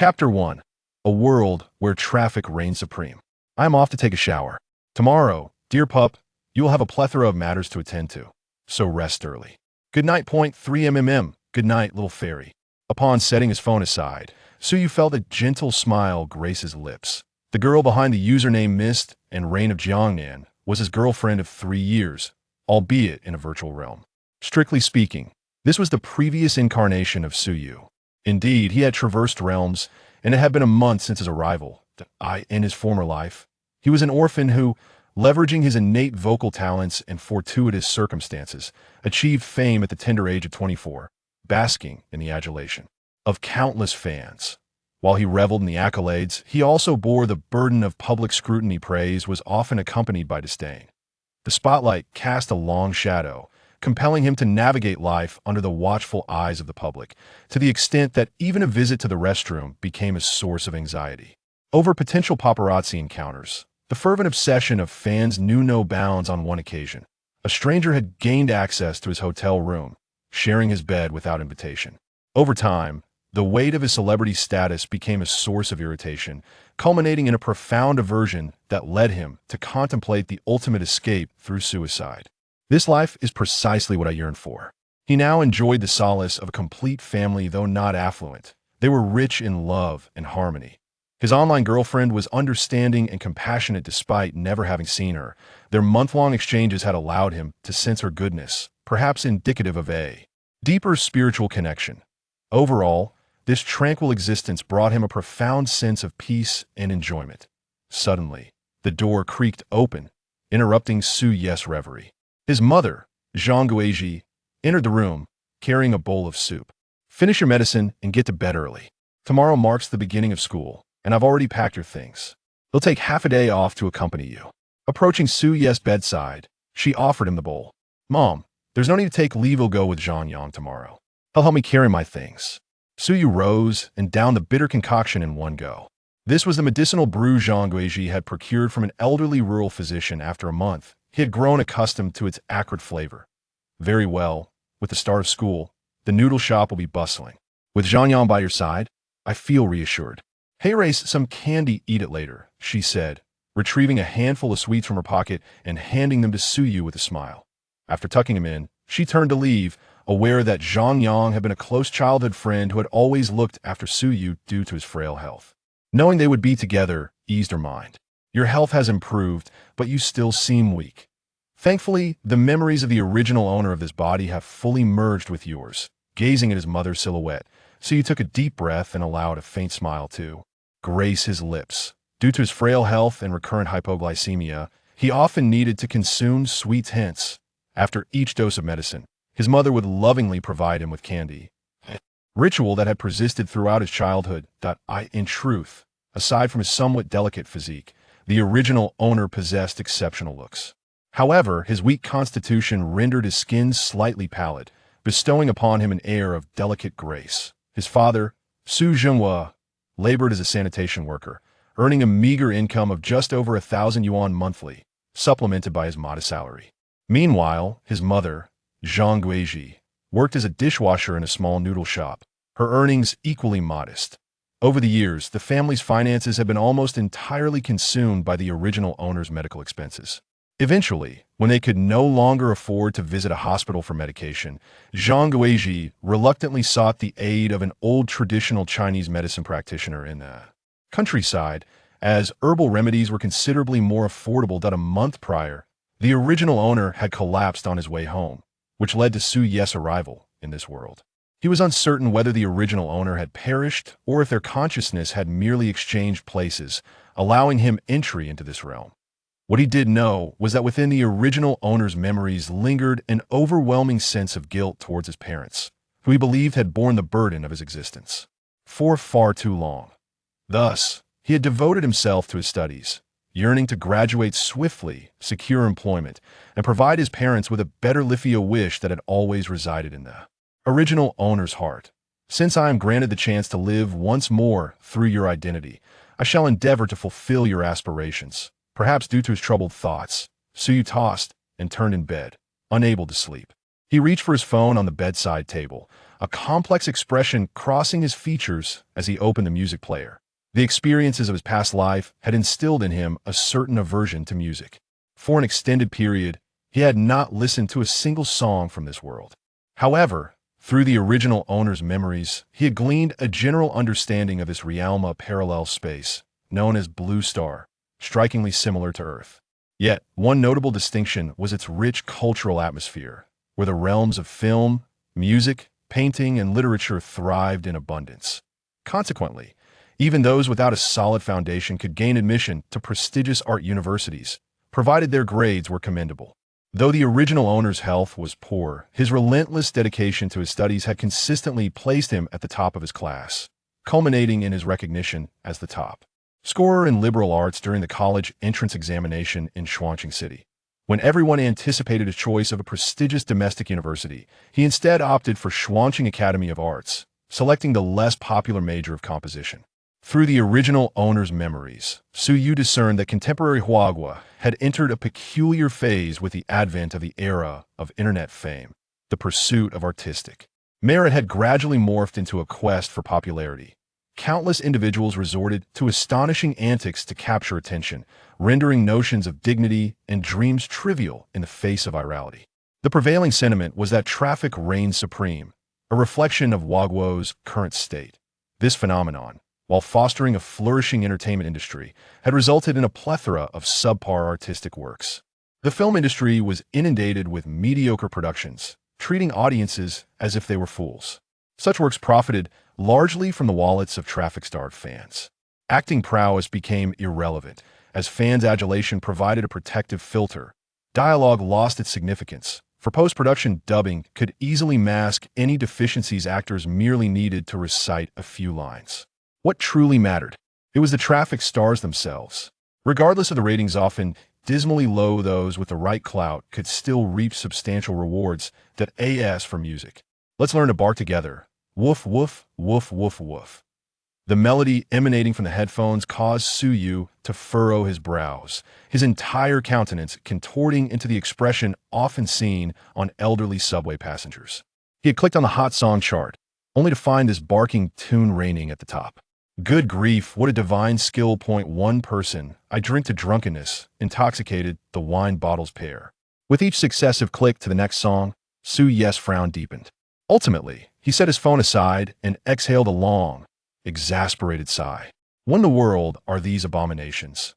Chapter 1. A world where traffic reigns supreme. I am off to take a shower. Tomorrow, dear pup, you will have a plethora of matters to attend to, so rest early. Good night, 3 Good night, little fairy. Upon setting his phone aside, Suyu felt a gentle smile grace his lips. The girl behind the username Mist and Reign of Jiangnan was his girlfriend of 3 years, albeit in a virtual realm. Strictly speaking, this was the previous incarnation of Suyu. Indeed, he had traversed realms, and it had been a month since his arrival. In his former life, he was an orphan who, leveraging his innate vocal talents and fortuitous circumstances, achieved fame at the tender age of 24, basking in the adulation of countless fans. While he reveled in the accolades, he also bore the burden of public scrutiny. Praise was often accompanied by disdain. The spotlight cast a long shadow, compelling him to navigate life under the watchful eyes of the public, to the extent that even a visit to the restroom became a source of anxiety. Over potential paparazzi encounters, the fervent obsession of fans knew no bounds. On one occasion, a stranger had gained access to his hotel room, sharing his bed without invitation. Over time, the weight of his celebrity status became a source of irritation, culminating in a profound aversion that led him to contemplate the ultimate escape through suicide. This life is precisely what I yearned for. He now enjoyed the solace of a complete family, though not affluent. They were rich in love and harmony. His online girlfriend was understanding and compassionate despite never having seen her. Their month-long exchanges had allowed him to sense her goodness, perhaps indicative of a deeper spiritual connection. Overall, this tranquil existence brought him a profound sense of peace and enjoyment. Suddenly, the door creaked open, interrupting Suyu's reverie. His mother, Qianbaidu, entered the room, carrying a bowl of soup. Finish your medicine and get to bed early. Tomorrow marks the beginning of school, and I've already packed your things. They'll take half a day off to accompany you. Approaching Suyu's bedside, she offered him the bowl. Mom, there's no need to take leave. I'll go with Zhang tomorrow. He'll help me carry my things. Suyu rose and downed the bitter concoction in one go. This was the medicinal brew Qianbaidu had procured from an elderly rural physician. After a month, he had grown accustomed to its acrid flavor. Very well, with the start of school, the noodle shop will be bustling. With Zhang by your side, I feel reassured. Hey, race some candy, eat it later, she said, retrieving a handful of sweets from her pocket and handing them to Suyu with a smile. After tucking him in, she turned to leave, aware that Zhang had been a close childhood friend who had always looked after Suyu due to his frail health. Knowing they would be together eased her mind. Your health has improved, but you still seem weak. Thankfully, the memories of the original owner of this body have fully merged with yours. Gazing at his mother's silhouette, Suyu took a deep breath and allowed a faint smile to grace his lips. Due to his frail health and recurrent hypoglycemia, he often needed to consume sweets. Hence, after each dose of medicine, his mother would lovingly provide him with candy. Ritual that had persisted throughout his childhood. In truth, aside from his somewhat delicate physique, the original owner possessed exceptional looks. However, his weak constitution rendered his skin slightly pallid, bestowing upon him an air of delicate grace. His father, Su Zhenhua, labored as a sanitation worker, earning a meager income of just over 1,000 yuan monthly, supplemented by his modest salary. Meanwhile, his mother, Zhang Guizhi, worked as a dishwasher in a small noodle shop, her earnings equally modest. Over the years, the family's finances had been almost entirely consumed by the original owner's medical expenses. Eventually, when they could no longer afford to visit a hospital for medication, Zhang Guizhi reluctantly sought the aid of an old traditional Chinese medicine practitioner in the countryside, as herbal remedies were considerably more affordable. A month prior, the original owner had collapsed on his way home, which led to Suyu's arrival in this world. He was uncertain whether the original owner had perished or if their consciousness had merely exchanged places, allowing him entry into this realm. What he did know was that within the original owner's memories lingered an overwhelming sense of guilt towards his parents, who he believed had borne the burden of his existence for far too long. Thus, he had devoted himself to his studies, yearning to graduate swiftly, secure employment, and provide his parents with a better life. A wish that had always resided in the original owner's heart. Since I am granted the chance to live once more through your identity, I shall endeavor to fulfill your aspirations. Perhaps due to his troubled thoughts, Suyu tossed and turned in bed, unable to sleep. He reached for his phone on the bedside table, a complex expression crossing his features as he opened the music player. The experiences of his past life had instilled in him a certain aversion to music. For an extended period, he had not listened to a single song from this world. However, through the original owner's memories, he had gleaned a general understanding of this realm of parallel space, known as Blue Star, strikingly similar to Earth. Yet, one notable distinction was its rich cultural atmosphere, where the realms of film, music, painting, and literature thrived in abundance. Consequently, even those without a solid foundation could gain admission to prestigious art universities, provided their grades were commendable. Though the original owner's health was poor, his relentless dedication to his studies had consistently placed him at the top of his class, culminating in his recognition as the top scorer in liberal arts during the college entrance examination in Shuangqing City. When everyone anticipated a choice of a prestigious domestic university, he instead opted for Shuangqing Academy of Arts, selecting the less popular major of composition. Through the original owner's memories, Su Yu discerned that contemporary Huagua had entered a peculiar phase with the advent of the era of internet fame. The pursuit of artistic merit had gradually morphed into a quest for popularity. Countless individuals resorted to astonishing antics to capture attention, rendering notions of dignity and dreams trivial in the face of virality. The prevailing sentiment was that traffic reigned supreme, a reflection of Huaguo's current state. This phenomenon, while fostering a flourishing entertainment industry, had resulted in a plethora of subpar artistic works. The film industry was inundated with mediocre productions, treating audiences as if they were fools. Such works profited largely from the wallets of traffic-starved fans. Acting prowess became irrelevant, as fans' adulation provided a protective filter. Dialogue lost its significance, for post-production dubbing could easily mask any deficiencies actors merely needed to recite a few lines. What truly mattered? It was the traffic stars themselves. Regardless of the ratings, often dismally low, those with the right clout could still reap substantial rewards that AS for music. Let's learn to bark together. Woof, woof, woof, woof, woof. The melody emanating from the headphones caused Su Yu to furrow his brows, his entire countenance contorting into the expression often seen on elderly subway passengers. He had clicked on the hot song chart, only to find this barking tune reigning at the top. Good grief, what a divine skill! One person, I drink to drunkenness, intoxicated, the wine bottles pair. With each successive click to the next song, Su Yu's frown deepened. Ultimately, he set his phone aside and exhaled a long, exasperated sigh. What in the world are these abominations?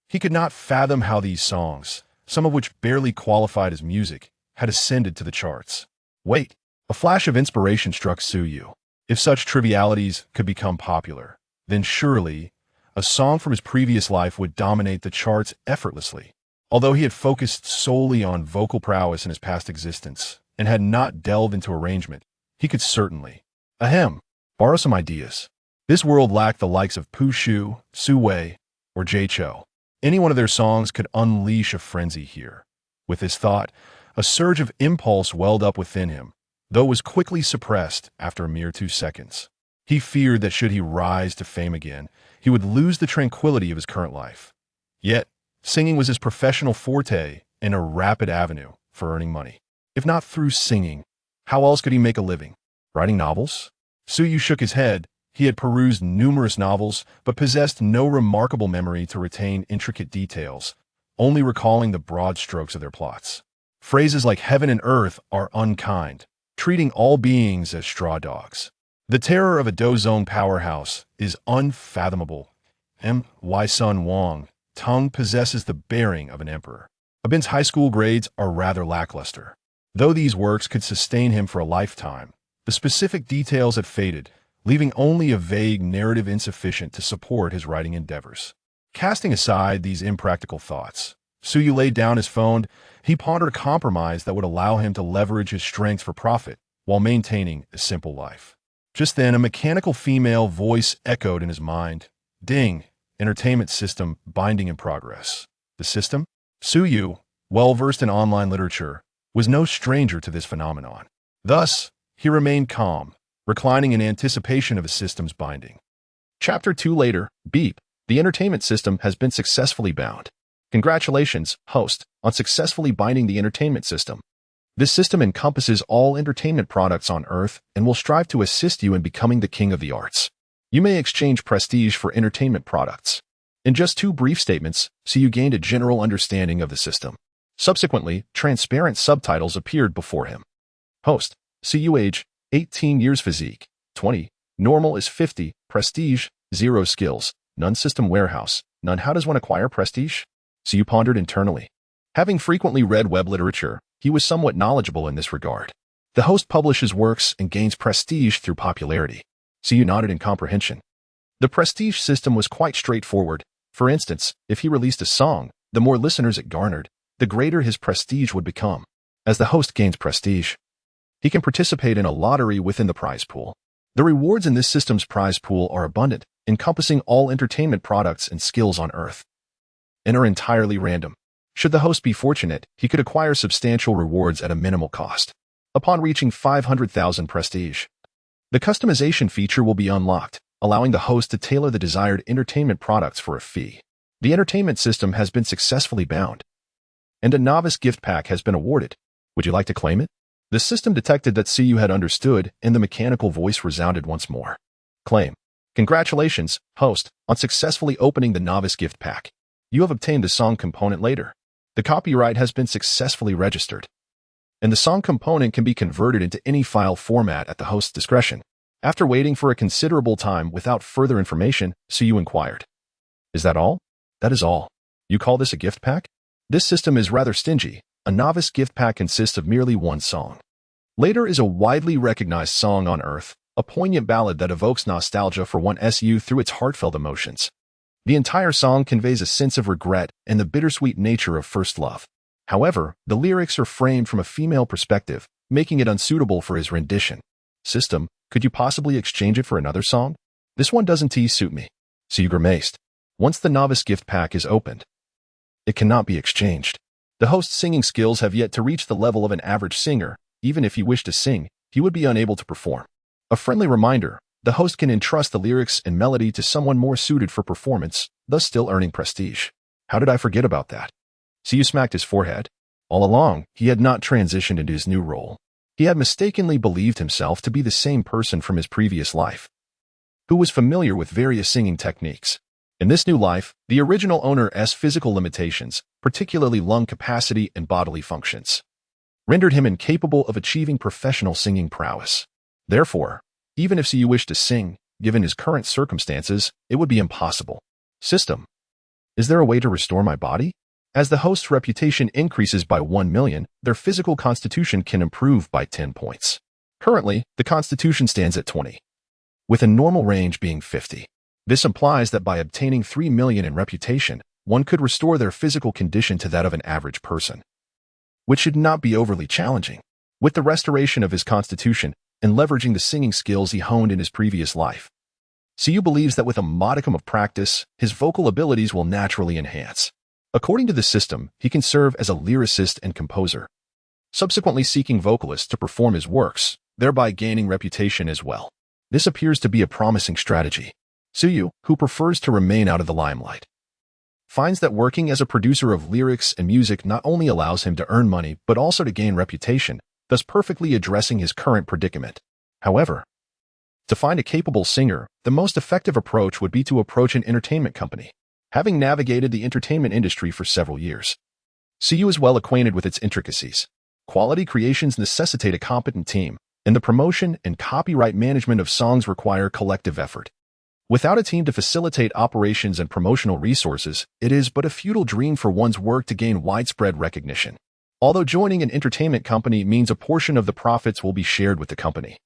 He could not fathom how these songs, some of which barely qualified as music, had ascended to the charts. Wait, a flash of inspiration struck Su Yu. If such trivialities could become popular, then surely a song from his previous life would dominate the charts effortlessly. Although he had focused solely on vocal prowess in his past existence and had not delved into arrangement, he could certainly, borrow some ideas. This world lacked the likes of Pu Shu, Su Wei, or Jay Chou. Any one of their songs could unleash a frenzy here. With this thought, a surge of impulse welled up within him, though it was quickly suppressed after a mere 2 seconds. He feared that should he rise to fame again, he would lose the tranquility of his current life. Yet, singing was his professional forte and a rapid avenue for earning money. If not through singing, how else could he make a living? Writing novels? Su Yu shook his head. He had perused numerous novels, but possessed no remarkable memory to retain intricate details, only recalling the broad strokes of their plots. Phrases like heaven and earth are unkind, treating all beings as straw dogs. The terror of a Dozong powerhouse is unfathomable. My son Wang, tongue possesses the bearing of an emperor. Abin's high school grades are rather lackluster. Though these works could sustain him for a lifetime, the specific details had faded, leaving only a vague narrative insufficient to support his writing endeavors. Casting aside these impractical thoughts, Su Yu laid down his phone. He pondered a compromise that would allow him to leverage his strength for profit while maintaining a simple life. Just then, a mechanical female voice echoed in his mind. Ding! Entertainment system binding in progress. The system? Su Yu, well-versed in online literature, was no stranger to this phenomenon. Thus, he remained calm, reclining in anticipation of a system's binding. Chapter 2 later, beep. The entertainment system has been successfully bound. Congratulations, host, on successfully binding the entertainment system. This system encompasses all entertainment products on Earth and will strive to assist you in becoming the king of the arts. You may exchange prestige for entertainment products. In just 2 brief statements, you gained a general understanding of the system. Subsequently, transparent subtitles appeared before him. Host, age, 18 years, physique, 20, normal is 50, prestige, 0 skills, none, system warehouse, none. How does one acquire prestige? Pondered internally. Having frequently read web literature, he was somewhat knowledgeable in this regard. The host publishes works and gains prestige through popularity. Nodded in comprehension. The prestige system was quite straightforward. For instance, if he released a song, the more listeners it garnered, the greater his prestige would become. As the host gains prestige, he can participate in a lottery within the prize pool. The rewards in this system's prize pool are abundant, encompassing all entertainment products and skills on Earth, and are entirely random. Should the host be fortunate, he could acquire substantial rewards at a minimal cost. Upon reaching 500,000 prestige, the customization feature will be unlocked, allowing the host to tailor the desired entertainment products for a fee. The entertainment system has been successfully bound, and a novice gift pack has been awarded. Would you like to claim it? The system detected that CU had understood, and the mechanical voice resounded once more. Claim. Congratulations, host, on successfully opening the novice gift pack. You have obtained the song component later. The copyright has been successfully registered, and the song component can be converted into any file format at the host's discretion. After waiting for a considerable time without further information, CU inquired. Is that all? That is all. You call this a gift pack? This system is rather stingy. A novice gift pack consists of merely 1 song. Later is a widely recognized song on Earth, a poignant ballad that evokes nostalgia for one SU through its heartfelt emotions. The entire song conveys a sense of regret and the bittersweet nature of first love. However, the lyrics are framed from a female perspective, making it unsuitable for his rendition. System, could you possibly exchange it for another song? This one doesn't suit me. You grimaced. Once the novice gift pack is opened, it cannot be exchanged. The host's singing skills have yet to reach the level of an average singer. Even if he wished to sing, he would be unable to perform. A friendly reminder, the host can entrust the lyrics and melody to someone more suited for performance, thus still earning prestige. How did I forget about that? CU smacked his forehead. All along, he had not transitioned into his new role. He had mistakenly believed himself to be the same person from his previous life, who was familiar with various singing techniques. In this new life, the original owner's physical limitations, particularly lung capacity and bodily functions, rendered him incapable of achieving professional singing prowess. Therefore, even if CU wished to sing, given his current circumstances, it would be impossible. System. Is there a way to restore my body? As the host's reputation increases by 1 million, their physical constitution can improve by 10 points. Currently, the constitution stands at 20, with a normal range being 50. This implies that by obtaining 3 million in reputation, one could restore their physical condition to that of an average person, which should not be overly challenging. With the restoration of his constitution and leveraging the singing skills he honed in his previous life, CU believes that with a modicum of practice, his vocal abilities will naturally enhance. According to the system, he can serve as a lyricist and composer, subsequently seeking vocalists to perform his works, thereby gaining reputation as well. This appears to be a promising strategy. CU, who prefers to remain out of the limelight, finds that working as a producer of lyrics and music not only allows him to earn money but also to gain reputation, thus perfectly addressing his current predicament. However, to find a capable singer, the most effective approach would be to approach an entertainment company. Having navigated the entertainment industry for several years, CU is well acquainted with its intricacies. Quality creations necessitate a competent team, and the promotion and copyright management of songs require collective effort. Without a team to facilitate operations and promotional resources, it is but a futile dream for one's work to gain widespread recognition. Although joining an entertainment company means a portion of the profits will be shared with the company,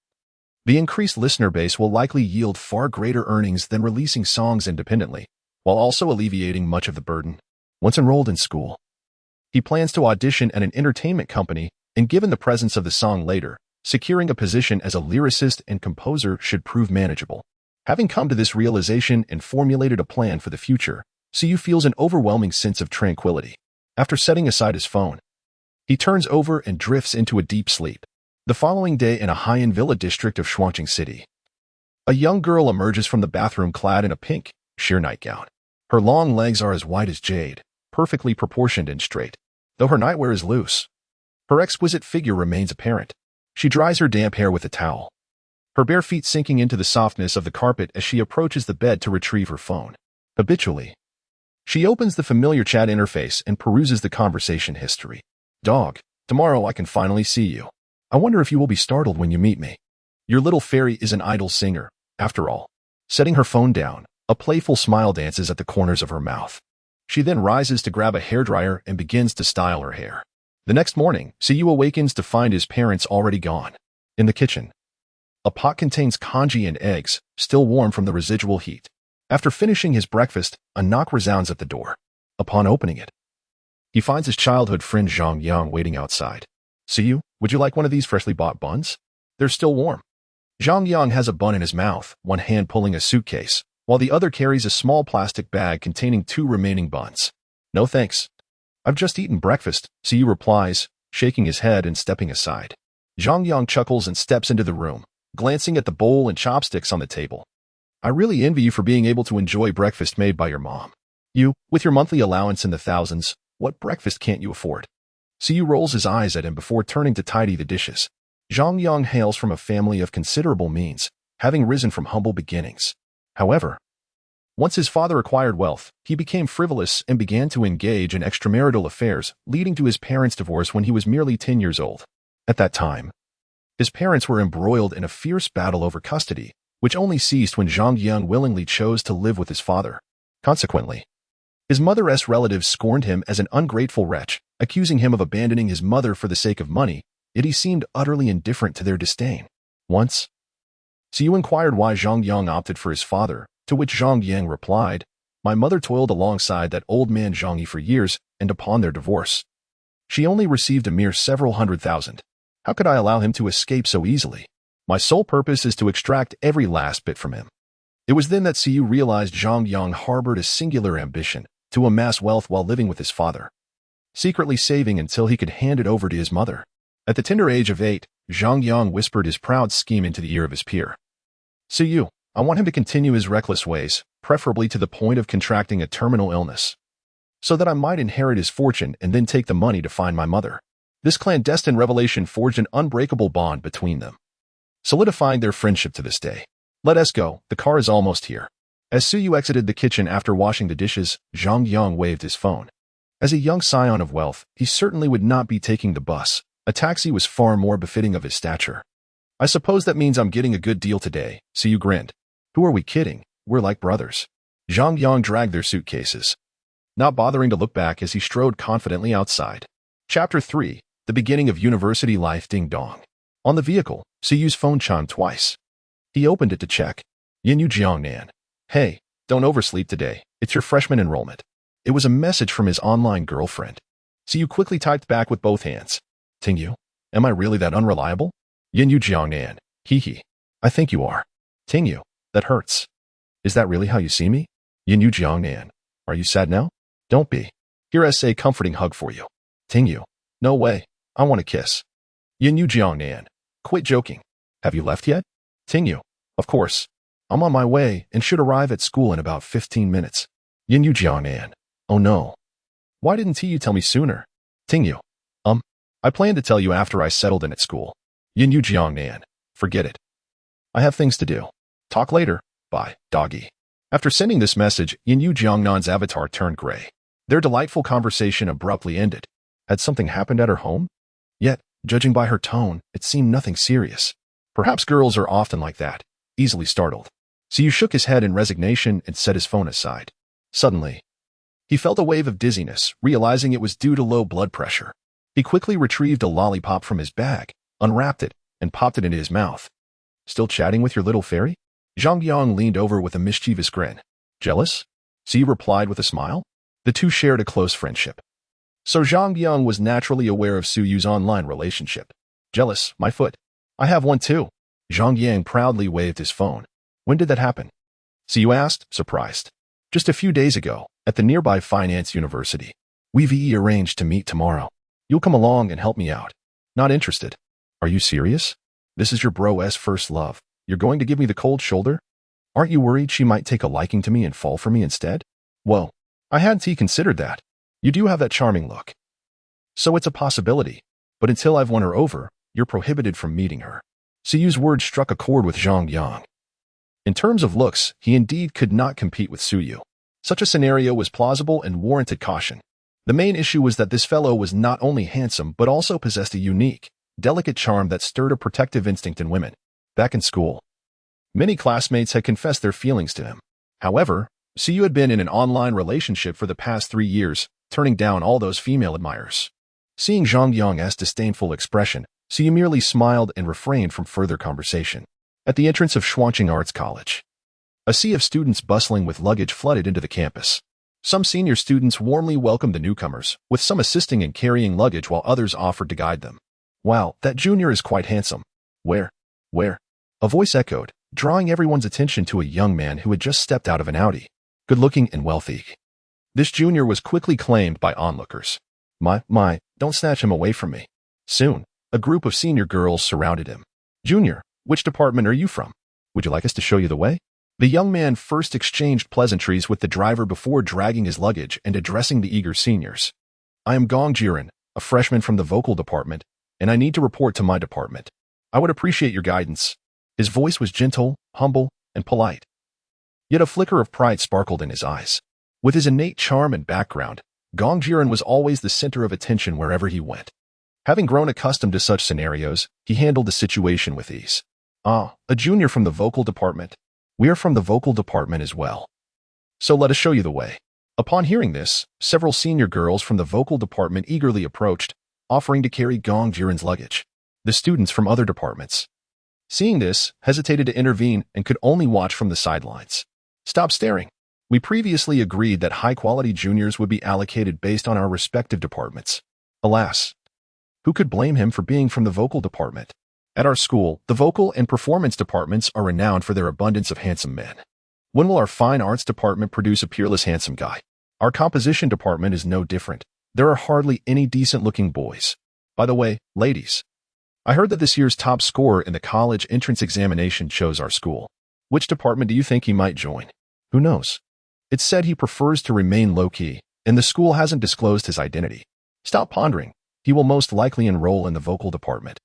the increased listener base will likely yield far greater earnings than releasing songs independently, while also alleviating much of the burden. Once enrolled in school, he plans to audition at an entertainment company, and given the presence of the song later, securing a position as a lyricist and composer should prove manageable. Having come to this realization and formulated a plan for the future, CU feels an overwhelming sense of tranquility. After setting aside his phone, he turns over and drifts into a deep sleep. The following day in a high-end villa district of Shuangqing City, a young girl emerges from the bathroom clad in a pink, sheer nightgown. Her long legs are as white as jade, perfectly proportioned and straight, though her nightwear is loose. Her exquisite figure remains apparent. She dries her damp hair with a towel, her bare feet sinking into the softness of the carpet as she approaches the bed to retrieve her phone. Habitually, she opens the familiar chat interface and peruses the conversation history. Dog, tomorrow I can finally see you. I wonder if you will be startled when you meet me. Your little fairy is an idle singer, after all. Setting her phone down, a playful smile dances at the corners of her mouth. She then rises to grab a hairdryer and begins to style her hair. The next morning, Siyu awakens to find his parents already gone. In the kitchen, a pot contains congee and eggs, still warm from the residual heat. After finishing his breakfast, a knock resounds at the door. Upon opening it, he finds his childhood friend Zhang Yang waiting outside. Siyu, would you like one of these freshly bought buns? They're still warm. Zhang Yang has a bun in his mouth, one hand pulling a suitcase, while the other carries a small plastic bag containing 2 remaining buns. No thanks. I've just eaten breakfast, Siyu replies, shaking his head and stepping aside. Zhang Yang chuckles and steps into the room, glancing at the bowl and chopsticks on the table. I really envy you for being able to enjoy breakfast made by your mom. You, with your monthly allowance in the thousands, what breakfast can't you afford? Siyu rolls his eyes at him before turning to tidy the dishes. Zhang Yang hails from a family of considerable means, having risen from humble beginnings. However, once his father acquired wealth, he became frivolous and began to engage in extramarital affairs, leading to his parents' divorce when he was merely 10 years old. At that time, his parents were embroiled in a fierce battle over custody, which only ceased when Zhang Yang willingly chose to live with his father. Consequently, his mother's relatives scorned him as an ungrateful wretch, accusing him of abandoning his mother for the sake of money, yet he seemed utterly indifferent to their disdain. Once, Siyu inquired why Zhang Yang opted for his father, to which Zhang Yang replied, "My mother toiled alongside that old man Zhang Yi for years, and upon their divorce, she only received a mere several $100,000. How could I allow him to escape so easily? My sole purpose is to extract every last bit from him." It was then that Siyu realized Zhang Yang harbored a singular ambition to amass wealth while living with his father, secretly saving until he could hand it over to his mother. At the tender age of 8, Zhang Yang whispered his proud scheme into the ear of his peer. "Siyu, I want him to continue his reckless ways, preferably to the point of contracting a terminal illness, so that I might inherit his fortune and then take the money to find my mother." This clandestine revelation forged an unbreakable bond between them, solidifying their friendship to this day. "Let us go, the car is almost here." As Siyu exited the kitchen after washing the dishes, Zhang Yang waved his phone. As a young scion of wealth, he certainly would not be taking the bus. A taxi was far more befitting of his stature. "I suppose that means I'm getting a good deal today," Siyu grinned. "Who are we kidding? We're like brothers." Zhang Yang dragged their suitcases, not bothering to look back as he strode confidently outside. Chapter 3, The Beginning of University Life. Ding dong. On the vehicle, Siyu's phone chimed twice. He opened it to check. "Yinyu Jiangnan. Hey, don't oversleep today. It's your freshman enrollment." It was a message from his online girlfriend. Siyu quickly typed back with both hands. "Tingyu, am I really that unreliable?" "Yinyu Jiangnan. Hee hee. I think you are." "Tingyu, that hurts. Is that really how you see me?" "Yinyu Jiangnan. Are you sad now?" "Don't be. Here is a comforting hug for you." "Tingyu, no way. I want a kiss." "Yinyu Jiangnan. Quit joking. Have you left yet?" "Tingyu, of course. I'm on my way and should arrive at school in about 15 minutes." "Yinyu Jiangnan. Oh no. Why didn't you tell me sooner?" "Tingyu, I planned to tell you after I settled in at school." "Yinyu Jiangnan. Forget it. I have things to do. Talk later. Bye, doggy." After sending this message, Yinyu Jiangnan's avatar turned gray. Their delightful conversation abruptly ended. Had something happened at her home? Yet, judging by her tone, it seemed nothing serious. Perhaps girls are often like that, easily startled. Siyu shook his head in resignation and set his phone aside. Suddenly, he felt a wave of dizziness, realizing it was due to low blood pressure. He quickly retrieved a lollipop from his bag, unwrapped it, and popped it into his mouth. "Still chatting with your little fairy?" Zhang Yang leaned over with a mischievous grin. "Jealous?" Siyu replied with a smile. The two shared a close friendship, so Zhang Yang was naturally aware of Suyu's online relationship. "Jealous, my foot. I have one too." Zhang Yang proudly waved his phone. "When did that happen?" Siyu asked, surprised. "Just a few days ago, at the nearby finance university. We've arranged to meet tomorrow. You'll come along and help me out." "Not interested." "Are you serious? This is your bro's first love. You're going to give me the cold shoulder? Aren't you worried she might take a liking to me and fall for me instead?" "Whoa, I hadn't considered that. You do have that charming look. So it's a possibility." But until I've won her over, you're prohibited from meeting her. Suyu's words struck a chord with Zhang Yang. In terms of looks, he indeed could not compete with Suyu. Such a scenario was plausible and warranted caution. The main issue was that this fellow was not only handsome but also possessed a unique, delicate charm that stirred a protective instinct in women. Back in school, many classmates had confessed their feelings to him. However, Suyu had been in an online relationship for the past 3 years, turning down all those female admirers. Seeing Zhang Yang's disdainful expression, Suyu merely smiled and refrained from further conversation. At the entrance of Chiling Arts College, a sea of students bustling with luggage flooded into the campus. Some senior students warmly welcomed the newcomers, with some assisting in carrying luggage while others offered to guide them. Wow, that junior is quite handsome. Where? A voice echoed, drawing everyone's attention to a young man who had just stepped out of an Audi. Good-looking and wealthy. This junior was quickly claimed by onlookers. My, don't snatch him away from me. Soon, a group of senior girls surrounded him. Junior, which department are you from? Would you like us to show you the way? The young man first exchanged pleasantries with the driver before dragging his luggage and addressing the eager seniors. I am Gong Jiren, a freshman from the vocal department, and I need to report to my department. I would appreciate your guidance. His voice was gentle, humble, and polite. Yet a flicker of pride sparkled in his eyes. With his innate charm and background, Gong Jiren was always the center of attention wherever he went. Having grown accustomed to such scenarios, he handled the situation with ease. Ah, a junior from the vocal department. We are from the vocal department as well. So let us show you the way. Upon hearing this, several senior girls from the vocal department eagerly approached, offering to carry Gong Jiren's luggage. The students from other departments, seeing this, hesitated to intervene and could only watch from the sidelines. Stop staring. We previously agreed that high-quality juniors would be allocated based on our respective departments. Alas, who could blame him for being from the vocal department? At our school, the vocal and performance departments are renowned for their abundance of handsome men. When will our fine arts department produce a peerless handsome guy? Our composition department is no different. There are hardly any decent-looking boys. By the way, ladies, I heard that this year's top scorer in the college entrance examination chose our school. Which department do you think he might join? Who knows? It's said he prefers to remain low-key, and the school hasn't disclosed his identity. Stop pondering. He will most likely enroll in the vocal department,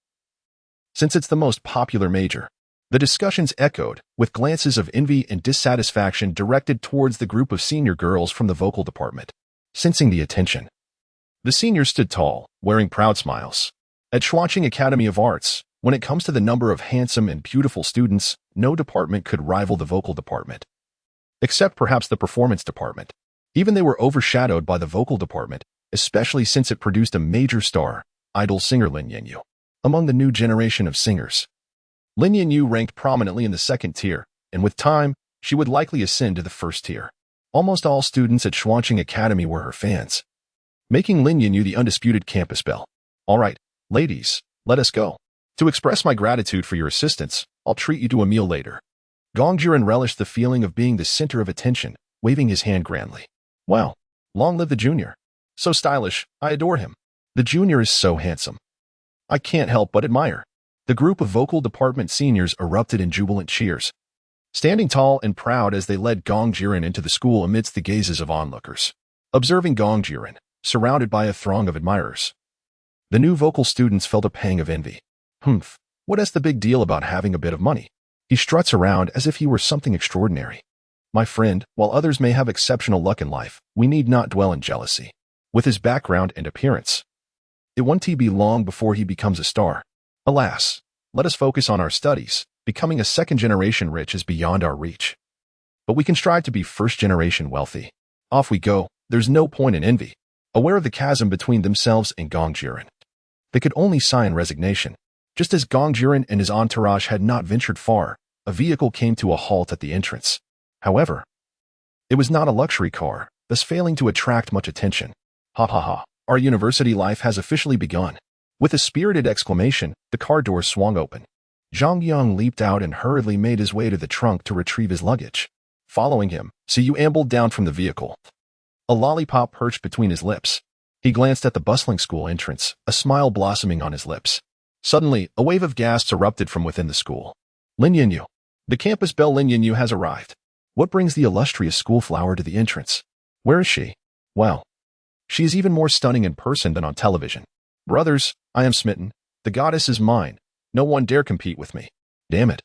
since it's the most popular major. The discussions echoed, with glances of envy and dissatisfaction directed towards the group of senior girls from the vocal department. Sensing the attention, the seniors stood tall, wearing proud smiles. At Chiling Academy of Arts, when it comes to the number of handsome and beautiful students, no department could rival the vocal department. Except perhaps the performance department. Even they were overshadowed by the vocal department, especially since it produced a major star, idol singer Lin Yanyu. Among the new generation of singers, Lin Yanyu ranked prominently in the second tier, and with time, she would likely ascend to the first tier. Almost all students at Chiling Academy were her fans, making Lin Yanyu the undisputed campus belle. All right, ladies, let us go. To express my gratitude for your assistance, I'll treat you to a meal later. Gong Jiren relished the feeling of being the center of attention, waving his hand grandly. Wow, long live the junior. So stylish, I adore him. The junior is so handsome. I can't help but admire. The group of vocal department seniors erupted in jubilant cheers, standing tall and proud as they led Gong Jiren into the school amidst the gazes of onlookers. Observing Gong Jiren, surrounded by a throng of admirers, the new vocal students felt a pang of envy. What is the big deal about having a bit of money? He struts around as if he were something extraordinary. My friend, while others may have exceptional luck in life, we need not dwell in jealousy. With his background and appearance, it won't be long before he becomes a star. Alas, let us focus on our studies. Becoming a second-generation rich is beyond our reach. But we can strive to be first-generation wealthy. Off we go. There's no point in envy. Aware of the chasm between themselves and Gong Jiren, they could only sigh in resignation. Just as Gong Jiren and his entourage had not ventured far, a vehicle came to a halt at the entrance. However, it was not a luxury car, thus failing to attract much attention. Ha ha ha, our university life has officially begun. With a spirited exclamation, the car doors swung open. Zhang Yang leaped out and hurriedly made his way to the trunk to retrieve his luggage. Following him, Siyu ambled down from the vehicle, a lollipop perched between his lips. He glanced at the bustling school entrance, a smile blossoming on his lips. Suddenly, a wave of gasps erupted from within the school. Lin Yanyu. The campus belle Lin Yanyu has arrived. What brings the illustrious school flower to the entrance? Where is she? Well, she is even more stunning in person than on television. Brothers, I am smitten. The goddess is mine. No one dare compete with me. Damn it.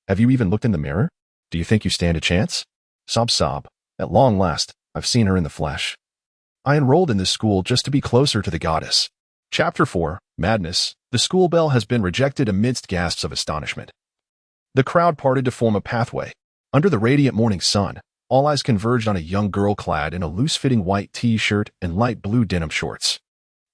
Have you even looked in the mirror? Do you think you stand a chance? Sob sob. At long last, I've seen her in the flesh. I enrolled in this school just to be closer to the goddess. Chapter 4, Madness. The school bell has been rejected amidst gasps of astonishment. The crowd parted to form a pathway. Under the radiant morning sun, all eyes converged on a young girl clad in a loose-fitting white t-shirt and light blue denim shorts.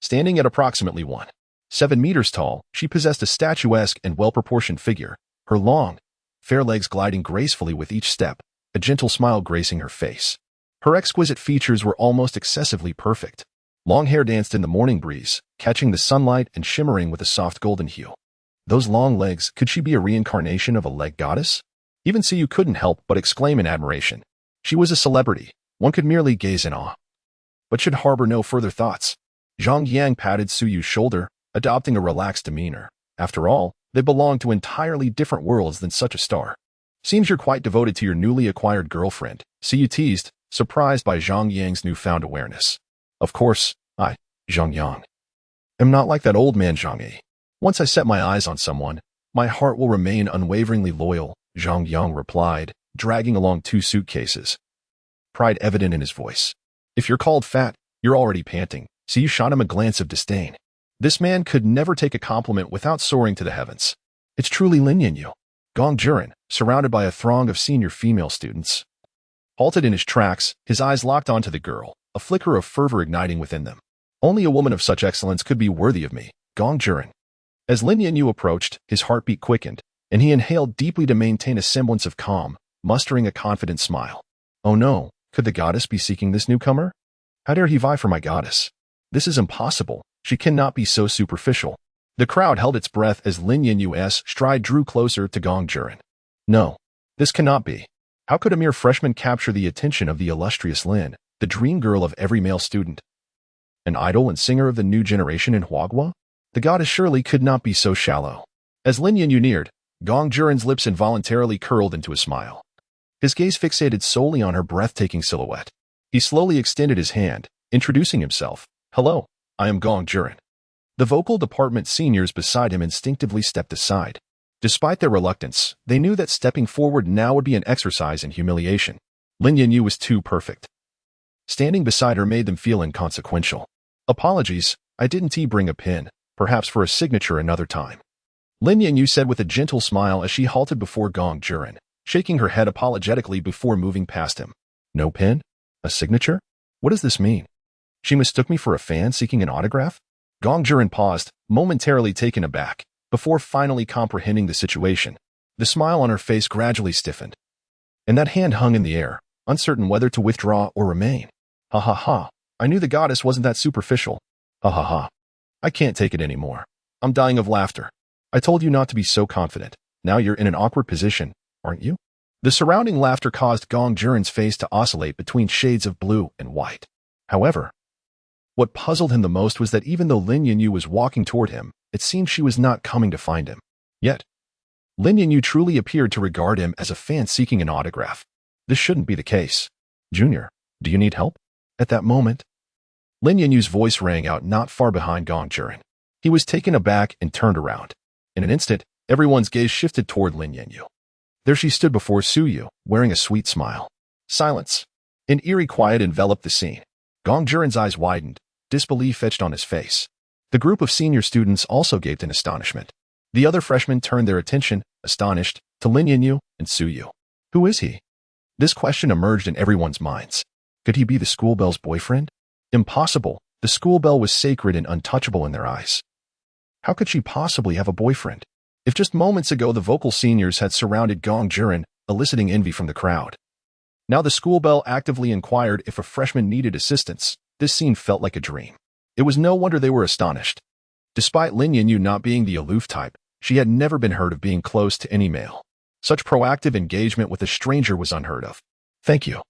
Standing at approximately 1.7 meters tall, she possessed a statuesque and well-proportioned figure, her long, fair legs gliding gracefully with each step, a gentle smile gracing her face. Her exquisite features were almost excessively perfect. Long hair danced in the morning breeze, catching the sunlight and shimmering with a soft golden hue. Those long legs, could she be a reincarnation of a leg goddess? Even Siyu couldn't help but exclaim in admiration. She was a celebrity. One could merely gaze in awe, but should harbor no further thoughts. Zhang Yang patted Suyu's shoulder, adopting a relaxed demeanor. After all, they belong to entirely different worlds than such a star. Seems you're quite devoted to your newly acquired girlfriend, Siyu teased, surprised by Zhang Yang's newfound awareness. Of course, I, Zhang Yang, am not like that old man Zhang Yi. Once I set my eyes on someone, my heart will remain unwaveringly loyal, Zhang Yang replied, dragging along 2 suitcases. Pride evident in his voice. If you're called fat, you're already panting. Siyu shot him a glance of disdain. This man could never take a compliment without soaring to the heavens. It's truly Lin Yanyu. Gong Juren, surrounded by a throng of senior female students, halted in his tracks, his eyes locked onto the girl, a flicker of fervor igniting within them. Only a woman of such excellence could be worthy of me, Gong Juren. As Lin Yanyu approached, his heartbeat quickened, and he inhaled deeply to maintain a semblance of calm, mustering a confident smile. Oh no, could the goddess be seeking this newcomer? How dare he vie for my goddess? This is impossible. She cannot be so superficial. The crowd held its breath as Lin Yanyu's stride drew closer to Gong Juren. No, this cannot be. How could a mere freshman capture the attention of the illustrious Lin, the dream girl of every male student? An idol and singer of the new generation in Huagua? The goddess surely could not be so shallow. As Lin Yanyu neared, Gong Juren's lips involuntarily curled into a smile. His gaze fixated solely on her breathtaking silhouette. He slowly extended his hand, introducing himself. Hello, I am Gong Juren. The vocal department seniors beside him instinctively stepped aside. Despite their reluctance, they knew that stepping forward now would be an exercise in humiliation. Lin Yanyu was too perfect. Standing beside her made them feel inconsequential. Apologies, I didn't bring a pen, perhaps for a signature another time. Lin Yanyu said with a gentle smile as she halted before Gong Juren, shaking her head apologetically before moving past him. No pen? A signature? What does this mean? She mistook me for a fan seeking an autograph? Gong Juren paused, momentarily taken aback, before finally comprehending the situation. The smile on her face gradually stiffened, and that hand hung in the air, uncertain whether to withdraw or remain. Ha ha ha, I knew the goddess wasn't that superficial. Ha ha ha. I can't take it anymore. I'm dying of laughter. I told you not to be so confident. Now you're in an awkward position, aren't you? The surrounding laughter caused Gong Juren's face to oscillate between shades of blue and white. However, what puzzled him the most was that even though Lin Yanyu was walking toward him, it seemed she was not coming to find him. Yet, Lin Yanyu truly appeared to regard him as a fan seeking an autograph. This shouldn't be the case. Junior, do you need help? At that moment, Lin Yanyu's voice rang out not far behind Gong Juren. He was taken aback and turned around. In an instant, everyone's gaze shifted toward Lin Yanyu. There she stood before Suyu, wearing a sweet smile. Silence. An eerie quiet enveloped the scene. Gong Juren's eyes widened, disbelief etched on his face. The group of senior students also gaped in astonishment. The other freshmen turned their attention, astonished, to Lin Yanyu and Suyu. Who is he? This question emerged in everyone's minds. Could he be the school bell's boyfriend? Impossible. The school bell was sacred and untouchable in their eyes. How could she possibly have a boyfriend? If just moments ago the vocal seniors had surrounded Gong Juren, eliciting envy from the crowd. Now the school bell actively inquired if a freshman needed assistance. This scene felt like a dream. It was no wonder they were astonished. Despite Lin Yanyu not being the aloof type, she had never been heard of being close to any male. Such proactive engagement with a stranger was unheard of. Thank you.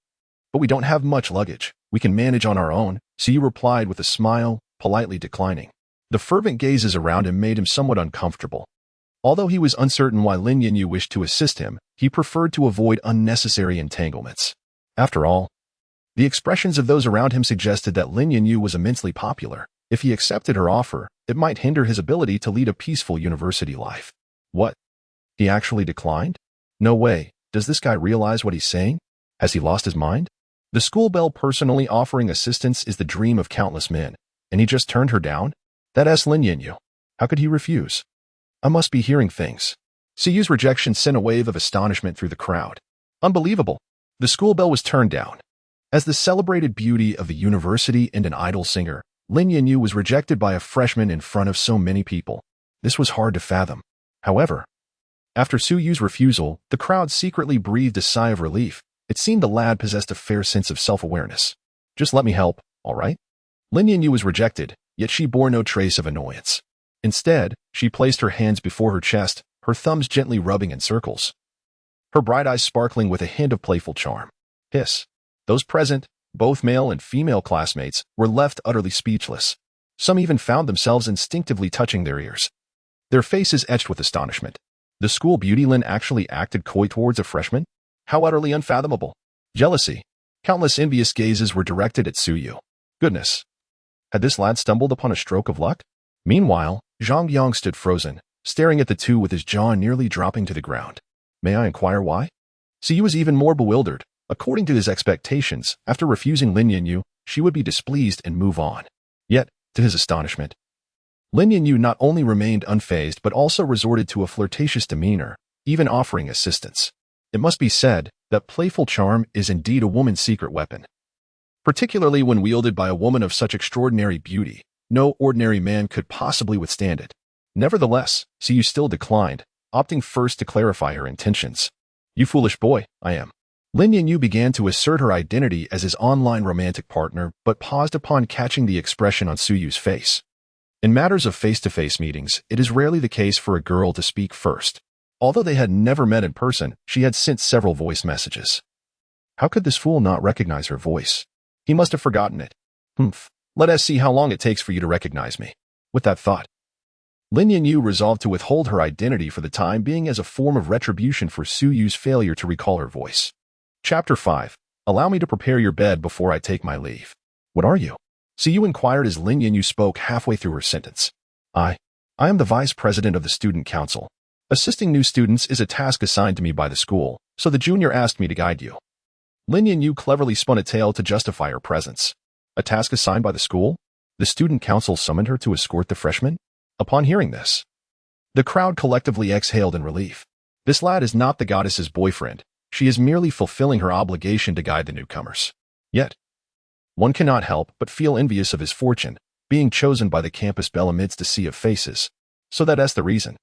But we don't have much luggage. We can manage on our own, Siyu replied with a smile, politely declining. The fervent gazes around him made him somewhat uncomfortable. Although he was uncertain why Lin Yanyu wished to assist him, he preferred to avoid unnecessary entanglements. After all, the expressions of those around him suggested that Lin Yanyu was immensely popular, If he accepted her offer, it might hinder his ability to lead a peaceful university life. What? He actually declined? No way. Does this guy realize what he's saying? Has he lost his mind? The school belle personally offering assistance is the dream of countless men, and he just turned her down? That's Lin Yinyu. How could he refuse? I must be hearing things. Siyu's rejection sent a wave of astonishment through the crowd. Unbelievable. The school belle was turned down. As the celebrated beauty of the university and an idol singer, Lin Yinyu was rejected by a freshman in front of so many people. This was hard to fathom. However, after Suyu's refusal, the crowd secretly breathed a sigh of relief. It seemed the lad possessed a fair sense of self-awareness. Just let me help, all right? Lin Yinyu was rejected, yet she bore no trace of annoyance. Instead, she placed her hands before her chest, her thumbs gently rubbing in circles. Her bright eyes sparkling with a hint of playful charm. Hiss. Those present, both male and female classmates, were left utterly speechless. Some even found themselves instinctively touching their ears. Their faces etched with astonishment. The school beauty Lin actually acted coy towards a freshman? How utterly unfathomable. Jealousy. Countless envious gazes were directed at Suyu. Goodness. Had this lad stumbled upon a stroke of luck? Meanwhile, Zhang Yang stood frozen, staring at the two with his jaw nearly dropping to the ground. May I inquire why? Suyu was even more bewildered. According to his expectations, after refusing Lin Yinyu, she would be displeased and move on. Yet, to his astonishment, Lin Yinyu not only remained unfazed but also resorted to a flirtatious demeanor, even offering assistance. It must be said that playful charm is indeed a woman's secret weapon. Particularly when wielded by a woman of such extraordinary beauty, no ordinary man could possibly withstand it. Nevertheless, Suyu still declined, opting first to clarify her intentions. You foolish boy, I am. Lin Yinyu began to assert her identity as his online romantic partner, but paused upon catching the expression on Suyu's face. In matters of face-to-face meetings, it is rarely the case for a girl to speak first. Although they had never met in person, she had sent several voice messages. How could this fool not recognize her voice? He must have forgotten it. Let us see how long it takes for you to recognize me. With that thought, Lin Yinyu resolved to withhold her identity for the time being as a form of retribution for Suyu's failure to recall her voice. Chapter 5. Allow me to prepare your bed before I take my leave. What are you? Suyu inquired as Lin Yinyu spoke halfway through her sentence. I am the vice president of the student council. Assisting new students is a task assigned to me by the school, so the junior asked me to guide you. Lin Yinyu cleverly spun a tale to justify her presence. A task assigned by the school? The student council summoned her to escort the freshman? Upon hearing this, the crowd collectively exhaled in relief. This lad is not the goddess's boyfriend. She is merely fulfilling her obligation to guide the newcomers. Yet, one cannot help but feel envious of his fortune, being chosen by the campus belle amidst a sea of faces. So that's the reason.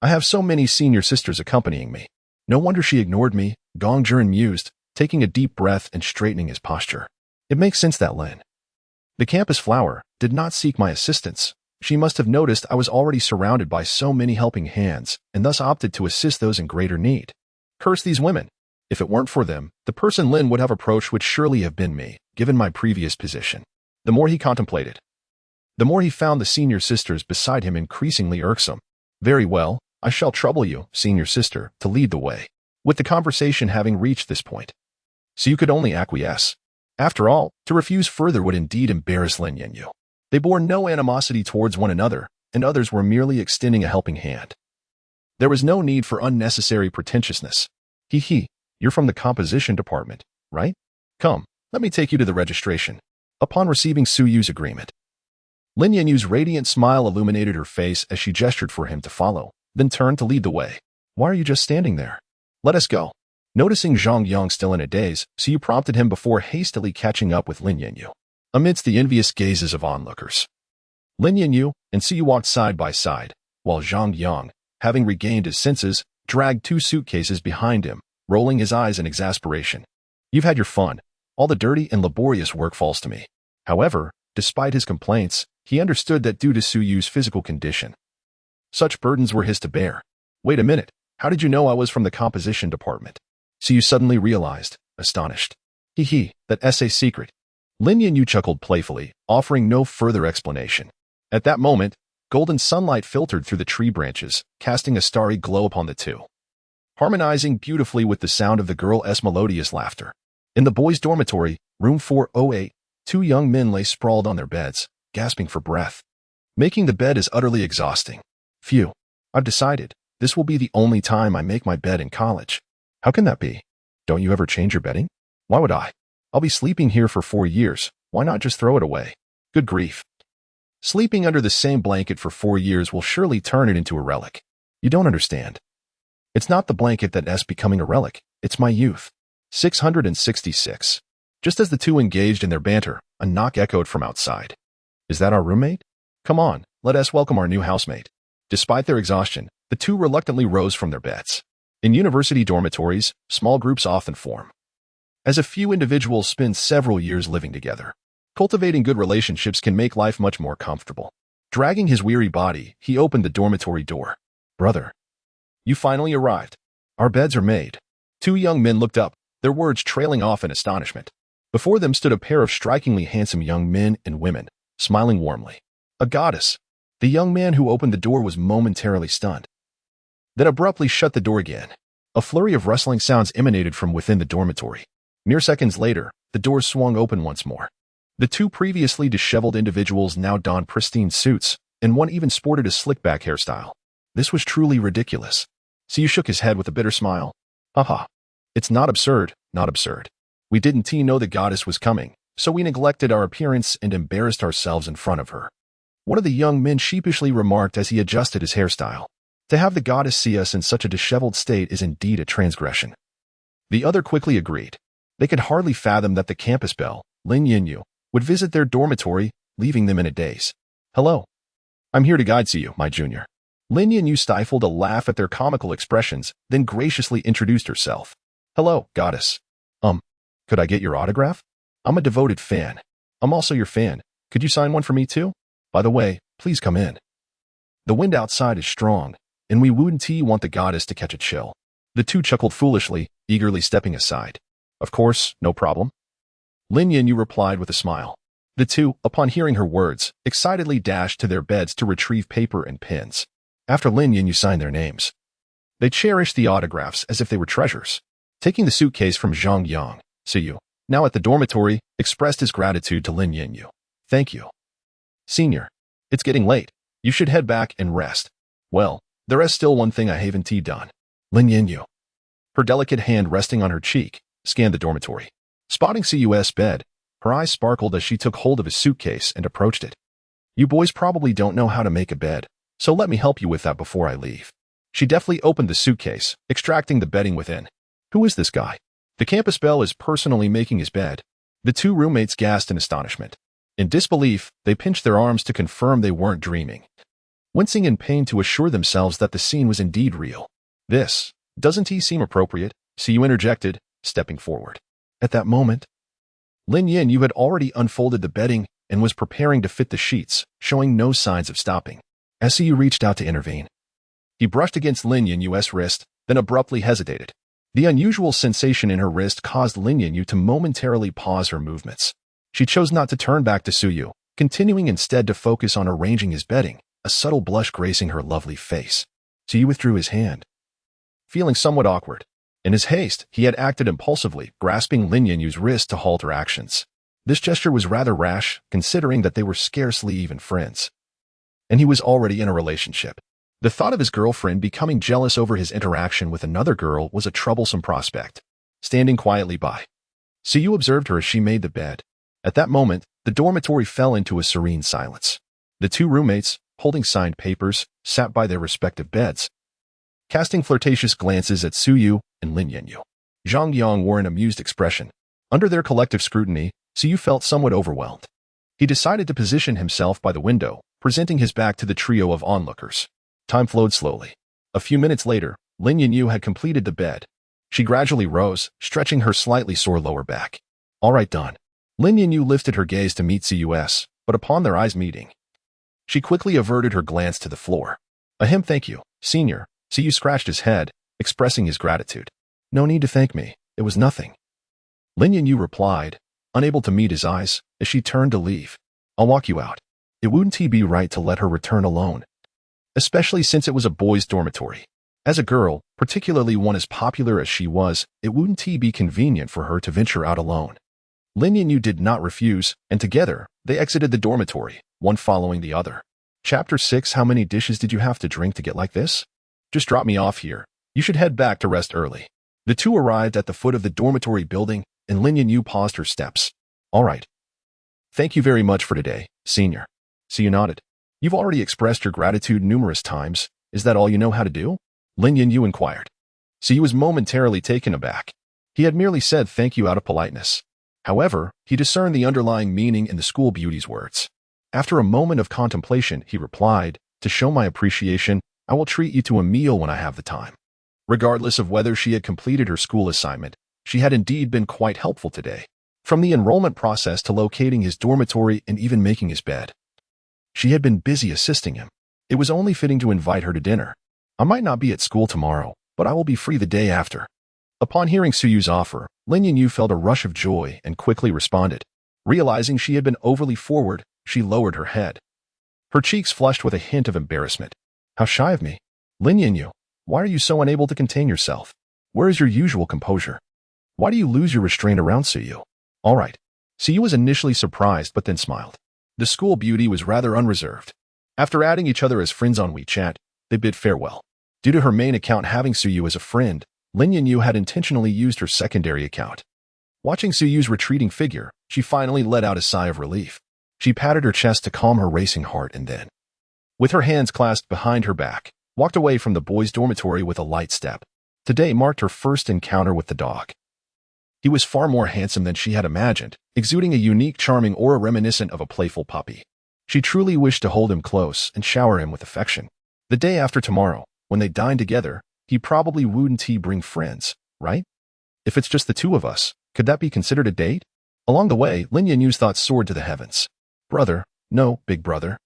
I have so many senior sisters accompanying me. No wonder she ignored me, Gong Zhiren mused, taking a deep breath and straightening his posture. It makes sense that Lin, the campus flower, did not seek my assistance. She must have noticed I was already surrounded by so many helping hands, and thus opted to assist those in greater need. Curse these women. If it weren't for them, the person Lin would have approached would surely have been me, given my previous position. The more he contemplated, the more he found the senior sisters beside him increasingly irksome. Very well, I shall trouble you, senior sister, to lead the way. With the conversation having reached this point, so you could only acquiesce. After all, to refuse further would indeed embarrass Lin Yinyu. They bore no animosity towards one another, and others were merely extending a helping hand. There was no need for unnecessary pretentiousness. You're from the composition department, right? Come, let me take you to the registration. Upon receiving Suyu's agreement, Lin Yinyu's radiant smile illuminated her face as she gestured for him to follow, then turned to lead the way. Why are you just standing there? Let us go. Noticing Zhang Yang still in a daze, Suyu prompted him before hastily catching up with Lin Yinyu. Amidst the envious gazes of onlookers, Lin Yinyu and Suyu walked side by side, while Zhang Yang, having regained his senses, dragged 2 suitcases behind him, rolling his eyes in exasperation. You've had your fun. All the dirty and laborious work falls to me. However, despite his complaints, he understood that due to Suyu's physical condition, such burdens were his to bear. Wait a minute, how did you know I was from the composition department? Suyu suddenly realized, astonished. That's a secret. Lin Yinyu chuckled playfully, offering no further explanation. At that moment, golden sunlight filtered through the tree branches, casting a starry glow upon the two, harmonizing beautifully with the sound of the girl's melodious laughter. In the boys' dormitory, room 408, 2 young men lay sprawled on their beds, gasping for breath. Making the bed is utterly exhausting. Phew. I've decided this will be the only time I make my bed in college. How can that be? Don't you ever change your bedding? Why would I? I'll be sleeping here for 4 years. Why not just throw it away? Good grief. Sleeping under the same blanket for 4 years will surely turn it into a relic. You don't understand. It's not the blanket that's becoming a relic. It's my youth. 666. Just as the two engaged in their banter, a knock echoed from outside. Is that our roommate? Come on, let us welcome our new housemate. Despite their exhaustion, the two reluctantly rose from their beds. In university dormitories, small groups often form, as a few individuals spend several years living together. Cultivating good relationships can make life much more comfortable. Dragging his weary body, he opened the dormitory door. Brother, you finally arrived. Our beds are made. Two young men looked up, their words trailing off in astonishment. Before them stood a pair of strikingly handsome young men and women, smiling warmly. A goddess. The young man who opened the door was momentarily stunned, then abruptly shut the door again. A flurry of rustling sounds emanated from within the dormitory. Mere seconds later, the doors swung open once more. The two previously disheveled individuals now donned pristine suits, and one even sported a slick-back hairstyle. This was truly ridiculous. Siyu shook his head with a bitter smile. Haha. It's not absurd, not absurd. We didn't know the goddess was coming, so we neglected our appearance and embarrassed ourselves in front of her. One of the young men sheepishly remarked as he adjusted his hairstyle. To have the goddess see us in such a disheveled state is indeed a transgression. The other quickly agreed. They could hardly fathom that the campus belle, Lin Yinyu, would visit their dormitory, leaving them in a daze. Hello. I'm here to guide you, my junior. Lin Yinyu stifled a laugh at their comical expressions, then graciously introduced herself. Hello, goddess. Could I get your autograph? I'm a devoted fan. I'm also your fan. Could you sign one for me too? By the way, please come in. The wind outside is strong, and we wouldn't want the goddess to catch a chill. The two chuckled foolishly, eagerly stepping aside. Of course, no problem. Lin Yinyu replied with a smile. The two, upon hearing her words, excitedly dashed to their beds to retrieve paper and pens. After Lin Yinyu signed their names, they cherished the autographs as if they were treasures. Taking the suitcase from Zhang Yang, Siyu, now at the dormitory, expressed his gratitude to Lin Yinyu. Thank you. Senior, it's getting late. You should head back and rest. Well, there is still one thing I haven't done. Lin Yinyu, her delicate hand resting on her cheek, scanned the dormitory. Spotting Cuy's bed, her eyes sparkled as she took hold of his suitcase and approached it. You boys probably don't know how to make a bed, so let me help you with that before I leave. She deftly opened the suitcase, extracting the bedding within. Who is this guy? The campus belle is personally making his bed. The two roommates gasped in astonishment. In disbelief, they pinched their arms to confirm they weren't dreaming, wincing in pain to assure themselves that the scene was indeed real. This, doesn't he seem appropriate? Siyu interjected, stepping forward. At that moment, Lin Yinyu had already unfolded the bedding and was preparing to fit the sheets, showing no signs of stopping. As Siyu reached out to intervene, he brushed against Lin Yinyu's wrist, then abruptly hesitated. The unusual sensation in her wrist caused Lin Yinyu to momentarily pause her movements. She chose not to turn back to Siyu, continuing instead to focus on arranging his bedding, a subtle blush gracing her lovely face. Siyu withdrew his hand, feeling somewhat awkward. In his haste, he had acted impulsively, grasping Lin Yinyu's wrist to halt her actions. This gesture was rather rash, considering that they were scarcely even friends, and he was already in a relationship. The thought of his girlfriend becoming jealous over his interaction with another girl was a troublesome prospect. Standing quietly by, Siyu observed her as she made the bed. At that moment, the dormitory fell into a serene silence. The two roommates, holding signed papers, sat by their respective beds, casting flirtatious glances at Siyu and Lin Yinyu. Zhang Yang wore an amused expression. Under their collective scrutiny, Siyu felt somewhat overwhelmed. He decided to position himself by the window, presenting his back to the trio of onlookers. Time flowed slowly. A few minutes later, Lin Yinyu had completed the bed. She gradually rose, stretching her slightly sore lower back. All right, done. Lin Yinyu lifted her gaze to meet Cuy's, but upon their eyes meeting, she quickly averted her glance to the floor. Ahem, thank you, senior. Siyu scratched his head, expressing his gratitude. No need to thank me. It was nothing. Lin Yinyu replied, unable to meet his eyes, as she turned to leave. I'll walk you out. It wouldn't be right to let her return alone, especially since it was a boys' dormitory. As a girl, particularly one as popular as she was, it wouldn't be convenient for her to venture out alone. Lin Yinyu did not refuse, and together, they exited the dormitory, one following the other. Chapter 6. How many dishes did you have to drink to get like this? Just drop me off here. You should head back to rest early. The two arrived at the foot of the dormitory building, and Lin Yanyu paused her steps. All right. Thank you very much for today, senior. Siyu nodded. You've already expressed your gratitude numerous times. Is that all you know how to do? Lin Yanyu inquired. Siyu was momentarily taken aback. He had merely said thank you out of politeness. However, he discerned the underlying meaning in the school beauty's words. After a moment of contemplation, he replied, to show my appreciation, I will treat you to a meal when I have the time. Regardless of whether she had completed her school assignment, she had indeed been quite helpful today. From the enrollment process to locating his dormitory and even making his bed. She had been busy assisting him. It was only fitting to invite her to dinner. I might not be at school tomorrow, but I will be free the day after. Upon hearing Suyu's offer, Lin Yanyu felt a rush of joy and quickly responded. Realizing she had been overly forward, she lowered her head. Her cheeks flushed with a hint of embarrassment. How shy of me. Lin Yanyu, why are you so unable to contain yourself? Where is your usual composure? Why do you lose your restraint around Suyu? All right. Suyu was initially surprised but then smiled. The school beauty was rather unreserved. After adding each other as friends on WeChat, they bid farewell. Due to her main account having Suyu as a friend, Lin Yanyu had intentionally used her secondary account. Watching Suyu's retreating figure, she finally let out a sigh of relief. She patted her chest to calm her racing heart and then, with her hands clasped behind her back, walked away from the boys' dormitory with a light step. Today marked her first encounter with the dog. He was far more handsome than she had imagined, exuding a unique, charming aura reminiscent of a playful puppy. She truly wished to hold him close and shower him with affection. The day after tomorrow, when they dined together, he probably wouldn't bring friends, right? If it's just the two of us, could that be considered a date? Along the way, Lin Yanyu's thoughts soared to the heavens. Brother, no, big brother.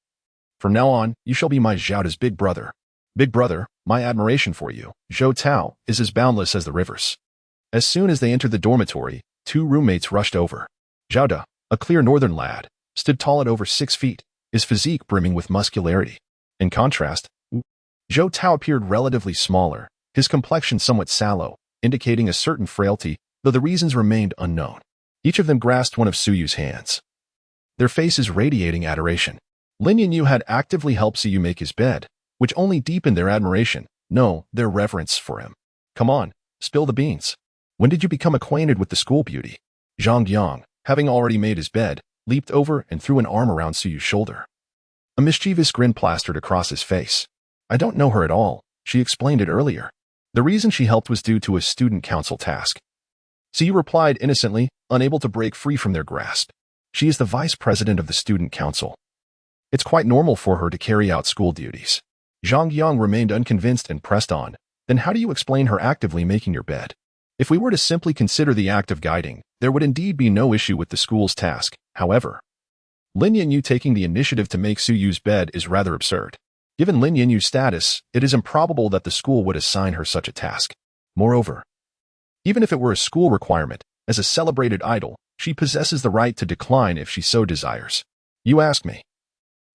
From now on, you shall be my Zhaoda's big brother. Big brother, my admiration for you, Zhou Tao, is as boundless as the rivers. As soon as they entered the dormitory, two roommates rushed over. Zhaoda, a clear northern lad, stood tall at over 6 feet, his physique brimming with muscularity. In contrast, Zhou Tao appeared relatively smaller, his complexion somewhat sallow, indicating a certain frailty, though the reasons remained unknown. Each of them grasped one of Suyu's hands, their faces radiating adoration. Lin Yanyu had actively helped Suyu make his bed, which only deepened their admiration, no, their reverence for him. Come on, spill the beans. When did you become acquainted with the school beauty? Zhang Yang, having already made his bed, leaped over and threw an arm around Suyu's shoulder. A mischievous grin plastered across his face. I don't know her at all, she explained it earlier. The reason she helped was due to a student council task. Suyu replied innocently, unable to break free from their grasp. She is the vice president of the student council. It's quite normal for her to carry out school duties. Zhang Yang remained unconvinced and pressed on. Then how do you explain her actively making your bed? If we were to simply consider the act of guiding, there would indeed be no issue with the school's task. However, Lin Yanyu taking the initiative to make Suyu's bed is rather absurd. Given Lin Yanyu's status, it is improbable that the school would assign her such a task. Moreover, even if it were a school requirement, as a celebrated idol, she possesses the right to decline if she so desires. You ask me,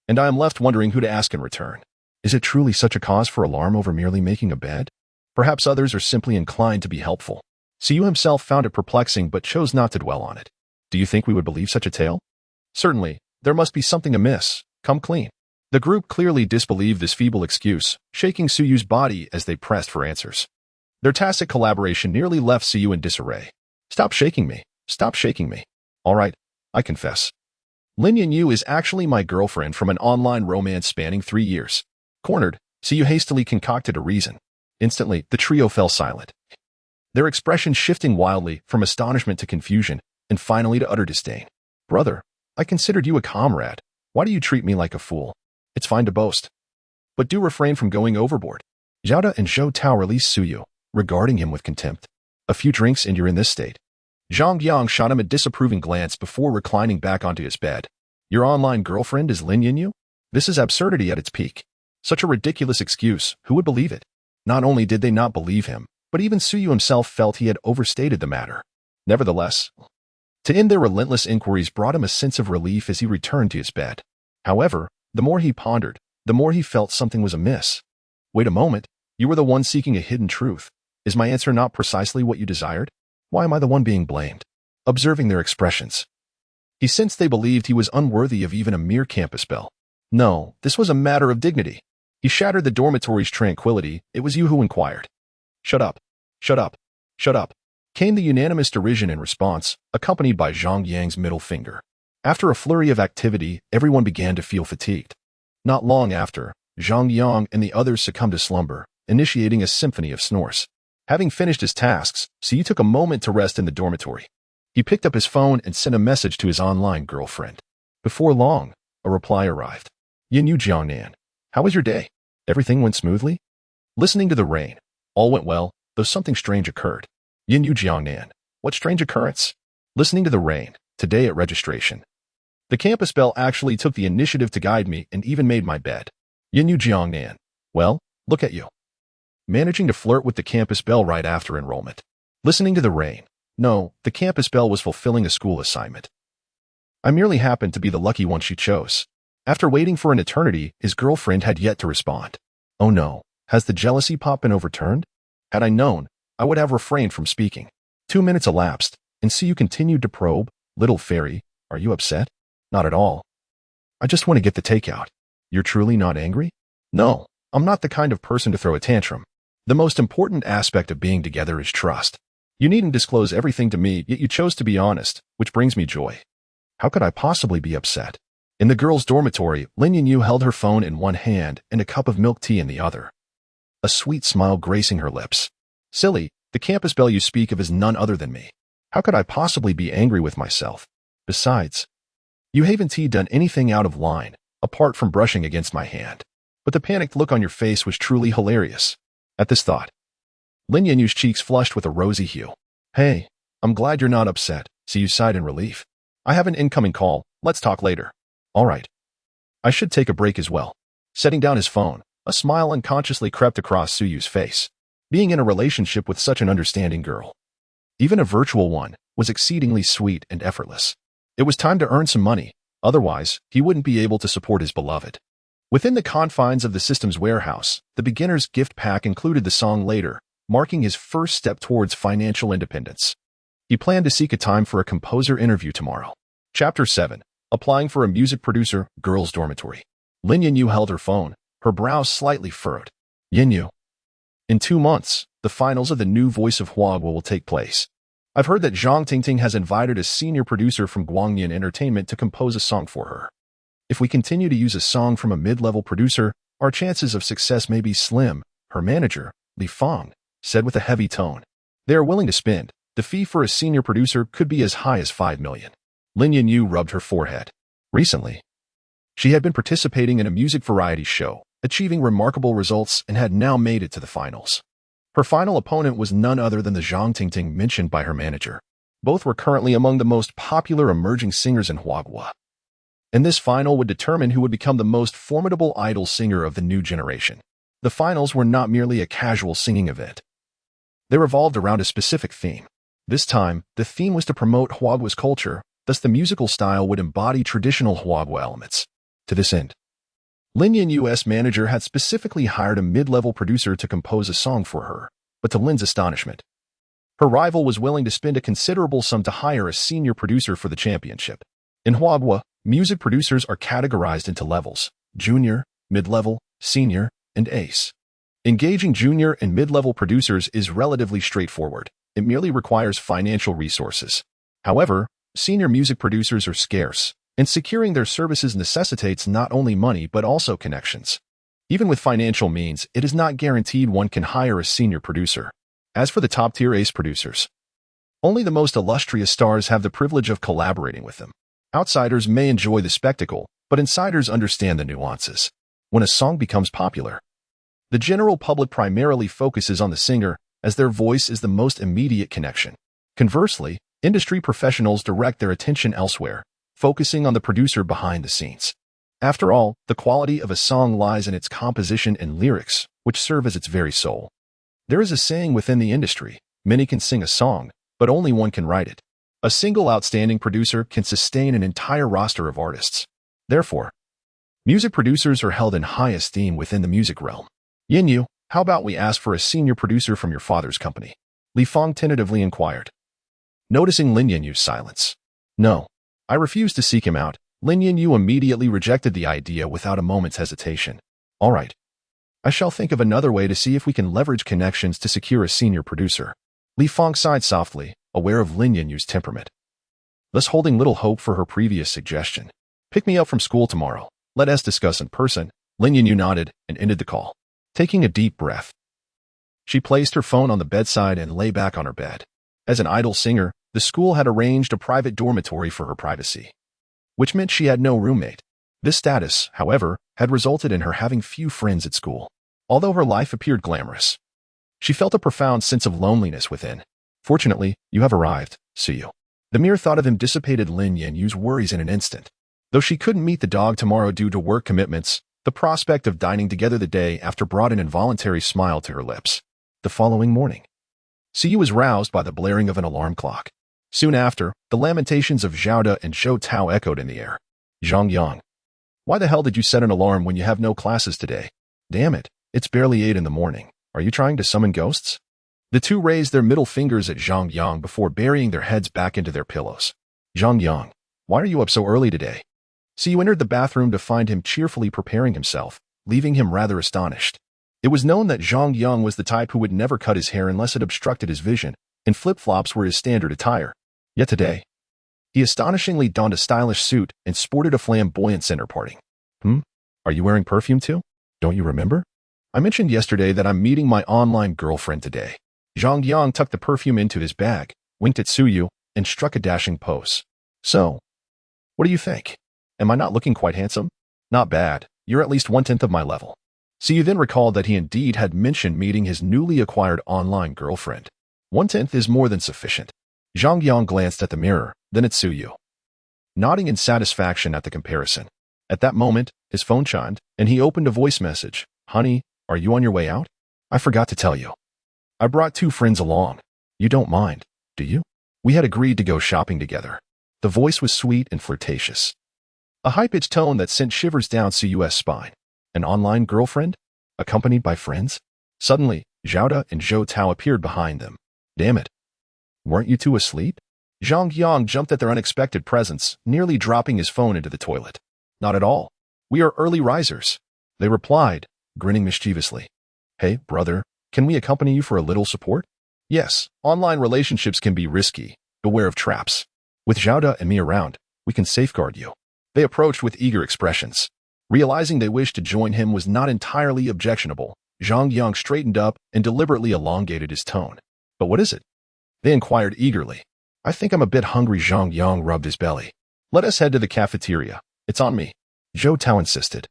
and I am left wondering who to ask in return. Is it truly such a cause for alarm over merely making a bed? Perhaps others are simply inclined to be helpful. Suyu himself found it perplexing but chose not to dwell on it. Do you think we would believe such a tale? Certainly, there must be something amiss. Come clean. The group clearly disbelieved this feeble excuse, shaking Suyu's body as they pressed for answers. Their tacit collaboration nearly left Suyu in disarray. Stop shaking me. Stop shaking me. All right, I confess. Lin Yanyu is actually my girlfriend from an online romance spanning 3 years. Cornered, Suyu hastily concocted a reason. Instantly, the trio fell silent. Their expression shifting wildly from astonishment to confusion, and finally to utter disdain. Brother, I considered you a comrade. Why do you treat me like a fool? It's fine to boast, but do refrain from going overboard. Zhaoda and Zhou Tao released Suyu, regarding him with contempt. A few drinks and you're in this state. Zhang Yang shot him a disapproving glance before reclining back onto his bed. Your online girlfriend is Lin Yanyu? This is absurdity at its peak. Such a ridiculous excuse, who would believe it? Not only did they not believe him, but even Suyu himself felt he had overstated the matter. Nevertheless, to end their relentless inquiries brought him a sense of relief as he returned to his bed. However, the more he pondered, the more he felt something was amiss. Wait a moment, you were the one seeking a hidden truth. Is my answer not precisely what you desired? Why am I the one being blamed? Observing their expressions, He sensed they believed he was unworthy of even a mere campus belle. No, this was a matter of dignity. He shattered the dormitory's tranquility. It was you who inquired. Shut up. Shut up. Shut up. Came the unanimous derision in response, accompanied by Zhang Yang's middle finger. After a flurry of activity, everyone began to feel fatigued. Not long after, Zhang Yang and the others succumbed to slumber, initiating a symphony of snores. Having finished his tasks, Sigh took a moment to rest in the dormitory. He picked up his phone and sent a message to his online girlfriend. Before long, a reply arrived. Yin Yu Jiangnan. How was your day? Everything went smoothly? Listening to the rain. All went well, though something strange occurred. Yin Yu Jiangnan. What strange occurrence? Listening to the rain. Today at registration. The campus belle actually took the initiative to guide me and even made my bed. Yin Yu Jiangnan. Well, look at you. Managing to flirt with the campus belle right after enrollment. Listening to the rain. No, the campus belle was fulfilling a school assignment. I merely happened to be the lucky one she chose. After waiting for an eternity, his girlfriend had yet to respond. Oh no, has the jealousy pot been overturned? Had I known, I would have refrained from speaking. 2 minutes elapsed, and Siu continued to probe. Little fairy, are you upset? Not at all. I just want to get the takeout. You're truly not angry? No, I'm not the kind of person to throw a tantrum. The most important aspect of being together is trust. You needn't disclose everything to me, yet you chose to be honest, which brings me joy. How could I possibly be upset? In the girls' dormitory, Lin Yinyu held her phone in one hand and a cup of milk tea in the other. A sweet smile gracing her lips. Silly, the campus belle you speak of is none other than me. How could I possibly be angry with myself? Besides, you haven't done anything out of line, apart from brushing against my hand. But the panicked look on your face was truly hilarious. At this thought, Lin Yinyu's cheeks flushed with a rosy hue. Hey, I'm glad you're not upset, Siu sighed in relief. I have an incoming call, let's talk later. All right. I should take a break as well. Setting down his phone, a smile unconsciously crept across Suyu's face. Being in a relationship with such an understanding girl, even a virtual one, was exceedingly sweet and effortless. It was time to earn some money, otherwise, he wouldn't be able to support his beloved. Within the confines of the system's warehouse, the beginner's gift pack included the song Later, marking his first step towards financial independence. He planned to seek a time for a composer interview tomorrow. Chapter 7. Applying for a music producer, girls' dormitory. Lin Yinyu held her phone, her brows slightly furrowed. Yinyu. In 2 months, the finals of the new Voice of Huagua will take place. I've heard that Zhang Tingting has invited a senior producer from Guangnian Entertainment to compose a song for her. If we continue to use a song from a mid-level producer, our chances of success may be slim, her manager, Li Fang, said with a heavy tone. They are willing to spend. The fee for a senior producer could be as high as 5 million. Lin Yinyu rubbed her forehead. Recently, she had been participating in a music variety show, achieving remarkable results and had now made it to the finals. Her final opponent was none other than the Zhang Tingting mentioned by her manager. Both were currently among the most popular emerging singers in Huagua. And this final would determine who would become the most formidable idol singer of the new generation. The finals were not merely a casual singing event. They revolved around a specific theme. This time, the theme was to promote Huagua's culture, thus the musical style would embody traditional Huagua elements. To this end, Lin Yinyu's manager had specifically hired a mid-level producer to compose a song for her, but to Lin's astonishment, her rival was willing to spend a considerable sum to hire a senior producer for the championship. In Huagua, music producers are categorized into levels: junior, mid-level, senior, and ace. Engaging junior and mid-level producers is relatively straightforward. It merely requires financial resources. However, senior music producers are scarce, and securing their services necessitates not only money but also connections. Even with financial means, it is not guaranteed one can hire a senior producer. As for the top-tier ace producers, only the most illustrious stars have the privilege of collaborating with them. Outsiders may enjoy the spectacle, but insiders understand the nuances. When a song becomes popular, the general public primarily focuses on the singer, as their voice is the most immediate connection. Conversely, industry professionals direct their attention elsewhere, focusing on the producer behind the scenes. After all, the quality of a song lies in its composition and lyrics, which serve as its very soul. There is a saying within the industry: many can sing a song, but only one can write it. A single outstanding producer can sustain an entire roster of artists. Therefore, music producers are held in high esteem within the music realm. Yinyu, how about we ask for a senior producer from your father's company? Li Fang tentatively inquired. Noticing Lin Yinyu's silence. No, I refused to seek him out. Lin Yu immediately rejected the idea without a moment's hesitation. All right. I shall think of another way to see if we can leverage connections to secure a senior producer. Li Feng sighed softly, aware of Lin Yu's temperament, thus holding little hope for her previous suggestion. Pick me up from school tomorrow. Let us discuss in person. Lin Yu nodded and ended the call. Taking a deep breath, she placed her phone on the bedside and lay back on her bed. As an idol singer, the school had arranged a private dormitory for her privacy, which meant she had no roommate. This status, however, had resulted in her having few friends at school. Although her life appeared glamorous, she felt a profound sense of loneliness within. Fortunately, you have arrived, Suyu. The mere thought of him dissipated Lin Yu's worries in an instant. Though she couldn't meet the dog tomorrow due to work commitments, the prospect of dining together the day after brought an involuntary smile to her lips. The following morning, Suyu was roused by the blaring of an alarm clock. Soon after, the lamentations of Zhao and Zhou Tao echoed in the air. Zhang Yang, why the hell did you set an alarm when you have no classes today? Damn it, it's barely 8 in the morning. Are you trying to summon ghosts? The two raised their middle fingers at Zhang Yang before burying their heads back into their pillows. Zhang Yang, why are you up so early today? Suyu entered the bathroom to find him cheerfully preparing himself, leaving him rather astonished. It was known that Zhang Yang was the type who would never cut his hair unless it obstructed his vision, and flip-flops were his standard attire. Yet today, he astonishingly donned a stylish suit and sported a flamboyant center parting. Are you wearing perfume too? Don't you remember? I mentioned yesterday that I'm meeting my online girlfriend today. Zhang Yang tucked the perfume into his bag, winked at Suyu, and struck a dashing pose. So, what do you think? Am I not looking quite handsome? Not bad. You're at least 1/10 of my level. Suyu then recalled that he indeed had mentioned meeting his newly acquired online girlfriend. 1/10 is more than sufficient. Zhang Yang glanced at the mirror, then at Suyu, nodding in satisfaction at the comparison. At that moment, his phone chimed, and he opened a voice message. Honey, are you on your way out? I forgot to tell you. I brought 2 friends along. You don't mind, do you? We had agreed to go shopping together. The voice was sweet and flirtatious, a high-pitched tone that sent shivers down Suyu's spine. An online girlfriend? Accompanied by friends? Suddenly, Zhao and Zhou Tao appeared behind them. Damn it. Weren't you two asleep? Zhang Yang jumped at their unexpected presence, nearly dropping his phone into the toilet. Not at all. We are early risers, they replied, grinning mischievously. Hey, brother, can we accompany you for a little support? Yes, online relationships can be risky. Beware of traps. With Zhao and me around, we can safeguard you. They approached with eager expressions. Realizing they wished to join him was not entirely objectionable, Zhang Yang straightened up and deliberately elongated his tone. But what is it? They inquired eagerly. I think I'm a bit hungry. Zhang Yang rubbed his belly. Let us head to the cafeteria. It's on me. Zhou Tao insisted,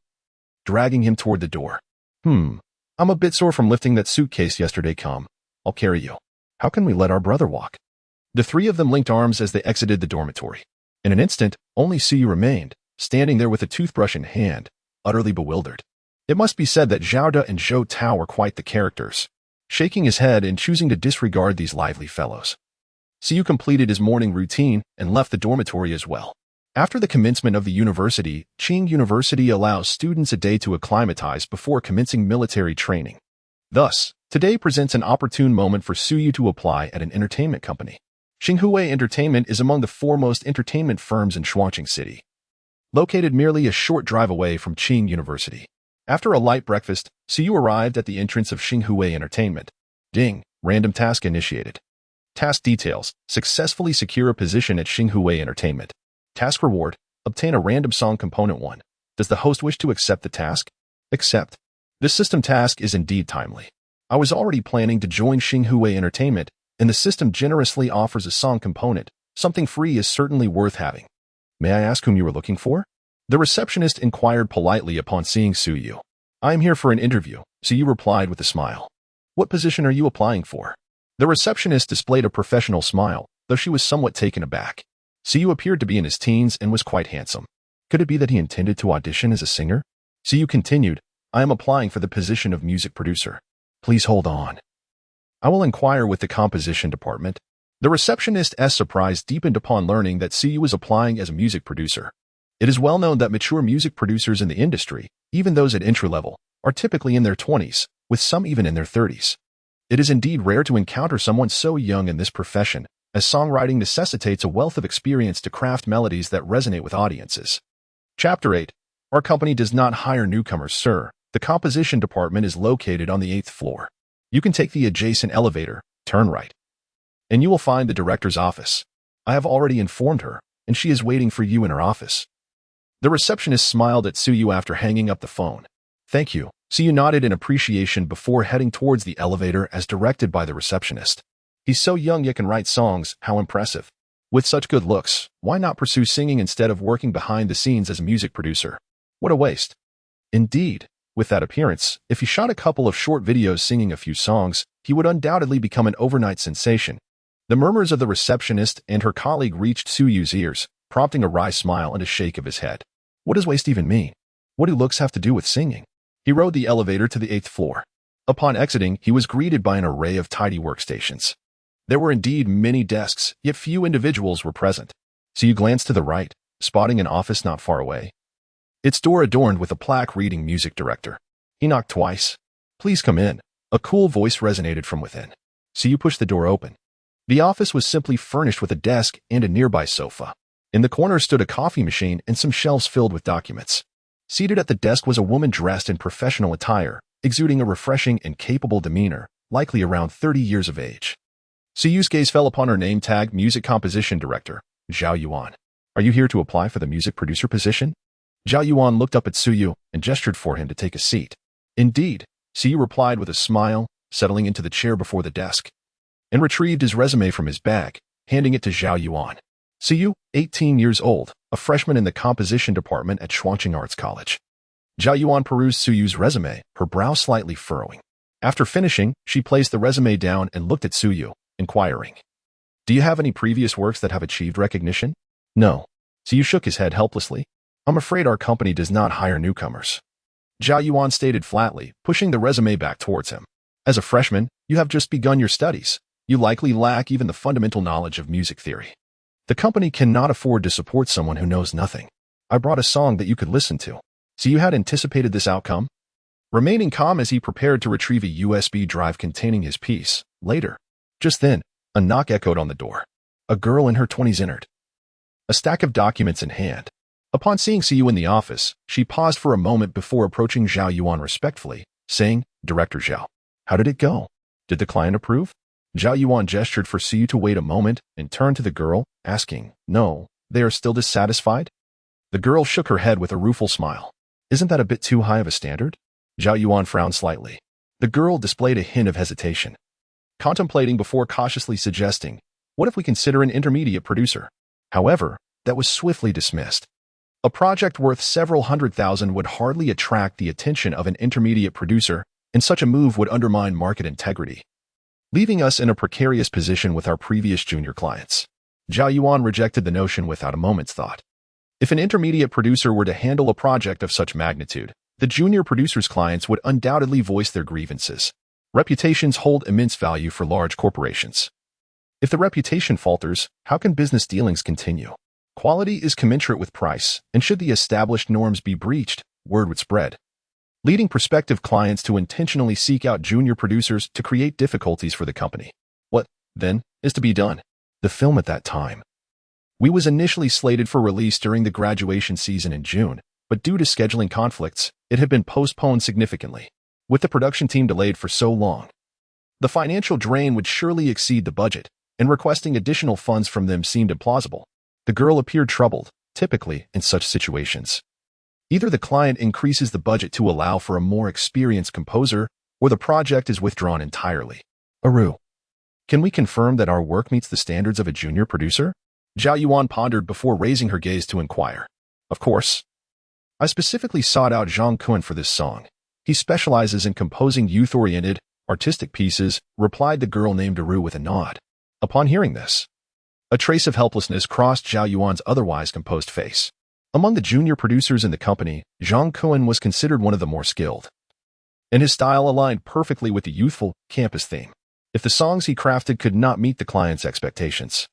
dragging him toward the door. I'm a bit sore from lifting that suitcase yesterday. Come, I'll carry you. How can we let our brother walk? The 3 of them linked arms as they exited the dormitory. In an instant, only Suyu remained, standing there with a toothbrush in hand, utterly bewildered. It must be said that Zhao and Zhou Tao were quite the characters, shaking his head and choosing to disregard these lively fellows. Suyu completed his morning routine and left the dormitory as well. After the commencement of the university, Qing University allows students a day to acclimatize before commencing military training. Thus, today presents an opportune moment for Suyu to apply at an entertainment company. Xinhui Entertainment is among the foremost entertainment firms in Shuangqing City, located merely a short drive away from Qing University. After a light breakfast, Suyu arrived at the entrance of Xinhui Entertainment. Ding, random task initiated. Task details, successfully secure a position at Xinhui Entertainment. Task reward, obtain a random song component 1. Does the host wish to accept the task? Accept. This system task is indeed timely. I was already planning to join Xinhui Entertainment, and the system generously offers a song component. Something free is certainly worth having. May I ask whom you are looking for? The receptionist inquired politely upon seeing Suyu. I am here for an interview, Suyu replied with a smile. What position are you applying for? The receptionist displayed a professional smile, though she was somewhat taken aback. Suyu appeared to be in his teens and was quite handsome. Could it be that he intended to audition as a singer? Suyu continued, I am applying for the position of music producer. Please hold on. I will inquire with the composition department. The receptionist's surprise deepened upon learning that Suyu was applying as a music producer. It is well known that mature music producers in the industry, even those at entry level, are typically in their 20s, with some even in their 30s. It is indeed rare to encounter someone so young in this profession, as songwriting necessitates a wealth of experience to craft melodies that resonate with audiences. Chapter 8. Our company does not hire newcomers, sir. The composition department is located on the 8th floor. You can take the adjacent elevator, turn right, and you will find the director's office. I have already informed her, and she is waiting for you in her office. The receptionist smiled at Suyu after hanging up the phone. Thank you. Suyu nodded in appreciation before heading towards the elevator as directed by the receptionist. He's so young yet can write songs, how impressive. With such good looks, why not pursue singing instead of working behind the scenes as a music producer? What a waste. Indeed, with that appearance, if he shot a couple of short videos singing a few songs, he would undoubtedly become an overnight sensation. The murmurs of the receptionist and her colleague reached Suyu's ears, prompting a wry smile and a shake of his head. What does waste even mean? What do looks have to do with singing? He rode the elevator to the 8th floor. Upon exiting, he was greeted by an array of tidy workstations. There were indeed many desks, yet few individuals were present. So you glanced to the right, spotting an office not far away. Its door adorned with a plaque reading Music Director. He knocked twice. Please come in. A cool voice resonated from within. So you pushed the door open. The office was simply furnished with a desk and a nearby sofa. In the corner stood a coffee machine and some shelves filled with documents. Seated at the desk was a woman dressed in professional attire, exuding a refreshing and capable demeanor, likely around 30 years of age. Suyu's gaze fell upon her name tag, Music Composition Director, Zhao Yuan. Are you here to apply for the music producer position? Zhao Yuan looked up at Suyu and gestured for him to take a seat. Indeed, Suyu replied with a smile, settling into the chair before the desk, and retrieved his resume from his bag, handing it to Zhao Yuan. Suyu, 18 years old, a freshman in the composition department at Shuangqing Arts College. Zhao Yuan perused Suyu's resume, her brow slightly furrowing. After finishing, she placed the resume down and looked at Suyu, inquiring, do you have any previous works that have achieved recognition? No. Suyu shook his head helplessly. I'm afraid our company does not hire newcomers. Zhao Yuan stated flatly, pushing the resume back towards him. As a freshman, you have just begun your studies. You likely lack even the fundamental knowledge of music theory. The company cannot afford to support someone who knows nothing. I brought a song that you could listen to. So you had anticipated this outcome? Remaining calm as he prepared to retrieve a USB drive containing his piece. Later. Just then, a knock echoed on the door. A girl in her 20s entered, a stack of documents in hand. Upon seeing Suyu in the office, she paused for a moment before approaching Zhao Yuan respectfully, saying, Director Zhao, how did it go? Did the client approve? Zhao Yuan gestured for Suyu to wait a moment and turned to the girl, asking, no, they are still dissatisfied? The girl shook her head with a rueful smile. Isn't that a bit too high of a standard? Zhao Yuan frowned slightly. The girl displayed a hint of hesitation, contemplating before cautiously suggesting, what if we consider an intermediate producer? However, that was swiftly dismissed. A project worth several $100,000 would hardly attract the attention of an intermediate producer, and such a move would undermine market integrity, leaving us in a precarious position with our previous junior clients. Zhao Yuan rejected the notion without a moment's thought. If an intermediate producer were to handle a project of such magnitude, the junior producer's clients would undoubtedly voice their grievances. Reputations hold immense value for large corporations. If the reputation falters, how can business dealings continue? Quality is commensurate with price, and should the established norms be breached, word would spread, leading prospective clients to intentionally seek out junior producers to create difficulties for the company. What, then, is to be done? The film at that time was initially slated for release during the graduation season in June, but due to scheduling conflicts, it had been postponed significantly. With the production team delayed for so long, the financial drain would surely exceed the budget, and requesting additional funds from them seemed implausible. The girl appeared troubled. Typically, in such situations, either the client increases the budget to allow for a more experienced composer, or the project is withdrawn entirely. Aru, can we confirm that our work meets the standards of a junior producer? Zhao Yuan pondered before raising her gaze to inquire. Of course. I specifically sought out Zhang Kun for this song. He specializes in composing youth-oriented, artistic pieces, replied the girl named Aru with a nod. Upon hearing this, a trace of helplessness crossed Zhao Yuan's otherwise composed face. Among the junior producers in the company, Zhang Kun was considered one of the more skilled, and his style aligned perfectly with the youthful, campus theme. If the songs he crafted could not meet the client's expectations,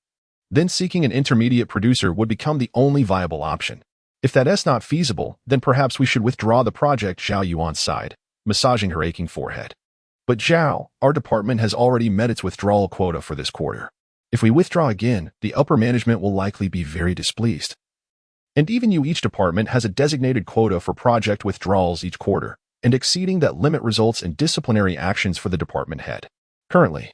then seeking an intermediate producer would become the only viable option. If that is not feasible, then perhaps we should withdraw the project, Zhao Yuan sighed, massaging her aching forehead. But Zhao, our department has already met its withdrawal quota for this quarter. If we withdraw again, the upper management will likely be very displeased. And even each department has a designated quota for project withdrawals each quarter, and exceeding that limit results in disciplinary actions for the department head. Currently,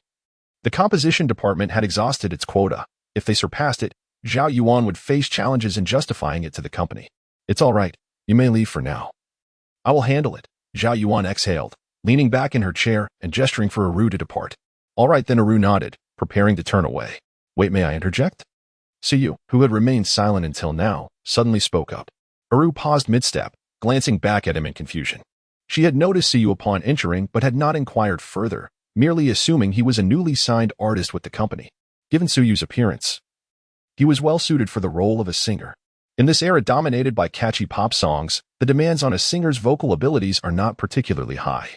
the composition department had exhausted its quota. If they surpassed it, Zhao Yuan would face challenges in justifying it to the company. It's all right. You may leave for now. I will handle it. Zhao Yuan exhaled, leaning back in her chair and gesturing for Aru to depart. All right, then Aru nodded, preparing to turn away. Wait, may I interject? Siyu, who had remained silent until now, suddenly spoke up. Aru paused mid-step, glancing back at him in confusion. She had noticed Siyu upon entering but had not inquired further, merely assuming he was a newly signed artist with the company. Given Suyu's appearance, he was well suited for the role of a singer. In this era dominated by catchy pop songs, the demands on a singer's vocal abilities are not particularly high.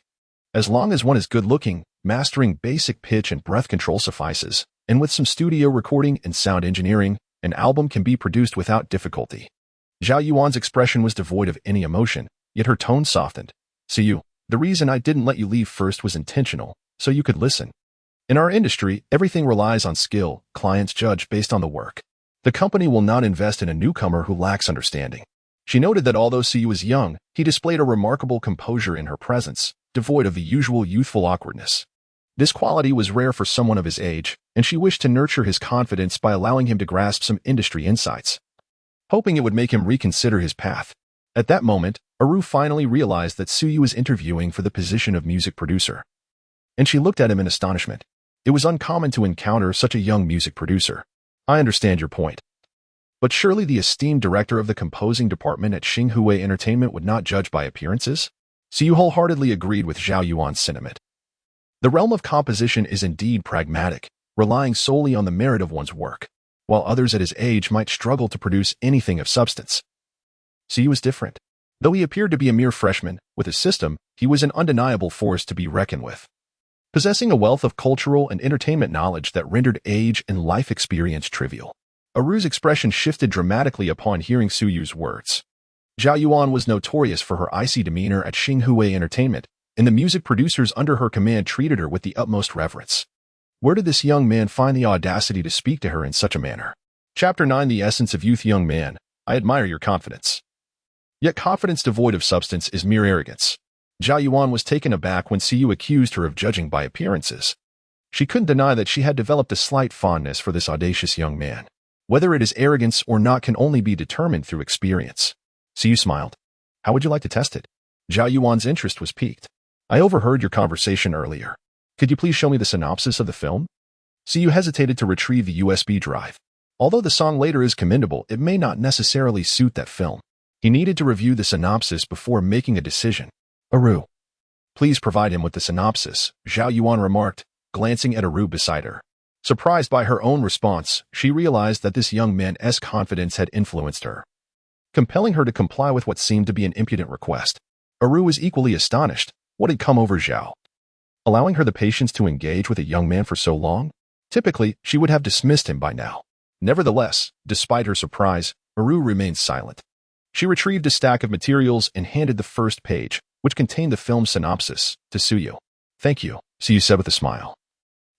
As long as one is good-looking, mastering basic pitch and breath control suffices, and with some studio recording and sound engineering, an album can be produced without difficulty. Zhao Yuan's expression was devoid of any emotion, yet her tone softened. Siyu, the reason I didn't let you leave first was intentional, so you could listen. In our industry, everything relies on skill. Clients judge based on the work. The company will not invest in a newcomer who lacks understanding. She noted that although Siyu was young, he displayed a remarkable composure in her presence, devoid of the usual youthful awkwardness. This quality was rare for someone of his age, and she wished to nurture his confidence by allowing him to grasp some industry insights, hoping it would make him reconsider his path. At that moment, Aru finally realized that Siyu was interviewing for the position of music producer. And she looked at him in astonishment. It was uncommon to encounter such a young music producer. I understand your point. But surely the esteemed director of the composing department at Xinghui Entertainment would not judge by appearances? Siyu wholeheartedly agreed with Zhao Yuan's sentiment. The realm of composition is indeed pragmatic, relying solely on the merit of one's work, while others at his age might struggle to produce anything of substance. Siyu was different. Though he appeared to be a mere freshman, with his system, he was an undeniable force to be reckoned with. Possessing a wealth of cultural and entertainment knowledge that rendered age and life experience trivial, Aru's expression shifted dramatically upon hearing Suyu's words. Zhao Yuan was notorious for her icy demeanor at Xinghui Entertainment, and the music producers under her command treated her with the utmost reverence. Where did this young man find the audacity to speak to her in such a manner? Chapter 9 The Essence of Youth. Young man, I admire your confidence. Yet confidence devoid of substance is mere arrogance. Zhao Yuan was taken aback when Siyu accused her of judging by appearances. She couldn't deny that she had developed a slight fondness for this audacious young man. Whether it is arrogance or not can only be determined through experience. Siyu smiled. How would you like to test it? Zhao Yuan's interest was piqued. I overheard your conversation earlier. Could you please show me the synopsis of the film? Siyu hesitated to retrieve the USB drive. Although the song later is commendable, it may not necessarily suit that film. He needed to review the synopsis before making a decision. Aru, please provide him with the synopsis, Zhao Yuan remarked, glancing at Aru beside her. Surprised by her own response, she realized that this young man's confidence had influenced her, compelling her to comply with what seemed to be an impudent request. Aru was equally astonished. What had come over Zhao, allowing her the patience to engage with a young man for so long? Typically, she would have dismissed him by now. Nevertheless, despite her surprise, Aru remained silent. She retrieved a stack of materials and handed the first page, which contained the film's synopsis, to Siyu. Thank you, Siyu said with a smile,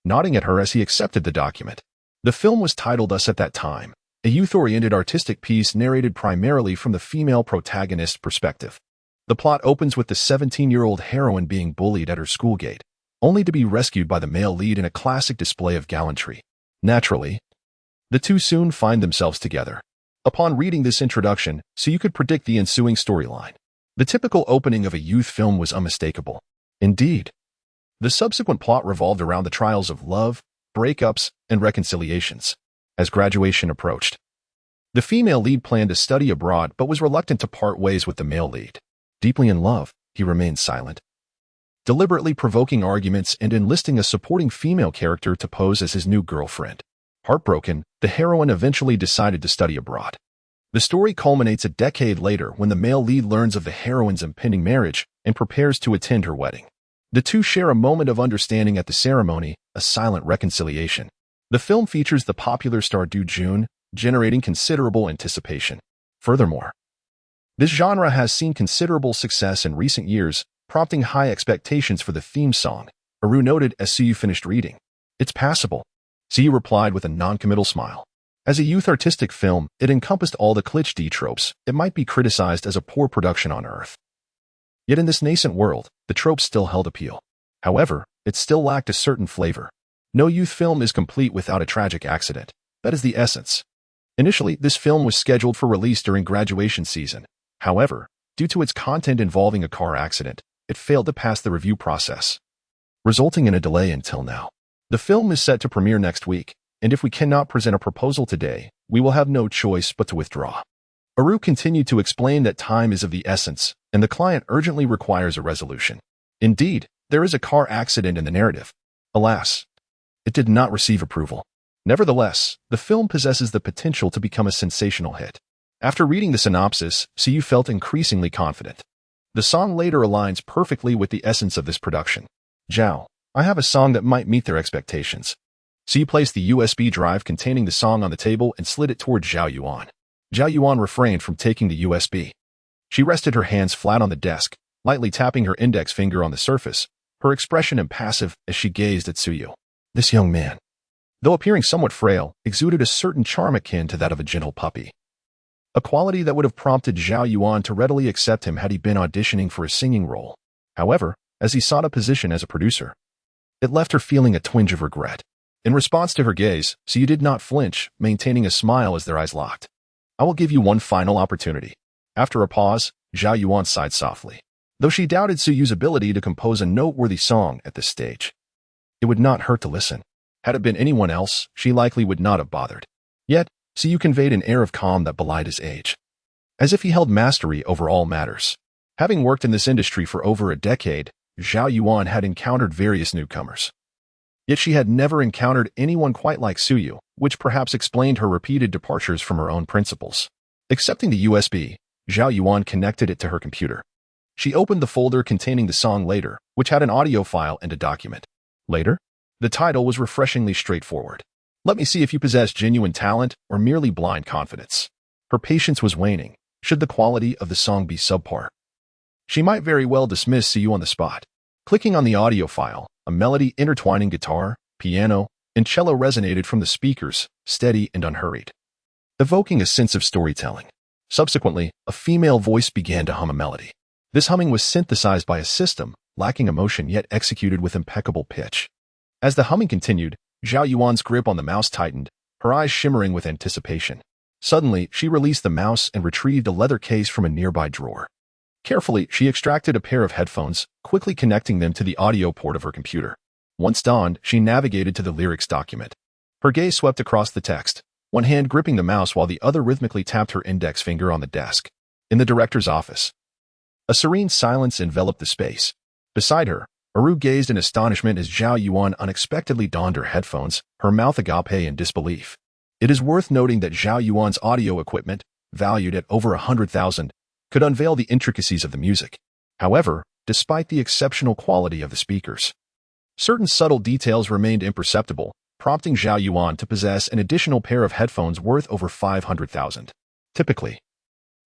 nodding at her as he accepted the document. The film was titled Us at that Time, a youth-oriented artistic piece narrated primarily from the female protagonist's perspective. The plot opens with the 17-year-old heroine being bullied at her school gate, only to be rescued by the male lead in a classic display of gallantry. Naturally, the two soon find themselves together. Upon reading this introduction, Siyu could predict the ensuing storyline. The typical opening of a youth film was unmistakable. Indeed, the subsequent plot revolved around the trials of love, breakups, and reconciliations. As graduation approached, the female lead planned to study abroad but was reluctant to part ways with the male lead. Deeply in love, he remained silent, deliberately provoking arguments and enlisting a supporting female character to pose as his new girlfriend. Heartbroken, the heroine eventually decided to study abroad. The story culminates a decade later when the male lead learns of the heroine's impending marriage and prepares to attend her wedding. The two share a moment of understanding at the ceremony, a silent reconciliation. The film features the popular star Du Jun, generating considerable anticipation. Furthermore, this genre has seen considerable success in recent years, prompting high expectations for the theme song, Aru noted as Siyu finished reading. It's passable. Siyu replied with a non-committal smile. As a youth artistic film, it encompassed all the cliché tropes. It might be criticized as a poor production on Earth. Yet in this nascent world, the tropes still held appeal. However, it still lacked a certain flavor. No youth film is complete without a tragic accident. That is the essence. Initially, this film was scheduled for release during graduation season. However, due to its content involving a car accident, it failed to pass the review process, resulting in a delay until now. The film is set to premiere next week, and if we cannot present a proposal today, we will have no choice but to withdraw. Aru continued to explain that time is of the essence, and the client urgently requires a resolution. Indeed, there is a car accident in the narrative. Alas, it did not receive approval. Nevertheless, the film possesses the potential to become a sensational hit. After reading the synopsis, Siyu felt increasingly confident. The song later aligns perfectly with the essence of this production. Zhao, I have a song that might meet their expectations. Siyu placed the USB drive containing the song on the table and slid it toward Zhao Yuan. Zhao Yuan refrained from taking the USB. She rested her hands flat on the desk, lightly tapping her index finger on the surface, her expression impassive as she gazed at Siyu. This young man, though appearing somewhat frail, exuded a certain charm akin to that of a gentle puppy. A quality that would have prompted Zhao Yuan to readily accept him had he been auditioning for a singing role. However, as he sought a position as a producer, it left her feeling a twinge of regret. In response to her gaze, Siyu did not flinch, maintaining a smile as their eyes locked. I will give you one final opportunity. After a pause, Zhao Yuan sighed softly. Though she doubted Suyu's ability to compose a noteworthy song at this stage, it would not hurt to listen. Had it been anyone else, she likely would not have bothered. Yet, Siyu conveyed an air of calm that belied his age, as if he held mastery over all matters. Having worked in this industry for over a decade, Zhao Yuan had encountered various newcomers. Yet she had never encountered anyone quite like Siyu, which perhaps explained her repeated departures from her own principles. Accepting the USB, Zhao Yuan connected it to her computer. She opened the folder containing the song Later, which had an audio file and a document. Later? The title was refreshingly straightforward. Let me see if you possess genuine talent or merely blind confidence. Her patience was waning. Should the quality of the song be subpar, she might very well dismiss Siyu on the spot. Clicking on the audio file, a melody intertwining guitar, piano, and cello resonated from the speakers, steady and unhurried, evoking a sense of storytelling. Subsequently, a female voice began to hum a melody. This humming was synthesized by a system, lacking emotion yet executed with impeccable pitch. As the humming continued, Zhao Yuan's grip on the mouse tightened, her eyes shimmering with anticipation. Suddenly, she released the mouse and retrieved a leather case from a nearby drawer. Carefully, she extracted a pair of headphones, quickly connecting them to the audio port of her computer. Once dawned, she navigated to the lyrics document. Her gaze swept across the text, one hand gripping the mouse while the other rhythmically tapped her index finger on the desk. In the director's office, a serene silence enveloped the space. Beside her, Aru gazed in astonishment as Zhao Yuan unexpectedly donned her headphones, her mouth agape in disbelief. It is worth noting that Zhao Yuan's audio equipment, valued at over 100,000, could unveil the intricacies of the music. However, despite the exceptional quality of the speakers, certain subtle details remained imperceptible, prompting Zhao Yuan to possess an additional pair of headphones worth over 500,000. Typically,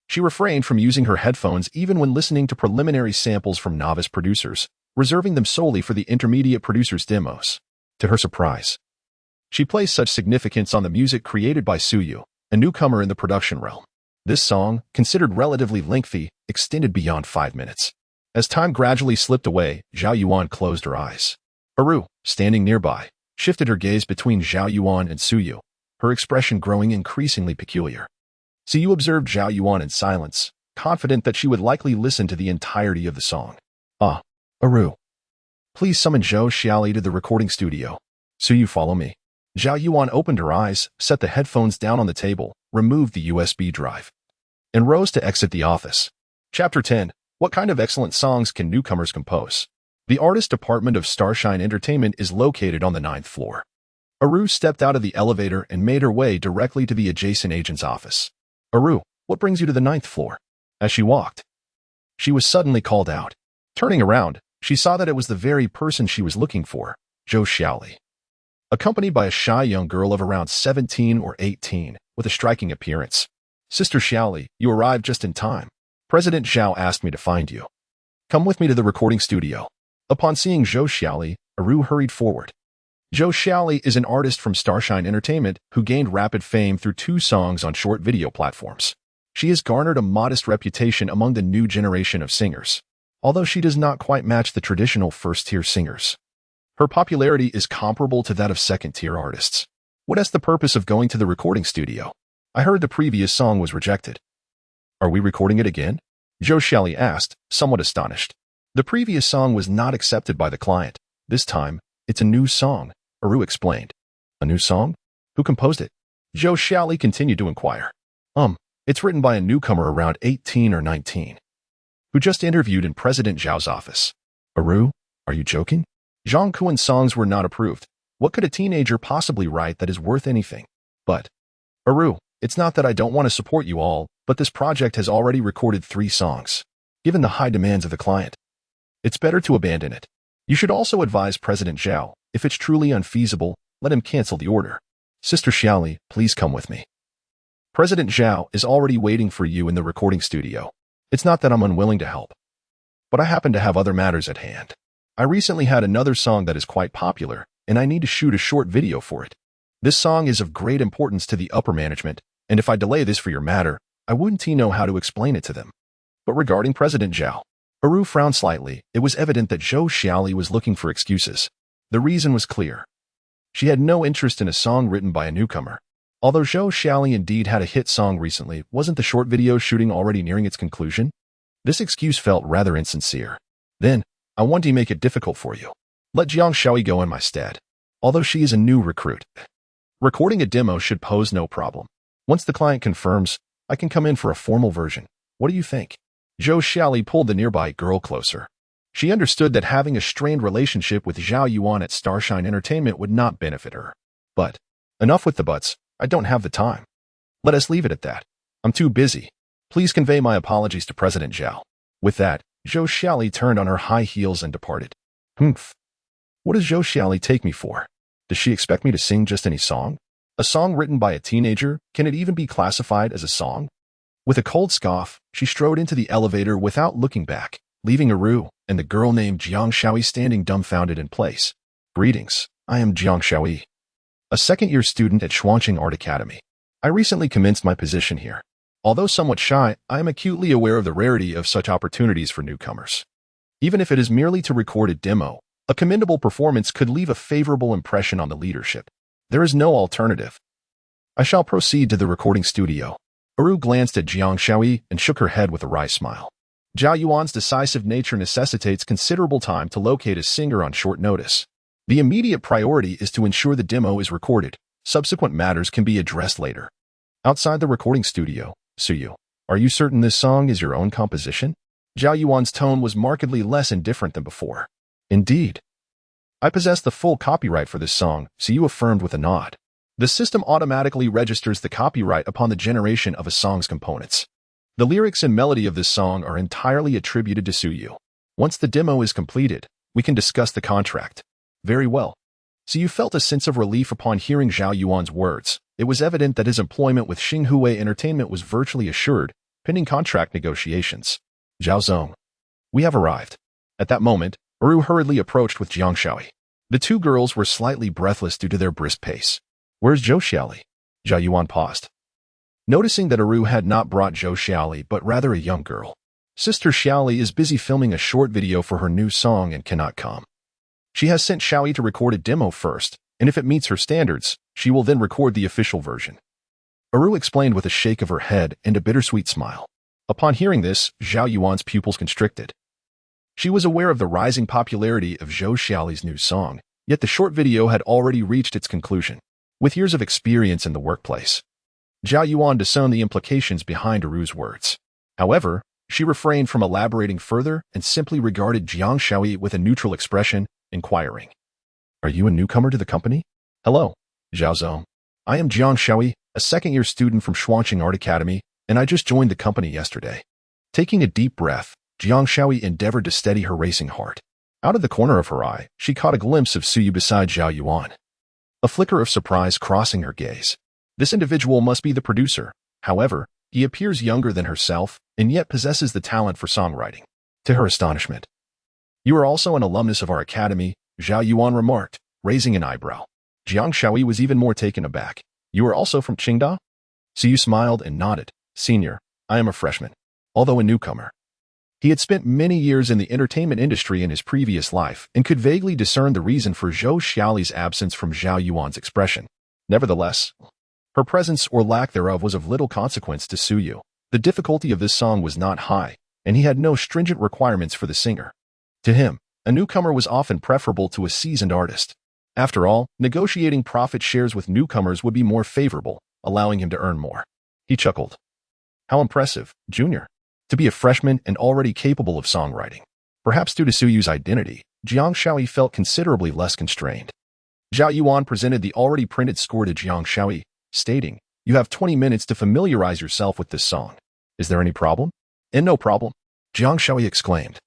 she refrained from using her headphones even when listening to preliminary samples from novice producers, reserving them solely for the intermediate producers' demos. To her surprise, she placed such significance on the music created by Siyu, a newcomer in the production realm. This song, considered relatively lengthy, extended beyond 5 minutes. As time gradually slipped away, Zhao Yuan closed her eyes. Aru, standing nearby, shifted her gaze between Zhao Yuan and Siyu, her expression growing increasingly peculiar. Siyu observed Zhao Yuan in silence, confident that she would likely listen to the entirety of the song. Aru, please summon Zhou Xiaoli to the recording studio. Siyu, follow me. Zhao Yuan opened her eyes, set the headphones down on the table, removed the USB drive, and rose to exit the office. Chapter 10. What kind of excellent songs can newcomers compose? The artist department of Starshine Entertainment is located on the 9th floor. Aru stepped out of the elevator and made her way directly to the adjacent agent's office. Aru, what brings you to the 9th floor? As she walked, she was suddenly called out. Turning around, she saw that it was the very person she was looking for, Zhou Xiaoli. Accompanied by a shy young girl of around 17 or 18, with a striking appearance. Sister Xiaoli, you arrived just in time. President Zhao asked me to find you. Come with me to the recording studio. Upon seeing Zhou Xiaoli, Aru hurried forward. Zhou Xiaoli is an artist from Starshine Entertainment who gained rapid fame through 2 songs on short video platforms. She has garnered a modest reputation among the new generation of singers, although she does not quite match the traditional first-tier singers. Her popularity is comparable to that of second-tier artists. What is the purpose of going to the recording studio? I heard the previous song was rejected. Are we recording it again? Zhou Xiaoli asked, somewhat astonished. The previous song was not accepted by the client. This time, it's a new song, Aru explained. A new song? Who composed it? Zhou Xiaoli continued to inquire. It's written by a newcomer around 18 or 19, who just interviewed in President Zhao's office. Aru, are you joking? Zhang Kuan's songs were not approved. What could a teenager possibly write that is worth anything? But, Aru, it's not that I don't want to support you all, but this project has already recorded 3 songs. Given the high demands of the client, it's better to abandon it. You should also advise President Zhao, if it's truly unfeasible, let him cancel the order. Sister Xiaoli, please come with me. President Zhao is already waiting for you in the recording studio. It's not that I'm unwilling to help, but I happen to have other matters at hand. I recently had another song that is quite popular, and I need to shoot a short video for it. This song is of great importance to the upper management, and if I delay this for your matter, I wouldn't know how to explain it to them. But regarding President Zhao, Aru frowned slightly. It was evident that Zhou Xiaoli was looking for excuses. The reason was clear. She had no interest in a song written by a newcomer. Although Zhou Xiaoli indeed had a hit song recently, wasn't the short video shooting already nearing its conclusion? This excuse felt rather insincere. Then, I want to make it difficult for you. Let Jiang Xiaoli go in my stead. Although she is a new recruit, recording a demo should pose no problem. Once the client confirms, I can come in for a formal version. What do you think? Zhou Xiaoli pulled the nearby girl closer. She understood that having a strained relationship with Zhao Yuan at Starshine Entertainment would not benefit her. But, enough with the buts. I don't have the time. Let us leave it at that. I'm too busy. Please convey my apologies to President Zhao. With that, Zhou Xiaoli turned on her high heels and departed. What does Zhou Xiaoli take me for? Does she expect me to sing just any song? A song written by a teenager, can it even be classified as a song? With a cold scoff, she strode into the elevator without looking back, leaving Aru and the girl named Jiang Xiaoli standing dumbfounded in place. Greetings, I am Jiang Xiaoli, a second-year student at Xuanqing Art Academy. I recently commenced my position here. Although somewhat shy, I am acutely aware of the rarity of such opportunities for newcomers. Even if it is merely to record a demo, a commendable performance could leave a favorable impression on the leadership. There is no alternative. I shall proceed to the recording studio. Aru glanced at Jiang Xiaoli and shook her head with a wry smile. Zhao Yuan's decisive nature necessitates considerable time to locate a singer on short notice. The immediate priority is to ensure the demo is recorded. Subsequent matters can be addressed later. Outside the recording studio, Suyu, are you certain this song is your own composition? Zhao Yuan's tone was markedly less indifferent than before. Indeed. I possess the full copyright for this song, Suyu affirmed with a nod. The system automatically registers the copyright upon the generation of a song's components. The lyrics and melody of this song are entirely attributed to Suyu. Once the demo is completed, we can discuss the contract. Very well. Suyu felt a sense of relief upon hearing Zhao Yuan's words. It was evident that his employment with Xinghue Entertainment was virtually assured, pending contract negotiations. Zhao Zong. We have arrived. At that moment, Aru hurriedly approached with Jiang Xiaoli. The 2 girls were slightly breathless due to their brisk pace. Where's Zhou Xiaoli? Zhao Yuan paused. Noticing that Aru had not brought Zhou Xiaoli but rather a young girl. Sister Xiaoli is busy filming a short video for her new song and cannot come. She has sent Xiaoli to record a demo first, and if it meets her standards, she will then record the official version. Aru explained with a shake of her head and a bittersweet smile. Upon hearing this, Zhao Yuan's pupils constricted. She was aware of the rising popularity of Zhou Xiaoli's new song, yet the short video had already reached its conclusion. With years of experience in the workplace, Zhao Yuan discerned the implications behind Aru's words. However, she refrained from elaborating further and simply regarded Jiang Xiaoli with a neutral expression, inquiring. Are you a newcomer to the company? Hello, Zhao Zong. I am Jiang Xiaoli, a second-year student from Xuanqing Art Academy, and I just joined the company yesterday. Taking a deep breath, Jiang Xiaoli endeavored to steady her racing heart. Out of the corner of her eye, she caught a glimpse of Suyu beside Zhao Yuan. A flicker of surprise crossing her gaze. This individual must be the producer. However, he appears younger than herself, and yet possesses the talent for songwriting. To her astonishment, you are also an alumnus of our academy, Zhao Yuan remarked. raising an eyebrow. Jiang Shaoyi was even more taken aback. You are also from Qingda? Siyu smiled and nodded. Senior, I am a freshman, although a newcomer. He had spent many years in the entertainment industry in his previous life and could vaguely discern the reason for Zhou Xiaoli's absence from Zhao Yuan's expression. Nevertheless, her presence or lack thereof was of little consequence to Suyu. The difficulty of this song was not high, and he had no stringent requirements for the singer. To him, a newcomer was often preferable to a seasoned artist. After all, negotiating profit shares with newcomers would be more favorable, allowing him to earn more. He chuckled. How impressive, Junior. To be a freshman and already capable of songwriting. Perhaps due to Suyu's identity, Jiang Shaoyi felt considerably less constrained. Zhao Yuan presented the already printed score to Jiang Shaoyi, stating, You have 20 minutes to familiarize yourself with this song. Is there any problem? No problem, Jiang Shaoyi exclaimed,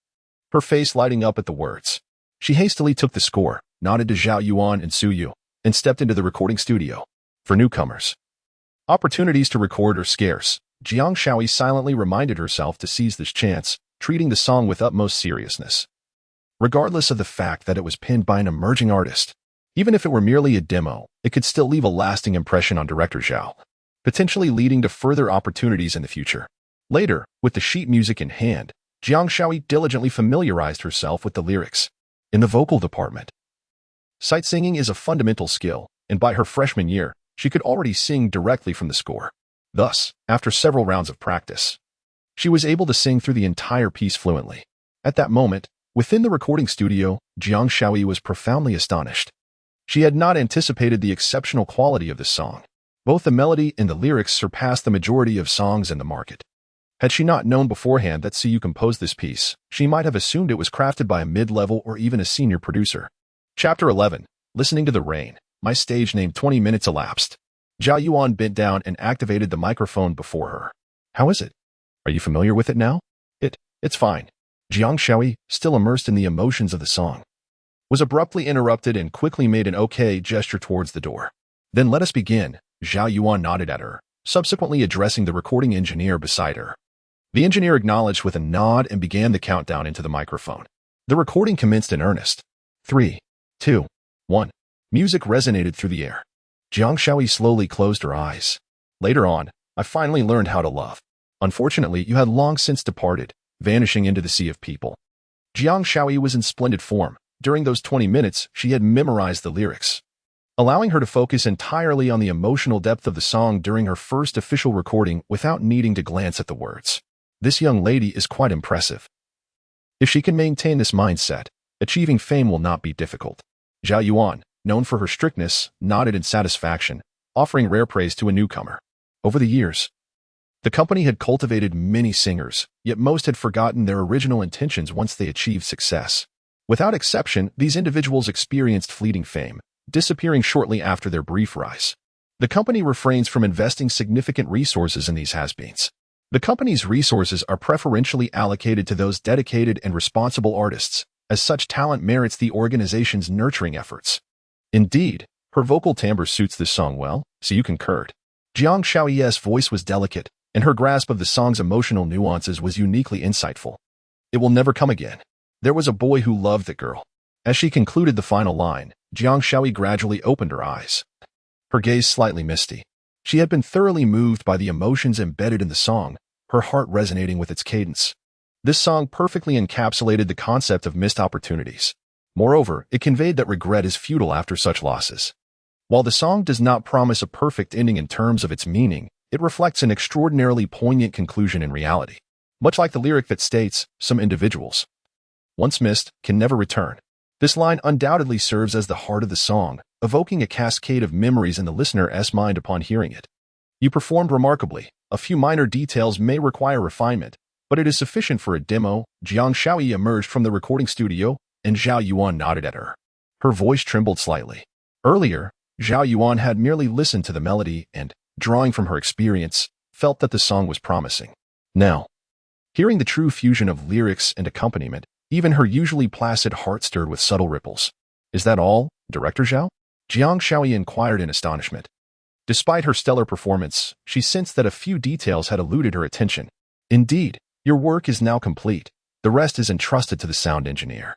her face lighting up at the words. She hastily took the score, nodded to Zhao Yuan and Suyu, and stepped into the recording studio. For newcomers, opportunities to record are scarce. Jiang Shaoyi silently reminded herself to seize this chance, treating the song with utmost seriousness. Regardless of the fact that it was penned by an emerging artist, even if it were merely a demo, it could still leave a lasting impression on director Zhao, potentially leading to further opportunities in the future. Later, with the sheet music in hand, Jiang Shaoyi diligently familiarized herself with the lyrics. In the vocal department, sight singing is a fundamental skill, and by her freshman year, she could already sing directly from the score. Thus, after several rounds of practice, she was able to sing through the entire piece fluently. At that moment, within the recording studio, Jiang Shaoyi was profoundly astonished. She had not anticipated the exceptional quality of this song. Both the melody and the lyrics surpassed the majority of songs in the market. Had she not known beforehand that Siyu composed this piece, she might have assumed it was crafted by a mid-level or even a senior producer. Chapter 11. Listening to the Rain. My stage name 20 minutes elapsed. Zhao Yuan bent down and activated the microphone before her. How is it? Are you familiar with it now? It's fine. Jiang Shaoyi, still immersed in the emotions of the song, was abruptly interrupted and quickly made an okay gesture towards the door. Then let us begin. Zhao Yuan nodded at her, subsequently addressing the recording engineer beside her. The engineer acknowledged with a nod and began the countdown into the microphone. The recording commenced in earnest. 3, 2, 1. Music resonated through the air. Jiang Shaoyi slowly closed her eyes. Later on, I finally learned how to love. Unfortunately, you had long since departed, vanishing into the sea of people. Jiang Shaoyi was in splendid form. During those 20 minutes, she had memorized the lyrics, allowing her to focus entirely on the emotional depth of the song during her first official recording without needing to glance at the words. This young lady is quite impressive. If she can maintain this mindset, achieving fame will not be difficult. Zhao Yuan, known for her strictness, nodded in satisfaction, offering rare praise to a newcomer. Over the years, the company had cultivated many singers, yet most had forgotten their original intentions once they achieved success. Without exception, these individuals experienced fleeting fame, disappearing shortly after their brief rise. The company refrains from investing significant resources in these has-beens. The company's resources are preferentially allocated to those dedicated and responsible artists, as such talent merits the organization's nurturing efforts. Indeed, her vocal timbre suits this song well, so you concurred. Jiang Shaoyi's voice was delicate, and her grasp of the song's emotional nuances was uniquely insightful. It will never come again. There was a boy who loved the girl. As she concluded the final line, Jiang Shaoyi gradually opened her eyes, her gaze slightly misty. She had been thoroughly moved by the emotions embedded in the song, her heart resonating with its cadence. This song perfectly encapsulated the concept of missed opportunities. Moreover, it conveyed that regret is futile after such losses. While the song does not promise a perfect ending in terms of its meaning, it reflects an extraordinarily poignant conclusion in reality. Much like the lyric that states, some individuals, once missed, can never return. This line undoubtedly serves as the heart of the song, evoking a cascade of memories in the listener's mind upon hearing it. You performed remarkably. A few minor details may require refinement, but it is sufficient for a demo. Jiang Shaoyi emerged from the recording studio, and Zhao Yuan nodded at her. Her voice trembled slightly. Earlier, Zhao Yuan had merely listened to the melody and, drawing from her experience, felt that the song was promising. Now, hearing the true fusion of lyrics and accompaniment, even her usually placid heart stirred with subtle ripples. Is that all, Director Zhao? Jiang Shaoyi inquired in astonishment. Despite her stellar performance, she sensed that a few details had eluded her attention. Indeed, your work is now complete. The rest is entrusted to the sound engineer.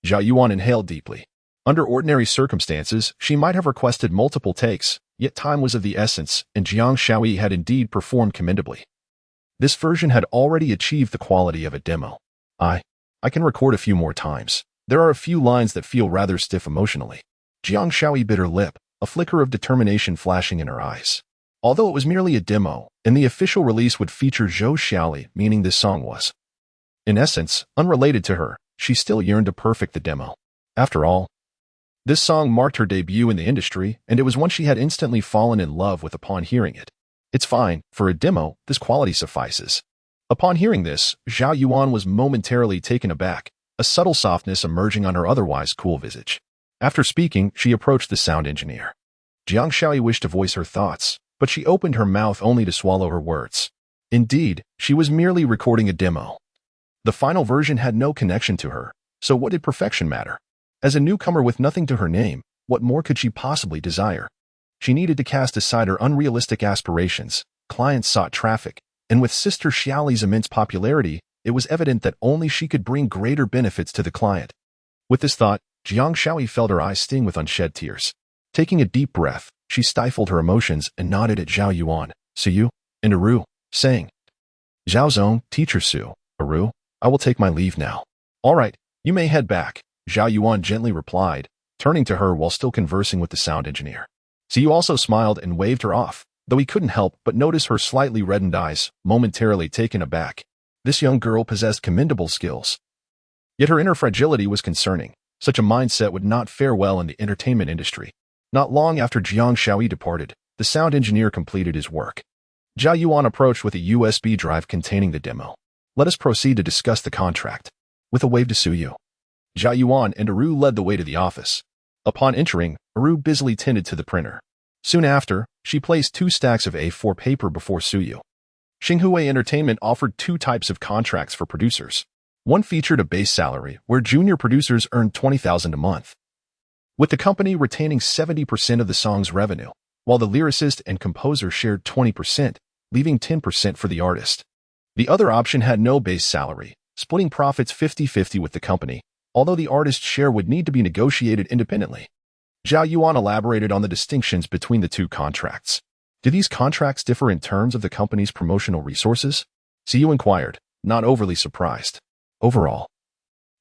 Zhao Yuan inhaled deeply. Under ordinary circumstances, she might have requested multiple takes, yet time was of the essence, and Jiang Shaoyi had indeed performed commendably. This version had already achieved the quality of a demo. I can record a few more times. There are a few lines that feel rather stiff emotionally. Jiang Shaoyi bit her lip, a flicker of determination flashing in her eyes. Although it was merely a demo, and the official release would feature Zhou Xiaoli, meaning this song was, in essence, unrelated to her, she still yearned to perfect the demo. After all, this song marked her debut in the industry, and it was one she had instantly fallen in love with upon hearing it. It's fine, for a demo, this quality suffices. Upon hearing this, Zhao Yuan was momentarily taken aback, a subtle softness emerging on her otherwise cool visage. After speaking, she approached the sound engineer. Jiang Shaoyi wished to voice her thoughts, but she opened her mouth only to swallow her words. Indeed, she was merely recording a demo. The final version had no connection to her, so what did perfection matter? As a newcomer with nothing to her name, what more could she possibly desire? She needed to cast aside her unrealistic aspirations. Clients sought traffic, and with Sister Xiaoli's immense popularity, it was evident that only she could bring greater benefits to the client. With this thought, Jiang Shaoyi felt her eyes sting with unshed tears. Taking a deep breath, she stifled her emotions and nodded at Zhao Yuan, Su, and Aru, saying, Zhao Zong, Teacher Su, Aru, I will take my leave now. All right, you may head back, Zhao Yuan gently replied, turning to her while still conversing with the sound engineer. Su also smiled and waved her off, though he couldn't help but notice her slightly reddened eyes, momentarily taken aback. This young girl possessed commendable skills. Yet her inner fragility was concerning. Such a mindset would not fare well in the entertainment industry. Not long after Jiang Shaoyi departed, the sound engineer completed his work. Zhao Yuan approached with a USB drive containing the demo. Let us proceed to discuss the contract. With a wave to Suyu, Zhao Yuan and Aru led the way to the office. Upon entering, Aru busily tended to the printer. Soon after, she placed 2 stacks of A4 paper before Suyu. Xinghua Entertainment offered 2 types of contracts for producers. One featured a base salary, where junior producers earned $20,000 a month, with the company retaining 70% of the song's revenue, while the lyricist and composer shared 20%, leaving 10% for the artist. The other option had no base salary, splitting profits 50-50 with the company, although the artist's share would need to be negotiated independently. Zhao Yuan elaborated on the distinctions between the 2 contracts. Do these contracts differ in terms of the company's promotional resources? Siyu inquired, not overly surprised. Overall,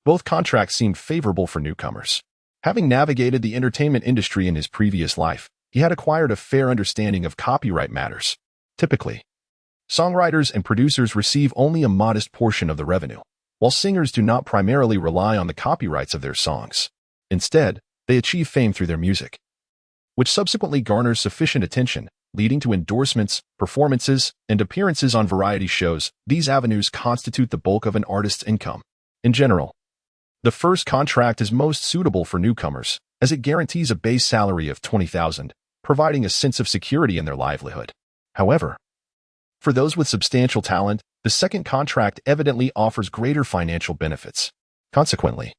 both contracts seemed favorable for newcomers. Having navigated the entertainment industry in his previous life, he had acquired a fair understanding of copyright matters. Typically, songwriters and producers receive only a modest portion of the revenue, while singers do not primarily rely on the copyrights of their songs. Instead, they achieve fame through their music, which subsequently garners sufficient attention, leading to endorsements, performances, and appearances on variety shows. These avenues constitute the bulk of an artist's income. In general, the first contract is most suitable for newcomers, as it guarantees a base salary of $20,000, providing a sense of security in their livelihood. However, for those with substantial talent, the second contract evidently offers greater financial benefits. Consequently,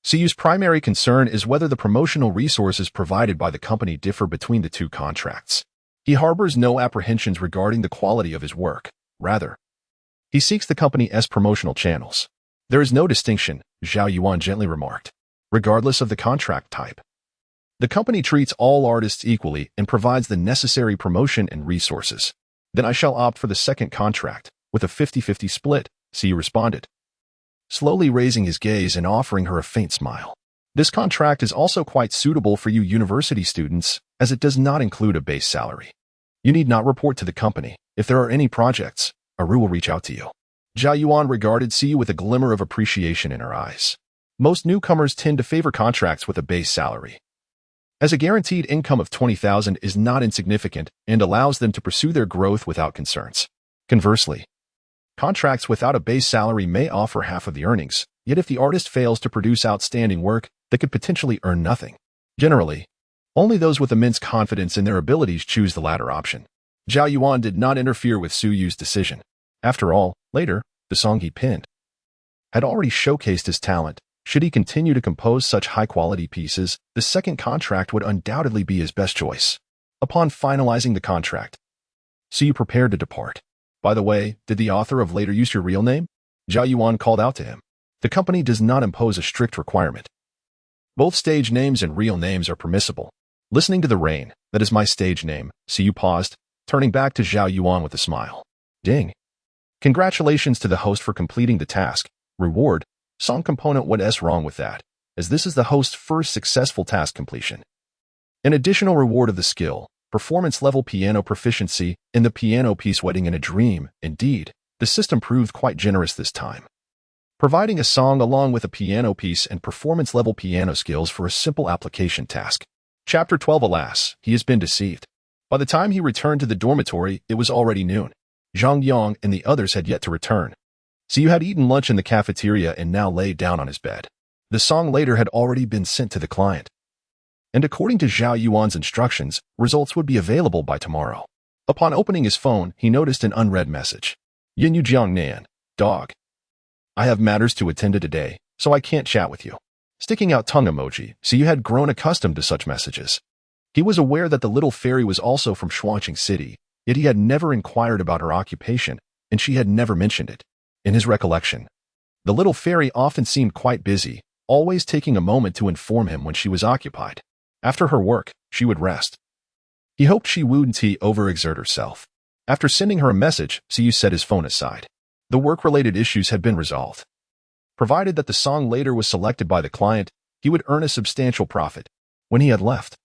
Siyu's primary concern is whether the promotional resources provided by the company differ between the 2 contracts. He harbors no apprehensions regarding the quality of his work. Rather, he seeks the company's promotional channels. There is no distinction, Zhao Yuan gently remarked, regardless of the contract type. The company treats all artists equally and provides the necessary promotion and resources. Then I shall opt for the second contract, with a 50-50 split, Siyu responded, slowly raising his gaze and offering her a faint smile. This contract is also quite suitable for you university students, as it does not include a base salary. You need not report to the company. If there are any projects, Aru will reach out to you. Zhao Yuan regarded Siyu with a glimmer of appreciation in her eyes. Most newcomers tend to favor contracts with a base salary, as a guaranteed income of $20,000 is not insignificant and allows them to pursue their growth without concerns. Conversely, contracts without a base salary may offer half of the earnings, yet if the artist fails to produce outstanding work, they could potentially earn nothing. Generally, only those with immense confidence in their abilities choose the latter option. Zhao Yuan did not interfere with Su Yu's decision. After all, later, the song he penned had already showcased his talent. Should he continue to compose such high-quality pieces, the second contract would undoubtedly be his best choice. Upon finalizing the contract, Siyu prepared to depart. By the way, did the author of later use your real name? Zhao Yuan called out to him. The company does not impose a strict requirement, Both stage names and real names are permissible. Listening to the rain, that is my stage name. Siyu paused, turning back to Zhao Yuan with a smile. Ding. Congratulations to the host for completing the task. Reward. Song component. What's wrong with that, as this is the host's first successful task completion. An additional reward of the skill, performance level piano proficiency in the piano piece Wedding in a Dream. Indeed, the system proved quite generous this time, providing a song along with a piano piece and performance level piano skills for a simple application task. Chapter 12. Alas, he has been deceived. By the time he returned to the dormitory, it was already noon. Zhang Yang and the others had yet to return. Siyu had eaten lunch in the cafeteria and now lay down on his bed. The song later had already been sent to the client, and according to Zhao Yuan's instructions, results would be available by tomorrow. Upon opening his phone, he noticed an unread message. Yin Yu Jiang Nan, dog. I have matters to attend to today, so I can't chat with you. Sticking out tongue emoji, Siyu had grown accustomed to such messages. He was aware that the little fairy was also from Shuangqing City, yet he had never inquired about her occupation, and she had never mentioned it. In his recollection, the little fairy often seemed quite busy, always taking a moment to inform him when she was occupied. After her work, she would rest. He hoped she wouldn't overexert herself. After sending her a message, Siyu set his phone aside. The work-related issues had been resolved. Provided that the song later was selected by the client, he would earn a substantial profit. When he had left,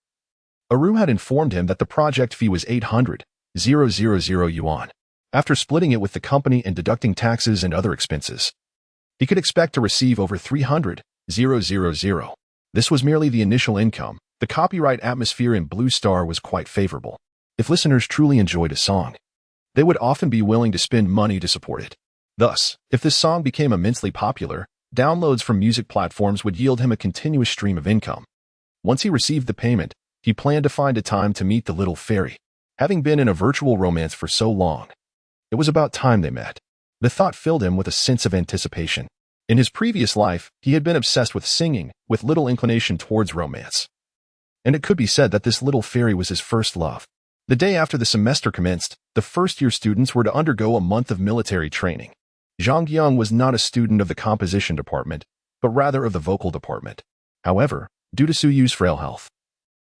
Aru had informed him that the project fee was 800,000 yuan. After splitting it with the company and deducting taxes and other expenses, he could expect to receive over 300,000. This was merely the initial income. The copyright atmosphere in Blue Star was quite favorable. If listeners truly enjoyed a song, they would often be willing to spend money to support it. Thus, if this song became immensely popular, downloads from music platforms would yield him a continuous stream of income. Once he received the payment, he planned to find a time to meet the little fairy. Having been in a virtual romance for so long, it was about time they met. The thought filled him with a sense of anticipation. In his previous life, he had been obsessed with singing, with little inclination towards romance. And it could be said that this little fairy was his first love. The day after the semester commenced, the first-year students were to undergo a month of military training. Zhang Yang was not a student of the composition department, but rather of the vocal department. However, due to Suyu's frail health,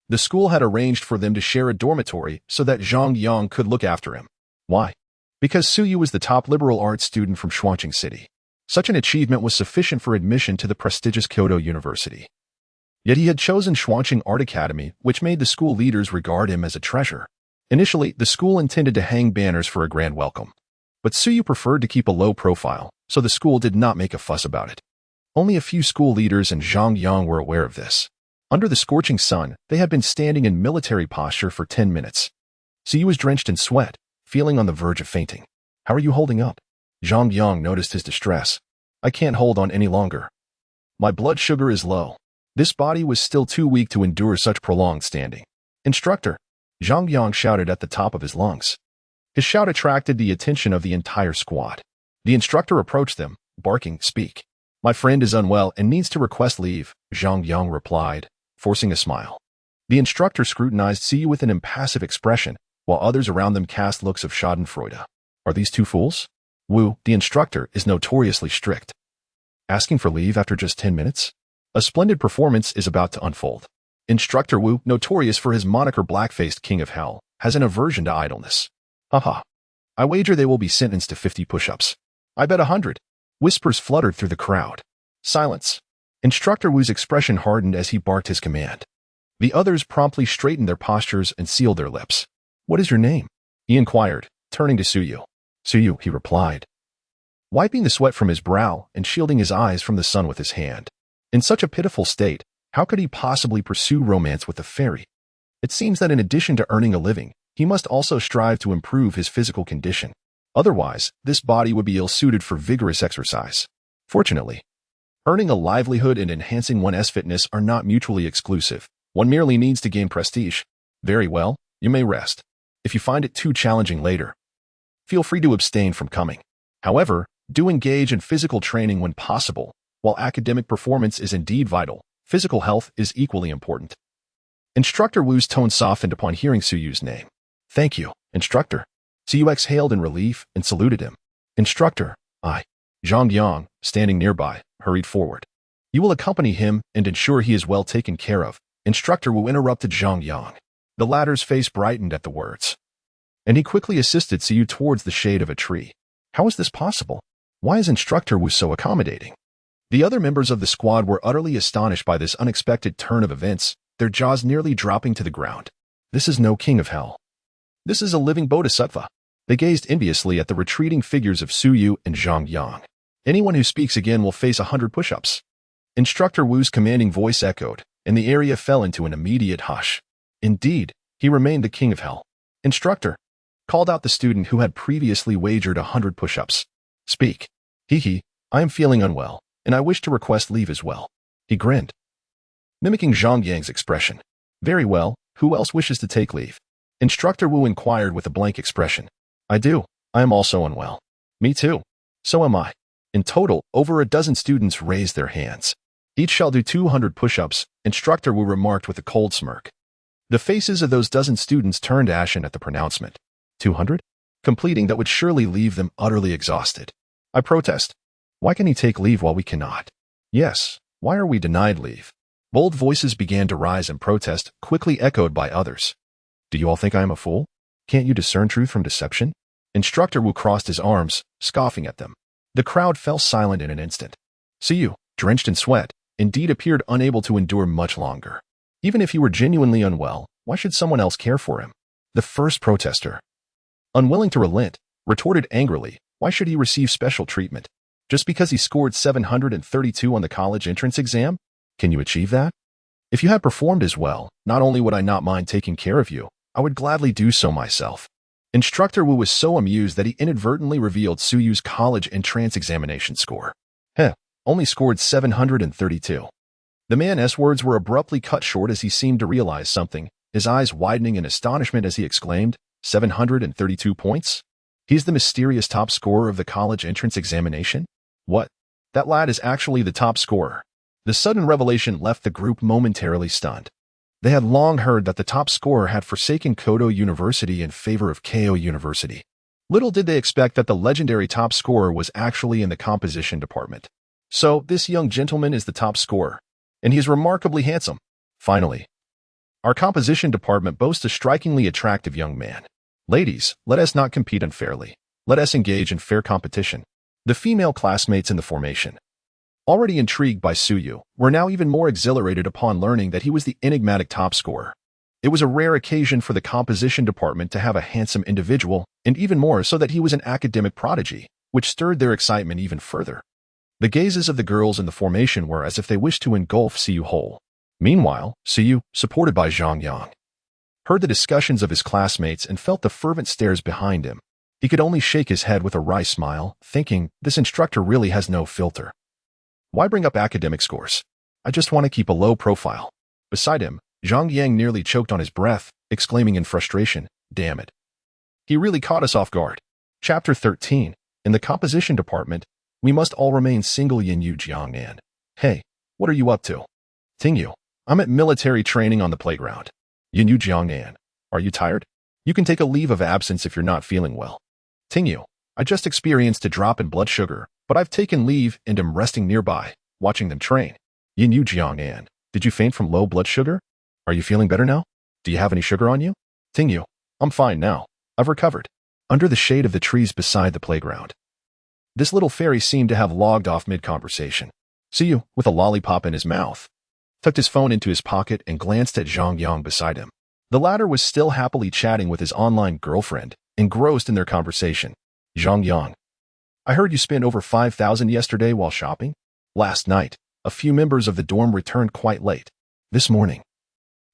the school had arranged for them to share a dormitory so that Zhang Yang could look after him. Why? Because Suyu was the top liberal arts student from Shuangqing City. Such an achievement was sufficient for admission to the prestigious Kyoto University. Yet he had chosen Shuangqing Art Academy, which made the school leaders regard him as a treasure. Initially, the school intended to hang banners for a grand welcome, but Suyu preferred to keep a low profile, so the school did not make a fuss about it. Only a few school leaders and Zhang Yang were aware of this. Under the scorching sun, they had been standing in military posture for 10 minutes. Suyu was drenched in sweat, feeling on the verge of fainting. How are you holding up? Zhang Yang noticed his distress. I can't hold on any longer. My blood sugar is low. This body was still too weak to endure such prolonged standing. Instructor! Zhang Yang shouted at the top of his lungs. His shout attracted the attention of the entire squad. The instructor approached them, barking, "Speak." My friend is unwell and needs to request leave, Zhang Yang replied, forcing a smile. The instructor scrutinized Siyu with an impassive expression, while others around them cast looks of schadenfreude. Are these two fools? Wu, the instructor, is notoriously strict. Asking for leave after just 10 minutes? A splendid performance is about to unfold. Instructor Wu, notorious for his moniker Black-Faced King of Hell, has an aversion to idleness. Haha. I wager they will be sentenced to 50 push-ups. I bet 100. Whispers fluttered through the crowd. Silence. Instructor Wu's expression hardened as he barked his command. The others promptly straightened their postures and sealed their lips. What is your name? He inquired, turning to Suyu. Suyu, he replied, wiping the sweat from his brow and shielding his eyes from the sun with his hand. In such a pitiful state, how could he possibly pursue romance with a fairy? It seems that in addition to earning a living, he must also strive to improve his physical condition. Otherwise, this body would be ill-suited for vigorous exercise. Fortunately, earning a livelihood and enhancing one's fitness are not mutually exclusive. One merely needs to gain prestige. Very well, you may rest. If you find it too challenging later, feel free to abstain from coming. However, do engage in physical training when possible. While academic performance is indeed vital, physical health is equally important. Instructor Wu's tone softened upon hearing Suyu's name. Thank you, Instructor. Suyu exhaled in relief and saluted him. Instructor, I. Zhang Yang, standing nearby, hurried forward. You will accompany him and ensure he is well taken care of. Instructor Wu interrupted Zhang Yang. The latter's face brightened at the words, and he quickly assisted Siyu towards the shade of a tree. How is this possible? Why is Instructor Wu so accommodating? The other members of the squad were utterly astonished by this unexpected turn of events, their jaws nearly dropping to the ground. This is no king of hell. This is a living bodhisattva. They gazed enviously at the retreating figures of Suyu and Zhang Yang. Anyone who speaks again will face 100 push-ups. Instructor Wu's commanding voice echoed, and the area fell into an immediate hush. Indeed, he remained the king of hell. Instructor, called out the student who had previously wagered 100 push-ups. Speak. Hee, I am feeling unwell, and I wish to request leave as well. He grinned, mimicking Zhang Yang's expression. Very well, who else wishes to take leave? Instructor Wu inquired with a blank expression. I do. I am also unwell. Me too. So am I. In total, over a dozen students raised their hands. Each shall do 200 push-ups, Instructor Wu remarked with a cold smirk. The faces of those dozen students turned ashen at the pronouncement. 200? Completing that would surely leave them utterly exhausted. I protest. Why can he take leave while we cannot? Yes, why are we denied leave? Bold voices began to rise in protest, quickly echoed by others. Do you all think I am a fool? Can't you discern truth from deception? Instructor Wu crossed his arms, scoffing at them. The crowd fell silent in an instant. Siyu, drenched in sweat, indeed appeared unable to endure much longer. Even if he were genuinely unwell, why should someone else care for him? The first protester, unwilling to relent, retorted angrily, why should he receive special treatment? Just because he scored 732 on the college entrance exam? Can you achieve that? If you had performed as well, not only would I not mind taking care of you, I would gladly do so myself. Instructor Wu was so amused that he inadvertently revealed Suyu's college entrance examination score. Only scored 732. The man's words were abruptly cut short as he seemed to realize something, his eyes widening in astonishment as he exclaimed, 732 points? He's the mysterious top scorer of the college entrance examination? What? That lad is actually the top scorer. The sudden revelation left the group momentarily stunned. They had long heard that the top scorer had forsaken Kodo University in favor of Keio University. Little did they expect that the legendary top scorer was actually in the composition department. So, this young gentleman is the top scorer, and he is remarkably handsome. Finally, our composition department boasts a strikingly attractive young man. Ladies, let us not compete unfairly. Let us engage in fair competition. The female classmates in the formation, already intrigued by Suyu, were now even more exhilarated upon learning that he was the enigmatic top scorer. It was a rare occasion for the composition department to have a handsome individual, and even more so that he was an academic prodigy, which stirred their excitement even further. The gazes of the girls in the formation were as if they wished to engulf Siyu whole. Meanwhile, Siyu, supported by Zhang Yang, heard the discussions of his classmates and felt the fervent stares behind him. He could only shake his head with a wry smile, thinking, this instructor really has no filter. Why bring up academic scores? I just want to keep a low profile. Beside him, Zhang Yang nearly choked on his breath, exclaiming in frustration, damn it. He really caught us off guard. Chapter 13. In the composition department, we must all remain single. Yinyu Jiangnan. Hey, what are you up to? Tingyu, I'm at military training on the playground. Yinyu Jiangnan. Are you tired? You can take a leave of absence if you're not feeling well. Tingyu, I just experienced a drop in blood sugar, but I've taken leave and am resting nearby, watching them train. Yinyu Jiangnan. Did you faint from low blood sugar? Are you feeling better now? Do you have any sugar on you? Tingyu, I'm fine now. I've recovered. Under the shade of the trees beside the playground, this little fairy seemed to have logged off mid-conversation. Siyu, with a lollipop in his mouth, tucked his phone into his pocket and glanced at Zhang Yang beside him. The latter was still happily chatting with his online girlfriend, engrossed in their conversation. Zhang Yang, I heard you spent over 5,000 yesterday while shopping? Last night, a few members of the dorm returned quite late. This morning,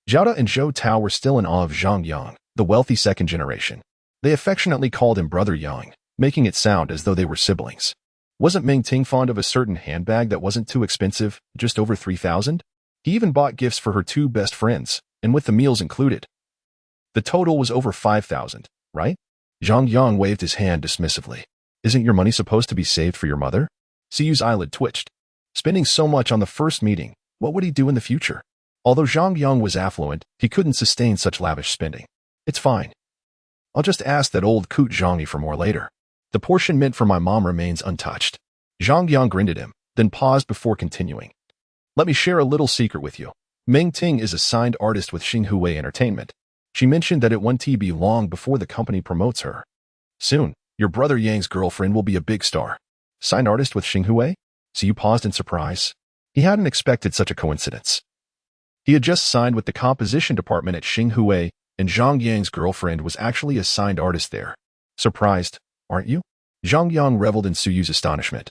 Zhaoda and Zhou Tao were still in awe of Zhang Yang, the wealthy second generation. They affectionately called him Brother Yang, making it sound as though they were siblings. Wasn't Ming Ting fond of a certain handbag that wasn't too expensive, just over 3,000? He even bought gifts for her two best friends, and with the meals included. The total was over 5,000, right? Zhang Yang waved his hand dismissively. Isn't your money supposed to be saved for your mother? Siyu's eyelid twitched. Spending so much on the first meeting, what would he do in the future? Although Zhang Yang was affluent, he couldn't sustain such lavish spending. It's fine. I'll just ask that old coot Zhangyi for more later. The portion meant for my mom remains untouched. Zhang Yang grinned at him, then paused before continuing. Let me share a little secret with you. Meng Ting is a signed artist with Xinghui Entertainment. She mentioned that it won't be long before the company promotes her. Soon, your brother Yang's girlfriend will be a big star. Signed artist with Xinghui? So you paused in surprise. He hadn't expected such a coincidence. He had just signed with the composition department at Xinghui, and Zhang Yang's girlfriend was actually a signed artist there. Surprised, aren't you? Zhang Yang reveled in Suyu's astonishment,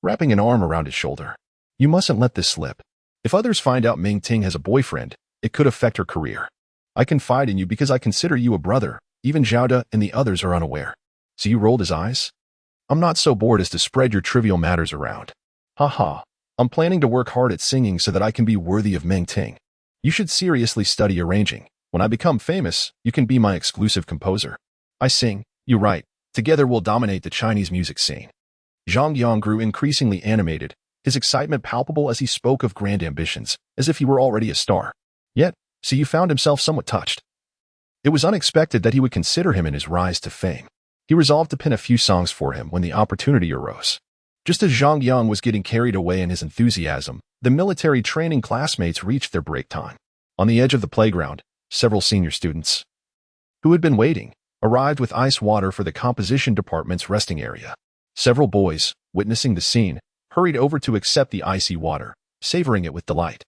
wrapping an arm around his shoulder. You mustn't let this slip. If others find out Meng Ting has a boyfriend, it could affect her career. I confide in you because I consider you a brother. Even Zhao and the others are unaware. So you rolled his eyes? I'm not so bored as to spread your trivial matters around. Haha. I'm planning to work hard at singing so that I can be worthy of Meng Ting. You should seriously study arranging. When I become famous, you can be my exclusive composer. I sing, you write. Together we'll dominate the Chinese music scene. Zhang Yang grew increasingly animated, his excitement palpable as he spoke of grand ambitions, as if he were already a star. Yet, Siyu found himself somewhat touched. It was unexpected that he would consider him in his rise to fame. He resolved to pen a few songs for him when the opportunity arose. Just as Zhang Yang was getting carried away in his enthusiasm, the military training classmates reached their break time. On the edge of the playground, several senior students, who had been waiting, arrived with ice water for the composition department's resting area. Several boys, witnessing the scene, hurried over to accept the icy water, savoring it with delight.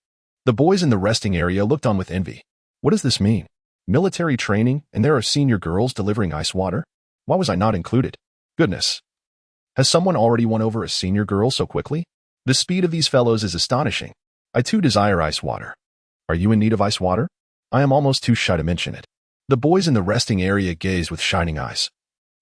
The boys in the resting area looked on with envy. What does this mean? Military training, and there are senior girls delivering ice water? Why was I not included? Goodness. Has someone already won over a senior girl so quickly? The speed of these fellows is astonishing. I too desire ice water. Are you in need of ice water? I am almost too shy to mention it. The boys in the resting area gazed with shining eyes.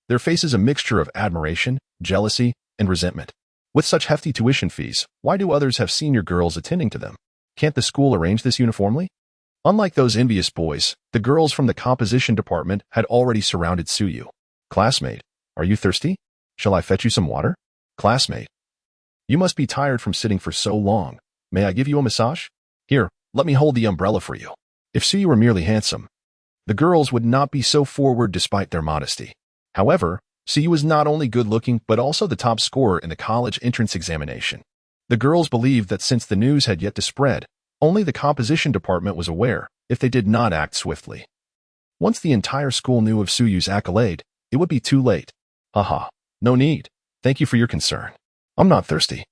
Their faces a mixture of admiration, jealousy, and resentment. With such hefty tuition fees, why do others have senior girls attending to them? Can't the school arrange this uniformly? Unlike those envious boys, the girls from the composition department had already surrounded Suyu. Classmate, are you thirsty? Shall I fetch you some water? Classmate, you must be tired from sitting for so long. May I give you a massage? Here, let me hold the umbrella for you. If Suyu were merely handsome, the girls would not be so forward despite their modesty. However, Suyu was not only good-looking but also the top scorer in the college entrance examination. The girls believed that since the news had yet to spread, only the composition department was aware, if they did not act swiftly. Once the entire school knew of Suyu's accolade, it would be too late. Haha, no need. Thank you for your concern. I'm not thirsty.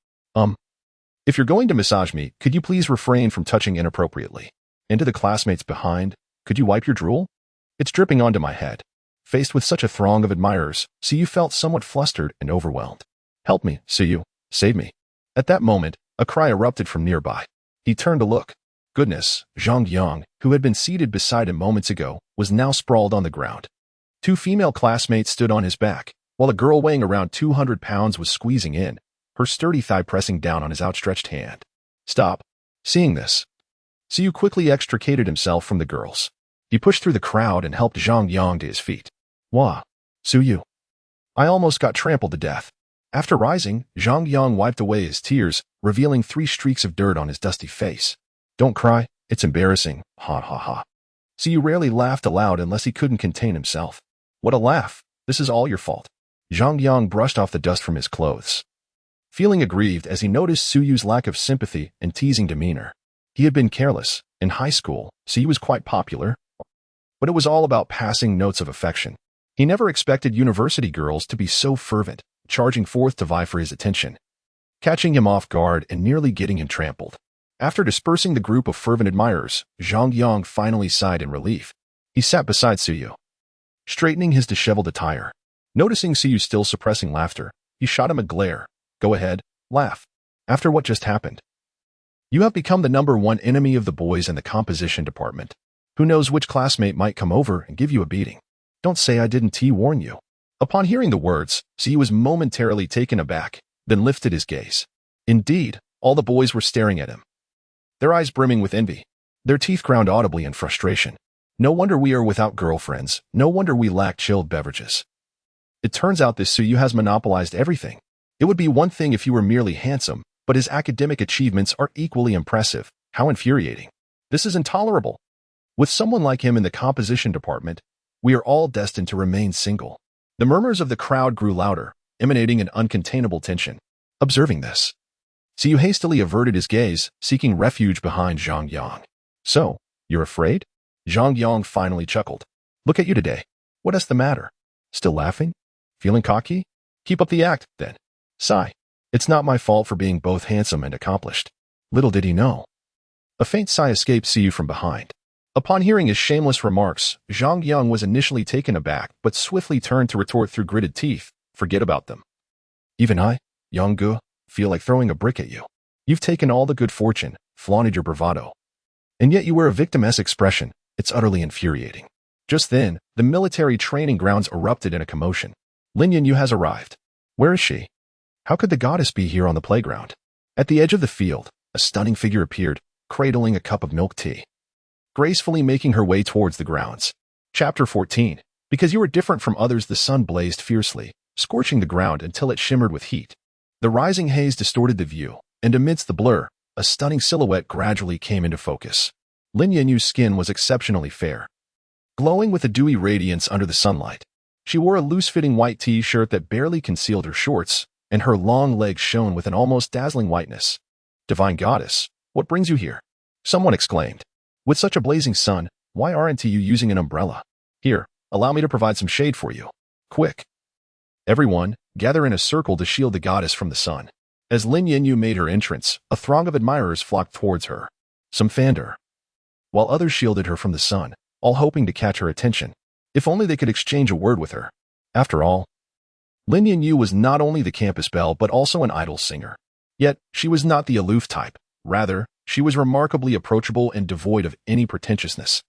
If you're going to massage me, could you please refrain from touching inappropriately? And to the classmates behind, could you wipe your drool? It's dripping onto my head. Faced with such a throng of admirers, Suyu felt somewhat flustered and overwhelmed. Help me, Suyu. Save me. At that moment, a cry erupted from nearby. He turned to look. Goodness, Zhang Yang, who had been seated beside him moments ago, was now sprawled on the ground. Two female classmates stood on his back, while a girl weighing around 200 pounds was squeezing in, her sturdy thigh pressing down on his outstretched hand. Stop. Seeing this, Suyu quickly extricated himself from the girls. He pushed through the crowd and helped Zhang Yang to his feet. Wah, Suyu. I almost got trampled to death. After rising, Zhang Yang wiped away his tears, revealing 3 streaks of dirt on his dusty face. Don't cry, it's embarrassing, ha ha ha. Suyu rarely laughed aloud unless he couldn't contain himself. What a laugh, this is all your fault. Zhang Yang brushed off the dust from his clothes, feeling aggrieved as he noticed Suyu's lack of sympathy and teasing demeanor. He had been careless. In high school, Suyu was quite popular, but it was all about passing notes of affection. He never expected university girls to be so fervent, charging forth to vie for his attention, catching him off guard and nearly getting him trampled. After dispersing the group of fervent admirers, Zhang Yang finally sighed in relief. He sat beside Suyu, straightening his disheveled attire. Noticing Suyu still suppressing laughter, he shot him a glare. Go ahead, laugh. After what just happened, you have become the #1 enemy of the boys in the composition department. Who knows which classmate might come over and give you a beating. Don't say I didn't warn you. Upon hearing the words, Suyu was momentarily taken aback, then lifted his gaze. Indeed, all the boys were staring at him, their eyes brimming with envy, their teeth ground audibly in frustration. No wonder we are without girlfriends, no wonder we lack chilled beverages. It turns out this Suyu has monopolized everything. It would be one thing if he were merely handsome, but his academic achievements are equally impressive. How infuriating. This is intolerable. With someone like him in the composition department, we are all destined to remain single. The murmurs of the crowd grew louder, emanating an uncontainable tension. Observing this, Siyu hastily averted his gaze, seeking refuge behind Zhang Yang. So, you're afraid? Zhang Yang finally chuckled. Look at you today. What's the matter? Still laughing? Feeling cocky? Keep up the act, then. Sigh. It's not my fault for being both handsome and accomplished. Little did he know. A faint sigh escaped Siyu from behind. Upon hearing his shameless remarks, Zhang Yang was initially taken aback but swiftly turned to retort through gritted teeth, forget about them. Even I, Yang Gu, feel like throwing a brick at you. You've taken all the good fortune, flaunted your bravado. And yet you wear a victim-esque expression. It's utterly infuriating. Just then, the military training grounds erupted in a commotion. Lin Yanyu has arrived. Where is she? How could the goddess be here on the playground? At the edge of the field, a stunning figure appeared, cradling a cup of milk tea, gracefully making her way towards the grounds. Chapter 14. Because you were different from others, the sun blazed fiercely, scorching the ground until it shimmered with heat. The rising haze distorted the view, and amidst the blur, a stunning silhouette gradually came into focus. Lin Yanyu's skin was exceptionally fair, glowing with a dewy radiance under the sunlight. She wore a loose-fitting white t-shirt that barely concealed her shorts, and her long legs shone with an almost dazzling whiteness. Divine Goddess, what brings you here? Someone exclaimed. With such a blazing sun, why aren't you using an umbrella? Here, allow me to provide some shade for you. Quick. Everyone, gather in a circle to shield the goddess from the sun. As Lin Yanyu made her entrance, a throng of admirers flocked towards her. Some fanned her, while others shielded her from the sun, all hoping to catch her attention. If only they could exchange a word with her. After all, Lin Yanyu was not only the campus belle but also an idol singer. Yet, she was not the aloof type. Rather, she was remarkably approachable and devoid of any pretentiousness.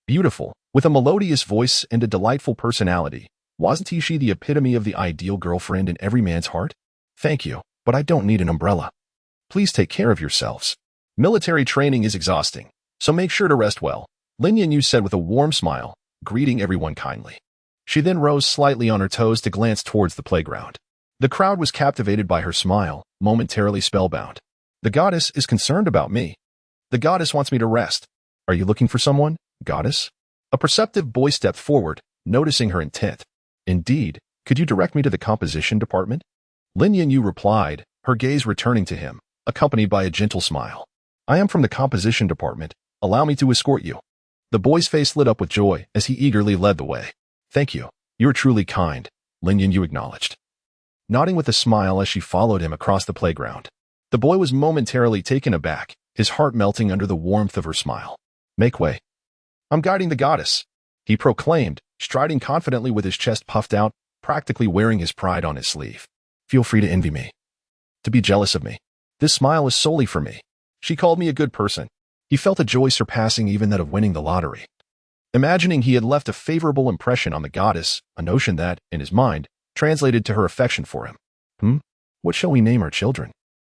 Beautiful, with a melodious voice and a delightful personality, wasn't she the epitome of the ideal girlfriend in every man's heart? Thank you, but I don't need an umbrella. Please take care of yourselves. Military training is exhausting, so make sure to rest well, Lin Yanyu said with a warm smile, greeting everyone kindly. She then rose slightly on her toes to glance towards the playground. The crowd was captivated by her smile, momentarily spellbound. The goddess is concerned about me. The goddess wants me to rest. Are you looking for someone, goddess? A perceptive boy stepped forward, noticing her intent. Indeed, could you direct me to the composition department? Lin Yanyu replied, her gaze returning to him, accompanied by a gentle smile. I am from the composition department. Allow me to escort you. The boy's face lit up with joy as he eagerly led the way. Thank you. You're truly kind, Lin Yanyu acknowledged, nodding with a smile as she followed him across the playground. The boy was momentarily taken aback, his heart melting under the warmth of her smile. Make way. I'm guiding the goddess, he proclaimed, striding confidently with his chest puffed out, practically wearing his pride on his sleeve. Feel free to envy me, to be jealous of me. This smile is solely for me. She called me a good person. He felt a joy surpassing even that of winning the lottery. Imagining he had left a favorable impression on the goddess, a notion that, in his mind, translated to her affection for him. What shall we name our children?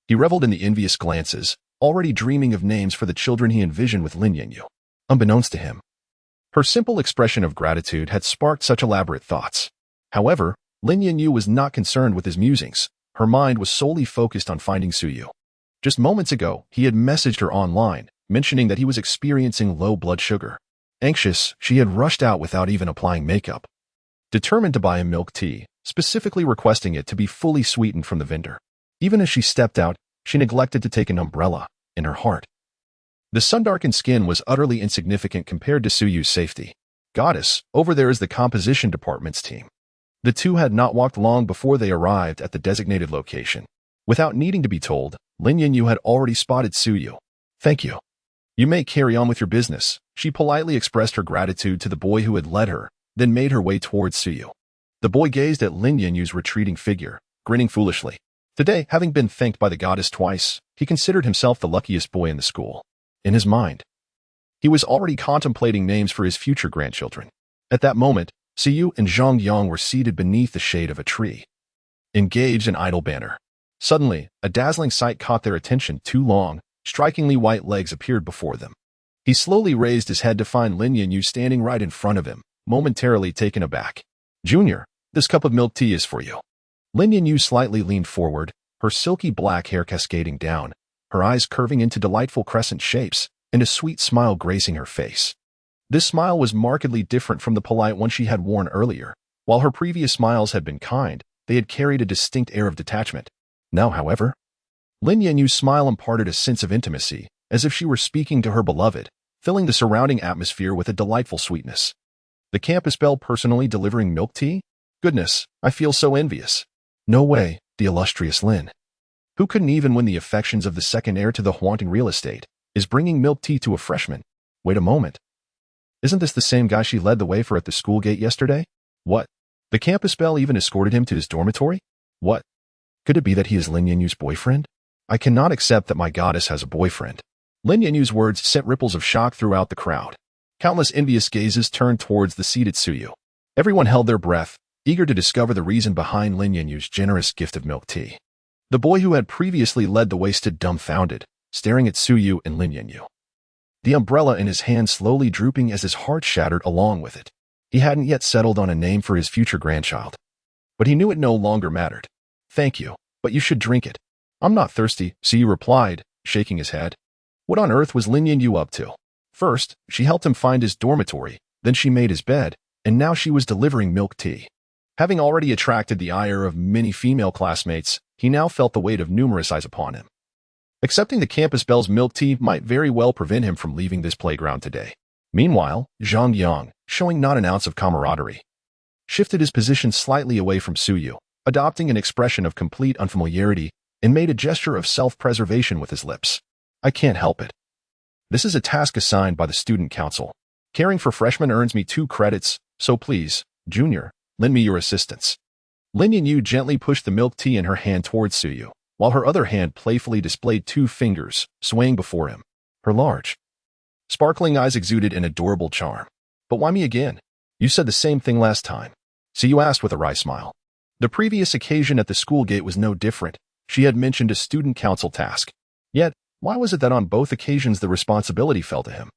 He reveled in the envious glances, already dreaming of names for the children he envisioned with Lin Yanyu. Unbeknownst to him, her simple expression of gratitude had sparked such elaborate thoughts. However, Lin Yanyu was not concerned with his musings. Her mind was solely focused on finding Suyu. Just moments ago, he had messaged her online, mentioning that he was experiencing low blood sugar. Anxious, she had rushed out without even applying makeup, determined to buy him milk tea, specifically requesting it to be fully sweetened from the vendor. Even as she stepped out, she neglected to take an umbrella. In her heart, the sun-darkened skin was utterly insignificant compared to Suyu's safety. Goddess, over there is the composition department's team. The two had not walked long before they arrived at the designated location. Without needing to be told, Lin Yanyu had already spotted Suyu. Thank you. You may carry on with your business. She politely expressed her gratitude to the boy who had led her, then made her way towards Suyu. The boy gazed at Lin Yanyu's retreating figure, grinning foolishly. Today, having been thanked by the goddess twice, he considered himself the luckiest boy in the school. In his mind, he was already contemplating names for his future grandchildren. At that moment, Suyu and Zhang Yang were seated beneath the shade of a tree, engaged in idle banter. Suddenly, a dazzling sight caught their attention. Two long, strikingly white legs appeared before them. He slowly raised his head to find Lin Yanyu standing right in front of him, momentarily taken aback. Junior, this cup of milk tea is for you. Lin Yanyu slightly leaned forward, her silky black hair cascading down, her eyes curving into delightful crescent shapes, and a sweet smile gracing her face. This smile was markedly different from the polite one she had worn earlier. While her previous smiles had been kind, they had carried a distinct air of detachment. Now, however, Lin Yanyu's smile imparted a sense of intimacy, as if she were speaking to her beloved, filling the surrounding atmosphere with a delightful sweetness. The campus belle personally delivering milk tea? Goodness, I feel so envious. No way, the illustrious Lin, who couldn't even win the affections of the second heir to the haunting real estate, is bringing milk tea to a freshman. Wait a moment. Isn't this the same guy she led the way for at the school gate yesterday? What? The campus belle even escorted him to his dormitory? What? Could it be that he is Lin Yanyu's boyfriend? I cannot accept that my goddess has a boyfriend. Lin Yanyu's words sent ripples of shock throughout the crowd. Countless envious gazes turned towards the seated Suyu. Everyone held their breath, eager to discover the reason behind Lin Yanyu's generous gift of milk tea. The boy who had previously led the way stood dumbfounded, staring at Suyu and Lin Yanyu. The umbrella in his hand slowly drooping as his heart shattered along with it. He hadn't yet settled on a name for his future grandchild. But he knew it no longer mattered. Thank you, but you should drink it. I'm not thirsty, Suyu replied, shaking his head. What on earth was Lin Yanyu up to? First, she helped him find his dormitory, then she made his bed, and now she was delivering milk tea. Having already attracted the ire of many female classmates, he now felt the weight of numerous eyes upon him. Accepting the campus belle's milk tea might very well prevent him from leaving this playground today. Meanwhile, Zhang Yang, showing not an ounce of camaraderie, shifted his position slightly away from Suyu, adopting an expression of complete unfamiliarity, and made a gesture of self-preservation with his lips. I can't help it. This is a task assigned by the student council. Caring for freshmen earns me 2 credits, so please, Junior, lend me your assistance. Lin Yanyu gently pushed the milk tea in her hand towards Suyu, while her other hand playfully displayed 2 fingers, swaying before him. Her large, sparkling eyes exuded an adorable charm. But why me again? You said the same thing last time. Suyu asked with a wry smile. The previous occasion at the school gate was no different. She had mentioned a student council task. Yet, why was it that on both occasions the responsibility fell to him?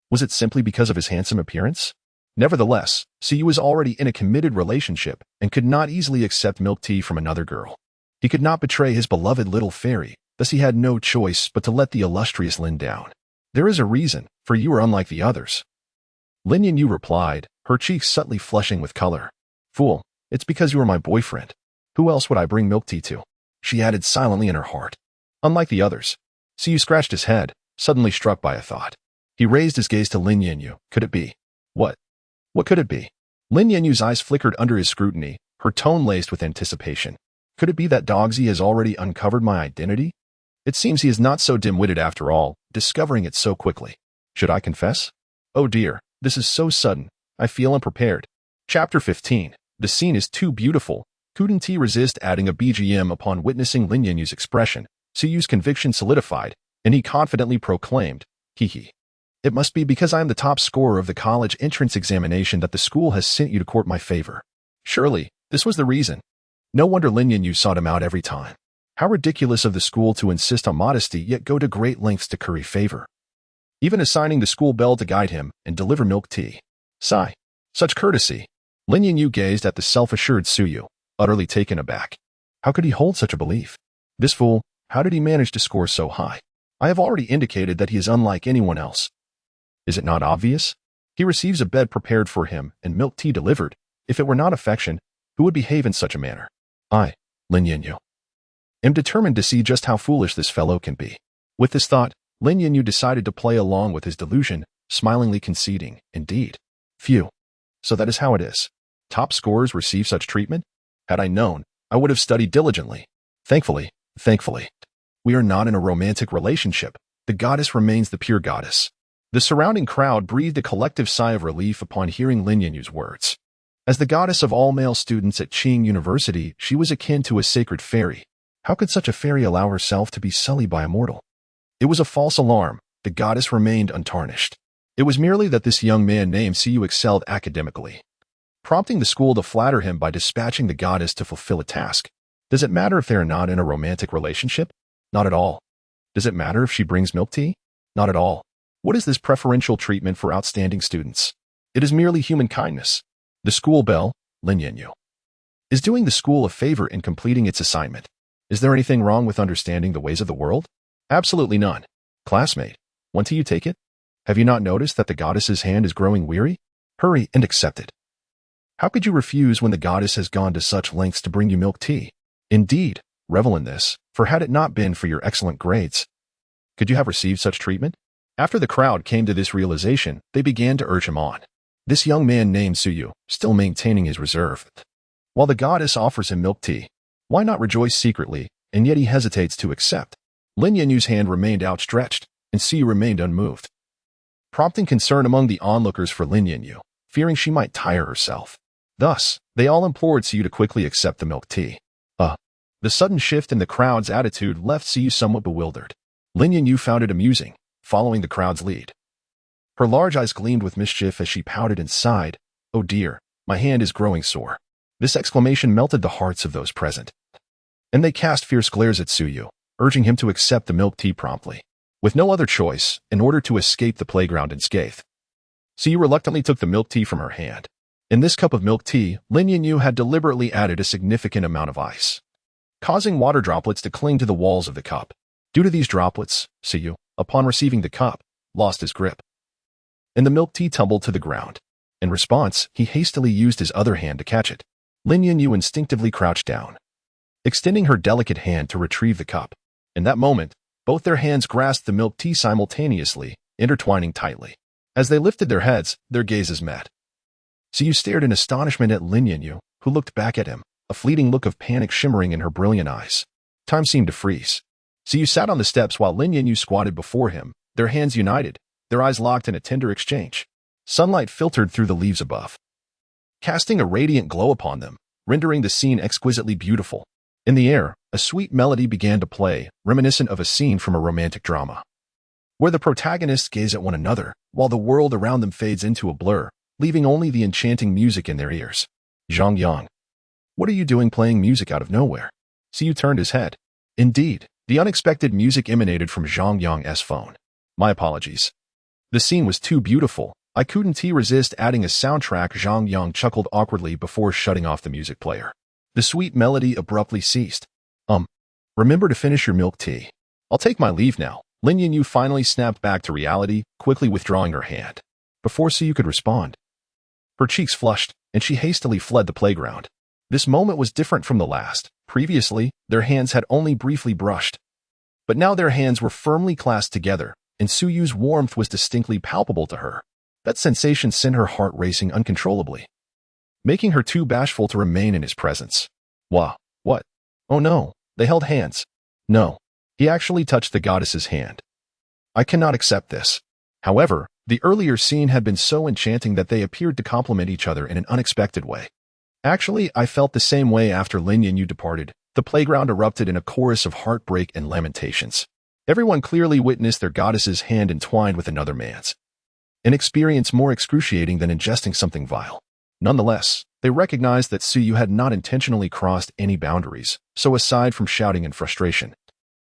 Was it simply because of his handsome appearance? Nevertheless, Suyu was already in a committed relationship and could not easily accept milk tea from another girl. He could not betray his beloved little fairy, thus he had no choice but to let the illustrious Lin down. There is a reason, for you are unlike the others. Lin Yanyu replied, her cheeks subtly flushing with color. Fool, it's because you are my boyfriend. Who else would I bring milk tea to? She added silently in her heart. Unlike the others. Suyu scratched his head, suddenly struck by a thought. He raised his gaze to Lin Yanyu. Could it be? What? What could it be? Lin Yanyu's eyes flickered under his scrutiny, her tone laced with anticipation. Could it be that Dogsy has already uncovered my identity? It seems he is not so dim-witted after all, discovering it so quickly. Should I confess? Oh dear, this is so sudden. I feel unprepared. Chapter 15. The scene is too beautiful. Couldn't he resist adding a BGM upon witnessing Lin Yanyu's expression? Suyu's conviction solidified, and he confidently proclaimed, Hee. It must be because I am the top scorer of the college entrance examination that the school has sent you to court my favor. Surely, this was the reason. No wonder Lin Yanyu sought him out every time. How ridiculous of the school to insist on modesty yet go to great lengths to curry favor. Even assigning the school belle to guide him and deliver milk tea. Sigh. Such courtesy. Lin Yanyu gazed at the self-assured Suyu, utterly taken aback. How could he hold such a belief? This fool, how did he manage to score so high? I have already indicated that he is unlike anyone else. Is it not obvious? He receives a bed prepared for him and milk tea delivered. If it were not affection, who would behave in such a manner? I, Lin Yanyu, am determined to see just how foolish this fellow can be. With this thought, Lin Yanyu decided to play along with his delusion, smilingly conceding, indeed. Phew. So that is how it is. Top scorers receive such treatment? Had I known, I would have studied diligently. Thankfully, we are not in a romantic relationship. The goddess remains the pure goddess. The surrounding crowd breathed a collective sigh of relief upon hearing Lin Yanyu's words. As the goddess of all male students at Chiling University, she was akin to a sacred fairy. How could such a fairy allow herself to be sullied by a mortal? It was a false alarm. The goddess remained untarnished. It was merely that this young man named Suyu excelled academically, prompting the school to flatter him by dispatching the goddess to fulfill a task. Does it matter if they are not in a romantic relationship? Not at all. Does it matter if she brings milk tea? Not at all. What is this preferential treatment for outstanding students? It is merely human kindness. The school belle, Lin Yanyu, is doing the school a favor in completing its assignment. Is there anything wrong with understanding the ways of the world? Absolutely none. Classmate, when do you take it? Have you not noticed that the goddess's hand is growing weary? Hurry and accept it. How could you refuse when the goddess has gone to such lengths to bring you milk tea? Indeed, revel in this, for had it not been for your excellent grades, could you have received such treatment? After the crowd came to this realization, they began to urge him on. This young man named Suyu, still maintaining his reserve. While the goddess offers him milk tea, why not rejoice secretly, and yet he hesitates to accept? Lin Yanyu's hand remained outstretched, and Suyu remained unmoved, prompting concern among the onlookers for Lin Yanyu, fearing she might tire herself. Thus, they all implored Suyu to quickly accept the milk tea. The sudden shift in the crowd's attitude left Suyu somewhat bewildered. Lin Yanyu found it amusing, following the crowd's lead. Her large eyes gleamed with mischief as she pouted and sighed, "Oh dear, my hand is growing sore." This exclamation melted the hearts of those present, and they cast fierce glares at Suyu, urging him to accept the milk tea promptly. With no other choice, in order to escape the playground unscathed, Suyu reluctantly took the milk tea from her hand. In this cup of milk tea, Lin Yanyu had deliberately added a significant amount of ice, causing water droplets to cling to the walls of the cup. Due to these droplets, Suyu, upon receiving the cup, lost his grip, and the milk tea tumbled to the ground. In response, he hastily used his other hand to catch it. Lin Yanyu instinctively crouched down, extending her delicate hand to retrieve the cup. In that moment, both their hands grasped the milk tea simultaneously, intertwining tightly. As they lifted their heads, their gazes met. Suyu stared in astonishment at Lin Yanyu, who looked back at him, a fleeting look of panic shimmering in her brilliant eyes. Time seemed to freeze. Suyu sat on the steps while Lin Yanyu squatted before him, their hands united, their eyes locked in a tender exchange. Sunlight filtered through the leaves above, casting a radiant glow upon them, rendering the scene exquisitely beautiful. In the air, a sweet melody began to play, reminiscent of a scene from a romantic drama, where the protagonists gaze at one another, while the world around them fades into a blur, leaving only the enchanting music in their ears. Zhang Yang, what are you doing playing music out of nowhere? Suyu turned his head. Indeed, the unexpected music emanated from Zhang Yang's phone. My apologies. The scene was too beautiful. I couldn't resist adding a soundtrack. Zhang Yang chuckled awkwardly before shutting off the music player. The sweet melody abruptly ceased. Remember to finish your milk tea. I'll take my leave now. Lin Yanyu finally snapped back to reality, quickly withdrawing her hand. Before Suyu could respond, her cheeks flushed, and she hastily fled the playground. This moment was different from the last. Previously, their hands had only briefly brushed, but now their hands were firmly clasped together, and Suyu's warmth was distinctly palpable to her. That sensation sent her heart racing uncontrollably, making her too bashful to remain in his presence. What? Oh no, they held hands. No, he actually touched the goddess's hand. I cannot accept this. However, the earlier scene had been so enchanting that they appeared to complement each other in an unexpected way. Actually, I felt the same way after Lin Yanyu departed. The playground erupted in a chorus of heartbreak and lamentations. Everyone clearly witnessed their goddess's hand entwined with another man's, an experience more excruciating than ingesting something vile. Nonetheless, they recognized that Suyu had not intentionally crossed any boundaries, so aside from shouting in frustration,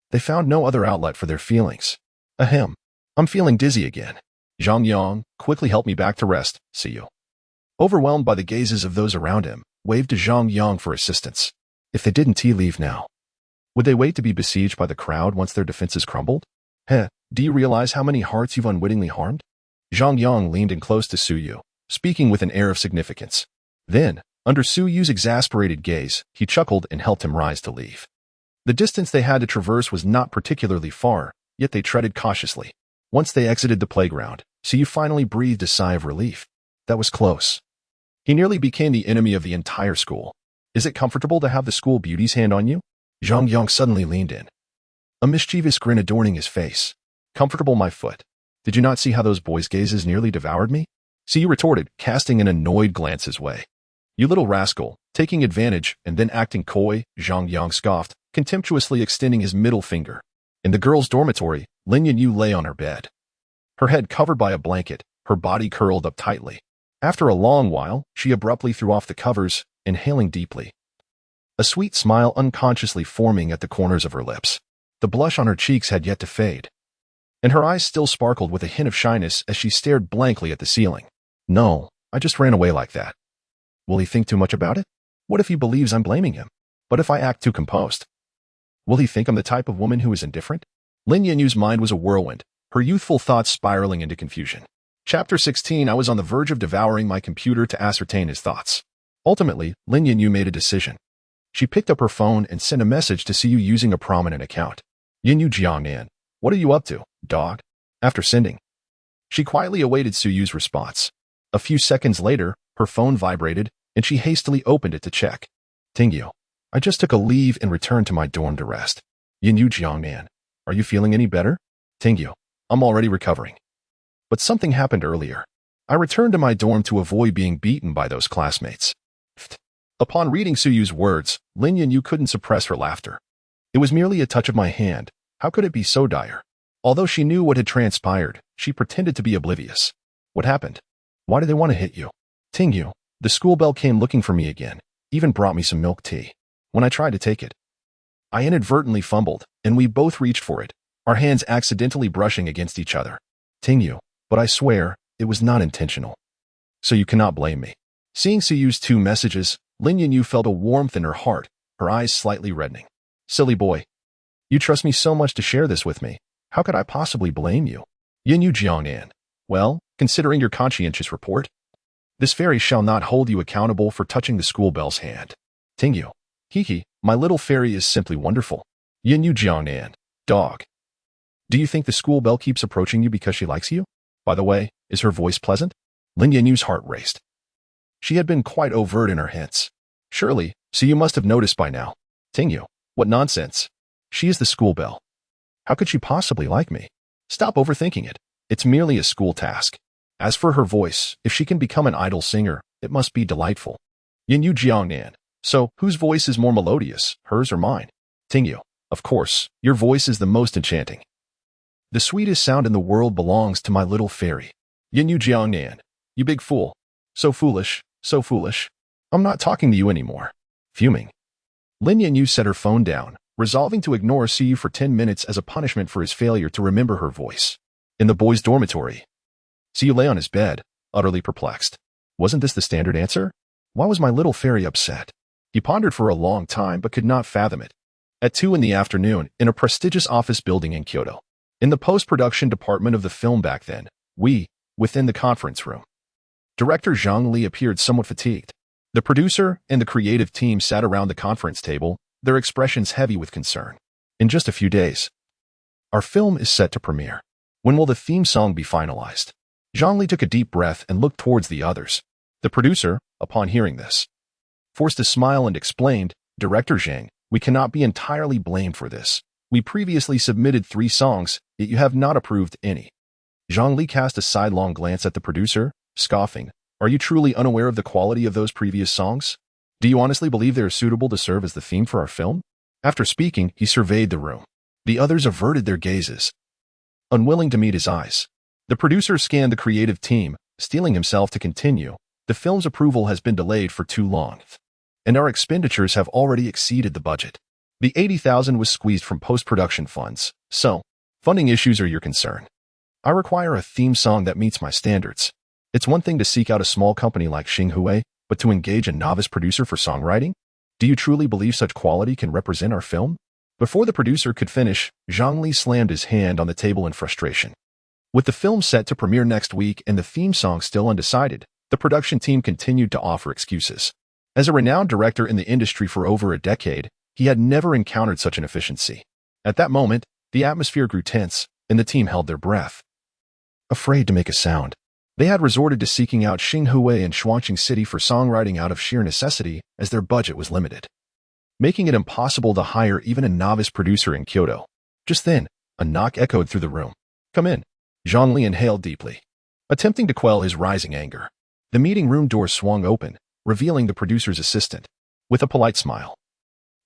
they found no other outlet for their feelings. Ahem. I'm feeling dizzy again. Zhang Yang, quickly help me back to rest, Suyu, overwhelmed by the gazes of those around him, waved to Zhang Yang for assistance. If they didn't leave now, would they wait to be besieged by the crowd once their defenses crumbled? Do you realize how many hearts you've unwittingly harmed? Zhang Yang leaned in close to Suyu, speaking with an air of significance. Then, under Suyu's exasperated gaze, he chuckled and helped him rise to leave. The distance they had to traverse was not particularly far, yet they treaded cautiously. Once they exited the playground, Suyu finally breathed a sigh of relief. That was close. He nearly became the enemy of the entire school. Is it comfortable to have the school beauty's hand on you? Zhang Yang suddenly leaned in, a mischievous grin adorning his face. Comfortable, my foot. Did you not see how those boys' gazes nearly devoured me? Suyu retorted, casting an annoyed glance his way. You little rascal, taking advantage and then acting coy, Zhang Yang scoffed, contemptuously extending his middle finger. In the girls' dormitory, Lin Yanyu lay on her bed, her head covered by a blanket, her body curled up tightly. After a long while, she abruptly threw off the covers, inhaling deeply, a sweet smile unconsciously forming at the corners of her lips. The blush on her cheeks had yet to fade, and her eyes still sparkled with a hint of shyness as she stared blankly at the ceiling. No, I just ran away like that. Will he think too much about it? What if he believes I'm blaming him? But if I act too composed, will he think I'm the type of woman who is indifferent? Lin Yanyu's mind was a whirlwind, her youthful thoughts spiraling into confusion. Chapter 16. I was on the verge of devouring my computer to ascertain his thoughts. Ultimately, Lin Yanyu made a decision. She picked up her phone and sent a message to see you using a prominent account. Yinyu Jiangnan, what are you up to, dog? After sending, she quietly awaited Suyu's response. A few seconds later, her phone vibrated, and she hastily opened it to check. Tingyu, I just took a leave and returned to my dorm to rest. Yinyu Jiangnan, are you feeling any better? Tingyu, I'm already recovering. But something happened earlier. I returned to my dorm to avoid being beaten by those classmates. Upon reading Suyu's words, Lin Yinyu couldn't suppress her laughter. It was merely a touch of my hand. How could it be so dire? Although she knew what had transpired, she pretended to be oblivious. What happened? Why did they want to hit you? Tingyu, the school bell came looking for me again, even brought me some milk tea. When I tried to take it, I inadvertently fumbled, and we both reached for it, our hands accidentally brushing against each other. Tingyu, but I swear, it was not intentional. So you cannot blame me. Seeing Suyu's two messages, Lin Yinyu felt a warmth in her heart, her eyes slightly reddening. Silly boy. You trust me so much to share this with me. How could I possibly blame you? Yinyu Jiangnan. Well, considering your conscientious report, this fairy shall not hold you accountable for touching the school bell's hand. Tingyu. Hee, my little fairy is simply wonderful. Yinyu Jiangnan. Dog. Do you think the school bell keeps approaching you because she likes you? By the way, is her voice pleasant? Lin Yinyu's heart raced. She had been quite overt in her hints. Surely, so you must have noticed by now. Tingyu, what nonsense. She is the school bell. How could she possibly like me? Stop overthinking it. It's merely a school task. As for her voice, if she can become an idol singer, it must be delightful. Yinyu Jiangnan. So, whose voice is more melodious, hers or mine? Tingyu, of course, your voice is the most enchanting. The sweetest sound in the world belongs to my little fairy. Yinyu Jiangnan. You big fool. So foolish, so foolish. I'm not talking to you anymore. Fuming. Lin Yinyu set her phone down, resolving to ignore Siyu for 10 minutes as a punishment for his failure to remember her voice. In the boys' dormitory, Siyu lay on his bed, utterly perplexed. Wasn't this the standard answer? Why was my little fairy upset? He pondered for a long time but could not fathom it. At 2 in the afternoon, in a prestigious office building in Kyoto, in the post-production department of the film back then, within the conference room, Director Zhang Li appeared somewhat fatigued. The producer and the creative team sat around the conference table, their expressions heavy with concern. In just a few days, our film is set to premiere. When will the theme song be finalized? Zhang Li took a deep breath and looked towards the others. The producer, upon hearing this, forced a smile and explained, Director Zhang, we cannot be entirely blamed for this. We previously submitted 3 songs, yet you have not approved any. Zhang Li cast a sidelong glance at the producer, scoffing. Are you truly unaware of the quality of those previous songs? Do you honestly believe they are suitable to serve as the theme for our film? After speaking, he surveyed the room. The others averted their gazes, unwilling to meet his eyes. The producer scanned the creative team, steeling himself to continue. The film's approval has been delayed for too long, and our expenditures have already exceeded the budget. The 80,000 was squeezed from post-production funds, so funding issues are your concern. I require a theme song that meets my standards. It's one thing to seek out a small company like Xinhui, but to engage a novice producer for songwriting? Do you truly believe such quality can represent our film? Before the producer could finish, Zhang Li slammed his hand on the table in frustration. With the film set to premiere next week and the theme song still undecided, the production team continued to offer excuses. As a renowned director in the industry for over a decade, he had never encountered such inefficiency. At that moment, the atmosphere grew tense, and the team held their breath, afraid to make a sound. They had resorted to seeking out Xinhui and Shuangqing City for songwriting out of sheer necessity, as their budget was limited, making it impossible to hire even a novice producer in Kyoto. Just then, a knock echoed through the room. Come in. Zhang Li inhaled deeply, attempting to quell his rising anger. The meeting room door swung open, revealing the producer's assistant. With a polite smile,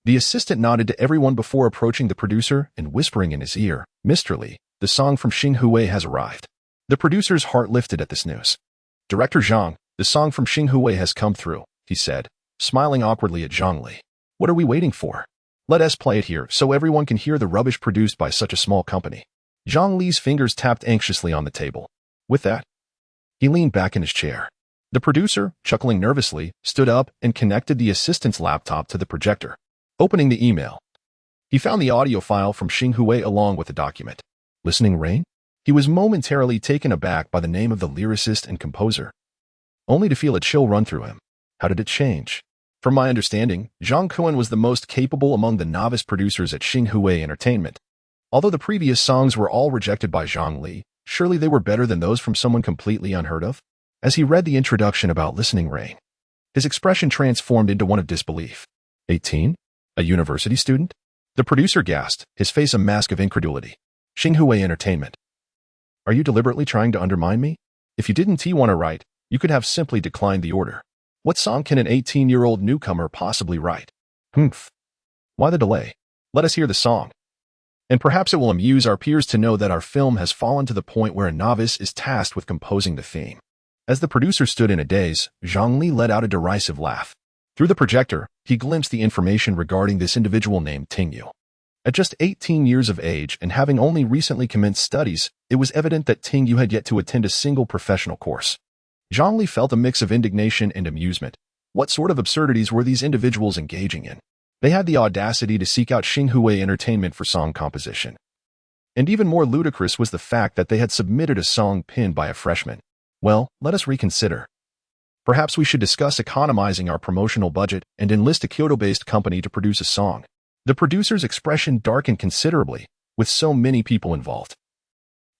the assistant nodded to everyone before approaching the producer and whispering in his ear, Mr. Li, the song from Xinhui has arrived. The producer's heart lifted at this news. Director Zhang, the song from Xinhui has come through, he said, smiling awkwardly at Zhang Li. What are we waiting for? Let us play it here so everyone can hear the rubbish produced by such a small company. Zhang Li's fingers tapped anxiously on the table. With that, he leaned back in his chair. The producer, chuckling nervously, stood up and connected the assistant's laptop to the projector. Opening the email, he found the audio file from Xinhui along with the document. Listening rain? He was momentarily taken aback by the name of the lyricist and composer, only to feel a chill run through him. How did it change? From my understanding, Zhang Kuan was the most capable among the novice producers at Xinhui Entertainment. Although the previous songs were all rejected by Zhang Li, surely they were better than those from someone completely unheard of? As he read the introduction about listening rain, his expression transformed into one of disbelief. 18? A university student? The producer gasped, his face a mask of incredulity. Xinhui Entertainment. Are you deliberately trying to undermine me? If you didn't want to write, you could have simply declined the order. What song can an 18-year-old newcomer possibly write? Humph. Why the delay? Let us hear the song. And perhaps it will amuse our peers to know that our film has fallen to the point where a novice is tasked with composing the theme. As the producer stood in a daze, Zhang Li let out a derisive laugh. Through the projector, he glimpsed the information regarding this individual named Tingyu. At just 18 years of age and having only recently commenced studies, it was evident that Tingyu had yet to attend a single professional course. Zhang Li felt a mix of indignation and amusement. What sort of absurdities were these individuals engaging in? They had the audacity to seek out Xinhui Entertainment for song composition. And even more ludicrous was the fact that they had submitted a song penned by a freshman. Well, let us reconsider. Perhaps we should discuss economizing our promotional budget and enlist a Kyoto-based company to produce a song. The producer's expression darkened considerably, with so many people involved.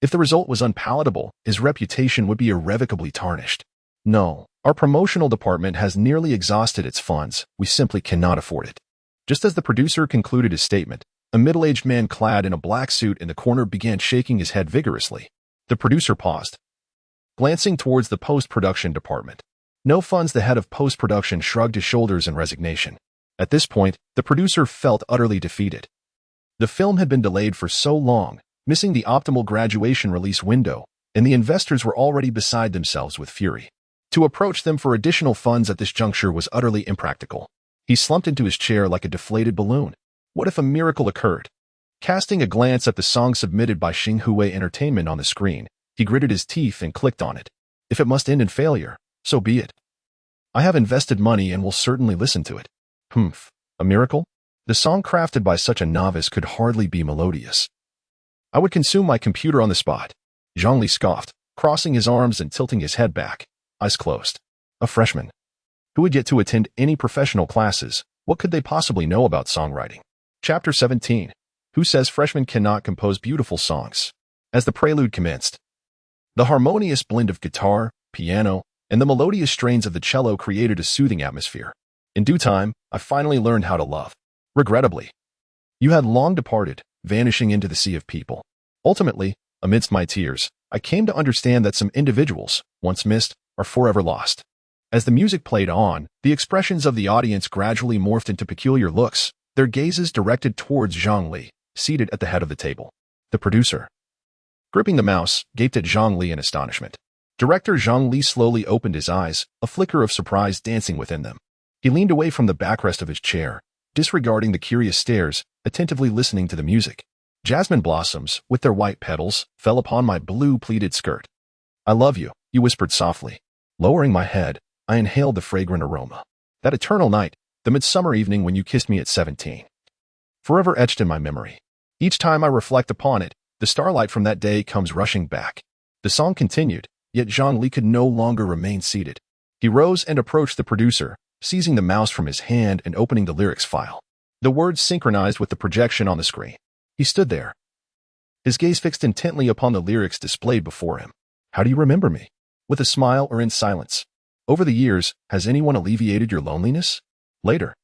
If the result was unpalatable, his reputation would be irrevocably tarnished. No, our promotional department has nearly exhausted its funds. We simply cannot afford it. Just as the producer concluded his statement, a middle-aged man clad in a black suit in the corner began shaking his head vigorously. The producer paused, glancing towards the post-production department. No funds. The head of post-production shrugged his shoulders in resignation. At this point, the producer felt utterly defeated. The film had been delayed for so long, missing the optimal graduation release window, and the investors were already beside themselves with fury. To approach them for additional funds at this juncture was utterly impractical. He slumped into his chair like a deflated balloon. What if a miracle occurred? Casting a glance at the song submitted by Xinhui Entertainment on the screen, he gritted his teeth and clicked on it. If it must end in failure, so be it. I have invested money and will certainly listen to it. Humph. A miracle? The song crafted by such a novice could hardly be melodious. I would consume my computer on the spot. Zhang Li scoffed, crossing his arms and tilting his head back, eyes closed. A freshman who had yet to attend any professional classes, what could they possibly know about songwriting? Chapter 17. Who says freshmen cannot compose beautiful songs? As the prelude commenced, the harmonious blend of guitar, piano, and the melodious strains of the cello created a soothing atmosphere. In due time, I finally learned how to love. Regrettably, you had long departed, vanishing into the sea of people. Ultimately, amidst my tears, I came to understand that some individuals, once missed, are forever lost. As the music played on, the expressions of the audience gradually morphed into peculiar looks, their gazes directed towards Zhang Li, seated at the head of the table. The producer, gripping the mouse, gaped at Zhang Li in astonishment. Director Zhang Li slowly opened his eyes, a flicker of surprise dancing within them. He leaned away from the backrest of his chair, disregarding the curious stares, attentively listening to the music. Jasmine blossoms, with their white petals, fell upon my blue pleated skirt. I love you, he whispered softly. Lowering my head, I inhaled the fragrant aroma. That eternal night, the midsummer evening when you kissed me at 17. Forever etched in my memory. Each time I reflect upon it, the starlight from that day comes rushing back. The song continued, yet Zhang Li could no longer remain seated. He rose and approached the producer, seizing the mouse from his hand and opening the lyrics file. The words synchronized with the projection on the screen. He stood there, his gaze fixed intently upon the lyrics displayed before him. How do you remember me? With a smile or in silence? Over the years, has anyone alleviated your loneliness? Later.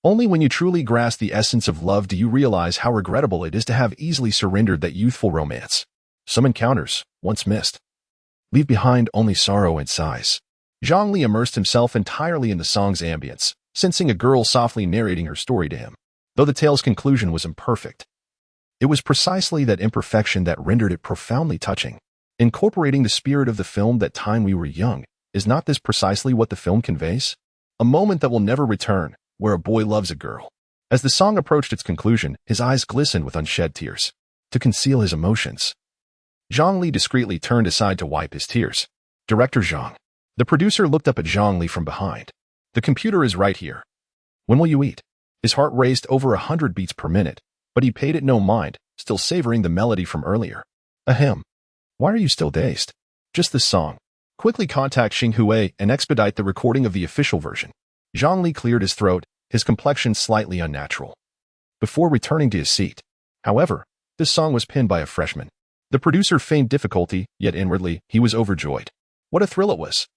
Only when you truly grasp the essence of love do you realize how regrettable it is to have easily surrendered that youthful romance. Some encounters, once missed, leave behind only sorrow and sighs. Zhang Li immersed himself entirely in the song's ambience, sensing a girl softly narrating her story to him. Though the tale's conclusion was imperfect, it was precisely that imperfection that rendered it profoundly touching. Incorporating the spirit of the film That Time We Were Young, is not this precisely what the film conveys? A moment that will never return, where a boy loves a girl. As the song approached its conclusion, his eyes glistened with unshed tears. To conceal his emotions, Zhang Li discreetly turned aside to wipe his tears. Director Zhang. The producer looked up at Zhang Li from behind. The computer is right here. When will you eat? His heart raced over 100 beats per minute, but he paid it no mind, still savoring the melody from earlier. Ahem. Why are you still dazed? Just this song. Quickly contact Xinhui and expedite the recording of the official version. Zhang cleared his throat, his complexion slightly unnatural, before returning to his seat. However, this song was pinned by a freshman. The producer feigned difficulty, yet inwardly, he was overjoyed. What a thrill it was!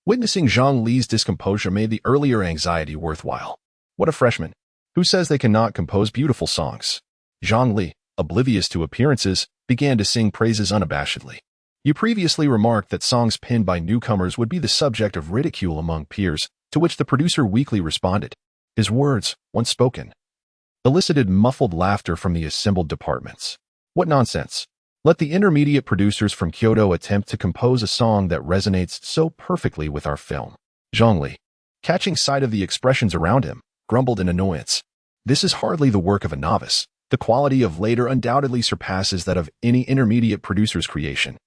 Witnessing Zhang Li's discomposure made the earlier anxiety worthwhile. What a freshman! Who says they cannot compose beautiful songs? Zhang Li, oblivious to appearances, began to sing praises unabashedly. You previously remarked that songs pinned by newcomers would be the subject of ridicule among peers, to which the producer weakly responded. His words, once spoken, elicited muffled laughter from the assembled departments. What nonsense! Let the intermediate producers from Kyoto attempt to compose a song that resonates so perfectly with our film. Zhang Li, catching sight of the expressions around him, grumbled in annoyance. This is hardly the work of a novice. The quality of later undoubtedly surpasses that of any intermediate producer's creation.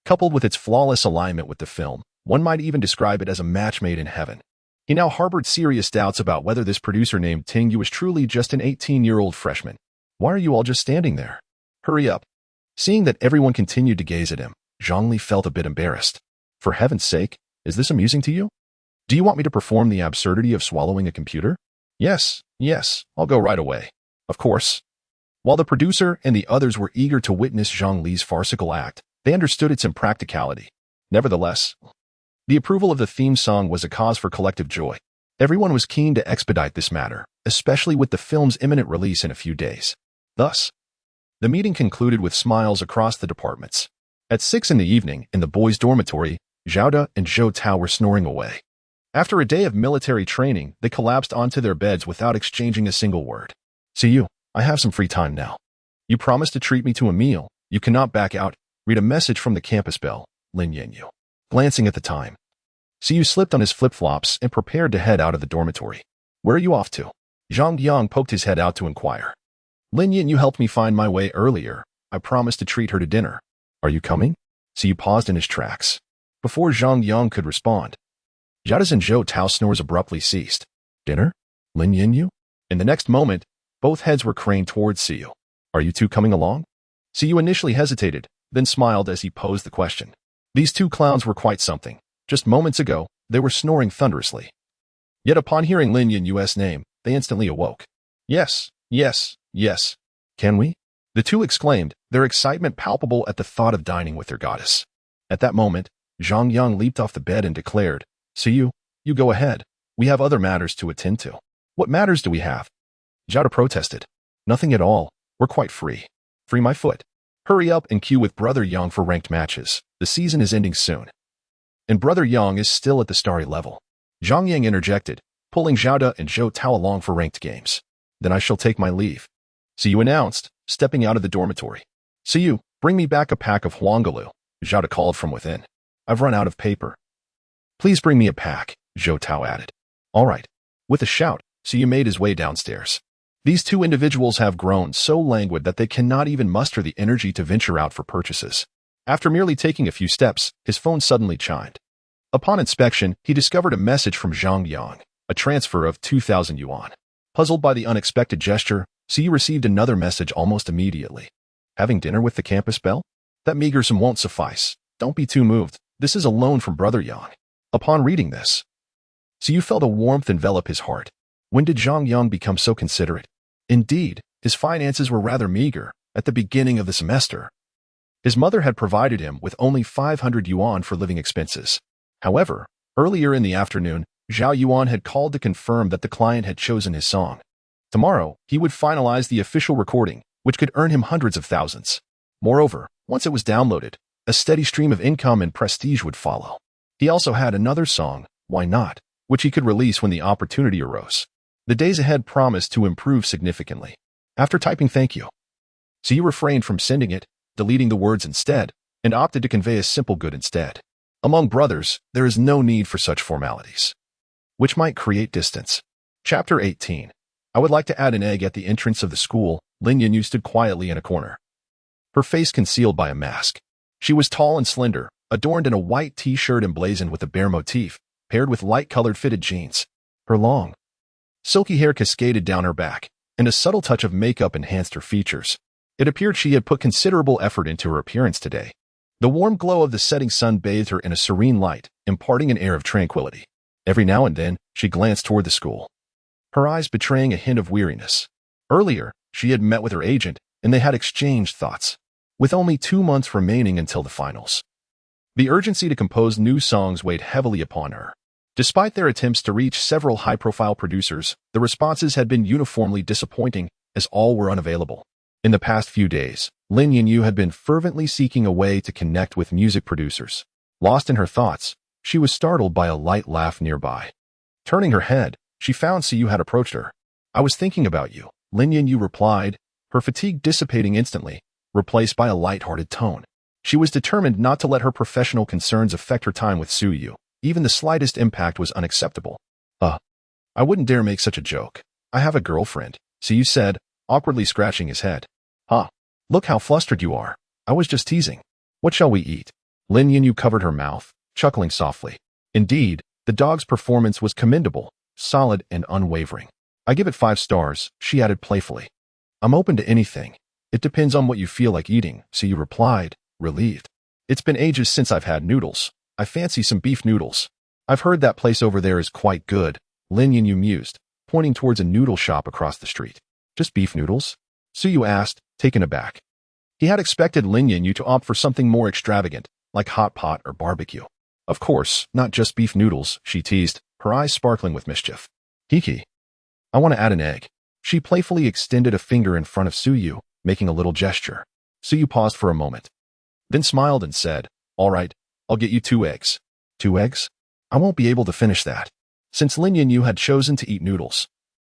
Coupled with its flawless alignment with the film, one might even describe it as a match made in heaven. He now harbored serious doubts about whether this producer named Ting Yu was truly just an 18-year-old freshman. Why are you all just standing there? Hurry up. Seeing that everyone continued to gaze at him, Zhang Li felt a bit embarrassed. For heaven's sake, is this amusing to you? Do you want me to perform the absurdity of swallowing a computer? Yes, I'll go right away. Of course. While the producer and the others were eager to witness Zhang Li's farcical act, they understood its impracticality. Nevertheless, the approval of the theme song was a cause for collective joy. Everyone was keen to expedite this matter, especially with the film's imminent release in a few days. Thus, the meeting concluded with smiles across the departments. At 6 p.m, in the boys' dormitory, Zhao De and Zhou Tao were snoring away. After a day of military training, they collapsed onto their beds without exchanging a single word. See you. I have some free time now. You promised to treat me to a meal. You cannot back out. Read a message from the campus belle, Lin Yanyu. Glancing at the time, Siyu slipped on his flip-flops and prepared to head out of the dormitory. Where are you off to? Zhang Yang poked his head out to inquire. Lin Yanyu helped me find my way earlier. I promised to treat her to dinner. Are you coming? Siyu paused in his tracks. Before Zhang Yang could respond, Zhao and Zhou Tao's snores abruptly ceased. Dinner? Lin Yanyu? In the next moment, both heads were craned towards Siyu. Are you two coming along? Siyu initially hesitated, then smiled as he posed the question. These two clowns were quite something. Just moments ago, they were snoring thunderously. Yet upon hearing Lin Yanyu's name, they instantly awoke. Yes. Can we? The two exclaimed, their excitement palpable at the thought of dining with their goddess. At that moment, Zhang Yang leaped off the bed and declared, Siyu, you go ahead. We have other matters to attend to. What matters do we have? Zhao De protested. Nothing at all. We're quite free. Free my foot. Hurry up and queue with Brother Yang for ranked matches. The season is ending soon. And Brother Yang is still at the starry level. Zhang Yang interjected, pulling Zhao De and Zhou Tao along for ranked games. Then I shall take my leave. Siyu announced, stepping out of the dormitory. Siyu, bring me back a pack of huangalu, Zhao De called from within. I've run out of paper. Please bring me a pack, Zhou Tao added. All right. With a shout, Siyu made his way downstairs. These two individuals have grown so languid that they cannot even muster the energy to venture out for purchases. After merely taking a few steps, his phone suddenly chimed. Upon inspection, he discovered a message from Zhang Yang, a transfer of 2,000 yuan. Puzzled by the unexpected gesture, Siyu received another message almost immediately. Having dinner with the campus belle? That meager sum won't suffice. Don't be too moved. This is a loan from Brother Yang. Upon reading this, Siyu felt a warmth envelop his heart. When did Zhang Yang become so considerate? Indeed, his finances were rather meager at the beginning of the semester. His mother had provided him with only 500 yuan for living expenses. However, earlier in the afternoon, Zhao Yuan had called to confirm that the client had chosen his song. Tomorrow, he would finalize the official recording, which could earn him hundreds of thousands. Moreover, once it was downloaded, a steady stream of income and prestige would follow. He also had another song, Why Not?, which he could release when the opportunity arose. The days ahead promised to improve significantly. After typing thank you, Siyu refrained from sending it, deleting the words instead, and opted to convey a simple good instead. Among brothers, there is no need for such formalities, which might create distance. Chapter 18. I would like to add an egg at the entrance of the school. Lin Yanyu stood quietly in a corner, her face concealed by a mask. She was tall and slender, adorned in a white t-shirt emblazoned with a bear motif, paired with light-colored fitted jeans. Her long, silky hair cascaded down her back, and a subtle touch of makeup enhanced her features. It appeared she had put considerable effort into her appearance today. The warm glow of the setting sun bathed her in a serene light, imparting an air of tranquility. Every now and then, she glanced toward the school, her eyes betraying a hint of weariness. Earlier, she had met with her agent, and they had exchanged thoughts. With only 2 months remaining until the finals, the urgency to compose new songs weighed heavily upon her. Despite their attempts to reach several high-profile producers, the responses had been uniformly disappointing, as all were unavailable. In the past few days, Lin Yinyu had been fervently seeking a way to connect with music producers. Lost in her thoughts, she was startled by a light laugh nearby. Turning her head, she found Siyu had approached her. "I was thinking about you," Lin Yinyu replied, her fatigue dissipating instantly, replaced by a light-hearted tone. She was determined not to let her professional concerns affect her time with Suyu. Even the slightest impact was unacceptable. I wouldn't dare make such a joke. I have a girlfriend," Siyu said, awkwardly scratching his head. Look how flustered you are. I was just teasing. What shall we eat?" Lin Yinyu covered her mouth, chuckling softly. Indeed, the dog's performance was commendable, solid and unwavering. "I give it 5 stars, she added playfully. "I'm open to anything. It depends on what you feel like eating," Siyu replied, relieved. "It's been ages since I've had noodles. I fancy some beef noodles." "I've heard that place over there is quite good," Lin Yinyu mused, pointing towards a noodle shop across the street. "Just beef noodles?" Suyu asked, taken aback. He had expected Lin Yinyu to opt for something more extravagant, like hot pot or barbecue. "Of course, not just beef noodles," she teased, her eyes sparkling with mischief. "Hiki. I want to add an egg." She playfully extended a finger in front of Suyu, making a little gesture. Suyu paused for a moment, then smiled and said, "All right, I'll get you 2 eggs." "2 eggs? I won't be able to finish that." Since Lin Yinyu had chosen to eat noodles,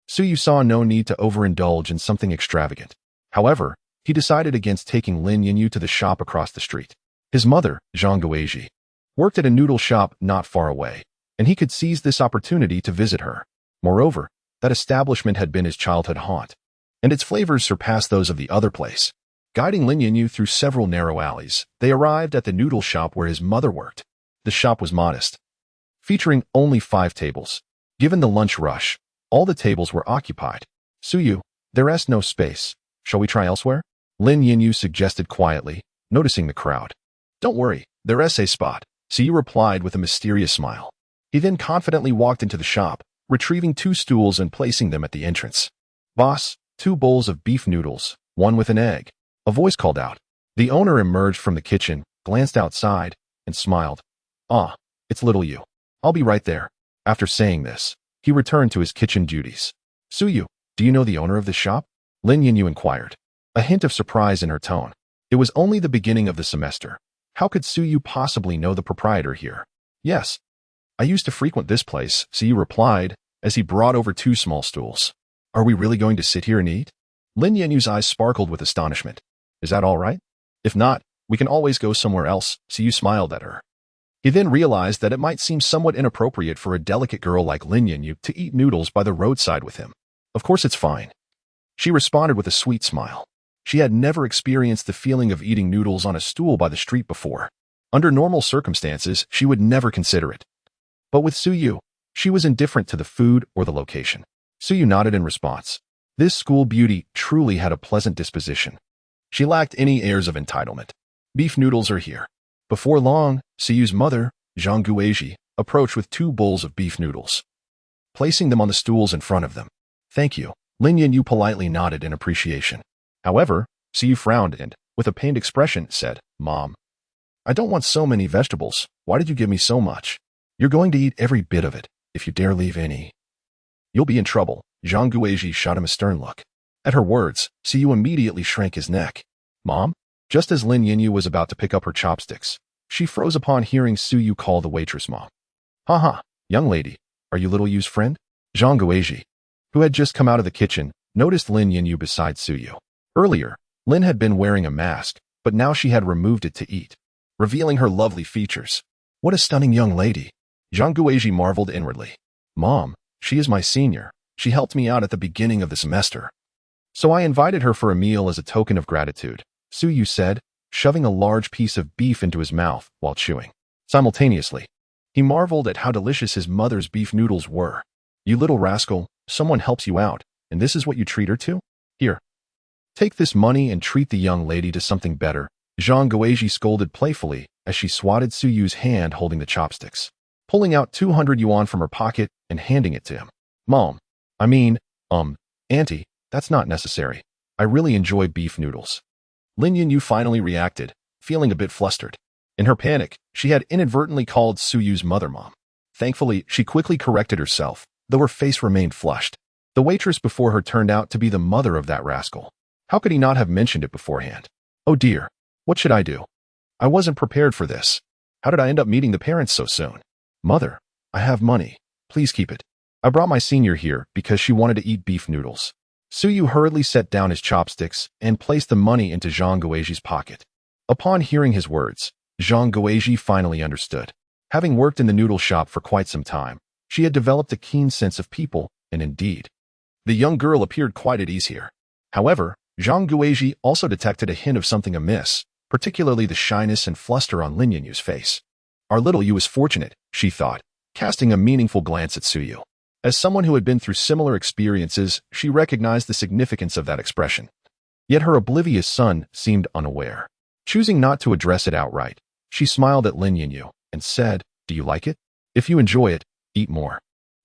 Suyu saw no need to overindulge in something extravagant. However, he decided against taking Lin Yinyu to the shop across the street. His mother, Zhang Guizhi, worked at a noodle shop not far away, and he could seize this opportunity to visit her. Moreover, that establishment had been his childhood haunt, and its flavors surpassed those of the other place. Guiding Lin Yinyu through several narrow alleys, they arrived at the noodle shop where his mother worked. The shop was modest, featuring only 5 tables. Given the lunch rush, all the tables were occupied. "Suyu, there is no space. Shall we try elsewhere?" Lin Yinyu suggested quietly, noticing the crowd. "Don't worry, there is a spot," Suyu replied with a mysterious smile. He then confidently walked into the shop, retrieving 2 stools and placing them at the entrance. "Boss, 2 bowls of beef noodles, 1 with an egg," a voice called out. The owner emerged from the kitchen, glanced outside, and smiled. It's little you. I'll be right there." After saying this, he returned to his kitchen duties. "Suyu, do you know the owner of this shop?" Lin Yinyu inquired, a hint of surprise in her tone. It was only the beginning of the semester. How could Suyu possibly know the proprietor here? "Yes. I used to frequent this place," Suyu replied, as he brought over 2 small stools. "Are we really going to sit here and eat?" Lin Yinyu's eyes sparkled with astonishment. "Is that all right? If not, we can always go somewhere else," Suyu smiled at her. He then realized that it might seem somewhat inappropriate for a delicate girl like Lin Yinyu to eat noodles by the roadside with him. "Of course it's fine," she responded with a sweet smile. She had never experienced the feeling of eating noodles on a stool by the street before. Under normal circumstances, she would never consider it. But with Suyu, she was indifferent to the food or the location. Suyu nodded in response. This school beauty truly had a pleasant disposition. She lacked any airs of entitlement. "Beef noodles are here." Before long, Siyu's mother, Zhang Guizhi, approached with 2 bowls of beef noodles, placing them on the stools in front of them. "Thank you." Lin Yinyu politely nodded in appreciation. However, Siyu frowned and, with a pained expression, said, "Mom, I don't want so many vegetables. Why did you give me so much? You're going to eat every bit of it. If you dare leave any, you'll be in trouble." Zhang Guizhi shot him a stern look. At her words, Siyu immediately shrank his neck. "Mom?" Just as Lin Yinyu was about to pick up her chopsticks, she froze upon hearing Suyu call the waitress mom. "Ha, young lady, are you little Yu's friend?" Zhang Guizhi, who had just come out of the kitchen, noticed Lin Yinyu beside Suyu. Earlier, Lin had been wearing a mask, but now she had removed it to eat, revealing her lovely features. "What a stunning young lady." Zhang Guizhi marveled inwardly. "Mom, she is my senior. She helped me out at the beginning of the semester, so I invited her for a meal as a token of gratitude," Suyu said, shoving a large piece of beef into his mouth while chewing. Simultaneously, he marveled at how delicious his mother's beef noodles were. "You little rascal, someone helps you out, and this is what you treat her to? Here, take this money and treat the young lady to something better," Zhang Guizhi scolded playfully as she swatted Suyu's hand holding the chopsticks. pulling out 200 yuan from her pocket and handing it to him. Mom, I mean, Auntie, that's not necessary. I really enjoy beef noodles. Lin Yinyu finally reacted, feeling a bit flustered. In her panic, she had inadvertently called Suyu's mother Mom. Thankfully, she quickly corrected herself, though her face remained flushed. The waitress before her turned out to be the mother of that rascal. How could he not have mentioned it beforehand? Oh dear, what should I do? I wasn't prepared for this. How did I end up meeting the parents so soon? Mother, I have money. Please keep it. I brought my senior here because she wanted to eat beef noodles. Suyu hurriedly set down his chopsticks and placed the money into Zhang Guizhi's pocket. Upon hearing his words, Zhang Guizhi finally understood. Having worked in the noodle shop for quite some time, she had developed a keen sense of people, and indeed, the young girl appeared quite at ease here. However, Zhang Guizhi also detected a hint of something amiss, particularly the shyness and fluster on Lin Yinyu's face. Our little Yu is fortunate, she thought, casting a meaningful glance at Suyu. As someone who had been through similar experiences, she recognized the significance of that expression. Yet her oblivious son seemed unaware. Choosing not to address it outright, she smiled at Lin Yinyu and said, "Do you like it? If you enjoy it, eat more.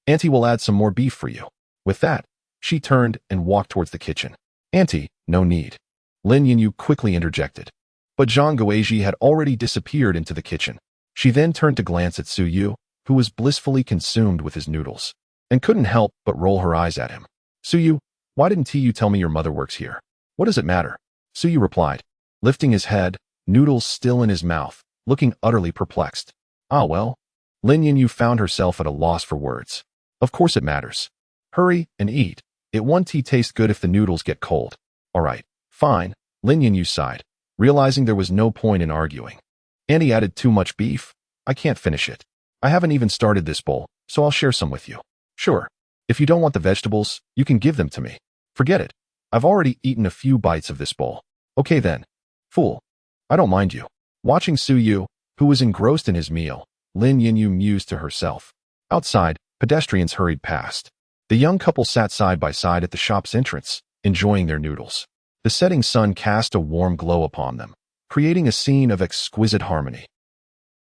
Auntie will add some more beef for you." With that, she turned and walked towards the kitchen. "Auntie, no need." Lin Yinyu quickly interjected. But Zhang Guizhi had already disappeared into the kitchen. She then turned to glance at Suyu, who was blissfully consumed with his noodles, and couldn't help but roll her eyes at him. "Suyu, why didn't you tell me your mother works here? What does it matter?" Suyu replied, lifting his head, noodles still in his mouth, looking utterly perplexed. "Ah well." Lin Yinyu found herself at a loss for words. "Of course it matters. Hurry and eat. It won't taste good if the noodles get cold." "All right, fine," Lin Yinyu sighed, realizing there was no point in arguing. "Auntie added too much beef. I can't finish it. I haven't even started this bowl, so I'll share some with you." "Sure. If you don't want the vegetables, you can give them to me." "Forget it. I've already eaten a few bites of this bowl." "Okay then. Fool. I don't mind you." Watching Suyu, who was engrossed in his meal, Lin Yinyu mused to herself. Outside, pedestrians hurried past. The young couple sat side by side at the shop's entrance, enjoying their noodles. The setting sun cast a warm glow upon them, creating a scene of exquisite harmony.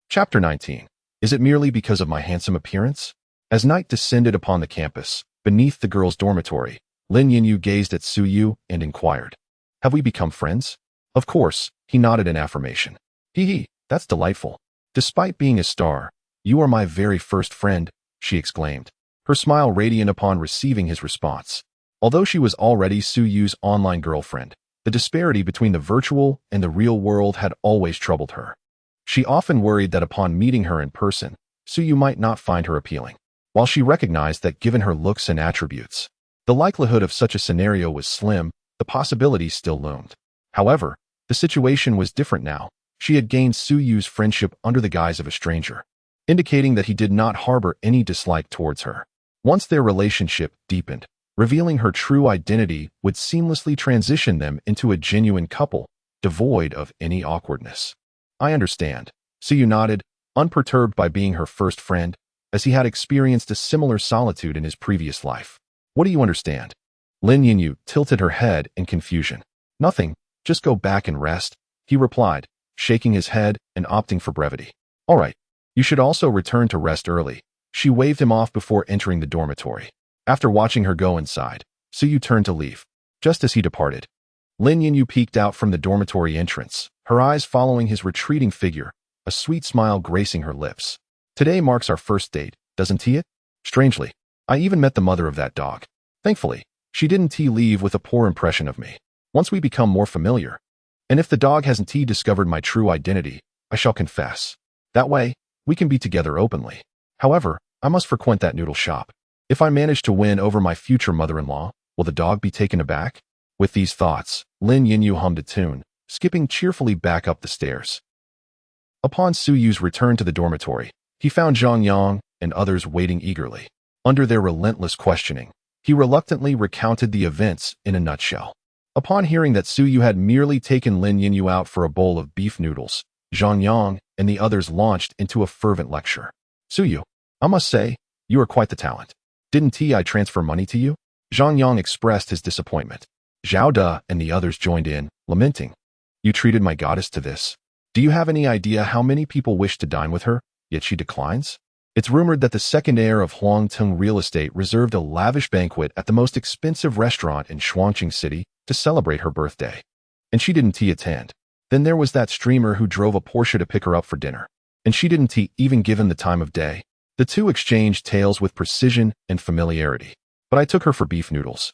Chapter 19. Is it merely because of my handsome appearance? As night descended upon the campus, beneath the girls' dormitory, Lin Yinyu gazed at Suyu and inquired, "Have we become friends?" Of course, he nodded in affirmation. Hee, that's delightful. Despite being a star, you are my very first friend, she exclaimed, her smile radiant upon receiving his response. Although she was already Suyu's online girlfriend, the disparity between the virtual and the real world had always troubled her. She often worried that upon meeting her in person, Suyu might not find her appealing. While she recognized that given her looks and attributes, the likelihood of such a scenario was slim, the possibility still loomed. However, the situation was different now. She had gained Suyu's friendship under the guise of a stranger, indicating that he did not harbor any dislike towards her. Once their relationship deepened, revealing her true identity would seamlessly transition them into a genuine couple, devoid of any awkwardness. "I understand." Suyu nodded, unperturbed by being her first friend, as he had experienced a similar solitude in his previous life. "What do you understand?" Lin Yinyu tilted her head in confusion. "Nothing, just go back and rest," he replied, shaking his head and opting for brevity. "All right, you should also return to rest early." She waved him off before entering the dormitory. After watching her go inside, Suyu turned to leave. Just as he departed, Lin Yinyu peeked out from the dormitory entrance, her eyes following his retreating figure, a sweet smile gracing her lips. "Today marks our first date, doesn't it? Strangely, I even met the mother of that dog. Thankfully, she didn't leave with a poor impression of me. Once we become more familiar, and if the dog hasn't discovered my true identity, I shall confess. That way, we can be together openly. However, I must frequent that noodle shop. If I manage to win over my future mother-in-law, will the dog be taken aback?" With these thoughts, Lin Yinyu hummed a tune, skipping cheerfully back up the stairs. Upon Suyu's return to the dormitory, he found Zhang Yang and others waiting eagerly. Under their relentless questioning, he reluctantly recounted the events in a nutshell. Upon hearing that Suyu had merely taken Lin Yinyu out for a bowl of beef noodles, Zhang Yang and the others launched into a fervent lecture. "Suyu, I must say, you are quite the talent. Didn't I transfer money to you?" Zhang Yang expressed his disappointment. Zhao De and the others joined in, lamenting. "You treated my goddess to this. Do you have any idea how many people wish to dine with her, yet she declines?" It's rumored that the second heir of Huangtung Real Estate reserved a lavish banquet at the most expensive restaurant in Shuangqing City to celebrate her birthday. And she didn't attend. Then there was that streamer who drove a Porsche to pick her up for dinner. And she didn't even given the time of day. The two exchanged tales with precision and familiarity. But I took her for beef noodles.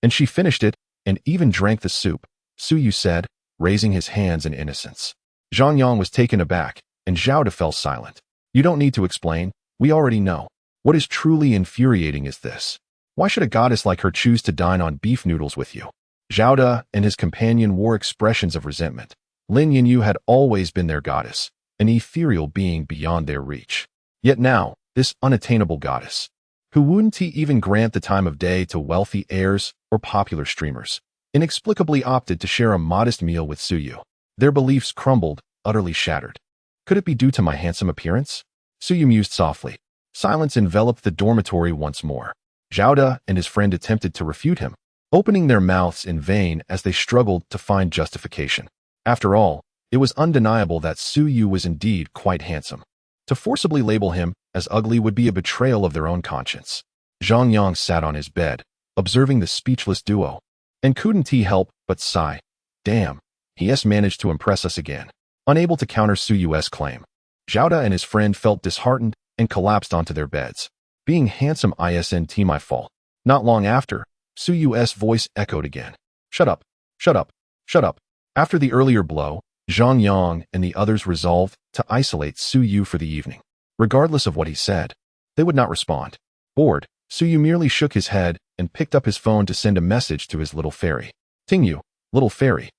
And she finished it and even drank the soup, Su Yu said, raising his hands in innocence. Zhang Yang was taken aback, and Zhao De fell silent. You don't need to explain. We already know. What is truly infuriating is this. Why should a goddess like her choose to dine on beef noodles with you? Zhao De and his companion wore expressions of resentment. Lin Yinyu had always been their goddess, an ethereal being beyond their reach. Yet now, this unattainable goddess, who wouldn't even grant the time of day to wealthy heirs or popular streamers, inexplicably opted to share a modest meal with Su Yu. Their beliefs crumbled, utterly shattered. Could it be due to my handsome appearance? Su Yu mused softly. Silence enveloped the dormitory once more. Zhao De and his friend attempted to refute him, opening their mouths in vain as they struggled to find justification. After all, it was undeniable that Su Yu was indeed quite handsome. To forcibly label him as ugly would be a betrayal of their own conscience. Zhang Yang sat on his bed, observing the speechless duo, and couldn't he help but sigh. Damn, he has managed to impress us again. Unable to counter Su Yu's claim, Zhao De and his friend felt disheartened and collapsed onto their beds. Being handsome isn't my fault. Not long after, Su Yu's voice echoed again. Shut up, shut up, shut up. After the earlier blow, Zhang Yang and the others resolved to isolate Su Yu for the evening. Regardless of what he said, they would not respond. Bored, Su Yu merely shook his head and picked up his phone to send a message to his little fairy. Tingyu, little fairy,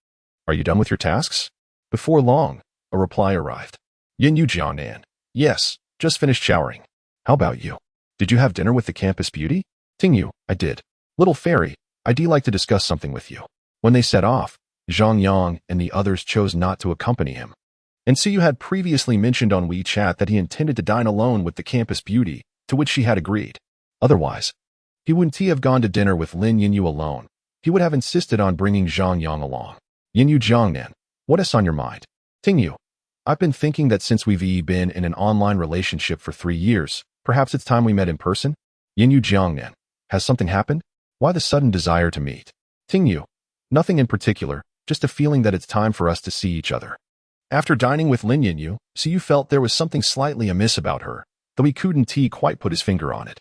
are you done with your tasks? Before long, a reply arrived. Yinyu Jiangnan. Yes, just finished showering. How about you? Did you have dinner with the campus beauty? Tingyu, I did. Little fairy, I'd like to discuss something with you. When they set off, Zhang Yang and the others chose not to accompany him. And Su Yu had previously mentioned on WeChat that he intended to dine alone with the campus beauty, to which she had agreed. Otherwise, he wouldn't have gone to dinner with Lin Yinyu alone. He would have insisted on bringing Zhang Yang along. Yinyu Jiangnan, what is on your mind? Tingyu, I've been thinking that since we've been in an online relationship for 3 years, perhaps it's time we met in person? Yinyu Jiangnan, has something happened? Why the sudden desire to meet? Tingyu, nothing in particular, just a feeling that it's time for us to see each other. After dining with Lin Yinyu, Su Yu felt there was something slightly amiss about her, though he couldn't quite put his finger on it.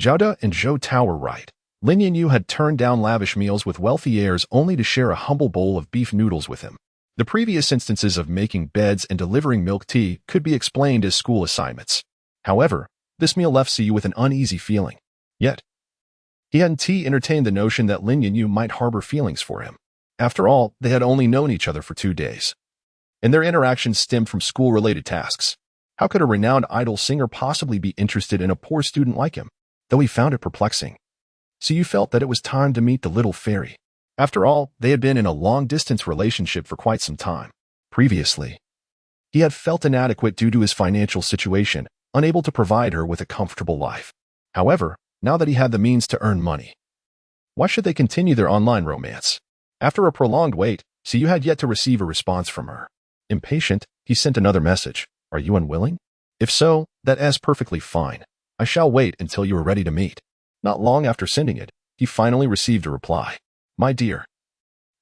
Zhao De and Zhou Tao were right. Lin Yinyu had turned down lavish meals with wealthy heirs only to share a humble bowl of beef noodles with him. The previous instances of making beds and delivering milk tea could be explained as school assignments. However, this meal left Su Yu with an uneasy feeling. Yet, he hadn't entertained the notion that Lin Yinyu might harbor feelings for him. After all, they had only known each other for 2 days. And their interactions stemmed from school-related tasks. How could a renowned idol singer possibly be interested in a poor student like him? Though he found it perplexing, Su Yu felt that it was time to meet the little fairy. After all, they had been in a long-distance relationship for quite some time. Previously, he had felt inadequate due to his financial situation, unable to provide her with a comfortable life. However, now that he had the means to earn money, why should they continue their online romance? After a prolonged wait, Su Yu had yet to receive a response from her. Impatient, he sent another message. Are you unwilling? If so, that is perfectly fine. I shall wait until you are ready to meet. Not long after sending it, he finally received a reply. My dear,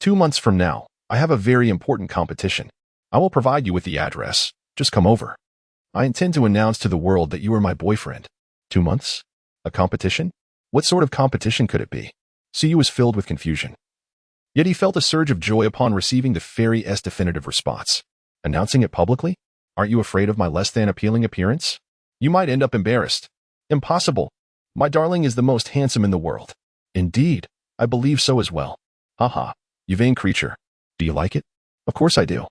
2 months from now, I have a very important competition. I will provide you with the address. Just come over. I intend to announce to the world that you are my boyfriend. 2 months? A competition? What sort of competition could it be? Su Yu was filled with confusion. Yet he felt a surge of joy upon receiving the fairy's definitive response. Announcing it publicly? Aren't you afraid of my less than appealing appearance? You might end up embarrassed. Impossible. My darling is the most handsome in the world. Indeed, I believe so as well. Haha, you vain creature. Do you like it? Of course I do.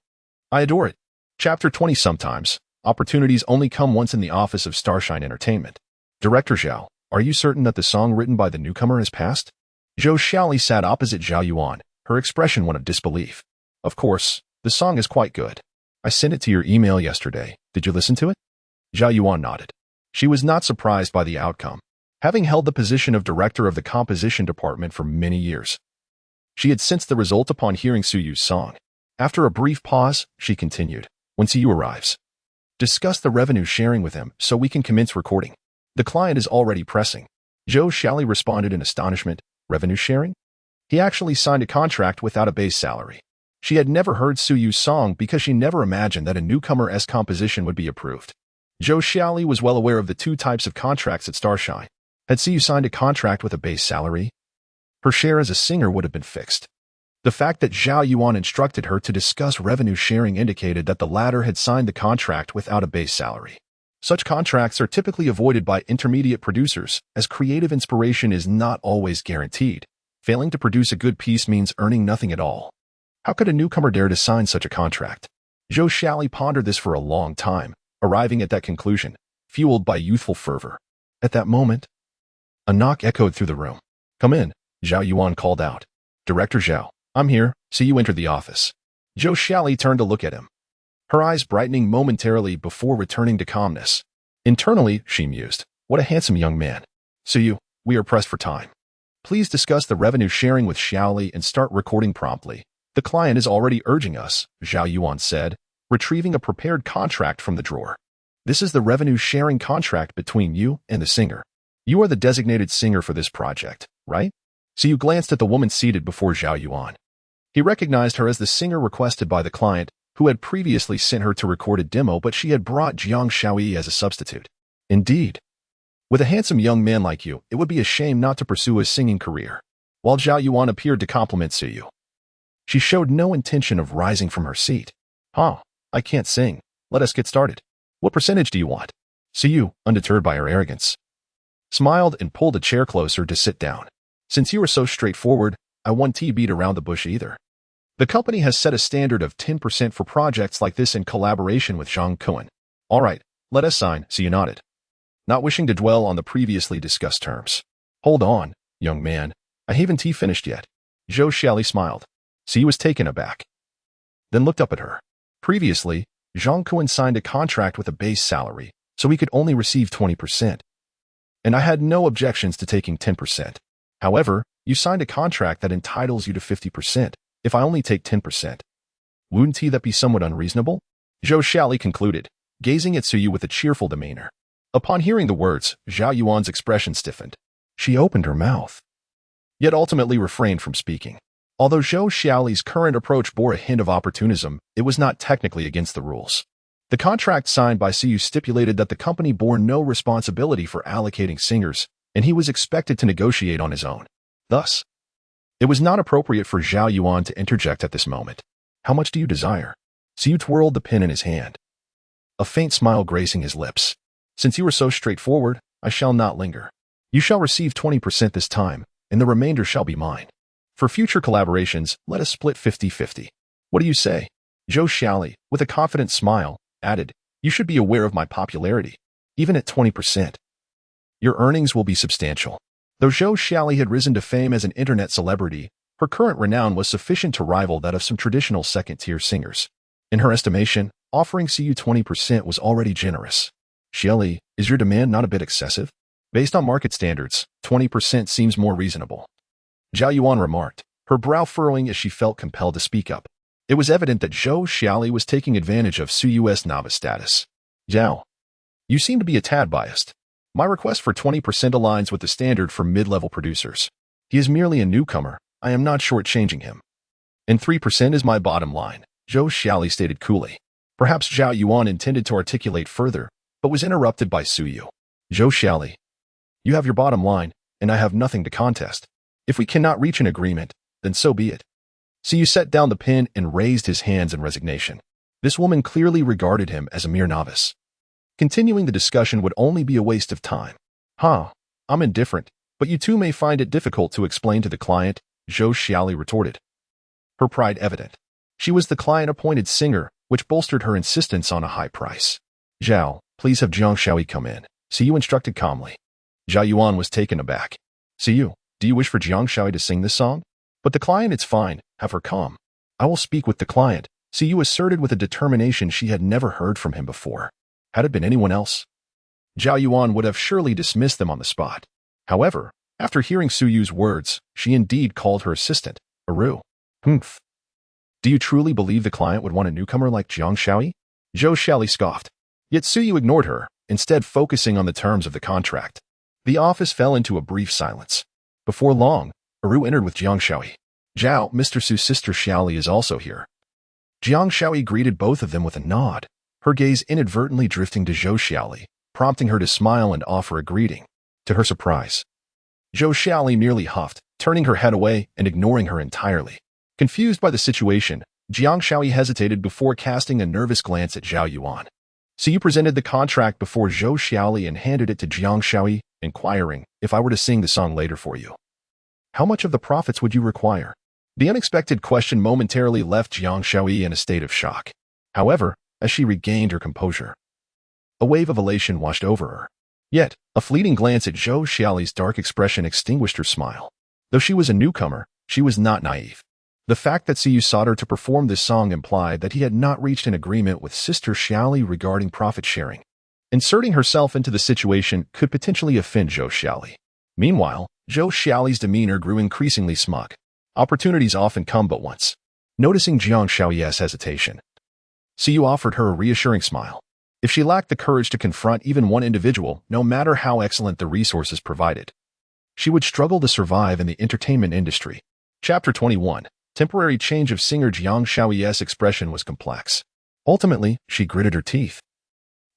I adore it. Chapter 20. Sometimes, opportunities only come once in the office of Starshine Entertainment. Director Zhao, are you certain that the song written by the newcomer has passed? Zhou Xiaoli sat opposite Zhao Yuan, her expression one of disbelief. Of course, the song is quite good. I sent it to your email yesterday. Did you listen to it? Zhao Yuan nodded. She was not surprised by the outcome, having held the position of director of the composition department for many years. She had sensed the result upon hearing Su Yu's song. After a brief pause, she continued. When Su Yu arrives, Discuss the revenue sharing with him so we can commence recording. The client is already pressing. Zhou Xiaoli responded in astonishment. Revenue sharing? He actually signed a contract without a base salary. She had never heard Su Yu's song because she never imagined that a newcomer's composition would be approved. Zhou Xiaoli was well aware of the two types of contracts at Starshine. Had Su Yu signed a contract with a base salary, her share as a singer would have been fixed. The fact that Zhao Yuan instructed her to discuss revenue sharing indicated that the latter had signed the contract without a base salary. Such contracts are typically avoided by intermediate producers, as creative inspiration is not always guaranteed. Failing to produce a good piece means earning nothing at all. How could a newcomer dare to sign such a contract? Zhou Xiaoli pondered this for a long time, arriving at that conclusion, fueled by youthful fervor. At that moment, a knock echoed through the room. "Come in," Zhao Yuan called out. "Director Zhao, I'm here." See you entered the office. Zhou Xiaoli turned to look at him, her eyes brightening momentarily before returning to calmness. Internally, she mused, "What a handsome young man. See you, we are pressed for time. Please discuss the revenue sharing with Xiaoli and start recording promptly. The client is already urging us," Zhao Yuan said, retrieving a prepared contract from the drawer. "This is the revenue sharing contract between you and the singer. You are the designated singer for this project, right?" So you glanced at the woman seated before Zhao Yuan. He recognized her as the singer requested by the client, who had previously sent her to record a demo, but she had brought Jiang Shaoyi as a substitute. Indeed. With a handsome young man like you, it would be a shame not to pursue a singing career. While Zhao Yuan appeared to compliment Su Yu, she showed no intention of rising from her seat. "Huh, I can't sing. Let us get started. What percentage do you want?" Su Yu, undeterred by her arrogance, smiled and pulled a chair closer to sit down. "Since you are so straightforward, I won't beat around the bush either. The company has set a standard of 10% for projects like this in collaboration with Zhang Kuan. All right, let us sign." Su Yu nodded, not wishing to dwell on the previously discussed terms. "Hold on, young man. I haven't finished yet." Zhou Xiaoli smiled. Su Yu was taken aback, then looked up at her. Previously, Zhang Kuan signed a contract with a base salary, so he could only receive 20%. And I had no objections to taking 10%. However, you signed a contract that entitles you to 50% if I only take 10%. Wouldn't that be somewhat unreasonable? Zhou Xiaoli concluded, gazing at Su Yu with a cheerful demeanor. Upon hearing the words, Zhao Yuan's expression stiffened. She opened her mouth, yet ultimately refrained from speaking. Although Zhou Xiaoli's current approach bore a hint of opportunism, it was not technically against the rules. The contract signed by Su Yu stipulated that the company bore no responsibility for allocating singers, and he was expected to negotiate on his own. Thus, it was not appropriate for Zhao Yuan to interject at this moment. "How much do you desire?" Su Yu twirled the pen in his hand, a faint smile gracing his lips. "Since you are so straightforward, I shall not linger. You shall receive 20% this time, and the remainder shall be mine. For future collaborations, let us split 50-50. What do you say?" Zhou Xiaoli, with a confident smile, added, "You should be aware of my popularity. Even at 20%, your earnings will be substantial." Though Zhou Xiaoli had risen to fame as an internet celebrity, her current renown was sufficient to rival that of some traditional second-tier singers. In her estimation, offering Su Yu 20% was already generous. "Xiaoli, is your demand not a bit excessive? Based on market standards, 20% seems more reasonable," Zhao Yuan remarked, her brow furrowing as she felt compelled to speak up. It was evident that Zhou Xiaoli was taking advantage of Su Yu's novice status. "Zhao, you seem to be a tad biased. My request for 20% aligns with the standard for mid-level producers. He is merely a newcomer. I am not shortchanging him. And 3% is my bottom line," Zhou Xiaoli stated coolly. Perhaps Zhao Yuan intended to articulate further, but was interrupted by Su Yu. "Zhou Xiaoli, you have your bottom line, and I have nothing to contest. If we cannot reach an agreement, then so be it." Su Yu set down the pen and raised his hands in resignation. This woman clearly regarded him as a mere novice. Continuing the discussion would only be a waste of time. I'm indifferent, but you too may find it difficult to explain to the client," Zhou Xiaoli retorted, her pride evident. She was the client-appointed singer, which bolstered her insistence on a high price. "Zhao, please have Jiang Shaoyi come in," Su Yu instructed calmly. Zhao Yuan was taken aback. "Su Yu, do you wish for Jiang Shaoyi to sing this song?" "But the client, it's fine, have her come." "I will speak with the client," Su Yu asserted with a determination she had never heard from him before. Had it been anyone else, Zhao Yuan would have surely dismissed them on the spot. However, after hearing Su Yu's words, she indeed called her assistant, Aru. "Humph. Do you truly believe the client would want a newcomer like Jiang Shaoyi?" Zhou Xiaoli scoffed. Yet Suyu ignored her, instead focusing on the terms of the contract. The office fell into a brief silence. Before long, Aru entered with Jiang Shaoyi. Zhao, Mr. Su's sister Xiaoli is also here. Jiang Shaoyi greeted both of them with a nod, her gaze inadvertently drifting to Zhou Xiaoli, prompting her to smile and offer a greeting. To her surprise, Zhou Xiaoli merely huffed, turning her head away and ignoring her entirely. Confused by the situation, Jiang Shaoyi hesitated before casting a nervous glance at Zhao Yuan. Suyu presented the contract before Zhou Xiaoli and handed it to Jiang Shaoyi, inquiring, if I were to sing the song later for you, how much of the profits would you require? The unexpected question momentarily left Jiang Shaoyi in a state of shock. However, as she regained her composure, a wave of elation washed over her. Yet, a fleeting glance at Zhou Xiaoli's dark expression extinguished her smile. Though she was a newcomer, she was not naive. The fact that Suyu sought her to perform this song implied that he had not reached an agreement with Sister Xiaoli regarding profit sharing. Inserting herself into the situation could potentially offend Zhou Xiaoli. Meanwhile, Zhou Xiaoli's demeanor grew increasingly smug. Opportunities often come but once. Noticing Jiang Shaoyi's hesitation, Suyu offered her a reassuring smile. If she lacked the courage to confront even one individual, no matter how excellent the resources provided, she would struggle to survive in the entertainment industry. Chapter 21. Temporary change of singer. Jiang Shaoyi's expression was complex. Ultimately, she gritted her teeth,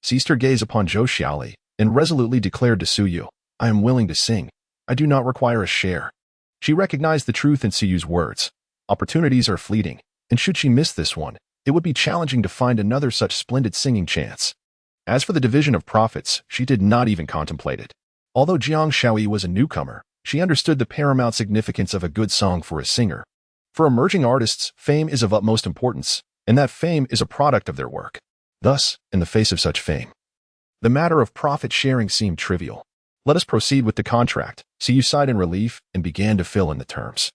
seized her gaze upon Zhou Xiaoli, and resolutely declared to Suyu, I am willing to sing. I do not require a share. She recognized the truth in Suyu's words. Opportunities are fleeting, and should she miss this one, it would be challenging to find another such splendid singing chance. As for the division of profits, she did not even contemplate it. Although Jiang Shaoyi was a newcomer, she understood the paramount significance of a good song for a singer. For emerging artists, fame is of utmost importance, and that fame is a product of their work. Thus, in the face of such fame, the matter of profit sharing seemed trivial. Let us proceed with the contract. Suyu sighed in relief and began to fill in the terms.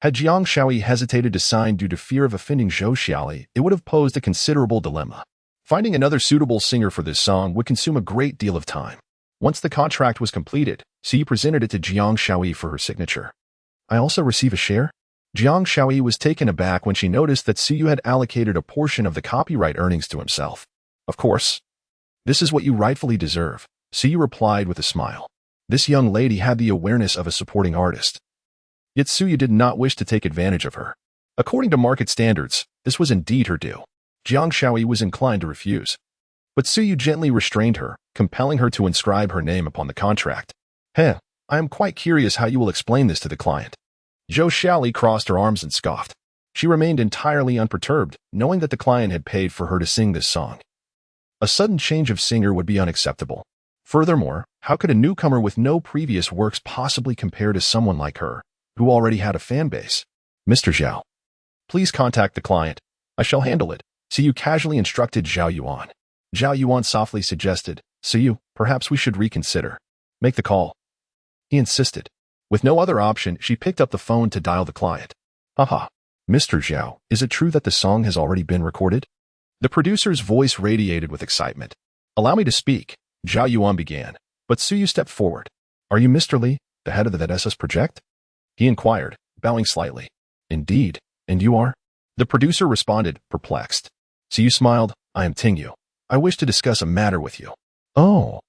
Had Jiang Shaoyi hesitated to sign due to fear of offending Zhou Xiaoli, it would have posed a considerable dilemma. Finding another suitable singer for this song would consume a great deal of time. Once the contract was completed, Suyu presented it to Jiang Shaoyi for her signature. I also receive a share? Jiang Shaoyi was taken aback when she noticed that Suyu had allocated a portion of the copyright earnings to himself. Of course. This is what you rightfully deserve, Suyu replied with a smile. This young lady had the awareness of a supporting artist. Yet Suyu did not wish to take advantage of her. According to market standards, this was indeed her due. Jiang Shaoyi was inclined to refuse. But Suyu gently restrained her, compelling her to inscribe her name upon the contract. I am quite curious how you will explain this to the client. Zhou Xiaoli crossed her arms and scoffed. She remained entirely unperturbed, knowing that the client had paid for her to sing this song. A sudden change of singer would be unacceptable. Furthermore, how could a newcomer with no previous works possibly compare to someone like her, who already had a fan base? Mr. Zhao, please contact the client. I shall handle it, Suyu casually instructed Zhao Yuan. Zhao Yuan softly suggested, Suyu, perhaps we should reconsider. Make the call. He insisted. With no other option, she picked up the phone to dial the client. Haha. Mr. Zhao, is it true that the song has already been recorded? The producer's voice radiated with excitement. Allow me to speak, Zhao Yuan began, but Suyu stepped forward. Are you Mr. Li, the head of the Netizens project? He inquired, bowing slightly. Indeed, and you are? The producer responded, perplexed. Suyu smiled, I am Tingyu. I wish to discuss a matter with you. Oh,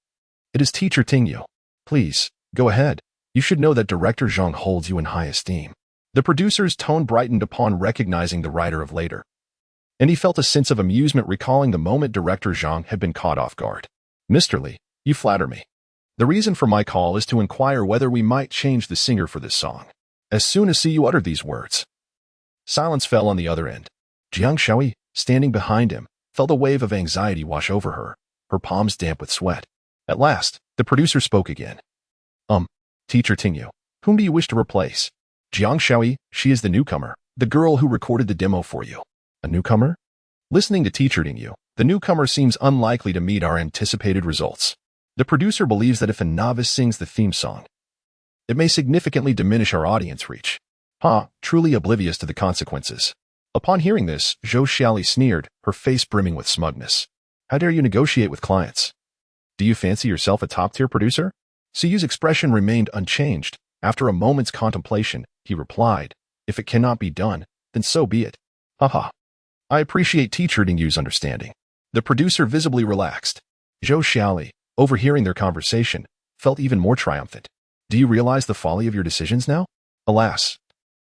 it is teacher Tingyu. Please, go ahead. You should know that Director Zhang holds you in high esteem. The producer's tone brightened upon recognizing the writer of later, and he felt a sense of amusement recalling the moment Director Zhang had been caught off guard. Mr. Li, you flatter me. The reason for my call is to inquire whether we might change the singer for this song. As soon as Suyu uttered these words, silence fell on the other end. Jiang Shaoyi, standing behind him, felt a wave of anxiety wash over her, her palms damp with sweat. At last, the producer spoke again. Teacher Tingyu, whom do you wish to replace? Jiang Shaoyi, she is the newcomer, the girl who recorded the demo for you. A newcomer? Listening to Teacher Tingyu, the newcomer seems unlikely to meet our anticipated results. The producer believes that if a novice sings the theme song, it may significantly diminish our audience reach. Truly oblivious to the consequences. Upon hearing this, Zhou Xiaoli sneered, her face brimming with smugness. How dare you negotiate with clients? Do you fancy yourself a top-tier producer? Suyu's expression remained unchanged. After a moment's contemplation, he replied, if it cannot be done, then so be it. I appreciate Teacher Tingyu's understanding. The producer visibly relaxed. Zhou Xiaoli, overhearing their conversation, felt even more triumphant. Do you realize the folly of your decisions now? Alas,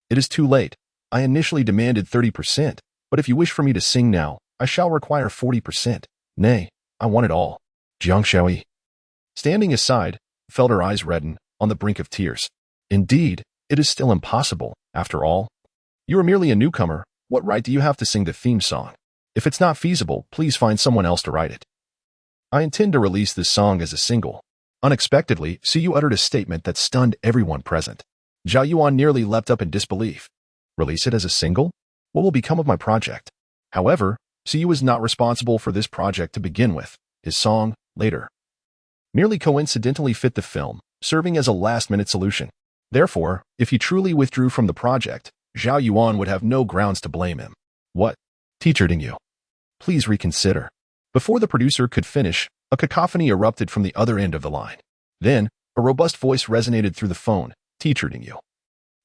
it is too late. I initially demanded 30%, but if you wish for me to sing now, I shall require 40%. Nay, I want it all. Jiang Xiaoli, standing aside, felt her eyes redden, on the brink of tears. Indeed, it is still impossible, after all. You are merely a newcomer. What right do you have to sing the theme song? If it's not feasible, please find someone else to write it. I intend to release this song as a single. Unexpectedly, Suyu uttered a statement that stunned everyone present. Zhao Yuan nearly leapt up in disbelief. Release it as a single? What will become of my project? However, Suyu was not responsible for this project to begin with. His song, later, merely coincidentally fit the film, serving as a last-minute solution. Therefore, if he truly withdrew from the project, Zhao Yuan would have no grounds to blame him. What? Teacher Ding, please reconsider. Before the producer could finish, a cacophony erupted from the other end of the line. Then, a robust voice resonated through the phone. Teacher Ding,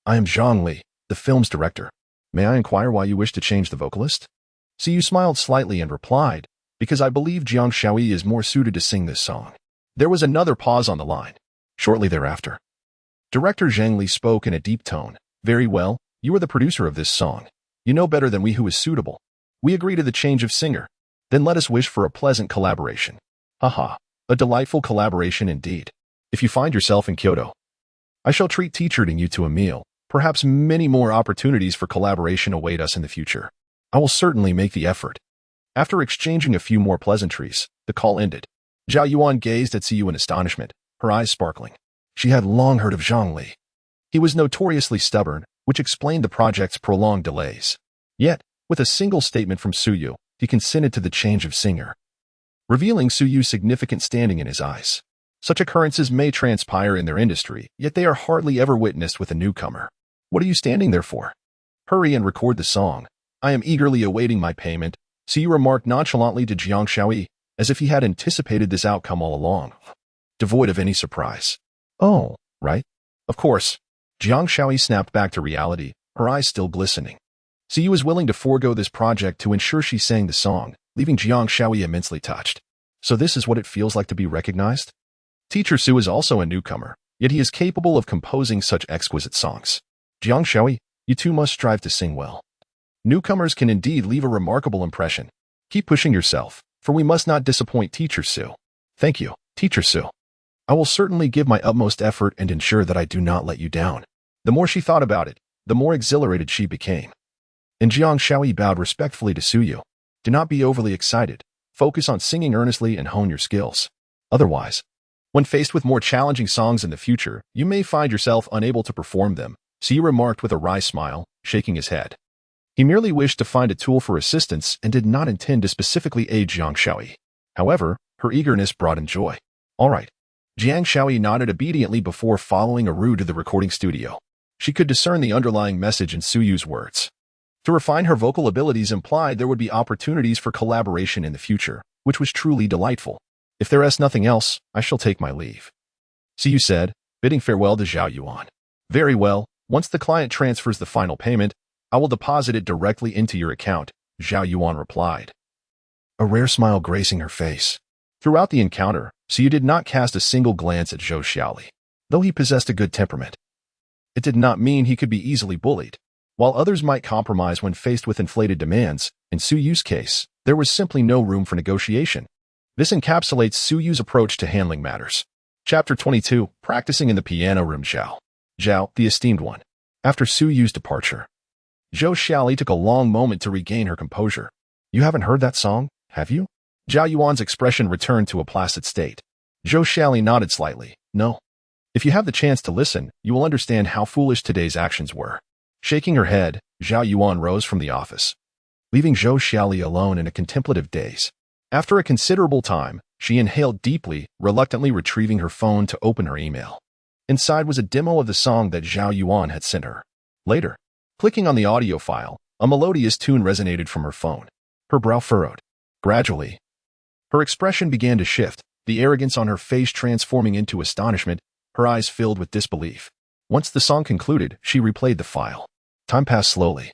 I am Zhang Li, the film's director. May I inquire why you wish to change the vocalist? Siyu smiled slightly and replied, because I believe Jiang Xiaoli is more suited to sing this song. There was another pause on the line. Shortly thereafter, Director Zhang Li spoke in a deep tone. Very well, you are the producer of this song. You know better than we who is suitable. We agree to the change of singer. Then let us wish for a pleasant collaboration. Haha, a delightful collaboration indeed. If you find yourself in Kyoto, I shall treat Teacher Ding to a meal. Perhaps many more opportunities for collaboration await us in the future. I will certainly make the effort. After exchanging a few more pleasantries, the call ended. Zhao Yuan gazed at Siyu in astonishment, her eyes sparkling. She had long heard of Zhang Li. He was notoriously stubborn, which explained the project's prolonged delays. Yet, with a single statement from Suyu, he consented to the change of singer, revealing Suyu's significant standing in his eyes. Such occurrences may transpire in their industry, yet they are hardly ever witnessed with a newcomer. What are you standing there for? Hurry and record the song. I am eagerly awaiting my payment, Suyu remarked nonchalantly to Jiang Xiaoli, as if he had anticipated this outcome all along, devoid of any surprise. Oh, right. Of course. Jiang Xiaoli snapped back to reality, her eyes still glistening. Siyu was willing to forego this project to ensure she sang the song, leaving Jiang Xiaoli immensely touched. So this is what it feels like to be recognized? Teacher Su is also a newcomer, yet he is capable of composing such exquisite songs. Jiang Xiaoli, you too must strive to sing well. Newcomers can indeed leave a remarkable impression. Keep pushing yourself, for we must not disappoint Teacher Su. Thank you, Teacher Su. I will certainly give my utmost effort and ensure that I do not let you down. The more she thought about it, the more exhilarated she became. And Jiang Xiaoli bowed respectfully to Suyu. Do not be overly excited. Focus on singing earnestly and hone your skills. Otherwise, when faced with more challenging songs in the future, you may find yourself unable to perform them, Suyu remarked with a wry smile, shaking his head. He merely wished to find a tool for assistance and did not intend to specifically aid Jiang Xiaoli. However, her eagerness brought him joy. All right. Jiang Xiaoli nodded obediently before following Aru to the recording studio. She could discern the underlying message in Suyu's words. To refine her vocal abilities implied there would be opportunities for collaboration in the future, which was truly delightful. If there is nothing else, I shall take my leave. Suyu said, bidding farewell to Zhao Yuan. Very well, once the client transfers the final payment, I will deposit it directly into your account, Zhao Yuan replied, a rare smile gracing her face. Throughout the encounter, Suyu did not cast a single glance at Zhou Xiaoli, though he possessed a good temperament. It did not mean he could be easily bullied. While others might compromise when faced with inflated demands, in Suyu's case, there was simply no room for negotiation. This encapsulates Suyu's approach to handling matters. Chapter 22, Practicing in the Piano Room. Zhao, the esteemed one. After Suyu's departure, Zhou Xiaoli took a long moment to regain her composure. You haven't heard that song, have you? Zhao Yuan's expression returned to a placid state. Zhou Xiaoli nodded slightly. No. If you have the chance to listen, you will understand how foolish today's actions were. Shaking her head, Zhao Yuan rose from the office, leaving Zhou Xiaoli alone in a contemplative daze. After a considerable time, she inhaled deeply, reluctantly retrieving her phone to open her email. Inside was a demo of the song that Zhao Yuan had sent her. Later, clicking on the audio file, a melodious tune resonated from her phone. Her brow furrowed. Gradually, her expression began to shift, the arrogance on her face transforming into astonishment, her eyes filled with disbelief. Once the song concluded, she replayed the file. Time passed slowly,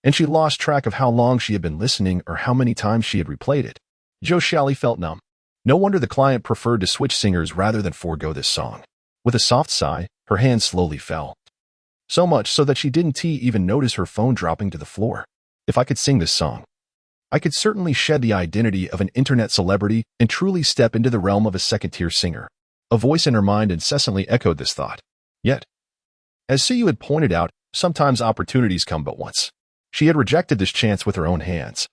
and she lost track of how long she had been listening or how many times she had replayed it. Zhou Xiaoli felt numb. No wonder the client preferred to switch singers rather than forego this song. With a soft sigh, her hand slowly fell. So much so that she didn't even notice her phone dropping to the floor. If I could sing this song, I could certainly shed the identity of an internet celebrity and truly step into the realm of a second-tier singer. A voice in her mind incessantly echoed this thought. Yet, as Suyu had pointed out, sometimes opportunities come but once. She had rejected this chance with her own hands.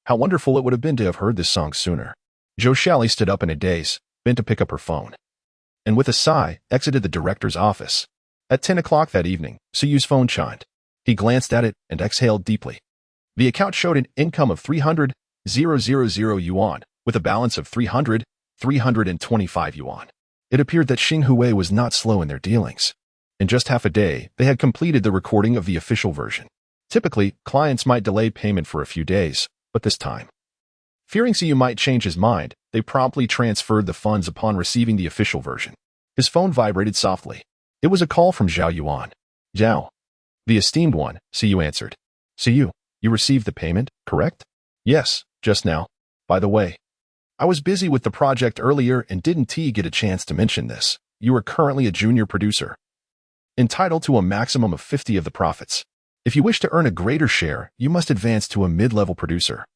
How wonderful it would have been to have heard this song sooner. Zhou Shally stood up in a daze, bent to pick up her phone, and with a sigh, exited the director's office. At 10 o'clock that evening, Suyu's phone chimed. He glanced at it and exhaled deeply. The account showed an income of 300,000 yuan, with a balance of 325 yuan. It appeared that Xinghui was not slow in their dealings. In just half a day, they had completed the recording of the official version. Typically, clients might delay payment for a few days, but this time, fearing Suyu might change his mind, they promptly transferred the funds upon receiving the official version. His phone vibrated softly. It was a call from Zhao Yuan. Zhao. The esteemed one, Suyu answered. Suyu, you received the payment, correct? Yes, just now. By the way, I was busy with the project earlier and didn't get a chance to mention this. You are currently a junior producer, entitled to a maximum of 50 of the profits. If you wish to earn a greater share, you must advance to a mid-level producer.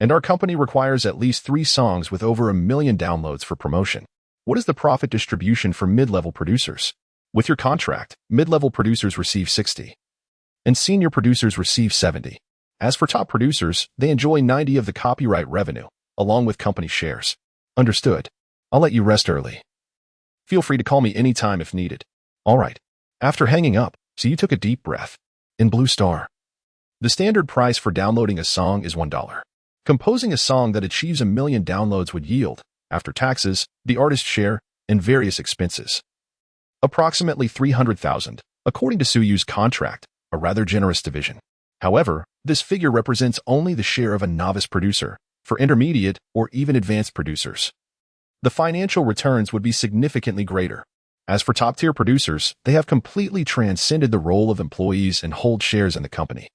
And our company requires at least 3 songs with over 1 million downloads for promotion. What is the profit distribution for mid-level producers? With your contract, mid-level producers receive 60, and senior producers receive 70. As for top producers, they enjoy 90 of the copyright revenue, along with company shares. Understood. I'll let you rest early. Feel free to call me anytime if needed. All right. After hanging up, Suyu took a deep breath. In Blue Star, the standard price for downloading a song is $1. Composing a song that achieves 1 million downloads would yield, after taxes, the artist's share, and various expenses, approximately 300,000, according to Suyu's contract, a rather generous division. However, this figure represents only the share of a novice producer. For intermediate or even advanced producers, the financial returns would be significantly greater. As for top-tier producers, they have completely transcended the role of employees and hold shares in the company.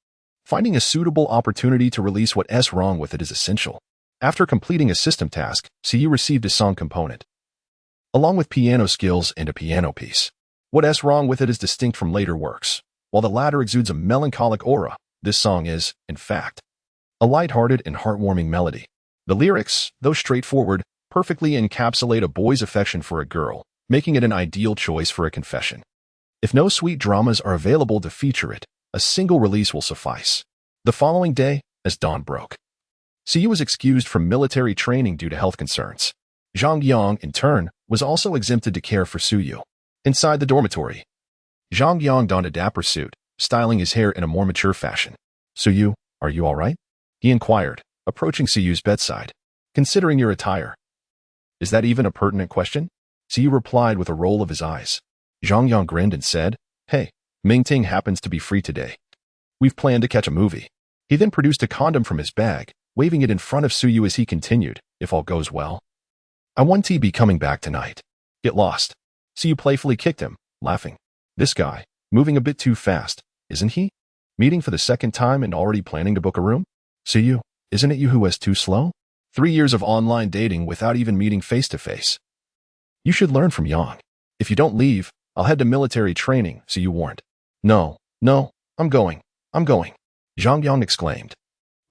Finding a suitable opportunity to release what's wrong with it is essential. After completing a system task, Suyu received a song component, along with piano skills and a piano piece. What's wrong with it is distinct from later works. While the latter exudes a melancholic aura, this song is, in fact, a light-hearted and heartwarming melody. The lyrics, though straightforward, perfectly encapsulate a boy's affection for a girl, making it an ideal choice for a confession. If no sweet dramas are available to feature it, a single release will suffice. The following day, as dawn broke, Suyu was excused from military training due to health concerns. Zhang Yang, in turn, was also exempted to care for Suyu. Inside the dormitory, Zhang Yang donned a dapper suit, styling his hair in a more mature fashion. Suyu, are you all right? He inquired, approaching Suyu's bedside. Considering your attire, is that even a pertinent question? Suyu replied with a roll of his eyes. Zhang Yang grinned and said, Hey, Mingting happens to be free today. We've planned to catch a movie. He then produced a condom from his bag, waving it in front of Suyu as he continued, if all goes well, I want to be coming back tonight. Get lost. Suyu playfully kicked him, laughing. This guy, moving a bit too fast, isn't he? Meeting for the second time and already planning to book a room? Suyu, isn't it you who is too slow? 3 years of online dating without even meeting face-to-face. You should learn from Yang. If you don't leave, I'll head to military training, Suyu warned. No, I'm going. Zhang Yang exclaimed,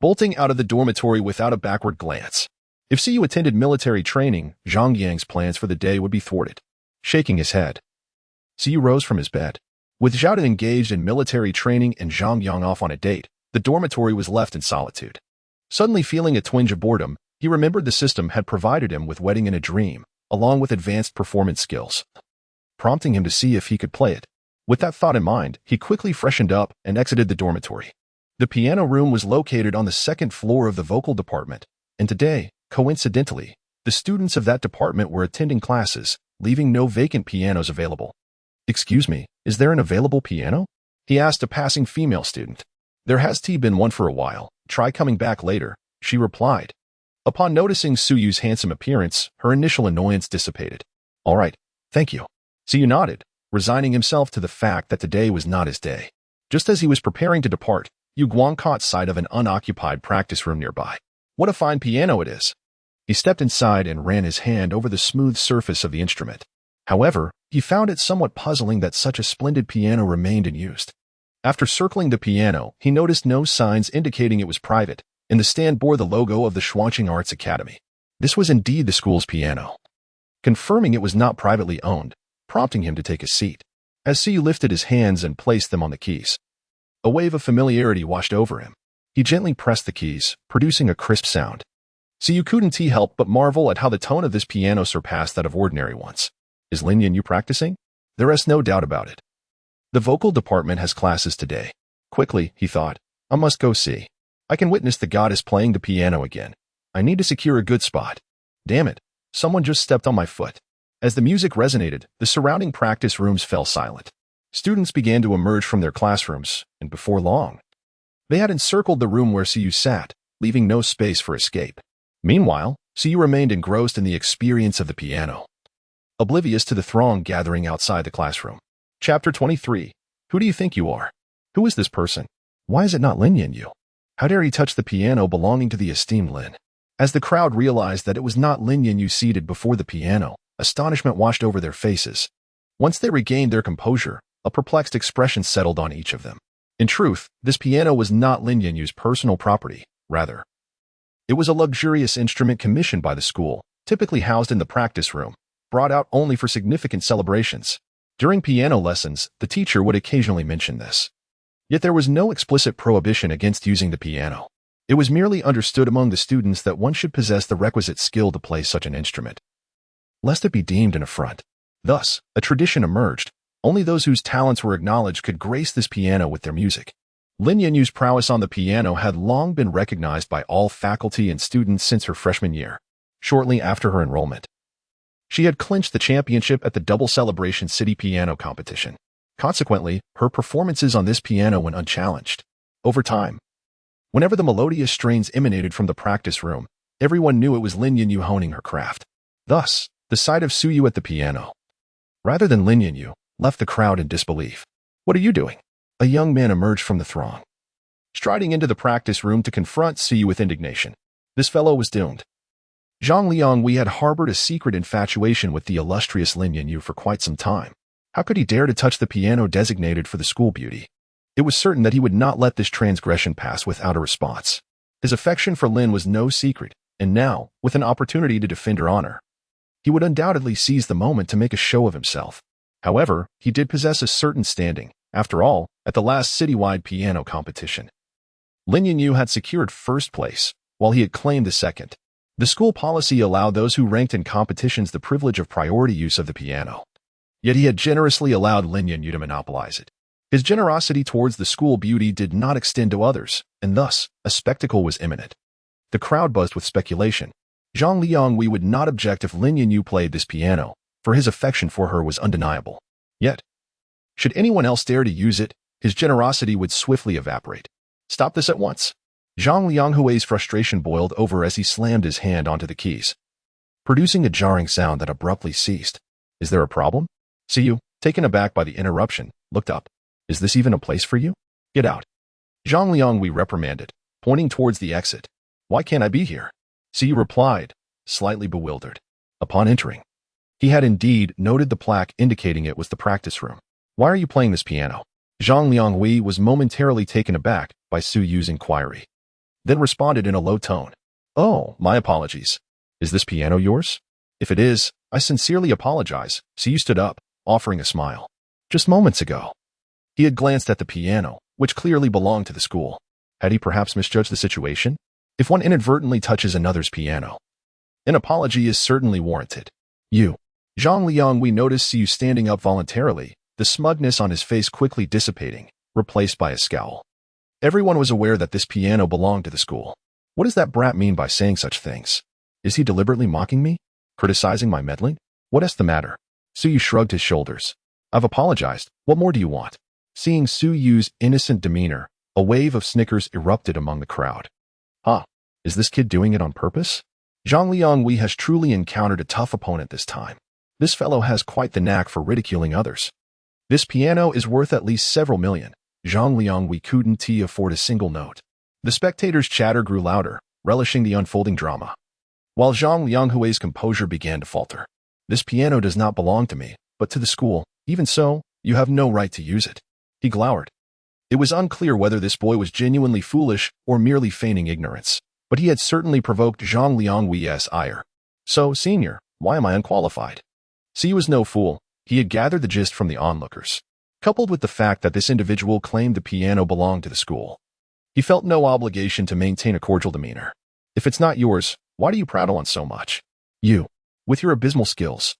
bolting out of the dormitory without a backward glance. If Suyu attended military training, Zhang Yang's plans for the day would be thwarted. Shaking his head, Suyu rose from his bed. With Zhao engaged in military training and Zhang Yang off on a date, the dormitory was left in solitude. Suddenly feeling a twinge of boredom, he remembered the system had provided him with Wedding in a Dream, along with advanced performance skills, prompting him to see if he could play it. With that thought in mind, he quickly freshened up and exited the dormitory. The piano room was located on the second floor of the vocal department, and today, coincidentally, the students of that department were attending classes, leaving no vacant pianos available. Excuse me, is there an available piano? He asked a passing female student. There has been one for a while. Try coming back later, she replied. Upon noticing Suyu's handsome appearance, her initial annoyance dissipated. All right, thank you. Suyu nodded, resigning himself to the fact that today was not his day. Just as he was preparing to depart, Yu Guang caught sight of an unoccupied practice room nearby. What a fine piano it is. He stepped inside and ran his hand over the smooth surface of the instrument. However, he found it somewhat puzzling that such a splendid piano remained unused. After circling the piano, he noticed no signs indicating it was private, and the stand bore the logo of the Xuanqing Arts Academy. This was indeed the school's piano, confirming it was not privately owned, prompting him to take a seat. As Siyu lifted his hands and placed them on the keys, a wave of familiarity washed over him. He gently pressed the keys, producing a crisp sound. Siyu couldn't help but marvel at how the tone of this piano surpassed that of ordinary ones. Is Lin Yanyu practicing? There is no doubt about it. The vocal department has classes today. Quickly, he thought, I must go see. I can witness the goddess playing the piano again. I need to secure a good spot. Damn it, someone just stepped on my foot. As the music resonated, the surrounding practice rooms fell silent. Students began to emerge from their classrooms, and before long, they had encircled the room where Siyu sat, leaving no space for escape. Meanwhile, Siyu remained engrossed in the experience of the piano, oblivious to the throng gathering outside the classroom. Chapter 23. Who do you think you are? Who is this person? Why is it not Lin Yanyu? How dare he touch the piano belonging to the esteemed Lin? As the crowd realized that it was not Lin Yanyu seated before the piano, astonishment washed over their faces. Once they regained their composure, a perplexed expression settled on each of them. In truth, this piano was not Lin Yanyu's personal property. Rather, it was a luxurious instrument commissioned by the school, typically housed in the practice room, brought out only for significant celebrations. During piano lessons, the teacher would occasionally mention this. Yet there was no explicit prohibition against using the piano. It was merely understood among the students that one should possess the requisite skill to play such an instrument, lest it be deemed an affront. Thus, a tradition emerged. Only those whose talents were acknowledged could grace this piano with their music. Lin Yanyu's prowess on the piano had long been recognized by all faculty and students since her freshman year. Shortly after her enrollment, she had clinched the championship at the Double Celebration City Piano Competition. Consequently, her performances on this piano went unchallenged. Over time, whenever the melodious strains emanated from the practice room, everyone knew it was Lin Yanyu honing her craft. Thus, the sight of Siyu at the piano, rather than Lin Yanyu, left the crowd in disbelief. What are you doing? A young man emerged from the throng, striding into the practice room to confront Siyu with indignation. This fellow was doomed. Zhang Liangwei had harbored a secret infatuation with the illustrious Lin Yanyu for quite some time. How could he dare to touch the piano designated for the school beauty? It was certain that he would not let this transgression pass without a response. His affection for Lin was no secret, and now, with an opportunity to defend her honor, he would undoubtedly seize the moment to make a show of himself. However, he did possess a certain standing. After all, at the last citywide piano competition, Lin Yanyu had secured first place, while he had claimed the second. The school policy allowed those who ranked in competitions the privilege of priority use of the piano. Yet he had generously allowed Lin Yanyu to monopolize it. His generosity towards the school beauty did not extend to others, and thus, a spectacle was imminent. The crowd buzzed with speculation. Zhang Liangwei would not object if Lin Yanyu played this piano, for his affection for her was undeniable. Yet, should anyone else dare to use it, his generosity would swiftly evaporate. Stop this at once. Zhang Lianghui's frustration boiled over as he slammed his hand onto the keys, producing a jarring sound that abruptly ceased. Is there a problem? Siyu, taken aback by the interruption, looked up. Is this even a place for you? Get out. Zhang Liangwei reprimanded, pointing towards the exit. Why can't I be here? Siyu replied, slightly bewildered. Upon entering, he had indeed noted the plaque indicating it was the practice room. Why are you playing this piano? Zhang Liangwei was momentarily taken aback by Suyu's inquiry, then responded in a low tone. Oh, my apologies. Is this piano yours? If it is, I sincerely apologize. Siyu stood up, offering a smile. Just moments ago, he had glanced at the piano, which clearly belonged to the school. Had he perhaps misjudged the situation? If one inadvertently touches another's piano, an apology is certainly warranted. You. Zhang Liangwei noticed Siyu standing up voluntarily, the smugness on his face quickly dissipating, replaced by a scowl. Everyone was aware that this piano belonged to the school. What does that brat mean by saying such things? Is he deliberately mocking me? Criticizing my meddling? What is the matter? Siyu shrugged his shoulders. I've apologized. What more do you want? Seeing Suyu's innocent demeanor, a wave of snickers erupted among the crowd. Huh? Is this kid doing it on purpose? Zhang Liangwei has truly encountered a tough opponent this time. This fellow has quite the knack for ridiculing others. This piano is worth at least several million. Zhang Liangwei couldn't afford a single note. The spectators' chatter grew louder, relishing the unfolding drama. while Zhang Lianghui's composure began to falter. This piano does not belong to me, but to the school. Even so, you have no right to use it. He glowered. It was unclear whether this boy was genuinely foolish or merely feigning ignorance, but he had certainly provoked Zhang Lianghui's ire. So, senior, why am I unqualified? See, he was no fool. He had gathered the gist from the onlookers, coupled with the fact that this individual claimed the piano belonged to the school. He felt no obligation to maintain a cordial demeanor. If it's not yours, why do you prattle on so much? You, with your abysmal skills.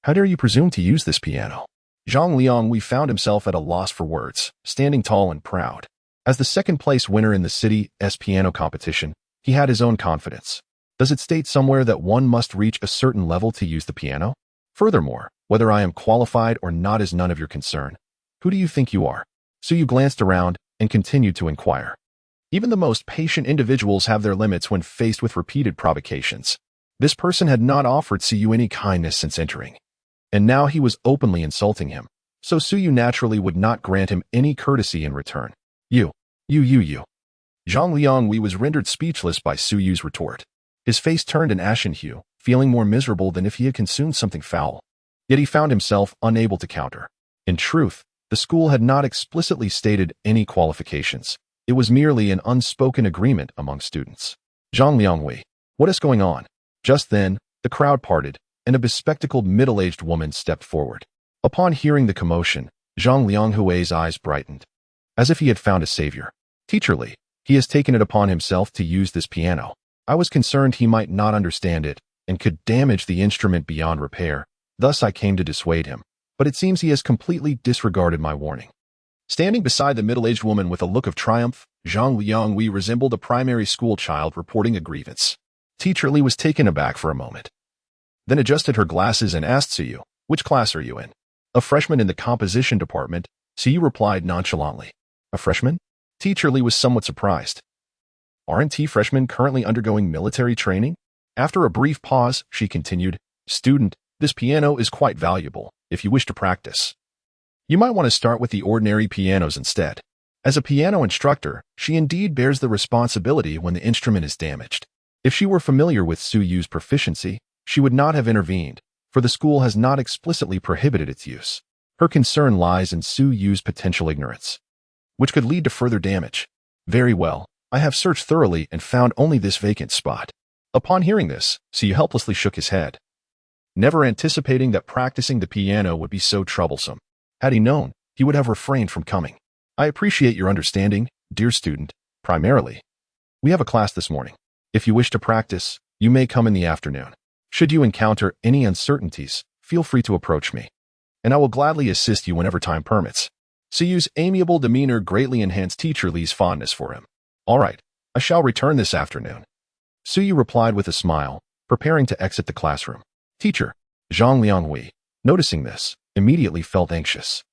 How dare you presume to use this piano? Zhang Lianghui found himself at a loss for words, standing tall and proud. As the second-place winner in the city's piano competition, he had his own confidence. Does it state somewhere that one must reach a certain level to use the piano? Furthermore, whether I am qualified or not is none of your concern. Who do you think you are? So you glanced around and continued to inquire. Even the most patient individuals have their limits when faced with repeated provocations. This person had not offered Siyu any kindness since entering, and now he was openly insulting him, so Suyu naturally would not grant him any courtesy in return. You. Zhang Lianghui was rendered speechless by Suyu's retort. His face turned an ashen hue, feeling more miserable than if he had consumed something foul. Yet he found himself unable to counter. In truth, the school had not explicitly stated any qualifications. It was merely an unspoken agreement among students. Zhang Lianghui, what is going on? Just then, the crowd parted, and a bespectacled middle-aged woman stepped forward. Upon hearing the commotion, Zhang Lianghui's eyes brightened, as if he had found a savior. Teacher Li, he has taken it upon himself to use this piano. I was concerned he might not understand it and could damage the instrument beyond repair. Thus I came to dissuade him, but it seems he has completely disregarded my warning. Standing beside the middle-aged woman with a look of triumph, Zhang Lianghui resembled a primary school child reporting a grievance. Teacher Li was taken aback for a moment, then adjusted her glasses and asked Siyu, which class are you in? A freshman in the composition department, Siyu replied nonchalantly. A freshman? Teacher Li was somewhat surprised. Aren't freshmen currently undergoing military training? After a brief pause, she continued, Student, this piano is quite valuable, if you wish to practice. You might want to start with the ordinary pianos instead. As a piano instructor, she indeed bears the responsibility when the instrument is damaged. If she were familiar with Suyu's proficiency, she would not have intervened, for the school has not explicitly prohibited its use. Her concern lies in Suyu's potential ignorance, which could lead to further damage. Very well, I have searched thoroughly and found only this vacant spot. Upon hearing this, Siyu helplessly shook his head, never anticipating that practicing the piano would be so troublesome. Had he known, he would have refrained from coming. I appreciate your understanding, dear student. Primarily, we have a class this morning. If you wish to practice, you may come in the afternoon. Should you encounter any uncertainties, feel free to approach me, and I will gladly assist you whenever time permits. Siyu's amiable demeanor greatly enhanced Teacher Li's fondness for him. All right, I shall return this afternoon. Suyu replied with a smile, preparing to exit the classroom. Teacher, Zhang Lianghui, noticing this, immediately felt anxious.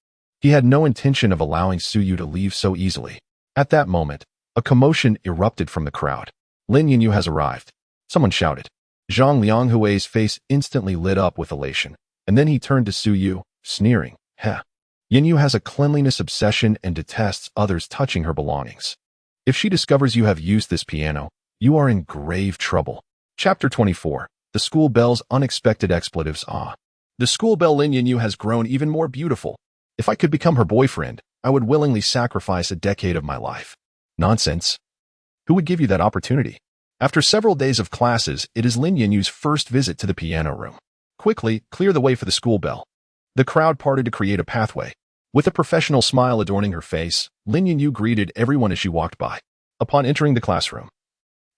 He had no intention of allowing Suyu to leave so easily. At that moment, a commotion erupted from the crowd. Lin Yinyu has arrived. Someone shouted. Zhang Lianghui's face instantly lit up with elation, and then he turned to Suyu, sneering, Heh. Yinyu has a cleanliness obsession and detests others touching her belongings. If she discovers you have used this piano, you are in grave trouble. Chapter 24. The School Belle's Unexpected Expletives. The school belle Lin Yinyu has grown even more beautiful. If I could become her boyfriend, I would willingly sacrifice a decade of my life. Nonsense. Who would give you that opportunity? After several days of classes, it is Lin Yinyu's first visit to the piano room. Quickly, clear the way for the school belle. The crowd parted to create a pathway. With a professional smile adorning her face, Lin Yinyu greeted everyone as she walked by. Upon entering the classroom,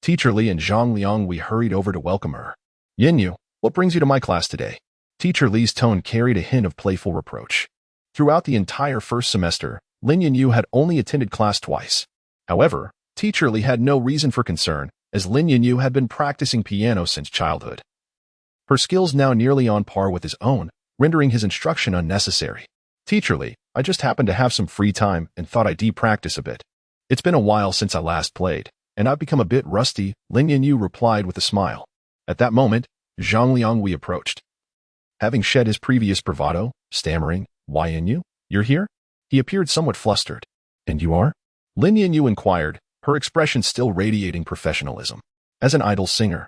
Teacher Li and Zhang Lianghui hurried over to welcome her. Yinyu, what brings you to my class today? Teacher Li's tone carried a hint of playful reproach. Throughout the entire first semester, Lin Yinyu had only attended class twice. However, Teacher Li had no reason for concern, as Lin Yinyu had been practicing piano since childhood. Her skills now nearly on par with his own, rendering his instruction unnecessary. Teacher Li, I just happened to have some free time and thought I'd practice a bit. It's been a while since I last played, and I've become a bit rusty, Lin Yinyu replied with a smile. At that moment, Zhang Lianghui approached. Having shed his previous bravado, stammering, Why Yinyu? You're here? He appeared somewhat flustered. And you are? Lin Yinyu inquired, her expression still radiating professionalism. As an idol singer.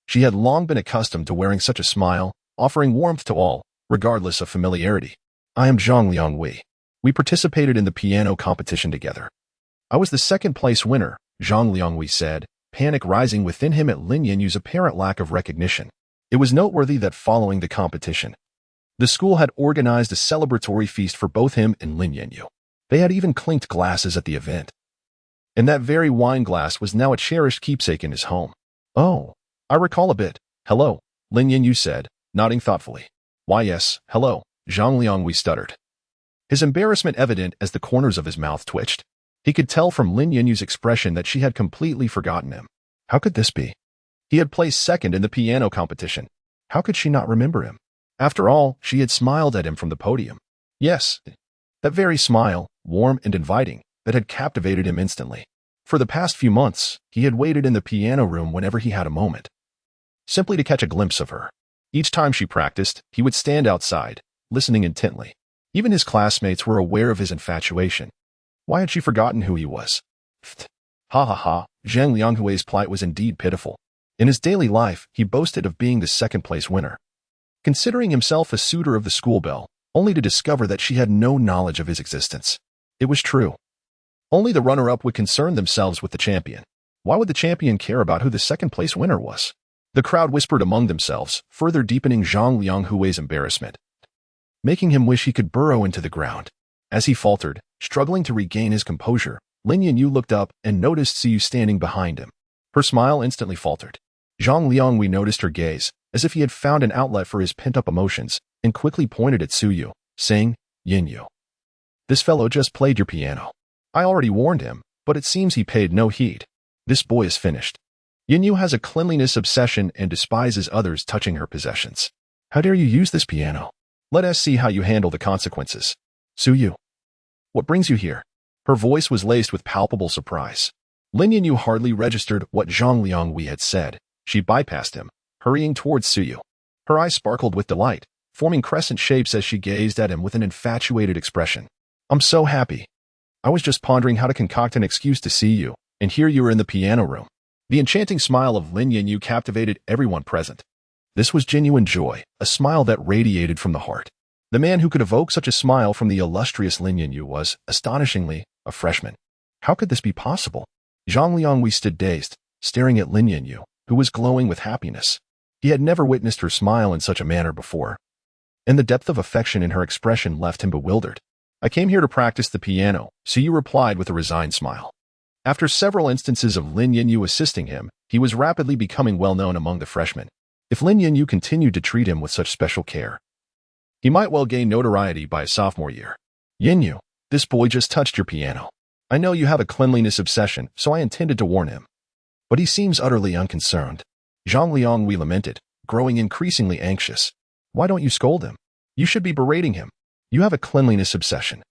She had long been accustomed to wearing such a smile, offering warmth to all, regardless of familiarity. I am Zhang Liangwei. We participated in the piano competition together. I was the second-place winner, Zhang Liangwei said, panic rising within him at Lin Yinyu's apparent lack of recognition. It was noteworthy that following the competition, the school had organized a celebratory feast for both him and Lin Yinyu. They had even clinked glasses at the event. And that very wine glass was now a cherished keepsake in his home. Oh, I recall a bit. Hello, Lin Yinyu said, nodding thoughtfully. Why yes, hello, Zhang Liangwei stuttered. His embarrassment evident as the corners of his mouth twitched. He could tell from Lin Yinyu's expression that she had completely forgotten him. How could this be? He had placed second in the piano competition. How could she not remember him? After all, she had smiled at him from the podium. Yes, that very smile, warm and inviting, that had captivated him instantly. For the past few months, he had waited in the piano room whenever he had a moment, simply to catch a glimpse of her. Each time she practiced, he would stand outside, listening intently. Even his classmates were aware of his infatuation. Why had she forgotten who he was? Ha ha ha, Zhang Lianghui's plight was indeed pitiful. In his daily life, he boasted of being the second-place winner, considering himself a suitor of the school belle, only to discover that she had no knowledge of his existence. It was true. Only the runner-up would concern themselves with the champion. Why would the champion care about who the second-place winner was? The crowd whispered among themselves, further deepening Zhang Lianghui's embarrassment, making him wish he could burrow into the ground. As he faltered, struggling to regain his composure, Lin Yinyu looked up and noticed Suyu standing behind him. Her smile instantly faltered. Zhang Liangwei noticed her gaze, as if he had found an outlet for his pent-up emotions, and quickly pointed at Suyu, saying, Yinyu, this fellow just played your piano. I already warned him, but it seems he paid no heed. This boy is finished. Yinyu has a cleanliness obsession and despises others touching her possessions. How dare you use this piano? Let us see how you handle the consequences. Suyu, what brings you here? Her voice was laced with palpable surprise. Lin Yinyu hardly registered what Zhang Liangwei had said. She bypassed him, hurrying towards Suyu. Her eyes sparkled with delight, forming crescent shapes as she gazed at him with an infatuated expression. I'm so happy. I was just pondering how to concoct an excuse to see you, and here you are in the piano room. The enchanting smile of Lin Yinyu captivated everyone present. This was genuine joy, a smile that radiated from the heart. The man who could evoke such a smile from the illustrious Lin Yinyu was, astonishingly, a freshman. How could this be possible? Zhang Liangwei stood dazed, staring at Lin Yinyu, who was glowing with happiness. He had never witnessed her smile in such a manner before, and the depth of affection in her expression left him bewildered. I came here to practice the piano, Suyu replied with a resigned smile. After several instances of Lin Yinyu assisting him, he was rapidly becoming well known among the freshmen. If Lin Yinyu continued to treat him with such special care, he might well gain notoriety by his sophomore year. Yinyu, this boy just touched your piano. I know you have a cleanliness obsession, so I intended to warn him. But he seems utterly unconcerned. Zhang Liangwei lamented, growing increasingly anxious. Why don't you scold him? You should be berating him. You have a cleanliness obsession.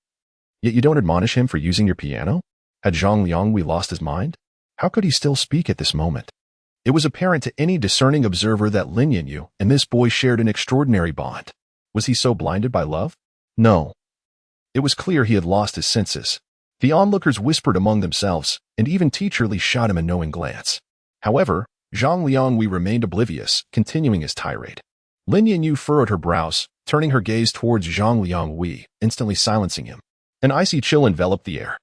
Yet you don't admonish him for using your piano? Had Zhang Liangwei lost his mind? How could he still speak at this moment? It was apparent to any discerning observer that Lin Yinyu and this boy shared an extraordinary bond. Was he so blinded by love? No. It was clear he had lost his senses. The onlookers whispered among themselves, and even Teacher Li shot him a knowing glance. However, Zhang Liangwei remained oblivious, continuing his tirade. Lin Yinyu furrowed her brows, turning her gaze towards Zhang Liangwei, instantly silencing him. An icy chill enveloped the air.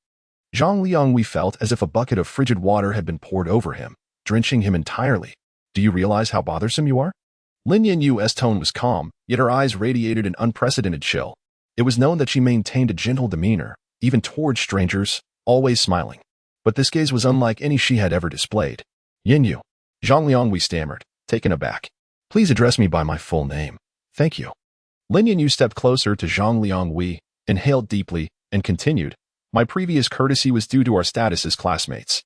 Zhang Liangwei felt as if a bucket of frigid water had been poured over him, drenching him entirely. Do you realize how bothersome you are? Lin Yinyu's tone was calm, yet her eyes radiated an unprecedented chill. It was known that she maintained a gentle demeanor, even towards strangers, always smiling. But this gaze was unlike any she had ever displayed. Yinyu, Zhang Liangwei stammered, taken aback. Please address me by my full name. Thank you. Lin Yinyu stepped closer to Zhang Liangwei, inhaled deeply, and continued. My previous courtesy was due to our status as classmates.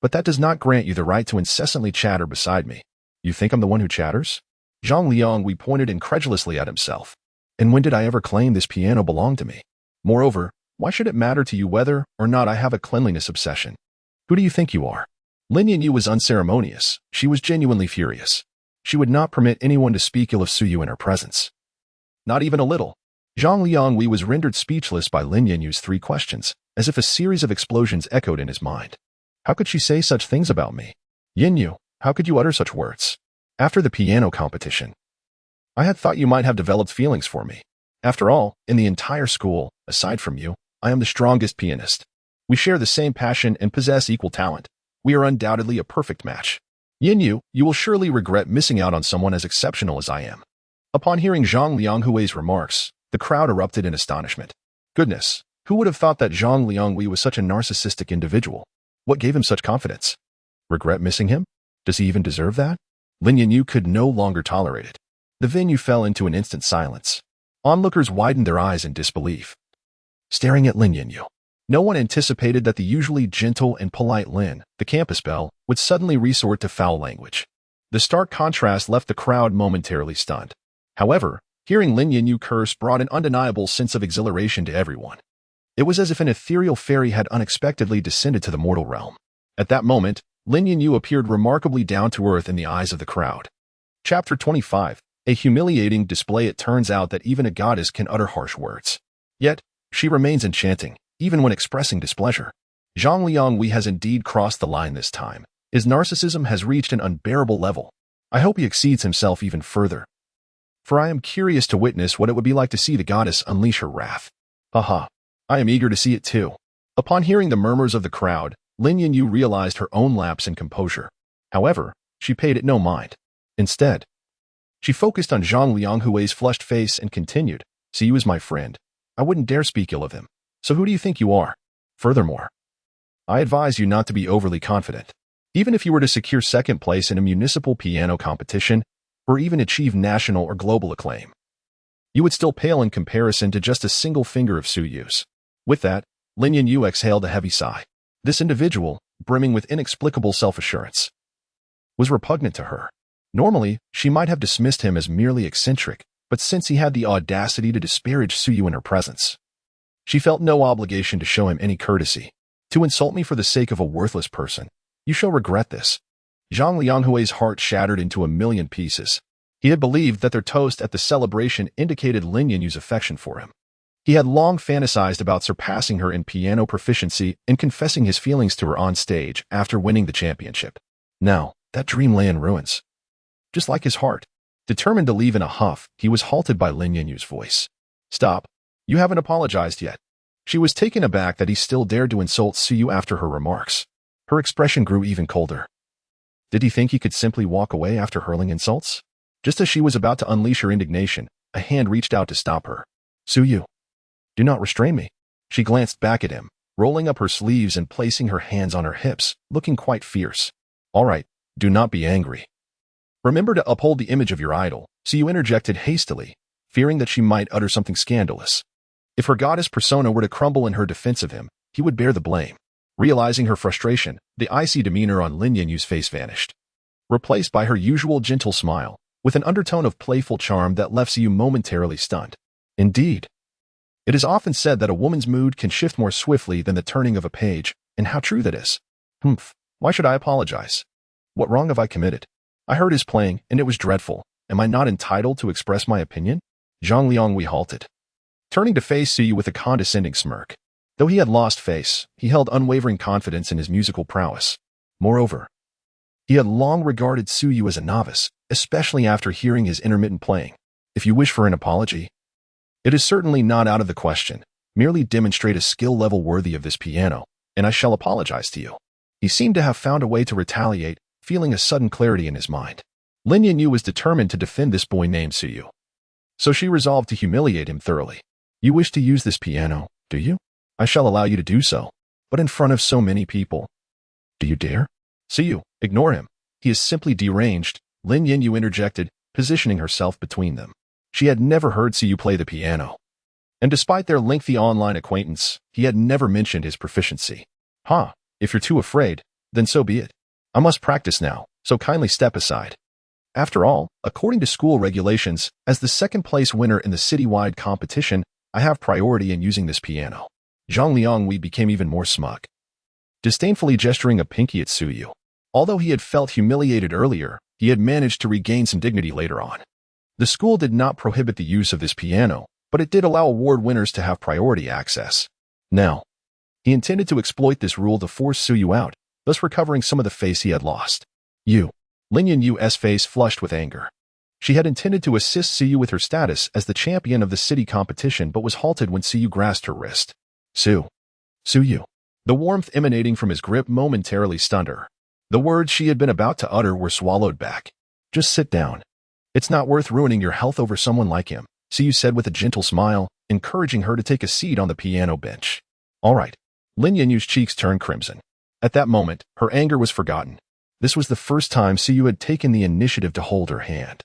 But that does not grant you the right to incessantly chatter beside me. You think I'm the one who chatters? Zhang Liangwei pointed incredulously at himself. And when did I ever claim this piano belonged to me? Moreover, why should it matter to you whether or not I have a cleanliness obsession? Who do you think you are? Lin Yinyu was unceremonious. She was genuinely furious. She would not permit anyone to speak ill of Suyu in her presence. Not even a little. Zhang Liangwei was rendered speechless by Lin Yinyu's three questions, as if a series of explosions echoed in his mind. How could she say such things about me? Yinyu, how could you utter such words? After the piano competition, I had thought you might have developed feelings for me. After all, in the entire school, aside from you, I am the strongest pianist. We share the same passion and possess equal talent. We are undoubtedly a perfect match. Yin, you will surely regret missing out on someone as exceptional as I am. Upon hearing Zhang Lianghui's remarks, the crowd erupted in astonishment. Goodness, who would have thought that Zhang Lianghui was such a narcissistic individual? What gave him such confidence? Regret missing him? Does he even deserve that? Lin Yinyu could no longer tolerate it. The venue fell into an instant silence. Onlookers widened their eyes in disbelief, staring at Lin Yinyu. No one anticipated that the usually gentle and polite Lin, the campus belle, would suddenly resort to foul language. The stark contrast left the crowd momentarily stunned. However, hearing Lin Yinyu curse brought an undeniable sense of exhilaration to everyone. It was as if an ethereal fairy had unexpectedly descended to the mortal realm. At that moment, Lin Yinyu appeared remarkably down to earth in the eyes of the crowd. Chapter 25. A humiliating display. It turns out that even a goddess can utter harsh words. Yet, she remains enchanting, even when expressing displeasure. Zhang Lianghui has indeed crossed the line this time. His narcissism has reached an unbearable level. I hope he exceeds himself even further, for I am curious to witness what it would be like to see the goddess unleash her wrath. Haha, I am eager to see it too. Upon hearing the murmurs of the crowd, Lin Yinyu realized her own lapse in composure. However, she paid it no mind. Instead, she focused on Zhang Lianghui's flushed face and continued, "See, you is my friend. I wouldn't dare speak ill of him. So who do you think you are? Furthermore, I advise you not to be overly confident. Even if you were to secure second place in a municipal piano competition, or even achieve national or global acclaim, you would still pale in comparison to just a single finger of Suyu's." With that, Lin Yinyu exhaled a heavy sigh. This individual, brimming with inexplicable self-assurance, was repugnant to her. Normally, she might have dismissed him as merely eccentric, but since he had the audacity to disparage Suyu in her presence, she felt no obligation to show him any courtesy. "To insult me for the sake of a worthless person, you shall regret this." Zhang Lianghui's heart shattered into a million pieces. He had believed that their toast at the celebration indicated Lin Yinyu's affection for him. He had long fantasized about surpassing her in piano proficiency and confessing his feelings to her on stage after winning the championship. Now, that dream lay in ruins. Just like his heart. Determined to leave in a huff, he was halted by Lin Yinyu's voice. "Stop. You haven't apologized yet." She was taken aback that he still dared to insult Suyu after her remarks. Her expression grew even colder. Did he think he could simply walk away after hurling insults? Just as she was about to unleash her indignation, a hand reached out to stop her. "Suyu, do not restrain me." She glanced back at him, rolling up her sleeves and placing her hands on her hips, looking quite fierce. "All right, do not be angry. Remember to uphold the image of your idol." Suyu interjected hastily, fearing that she might utter something scandalous. If her goddess persona were to crumble in her defense of him, he would bear the blame. Realizing her frustration, the icy demeanor on Lin Yinyu's face vanished, replaced by her usual gentle smile, with an undertone of playful charm that left Suyu momentarily stunned. Indeed, it is often said that a woman's mood can shift more swiftly than the turning of a page, and how true that is. Why should I apologize? What wrong have I committed? I heard his playing, and it was dreadful. Am I not entitled to express my opinion? Zhang Lianghui halted, turning to face Suyu with a condescending smirk. Though he had lost face, he held unwavering confidence in his musical prowess. Moreover, he had long regarded Suyu as a novice, especially after hearing his intermittent playing. If you wish for an apology, it is certainly not out of the question. Merely demonstrate a skill level worthy of this piano, and I shall apologize to you. He seemed to have found a way to retaliate, feeling a sudden clarity in his mind. Lin Yinyu was determined to defend this boy named Suyu, so she resolved to humiliate him thoroughly. "You wish to use this piano, do you? I shall allow you to do so, but in front of so many people. Do you dare?" "Suyu, ignore him. He is simply deranged," Lin Yinyu interjected, positioning herself between them. She had never heard Suyu play the piano, and despite their lengthy online acquaintance, he had never mentioned his proficiency. If you're too afraid, then so be it. I must practice now, so kindly step aside." After all, according to school regulations, as the second-place winner in the citywide competition, I have priority in using this piano. Zhang Lianghui became even more smug, disdainfully gesturing a pinky at Suyu. Although he had felt humiliated earlier, he had managed to regain some dignity later on. The school did not prohibit the use of this piano, but it did allow award winners to have priority access. Now, he intended to exploit this rule to force Suyu out, thus recovering some of the face he had lost. "You, Lin Yu's face flushed with anger. She had intended to assist Siyu with her status as the champion of the city competition but was halted when Siyu grasped her wrist. Siyu. The warmth emanating from his grip momentarily stunned her. The words she had been about to utter were swallowed back. Just sit down. It's not worth ruining your health over someone like him, Siyu said with a gentle smile, encouraging her to take a seat on the piano bench. All right. Lin Yu's cheeks turned crimson. At that moment, her anger was forgotten. This was the first time Siyu had taken the initiative to hold her hand.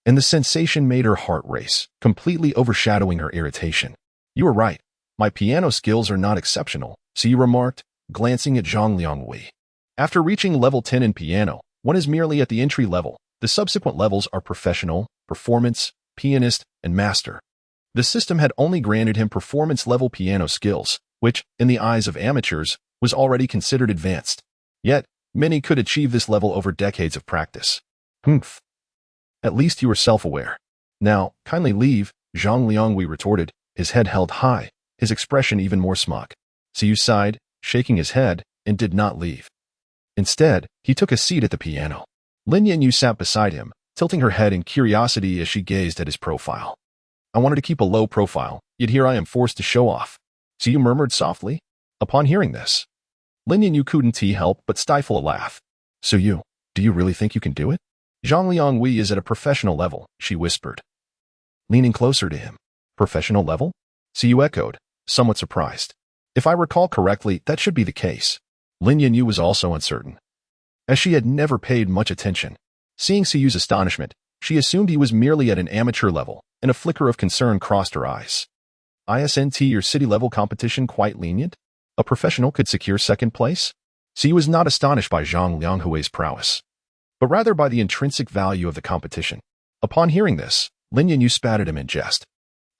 And the sensation made her heart race, completely overshadowing her irritation. You were right. My piano skills are not exceptional, Siyu remarked, glancing at Zhang Liangwei. After reaching level 10 in piano, one is merely at the entry level. The subsequent levels are professional, performance, pianist, and master. The system had only granted him performance-level piano skills, which, in the eyes of amateurs, was already considered advanced. Yet, many could achieve this level over decades of practice. Humph. At least you were self-aware. Now, kindly leave, Zhang Liangwei retorted, his head held high, his expression even more smug. Siyu sighed, shaking his head, and did not leave. Instead, he took a seat at the piano. Lin Yu sat beside him, tilting her head in curiosity as she gazed at his profile. I wanted to keep a low profile, yet here I am forced to show off. Siyu murmured softly. Upon hearing this, Lin Yu couldn't help but stifle a laugh. Siyu, do you really think you can do it? Zhang Liangwei is at a professional level, she whispered. Leaning closer to him. Professional level? Siyu echoed, somewhat surprised. If I recall correctly, that should be the case. Lin Yu was also uncertain, as she had never paid much attention. Seeing Siyu's astonishment, she assumed he was merely at an amateur level, and a flicker of concern crossed her eyes. Isn't your city-level competition quite lenient? A professional could secure second place? Siyu was not astonished by Zhang Lianghui's prowess, but rather by the intrinsic value of the competition. Upon hearing this, Lin Yu spat at him in jest.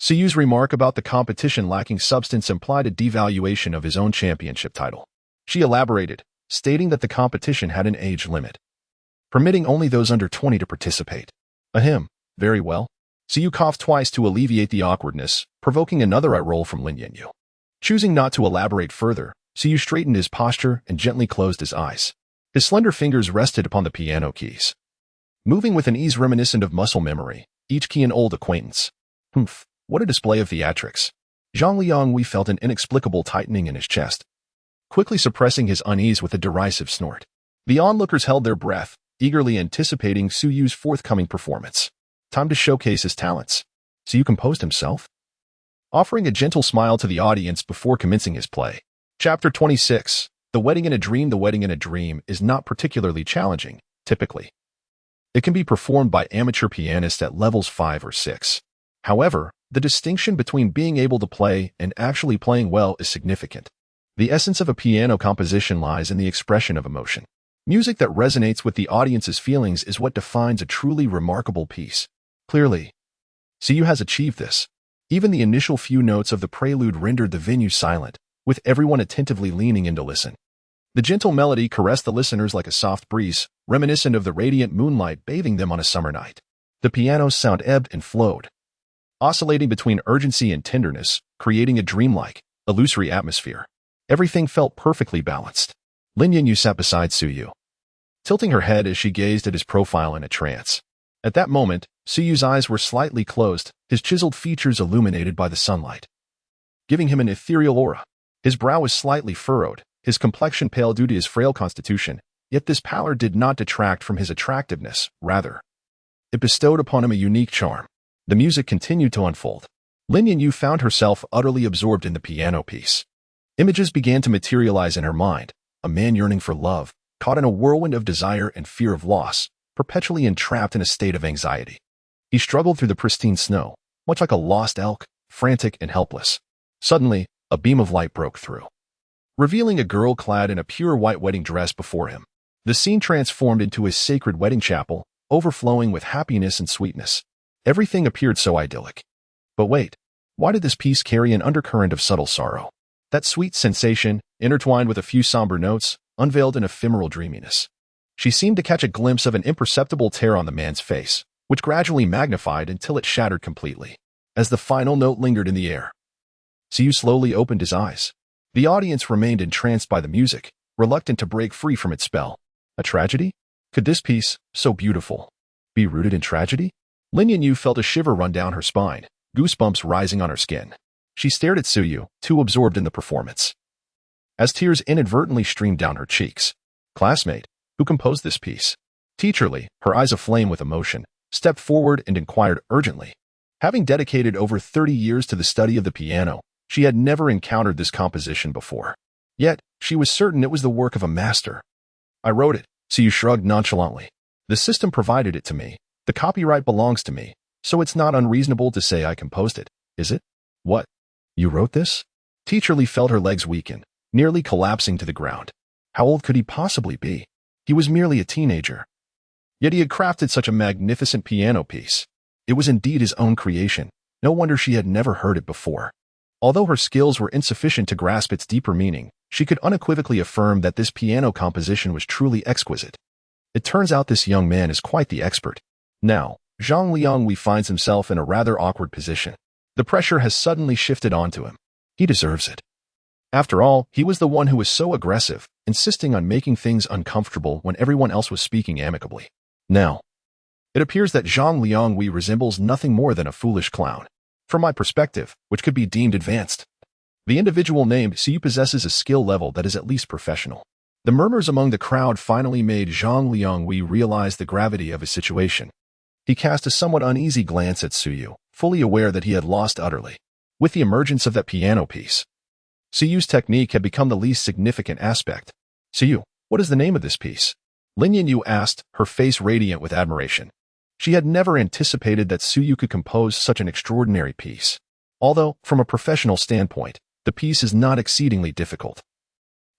Siyu's remark about the competition lacking substance implied a devaluation of his own championship title. She elaborated, stating that the competition had an age limit, permitting only those under 20 to participate. Ahem, very well. Siyu coughed twice to alleviate the awkwardness, provoking another eye roll from Lin Yu. Choosing not to elaborate further, Siyu straightened his posture and gently closed his eyes. His slender fingers rested upon the piano keys, moving with an ease reminiscent of muscle memory, each key an old acquaintance. Humph, what a display of theatrics. Zhang Liangwei felt an inexplicable tightening in his chest, quickly suppressing his unease with a derisive snort. The onlookers held their breath, eagerly anticipating Siyu's forthcoming performance. Time to showcase his talents. Siyu composed himself, offering a gentle smile to the audience before commencing his play. Chapter 26. The Wedding in a Dream. The wedding in a dream is not particularly challenging, typically. It can be performed by amateur pianists at levels 5 or 6. However, the distinction between being able to play and actually playing well is significant. The essence of a piano composition lies in the expression of emotion. Music that resonates with the audience's feelings is what defines a truly remarkable piece. Clearly, Siyu has achieved this. Even the initial few notes of the prelude rendered the venue silent, with everyone attentively leaning in to listen. The gentle melody caressed the listeners like a soft breeze, reminiscent of the radiant moonlight bathing them on a summer night. The piano's sound ebbed and flowed, oscillating between urgency and tenderness, creating a dreamlike, illusory atmosphere. Everything felt perfectly balanced. Lin Yu sat beside Siyu, tilting her head as she gazed at his profile in a trance. At that moment, Siyu's eyes were slightly closed, his chiseled features illuminated by the sunlight, giving him an ethereal aura. His brow was slightly furrowed, his complexion pale due to his frail constitution, yet this pallor did not detract from his attractiveness, rather, it bestowed upon him a unique charm. The music continued to unfold. Lin Yu found herself utterly absorbed in the piano piece. Images began to materialize in her mind, a man yearning for love, caught in a whirlwind of desire and fear of loss, perpetually entrapped in a state of anxiety. He struggled through the pristine snow, much like a lost elk, frantic and helpless. Suddenly, a beam of light broke through, revealing a girl clad in a pure white wedding dress before him. The scene transformed into a sacred wedding chapel, overflowing with happiness and sweetness. Everything appeared so idyllic. But wait, why did this piece carry an undercurrent of subtle sorrow? That sweet sensation, intertwined with a few somber notes, unveiled an ephemeral dreaminess. She seemed to catch a glimpse of an imperceptible tear on the man's face, which gradually magnified until it shattered completely. As the final note lingered in the air, Siyu slowly opened his eyes. The audience remained entranced by the music, reluctant to break free from its spell. A tragedy? Could this piece, so beautiful, be rooted in tragedy? Lin Yanyu felt a shiver run down her spine, goosebumps rising on her skin. She stared at Suyu, too absorbed in the performance. As tears inadvertently streamed down her cheeks. Classmate, who composed this piece? Teacher Li, her eyes aflame with emotion, stepped forward and inquired urgently. Having dedicated over 30 years to the study of the piano, she had never encountered this composition before. Yet, she was certain it was the work of a master. I wrote it, Suyu shrugged nonchalantly. The system provided it to me. The copyright belongs to me, so it's not unreasonable to say I composed it, is it? What? You wrote this? Teacher Li felt her legs weaken, nearly collapsing to the ground. How old could he possibly be? He was merely a teenager. Yet he had crafted such a magnificent piano piece. It was indeed his own creation. No wonder she had never heard it before. Although her skills were insufficient to grasp its deeper meaning, she could unequivocally affirm that this piano composition was truly exquisite. It turns out this young man is quite the expert. Now, Zhang Liangwei finds himself in a rather awkward position. The pressure has suddenly shifted onto him. He deserves it. After all, he was the one who was so aggressive, insisting on making things uncomfortable when everyone else was speaking amicably. Now, it appears that Zhang Liangwei resembles nothing more than a foolish clown. From my perspective, which could be deemed advanced. The individual named Siyu possesses a skill level that is at least professional. The murmurs among the crowd finally made Zhang Liangwei realize the gravity of his situation. He cast a somewhat uneasy glance at Suyu, fully aware that he had lost utterly. With the emergence of that piano piece, Suyu's technique had become the least significant aspect. Suyu, what is the name of this piece? Lin Yanyu asked, her face radiant with admiration. She had never anticipated that Suyu could compose such an extraordinary piece. Although, from a professional standpoint, the piece is not exceedingly difficult.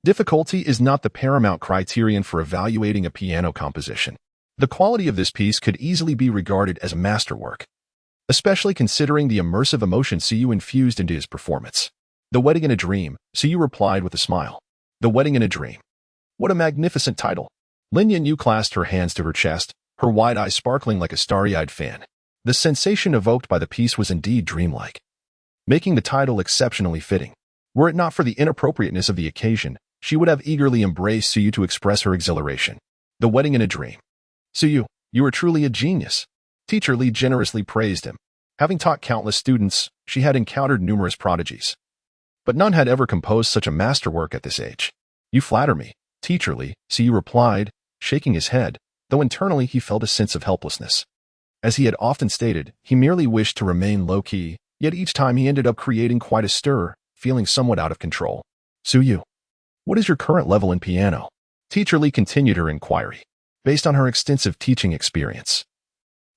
Difficulty is not the paramount criterion for evaluating a piano composition. The quality of this piece could easily be regarded as a masterwork, especially considering the immersive emotion Suyu infused into his performance. The Wedding in a Dream, Suyu replied with a smile. The Wedding in a Dream. What a magnificent title. Lin Yanyu clasped her hands to her chest, her wide eyes sparkling like a starry-eyed fan. The sensation evoked by the piece was indeed dreamlike, making the title exceptionally fitting. Were it not for the inappropriateness of the occasion, she would have eagerly embraced Suyu to express her exhilaration. The Wedding in a Dream. Suyu, you are truly a genius. Teacher Li generously praised him. Having taught countless students, she had encountered numerous prodigies, but none had ever composed such a masterwork at this age. You flatter me, Teacher Li, Suyu replied, shaking his head, though internally he felt a sense of helplessness. As he had often stated, he merely wished to remain low-key, yet each time he ended up creating quite a stir, feeling somewhat out of control. Suyu, what is your current level in piano? Teacher Li continued her inquiry. Based on her extensive teaching experience,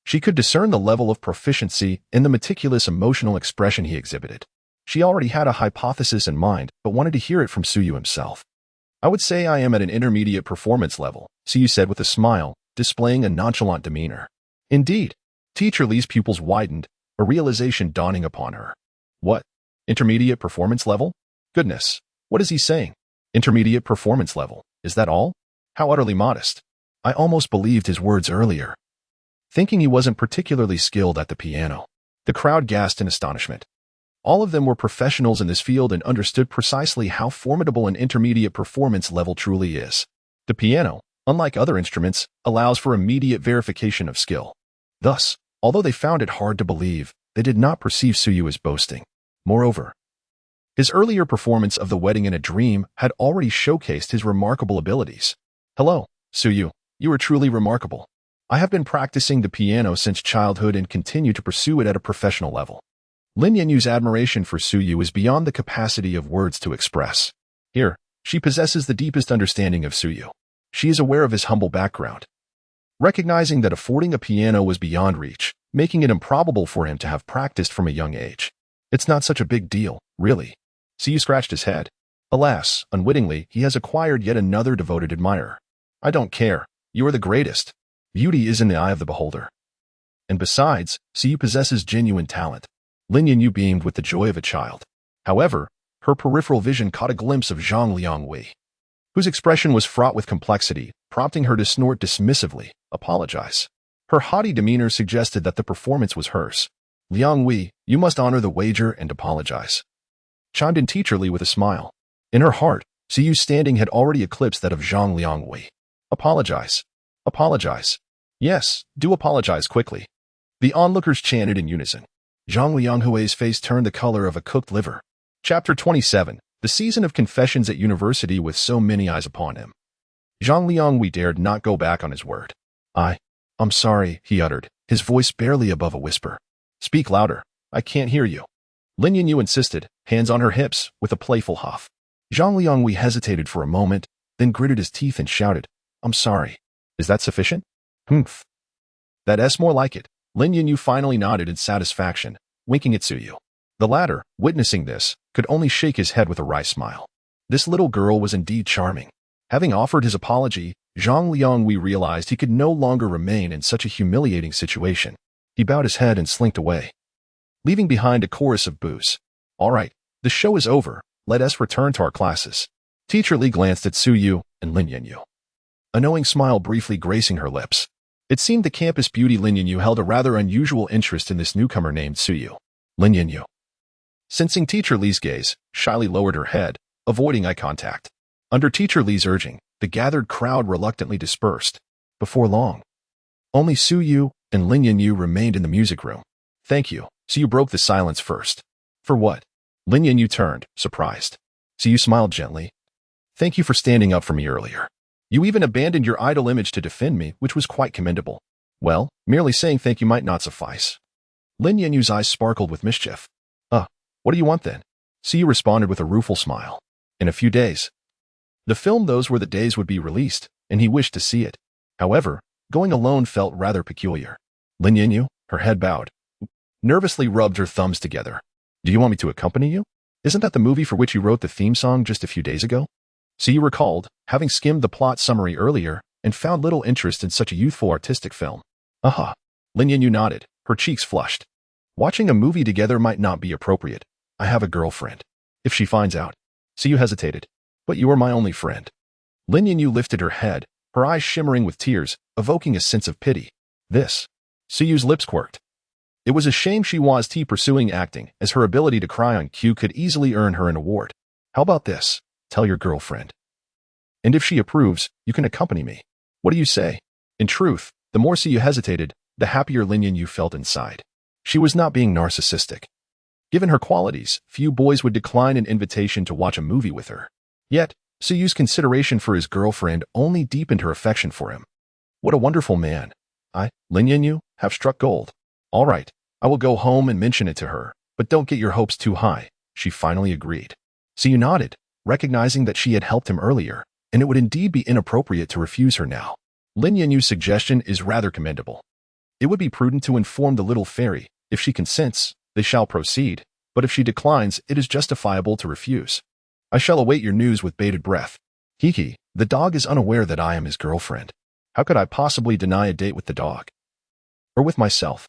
she could discern the level of proficiency in the meticulous emotional expression he exhibited. She already had a hypothesis in mind, but wanted to hear it from Suyu himself. I would say I am at an intermediate performance level, Suyu said with a smile, displaying a nonchalant demeanor. Indeed, Teacher Li's pupils widened, a realization dawning upon her. What? Intermediate performance level? Goodness, what is he saying? Intermediate performance level, is that all? How utterly modest. I almost believed his words earlier, thinking he wasn't particularly skilled at the piano. The crowd gasped in astonishment. All of them were professionals in this field and understood precisely how formidable an intermediate performance level truly is. The piano, unlike other instruments, allows for immediate verification of skill. Thus, although they found it hard to believe, they did not perceive Suyu as boasting. Moreover, his earlier performance of The Wedding in a Dream had already showcased his remarkable abilities. Hello, Suyu, you are truly remarkable. I have been practicing the piano since childhood and continue to pursue it at a professional level. Lin Yanyu's admiration for Suyu is beyond the capacity of words to express. Here, she possesses the deepest understanding of Suyu. She is aware of his humble background, recognizing that affording a piano was beyond reach, making it improbable for him to have practiced from a young age. It's not such a big deal, really. Suyu scratched his head. Alas, unwittingly, he has acquired yet another devoted admirer. I don't care. You are the greatest. Beauty is in the eye of the beholder. And besides, Suyu possesses genuine talent. Lin Yanyu beamed with the joy of a child. However, her peripheral vision caught a glimpse of Zhang Liangwei, whose expression was fraught with complexity, prompting her to snort dismissively, apologize. Her haughty demeanor suggested that the performance was hers. Liangwei, you must honor the wager and apologize, chimed in Teacher Li with a smile. In her heart, Suyu's standing had already eclipsed that of Zhang Liangwei. Apologize. Apologize. Yes, do apologize quickly. The onlookers chanted in unison. Zhang Lianghui's face turned the color of a cooked liver. Chapter 27. The season of confessions at university with so many eyes upon him. Zhang Lianghui dared not go back on his word. I'm sorry, he uttered, his voice barely above a whisper. Speak louder. I can't hear you. Lin Yinyu insisted, hands on her hips, with a playful huff. Zhang Lianghui hesitated for a moment, then gritted his teeth and shouted, I'm sorry. Is that sufficient? Humph. That's more like it. Lin Yinyu finally nodded in satisfaction, winking at Suyu. The latter, witnessing this, could only shake his head with a wry smile. This little girl was indeed charming. Having offered his apology, Zhang Lianghui realized he could no longer remain in such a humiliating situation. He bowed his head and slinked away, leaving behind a chorus of boos. All right, the show is over. Let us return to our classes. Teacher Li glanced at Suyu and Lin Yinyu, a knowing smile briefly gracing her lips. It seemed the campus beauty Lin Yinyu held a rather unusual interest in this newcomer named Suyu. Lin Yinyu, sensing Teacher Li's gaze, shyly lowered her head, avoiding eye contact. Under Teacher Li's urging, the gathered crowd reluctantly dispersed. Before long, only Suyu and Lin Yinyu remained in the music room. Thank you. Suyu broke the silence first. For what? Lin Yinyu turned, surprised. Suyu smiled gently. Thank you for standing up for me earlier. You even abandoned your idol image to defend me, which was quite commendable. Well, merely saying thank you might not suffice. Lin Yinyu's eyes sparkled with mischief. What do you want then? Suyu responded with a rueful smile. In a few days. The film Those Were the Days would be released, and he wished to see it. However, going alone felt rather peculiar. Lin Yinyu, her head bowed, nervously rubbed her thumbs together. Do you want me to accompany you? Isn't that the movie for which you wrote the theme song just a few days ago? Suyu recalled, having skimmed the plot summary earlier, and found little interest in such a youthful artistic film. Aha. Lin Yinyu nodded, her cheeks flushed. Watching a movie together might not be appropriate. I have a girlfriend. If she finds out. Suyu hesitated. But you are my only friend. Lin Yinyu lifted her head, her eyes shimmering with tears, evoking a sense of pity. This. Suyu's lips quirked. It was a shame she was pursuing acting, as her ability to cry on cue could easily earn her an award. How about this? Tell your girlfriend. And if she approves, you can accompany me. What do you say? In truth, the more Suyu hesitated, the happier Lin Yinyu felt inside. She was not being narcissistic. Given her qualities, few boys would decline an invitation to watch a movie with her. Yet, Suyu's consideration for his girlfriend only deepened her affection for him. What a wonderful man. Lin Yinyu, have struck gold. All right, I will go home and mention it to her, but don't get your hopes too high, she finally agreed. Suyu nodded, recognizing that she had helped him earlier, and it would indeed be inappropriate to refuse her now. Lin Yinyu's suggestion is rather commendable. It would be prudent to inform the little fairy. If she consents, they shall proceed, but if she declines, it is justifiable to refuse. I shall await your news with bated breath. Hiki, the dog is unaware that I am his girlfriend. How could I possibly deny a date with the dog? Or with myself?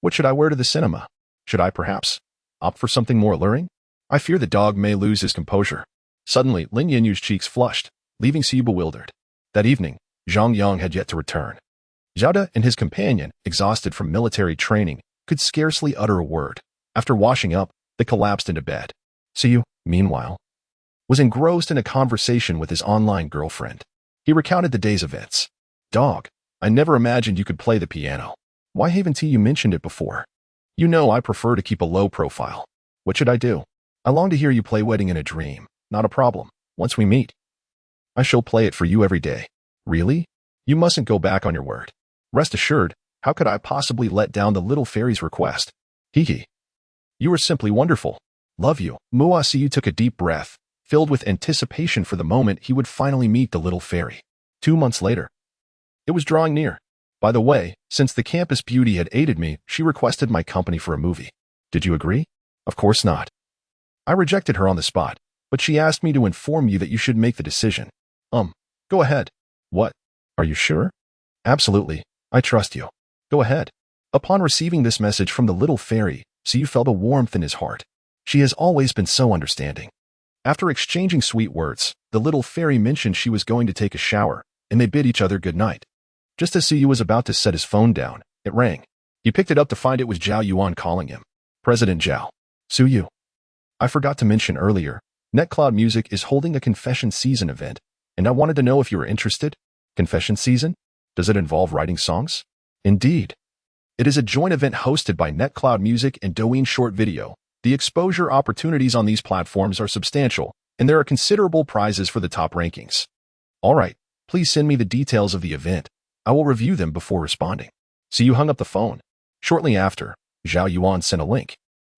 What should I wear to the cinema? Should I perhaps opt for something more alluring? I fear the dog may lose his composure. Suddenly, Lin Yinyu's cheeks flushed, leaving Suyu bewildered. That evening, Zhang Yang had yet to return. Zhao and his companion, exhausted from military training, could scarcely utter a word. After washing up, they collapsed into bed. Suyu, meanwhile, was engrossed in a conversation with his online girlfriend. He recounted the day's events. Dog, I never imagined you could play the piano. Why haven't you mentioned it before? You know I prefer to keep a low profile. What should I do? I long to hear you play Wedding in a Dream. Not a problem. Once we meet, I shall play it for you every day. Really? You mustn't go back on your word. Rest assured, how could I possibly let down the little fairy's request? Hee. You are simply wonderful. Love you. Muasiyu took a deep breath, filled with anticipation for the moment he would finally meet the little fairy. 2 months later. It was drawing near. By the way, since the campus beauty had aided me, she requested my company for a movie. Did you agree? Of course not. I rejected her on the spot, but she asked me to inform you that you should make the decision. Go ahead. What? Are you sure? Absolutely. I trust you. Go ahead. Upon receiving this message from the little fairy, Suyu felt a warmth in his heart. She has always been so understanding. After exchanging sweet words, the little fairy mentioned she was going to take a shower, and they bid each other good night. Just as Suyu was about to set his phone down, it rang. He picked it up to find it was Zhao Yuan calling him. President Zhao. Suyu. I forgot to mention earlier, NetCloud Music is holding a confession season event, and I wanted to know if you were interested. Confession season? Does it involve writing songs? Indeed. It is a joint event hosted by NetCloud Music and Douyin Short Video. The exposure opportunities on these platforms are substantial, and there are considerable prizes for the top rankings. Alright, please send me the details of the event. I will review them before responding. Siyu hung up the phone. Shortly after, Zhao Yuan sent a link.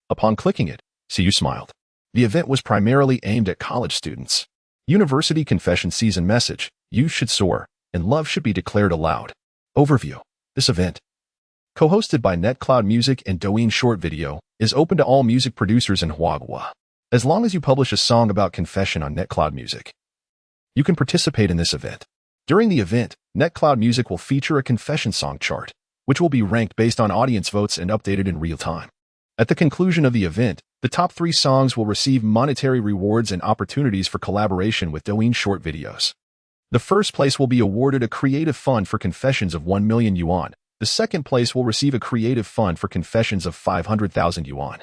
Upon clicking it, Siyu smiled. The event was primarily aimed at college students. University Confession Season message: youth should soar, and love should be declared aloud. Overview. This event, co-hosted by NetCloud Music and Douyin Short Video, is open to all music producers in Huagua. As long as you publish a song about confession on NetCloud Music, you can participate in this event. During the event, NetCloud Music will feature a confession song chart, which will be ranked based on audience votes and updated in real time. At the conclusion of the event, the top 3 songs will receive monetary rewards and opportunities for collaboration with Douyin Short Videos. The first place will be awarded a creative fund for confessions of 1 million yuan. The second place will receive a creative fund for confessions of 500,000 yuan.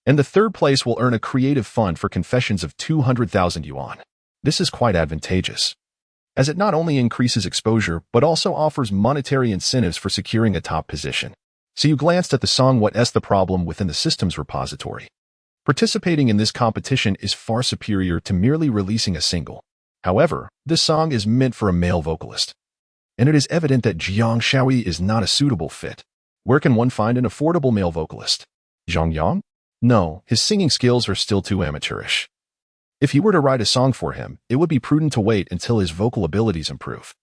And the third place will earn a creative fund for confessions of 200,000 yuan. This is quite advantageous, as it not only increases exposure but also offers monetary incentives for securing a top position. So you glanced at the song What's the Problem within the systems repository. Participating in this competition is far superior to merely releasing a single. However, this song is meant for a male vocalist, and it is evident that Jiang Shaoyi is not a suitable fit. Where can one find an affordable male vocalist? Zhang Yang? No, his singing skills are still too amateurish. If you were to write a song for him, it would be prudent to wait until his vocal abilities improve.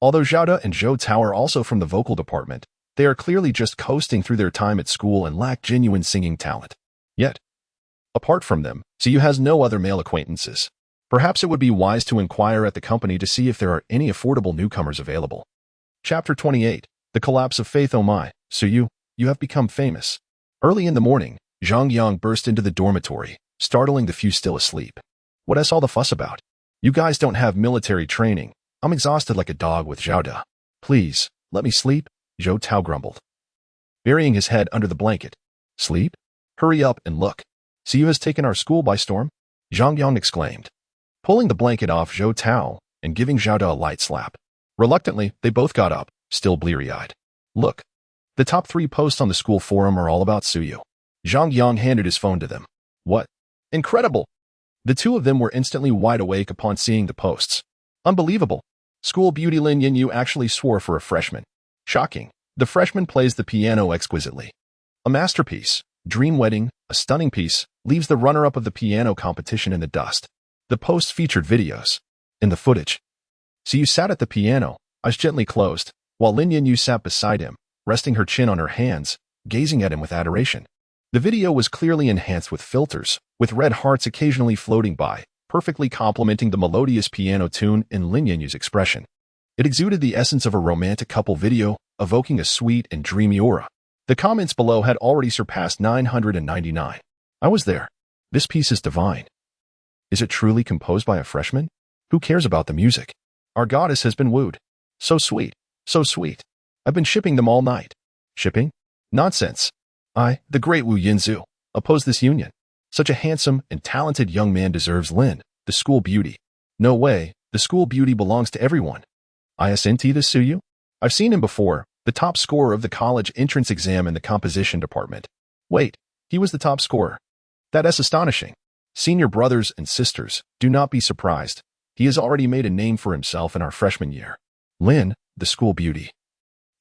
Although Zhao De and Zhou Tao are also from the vocal department, they are clearly just coasting through their time at school and lack genuine singing talent. Yet, apart from them, Siyu has no other male acquaintances. Perhaps it would be wise to inquire at the company to see if there are any affordable newcomers available. Chapter 28. The Collapse of Faith. Oh my, Siyu, you have become famous. Early in the morning, Zhang Yang burst into the dormitory, startling the few still asleep. What's all the fuss about? You guys don't have military training. I'm exhausted like a dog with Zhao De. Please, let me sleep, Zhou Tao grumbled, burying his head under the blanket. Sleep? Hurry up and look. Siyu has taken our school by storm, Zhang Yang exclaimed, pulling the blanket off Zhou Tao and giving Zhao De a light slap. Reluctantly, they both got up, still bleary-eyed. Look, the top 3 posts on the school forum are all about Siyu. Zhang Yang handed his phone to them. What? Incredible! The two of them were instantly wide awake upon seeing the posts. Unbelievable! School beauty Lin Yinyu actually swore for a freshman. Shocking. The freshman plays the piano exquisitely. A masterpiece. Dream Wedding, a stunning piece, leaves the runner-up of the piano competition in the dust. The post featured videos. In the footage, Siyu sat at the piano, eyes gently closed, while Lin Yinyu sat beside him, resting her chin on her hands, gazing at him with adoration. The video was clearly enhanced with filters, with red hearts occasionally floating by, perfectly complementing the melodious piano tune in Lin Yinyu's expression. It exuded the essence of a romantic couple video, evoking a sweet and dreamy aura. The comments below had already surpassed 999. I was there. This piece is divine. Is it truly composed by a freshman? Who cares about the music? Our goddess has been wooed. So sweet. So sweet. I've been shipping them all night. Shipping? Nonsense. I, the great Wu Yinzu, oppose this union. Such a handsome and talented young man deserves Lin, the school beauty. No way, the school beauty belongs to everyone. Isn't the Siyu? I've seen him before, the top scorer of the college entrance exam in the composition department. Wait, he was the top scorer. That is astonishing. Senior brothers and sisters, do not be surprised. He has already made a name for himself in our freshman year. Lin, the school beauty,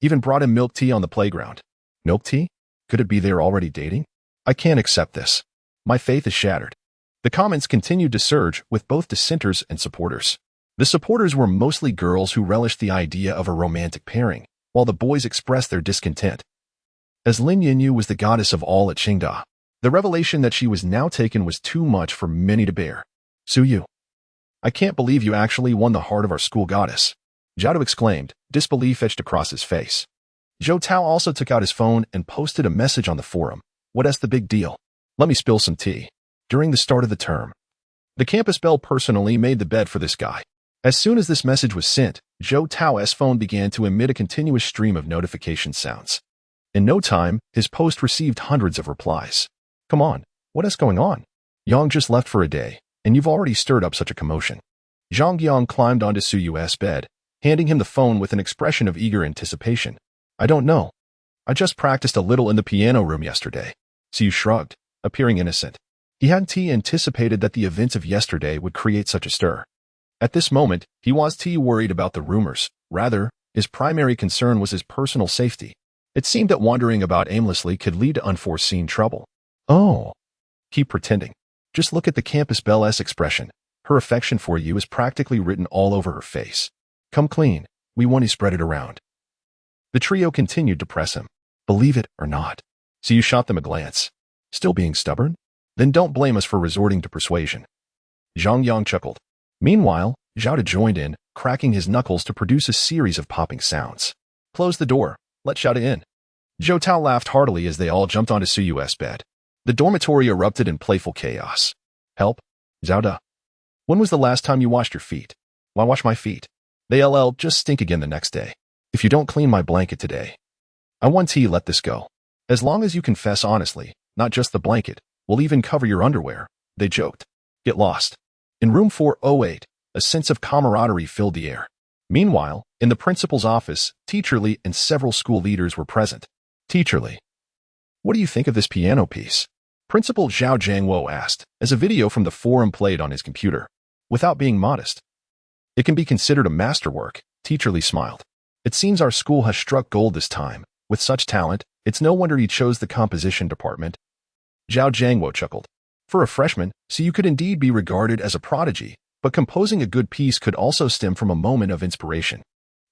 even brought him milk tea on the playground. Milk tea? Could it be they're already dating? I can't accept this. My faith is shattered. The comments continued to surge with both dissenters and supporters. The supporters were mostly girls who relished the idea of a romantic pairing, while the boys expressed their discontent. As Lin Yinyu was the goddess of all at Qingda, the revelation that she was now taken was too much for many to bear. Siyu, I can't believe you actually won the heart of our school goddess, Zhao De exclaimed, disbelief etched across his face. Zhou Tao also took out his phone and posted a message on the forum. What's the big deal? Let me spill some tea. During the start of the term, the campus belle personally made the bed for this guy. As soon as this message was sent, Zhou Tao's phone began to emit a continuous stream of notification sounds. In no time, his post received hundreds of replies. Come on, what is going on? Yang just left for a day, and you've already stirred up such a commotion. Zhang Yang climbed onto Suyu's bed, handing him the phone with an expression of eager anticipation. I don't know. I just practiced a little in the piano room yesterday. Siyu shrugged, appearing innocent. He hadn't anticipated that the events of yesterday would create such a stir. At this moment, he wasn't worried about the rumors. Rather, his primary concern was his personal safety. It seemed that wandering about aimlessly could lead to unforeseen trouble. Oh. Keep pretending. Just look at the campus belle's expression. Her affection for you is practically written all over her face. Come clean. We want to spread it around. The trio continued to press him. Believe it or not. So you shot them a glance. Still being stubborn? Then don't blame us for resorting to persuasion. Zhang Yang chuckled. Meanwhile, Zhao De joined in, cracking his knuckles to produce a series of popping sounds. Close the door. Let Zhao De in. Zhou Tao laughed heartily as they all jumped onto Suyu's bed. The dormitory erupted in playful chaos. Help? Zhao De. When was the last time you washed your feet? Why wash my feet? They just stink again the next day. If you don't clean my blanket today, I want to let this go. As long as you confess honestly, not just the blanket, we'll even cover your underwear, they joked. Get lost. In room 408, a sense of camaraderie filled the air. Meanwhile, in the principal's office, Teacher Li and several school leaders were present. Teacher Li, what do you think of this piano piece? Principal Zhao Jiangwo asked, as a video from the forum played on his computer. Without being modest, it can be considered a masterwork, Teacher Li smiled. It seems our school has struck gold this time. With such talent, it's no wonder he chose the composition department. Zhao Jiangwo chuckled. For a freshman, so you could indeed be regarded as a prodigy, but composing a good piece could also stem from a moment of inspiration.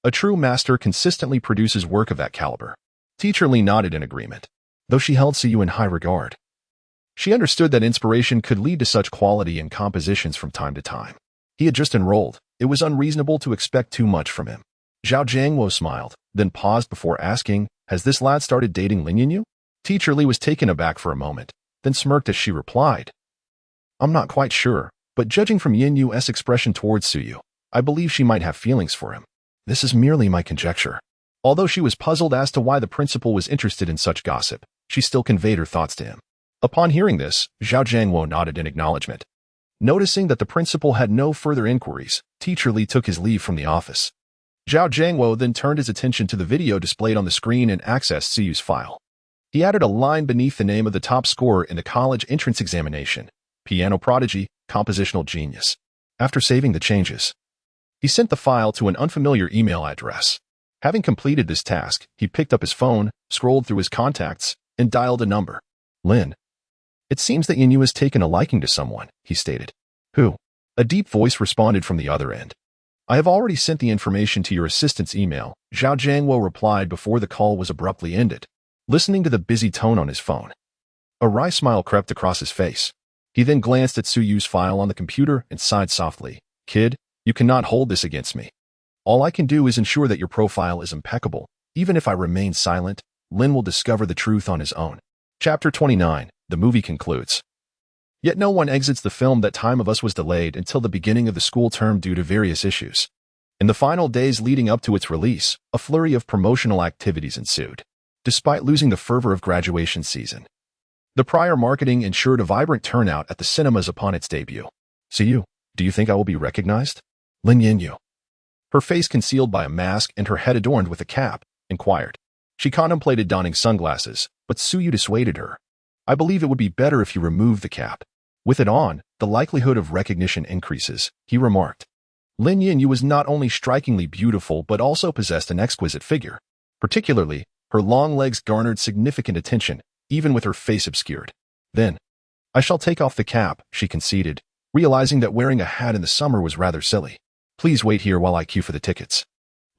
A true master consistently produces work of that caliber. Teacher Li nodded in agreement, though she held Siyu in high regard. She understood that inspiration could lead to such quality in compositions from time to time. He had just enrolled. It was unreasonable to expect too much from him. Zhao Jiangwo smiled, then paused before asking, has this lad started dating Lin Yinyu? Teacher Li was taken aback for a moment, then smirked as she replied. I'm not quite sure, but judging from Yinyu's expression towards Suyu, I believe she might have feelings for him. This is merely my conjecture. Although she was puzzled as to why the principal was interested in such gossip, she still conveyed her thoughts to him. Upon hearing this, Zhao Jiangwo nodded in acknowledgement. Noticing that the principal had no further inquiries, Teacher Li took his leave from the office. Zhao Jiangwo then turned his attention to the video displayed on the screen and accessed Siyu's file. He added a line beneath the name of the top scorer in the college entrance examination, piano prodigy, compositional genius. After saving the changes, he sent the file to an unfamiliar email address. Having completed this task, he picked up his phone, scrolled through his contacts, and dialed a number. Lin. It seems that Yinyu has taken a liking to someone, he stated. Who? A deep voice responded from the other end. I have already sent the information to your assistant's email, Zhao Jiangwo replied before the call was abruptly ended, listening to the busy tone on his phone. A wry smile crept across his face. He then glanced at Suyu's file on the computer and sighed softly. Kid, you cannot hold this against me. All I can do is ensure that your profile is impeccable. Even if I remain silent, Lin will discover the truth on his own. Chapter 29. The movie concludes. Yet no one exits the film. That Time of Us was delayed until the beginning of the school term due to various issues. In the final days leading up to its release, a flurry of promotional activities ensued. Despite losing the fervor of graduation season, the prior marketing ensured a vibrant turnout at the cinemas upon its debut. Siyu, do you think I will be recognized? Lin Yinyu, her face concealed by a mask and her head adorned with a cap, inquired. She contemplated donning sunglasses, but Suyu dissuaded her. I believe it would be better if you remove the cap. With it on, the likelihood of recognition increases, he remarked. Lin Yinyu was not only strikingly beautiful but also possessed an exquisite figure. Particularly, her long legs garnered significant attention, even with her face obscured. Then, I shall take off the cap, she conceded, realizing that wearing a hat in the summer was rather silly. Please wait here while I queue for the tickets.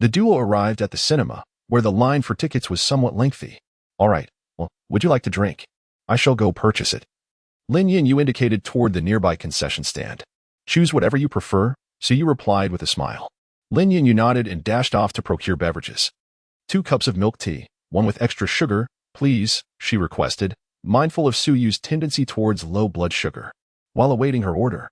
The duo arrived at the cinema, where the line for tickets was somewhat lengthy. All right, well, would you like to drink? I shall go purchase it. Lin Yinyu indicated toward the nearby concession stand. Choose whatever you prefer, Siyu replied with a smile. Lin Yinyu nodded and dashed off to procure beverages. 2 cups of milk tea, one with extra sugar, please, she requested, mindful of Suyu's tendency towards low blood sugar. While awaiting her order,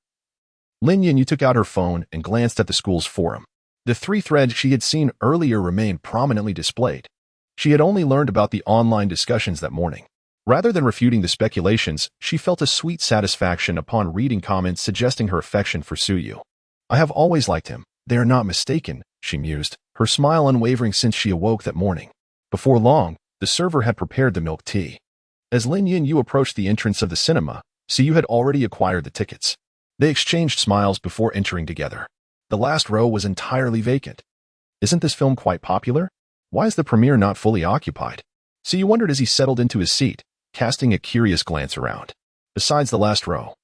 Lin Yinyu took out her phone and glanced at the school's forum. The 3 threads she had seen earlier remained prominently displayed. She had only learned about the online discussions that morning. Rather than refuting the speculations, she felt a sweet satisfaction upon reading comments suggesting her affection for Suyu. I have always liked him. They are not mistaken, she mused, her smile unwavering since she awoke that morning. Before long, the server had prepared the milk tea. As Lin Yinyu approached the entrance of the cinema, Siyu had already acquired the tickets. They exchanged smiles before entering together. The last row was entirely vacant. Isn't this film quite popular? Why is the premiere not fully occupied? Siyu wondered as he settled into his seat, casting a curious glance around. Besides the last row,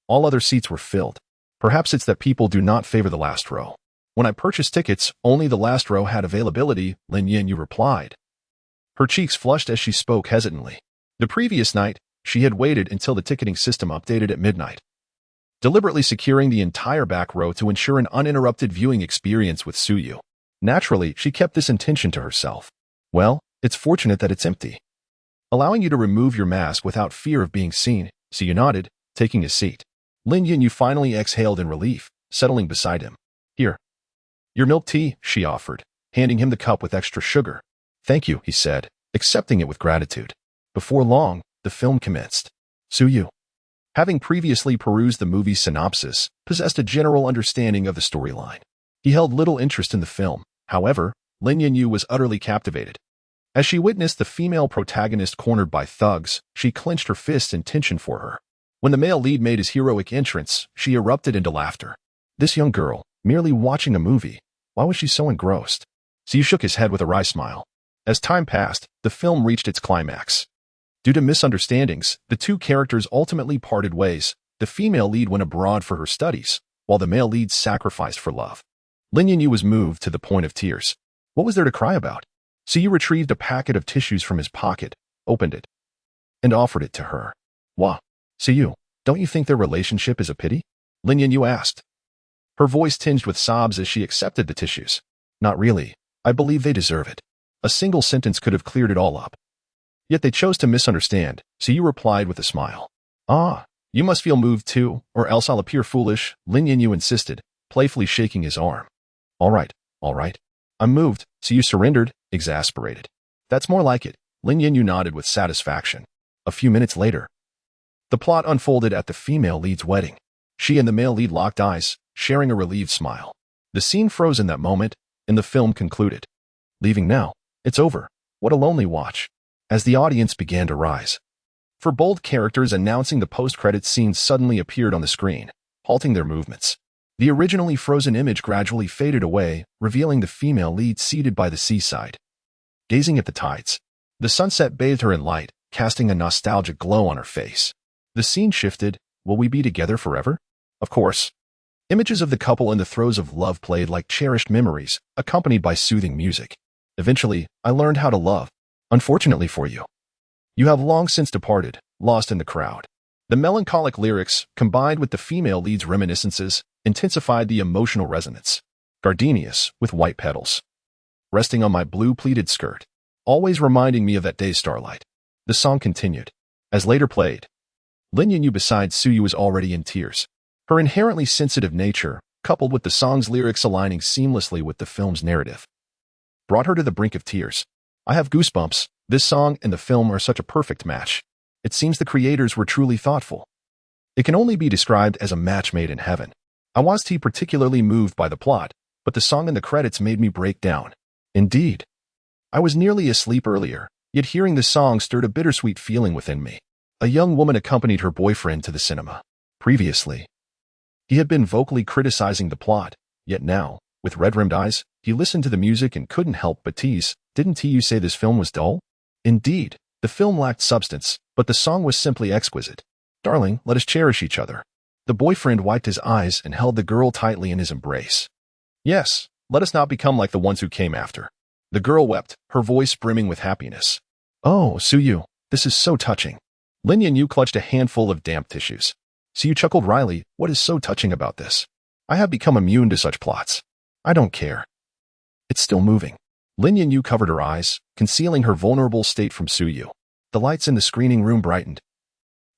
all other seats were filled. Perhaps it's that people do not favor the last row. When I purchased tickets, only the last row had availability, Lin Yinyu replied. Her cheeks flushed as she spoke hesitantly. The previous night, she had waited until the ticketing system updated at midnight, deliberately securing the entire back row to ensure an uninterrupted viewing experience with Suyu. Naturally, she kept this intention to herself. Well, it's fortunate that it's empty. Allowing you to remove your mask without fear of being seen, Suyu nodded, taking his seat. Lin Yinyu finally exhaled in relief, settling beside him. Here. Your milk tea, she offered, handing him the cup with extra sugar. Thank you, he said, accepting it with gratitude. Before long, the film commenced. Suyu, having previously perused the movie's synopsis, possessed a general understanding of the storyline. He held little interest in the film. However, Lin Yinyu was utterly captivated. As she witnessed the female protagonist cornered by thugs, she clenched her fists in tension for her. When the male lead made his heroic entrance, she erupted into laughter. This young girl, merely watching a movie, why was she so engrossed? Siyu shook his head with a wry smile. As time passed, the film reached its climax. Due to misunderstandings, the two characters ultimately parted ways. The female lead went abroad for her studies, while the male lead sacrificed for love. Lin Yinyu was moved to the point of tears. What was there to cry about? Siyu retrieved a packet of tissues from his pocket, opened it, and offered it to her. Wah, Siyu, don't you think their relationship is a pity? Lin Yinyu asked. Her voice tinged with sobs as she accepted the tissues. Not really. I believe they deserve it. A single sentence could have cleared it all up. Yet they chose to misunderstand, Siyu replied with a smile. Ah, you must feel moved too, or else I'll appear foolish, Lin Yinyu insisted, playfully shaking his arm. All right. I'm moved, Siyu surrendered, exasperated. That's more like it, Lin Yinyu nodded with satisfaction. A few minutes later, the plot unfolded at the female lead's wedding. She and the male lead locked eyes, sharing a relieved smile. The scene froze in that moment, and the film concluded. Leaving now. It's over. What a lonely watch. As the audience began to rise. For bold characters announcing the post-credits scenes suddenly appeared on the screen, halting their movements. The originally frozen image gradually faded away, revealing the female lead seated by the seaside. Gazing at the tides, the sunset bathed her in light, casting a nostalgic glow on her face. The scene shifted. Will we be together forever? Of course. Images of the couple in the throes of love played like cherished memories, accompanied by soothing music. Eventually, I learned how to love. Unfortunately for you. You have long since departed, lost in the crowd. The melancholic lyrics, combined with the female lead's reminiscences, intensified the emotional resonance. Gardenias, with white petals, resting on my blue pleated skirt, always reminding me of that day's starlight. The song continued. As later played, Lin Yinyu beside Suyu was already in tears. Her inherently sensitive nature, coupled with the song's lyrics aligning seamlessly with the film's narrative, brought her to the brink of tears. I have goosebumps. This song and the film are such a perfect match. It seems the creators were truly thoughtful. It can only be described as a match made in heaven. I wasn't particularly moved by the plot, but the song and the credits made me break down. Indeed. I was nearly asleep earlier, yet hearing the song stirred a bittersweet feeling within me. A young woman accompanied her boyfriend to the cinema. Previously, he had been vocally criticizing the plot, yet now, with red-rimmed eyes, he listened to the music and couldn't help but tease. Didn't you say this film was dull? Indeed, the film lacked substance, but the song was simply exquisite. Darling, let us cherish each other. The boyfriend wiped his eyes and held the girl tightly in his embrace. Yes, let us not become like the ones who came after. The girl wept, her voice brimming with happiness. Oh, Suyu, this is so touching. Lin Yinyu clutched a handful of damp tissues. Suyu chuckled wryly. What is so touching about this? I have become immune to such plots. I don't care. It's still moving. Lin Yinyu covered her eyes, concealing her vulnerable state from Suyu. The lights in the screening room brightened,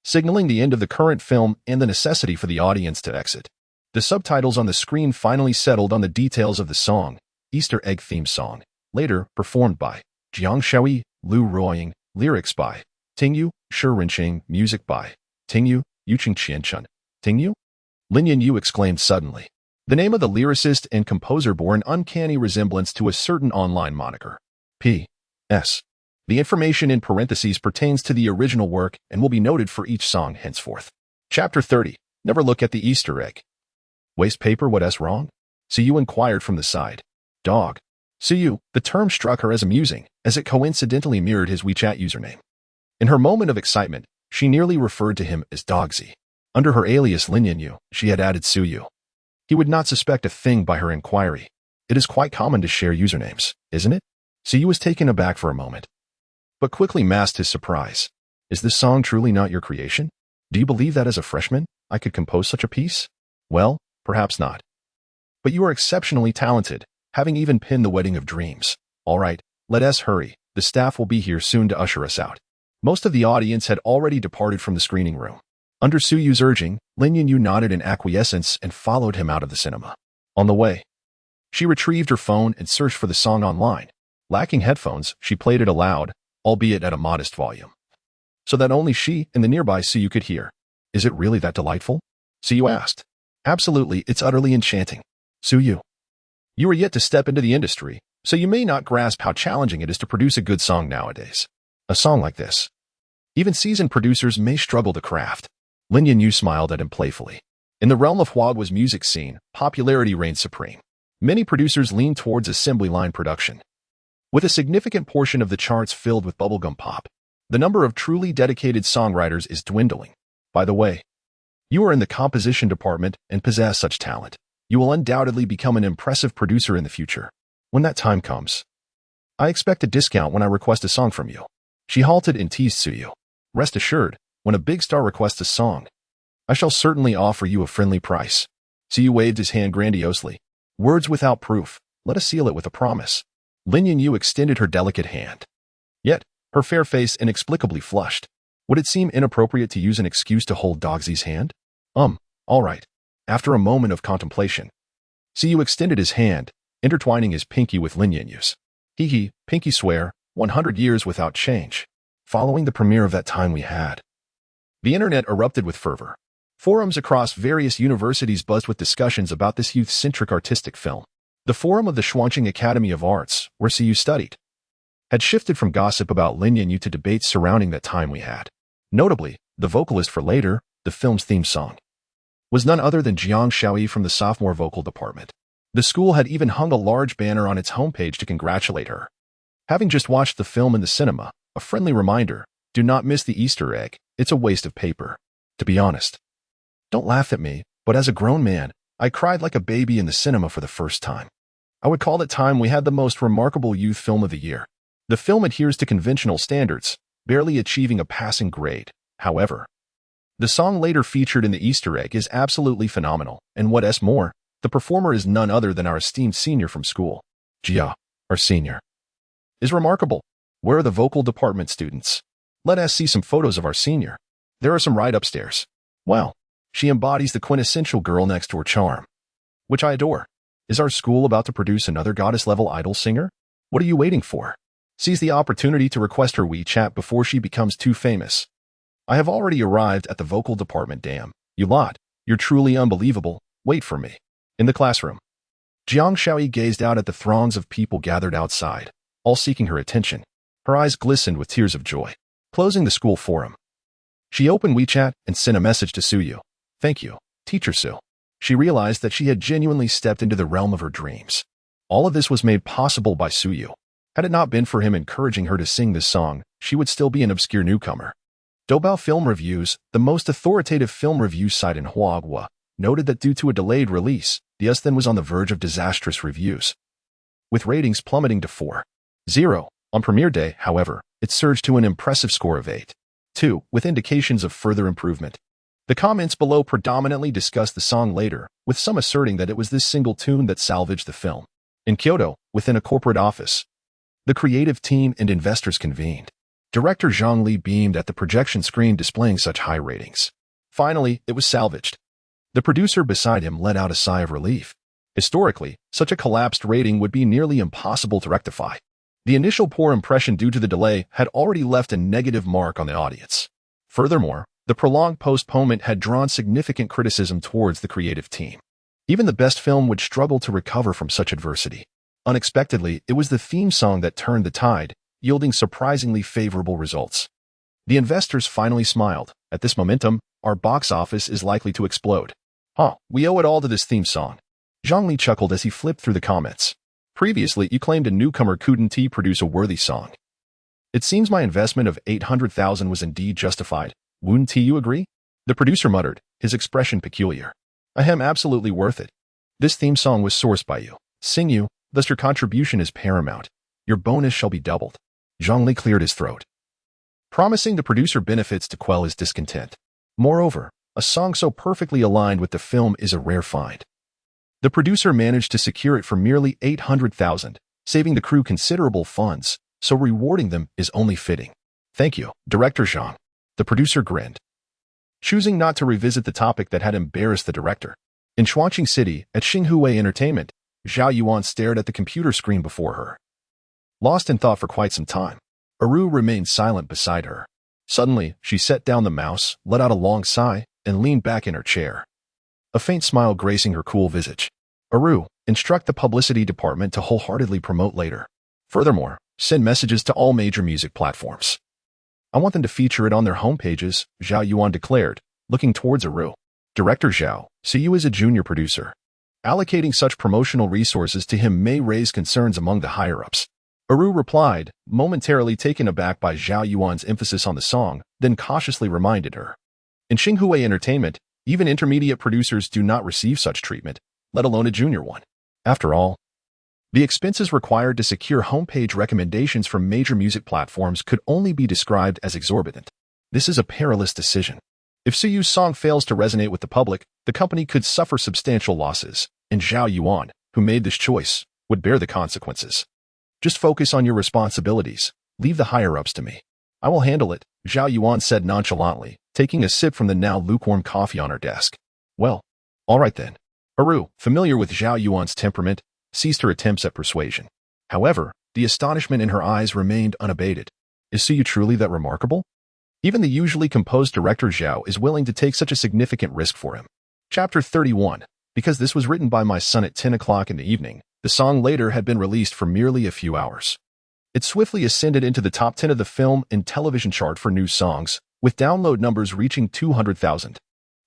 signaling the end of the current film and the necessity for the audience to exit. The subtitles on the screen finally settled on the details of the song, Easter egg theme song, later performed by Jiang Shaoyi, Lu Ruoying, lyrics by Tingyu, Shi Renqing, music by Tingyu, Yuqing Qianchun. Tingyu? Lin Yinyu exclaimed suddenly. The name of the lyricist and composer bore an uncanny resemblance to a certain online moniker. P.S. The information in parentheses pertains to the original work and will be noted for each song henceforth. Chapter 30. Never look at the Easter egg. Waste paper, what's wrong? Suyu inquired from the side. Dog. Suyu, the term struck her as amusing, as it coincidentally mirrored his WeChat username. In her moment of excitement, she nearly referred to him as Dogsy. Under her alias Linyanyu, she had added Suyu. He would not suspect a thing by her inquiry. It is quite common to share usernames, isn't it? Suyu was taken aback for a moment, but quickly masked his surprise. Is this song truly not your creation? Do you believe that as a freshman, I could compose such a piece? Well, perhaps not. But you are exceptionally talented, having even pinned the wedding of dreams. All right, let us hurry. The staff will be here soon to usher us out. Most of the audience had already departed from the screening room. Under Suyu's urging, Lin Yunyu nodded in acquiescence and followed him out of the cinema. On the way, she retrieved her phone and searched for the song online. Lacking headphones, she played it aloud, albeit at a modest volume, so that only she and the nearby Suyu could hear. Is it really that delightful? Suyu asked. Absolutely, it's utterly enchanting. Suyu, you are yet to step into the industry, so you may not grasp how challenging it is to produce a good song nowadays. A song like this, even seasoned producers may struggle to craft. Lin Yunyu smiled at him playfully. In the realm of Huagua's music scene, popularity reigned supreme. Many producers leaned towards assembly line production, with a significant portion of the charts filled with bubblegum pop. The number of truly dedicated songwriters is dwindling. By the way, you are in the composition department and possess such talent. You will undoubtedly become an impressive producer in the future. When that time comes, I expect a discount when I request a song from you. She halted and teased Suyu. Rest assured, when a big star requests a song, I shall certainly offer you a friendly price. Suyu waved his hand grandiosely. Words without proof. Let us seal it with a promise. Lin Yunyu extended her delicate hand. Yet, her fair face inexplicably flushed. Would it seem inappropriate to use an excuse to hold Dogsy's hand? All right. After a moment of contemplation, Suyu extended his hand, intertwining his pinky with Lin Yunyu's. Hee, pinky swear, 100 years without change. Following the premiere of That Time We Had, the internet erupted with fervor. Forums across various universities buzzed with discussions about this youth-centric artistic film. The forum of the Xuanqing Academy of Arts, where Suyu studied, had shifted from gossip about Lin Yunyu to debates surrounding That Time We Had. Notably, the vocalist for Later, the film's theme song, was none other than Jiang Shaoyi from the sophomore vocal department. The school had even hung a large banner on its homepage to congratulate her. Having just watched the film in the cinema, a friendly reminder, do not miss the Easter egg, it's a waste of paper. To be honest, don't laugh at me, but as a grown man, I cried like a baby in the cinema for the first time. I would call That Time We Had the most remarkable youth film of the year. The film adheres to conventional standards, barely achieving a passing grade. However, the song Later featured in the Easter egg is absolutely phenomenal, and what's more, the performer is none other than our esteemed senior from school. Jia, our senior, is remarkable. Where are the vocal department students? Let us see some photos of our senior. There are some right upstairs. Wow, she embodies the quintessential girl next door charm, which I adore. Is our school about to produce another goddess-level idol singer? What are you waiting for? Seize the opportunity to request her WeChat before she becomes too famous. I have already arrived at the vocal department, damn. You lot, you're truly unbelievable. Wait for me. In the classroom, Jiang Shaoyi gazed out at the throngs of people gathered outside, all seeking her attention. Her eyes glistened with tears of joy. Closing the school forum, she opened WeChat and sent a message to Suyu. Thank you, Teacher Su. She realized that she had genuinely stepped into the realm of her dreams. All of this was made possible by Suyu. Had it not been for him encouraging her to sing this song, she would still be an obscure newcomer. Doubao Film Reviews, the most authoritative film review site in Huagua, noted that due to a delayed release, the then was on the verge of disastrous reviews, with ratings plummeting to 4.0. On premiere day, however, it surged to an impressive score of 8.2, with indications of further improvement. The comments below predominantly discussed the song Later, with some asserting that it was this single tune that salvaged the film. In Kyoto, within a corporate office, the creative team and investors convened. Director Zhang Li beamed at the projection screen displaying such high ratings. Finally, it was salvaged. The producer beside him let out a sigh of relief. Historically, such a collapsed rating would be nearly impossible to rectify. The initial poor impression due to the delay had already left a negative mark on the audience. Furthermore, the prolonged postponement had drawn significant criticism towards the creative team. Even the best film would struggle to recover from such adversity. Unexpectedly, it was the theme song that turned the tide, yielding surprisingly favorable results. The investors finally smiled. At this momentum, our box office is likely to explode. We owe it all to this theme song. Zhang Li chuckled as he flipped through the comments. Previously, you claimed a newcomer couldn't produce a worthy song. It seems my investment of 800,000 was indeed justified. Wouldn't you agree? The producer muttered, his expression peculiar. Ahem, absolutely worth it. This theme song was sourced by you. Sing you, thus your contribution is paramount. Your bonus shall be doubled. Zhang Li cleared his throat, promising the producer benefits to quell his discontent. Moreover, a song so perfectly aligned with the film is a rare find. The producer managed to secure it for merely 800,000, saving the crew considerable funds, so rewarding them is only fitting. Thank you, Director Zhang. The producer grinned, choosing not to revisit the topic that had embarrassed the director. In Shuangqing City, at Xinghue Entertainment, Zhao Yuan stared at the computer screen before her, lost in thought for quite some time. Aru remained silent beside her. Suddenly, she set down the mouse, let out a long sigh, and leaned back in her chair, a faint smile gracing her cool visage. Aru, instruct the publicity department to wholeheartedly promote later. Furthermore, send messages to all major music platforms. I want them to feature it on their homepages, Zhao Yuan declared, looking towards Aru. Director Zhao, see you as a junior producer. Allocating such promotional resources to him may raise concerns among the higher-ups. Aru replied, momentarily taken aback by Zhao Yuan's emphasis on the song, then cautiously reminded her. In Xinghue Entertainment, even intermediate producers do not receive such treatment, let alone a junior one. After all, the expenses required to secure homepage recommendations from major music platforms could only be described as exorbitant. This is a perilous decision. If Suyu's song fails to resonate with the public, the company could suffer substantial losses, and Zhao Yuan, who made this choice, would bear the consequences. Just focus on your responsibilities. Leave the higher-ups to me. I will handle it, Zhao Yuan said nonchalantly, taking a sip from the now lukewarm coffee on her desk. Well, all right then. Aru, familiar with Zhao Yuan's temperament, ceased her attempts at persuasion. However, the astonishment in her eyes remained unabated. Is Suyu truly that remarkable? Even the usually composed director Zhao is willing to take such a significant risk for him. Chapter 31. Because this was written by my son at 10 o'clock in the evening, the song later had been released for merely a few hours. It swiftly ascended into the top 10 of the film and television chart for new songs, with download numbers reaching 200,000.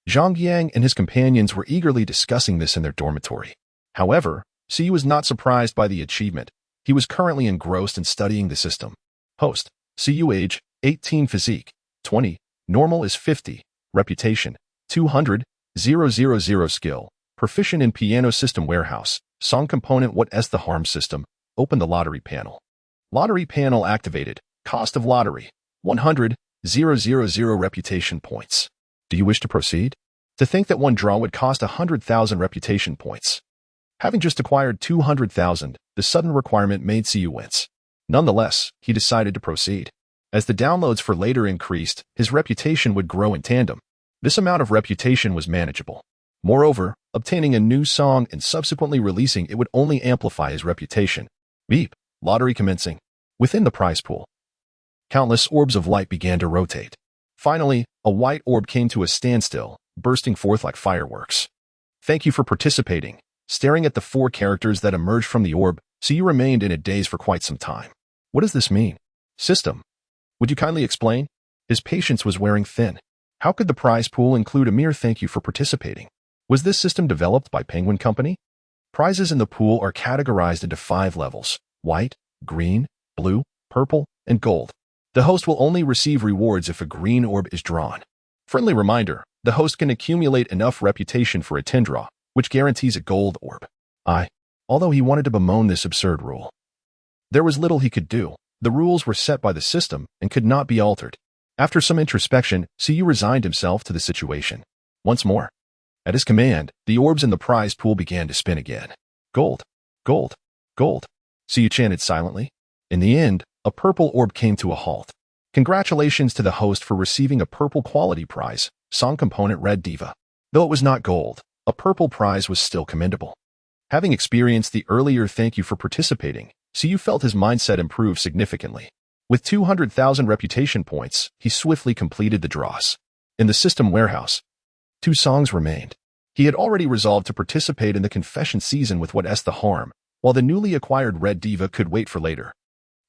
Zhang Yang and his companions were eagerly discussing this in their dormitory. However, Siyu was not surprised by the achievement. He was currently engrossed in studying the system. Host, Siyu age, 18 physique, 20, normal is 50, reputation, 200, 000 skill, proficient in piano system warehouse, song component what is the harm system, open the lottery panel. Lottery panel activated, cost of lottery, 100, 000 reputation points. Do you wish to proceed? To think that one draw would cost 100,000 reputation points. Having just acquired 200,000, the sudden requirement made Siyu wince. Nonetheless, he decided to proceed. As the downloads for later increased, his reputation would grow in tandem. This amount of reputation was manageable. Moreover, obtaining a new song and subsequently releasing it would only amplify his reputation. Beep, lottery commencing. Within the prize pool, countless orbs of light began to rotate. Finally, a white orb came to a standstill, bursting forth like fireworks. Thank you for participating. Staring at the 4 characters that emerged from the orb, Siyu remained in a daze for quite some time. What does this mean? System. Would you kindly explain? His patience was wearing thin. How could the prize pool include a mere thank you for participating? Was this system developed by Penguin Company? Prizes in the pool are categorized into 5 levels: white, green, blue, purple, and gold. The host will only receive rewards if a green orb is drawn. Friendly reminder, the host can accumulate enough reputation for a 10 draw, which guarantees a gold orb. Although he wanted to bemoan this absurd rule, there was little he could do. The rules were set by the system and could not be altered. After some introspection, Siyu resigned himself to the situation. Once more, at his command, the orbs in the prize pool began to spin again. Gold, gold, gold, Siyu chanted silently. In the end, a purple orb came to a halt. Congratulations to the host for receiving a purple quality prize, song component Red Diva. Though it was not gold, a purple prize was still commendable. Having experienced the earlier thank you for participating, Siyu felt his mindset improve significantly. With 200,000 reputation points, he swiftly completed the draws. In the system warehouse, 2 songs remained. He had already resolved to participate in the confession season with what the harm, while the newly acquired red diva could wait for later.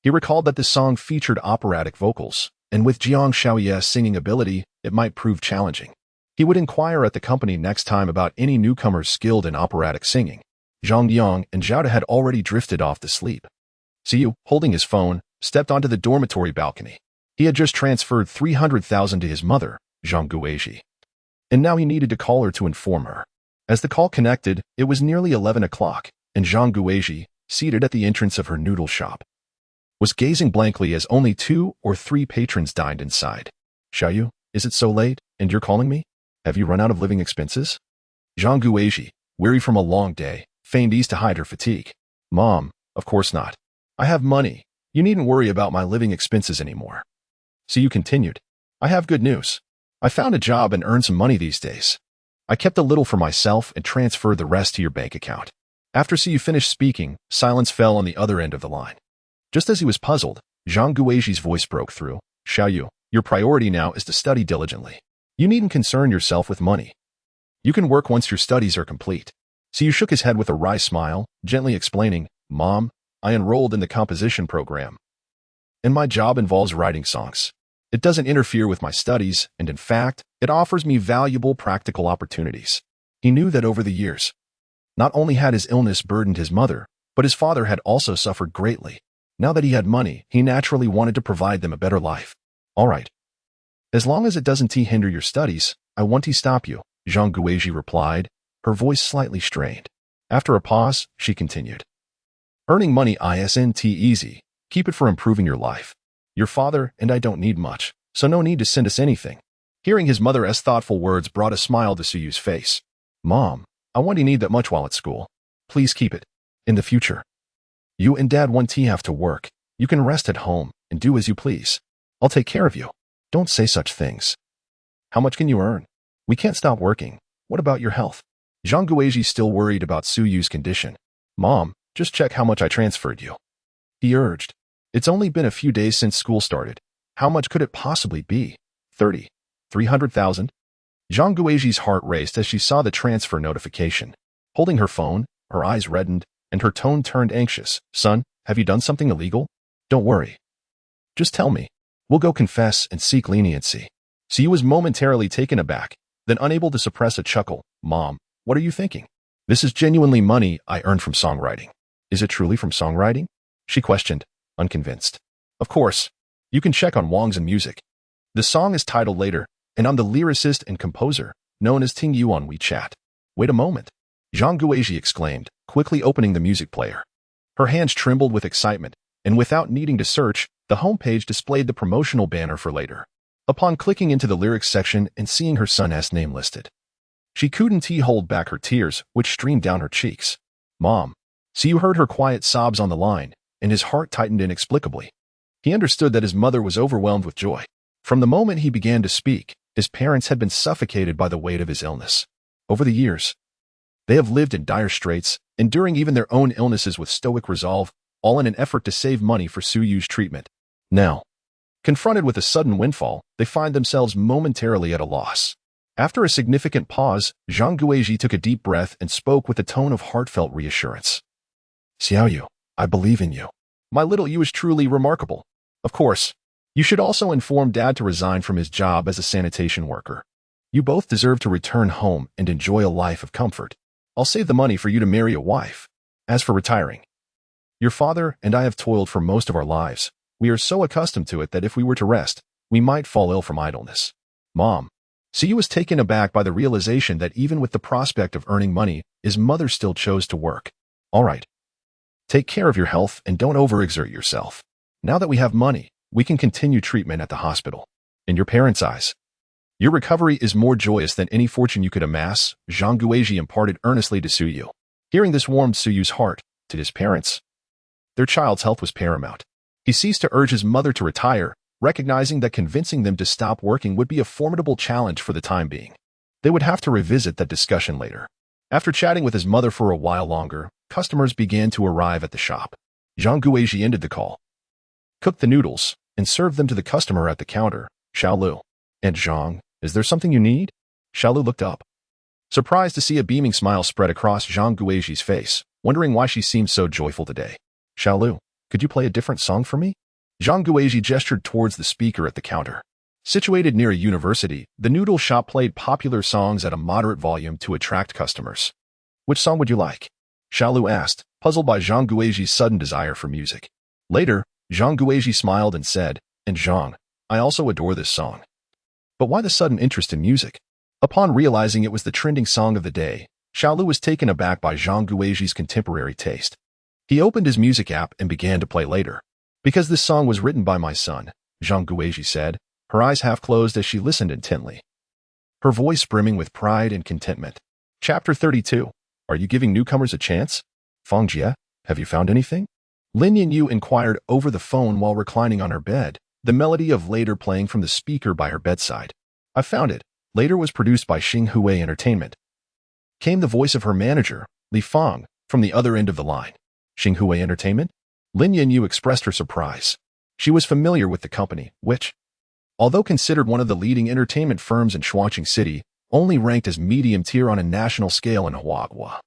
He recalled that the song featured operatic vocals, and with Jiang Xiaoye's singing ability, it might prove challenging. He would inquire at the company next time about any newcomers skilled in operatic singing. Zhang Yang and Zhao had already drifted off to sleep. Siyu, holding his phone, stepped onto the dormitory balcony. He had just transferred 300,000 to his mother, Zhang Guizhi. And now he needed to call her to inform her. As the call connected, it was nearly 11 o'clock, and Zhang Guizhi, seated at the entrance of her noodle shop, was gazing blankly as only 2 or 3 patrons dined inside. Xiaoyu, is it so late, and you're calling me? Have you run out of living expenses? Zhang Guizhi, weary from a long day, feigned ease to hide her fatigue. Mom, of course not. I have money. You needn't worry about my living expenses anymore. Siyu continued. I have good news. I found a job and earn some money these days. I kept a little for myself and transferred the rest to your bank account. After Siyu finished speaking, silence fell on the other end of the line. Just as he was puzzled, Zhang Guizhi's voice broke through. Xiaoyu, your priority now is to study diligently. You needn't concern yourself with money. You can work once your studies are complete. Siyu shook his head with a wry smile, gently explaining, Mom, I enrolled in the composition program. And my job involves writing songs. It doesn't interfere with my studies, and in fact, it offers me valuable practical opportunities. He knew that over the years, not only had his illness burdened his mother, but his father had also suffered greatly. Now that he had money, he naturally wanted to provide them a better life. All right. As long as it doesn't hinder your studies, I won't stop you, Zhang Guizhi replied, her voice slightly strained. After a pause, she continued. Earning money isn't easy. Keep it for improving your life. Your father and I don't need much, so no need to send us anything. Hearing his mother's thoughtful words brought a smile to Suyu's face. Mom, I won't need that much while at school. Please keep it. In the future, you and Dad won't have to work. You can rest at home and do as you please. I'll take care of you. Don't say such things. How much can you earn? We can't stop working. What about your health? Zhang Guizhi still worried about Suyu's condition. Mom, just check how much I transferred you. He urged. It's only been a few days since school started. How much could it possibly be? 30. 300,000? Zhang Guizhi's heart raced as she saw the transfer notification. Holding her phone, her eyes reddened, and her tone turned anxious. Son, have you done something illegal? Don't worry. Just tell me. We'll go confess and seek leniency. Siyu was momentarily taken aback, then unable to suppress a chuckle. Mom, what are you thinking? This is genuinely money I earned from songwriting. Is it truly from songwriting? She questioned, unconvinced. Of course. You can check on Wang's and Music. The song is titled later, and I'm the lyricist and composer, known as Ting Yu on WeChat. Wait a moment. Zhang Guizhi exclaimed, quickly opening the music player. Her hands trembled with excitement, and without needing to search, the homepage displayed the promotional banner for later. Upon clicking into the lyrics section and seeing her son's name listed, she couldn't hold back her tears, which streamed down her cheeks. Mom. Siyu heard her quiet sobs on the line, and his heart tightened inexplicably. He understood that his mother was overwhelmed with joy. From the moment he began to speak, his parents had been suffocated by the weight of his illness. Over the years, they have lived in dire straits, enduring even their own illnesses with stoic resolve, all in an effort to save money for Suyu's treatment. Now, confronted with a sudden windfall, they find themselves momentarily at a loss. After a significant pause, Zhang Guizhi took a deep breath and spoke with a tone of heartfelt reassurance. Xiaoyu, I believe in you. My little Yu is truly remarkable. Of course, you should also inform Dad to resign from his job as a sanitation worker. You both deserve to return home and enjoy a life of comfort. I'll save the money for you to marry a wife. As for retiring, your father and I have toiled for most of our lives. We are so accustomed to it that if we were to rest, we might fall ill from idleness. Mom. Siyu was taken aback by the realization that even with the prospect of earning money, his mother still chose to work. All right. Take care of your health and don't overexert yourself. Now that we have money, we can continue treatment at the hospital. In your parents' eyes, your recovery is more joyous than any fortune you could amass, Zhang Guizhi imparted earnestly to Suyu. Hearing this warmed Suyu's heart. To his parents, their child's health was paramount. He ceased to urge his mother to retire, recognizing that convincing them to stop working would be a formidable challenge for the time being. They would have to revisit that discussion later. After chatting with his mother for a while longer, customers began to arrive at the shop. Zhang Guizhi ended the call, cooked the noodles, and served them to the customer at the counter. Xiaolu. And Zhang, is there something you need? Xiaolu looked up. surprised to see a beaming smile spread across Zhang Guizhi's face, wondering why she seemed so joyful today. Xiaolu, could you play a different song for me? Zhang Guizhi gestured towards the speaker at the counter. Situated near a university, the noodle shop played popular songs at a moderate volume to attract customers. Which song would you like? Xiaolu asked, puzzled by Zhang Guizhi's sudden desire for music. Later, Zhang Guizhi smiled and said, "And Zhang, I also adore this song." But why the sudden interest in music? Upon realizing it was the trending song of the day, Xiaolu was taken aback by Zhang Guizhi's contemporary taste. He opened his music app and began to play later. "Because this song was written by my son," Zhang Guizhi said, her eyes half closed as she listened intently. Her voice brimming with pride and contentment. Chapter 32. Are you giving newcomers a chance? Feng Jie, have you found anything? Lin Yanyu inquired over the phone while reclining on her bed, the melody of Later playing from the speaker by her bedside. "I found it. Later was produced by Xinghui Entertainment." Came the voice of her manager, Li Feng, from the other end of the line. Xinghui Entertainment? Lin Yanyu expressed her surprise. She was familiar with the company, which, although considered one of the leading entertainment firms in Shuangqing City, only ranked as medium tier on a national scale in Huagua.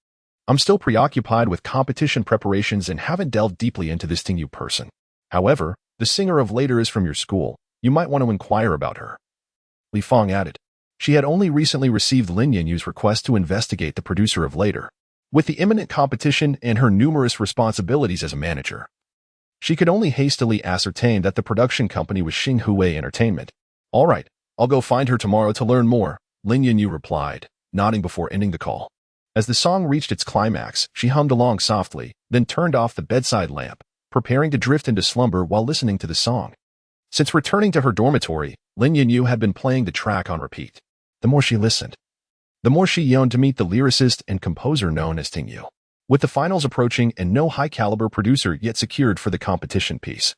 "I'm still preoccupied with competition preparations and haven't delved deeply into this Tingyu person. However, the singer of Later is from your school. You might want to inquire about her." Li Feng added. She had only recently received Lin Yanyu's request to investigate the producer of Later. With the imminent competition and her numerous responsibilities as a manager, she could only hastily ascertain that the production company was Xinghui Entertainment. "All right, I'll go find her tomorrow to learn more," Lin Yanyu replied, nodding before ending the call. As the song reached its climax, she hummed along softly, then turned off the bedside lamp, preparing to drift into slumber while listening to the song. Since returning to her dormitory, Lin Yanyu had been playing the track on repeat. The more she listened, the more she yearned to meet the lyricist and composer known as Tingyu. With the finals approaching and no high-caliber producer yet secured for the competition piece,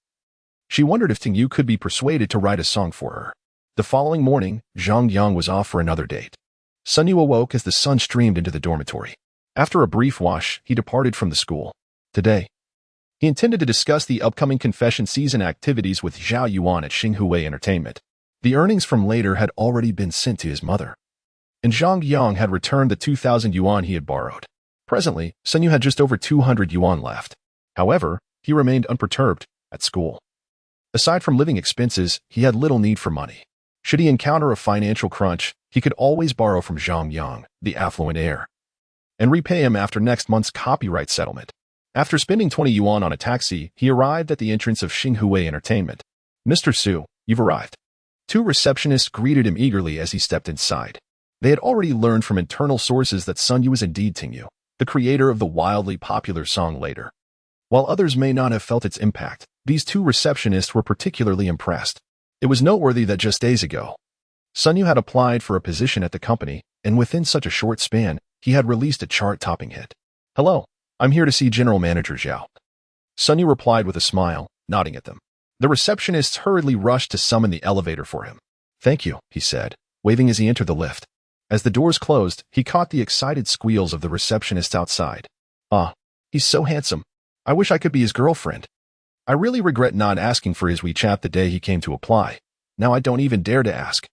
she wondered if Tingyu could be persuaded to write a song for her. The following morning, Zhang Yang was off for another date. Sun Yu awoke as the sun streamed into the dormitory. After a brief wash, he departed from the school. Today, he intended to discuss the upcoming confession season activities with Zhao Yuan at Xinghui Entertainment. The earnings from Later had already been sent to his mother, and Zhang Yang had returned the 2,000 yuan he had borrowed. Presently, Sun Yu had just over 200 yuan left. However, he remained unperturbed at school. Aside from living expenses, he had little need for money. Should he encounter a financial crunch, he could always borrow from Zhang Yang, the affluent heir, and repay him after next month's copyright settlement. After spending 20 yuan on a taxi, he arrived at the entrance of Xinghui Entertainment. "Mr. Su, you've arrived." Two receptionists greeted him eagerly as he stepped inside. They had already learned from internal sources that Sun Yu was indeed Tingyu, the creator of the wildly popular song Later. While others may not have felt its impact, these two receptionists were particularly impressed. It was noteworthy that just days ago, Sun Yu had applied for a position at the company, and within such a short span, he had released a chart-topping hit. "Hello, I'm here to see General Manager Zhao." Sun Yu replied with a smile, nodding at them. The receptionists hurriedly rushed to summon the elevator for him. "Thank you," he said, waving as he entered the lift. As the doors closed, he caught the excited squeals of the receptionists outside. "Ah, he's so handsome. I wish I could be his girlfriend. I really regret not asking for his WeChat the day he came to apply. Now I don't even dare to ask."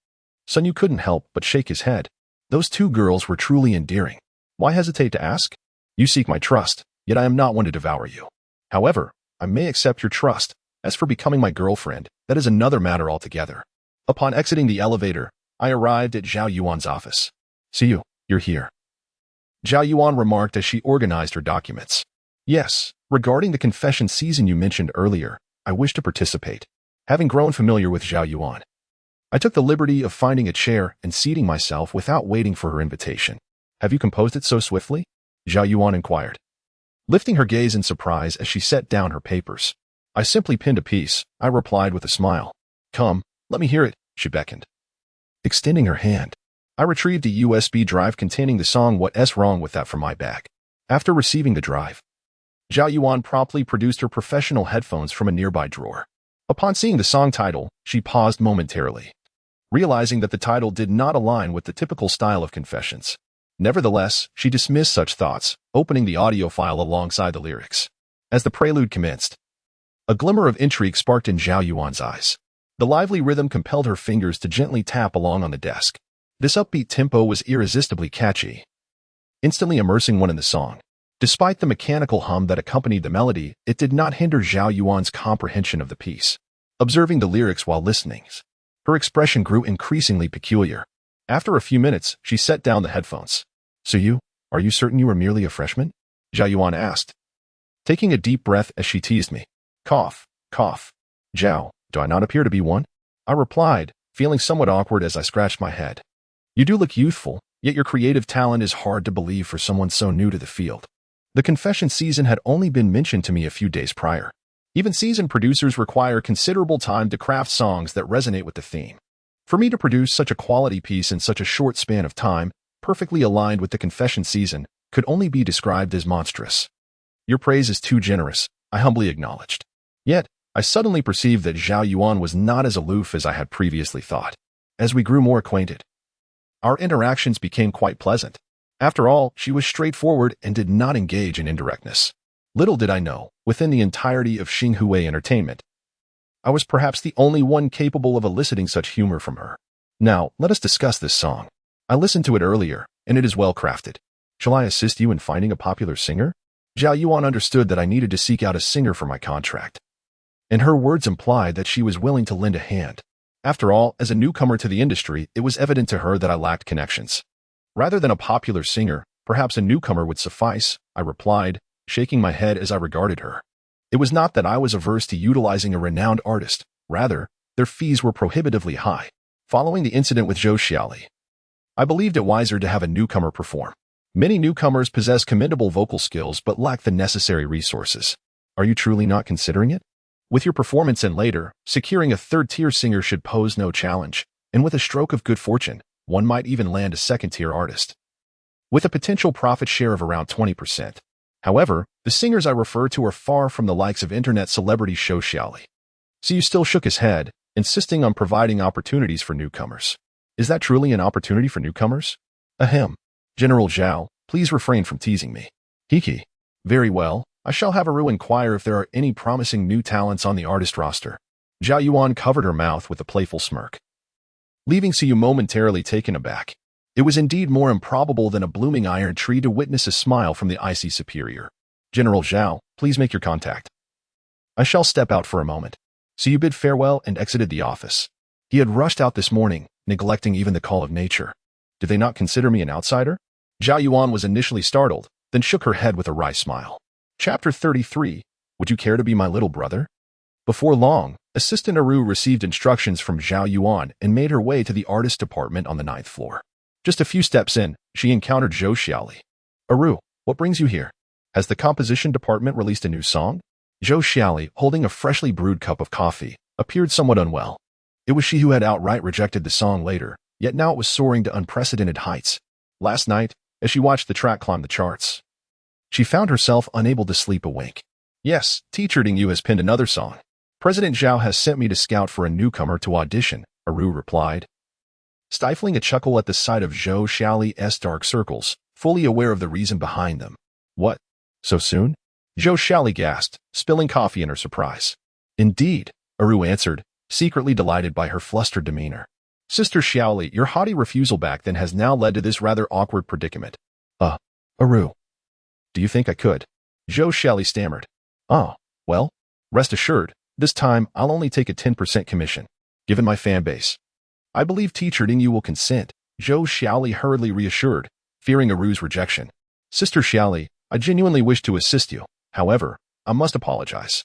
Sun Yu couldn't help but shake his head. Those two girls were truly endearing. Why hesitate to ask? You seek my trust, yet I am not one to devour you. However, I may accept your trust. As for becoming my girlfriend, that is another matter altogether. Upon exiting the elevator, I arrived at Zhao Yuan's office. "See you, you're here," Zhao Yuan remarked as she organized her documents. "Yes, regarding the confession season you mentioned earlier, I wish to participate." Having grown familiar with Zhao Yuan, I took the liberty of finding a chair and seating myself without waiting for her invitation. "Have you composed it so swiftly?" Zhao Yuan inquired, lifting her gaze in surprise as she set down her papers. "I simply penned a piece," I replied with a smile. "Come, let me hear it," she beckoned. Extending her hand, I retrieved a USB drive containing the song "What's Wrong With That" from my bag. After receiving the drive, Zhao Yuan promptly produced her professional headphones from a nearby drawer. Upon seeing the song title, she paused momentarily, realizing that the title did not align with the typical style of confessions. Nevertheless, she dismissed such thoughts, opening the audio file alongside the lyrics. As the prelude commenced, a glimmer of intrigue sparked in Zhao Yuan's eyes. The lively rhythm compelled her fingers to gently tap along on the desk. This upbeat tempo was irresistibly catchy, instantly immersing one in the song. Despite the mechanical hum that accompanied the melody, it did not hinder Zhao Yuan's comprehension of the piece. Observing the lyrics while listening, her expression grew increasingly peculiar. After a few minutes, she set down the headphones. "So are you certain you were merely a freshman?" Zhao Yuan asked, taking a deep breath as she teased me. Cough, cough. "Zhao, do I not appear to be one?" I replied, feeling somewhat awkward as I scratched my head. "You do look youthful, yet your creative talent is hard to believe for someone so new to the field." The confession season had only been mentioned to me a few days prior. Even seasoned producers require considerable time to craft songs that resonate with the theme. For me to produce such a quality piece in such a short span of time, perfectly aligned with the confession season, could only be described as monstrous. "Your praise is too generous," I humbly acknowledged. Yet, I suddenly perceived that Zhao Yuan was not as aloof as I had previously thought. As we grew more acquainted, our interactions became quite pleasant. After all, she was straightforward and did not engage in indirectness. Little did I know, within the entirety of Xinghui Entertainment, I was perhaps the only one capable of eliciting such humor from her. Now, let us discuss this song. I listened to it earlier, and it is well crafted. Shall I assist you in finding a popular singer? Zhao Yuan understood that I needed to seek out a singer for my contract, and her words implied that she was willing to lend a hand. After all, as a newcomer to the industry, it was evident to her that I lacked connections. "Rather than a popular singer, perhaps a newcomer would suffice," I replied, shaking my head as I regarded her. It was not that I was averse to utilizing a renowned artist. Rather, their fees were prohibitively high. Following the incident with Zhou Xiaoli, I believed it wiser to have a newcomer perform. Many newcomers possess commendable vocal skills but lack the necessary resources. Are you truly not considering it? With your performance and later, securing a third-tier singer should pose no challenge, and with a stroke of good fortune, one might even land a second-tier artist, with a potential profit share of around 20%. However, the singers I refer to are far from the likes of internet celebrity Zhou Xiaoli. So you still shook his head, insisting on providing opportunities for newcomers. Is that truly an opportunity for newcomers? Ahem. General Zhao, please refrain from teasing me. Hiki. Very well, I shall have Aru inquire if there are any promising new talents on the artist roster. Zhao Yuan covered her mouth with a playful smirk, leaving Siyu momentarily taken aback. It was indeed more improbable than a blooming iron tree to witness a smile from the icy superior. General Zhao, please make your contact. I shall step out for a moment. Siyu bid farewell and exited the office. He had rushed out this morning, neglecting even the call of nature. Did they not consider me an outsider? Zhao Yuan was initially startled, then shook her head with a wry smile. Chapter 33. Would you care to be my little brother? Before long, Assistant Aru received instructions from Zhao Yuan and made her way to the artist department on the 9th floor. Just a few steps in, she encountered Zhou Xiaoli. Aru, what brings you here? Has the composition department released a new song? Zhou Xiaoli, holding a freshly brewed cup of coffee, appeared somewhat unwell. It was she who had outright rejected the song later, yet now it was soaring to unprecedented heights. Last night, as she watched the track climb the charts, she found herself unable to sleep a wink. Yes, Teacher Ding Yu has penned another song. President Zhao has sent me to scout for a newcomer to audition, Aru replied, stifling a chuckle at the sight of Zhou Xiaoli's dark circles, fully aware of the reason behind them. What? So soon? Zhou Xiaoli gasped, spilling coffee in her surprise. Indeed, Aru answered, secretly delighted by her flustered demeanor. Sister Xiaoli, your haughty refusal back then has now led to this rather awkward predicament. Aru. Do you think I could? Zhou Xiaoli stammered. Oh, well, rest assured, this time I'll only take a 10% commission, given my fan base. I believe Teacher Ding Yu will consent, Zhou Xiaoli hurriedly reassured, fearing Aru's rejection. Sister Xiaoli, I genuinely wish to assist you. However, I must apologize.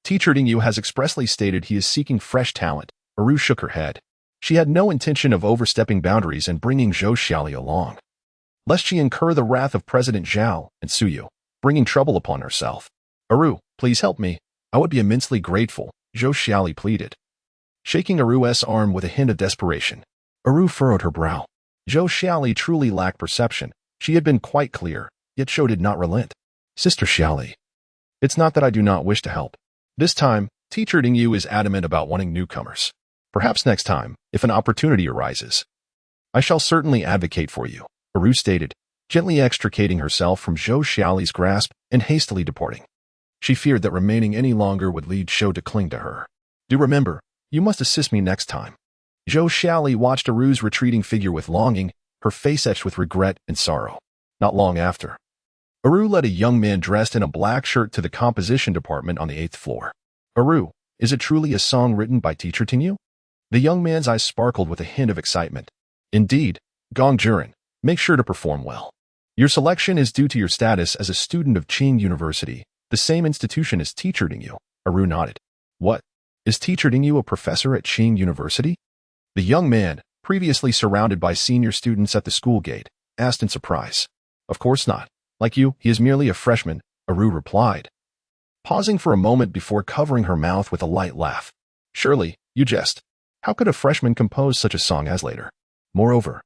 Teacher Ding Yu has expressly stated he is seeking fresh talent. Aru shook her head. She had no intention of overstepping boundaries and bringing Zhou Xiaoli along, lest she incur the wrath of President Zhao and Suyu, bringing trouble upon herself. Aru, please help me. I would be immensely grateful, Zhou Xiaoli pleaded, shaking Aru's arm with a hint of desperation. Aru furrowed her brow. Zhou Xiaoli truly lacked perception. She had been quite clear, yet Zhou did not relent. Sister Xiaoli, it's not that I do not wish to help. This time, Teacher Ding Yu is adamant about wanting newcomers. Perhaps next time, if an opportunity arises, I shall certainly advocate for you, Aru stated, gently extricating herself from Zhou Xiaoli's grasp and hastily departing. She feared that remaining any longer would lead Zhou to cling to her. Do remember, you must assist me next time. Zhou Xiaoli watched Aru's retreating figure with longing, her face etched with regret and sorrow. Not long after, Aru led a young man dressed in a black shirt to the composition department on the 8th floor. Aru, is it truly a song written by teacher Tingyu? The young man's eyes sparkled with a hint of excitement. Indeed, Gong Juren, make sure to perform well. Your selection is due to your status as a student of Qing University, the same institution as teacher Tingyu. Aru nodded. What? Is teacher Tingyu a professor at Qing University? The young man, previously surrounded by senior students at the school gate, asked in surprise. Of course not. Like you, he is merely a freshman, Aru replied, pausing for a moment before covering her mouth with a light laugh. Surely, you jest. How could a freshman compose such a song as later? Moreover,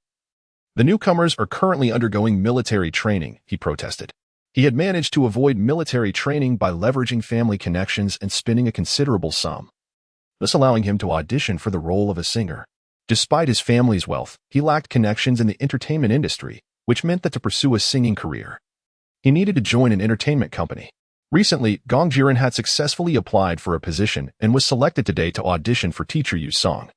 the newcomers are currently undergoing military training, he protested. He had managed to avoid military training by leveraging family connections and spending a considerable sum, thus allowing him to audition for the role of a singer. Despite his family's wealth, he lacked connections in the entertainment industry, which meant that to pursue a singing career, he needed to join an entertainment company. Recently, Gong Jiren had successfully applied for a position and was selected today to audition for Teacher Yu's song,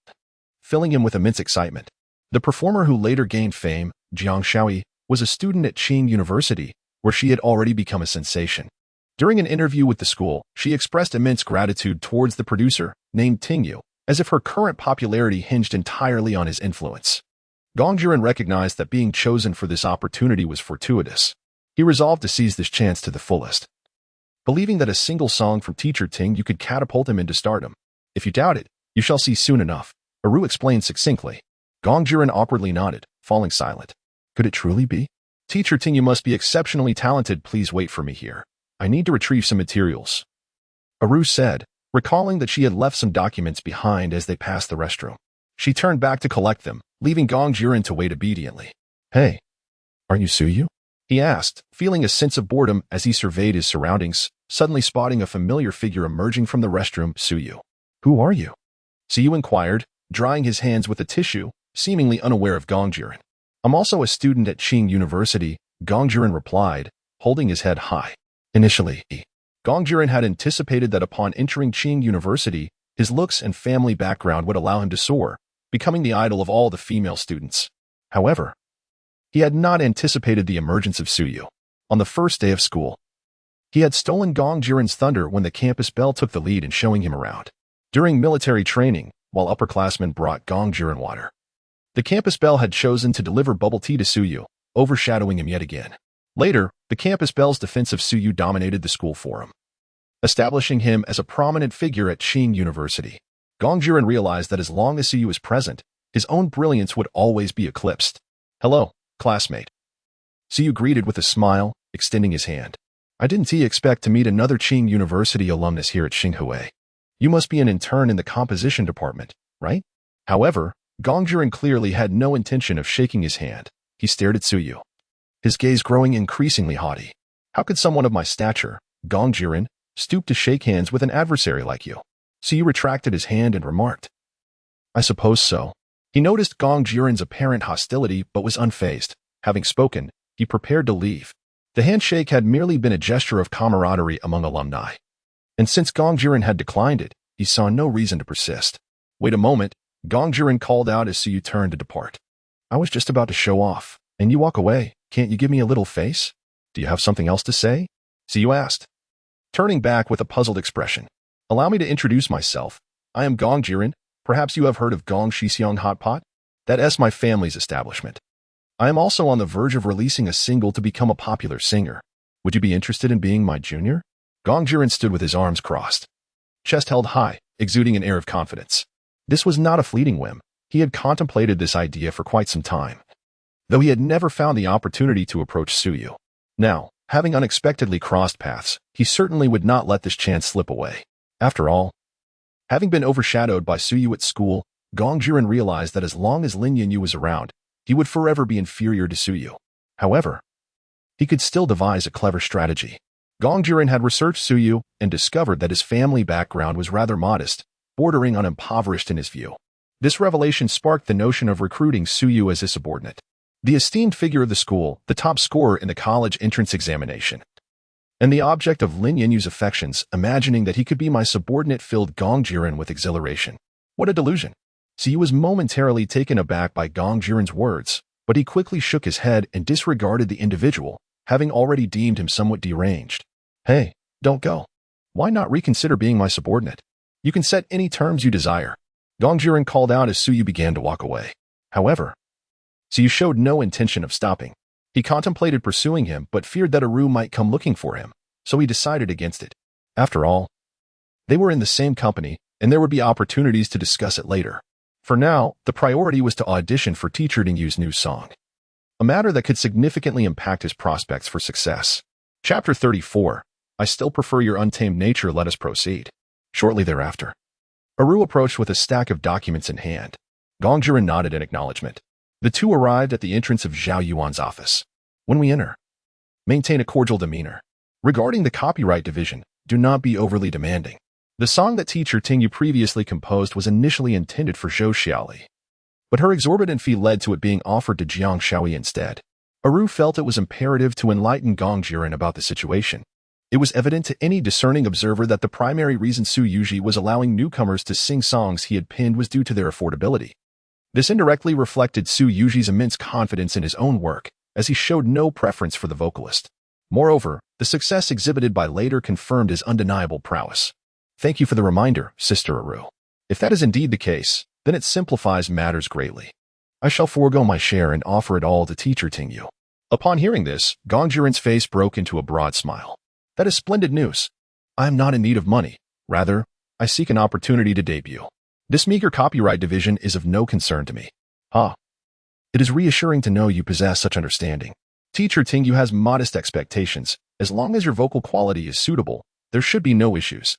filling him with immense excitement. The performer who later gained fame, Jiang Shaoyi, was a student at Qing University, where she had already become a sensation. During an interview with the school, she expressed immense gratitude towards the producer, named Tingyu, as if her current popularity hinged entirely on his influence. Gong Jiren recognized that being chosen for this opportunity was fortuitous. He resolved to seize this chance to the fullest, believing that a single song from teacher Tingyu could catapult him into stardom. If you doubt it, you shall see soon enough, Aru explained succinctly. Gong Jiren awkwardly nodded, falling silent. Could it truly be? Teacher Tingyu must be exceptionally talented. Please wait for me here. I need to retrieve some materials, Aru said, recalling that she had left some documents behind as they passed the restroom. She turned back to collect them, leaving Gong Jiren to wait obediently. Hey, aren't you Suyu? He asked, feeling a sense of boredom as he surveyed his surroundings, suddenly spotting a familiar figure emerging from the restroom. Suyu. Who are you? Suyu inquired, drying his hands with a tissue, seemingly unaware of Gong Jiren. I'm also a student at Qing University, Gong Jiren replied, holding his head high. Initially, Gong Jiren had anticipated that upon entering Qing University, his looks and family background would allow him to soar, becoming the idol of all the female students. However, he had not anticipated the emergence of Suyu. On the first day of school, he had stolen Gong Jiren's thunder when the campus belle took the lead in showing him around. During military training, while upperclassmen brought Gong Jiren water, the campus belle had chosen to deliver bubble tea to Suyu, overshadowing him yet again. Later, the campus belle's defense of Suyu dominated the school forum, establishing him as a prominent figure at Qing University. Gong Jiren realized that as long as Suyu was present, his own brilliance would always be eclipsed. Hello, classmate. Suyu greeted with a smile, extending his hand. I didn't expect to meet another Qing University alumnus here at Xinghui. You must be an intern in the composition department, right? However, Gong Jiren clearly had no intention of shaking his hand. He stared at Suyu, his gaze growing increasingly haughty. How could someone of my stature, Gong Jiren, stoop to shake hands with an adversary like you? Suyu retracted his hand and remarked, I suppose so. He noticed Gong Jiren's apparent hostility but was unfazed. Having spoken, he prepared to leave. The handshake had merely been a gesture of camaraderie among alumni, and since Gong Jiren had declined it, he saw no reason to persist. Wait a moment, Gong Jiren called out as Suyu turned to depart. I was just about to show off, and you walk away. Can't you give me a little face? Do you have something else to say? Suyu asked, turning back with a puzzled expression. Allow me to introduce myself. I am Gong Jiren. Perhaps you have heard of Gong Shixiang Hot Pot? That's my family's establishment. I am also on the verge of releasing a single to become a popular singer. Would you be interested in being my junior? Gong Jiren stood with his arms crossed, chest held high, exuding an air of confidence. This was not a fleeting whim. He had contemplated this idea for quite some time, though he had never found the opportunity to approach Suyu. Now, having unexpectedly crossed paths, he certainly would not let this chance slip away. After all, having been overshadowed by Suyu at school, Gong Jiren realized that as long as Lin Yinyu was around, he would forever be inferior to Suyu. However, he could still devise a clever strategy. Gong Jiren had researched Suyu and discovered that his family background was rather modest, bordering on impoverished in his view. This revelation sparked the notion of recruiting Suyu as his subordinate, the esteemed figure of the school, the top scorer in the college entrance examination, and the object of Lin Yinyu's affections. Imagining that he could be my subordinate filled Gong Jiren with exhilaration. What a delusion! Siyu was momentarily taken aback by Gong Jiren's words, but he quickly shook his head and disregarded the individual, having already deemed him somewhat deranged. Hey, don't go. Why not reconsider being my subordinate? You can set any terms you desire. Gong Jiren called out as Siyu began to walk away. However, Siyu showed no intention of stopping. He contemplated pursuing him but feared that Aru might come looking for him, so he decided against it. After all, they were in the same company, and there would be opportunities to discuss it later. For now, the priority was to audition for Teacher Tingyu's new song, a matter that could significantly impact his prospects for success. Chapter 34. I still prefer your untamed nature. Let us proceed. Shortly thereafter, Aru approached with a stack of documents in hand. Gong Jiren nodded in acknowledgement. The two arrived at the entrance of Zhao Yuan's office. When we enter, maintain a cordial demeanor. Regarding the copyright division, do not be overly demanding. The song that Teacher Tingyu previously composed was initially intended for Zhou Xiaoli, but her exorbitant fee led to it being offered to Jiang Xiaoyi instead. Aru felt it was imperative to enlighten Gong Jiren about the situation. It was evident to any discerning observer that the primary reason Su Yuji was allowing newcomers to sing songs he had penned was due to their affordability. This indirectly reflected Su Yuji's immense confidence in his own work, as he showed no preference for the vocalist. Moreover, the success exhibited by later confirmed his undeniable prowess. Thank you for the reminder, Sister Aru. If that is indeed the case, then it simplifies matters greatly. I shall forego my share and offer it all to Teacher Tingyu. Upon hearing this, Gong Jiren's face broke into a broad smile. That is splendid news. I am not in need of money. Rather, I seek an opportunity to debut. This meager copyright division is of no concern to me. It is reassuring to know you possess such understanding. Teacher Tingyu has modest expectations. As long as your vocal quality is suitable, there should be no issues.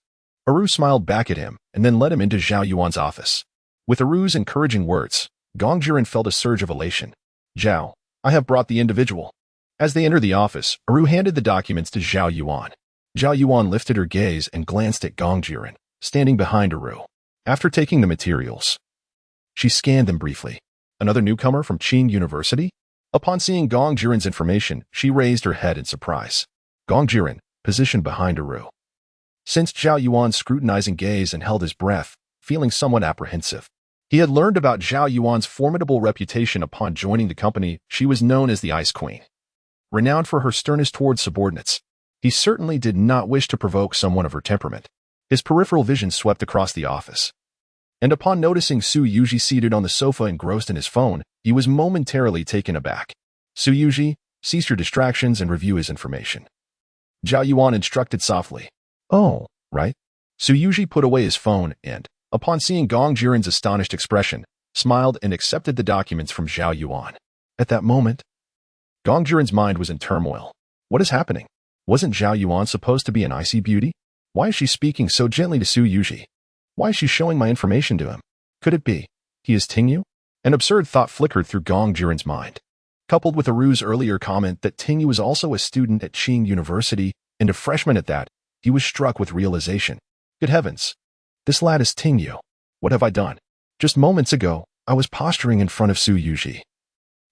Aru smiled back at him and then led him into Zhao Yuan's office. With Aru's encouraging words, Gong Jiren felt a surge of elation. Zhao, I have brought the individual. As they entered the office, Aru handed the documents to Zhao Yuan. Zhao Yuan lifted her gaze and glanced at Gong Jiren, standing behind Aru. After taking the materials, she scanned them briefly. Another newcomer from Qing University? Upon seeing Gong Jiren's information, she raised her head in surprise. Gong Jiren, positioned behind Aru, sensed Zhao Yuan's scrutinizing gaze and held his breath, feeling somewhat apprehensive. He had learned about Zhao Yuan's formidable reputation upon joining the company. She was known as the Ice Queen, renowned for her sternness towards subordinates. He certainly did not wish to provoke someone of her temperament. His peripheral vision swept across the office, and upon noticing Su Yuji seated on the sofa engrossed in his phone, he was momentarily taken aback. Su Yuji, cease your distractions and review his information. Zhao Yuan instructed softly. Oh, right. Su Yuji put away his phone and, upon seeing Gong Jiren's astonished expression, smiled and accepted the documents from Zhao Yuan. At that moment, Gong Jiren's mind was in turmoil. What is happening? Wasn't Zhao Yuan supposed to be an icy beauty? Why is she speaking so gently to Su Yuji? Why is she showing my information to him? Could it be he is Tingyu? An absurd thought flickered through Gong Jiren's mind. Coupled with Aru's earlier comment that Tingyu was also a student at Qing University and a freshman at that, he was struck with realization. Good heavens! This lad is Tingyu. What have I done? Just moments ago, I was posturing in front of Su Yuji.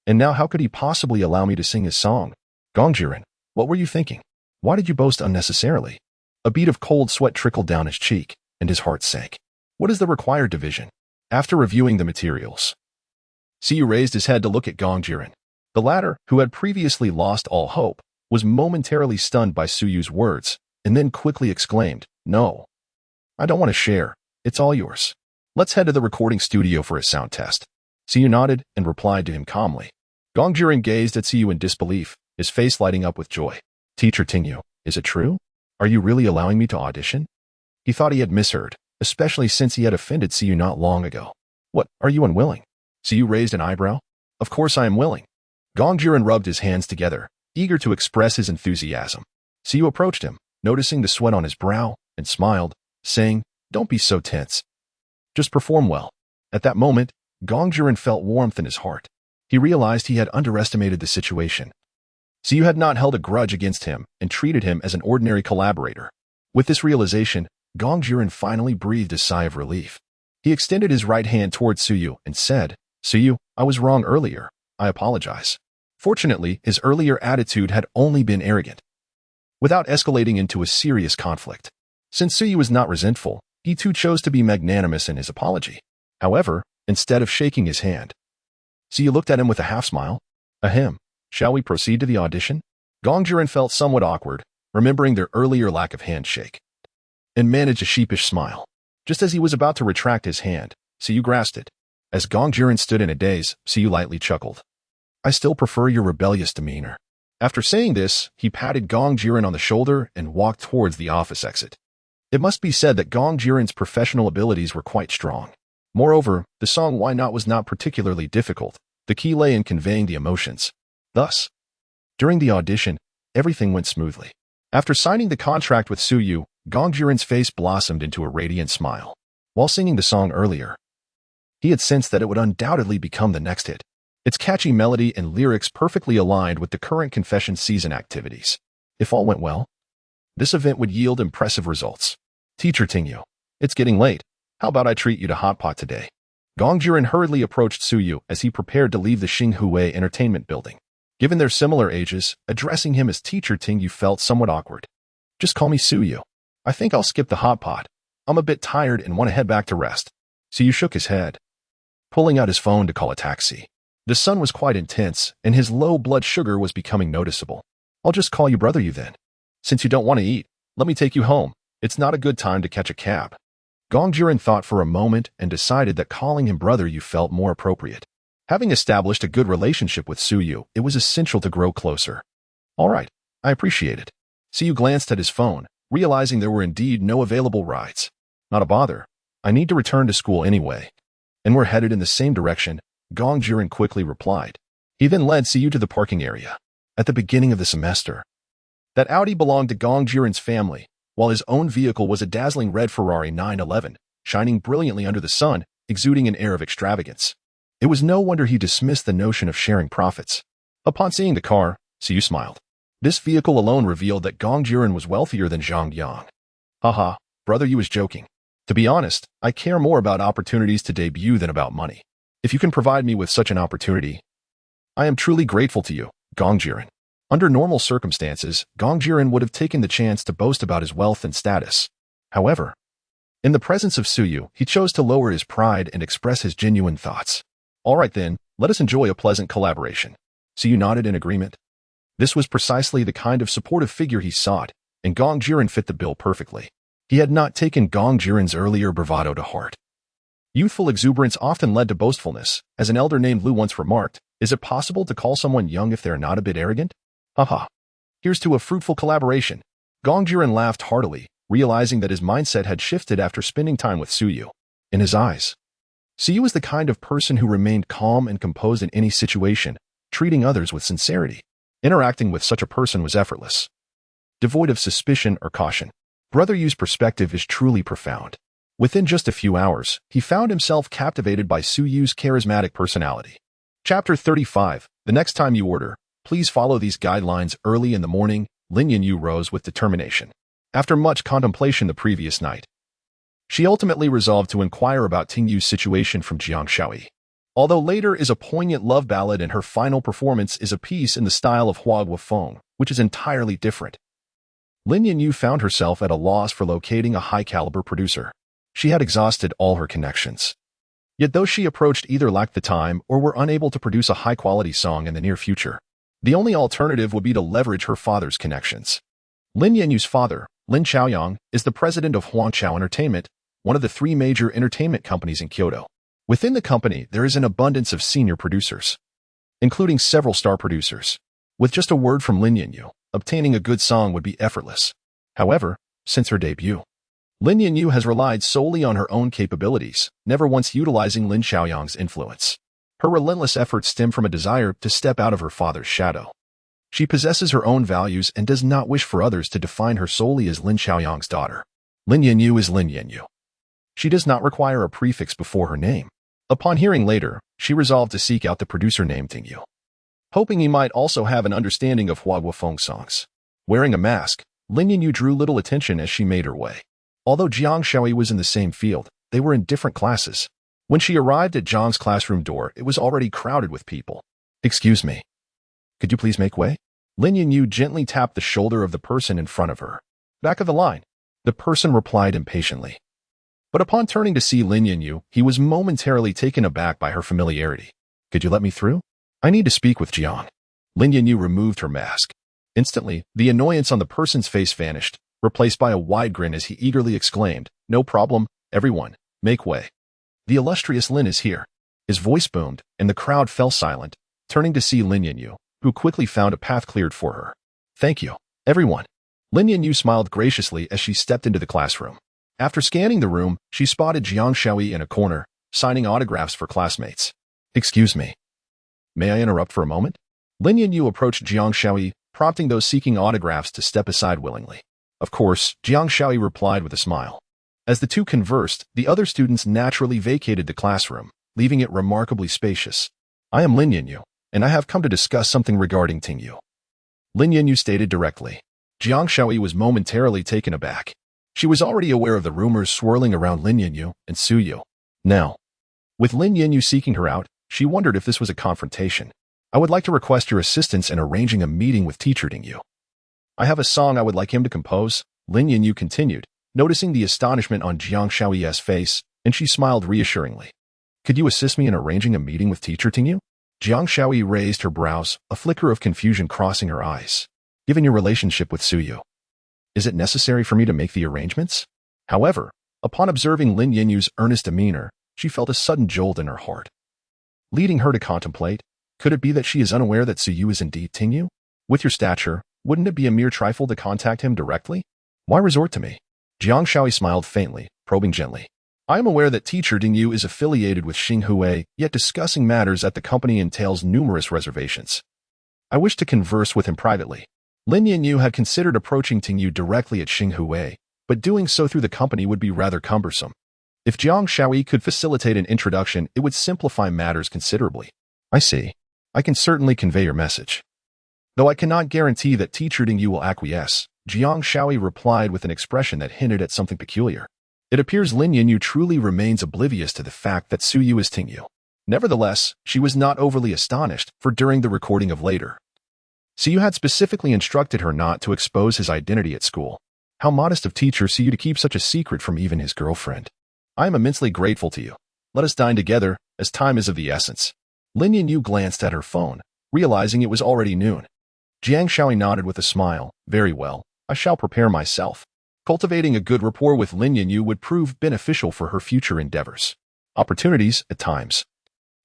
And now how could he possibly allow me to sing his song? Gong Jiren, what were you thinking? Why did you boast unnecessarily? A bead of cold sweat trickled down his cheek, and his heart sank. What is the required division? After reviewing the materials, Siyu raised his head to look at Gong Jiren. The latter, who had previously lost all hope, was momentarily stunned by Suyu's words, and then quickly exclaimed, No. I don't want to share. It's all yours. Let's head to the recording studio for a sound test. Siyu nodded and replied to him calmly. Gong Jiren gazed at Siyu in disbelief, his face lighting up with joy. Teacher Tingyu, is it true? Are you really allowing me to audition? He thought he had misheard, especially since he had offended Siyu not long ago. What, are you unwilling? Siyu raised an eyebrow. Of course I am willing. Gong Jiren rubbed his hands together, eager to express his enthusiasm. Siyu approached him, noticing the sweat on his brow, and smiled, saying, Don't be so tense. Just perform well. At that moment, Gong Jiren felt warmth in his heart. He realized he had underestimated the situation. Siyu had not held a grudge against him and treated him as an ordinary collaborator. With this realization, Gong Jiren finally breathed a sigh of relief. He extended his right hand towards Siyu and said, Siyu, I was wrong earlier. I apologize. Fortunately, his earlier attitude had only been arrogant, without escalating into a serious conflict. Since Siyu was not resentful, he too chose to be magnanimous in his apology. However, instead of shaking his hand. Siyu looked at him with a half-smile. Ahem. Shall we proceed to the audition? Gong Jiren felt somewhat awkward, remembering their earlier lack of handshake, and managed a sheepish smile. Just as he was about to retract his hand, Siyu grasped it. As Gong Jiren stood in a daze, Siyu lightly chuckled. I still prefer your rebellious demeanor. After saying this, he patted Gong Jiren on the shoulder and walked towards the office exit. It must be said that Gong Jiren's professional abilities were quite strong. Moreover, the song Why Not was not particularly difficult. The key lay in conveying the emotions. Thus, during the audition, everything went smoothly. After signing the contract with Siyu, Gong Jiren's face blossomed into a radiant smile. While singing the song earlier, he had sensed that it would undoubtedly become the next hit. Its catchy melody and lyrics perfectly aligned with the current confession season activities. If all went well, this event would yield impressive results. Teacher Tingyu, it's getting late. How about I treat you to hot pot today? Gong Jiren hurriedly approached Siyu as he prepared to leave the Xinghui Entertainment Building. Given their similar ages, addressing him as Teacher Tingyu felt somewhat awkward. Just call me Siyu. I think I'll skip the hot pot. I'm a bit tired and want to head back to rest. Siyu shook his head, pulling out his phone to call a taxi. The sun was quite intense, and his low blood sugar was becoming noticeable. I'll just call you brother you then. Since you don't want to eat, let me take you home. It's not a good time to catch a cab. Gong Jiren thought for a moment and decided that calling him brother you felt more appropriate. Having established a good relationship with Siyu, it was essential to grow closer. All right, I appreciate it. Siyu glanced at his phone, realizing there were indeed no available rides. Not a bother. I need to return to school anyway. And we're headed in the same direction, Gong Jiren quickly replied. He then led Siyu to the parking area. At the beginning of the semester, that Audi belonged to Gong Jiren's family, while his own vehicle was a dazzling red Ferrari 911, shining brilliantly under the sun, exuding an air of extravagance. It was no wonder he dismissed the notion of sharing profits. Upon seeing the car, Siyu smiled. This vehicle alone revealed that Gong Jiren was wealthier than Zhang Yang. Haha, brother you was joking. To be honest, I care more about opportunities to debut than about money. If you can provide me with such an opportunity, I am truly grateful to you, Gong Jiren. Under normal circumstances, Gong Jiren would have taken the chance to boast about his wealth and status. However, in the presence of Siyu, he chose to lower his pride and express his genuine thoughts. All right then, let us enjoy a pleasant collaboration. Siyu nodded in agreement. This was precisely the kind of supportive figure he sought, and Gong Jiren fit the bill perfectly. He had not taken Gong Jiren's earlier bravado to heart. Youthful exuberance often led to boastfulness. As an elder named Lu once remarked, is it possible to call someone young if they're not a bit arrogant? Haha. Here's to a fruitful collaboration. Gong Jiren laughed heartily, realizing that his mindset had shifted after spending time with Siyu. In his eyes, Siyu was the kind of person who remained calm and composed in any situation, treating others with sincerity. Interacting with such a person was effortless, devoid of suspicion or caution. Brother Yu's perspective is truly profound. Within just a few hours, he found himself captivated by Siyu's charismatic personality. Chapter 35. The next time you order, please follow these guidelines. Early in the morning, Lin Yanyu rose with determination. After much contemplation the previous night, she ultimately resolved to inquire about Tingyu's situation from Jiang Shaoi. Although Later is a poignant love ballad and her final performance is a piece in the style of Hua Guofeng, which is entirely different, Lin Yanyu found herself at a loss for locating a high-caliber producer. She had exhausted all her connections. Yet those she approached either lacked the time or were unable to produce a high-quality song in the near future. The only alternative would be to leverage her father's connections. Lin Yanyu's father, Lin Chaoyang, is the president of Huangchao Entertainment, one of the 3 major entertainment companies in Kyoto. Within the company, there is an abundance of senior producers, including several star producers. With just a word from Lin Yanyu, obtaining a good song would be effortless. However, since her debut, Lin Yanyu has relied solely on her own capabilities, never once utilizing Lin Chaoyang's influence. Her relentless efforts stem from a desire to step out of her father's shadow. She possesses her own values and does not wish for others to define her solely as Lin Chaoyang's daughter. Lin Yanyu is Lin Yanyu. She does not require a prefix before her name. Upon hearing Later, she resolved to seek out the producer named Tingyu, hoping he might also have an understanding of Hua Guofeng songs. Wearing a mask, Lin Yanyu drew little attention as she made her way. Although Jiang Shaoi was in the same field, they were in different classes. When she arrived at Zhang's classroom door, it was already crowded with people. Excuse me. Could you please make way? Lin Yanyu gently tapped the shoulder of the person in front of her. Back of the line. The person replied impatiently. But upon turning to see Lin Yanyu, he was momentarily taken aback by her familiarity. Could you let me through? I need to speak with Jiang. Lin Yanyu removed her mask. Instantly, the annoyance on the person's face vanished, replaced by a wide grin as he eagerly exclaimed, "No problem, everyone, make way. The illustrious Lin is here." His voice boomed, and the crowd fell silent, turning to see Lin Yanyu, who quickly found a path cleared for her. "Thank you, everyone." Lin Yanyu smiled graciously as she stepped into the classroom. After scanning the room, she spotted Jiang Shaoyi in a corner, signing autographs for classmates. "Excuse me. May I interrupt for a moment?" Lin Yanyu approached Jiang Shaoyi, prompting those seeking autographs to step aside willingly. Of course, Jiang Shaoyi replied with a smile. As the two conversed, the other students naturally vacated the classroom, leaving it remarkably spacious. "I am Lin Yanyu, and I have come to discuss something regarding Tingyu," Lin Yanyu stated directly. Jiang Shaoyi was momentarily taken aback. She was already aware of the rumors swirling around Lin Yanyu and Suyu. Now, with Lin Yanyu seeking her out, she wondered if this was a confrontation. "I would like to request your assistance in arranging a meeting with teacher Tingyu. I have a song I would like him to compose," Lin Yanyu continued, noticing the astonishment on Jiang Shaoyi's face, and she smiled reassuringly. "Could you assist me in arranging a meeting with teacher Tingyu?" Jiang Shaoyi raised her brows, a flicker of confusion crossing her eyes. "Given your relationship with Suyu, is it necessary for me to make the arrangements?" However, upon observing Lin Yanyu's earnest demeanor, she felt a sudden jolt in her heart, leading her to contemplate, could it be that she is unaware that Suyu is indeed Tingyu? With your stature, wouldn't it be a mere trifle to contact him directly? Why resort to me? Jiang Shaoyi smiled faintly, probing gently. "I am aware that teacher Tingyu is affiliated with Xinghui, yet discussing matters at the company entails numerous reservations. I wish to converse with him privately." Lin Yanyu had considered approaching Tingyu directly at Xinghui, but doing so through the company would be rather cumbersome. If Jiang Shaoyi could facilitate an introduction, it would simplify matters considerably. "I see. I can certainly convey your message. Though I cannot guarantee that teacher Tingyu will acquiesce," Jiang Shaoyi replied with an expression that hinted at something peculiar. It appears Lin Yanyu truly remains oblivious to the fact that Suyu is Tingyu. Nevertheless, she was not overly astonished, for during the recording of later, Suyu had specifically instructed her not to expose his identity at school. How modest of teacher Suyu to keep such a secret from even his girlfriend. "I am immensely grateful to you. Let us dine together, as time is of the essence." Lin Yanyu glanced at her phone, realizing it was already noon. Jiang Shaoyi nodded with a smile. "Very well, I shall prepare myself." Cultivating a good rapport with Lin Yanyu would prove beneficial for her future endeavors. Opportunities, at times,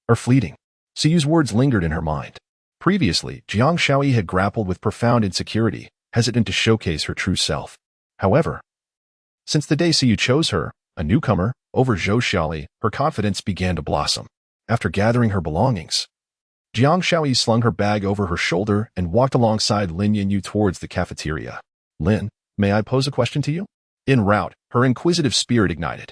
are fleeting. Suyu's words lingered in her mind. Previously, Jiang Shaoyi had grappled with profound insecurity, hesitant to showcase her true self. However, since the day Suyu chose her, a newcomer, over Zhou Xiaoli, her confidence began to blossom. After gathering her belongings, Jiang Shaoyi slung her bag over her shoulder and walked alongside Lin Yanyu towards the cafeteria. "Lin, may I pose a question to you?" En route, her inquisitive spirit ignited.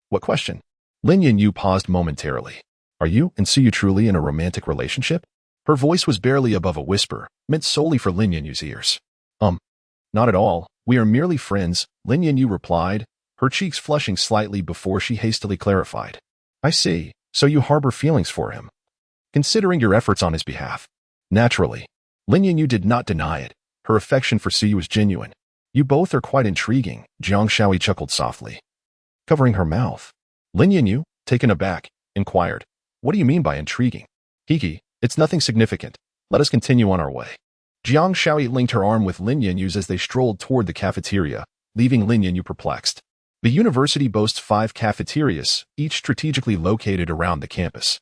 "What question?" Lin Yanyu paused momentarily. "Are you and Suyu truly in a romantic relationship?" Her voice was barely above a whisper, meant solely for Lin Yanyu's ears. Not at all. We are merely friends," Lin Yanyu replied, her cheeks flushing slightly before she hastily clarified. "I see. So you harbor feelings for him, considering your efforts on his behalf." Naturally, Lin Yanyu did not deny it. Her affection for Suyu was genuine. "You both are quite intriguing," Jiang Shaoyi chuckled softly, covering her mouth. Lin Yanyu, taken aback, inquired, "What do you mean by intriguing?" "Hiki, it's nothing significant. Let us continue on our way." Jiang Shaoyi linked her arm with Lin Yanyu's as they strolled toward the cafeteria, leaving Lin Yanyu perplexed. The university boasts 5 cafeterias, each strategically located around the campus.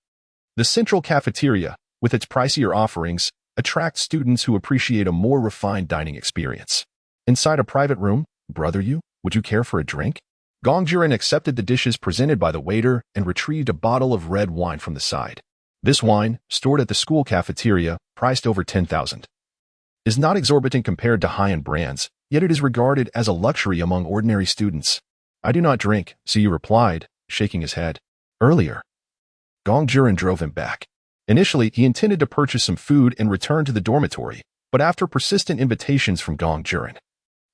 The central cafeteria, with its pricier offerings, attracts students who appreciate a more refined dining experience. Inside a private room, "Brother you, would you care for a drink?" Gong Jiren accepted the dishes presented by the waiter and retrieved a bottle of red wine from the side. This wine, stored at the school cafeteria, priced over 10,000, is not exorbitant compared to high-end brands, yet it is regarded as a luxury among ordinary students. "I do not drink," Suyu replied, shaking his head. Earlier, Gong Jiren drove him back. Initially, he intended to purchase some food and return to the dormitory, but after persistent invitations from Gong Jiren,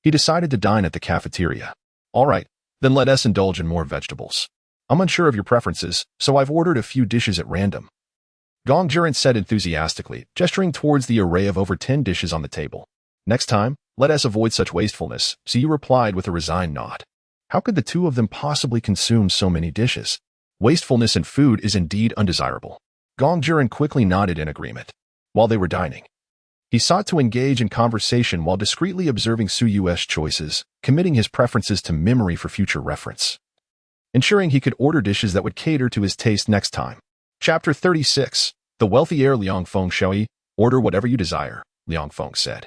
he decided to dine at the cafeteria. "All right, then let us indulge in more vegetables. I'm unsure of your preferences, so I've ordered a few dishes at random," Gong Jiren said enthusiastically, gesturing towards the array of over 10 dishes on the table. "Next time, let us avoid such wastefulness," Suyu replied with a resigned nod. How could the two of them possibly consume so many dishes? Wastefulness in food is indeed undesirable. Gong Jiren quickly nodded in agreement. While they were dining, he sought to engage in conversation while discreetly observing Su Yu's choices, committing his preferences to memory for future reference, ensuring he could order dishes that would cater to his taste next time. Chapter 36. The wealthy heir Liang Feng Shui. Order whatever you desire, Liang Feng said.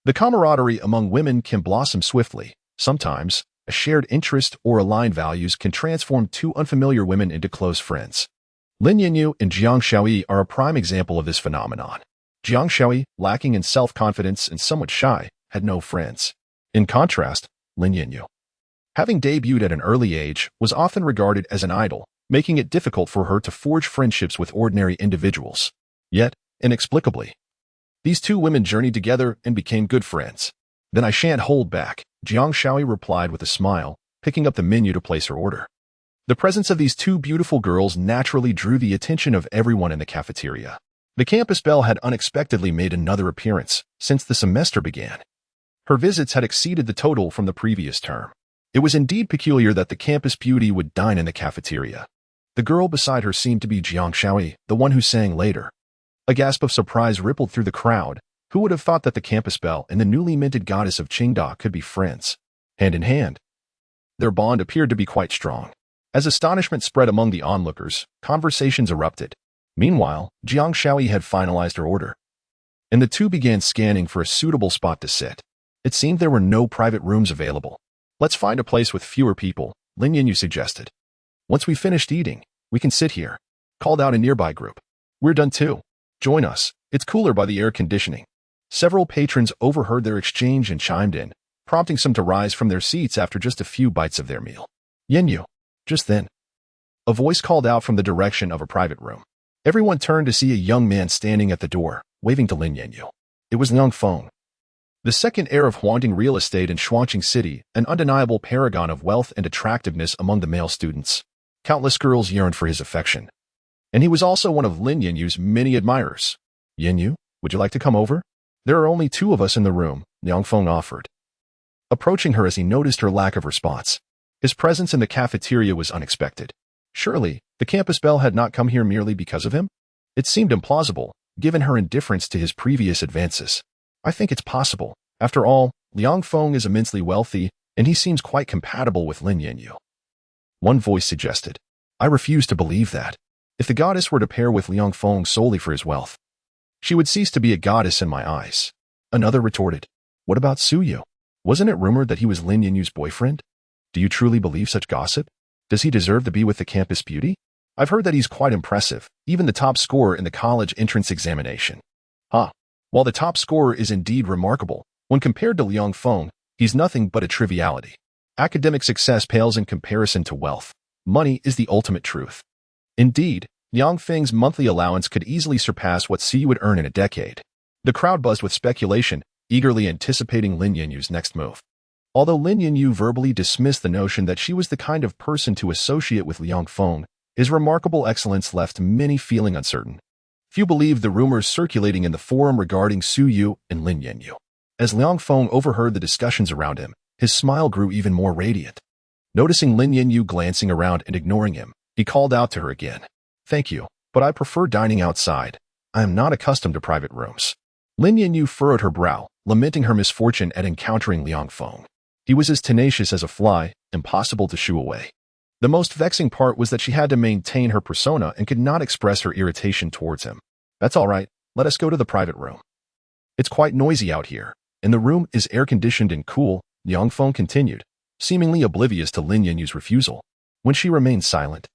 The camaraderie among women can blossom swiftly. Sometimes, a shared interest or aligned values can transform two unfamiliar women into close friends. Lin Yinyu and Jiang Shaoyi are a prime example of this phenomenon. Jiang Shaoyi, lacking in self-confidence and somewhat shy, had no friends. In contrast, Lin Yinyu, having debuted at an early age, was often regarded as an idol, making it difficult for her to forge friendships with ordinary individuals. Yet, inexplicably, these two women journeyed together and became good friends. Then I shan't hold back, Jiang Shaoyi replied with a smile, picking up the menu to place her order. The presence of these two beautiful girls naturally drew the attention of everyone in the cafeteria. The campus belle had unexpectedly made another appearance since the semester began. Her visits had exceeded the total from the previous term. It was indeed peculiar that the campus beauty would dine in the cafeteria. The girl beside her seemed to be Jiang Shaoyi, the one who sang later. A gasp of surprise rippled through the crowd. Who would have thought that the campus belle and the newly minted goddess of Qingda could be friends? Hand in hand. Their bond appeared to be quite strong. As astonishment spread among the onlookers, conversations erupted. Meanwhile, Jiang Shaoyi had finalized her order, and the two began scanning for a suitable spot to sit. It seemed there were no private rooms available. Let's find a place with fewer people, Lin Yinyu suggested. Once we finished eating, we can sit here, called out a nearby group. We're done too. Join us. It's cooler by the air conditioning. Several patrons overheard their exchange and chimed in, prompting some to rise from their seats after just a few bites of their meal. Yinyu. Just then, a voice called out from the direction of a private room. Everyone turned to see a young man standing at the door, waving to Lin Yinyu. It was Liang Feng, the second heir of Huangding Real Estate in Shuangqing City, an undeniable paragon of wealth and attractiveness among the male students. Countless girls yearned for his affection, and he was also one of Lin Yinyu's many admirers. Yinyu, would you like to come over? There are only two of us in the room, Liang Feng offered, approaching her as he noticed her lack of response. His presence in the cafeteria was unexpected. Surely, the campus belle had not come here merely because of him? It seemed implausible, given her indifference to his previous advances. I think it's possible. After all, Liang Feng is immensely wealthy, and he seems quite compatible with Lin Yinyu. One voice suggested. I refuse to believe that. If the goddess were to pair with Liang Feng solely for his wealth, she would cease to be a goddess in my eyes. Another retorted. What about Su Yu? Wasn't it rumored that he was Lin Yinyu's boyfriend? Do you truly believe such gossip? Does he deserve to be with the campus beauty? I've heard that he's quite impressive, even the top scorer in the college entrance examination. While the top scorer is indeed remarkable, when compared to Liang Feng, he's nothing but a triviality. Academic success pales in comparison to wealth. Money is the ultimate truth. Indeed, Liang Feng's monthly allowance could easily surpass what Su would earn in a decade. The crowd buzzed with speculation, eagerly anticipating Lin Yinyu's next move. Although Lin Yinyu verbally dismissed the notion that she was the kind of person to associate with Liang Feng, his remarkable excellence left many feeling uncertain. Few believed the rumors circulating in the forum regarding Su Yu and Lin Yinyu. As Liang Feng overheard the discussions around him, his smile grew even more radiant. Noticing Lin Yinyu glancing around and ignoring him, he called out to her again. Thank you, but I prefer dining outside. I am not accustomed to private rooms. Lin Yinyu furrowed her brow, lamenting her misfortune at encountering Liang Feng. He was as tenacious as a fly, impossible to shoo away. The most vexing part was that she had to maintain her persona and could not express her irritation towards him. That's all right, let us go to the private room. It's quite noisy out here, and the room is air-conditioned and cool, Liang Feng continued, seemingly oblivious to Lin Yinyu's refusal. When she remained silent,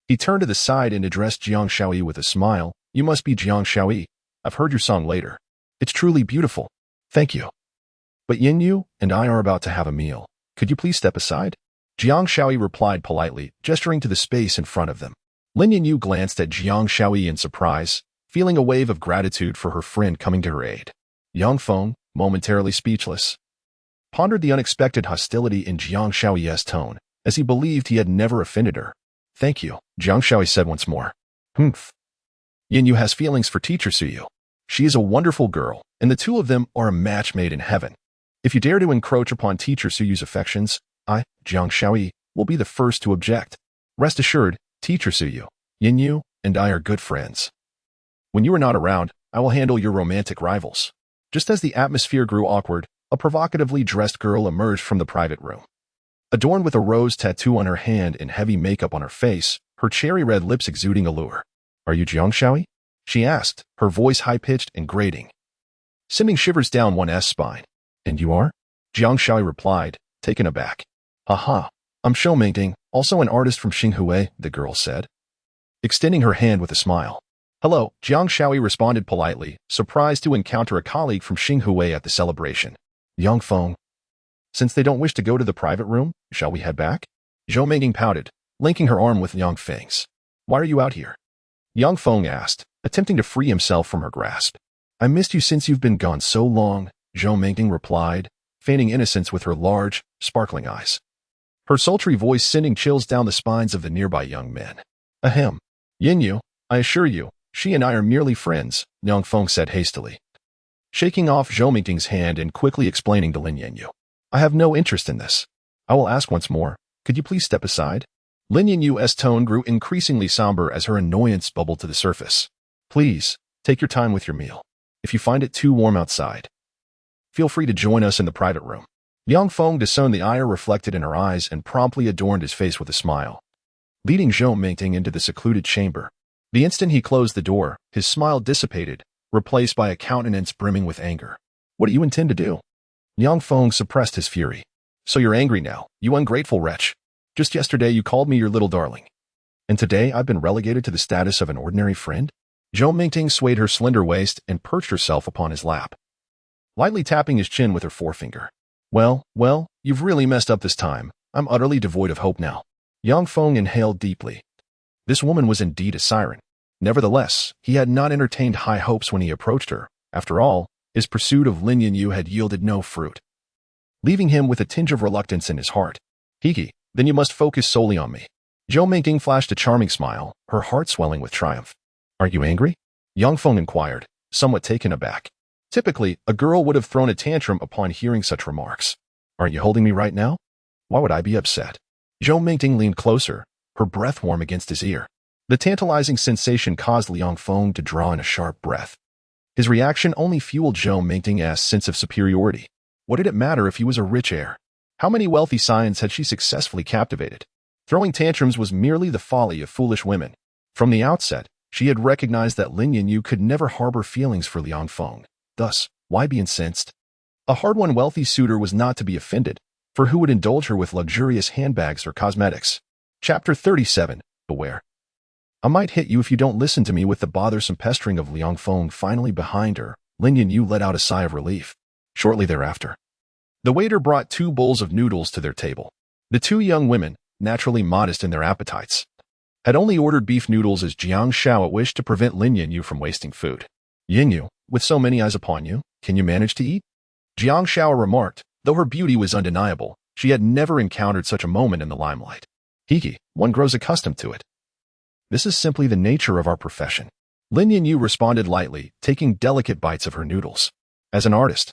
he turned to the side and addressed Jiang Shaoyi with a smile. You must be Jiang Shaoyi. I've heard your song later. It's truly beautiful. Thank you. But Yinyu and I are about to have a meal. Could you please step aside? Jiang Shaoyi replied politely, gesturing to the space in front of them. Lin Yinyu glanced at Jiang Shaoyi in surprise, feeling a wave of gratitude for her friend coming to her aid. Liang Feng, momentarily speechless, pondered the unexpected hostility in Jiang Shaoyi's tone, as he believed he had never offended her. Thank you, Jiang Shaoyi said once more. Humph. Yinyu has feelings for teacher Su Yu. She is a wonderful girl, and the two of them are a match made in heaven. If you dare to encroach upon teacher Su Yu's affections, I, Jiang Shaoyi, will be the first to object. Rest assured, Teacher Suyu, Yinyu, and I are good friends. When you are not around, I will handle your romantic rivals. Just as the atmosphere grew awkward, a provocatively dressed girl emerged from the private room. Adorned with a rose tattoo on her hand and heavy makeup on her face, her cherry-red lips exuding allure. Are you Jiang Shaoyi? She asked, her voice high-pitched and grating, sending shivers down one's spine. And you are? Jiang Shaoyi replied, taken aback. Haha, I'm Shou Mingting, also an artist from Xinhui, the girl said, extending her hand with a smile. Hello, Jiang Shaoyi responded politely, surprised to encounter a colleague from Xinhui at the celebration. Yang Feng. Since they don't wish to go to the private room, shall we head back? Zhou Mingting pouted, linking her arm with Yang Feng's. Why are you out here? Yang Feng asked, attempting to free himself from her grasp. I missed you since you've been gone so long, Zhou Mingting replied, feigning innocence with her large, sparkling eyes. Her sultry voice sending chills down the spines of the nearby young men. Ahem. Yinyu, I assure you, she and I are merely friends, Yang Feng said hastily, shaking off Zhou Mingting's hand and quickly explaining to Lin Yinyu. I have no interest in this. I will ask once more, could you please step aside? Lin Yinyu's tone grew increasingly somber as her annoyance bubbled to the surface. Please, take your time with your meal. If you find it too warm outside, feel free to join us in the private room. Yang Feng discerned the ire reflected in her eyes and promptly adorned his face with a smile, leading Zhou Mingting into the secluded chamber. The instant he closed the door, his smile dissipated, replaced by a countenance brimming with anger. What do you intend to do? Yang Feng suppressed his fury. So you're angry now, you ungrateful wretch. Just yesterday you called me your little darling. And today I've been relegated to the status of an ordinary friend? Zhou Mingting swayed her slender waist and perched herself upon his lap, lightly tapping his chin with her forefinger. Well, you've really messed up this time. I'm utterly devoid of hope now. Yang Feng inhaled deeply. This woman was indeed a siren. Nevertheless, he had not entertained high hopes when he approached her. After all, his pursuit of Lin Yinyu had yielded no fruit, leaving him with a tinge of reluctance in his heart. Hiki, then you must focus solely on me. Zhou Mingting flashed a charming smile, her heart swelling with triumph. Aren't you angry? Yang Feng inquired, somewhat taken aback. Typically, a girl would have thrown a tantrum upon hearing such remarks. Aren't you holding me right now? Why would I be upset? Zhou Mingting leaned closer, her breath warm against his ear. The tantalizing sensation caused Liang Feng to draw in a sharp breath. His reaction only fueled Zhou Mingting's sense of superiority. What did it matter if he was a rich heir? How many wealthy scions had she successfully captivated? Throwing tantrums was merely the folly of foolish women. From the outset, she had recognized that Lin Yinyu could never harbor feelings for Liang Feng. Thus, why be incensed? A hard-won wealthy suitor was not to be offended, for who would indulge her with luxurious handbags or cosmetics? Chapter 37, Beware. I might hit you if you don't listen to me. With the bothersome pestering of Liang Feng finally behind her, Lin Yinyu let out a sigh of relief. Shortly thereafter, the waiter brought 2 bowls of noodles to their table. The 2 young women, naturally modest in their appetites, had only ordered beef noodles as Jiang Shaoyi wished to prevent Lin Yinyu from wasting food. Yinyu, with so many eyes upon you, can you manage to eat? Jiang Shaoyi remarked. Though her beauty was undeniable, she had never encountered such a moment in the limelight. Hiki, one grows accustomed to it. This is simply the nature of our profession. Lin Yinyu responded lightly, taking delicate bites of her noodles. As an artist,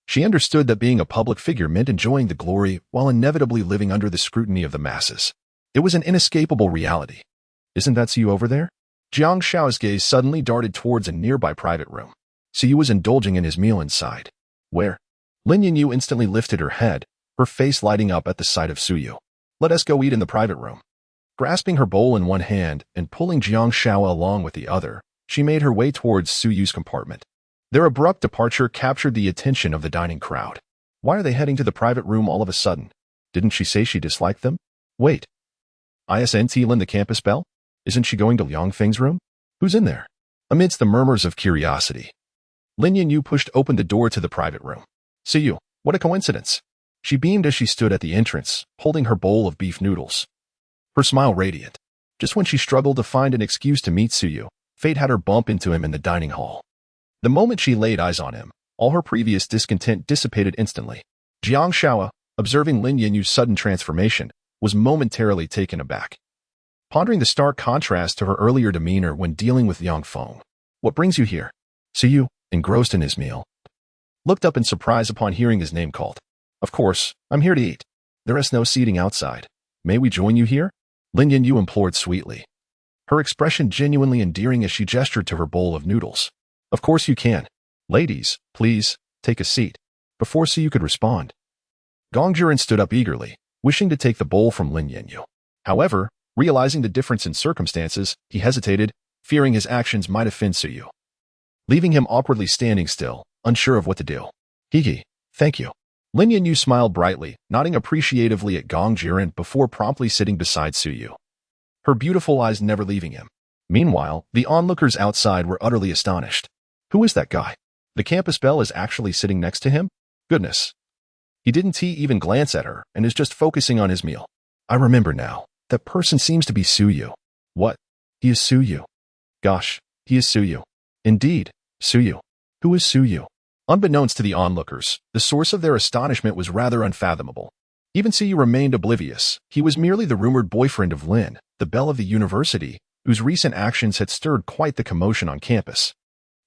she understood that being a public figure meant enjoying the glory while inevitably living under the scrutiny of the masses. It was an inescapable reality. Isn't that Siyu over there? Jiang Shao's gaze suddenly darted towards a nearby private room. Siyu was indulging in his meal inside. Where? Lin Yinyu instantly lifted her head, her face lighting up at the sight of Siyu. Let us go eat in the private room. Grasping her bowl in one hand and pulling Jiang Shaoyi along with the other, she made her way towards Suyu's compartment. Their abrupt departure captured the attention of the dining crowd. Why are they heading to the private room all of a sudden? Didn't she say she disliked them? Wait. Isn't Lin the campus belle? Isn't she going to Liang Feng's room? Who's in there? Amidst the murmurs of curiosity, Lin Yinyu pushed open the door to the private room. Siyu, what a coincidence. She beamed as she stood at the entrance, holding her bowl of beef noodles, her smile radiant. Just when she struggled to find an excuse to meet Siyu, fate had her bump into him in the dining hall. The moment she laid eyes on him, all her previous discontent dissipated instantly. Jiang Shaoyi, observing Lin Yinyu's sudden transformation, was momentarily taken aback, pondering the stark contrast to her earlier demeanor when dealing with Yang Feng. What brings you here? Siyu, engrossed in his meal, looked up in surprise upon hearing his name called. Of course, I'm here to eat. There is no seating outside. May we join you here? Lin Yanyu implored sweetly, her expression genuinely endearing as she gestured to her bowl of noodles. Of course you can. Ladies, please, take a seat. Before Suyu could respond, Gong Jiren stood up eagerly, wishing to take the bowl from Lin Yanyu. However, realizing the difference in circumstances, he hesitated, fearing his actions might offend Suyu, leaving him awkwardly standing still, unsure of what to do. Hee, thank you. Lin Yanyu smiled brightly, nodding appreciatively at Gong Jiren before promptly sitting beside Suyu, her beautiful eyes never leaving him. Meanwhile, the onlookers outside were utterly astonished. Who is that guy? The campus belle is actually sitting next to him? Goodness. He didn't even glance at her and is just focusing on his meal. I remember now. That person seems to be Suyu. What? He is Suyu. Gosh, he is Suyu. Indeed, Suyu. Who is Suyu? Unbeknownst to the onlookers, the source of their astonishment was rather unfathomable. Even Suyu remained oblivious. He was merely the rumored boyfriend of Lin, the belle of the university, whose recent actions had stirred quite the commotion on campus.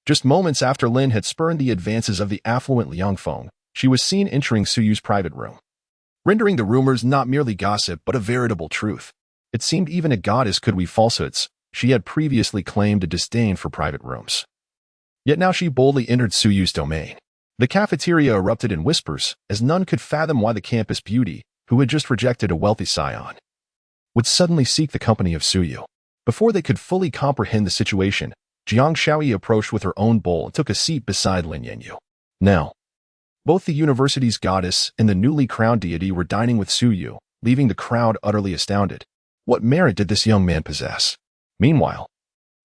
Just moments after Lin had spurned the advances of the affluent Liang Feng, she was seen entering Suyu's private room, rendering the rumors not merely gossip but a veritable truth. It seemed even a goddess could weave falsehoods. She had previously claimed a disdain for private rooms. Yet now she boldly entered Suyu's domain. The cafeteria erupted in whispers, as none could fathom why the campus beauty, who had just rejected a wealthy scion, would suddenly seek the company of Suyu. Before they could fully comprehend the situation, Jiang Shaoyi approached with her own bowl and took a seat beside Lin Yanyu. Now, both the university's goddess and the newly crowned deity were dining with Suyu, leaving the crowd utterly astounded. What merit did this young man possess? Meanwhile,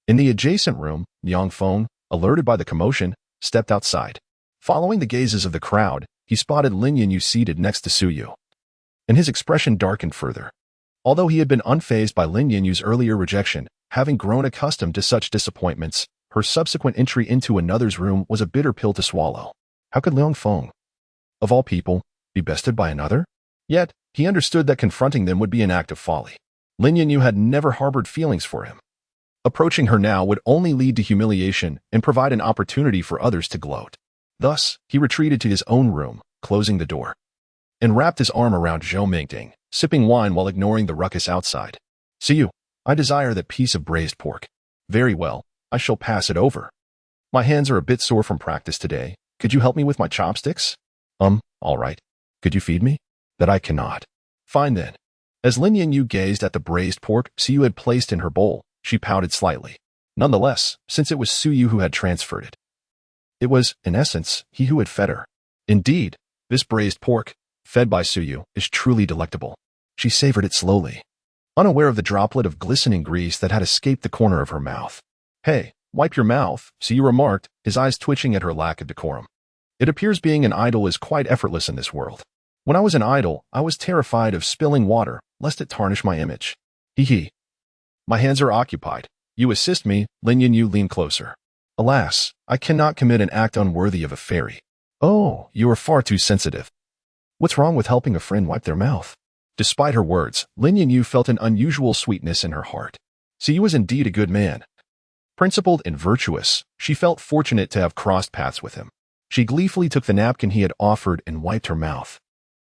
in the adjacent room, Liang Feng, alerted by the commotion, stepped outside. Following the gazes of the crowd, he spotted Lin Yanyu seated next to Suyu, and his expression darkened further. Although he had been unfazed by Lin Yanyu's earlier rejection, having grown accustomed to such disappointments, her subsequent entry into another's room was a bitter pill to swallow. How could Liang Feng, of all people, be bested by another? Yet, he understood that confronting them would be an act of folly. Lin Yanyu had never harbored feelings for him. Approaching her now would only lead to humiliation and provide an opportunity for others to gloat. Thus, he retreated to his own room, closing the door, and wrapped his arm around Zhou Mingting, sipping wine while ignoring the ruckus outside. See you. I desire that piece of braised pork. Very well, I shall pass it over. My hands are a bit sore from practice today. Could you help me with my chopsticks? All right. Could you feed me? That I cannot. Fine then. As Lin Yanyu gazed at the braised pork Suyu had placed in her bowl, she pouted slightly. Nonetheless, since it was Suyu who had transferred it, it was, in essence, he who had fed her. Indeed, this braised pork, fed by Suyu, is truly delectable. She savored it slowly, unaware of the droplet of glistening grease that had escaped the corner of her mouth. Hey, wipe your mouth, Suyu remarked, his eyes twitching at her lack of decorum. It appears being an idol is quite effortless in this world. When I was an idol, I was terrified of spilling water, lest it tarnish my image. Hee. My hands are occupied. You assist me, Lin Yanyu leaned closer. Alas, I cannot commit an act unworthy of a fairy. Oh, you are far too sensitive. What's wrong with helping a friend wipe their mouth? Despite her words, Lin Yanyu felt an unusual sweetness in her heart. Suyu was indeed a good man. Principled and virtuous, she felt fortunate to have crossed paths with him. She gleefully took the napkin he had offered and wiped her mouth.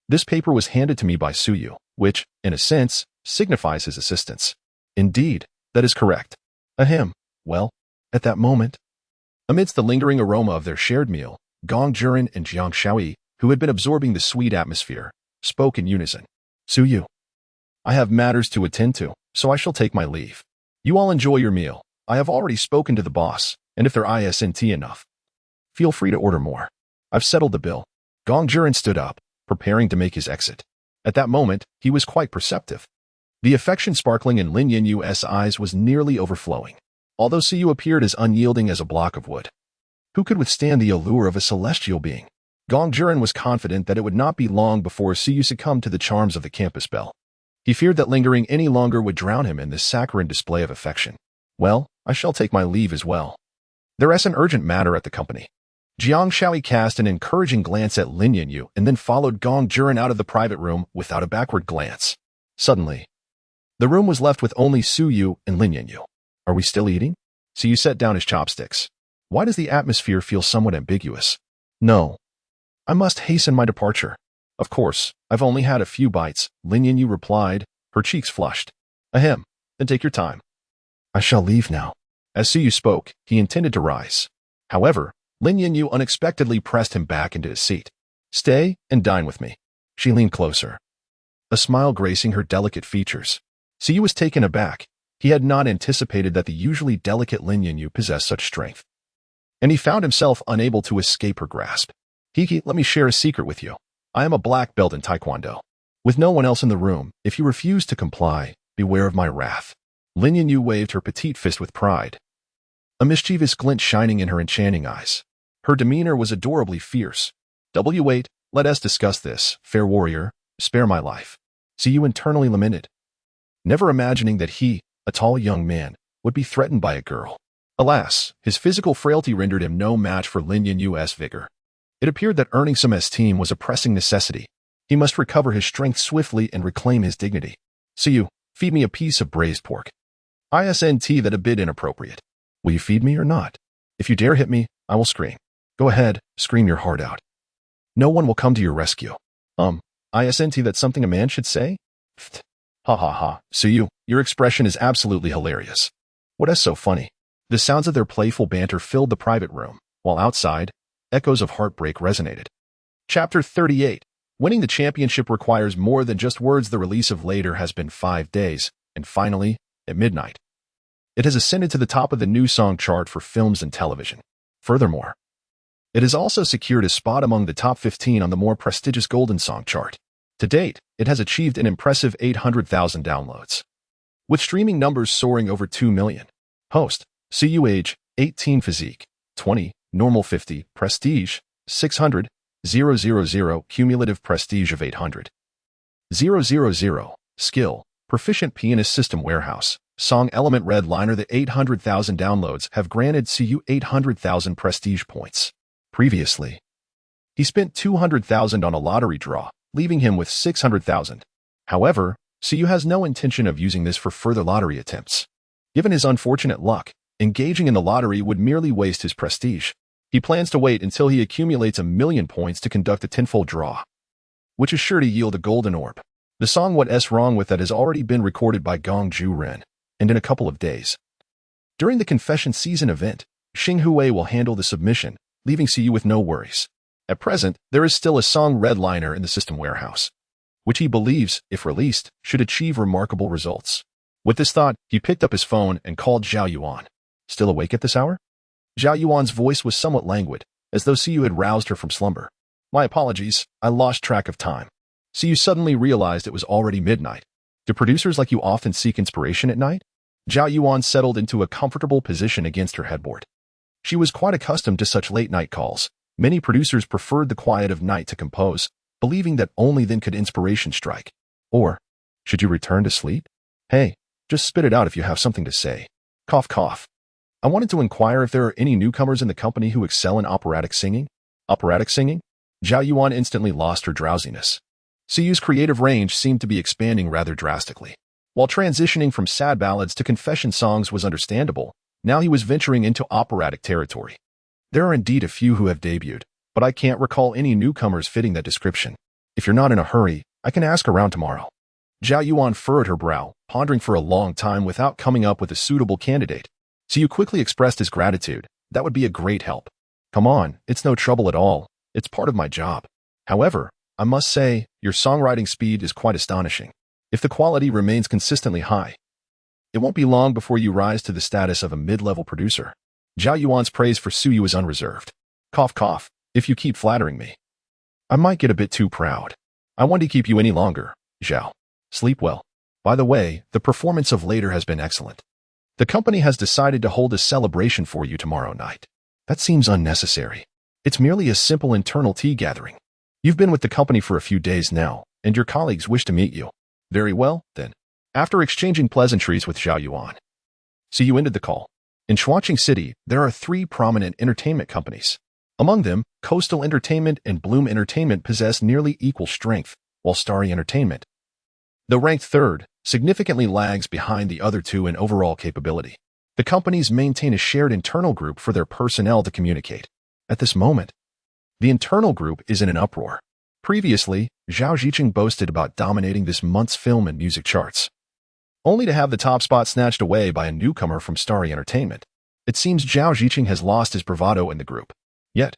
This paper was handed to me by Suyu, which, in a sense, signifies his assistance. Indeed, that is correct. Ahem. Well, at that moment, amidst the lingering aroma of their shared meal, Gong Jiren and Jiang Shaoyi, who had been absorbing the sweet atmosphere, spoke in unison. Suyu, I have matters to attend to, so I shall take my leave. You all enjoy your meal. I have already spoken to the boss, and if there isn't enough, feel free to order more. I've settled the bill. Gong Jiren stood up, preparing to make his exit. At that moment, he was quite perceptive. The affection sparkling in Lin Yanyu's eyes was nearly overflowing, although Suyu appeared as unyielding as a block of wood. Who could withstand the allure of a celestial being? Gong Jiren was confident that it would not be long before Suyu succumbed to the charms of the campus belle. He feared that lingering any longer would drown him in this saccharine display of affection. Well, I shall take my leave as well. There is an urgent matter at the company. Jiang Shaoyi cast an encouraging glance at Lin Yanyu and then followed Gong Jiren out of the private room without a backward glance. Suddenly, the room was left with only Suyu and Lin Yanyu. Are we still eating? Suyu set down his chopsticks. Why does the atmosphere feel somewhat ambiguous? No. I must hasten my departure. Of course, I've only had a few bites, Lin Yinyu replied, her cheeks flushed. Ahem, then take your time. I shall leave now. As Suyu spoke, he intended to rise. However, Lin Yinyu unexpectedly pressed him back into his seat. Stay and dine with me. She leaned closer, a smile gracing her delicate features. Suyu was taken aback. He had not anticipated that the usually delicate Lin Yinyu possessed such strength. And he found himself unable to escape her grasp. Hiki, let me share a secret with you. I am a black belt in Taekwondo. With no one else in the room, if you refuse to comply, beware of my wrath. Lin Yinyu waved her petite fist with pride, a mischievous glint shining in her enchanting eyes. Her demeanor was adorably fierce. Wait, let us discuss this, fair warrior. Spare my life. Suyu internally lamented, never imagining that he, a tall young man, would be threatened by a girl. Alas, his physical frailty rendered him no match for Lin Yinyu's vigor. It appeared that earning some esteem was a pressing necessity. He must recover his strength swiftly and reclaim his dignity. Suyu, feed me a piece of braised pork. ISNT that a bit inappropriate. Will you feed me or not? If you dare hit me, I will scream. Go ahead, scream your heart out. No one will come to your rescue. ISNT that's something a man should say? Pfft. Ha ha ha. Suyu, your expression is absolutely hilarious. What is so funny? The sounds of their playful banter filled the private room, while outside, echoes of heartbreak resonated. Chapter 38. Winning the championship requires more than just words. The release of Later has been 5 days, and finally, at midnight, it has ascended to the top of the new song chart for films and television. Furthermore, it has also secured a spot among the top 15 on the more prestigious Golden Song chart. To date, it has achieved an impressive 800,000 downloads, with streaming numbers soaring over 2 million. Host, CU age, 18 physique, 20, normal 50, prestige, 600, 000, cumulative prestige of 800. 000, skill, proficient pianist system warehouse, song element red liner. The 800,000 downloads have granted CU 800,000 prestige points. Previously, he spent 200,000 on a lottery draw, leaving him with 600,000. However, CU has no intention of using this for further lottery attempts. Given his unfortunate luck, engaging in the lottery would merely waste his prestige. He plans to wait until he accumulates 1,000,000 points to conduct a tenfold draw, which is sure to yield a golden orb. The song What's Wrong With That has already been recorded by Gong Ju Ren, and in a couple of days. During the Confession Season event, Xing Hui will handle the submission, leaving CU with no worries. At present, there is still a song redliner in the system warehouse, which he believes, if released, should achieve remarkable results. With this thought, he picked up his phone and called Zhao Yuan. Still awake at this hour? Zhao Yuan's voice was somewhat languid, as though CU had roused her from slumber. My apologies, I lost track of time. CU suddenly realized it was already midnight. Do producers like you often seek inspiration at night? Zhao Yuan settled into a comfortable position against her headboard. She was quite accustomed to such late-night calls. Many producers preferred the quiet of night to compose, believing that only then could inspiration strike. Or, should you return to sleep? Hey, just spit it out if you have something to say. Cough, cough. I wanted to inquire if there are any newcomers in the company who excel in operatic singing. Operatic singing? Zhao Yuan instantly lost her drowsiness. CU's creative range seemed to be expanding rather drastically. While transitioning from sad ballads to confession songs was understandable, now he was venturing into operatic territory. There are indeed a few who have debuted, but I can't recall any newcomers fitting that description. If you're not in a hurry, I can ask around tomorrow. Zhao Yuan furrowed her brow, pondering for a long time without coming up with a suitable candidate. Yu quickly expressed his gratitude. That would be a great help. Come on, it's no trouble at all. It's part of my job. However, I must say, your songwriting speed is quite astonishing. If the quality remains consistently high, it won't be long before you rise to the status of a mid-level producer. Zhao Yuan's praise for Suyu is unreserved. Cough, cough. If you keep flattering me, I might get a bit too proud. I won't keep you any longer, Zhao. Sleep well. By the way, the performance of Later has been excellent. The company has decided to hold a celebration for you tomorrow night. That seems unnecessary. It's merely a simple internal tea gathering. You've been with the company for a few days now, and your colleagues wish to meet you. Very well, then. After exchanging pleasantries with Zhao Yuan, CU ended the call. In Shuangqing City, there are 3 prominent entertainment companies. Among them, Coastal Entertainment and Bloom Entertainment possess nearly equal strength, while Starry Entertainment, though ranked 3rd, significantly lags behind the other 2 in overall capability. The companies maintain a shared internal group for their personnel to communicate. At this moment, the internal group is in an uproar. Previously, Zhao Ziqing boasted about dominating this month's film and music charts, only to have the top spot snatched away by a newcomer from Starry Entertainment. It seems Zhao Ziqing has lost his bravado in the group. Yet,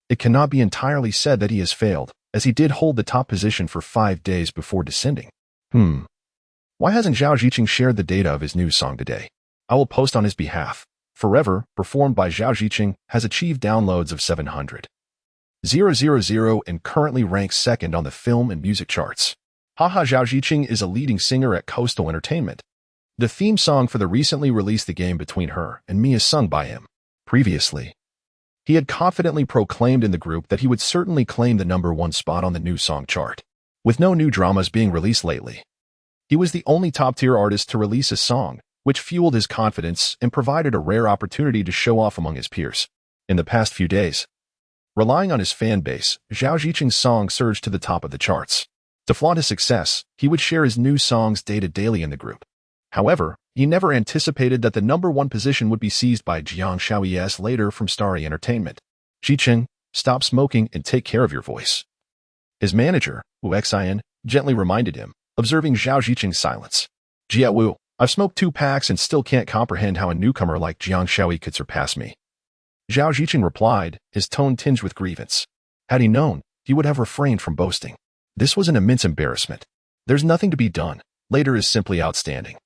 it cannot be entirely said that he has failed, as he did hold the top position for 5 days before descending. Why hasn't Zhao Ziqing shared the data of his new song today? I will post on his behalf. Forever, performed by Zhao Ziqing, has achieved downloads of 700,000 and currently ranks second on the film and music charts. Haha, Zhao Ziqing is a leading singer at Coastal Entertainment. The theme song for the recently released The Game Between Her and Me is sung by him. Previously, he had confidently proclaimed in the group that he would certainly claim the #1 spot on the new song chart. With no new dramas being released lately, he was the only top-tier artist to release a song, which fueled his confidence and provided a rare opportunity to show off among his peers. In the past few days, relying on his fan base, Zhao Ziqing's song surged to the top of the charts. To flaunt his success, he would share his new song's data daily in the group. However, he never anticipated that the #1 position would be seized by Jiang Shaoyes later from Starry Entertainment. Ziqing, stop smoking and take care of your voice. His manager, Wu Xian, gently reminded him, observing Zhao Ziqing's silence. Jia Wu, I've smoked 2 packs and still can't comprehend how a newcomer like Jiang Shaoyi could surpass me. Zhao Ziqing replied, his tone tinged with grievance. Had he known, he would have refrained from boasting. This was an immense embarrassment. There's nothing to be done. Later is simply outstanding.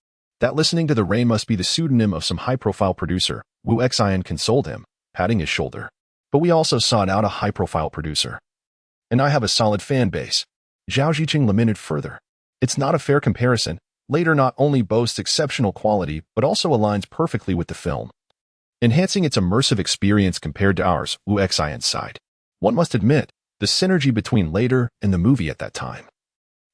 That listening to the rain must be the pseudonym of some high-profile producer, Wu Xian consoled him, patting his shoulder. But we also sought out a high-profile producer. And I have a solid fan base. Zhao Ziqing lamented further. It's not a fair comparison. Later not only boasts exceptional quality, but also aligns perfectly with the film, enhancing its immersive experience compared to ours, Wu Xian sighed. One must admit, the synergy between Later and the movie at that time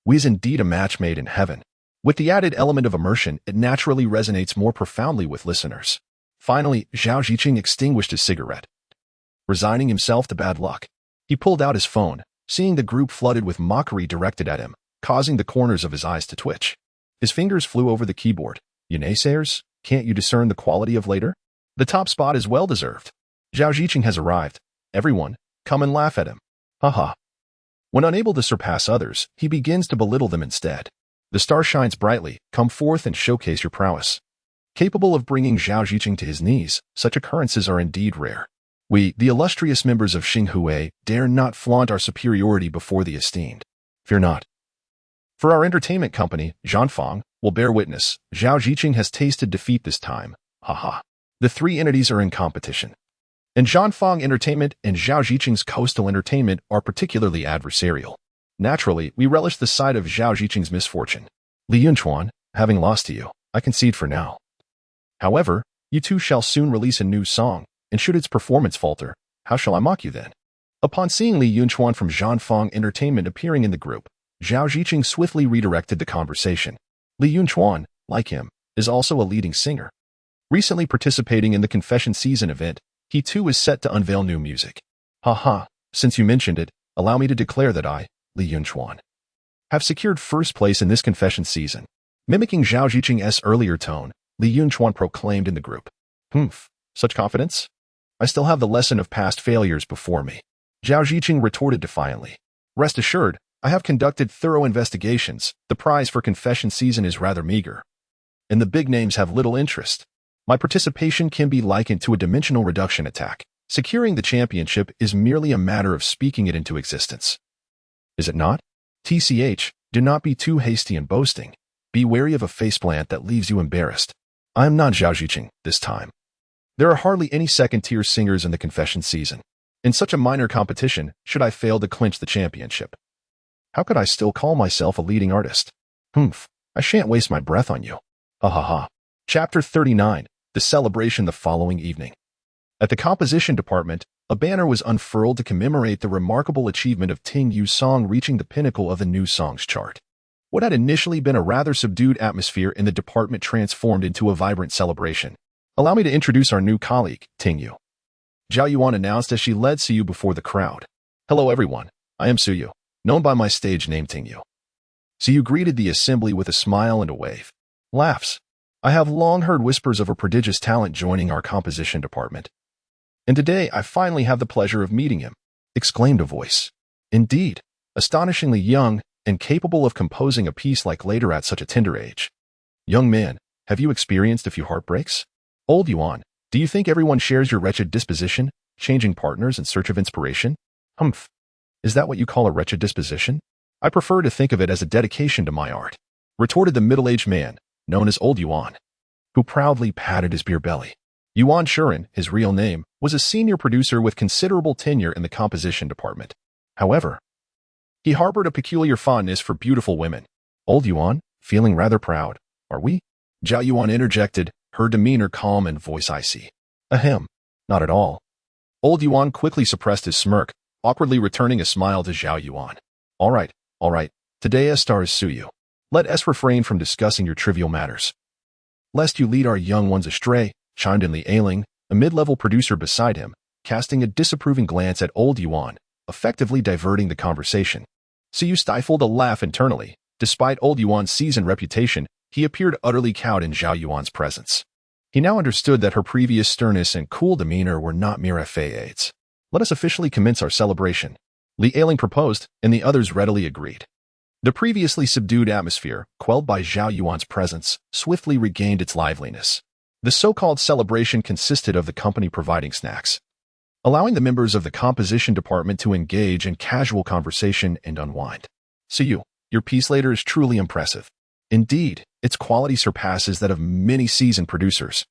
was indeed a match made in heaven. With the added element of immersion, it naturally resonates more profoundly with listeners. Finally, Zhao Ziqing extinguished his cigarette, resigning himself to bad luck. He pulled out his phone, seeing the group flooded with mockery directed at him, causing the corners of his eyes to twitch. His fingers flew over the keyboard. You naysayers, can't you discern the quality of Later? The top spot is well-deserved. Zhao Ziqing has arrived. Everyone, come and laugh at him. Haha. When unable to surpass others, he begins to belittle them instead. The star shines brightly. Come forth and showcase your prowess. Capable of bringing Zhao Ziqing to his knees, such occurrences are indeed rare. We, the illustrious members of Xinghui, dare not flaunt our superiority before the esteemed. Fear not. For our entertainment company, Zhanfang, will bear witness. Zhao Ziqing has tasted defeat this time. Haha. The 3 entities are in competition. And Zhanfang Entertainment and Zhao Ziqing's Coastal Entertainment are particularly adversarial. Naturally, we relish the sight of Zhao Ziqing's misfortune. Li Yunchuan, having lost to you, I concede for now. However, you two shall soon release a new song, and should its performance falter, how shall I mock you then? Upon seeing Li Yunchuan from Zhanfang Entertainment appearing in the group, Zhao Ziqing swiftly redirected the conversation. Li Yunchuan, like him, is also a leading singer. Recently participating in the Confession Season event, he too is set to unveil new music. Haha, since you mentioned it, allow me to declare that I, Li Yunchuan, have secured first place in this Confession Season. Mimicking Zhao Ziqing's earlier tone, Li Yunchuan proclaimed in the group. Such confidence? I still have the lesson of past failures before me. Zhao Ziqing retorted defiantly. Rest assured, I have conducted thorough investigations. The prize for Confession Season is rather meager, and the big names have little interest. My participation can be likened to a dimensional reduction attack. Securing the championship is merely a matter of speaking it into existence. Is it not? TCH, do not be too hasty in boasting. Be wary of a faceplant that leaves you embarrassed. I am not Zhao Ziqing this time. There are hardly any second-tier singers in the Confession Season. In such a minor competition, should I fail to clinch the championship, how could I still call myself a leading artist? I shan't waste my breath on you. Ha ha ha. Chapter 39. The celebration the following evening. At the composition department, a banner was unfurled to commemorate the remarkable achievement of Ting Yu's song reaching the pinnacle of the new songs chart. What had initially been a rather subdued atmosphere in the department transformed into a vibrant celebration. Allow me to introduce our new colleague, Ting Yu. Zhao Yuan announced as she led Suyu before the crowd. Hello everyone, I am Suyu, known by my stage name Ting Yu. Suyu greeted the assembly with a smile and a wave. Laughs. I have long heard whispers of a prodigious talent joining our composition department. And today I finally have the pleasure of meeting him, exclaimed a voice. Indeed, astonishingly young and capable of composing a piece like later at such a tender age. Young man, have you experienced a few heartbreaks? Old Yuan, do you think everyone shares your wretched disposition, changing partners in search of inspiration? Humph. Is that what you call a wretched disposition? I prefer to think of it as a dedication to my art, retorted the middle-aged man, known as Old Yuan, who proudly patted his beer belly. Yuan Shuren, his real name, was a senior producer with considerable tenure in the composition department. However, he harbored a peculiar fondness for beautiful women. Old Yuan, feeling rather proud, are we? Zhao Yuan interjected, her demeanor calm and voice icy. Ahem, not at all. Old Yuan quickly suppressed his smirk, awkwardly returning a smile to Zhao Yuan. All right, today as stars sue you. Let us refrain from discussing your trivial matters, lest you lead our young ones astray, chimed in Li Ailing, a mid-level producer beside him, casting a disapproving glance at Old Yuan, effectively diverting the conversation. So you stifled a laugh internally. Despite Old Yuan's seasoned reputation, he appeared utterly cowed in Zhao Yuan's presence. He now understood that her previous sternness and cool demeanor were not mere facades. Let us officially commence our celebration, Li Ailing proposed, and the others readily agreed. The previously subdued atmosphere, quelled by Zhao Yuan's presence, swiftly regained its liveliness. The so-called celebration consisted of the company providing snacks, allowing the members of the composition department to engage in casual conversation and unwind. So your piece later is truly impressive. Indeed, its quality surpasses that of many seasoned producers.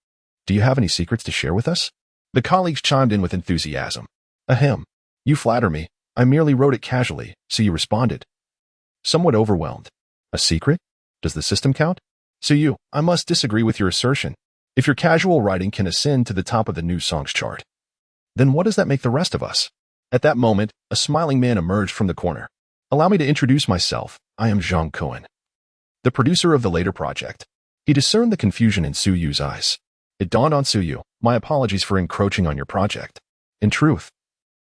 Do you have any secrets to share with us? The colleagues chimed in with enthusiasm. Ahem. You flatter me. I merely wrote it casually, so you responded, somewhat overwhelmed. A secret? Does the system count? So I must disagree with your assertion. If your casual writing can ascend to the top of the new songs chart, then what does that make the rest of us? At that moment, a smiling man emerged from the corner. Allow me to introduce myself. I am Zhang Cohen, the producer of the later project. He discerned the confusion in Su Yu's eyes. It dawned on Su Yu, my apologies for encroaching on your project. In truth,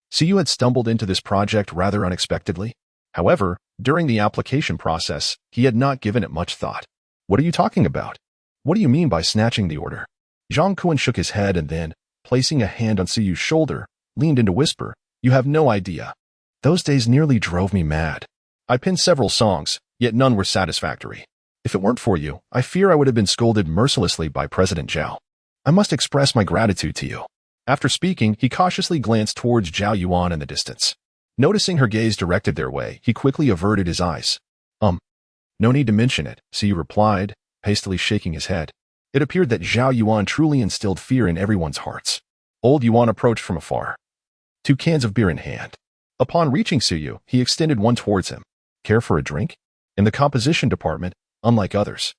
Su Yu had stumbled into this project rather unexpectedly. However, during the application process, he had not given it much thought. What are you talking about? What do you mean by snatching the order? Zhang Kuan shook his head and then, placing a hand on Su Yu's shoulder, leaned in to whisper, you have no idea. Those days nearly drove me mad. I penned several songs, yet none were satisfactory. If it weren't for you, I fear I would have been scolded mercilessly by President Zhao. I must express my gratitude to you. After speaking, he cautiously glanced towards Zhao Yuan in the distance. Noticing her gaze directed their way, he quickly averted his eyes. No need to mention it, Su Yu replied, hastily shaking his head. It appeared that Zhao Yuan truly instilled fear in everyone's hearts. Old Yuan approached from afar, 2 cans of beer in hand. Upon reaching Su Yu, he extended one towards him. Care for a drink? In the composition department, unlike others,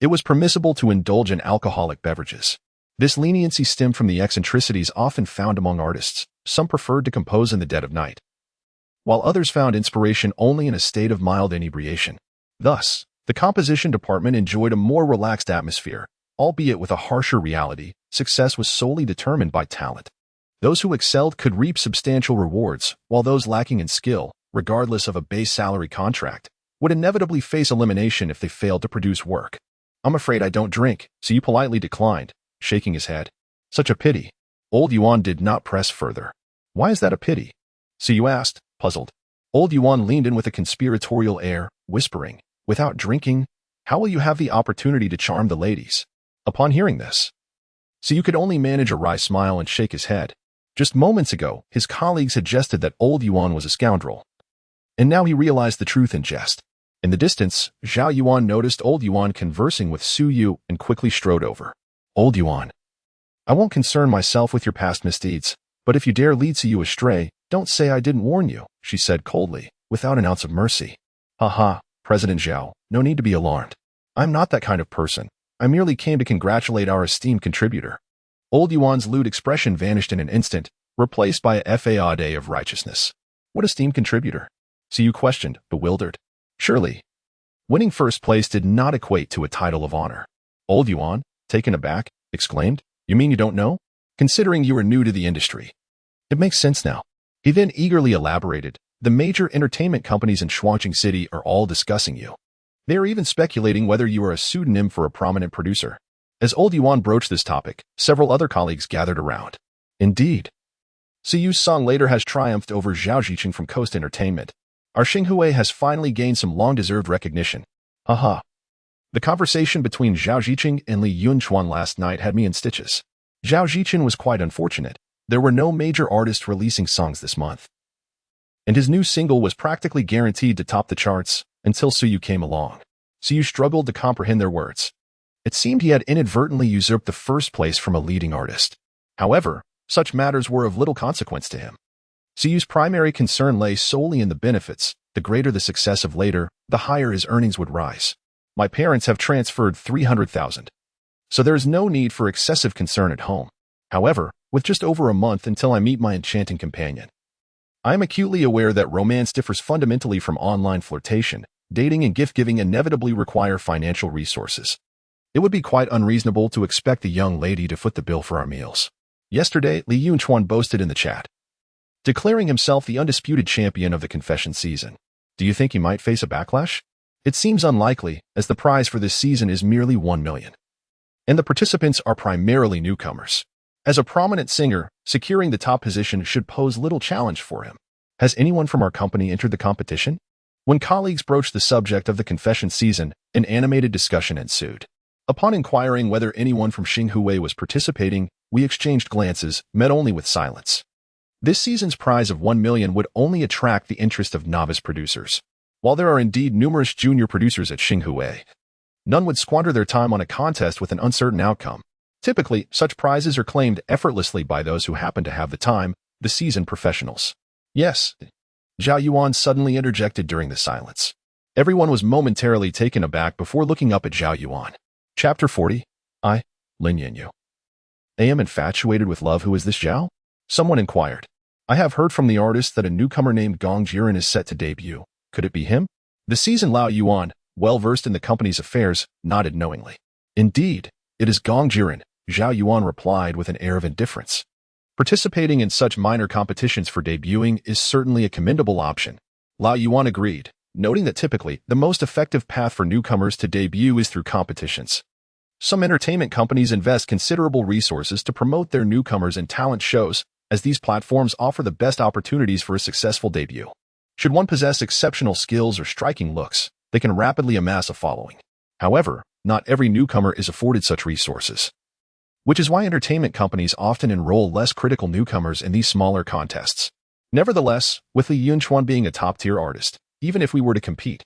it was permissible to indulge in alcoholic beverages. This leniency stemmed from the eccentricities often found among artists. Some preferred to compose in the dead of night, while others found inspiration only in a state of mild inebriation. Thus, the composition department enjoyed a more relaxed atmosphere, albeit with a harsher reality. Success was solely determined by talent. Those who excelled could reap substantial rewards, while those lacking in skill, regardless of a base salary contract, would inevitably face elimination if they failed to produce work. I'm afraid I don't drink, so you politely declined, shaking his head. Such a pity. Old Yuan did not press further. Why is that a pity? So you asked, puzzled. Old Yuan leaned in with a conspiratorial air, whispering, without drinking, how will you have the opportunity to charm the ladies? Upon hearing this, so you could only manage a wry smile and shake his head. Just moments ago, his colleague suggested that Old Yuan was a scoundrel. And now he realized the truth in jest. In the distance, Zhao Yuan noticed Old Yuan conversing with Su Yu and quickly strode over. Old Yuan, I won't concern myself with your past misdeeds, but if you dare lead Su Yu astray, don't say I didn't warn you, she said coldly, without an ounce of mercy. Ha, President Zhao, no need to be alarmed. I'm not that kind of person. I merely came to congratulate our esteemed contributor. Old Yuan's lewd expression vanished in an instant, replaced by a facade of righteousness. What esteemed contributor? Su Yu questioned, bewildered. Surely, winning first place did not equate to a title of honor. Old Yuan, taken aback, exclaimed, You mean you don't know? Considering you are new to the industry. It makes sense now. He then eagerly elaborated, The major entertainment companies in Shuangqing City are all discussing you. They are even speculating whether you are a pseudonym for a prominent producer. As Old Yuan broached this topic, several other colleagues gathered around. Indeed, Su Yu's song later has triumphed over Zhao Ziqing from Coast Entertainment. Our Xinghui has finally gained some long-deserved recognition. Haha. The conversation between Zhao Ziqing and Li Yunchuan last night had me in stitches. Zhao Ziqing was quite unfortunate. There were no major artists releasing songs this month, and his new single was practically guaranteed to top the charts until Suyu came along. Suyu struggled to comprehend their words. It seemed he had inadvertently usurped the first place from a leading artist. However, such matters were of little consequence to him. Suyu's primary concern lay solely in the benefits. The greater the success of later, the higher his earnings would rise. My parents have transferred 300,000. So there is no need for excessive concern at home. However, with just over a month until I meet my enchanting companion, I am acutely aware that romance differs fundamentally from online flirtation. Dating and gift-giving inevitably require financial resources. It would be quite unreasonable to expect the young lady to foot the bill for our meals. Yesterday, Li Yunchuan boasted in the chat, declaring himself the undisputed champion of the confession season. Do you think he might face a backlash? It seems unlikely, as the prize for this season is merely 1 million. And the participants are primarily newcomers. As a prominent singer, securing the top position should pose little challenge for him. Has anyone from our company entered the competition? When colleagues broached the subject of the confession season, an animated discussion ensued. Upon inquiring whether anyone from Xinghui was participating, we exchanged glances, met only with silence. This season's prize of 1 million would only attract the interest of novice producers. While there are indeed numerous junior producers at Xinghui, none would squander their time on a contest with an uncertain outcome. Typically, such prizes are claimed effortlessly by those who happen to have the time, the seasoned professionals. Yes, Zhao Yuan suddenly interjected during the silence. Everyone was momentarily taken aback before looking up at Zhao Yuan. Chapter 40. Lin Yanyu. I am infatuated with love. Who is this Zhao? Someone inquired. I have heard from the artist that a newcomer named Gong Jiren is set to debut. Could it be him? The seasoned Lao Yuan, well-versed in the company's affairs, nodded knowingly. Indeed, it is Gong Jiren, Zhao Yuan replied with an air of indifference. Participating in such minor competitions for debuting is certainly a commendable option. Lao Yuan agreed, noting that typically, the most effective path for newcomers to debut is through competitions. Some entertainment companies invest considerable resources to promote their newcomers in talent shows, as these platforms offer the best opportunities for a successful debut. Should one possess exceptional skills or striking looks, they can rapidly amass a following. However, not every newcomer is afforded such resources, which is why entertainment companies often enroll less critical newcomers in these smaller contests. Nevertheless, with Li Yunchuan being a top-tier artist, even if we were to compete,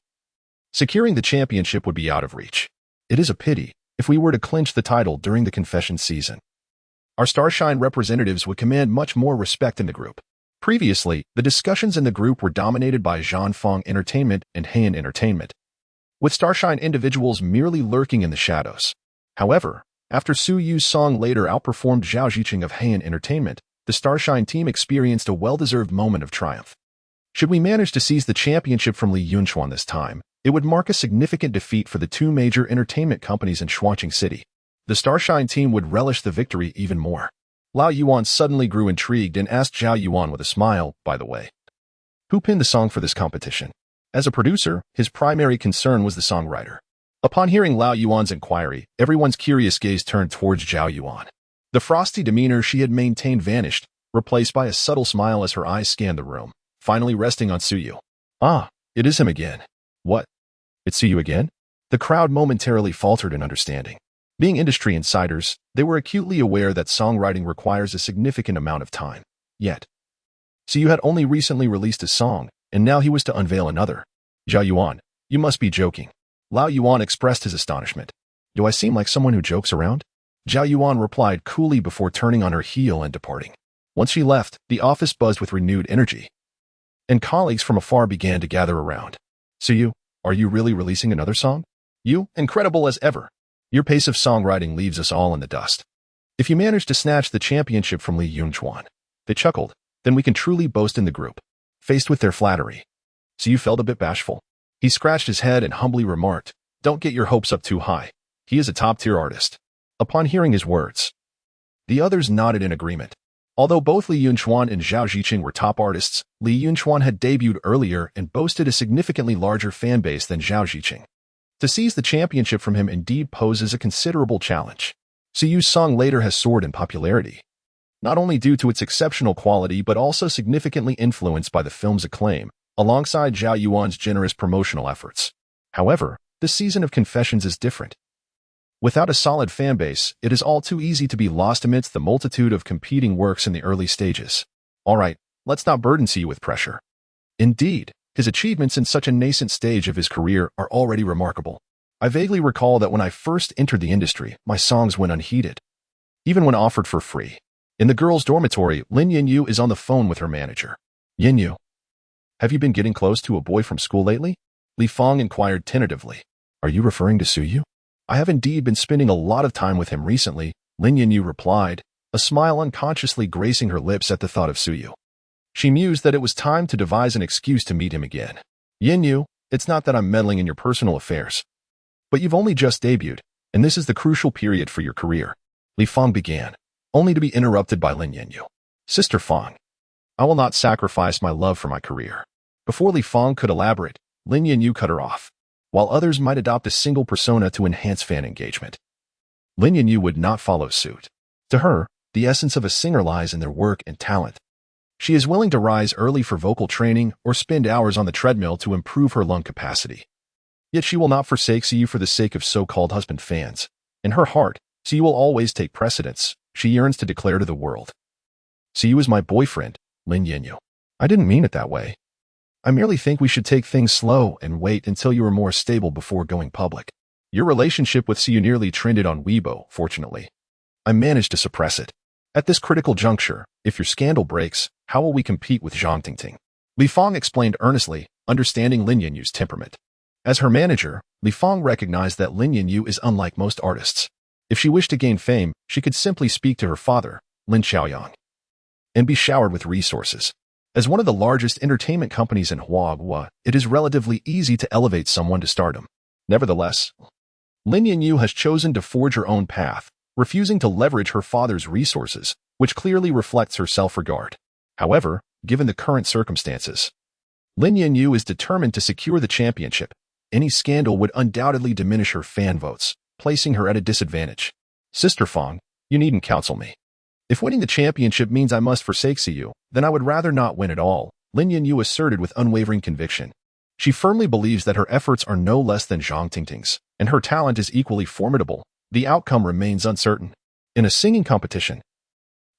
securing the championship would be out of reach. It is a pity if we were to clinch the title during the confession season. Our Starshine representatives would command much more respect in the group. Previously, the discussions in the group were dominated by Zhanfeng Entertainment and Han Entertainment, with Starshine individuals merely lurking in the shadows. However, after Su Yu's song later outperformed Zhao Ziqing of Han Entertainment, the Starshine team experienced a well-deserved moment of triumph. Should we manage to seize the championship from Li Yunchuan this time, it would mark a significant defeat for the two major entertainment companies in Shuangqing City. The Starshine team would relish the victory even more. Lao Yuan suddenly grew intrigued and asked Zhao Yuan with a smile, by the way, who penned the song for this competition? As a producer, his primary concern was the songwriter. Upon hearing Lao Yuan's inquiry, everyone's curious gaze turned towards Zhao Yuan. The frosty demeanor she had maintained vanished, replaced by a subtle smile as her eyes scanned the room, finally resting on Suyu. Ah, it is him again. What? It's Suyu again? The crowd momentarily faltered in understanding. Being industry insiders, they were acutely aware that songwriting requires a significant amount of time. Yet, Suyu had only recently released a song, and now he was to unveil another. Zhao Yuan, you must be joking. Lao Yuan expressed his astonishment. Do I seem like someone who jokes around? Zhao Yuan replied coolly before turning on her heel and departing. Once she left, the office buzzed with renewed energy, and colleagues from afar began to gather around. Suyu, are you really releasing another song? You, incredible as ever. Your pace of songwriting leaves us all in the dust. If you manage to snatch the championship from Li Yunchuan, they chuckled, then we can truly boast in the group. Faced with their flattery, Suyu felt a bit bashful. He scratched his head and humbly remarked, don't get your hopes up too high. He is a top-tier artist. Upon hearing his words, the others nodded in agreement. Although both Li Yunchuan and Zhao Ziqing were top artists, Li Yunchuan had debuted earlier and boasted a significantly larger fan base than Zhao Ziqing. To seize the championship from him indeed poses a considerable challenge. Suyu's song later has soared in popularity, not only due to its exceptional quality but also significantly influenced by the film's acclaim, alongside Zhao Yuan's generous promotional efforts. However, this season of confessions is different. Without a solid fanbase, it is all too easy to be lost amidst the multitude of competing works in the early stages. Alright, let's not burden you with pressure. Indeed, his achievements in such a nascent stage of his career are already remarkable. I vaguely recall that when I first entered the industry, my songs went unheeded, even when offered for free. In the girls' dormitory, Lin Yinyu is on the phone with her manager. Yinyu, have you been getting close to a boy from school lately? Li Fang inquired tentatively. Are you referring to Suyu? I have indeed been spending a lot of time with him recently, Lin Yinyu replied, a smile unconsciously gracing her lips at the thought of Suyu. She mused that it was time to devise an excuse to meet him again. Yinyu, it's not that I'm meddling in your personal affairs, but you've only just debuted, and this is the crucial period for your career. Li Fang began, only to be interrupted by Lin Yinyu. Sister Fang, I will not sacrifice my love for my career. Before Li Fang could elaborate, Lin Yinyu cut her off. While others might adopt a single persona to enhance fan engagement, Lin Yinyu would not follow suit. To her, the essence of a singer lies in their work and talent. She is willing to rise early for vocal training or spend hours on the treadmill to improve her lung capacity. Yet she will not forsake Siyu for the sake of so-called husband fans. In her heart, Siyu will always take precedence, she yearns to declare to the world. Siyu is my boyfriend, Lin Yinyu. I didn't mean it that way. I merely think we should take things slow and wait until you are more stable before going public. Your relationship with Siyu nearly trended on Weibo, fortunately. I managed to suppress it. At this critical juncture, if your scandal breaks, how will we compete with Zhang Tingting? Li Fang explained earnestly, understanding Lin Yinyu's temperament. As her manager, Li Fang recognized that Lin Yinyu is unlike most artists. If she wished to gain fame, she could simply speak to her father, Lin Xiaoyang, and be showered with resources. As one of the largest entertainment companies in Huaghua, it is relatively easy to elevate someone to stardom. Nevertheless, Lin Yinyu has chosen to forge her own path, refusing to leverage her father's resources, which clearly reflects her self-regard. However, given the current circumstances, Lin Yinyu is determined to secure the championship. Any scandal would undoubtedly diminish her fan votes, placing her at a disadvantage. Sister Fang, you needn't counsel me. If winning the championship means I must forsake Siyu, then I would rather not win at all, Lin Yinyu asserted with unwavering conviction. She firmly believes that her efforts are no less than Zhang Tingting's, and her talent is equally formidable. The outcome remains uncertain. In a singing competition,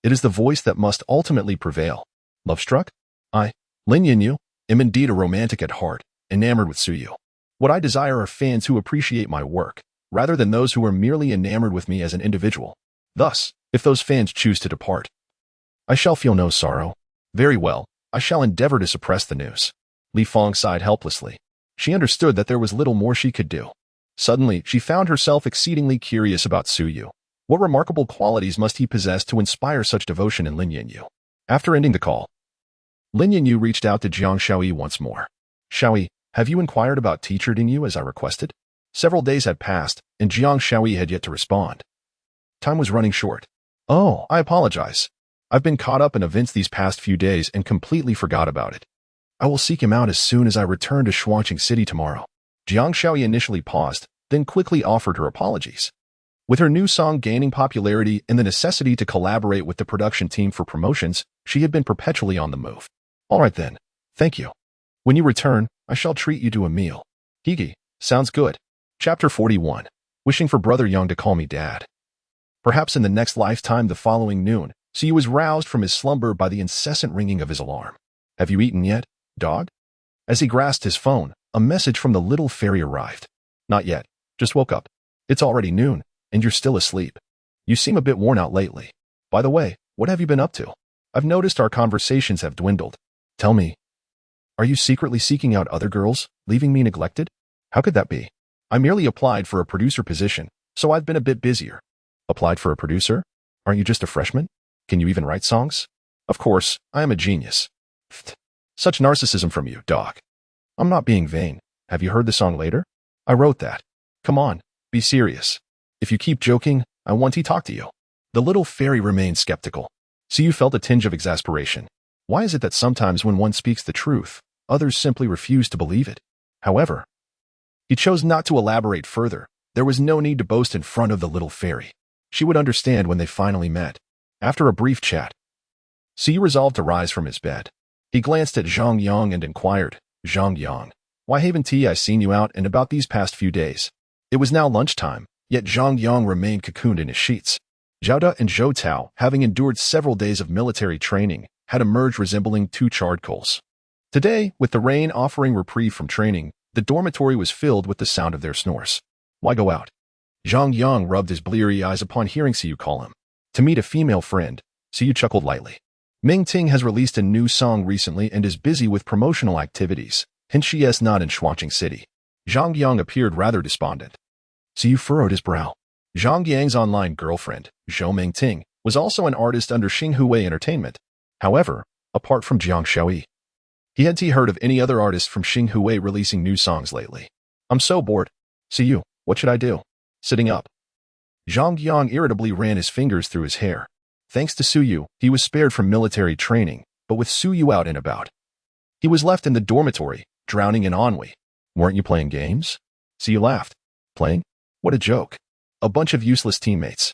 it is the voice that must ultimately prevail. Love-struck? I, Lin Yinyu, am indeed a romantic at heart, enamored with Suyu. What I desire are fans who appreciate my work, rather than those who are merely enamored with me as an individual. Thus, if those fans choose to depart, I shall feel no sorrow. Very well, I shall endeavor to suppress the news. Li Fang sighed helplessly. She understood that there was little more she could do. Suddenly, she found herself exceedingly curious about Suyu. What remarkable qualities must he possess to inspire such devotion in Lin Yinyu? After ending the call, Lin Yinyu reached out to Jiang Shaoyi once more. Shaoyi, have you inquired about teacher Dingyu as I requested? Several days had passed, and Jiang Shaoyi had yet to respond. Time was running short. Oh, I apologize. I've been caught up in events these past few days and completely forgot about it. I will seek him out as soon as I return to Shuangqing City tomorrow. Jiang Shaoyi initially paused, then quickly offered her apologies. With her new song gaining popularity and the necessity to collaborate with the production team for promotions, she had been perpetually on the move. All right then. Thank you. When you return, I shall treat you to a meal. Higi, sounds good. Chapter 41. Wishing for Brother Young to call me Dad. Perhaps in the next lifetime the following noon, Siyu was roused from his slumber by the incessant ringing of his alarm. Have you eaten yet, dog? As he grasped his phone, a message from the little fairy arrived. Not yet. Just woke up. It's already noon, and you're still asleep. You seem a bit worn out lately. By the way, what have you been up to? I've noticed our conversations have dwindled. Tell me, are you secretly seeking out other girls, leaving me neglected? How could that be? I merely applied for a producer position, so I've been a bit busier. Applied for a producer? Aren't you just a freshman? Can you even write songs? Of course, I am a genius. Pfft. Such narcissism from you, dog. I'm not being vain. Have you heard the song later? I wrote that. Come on, be serious. If you keep joking, I want to talk to you. The little fairy remained skeptical. Siyu felt a tinge of exasperation. Why is it that sometimes when one speaks the truth, others simply refuse to believe it? However, he chose not to elaborate further. There was no need to boast in front of the little fairy. She would understand when they finally met. After a brief chat, Siyu resolved to rise from his bed. He glanced at Zhang Yang and inquired, Zhang Yang. Why haven't I seen you out and about these past few days? It was now lunchtime, yet Zhang Yang remained cocooned in his sheets. Zhao De and Zhou Tao, having endured several days of military training, had emerged resembling two charred coals. Today, with the rain offering reprieve from training, the dormitory was filled with the sound of their snores. Why go out? Zhang Yang rubbed his bleary eyes upon hearing Siyu call him. To meet a female friend, Siyu chuckled lightly. Ming Ting has released a new song recently and is busy with promotional activities, hence she is not in Shuangqing City. Zhang Yang appeared rather despondent. Siyu furrowed his brow. Zhang Yang's online girlfriend, Zhou Mingting, was also an artist under Xinghui Entertainment. However, apart from Jiang Shaoyi, he hadn't heard of any other artist from Xinghui releasing new songs lately. I'm so bored. Siyu, what should I do? Sitting up. Zhang Yang irritably ran his fingers through his hair. Thanks to Suyu, he was spared from military training, but with Suyu out and about, he was left in the dormitory, drowning in ennui. Weren't you playing games? Siyu laughed. Playing? What a joke. A bunch of useless teammates.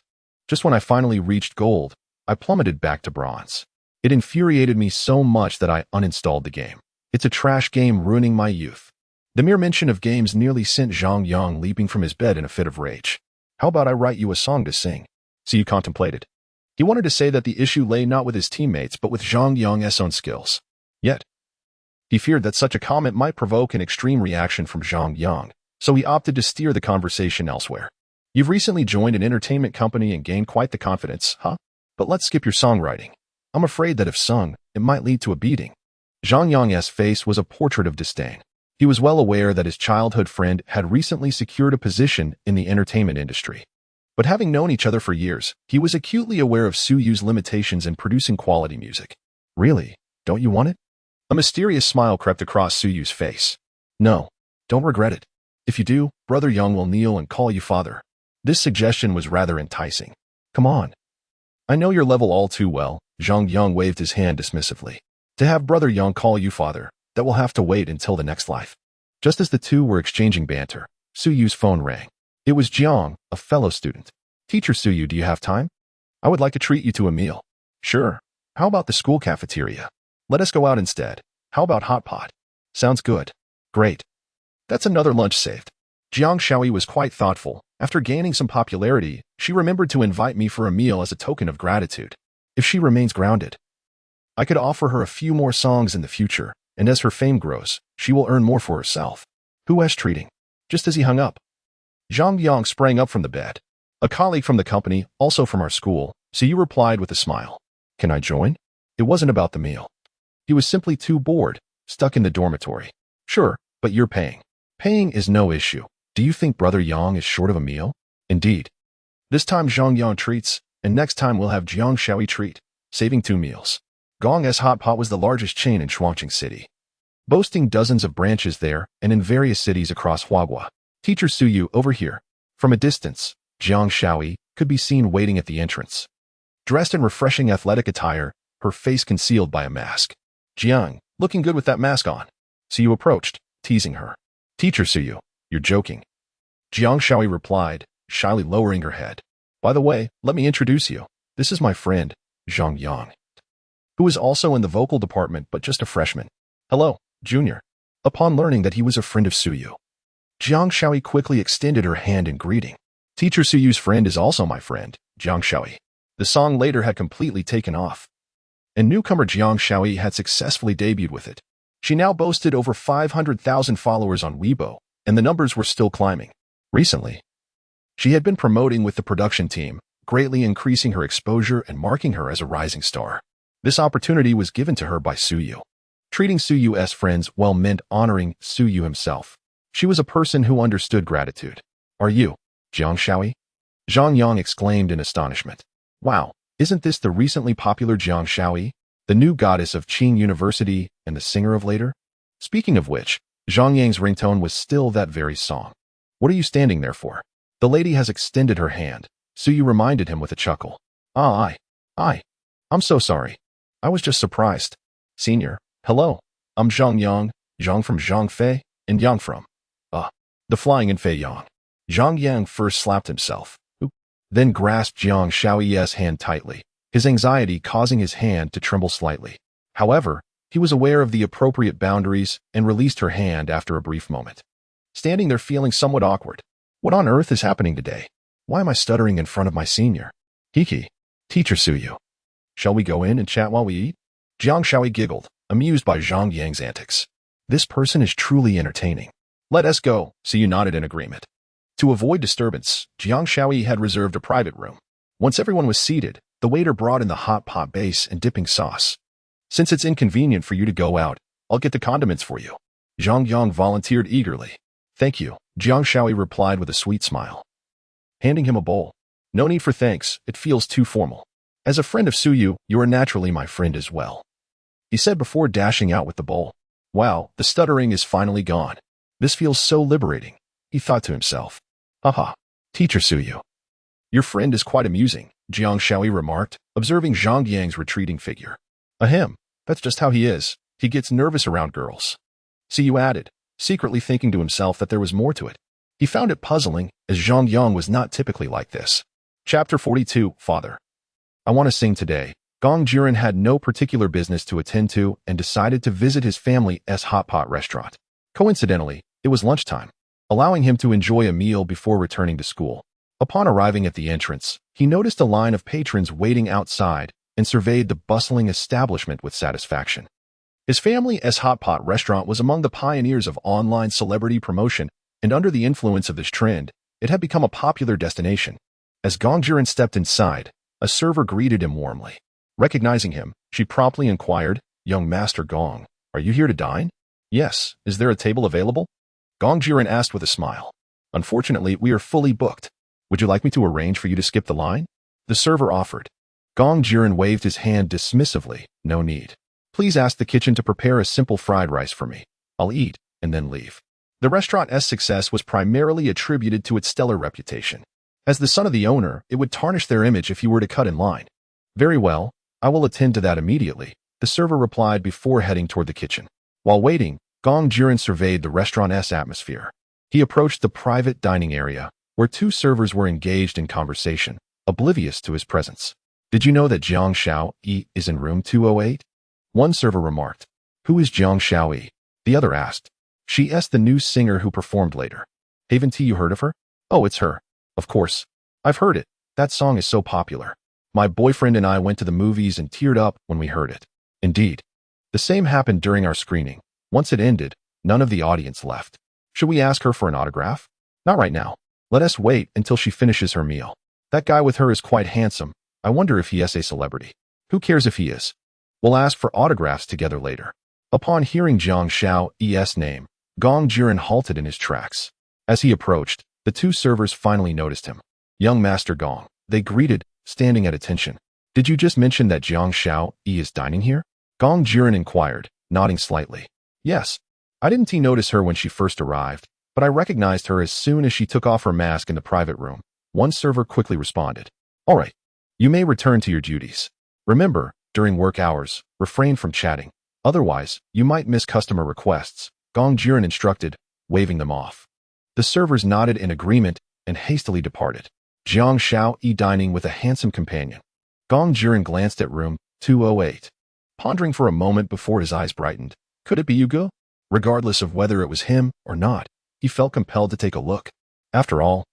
Just when I finally reached gold, I plummeted back to bronze. It infuriated me so much that I uninstalled the game. It's a trash game ruining my youth. The mere mention of games nearly sent Zhang Yang leaping from his bed in a fit of rage. How about I write you a song to sing? Siyu contemplated. He wanted to say that the issue lay not with his teammates but with Zhang Yang's own skills. Yet, he feared that such a comment might provoke an extreme reaction from Zhang Yang, so he opted to steer the conversation elsewhere. You've recently joined an entertainment company and gained quite the confidence, huh? But let's skip your songwriting. I'm afraid that if sung, it might lead to a beating. Zhang Yang's face was a portrait of disdain. He was well aware that his childhood friend had recently secured a position in the entertainment industry. But having known each other for years, he was acutely aware of Suyu's limitations in producing quality music. Really? Don't you want it? A mysterious smile crept across Suyu's face. No, don't regret it. If you do, Brother Yang will kneel and call you father. This suggestion was rather enticing. Come on. I know your level all too well. Zhang Yang waved his hand dismissively. To have Brother Yang call you father, that will have to wait until the next life. Just as the two were exchanging banter, Suyu's phone rang. It was Jiang, a fellow student. Teacher Suyu, do you have time? I would like to treat you to a meal. Sure. How about the school cafeteria? Let us go out instead. How about hot pot? Sounds good. Great. That's another lunch saved. Jiang Shaoyi was quite thoughtful. After gaining some popularity, she remembered to invite me for a meal as a token of gratitude. If she remains grounded, I could offer her a few more songs in the future, and as her fame grows, she will earn more for herself. Who was treating? Just as he hung up, Zhang Yang sprang up from the bed. A colleague from the company, also from our school, Siyu replied with a smile. Can I join? It wasn't about the meal. He was simply too bored, stuck in the dormitory. Sure, but you're paying. Paying is no issue. Do you think Brother Yang is short of a meal? Indeed. This time Zhang Yang treats, and next time we'll have Jiang Shaoyi treat, saving 2 meals. Gong's Hot Pot was the largest chain in Shuangqing City, boasting dozens of branches there and in various cities across Huaguo. Teacher Suyu over here. From a distance, Jiang Shaoyi could be seen waiting at the entrance. Dressed in refreshing athletic attire, her face concealed by a mask. Jiang, looking good with that mask on. Suyu approached, teasing her. Teacher Suyu, you're joking. Jiang Shaoyi replied, shyly lowering her head. By the way, let me introduce you. This is my friend, Zhang Yang, who is also in the vocal department but just a freshman. Hello, junior. Upon learning that he was a friend of Suyu, Jiang Shaoyi quickly extended her hand in greeting. Teacher Suyu's friend is also my friend, Jiang Shaoyi. The song later had completely taken off, and newcomer Jiang Shaoyi had successfully debuted with it. She now boasted over 500,000 followers on Weibo, and the numbers were still climbing. Recently, she had been promoting with the production team, greatly increasing her exposure and marking her as a rising star. This opportunity was given to her by Suyu. Treating Suyu's friends well meant honoring Suyu himself. She was a person who understood gratitude. Are you, Jiang Shaoyi? Zhang Yang exclaimed in astonishment. Wow, isn't this the recently popular Jiang Shaoyi, the new goddess of Qing University and the singer of later? Speaking of which, Zhang Yang's ringtone was still that very song. What are you standing there for? The lady has extended her hand. Suyu reminded him with a chuckle. I'm so sorry. I was just surprised. Senior, hello. I'm Zhang Yang, Zhang from Zhangfei, and Yang from, the flying in Fei Yang. Zhang Yang first slapped himself, then grasped Jiang Shaoyi's hand tightly, his anxiety causing his hand to tremble slightly. However, He was aware of the appropriate boundaries and released her hand after a brief moment. Standing there feeling somewhat awkward. What on earth is happening today? Why am I stuttering in front of my senior? Hiki. Teacher Suyu. Shall we go in and chat while we eat? Jiang Shaoi giggled, amused by Zhang Yang's antics. This person is truly entertaining. Let us go, Suyu nodded in agreement. To avoid disturbance, Jiang Shaoi had reserved a private room. Once everyone was seated, the waiter brought in the hot pot base and dipping sauce. Since it's inconvenient for you to go out, I'll get the condiments for you. Zhang Yang volunteered eagerly. Thank you, Jiang Shaoi replied with a sweet smile. Handing him a bowl. No need for thanks, it feels too formal. As a friend of Suyu, you are naturally my friend as well. He said before dashing out with the bowl. Wow, the stuttering is finally gone. This feels so liberating, he thought to himself. Haha, Teacher Suyu. Your friend is quite amusing, Jiang Shaoi remarked, observing Zhang Yang's retreating figure. Ahem, that's just how he is. He gets nervous around girls. Suyu added, secretly thinking to himself that there was more to it. He found it puzzling, as Zhang Yang was not typically like this. Chapter 42, Father. I want to sing today. Gong Jiren had no particular business to attend to and decided to visit his family's hot pot restaurant. Coincidentally, it was lunchtime, allowing him to enjoy a meal before returning to school. Upon arriving at the entrance, he noticed a line of patrons waiting outside and surveyed the bustling establishment with satisfaction. His family's hot pot restaurant was among the pioneers of online celebrity promotion, and under the influence of this trend, it had become a popular destination. As Gong Jiren stepped inside, a server greeted him warmly. Recognizing him, she promptly inquired, Young Master Gong, are you here to dine? Yes, is there a table available? Gong Jiren asked with a smile. Unfortunately, we are fully booked. Would you like me to arrange for you to skip the line? The server offered. Gong Jiren waved his hand dismissively, no need. Please ask the kitchen to prepare a simple fried rice for me. I'll eat, and then leave. The restaurant's success was primarily attributed to its stellar reputation. As the son of the owner, it would tarnish their image if he were to cut in line. Very well, I will attend to that immediately, the server replied before heading toward the kitchen. While waiting, Gong Jiren surveyed the restaurant's atmosphere. He approached the private dining area, where two servers were engaged in conversation, oblivious to his presence. Did you know that Jiang Shaoi is in room 208? One server remarked. Who is Jiang Shaoi? The other asked. She's the new singer who performed later. Haven't you heard of her? Oh, it's her. Of course. I've heard it. That song is so popular. My boyfriend and I went to the movies and teared up when we heard it. Indeed. The same happened during our screening. Once it ended, none of the audience left. Should we ask her for an autograph? Not right now. Let us wait until she finishes her meal. That guy with her is quite handsome. I wonder if he is a celebrity. Who cares if he is? We'll ask for autographs together later. Upon hearing Jiang Shao's name, Gong Jiren halted in his tracks. As he approached, the two servers finally noticed him. Young Master Gong, they greeted, standing at attention. Did you just mention that Jiang Shaoi is dining here? Gong Jiren inquired, nodding slightly. Yes. I didn't notice her when she first arrived, but I recognized her as soon as she took off her mask in the private room. One server quickly responded. All right. You may return to your duties. Remember, during work hours, refrain from chatting. Otherwise, you might miss customer requests, Gong Jiren instructed, waving them off. The servers nodded in agreement and hastily departed. Jiang Shaoi dining with a handsome companion. Gong Jiren glanced at room 208, pondering for a moment before his eyes brightened. Could it be Yugo? Regardless of whether it was him or not, he felt compelled to take a look. After all,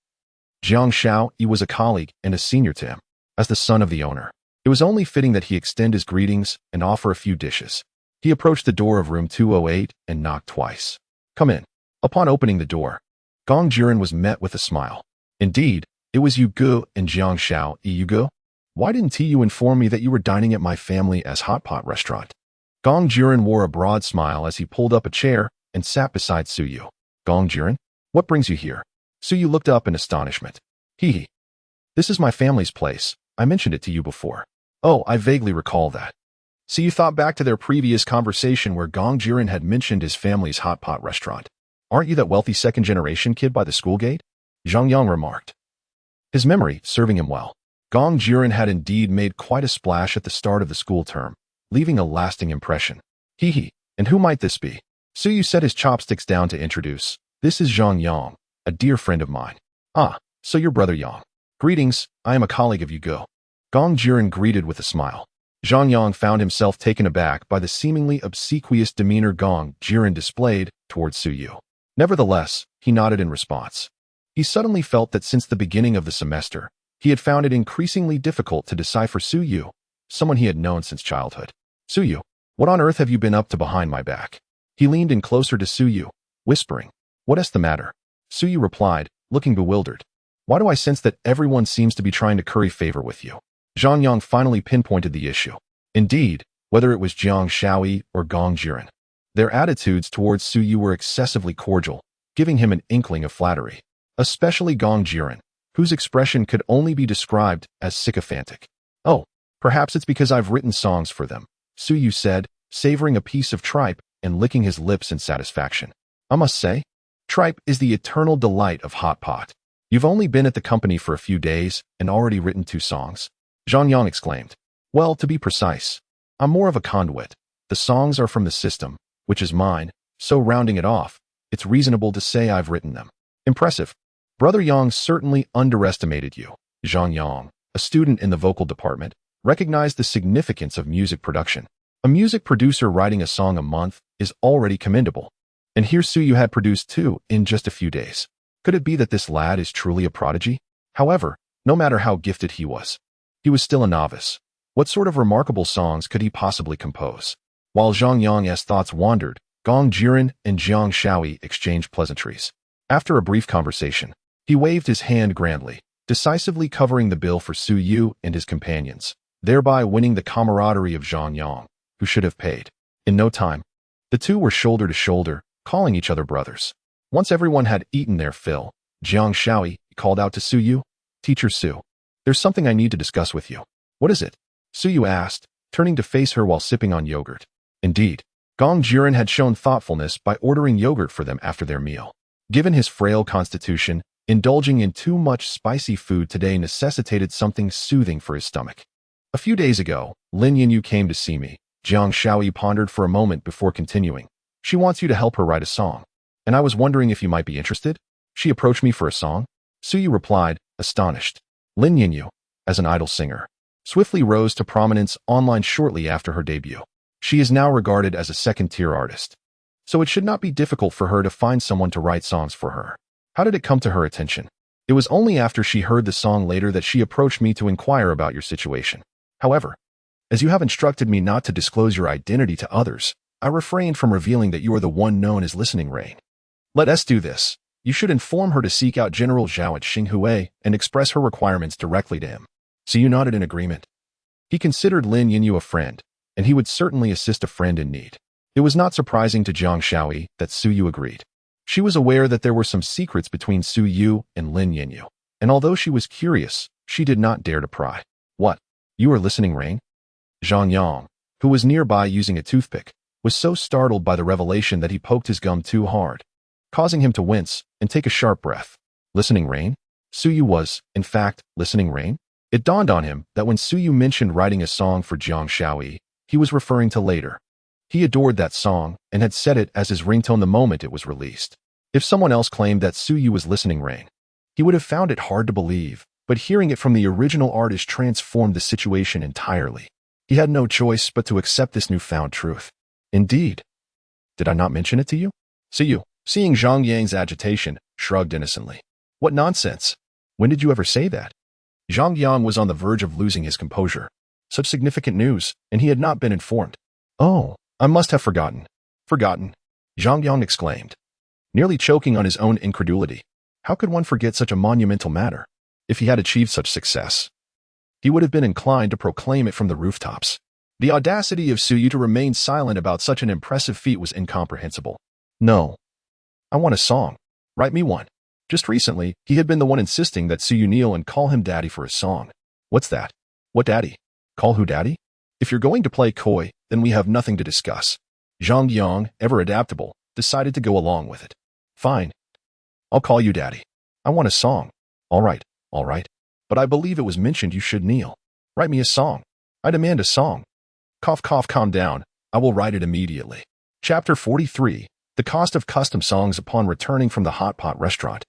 Jiang Shaoi was a colleague and a senior to him. As the son of the owner, it was only fitting that he extend his greetings and offer a few dishes. He approached the door of room 208 and knocked twice. Come in. Upon opening the door, Gong Jiren was met with a smile. Indeed, it was Yugo and Jiang Shaoi. Yugo? Why didn't you inform me that you were dining at my family's hot pot restaurant? Gong Jiren wore a broad smile as he pulled up a chair and sat beside Suyu. Gong Jiren, what brings you here? Suyu looked up in astonishment. Hee. This is my family's place. I mentioned it to you before. Oh, I vaguely recall that. So you thought back to their previous conversation where Gong Jiren had mentioned his family's hot pot restaurant. Aren't you that wealthy second-generation kid by the school gate? Zhang Yang remarked. His memory serving him well. Gong Jiren had indeed made quite a splash at the start of the school term, leaving a lasting impression. Hee, and who might this be? Suyu set his chopsticks down to introduce. This is Zhang Yang, a dear friend of mine. Ah, so your brother Yang. Greetings, I am a colleague of Yugo. Gong Jiren greeted with a smile. Zhang Yang found himself taken aback by the seemingly obsequious demeanor Gong Jiren displayed towards Su Yu. Nevertheless, he nodded in response. He suddenly felt that since the beginning of the semester, he had found it increasingly difficult to decipher Su Yu, someone he had known since childhood. Su Yu, what on earth have you been up to behind my back? He leaned in closer to Su Yu, whispering, "What's the matter?" Su Yu replied, looking bewildered. "Why do I sense that everyone seems to be trying to curry favor with you?" Zhang Yang finally pinpointed the issue. Indeed, whether it was Jiang Shaoyi or Gong Jiren, their attitudes towards Su Yu were excessively cordial, giving him an inkling of flattery. Especially Gong Jiren, whose expression could only be described as sycophantic. "Oh, perhaps it's because I've written songs for them," Su Yu said, savoring a piece of tripe and licking his lips in satisfaction. "I must say, tripe is the eternal delight of hot pot. You've only been at the company for a few days and already written 2 songs?" Zhang Yang exclaimed. "Well, to be precise, I'm more of a conduit. The songs are from the system, which is mine, so rounding it off, it's reasonable to say I've written them." "Impressive. Brother Yang certainly underestimated you." Zhang Yang, a student in the vocal department, recognized the significance of music production. A music producer writing a song a month is already commendable. And here Su Yu had produced 2 in just a few days. Could it be that this lad is truly a prodigy? However, no matter how gifted he was still a novice. What sort of remarkable songs could he possibly compose? While Zhang Yang's thoughts wandered, Gong Jiren and Jiang Shaoyi exchanged pleasantries. After a brief conversation, he waved his hand grandly, decisively covering the bill for Su Yu and his companions, thereby winning the camaraderie of Zhang Yang, who should have paid. In no time, the two were shoulder to shoulder, calling each other brothers. Once everyone had eaten their fill, Jiang Shaoyi called out to Su Yu, "Teacher Su, there's something I need to discuss with you." "What is it?" Su Yu asked, turning to face her while sipping on yogurt. Indeed, Gong Jiren had shown thoughtfulness by ordering yogurt for them after their meal. Given his frail constitution, indulging in too much spicy food today necessitated something soothing for his stomach. "A few days ago, Lin Yinyu came to see me." Jiang Shaoyi pondered for a moment before continuing. "She wants you to help her write a song, and I was wondering if you might be interested." "She approached me for a song?" Su Yu replied, astonished. Lin Yinyu, as an idol singer, swiftly rose to prominence online shortly after her debut. She is now regarded as a second-tier artist, so it should not be difficult for her to find someone to write songs for her. How did it come to her attention? It was only after she heard the song later that she approached me to inquire about your situation. However, as you have instructed me not to disclose your identity to others, I refrained from revealing that you are the one known as Listening Rain. Let us do this. You should inform her to seek out General Zhao at Xinghui and express her requirements directly to him." Su Yu nodded in agreement. He considered Lin Yinyu a friend, and he would certainly assist a friend in need. It was not surprising to Jiang Shaoyi that Su Yu agreed. She was aware that there were some secrets between Su Yu and Lin Yinyu, and although she was curious, she did not dare to pry. "What? You are Listening Rain?" Zhang Yang, who was nearby using a toothpick, was so startled by the revelation that he poked his gum too hard, causing him to wince and take a sharp breath. Listening Rain? Su Yu was, in fact, Listening Rain? It dawned on him that when Su Yu mentioned writing a song for Jiang Shaoyi, he was referring to later. He adored that song and had set it as his ringtone the moment it was released. If someone else claimed that Su Yu was Listening Rain, he would have found it hard to believe, but hearing it from the original artist transformed the situation entirely. He had no choice but to accept this newfound truth. "Indeed. Did I not mention it to you?" Su Yu, seeing Zhang Yang's agitation, shrugged innocently. "What nonsense! When did you ever say that?" Zhang Yang was on the verge of losing his composure. Such significant news, and he had not been informed. "Oh, I must have forgotten." "Forgotten?" Zhang Yang exclaimed, nearly choking on his own incredulity. How could one forget such a monumental matter? If he had achieved such success, he would have been inclined to proclaim it from the rooftops. The audacity of Su Yu to remain silent about such an impressive feat was incomprehensible. "No. I want a song. Write me one." Just recently, he had been the one insisting that Su Yu kneel and call him daddy for a song. "What's that? What daddy? Call who daddy? If you're going to play coy, then we have nothing to discuss." Zhang Yang, ever adaptable, decided to go along with it. "Fine. I'll call you daddy. I want a song." All right. But I believe it was mentioned you should kneel. Write me a song. I demand a song." Cough, calm down. I will write it immediately. Chapter 43. The Cost of Custom Songs Upon Returning from the Hot Pot Restaurant.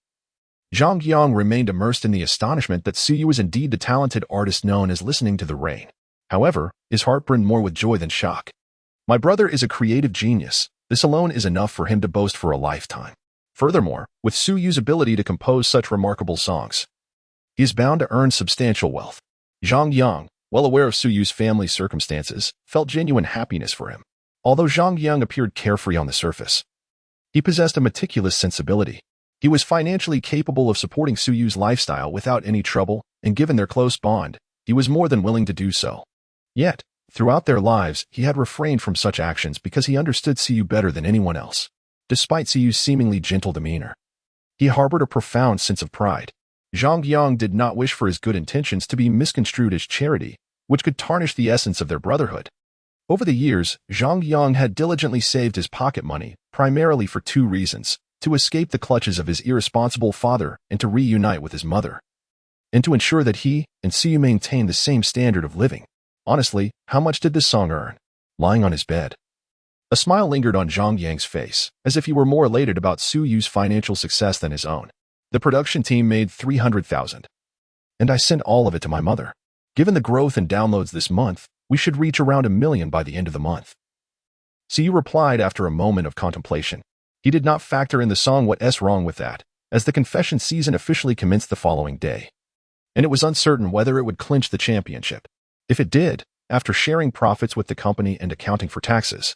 Zhang Yang remained immersed in the astonishment that Su Yu was indeed the talented artist known as Listening to the Rain. However, his heart brimmed more with joy than shock. My brother is a creative genius. This alone is enough for him to boast for a lifetime. Furthermore, with Su Yu's ability to compose such remarkable songs, he is bound to earn substantial wealth. Zhang Yang, well aware of Su Yu's family circumstances, felt genuine happiness for him. Although Zhang Yang appeared carefree on the surface, he possessed a meticulous sensibility. He was financially capable of supporting Su Yu's lifestyle without any trouble, and given their close bond, he was more than willing to do so. Yet, throughout their lives, he had refrained from such actions because he understood Su Yu better than anyone else. Despite Su Yu's seemingly gentle demeanor, he harbored a profound sense of pride. Zhang Yang did not wish for his good intentions to be misconstrued as charity, which could tarnish the essence of their brotherhood. Over the years, Zhang Yang had diligently saved his pocket money, primarily for two reasons: to escape the clutches of his irresponsible father and to reunite with his mother, and to ensure that he and Su Yu maintained the same standard of living. Honestly, how much did this song earn? Lying on his bed, a smile lingered on Zhang Yang's face, as if he were more elated about Su Yu's financial success than his own. The production team made 300,000, and I sent all of it to my mother. Given the growth in downloads this month, we should reach around 1 million by the end of the month. Su Yu replied after a moment of contemplation. He did not factor in the song "What's Wrong with That," as the confession season officially commenced the following day, and it was uncertain whether it would clinch the championship. If it did, after sharing profits with the company and accounting for taxes,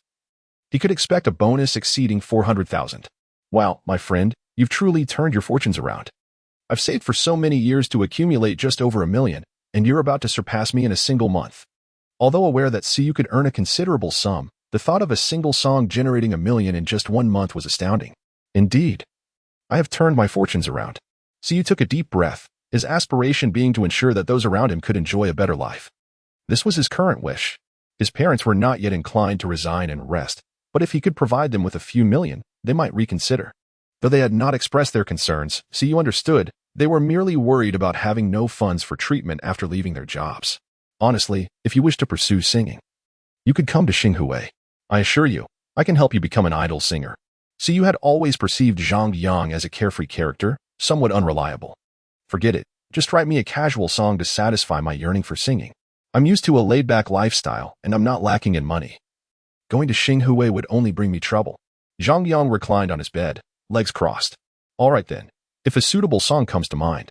he could expect a bonus exceeding 400,000. Wow, my friend, you've truly turned your fortunes around. I've saved for so many years to accumulate just over 1 million, and you're about to surpass me in a single month. Although aware that Su Yu could earn a considerable sum, the thought of a single song generating 1 million in just 1 month was astounding. Indeed, I have turned my fortunes around. Su Yu took a deep breath, his aspiration being to ensure that those around him could enjoy a better life. This was his current wish. His parents were not yet inclined to resign and rest, but if he could provide them with a few million, they might reconsider. Though they had not expressed their concerns, Su Yu understood they were merely worried about having no funds for treatment after leaving their jobs. Honestly, if you wish to pursue singing, you could come to Xinghui. I assure you, I can help you become an idol singer. Su Yu had always perceived Zhang Yang as a carefree character, somewhat unreliable. Forget it, just write me a casual song to satisfy my yearning for singing. I'm used to a laid-back lifestyle, and I'm not lacking in money. Going to Xinghui would only bring me trouble. Zhang Yang reclined on his bed, legs crossed. All right then, if a suitable song comes to mind,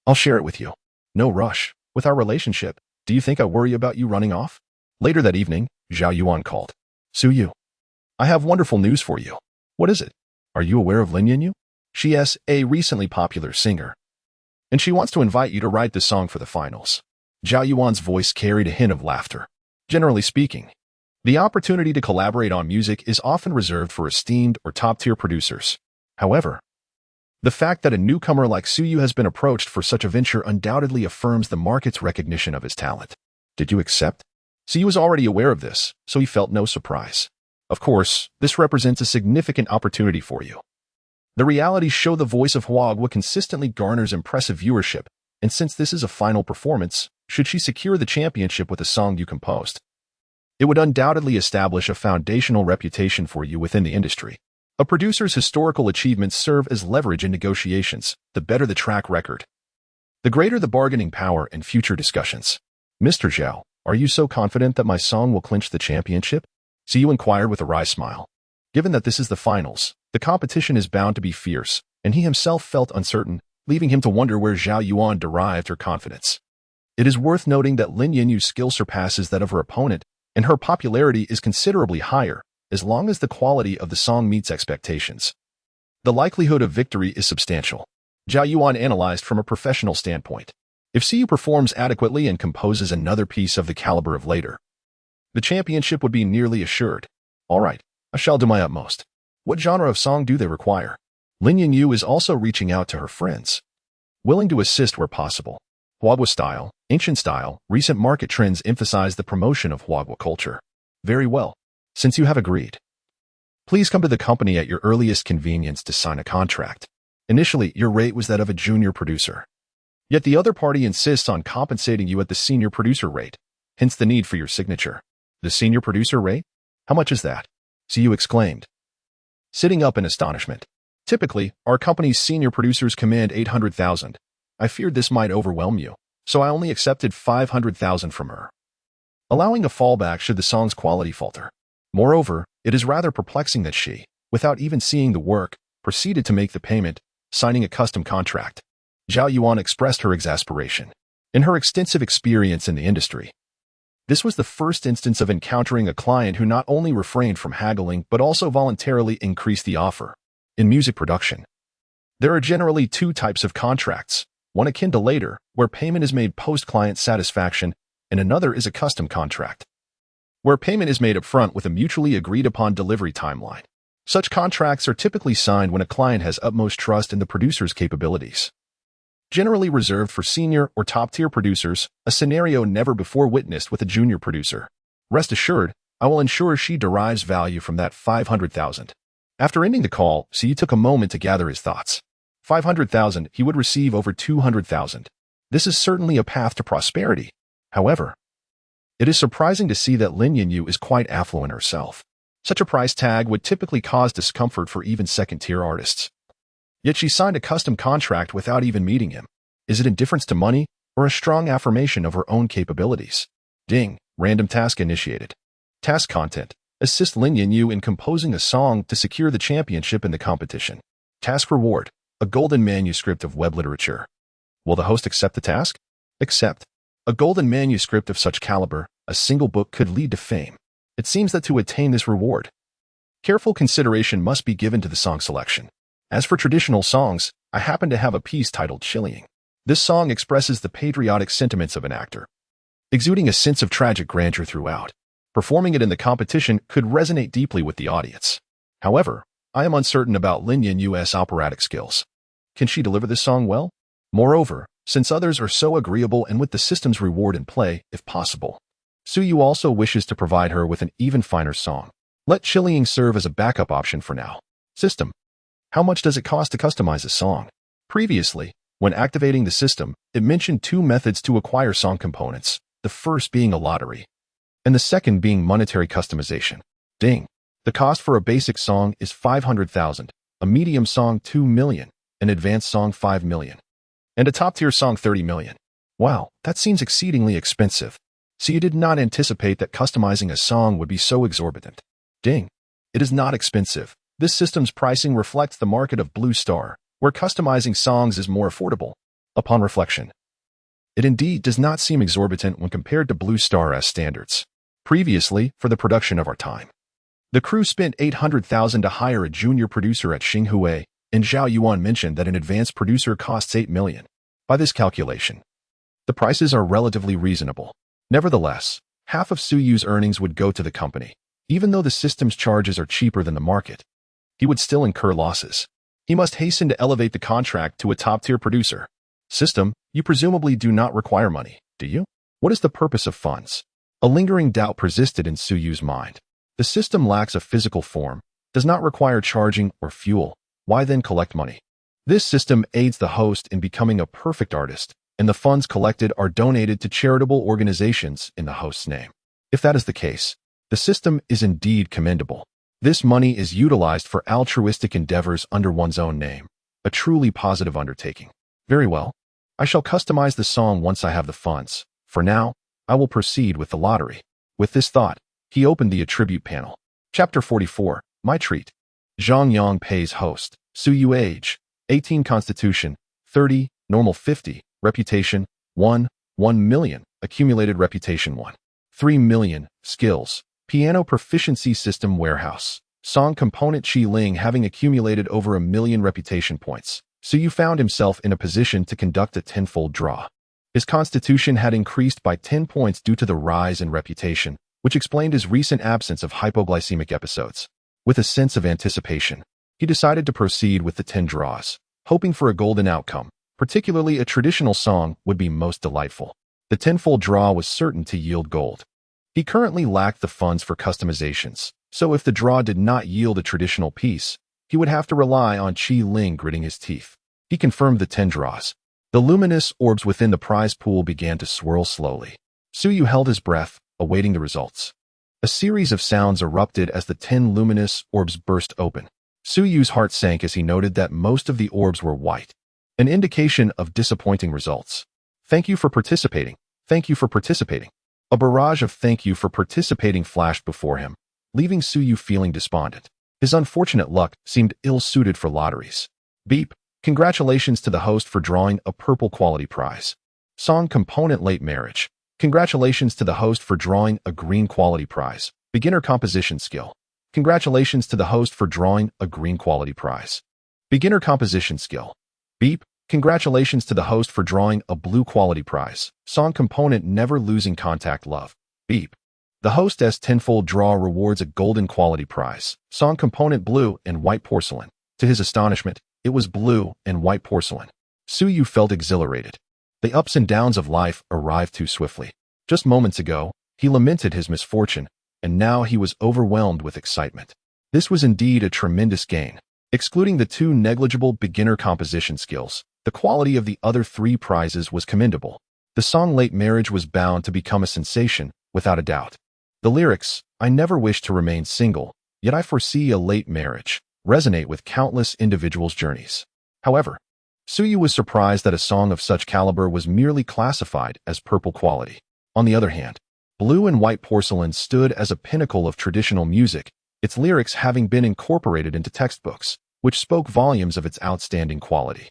I'll share it with you. No rush. With our relationship, do you think I worry about you running off? Later that evening, Zhao Yuan called. Su Yu, I have wonderful news for you. What is it? Are you aware of Lin Yanyu? She is a recently popular singer, and she wants to invite you to write the song for the finals. Zhao Yuan's voice carried a hint of laughter. Generally speaking, the opportunity to collaborate on music is often reserved for esteemed or top-tier producers. However, the fact that a newcomer like Su Yu has been approached for such a venture undoubtedly affirms the market's recognition of his talent. Did you accept? Su Yu was already aware of this, so he felt no surprise. Of course, this represents a significant opportunity for you. The realities show the voice of Huagua consistently garners impressive viewership, and since this is a final performance, should she secure the championship with a song you composed, it would undoubtedly establish a foundational reputation for you within the industry. A producer's historical achievements serve as leverage in negotiations. The better the track record, the greater the bargaining power in future discussions. Mr. Zhao, are you so confident that my song will clinch the championship? Su Yu inquired with a wry smile. Given that this is the finals, the competition is bound to be fierce, and he himself felt uncertain, leaving him to wonder where Zhao Yuan derived her confidence. It is worth noting that Lin Yanyu's skill surpasses that of her opponent, and her popularity is considerably higher, as long as the quality of the song meets expectations. The likelihood of victory is substantial. Zhao Yuan analyzed from a professional standpoint. If Su Yu performs adequately and composes another piece of the caliber of later, the championship would be nearly assured. All right, I shall do my utmost. What genre of song do they require? Lin Yanyu is also reaching out to her friends, willing to assist where possible. Huagua style, ancient style, recent market trends emphasize the promotion of Huagua culture. Very well. Since you have agreed, please come to the company at your earliest convenience to sign a contract. Initially, your rate was that of a junior producer. Yet the other party insists on compensating you at the senior producer rate, hence the need for your signature. The senior producer rate? How much is that? Su Yu exclaimed, sitting up in astonishment. Typically, our company's senior producers command 800,000. I feared this might overwhelm you, so I only accepted 500,000 from her. allowing a fallback should the song's quality falter. Moreover, it is rather perplexing that she, without even seeing the work, proceeded to make the payment, signing a custom contract. Zhao Yuan expressed her exasperation. In her extensive experience in the industry, this was the first instance of encountering a client who not only refrained from haggling but also voluntarily increased the offer. In music production, there are generally two types of contracts, one akin to later, where payment is made post-client satisfaction, and another is a custom contract, where payment is made upfront with a mutually agreed-upon delivery timeline. Such contracts are typically signed when a client has utmost trust in the producer's capabilities. Generally reserved for senior or top-tier producers, a scenario never before witnessed with a junior producer. Rest assured, I will ensure she derives value from that 500,000. After ending the call, Xi took a moment to gather his thoughts. 500,000, he would receive over 200,000. This is certainly a path to prosperity. However, it is surprising to see that Lin Yinyu is quite affluent herself. Such a price tag would typically cause discomfort for even second-tier artists. Yet she signed a custom contract without even meeting him. Is it indifference to money, or a strong affirmation of her own capabilities? Ding, random task initiated. Task content. Assist Lin Yinyu in composing a song to secure the championship in the competition. Task reward. A golden manuscript of web literature. Will the host accept the task? Accept. A golden manuscript of such caliber, a single book could lead to fame. It seems that to attain this reward, careful consideration must be given to the song selection. As for traditional songs, I happen to have a piece titled Chiling. This song expresses the patriotic sentiments of an actor, exuding a sense of tragic grandeur throughout. Performing it in the competition could resonate deeply with the audience. However, I am uncertain about Lin Yinyu's operatic skills. Can she deliver this song well? Moreover, since others are so agreeable and with the system's reward in play, if possible, Su Yu also wishes to provide her with an even finer song. Let Chiling serve as a backup option for now. System. How much does it cost to customize a song? Previously, when activating the system, it mentioned two methods to acquire song components, the first being a lottery, and the second being monetary customization. Ding. The cost for a basic song is 500,000, a medium song 2 million, an advanced song 5 million, and a top-tier song 30 million. Wow, that seems exceedingly expensive. So you did not anticipate that customizing a song would be so exorbitant. Ding. It is not expensive. This system's pricing reflects the market of Blue Star, where customizing songs is more affordable. Upon reflection, it indeed does not seem exorbitant when compared to Blue Star as standards. Previously, for the production of our time, the crew spent 800,000 to hire a junior producer at Xinghui, and Zhao Yuan mentioned that an advanced producer costs 8 million. By this calculation, the prices are relatively reasonable. Nevertheless, half of Su Yu's earnings would go to the company. Even though the system's charges are cheaper than the market, he would still incur losses. He must hasten to elevate the contract to a top-tier producer. System, you presumably do not require money, do you? What is the purpose of funds? A lingering doubt persisted in Su Yu's mind. The system lacks a physical form, does not require charging or fuel. Why then collect money? This system aids the host in becoming a perfect artist, and the funds collected are donated to charitable organizations in the host's name. If that is the case, the system is indeed commendable. This money is utilized for altruistic endeavors under one's own name, a truly positive undertaking. Very well. I shall customize the song once I have the funds. For now, I will proceed with the lottery. With this thought, he opened the attribute panel. Chapter 44, My Treat. Zhang Yang pays host. Su Yu age, 18 constitution, 30, normal 50, reputation, 1 million, accumulated reputation 1. 3 million, skills. Piano proficiency system warehouse. Song component Chiling having accumulated over 1 million reputation points. Su Yu found himself in a position to conduct a tenfold draw. His constitution had increased by 10 points due to the rise in reputation, which explained his recent absence of hypoglycemic episodes. With a sense of anticipation, he decided to proceed with the 10 draws, hoping for a golden outcome. Particularly a traditional song would be most delightful. The tenfold draw was certain to yield gold. He currently lacked the funds for customizations, so if the draw did not yield a traditional piece, he would have to rely on Chiling gritting his teeth. He confirmed the 10 draws. The luminous orbs within the prize pool began to swirl slowly. Su Yu held his breath, awaiting the results. A series of sounds erupted as the 10 luminous orbs burst open. Su Yu's heart sank as he noted that most of the orbs were white, an indication of disappointing results. Thank you for participating. Thank you for participating. A barrage of thank you for participating flashed before him, leaving Suyu feeling despondent. His unfortunate luck seemed ill-suited for lotteries. Beep. Congratulations to the host for drawing a purple quality prize. Song component late marriage. Congratulations to the host for drawing a green quality prize. Beginner composition skill. Congratulations to the host for drawing a green quality prize. Beginner composition skill. Beep. Congratulations to the host for drawing a blue quality prize. Song component never losing contact love. Beep. The host's tenfold draw rewards a golden quality prize. Song component blue and white porcelain. To his astonishment, it was blue and white porcelain. Suyu felt exhilarated. The ups and downs of life arrived too swiftly. Just moments ago, he lamented his misfortune, and now he was overwhelmed with excitement. This was indeed a tremendous gain. Excluding the 2 negligible beginner composition skills, the quality of the other 3 prizes was commendable. The song Late Marriage was bound to become a sensation, without a doubt. The lyrics, I never wish to remain single, yet I foresee a late marriage, resonate with countless individuals' journeys. However, Suyu was surprised that a song of such caliber was merely classified as purple quality. On the other hand, Blue and White Porcelain stood as a pinnacle of traditional music, its lyrics having been incorporated into textbooks, which spoke volumes of its outstanding quality.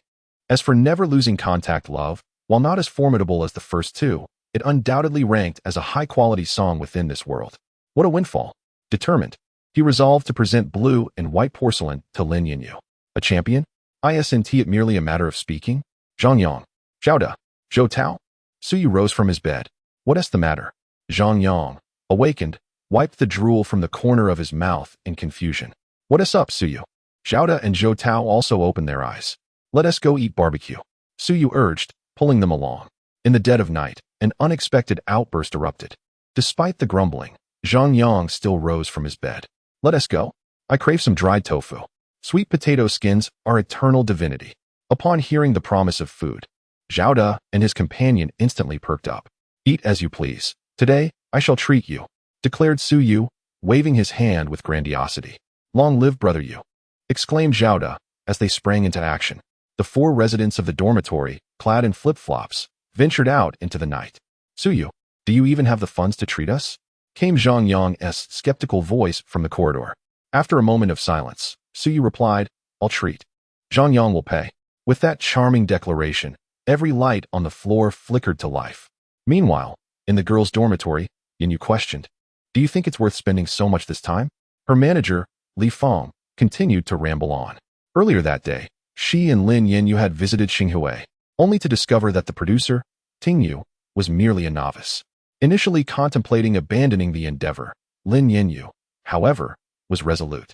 As for Never Losing Contact Love, while not as formidable as the first 2, it undoubtedly ranked as a high-quality song within this world. What a windfall! Determined, he resolved to present Blue and White Porcelain to Lin Yinyu. A champion? Isn't it merely a matter of speaking? Zhang Yang. Zhao Zhou Tao? Suyu rose from his bed. What's the matter? Zhang Yang, awakened, wiped the drool from the corner of his mouth in confusion. What's up, Suyu? Zhao and Zhou Tao also opened their eyes. Let us go eat barbecue, Suyu urged, pulling them along. In the dead of night, an unexpected outburst erupted. Despite the grumbling, Zhang Yang still rose from his bed. Let us go. I crave some dried tofu. Sweet potato skins are eternal divinity. Upon hearing the promise of food, Zhao and his companion instantly perked up. Eat as you please. Today, I shall treat you, declared Suyu, waving his hand with grandiosity. Long live brother Yu, exclaimed Zhao as they sprang into action. The 4 residents of the dormitory, clad in flip-flops, ventured out into the night. Suyu, do you even have the funds to treat us? Came Zhang Yang's skeptical voice from the corridor. After a moment of silence, Suyu replied, I'll treat. Zhang Yang will pay. With that charming declaration, every light on the floor flickered to life. Meanwhile, in the girls' dormitory, Yinyu questioned, do you think it's worth spending so much this time? Her manager, Li Feng, continued to ramble on. Earlier that day, she and Lin Yinyu had visited Xinghui, only to discover that the producer, Ting Yu, was merely a novice. Initially contemplating abandoning the endeavor, Lin Yinyu, however, was resolute,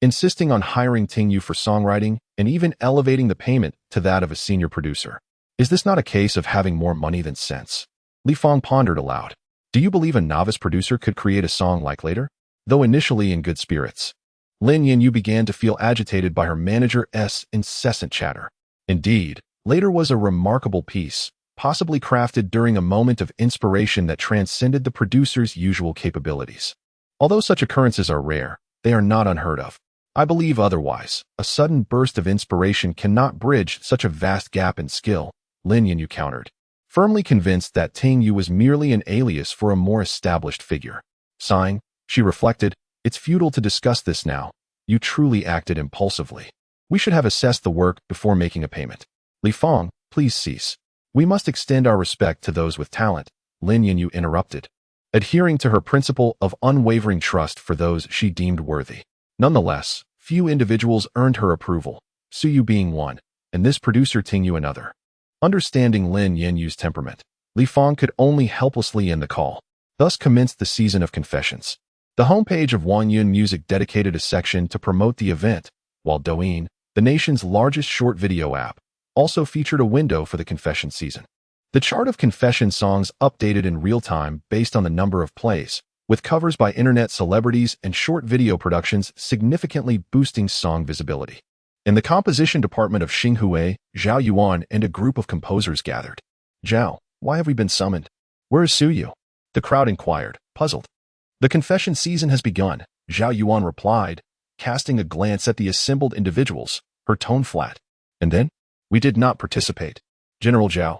insisting on hiring Ting Yu for songwriting and even elevating the payment to that of a senior producer. Is this not a case of having more money than sense? Li Feng pondered aloud. Do you believe a novice producer could create a song like later? Though initially in good spirits, Lin Yinyu began to feel agitated by her manager's incessant chatter. Indeed, later was a remarkable piece, possibly crafted during a moment of inspiration that transcended the producer's usual capabilities. Although such occurrences are rare, they are not unheard of. I believe otherwise. A sudden burst of inspiration cannot bridge such a vast gap in skill, Lin Yinyu countered, firmly convinced that Ting Yu was merely an alias for a more established figure. Sighing, she reflected, it's futile to discuss this now. You truly acted impulsively. We should have assessed the work before making a payment. Li Feng, please cease. We must extend our respect to those with talent, Lin Yinyu interrupted, adhering to her principle of unwavering trust for those she deemed worthy. Nonetheless, few individuals earned her approval, Suyu being one, and this producer Ting Yu another. Understanding Lin Yinyu's temperament, Li Feng could only helplessly end the call. Thus commenced the season of confessions. The homepage of Wangyun Music dedicated a section to promote the event, while Douyin, the nation's largest short video app, also featured a window for the confession season. The chart of confession songs updated in real time based on the number of plays, with covers by internet celebrities and short video productions significantly boosting song visibility. In the composition department of Xinghui, Zhao Yuan and a group of composers gathered. Zhao, why have we been summoned? Where is Suyu? The crowd inquired, puzzled. The confession season has begun, Zhao Yuan replied, casting a glance at the assembled individuals, her tone flat. And then? We did not participate. General Zhao.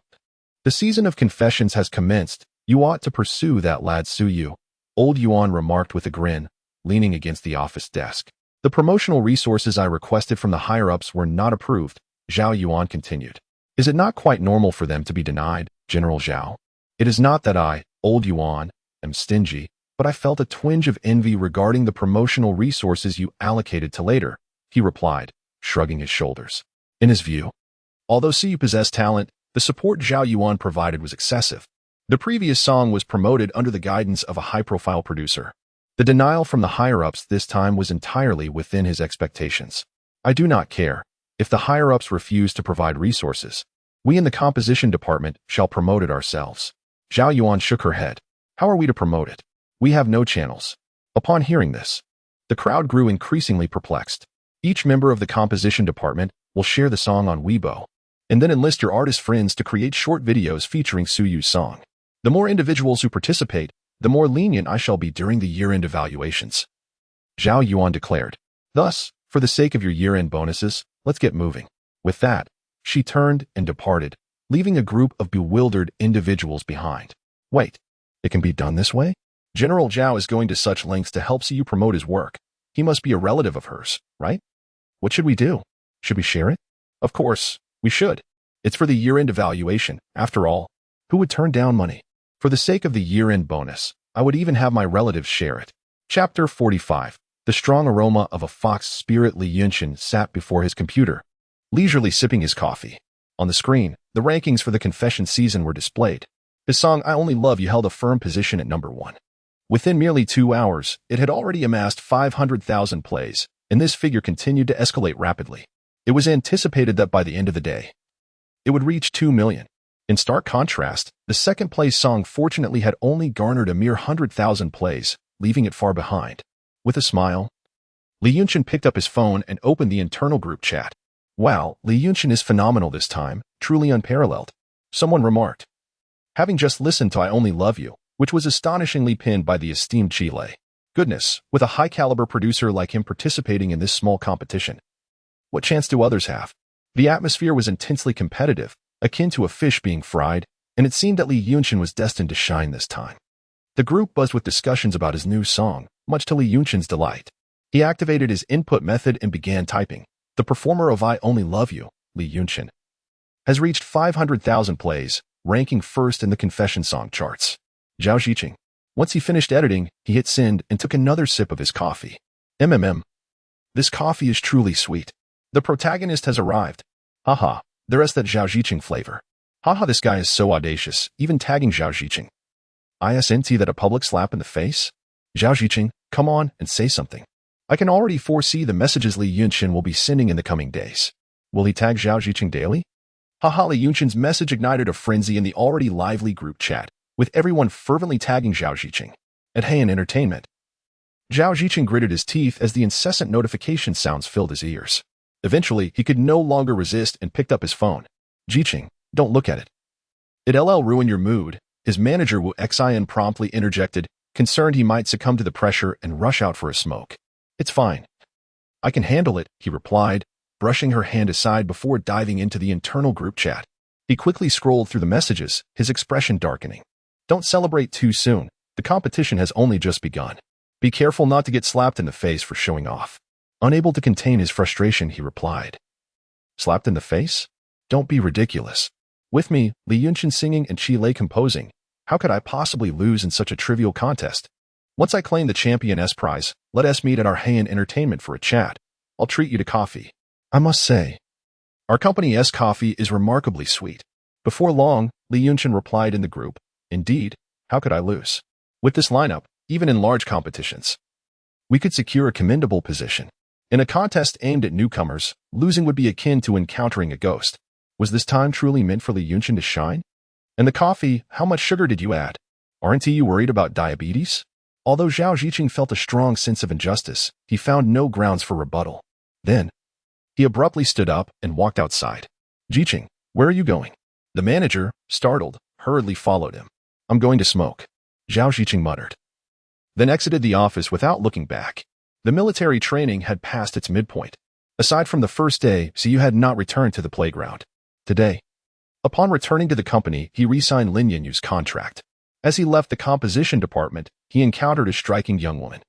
The season of confessions has commenced, You ought to pursue that lad Suyu, old Yuan remarked with a grin, leaning against the office desk. The promotional resources I requested from the higher-ups were not approved, Zhao Yuan continued. Is it not quite normal for them to be denied, General Zhao? It is not that I, old Yuan, am stingy, but I felt a twinge of envy regarding the promotional resources you allocated to later, he replied, shrugging his shoulders. In his view, although Suyu possessed talent, the support Zhao Yuan provided was excessive. The previous song was promoted under the guidance of a high-profile producer. The denial from the higher-ups this time was entirely within his expectations. I do not care. If the higher-ups refuse to provide resources, we in the composition department shall promote it ourselves. Zhao Yuan shook her head. How are we to promote it? We have no channels. Upon hearing this, the crowd grew increasingly perplexed. Each member of the composition department will share the song on Weibo, and then enlist your artist friends to create short videos featuring Suyu's song. The more individuals who participate, the more lenient I shall be during the year-end evaluations. Zhao Yuan declared. Thus, for the sake of your year-end bonuses, let's get moving. With that, she turned and departed, leaving a group of bewildered individuals behind. Wait, it can be done this way? General Zhao is going to such lengths to help Suyu promote his work. He must be a relative of hers, right? What should we do? Should we share it? Of course, we should. It's for the year-end evaluation, after all. Who would turn down money? For the sake of the year-end bonus, I would even have my relatives share it. Chapter 45. The strong aroma of a fox spirit. Li Yunshin sat before his computer, leisurely sipping his coffee. On the screen, the rankings for the confession season were displayed. His song I Only Love You held a firm position at number 1. Within merely 2 hours, it had already amassed 500,000 plays, and this figure continued to escalate rapidly. It was anticipated that by the end of the day, it would reach 2 million. In stark contrast, the second-place song fortunately had only garnered a mere 100,000 plays, leaving it far behind. With a smile, Li Yunshin picked up his phone and opened the internal group chat. Wow, Li Yunshin is phenomenal this time, truly unparalleled. Someone remarked. Having just listened to I Only Love You, which was astonishingly penned by the esteemed Chiling. Goodness, with a high-caliber producer like him participating in this small competition. What chance do others have? The atmosphere was intensely competitive, akin to a fish being fried, and it seemed that Li Yunshin was destined to shine this time. The group buzzed with discussions about his new song, much to Li Yunshin's delight. He activated his input method and began typing. The performer of I Only Love You, Li Yunshin, has reached 500,000 plays, ranking first in the confession song charts. Zhao Ziqing. Once he finished editing, he hit send and took another sip of his coffee. This coffee is truly sweet. The protagonist has arrived. Haha. There is that Zhao Ziqing flavor. Haha, this guy is so audacious, even tagging Zhao Ziqing. Isn't that a public slap in the face? Zhao Ziqing, come on and say something. I can already foresee the messages Li Yunshin will be sending in the coming days. Will he tag Zhao Ziqing daily? Haha, Li Yunshin's message ignited a frenzy in the already lively group chat, with everyone fervently tagging Zhao Ziqing. At Heian Entertainment, Zhao Ziqing gritted his teeth as the incessant notification sounds filled his ears. Eventually, he could no longer resist and picked up his phone. Ziqing, don't look at it. It'll ruin your mood, his manager Wu Xin promptly interjected, concerned he might succumb to the pressure and rush out for a smoke. It's fine. I can handle it, he replied, brushing her hand aside before diving into the internal group chat. He quickly scrolled through the messages, his expression darkening. Don't celebrate too soon. The competition has only just begun. Be careful not to get slapped in the face for showing off. Unable to contain his frustration, he replied. Slapped in the face? Don't be ridiculous. With me, Li Yunshin singing and Chiling composing, how could I possibly lose in such a trivial contest? Once I claim the Champion S prize, let us meet at our Heian Entertainment for a chat. I'll treat you to coffee. I must say, our company S coffee is remarkably sweet. Before long, Li Yunshin replied in the group, Indeed, how could I lose? With this lineup, even in large competitions, we could secure a commendable position. In a contest aimed at newcomers, losing would be akin to encountering a ghost. Was this time truly meant for Li Yunshin to shine? And the coffee, how much sugar did you add? Aren't you worried about diabetes? Although Zhao Ziqing felt a strong sense of injustice, he found no grounds for rebuttal. Then, he abruptly stood up and walked outside. Ziqing, where are you going? The manager, startled, hurriedly followed him. I'm going to smoke, Zhao Ziqing muttered. Then exited the office without looking back. The military training had passed its midpoint. Aside from the first day, Suyu had not returned to the playground. Today, upon returning to the company, he re-signed Lin Yunyu's contract. As he left the composition department, he encountered a striking young woman.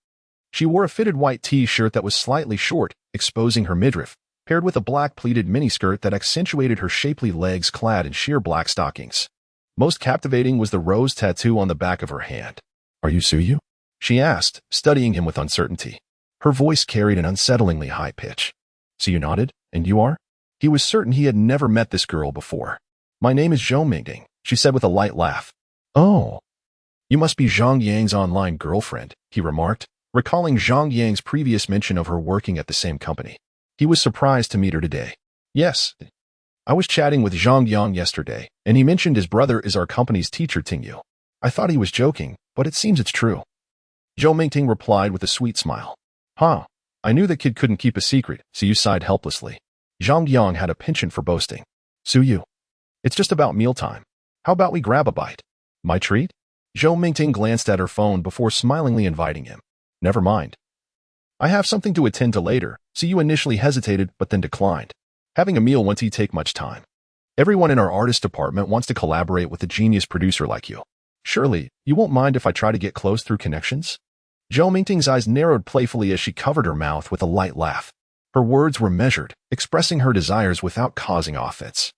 She wore a fitted white t-shirt that was slightly short, exposing her midriff, paired with a black pleated miniskirt that accentuated her shapely legs clad in sheer black stockings. Most captivating was the rose tattoo on the back of her hand. "Are you Suyu?" she asked, studying him with uncertainty. Her voice carried an unsettlingly high pitch. Suyu nodded. "And you are?" He was certain he had never met this girl before. "My name is Zhou Mingding," she said with a light laugh. "Oh, you must be Zhang Yang's online girlfriend," he remarked, recalling Zhang Yang's previous mention of her working at the same company. He was surprised to meet her today. "Yes. I was chatting with Zhang Yang yesterday, and he mentioned his brother is our company's teacher Tingyu. I thought he was joking, but it seems it's true." Zhou Mingting replied with a sweet smile. "Huh. I knew the kid couldn't keep a secret," Suyu sighed helplessly. Zhang Yang had a penchant for boasting. "Suyu, it's just about mealtime. How about we grab a bite?" "My treat?" Zhou Mingting glanced at her phone before smilingly inviting him. "Never mind. I have something to attend to later," Suyu initially hesitated but then declined. "Having a meal won't take much time. Everyone in our artist department wants to collaborate with a genius producer like you. Surely, you won't mind if I try to get close through connections?" Zhou Mingting's eyes narrowed playfully as she covered her mouth with a light laugh. Her words were measured, expressing her desires without causing offense.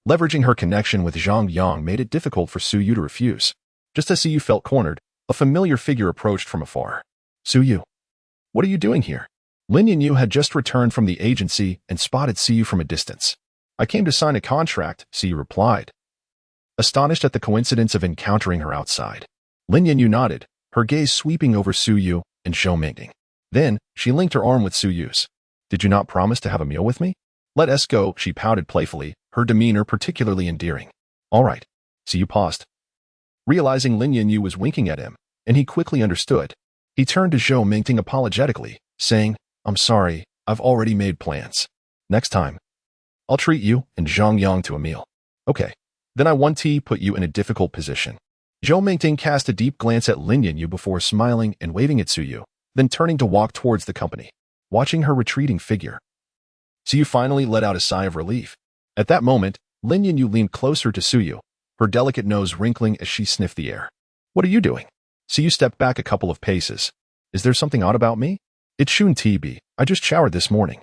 Leveraging her connection with Zhang Yang made it difficult for Suyu to refuse. Just as Suyu felt cornered, a familiar figure approached from afar. "Suyu, what are you doing here?" Lin Yanyu had just returned from the agency and spotted Suyu from a distance. "I came to sign a contract," Suyu replied, astonished at the coincidence of encountering her outside. Lin Yanyu nodded, her gaze sweeping over Suyu and Zhou Mingting. Then, she linked her arm with Suyu's. "Did you not promise to have a meal with me?" "Let us go," she pouted playfully, her demeanor particularly endearing. "All right." Suyu paused, realizing Lin Yanyu was winking at him, and he quickly understood. He turned to Zhou Mingting apologetically, saying, "I'm sorry, I've already made plans. Next time, I'll treat you and Zhang Yang to a meal." "Okay. Then I want to put you in a difficult position." Zhou Mingting cast a deep glance at Lin Yanyu before smiling and waving at Suyu, then turning to walk towards the company. Watching her retreating figure, Suyu finally let out a sigh of relief. At that moment, Lin Yanyu leaned closer to Suyu, her delicate nose wrinkling as she sniffed the air. "What are you doing?" Suyu stepped back a couple of paces. "Is there something odd about me?" "It's Shun TB. I just showered this morning."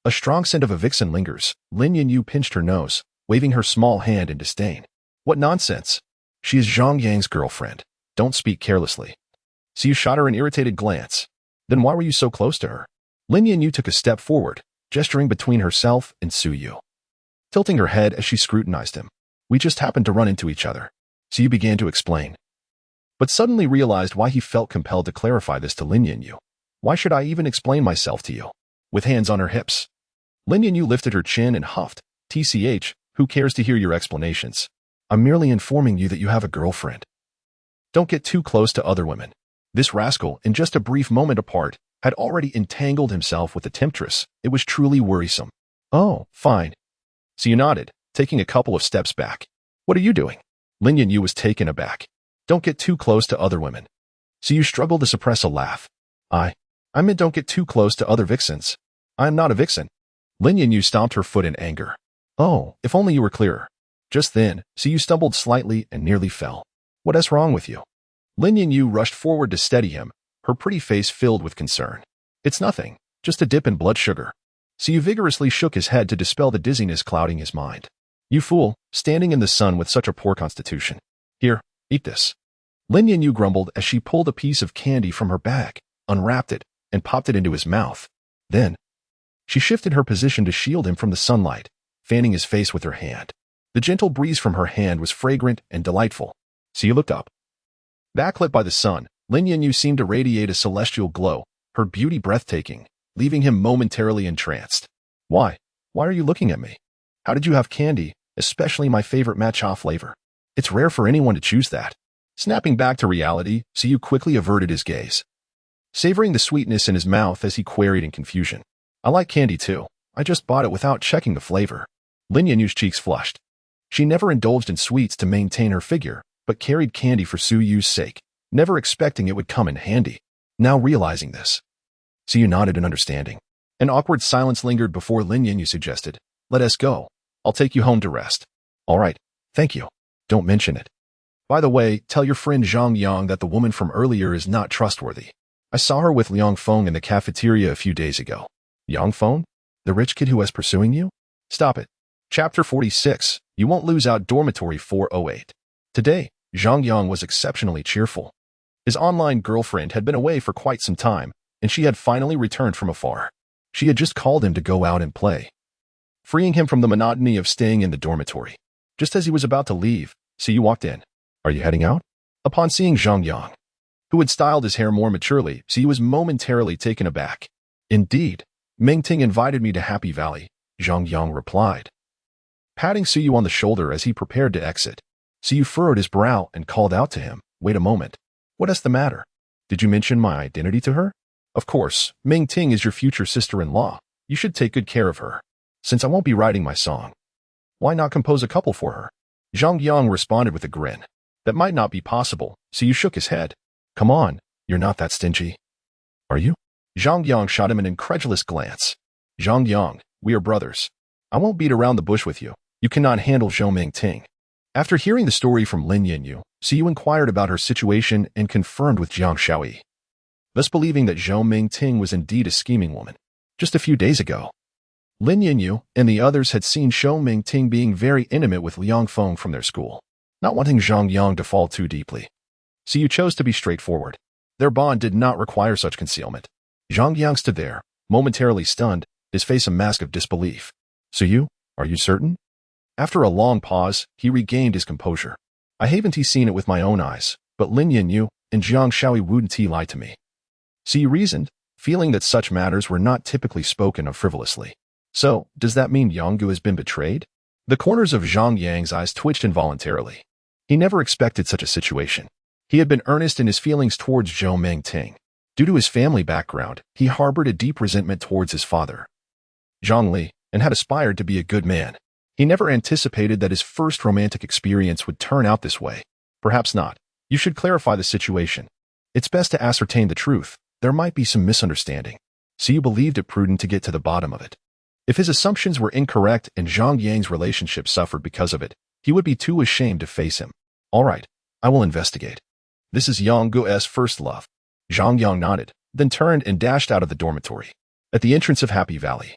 A strong scent of a vixen lingers. Lin Yanyu pinched her nose, waving her small hand in disdain. "What nonsense. She is Zhang Yang's girlfriend. Don't speak carelessly." Suyu shot her an irritated glance. "Then why were you so close to her?" Lin Yanyu took a step forward, gesturing between herself and Suyu, tilting her head as she scrutinized him. "We just happened to run into each other." Suyu began to explain, but suddenly realized why he felt compelled to clarify this to Lin Yanyu. "Why should I even explain myself to you?" With hands on her hips, Lin Yanyu lifted her chin and huffed. "TCH, who cares to hear your explanations? I'm merely informing you that you have a girlfriend. Don't get too close to other women." This rascal, in just a brief moment apart, had already entangled himself with the temptress. It was truly worrisome. "Oh, fine." Suyu nodded, taking a couple of steps back. "What are you doing?" Lin Yanyu was taken aback. "Don't get too close to other women." Suyu struggled to suppress a laugh. I meant don't get too close to other vixens. I am not a vixen." Lin Yanyu stomped her foot in anger. "Oh, if only you were clearer." Just then, Suyu stumbled slightly and nearly fell. "What is wrong with you?" Lin Yanyu rushed forward to steady him, her pretty face filled with concern. "It's nothing, just a dip in blood sugar." Suyu vigorously shook his head to dispel the dizziness clouding his mind. "You fool, standing in the sun with such a poor constitution. Here, eat this." Lin Yanyu grumbled as she pulled a piece of candy from her bag, unwrapped it, and popped it into his mouth. Then, she shifted her position to shield him from the sunlight, fanning his face with her hand. The gentle breeze from her hand was fragrant and delightful. Suyu looked up. Backlit by the sun, Lin Yanyu seemed to radiate a celestial glow, her beauty breathtaking, leaving him momentarily entranced. Why are you looking at me? How did you have candy, especially my favorite matcha flavor? It's rare for anyone to choose that." Snapping back to reality, Suyu quickly averted his gaze, savoring the sweetness in his mouth as he queried in confusion. "I like candy too. I just bought it without checking the flavor." Lin Yanyu's cheeks flushed. She never indulged in sweets to maintain her figure, but carried candy for Suyu's sake, never expecting it would come in handy. Now realizing this, Suyu nodded in understanding. An awkward silence lingered before Lin Yanyu suggested, "Let us go. I'll take you home to rest." "All right, thank you. Don't mention it." By the way, tell your friend Zhang Yang that the woman from earlier is not trustworthy. I saw her with Liang Feng in the cafeteria a few days ago. Yang Feng? The rich kid who was pursuing you? Stop it. Chapter 46. You won't lose out dormitory 408. Today, Zhang Yang was exceptionally cheerful. His online girlfriend had been away for quite some time, and she had finally returned from afar. She had just called him to go out and play, freeing him from the monotony of staying in the dormitory. Just as he was about to leave, Siyu walked in. Are you heading out? Upon seeing Zhang Yang, who had styled his hair more maturely, Siyu was momentarily taken aback. Indeed, Mingting invited me to Happy Valley, Zhang Yang replied, patting Siyu on the shoulder as he prepared to exit. Siyu furrowed his brow and called out to him, wait a moment. What is the matter? Did you mention my identity to her? Of course, Mingting is your future sister-in-law. You should take good care of her. Since I won't be writing my song, why not compose a couple for her? Zhang Yang responded with a grin. That might not be possible, Siyu shook his head. Come on, you're not that stingy. Are you? Zhang Yang shot him an incredulous glance. Zhang Yang, we are brothers. I won't beat around the bush with you. You cannot handle Zhou Mingting. After hearing the story from Lin Yinyu, Siyu inquired about her situation and confirmed with Jiang Shaoyi, thus believing that Zhou Mingting was indeed a scheming woman. Just a few days ago, Lin Yinyu and the others had seen Zhou Mingting being very intimate with Liang Feng from their school. Not wanting Zhang Yang to fall too deeply, Siyu chose to be straightforward. Their bond did not require such concealment. Zhang Yang stood there, momentarily stunned, his face a mask of disbelief. Siyu, are you certain? After a long pause, he regained his composure. I haven't seen it with my own eyes, but Lin Yinyu and Jiang Shaoyi wouldn't lie to me. Siyu reasoned, feeling that such matters were not typically spoken of frivolously. So, does that mean Yanggu has been betrayed? The corners of Zhang Yang's eyes twitched involuntarily. He never expected such a situation. He had been earnest in his feelings towards Zhou Mingting. Due to his family background, he harbored a deep resentment towards his father, Zhang Li, and had aspired to be a good man. He never anticipated that his first romantic experience would turn out this way. Perhaps not. You should clarify the situation. It's best to ascertain the truth. There might be some misunderstanding. Siyu believed it prudent to get to the bottom of it. If his assumptions were incorrect and Zhang Yang's relationship suffered because of it, he would be too ashamed to face him. All right, I will investigate. This is Yang Guo's first love. Zhang Yang nodded, then turned and dashed out of the dormitory. At the entrance of Happy Valley,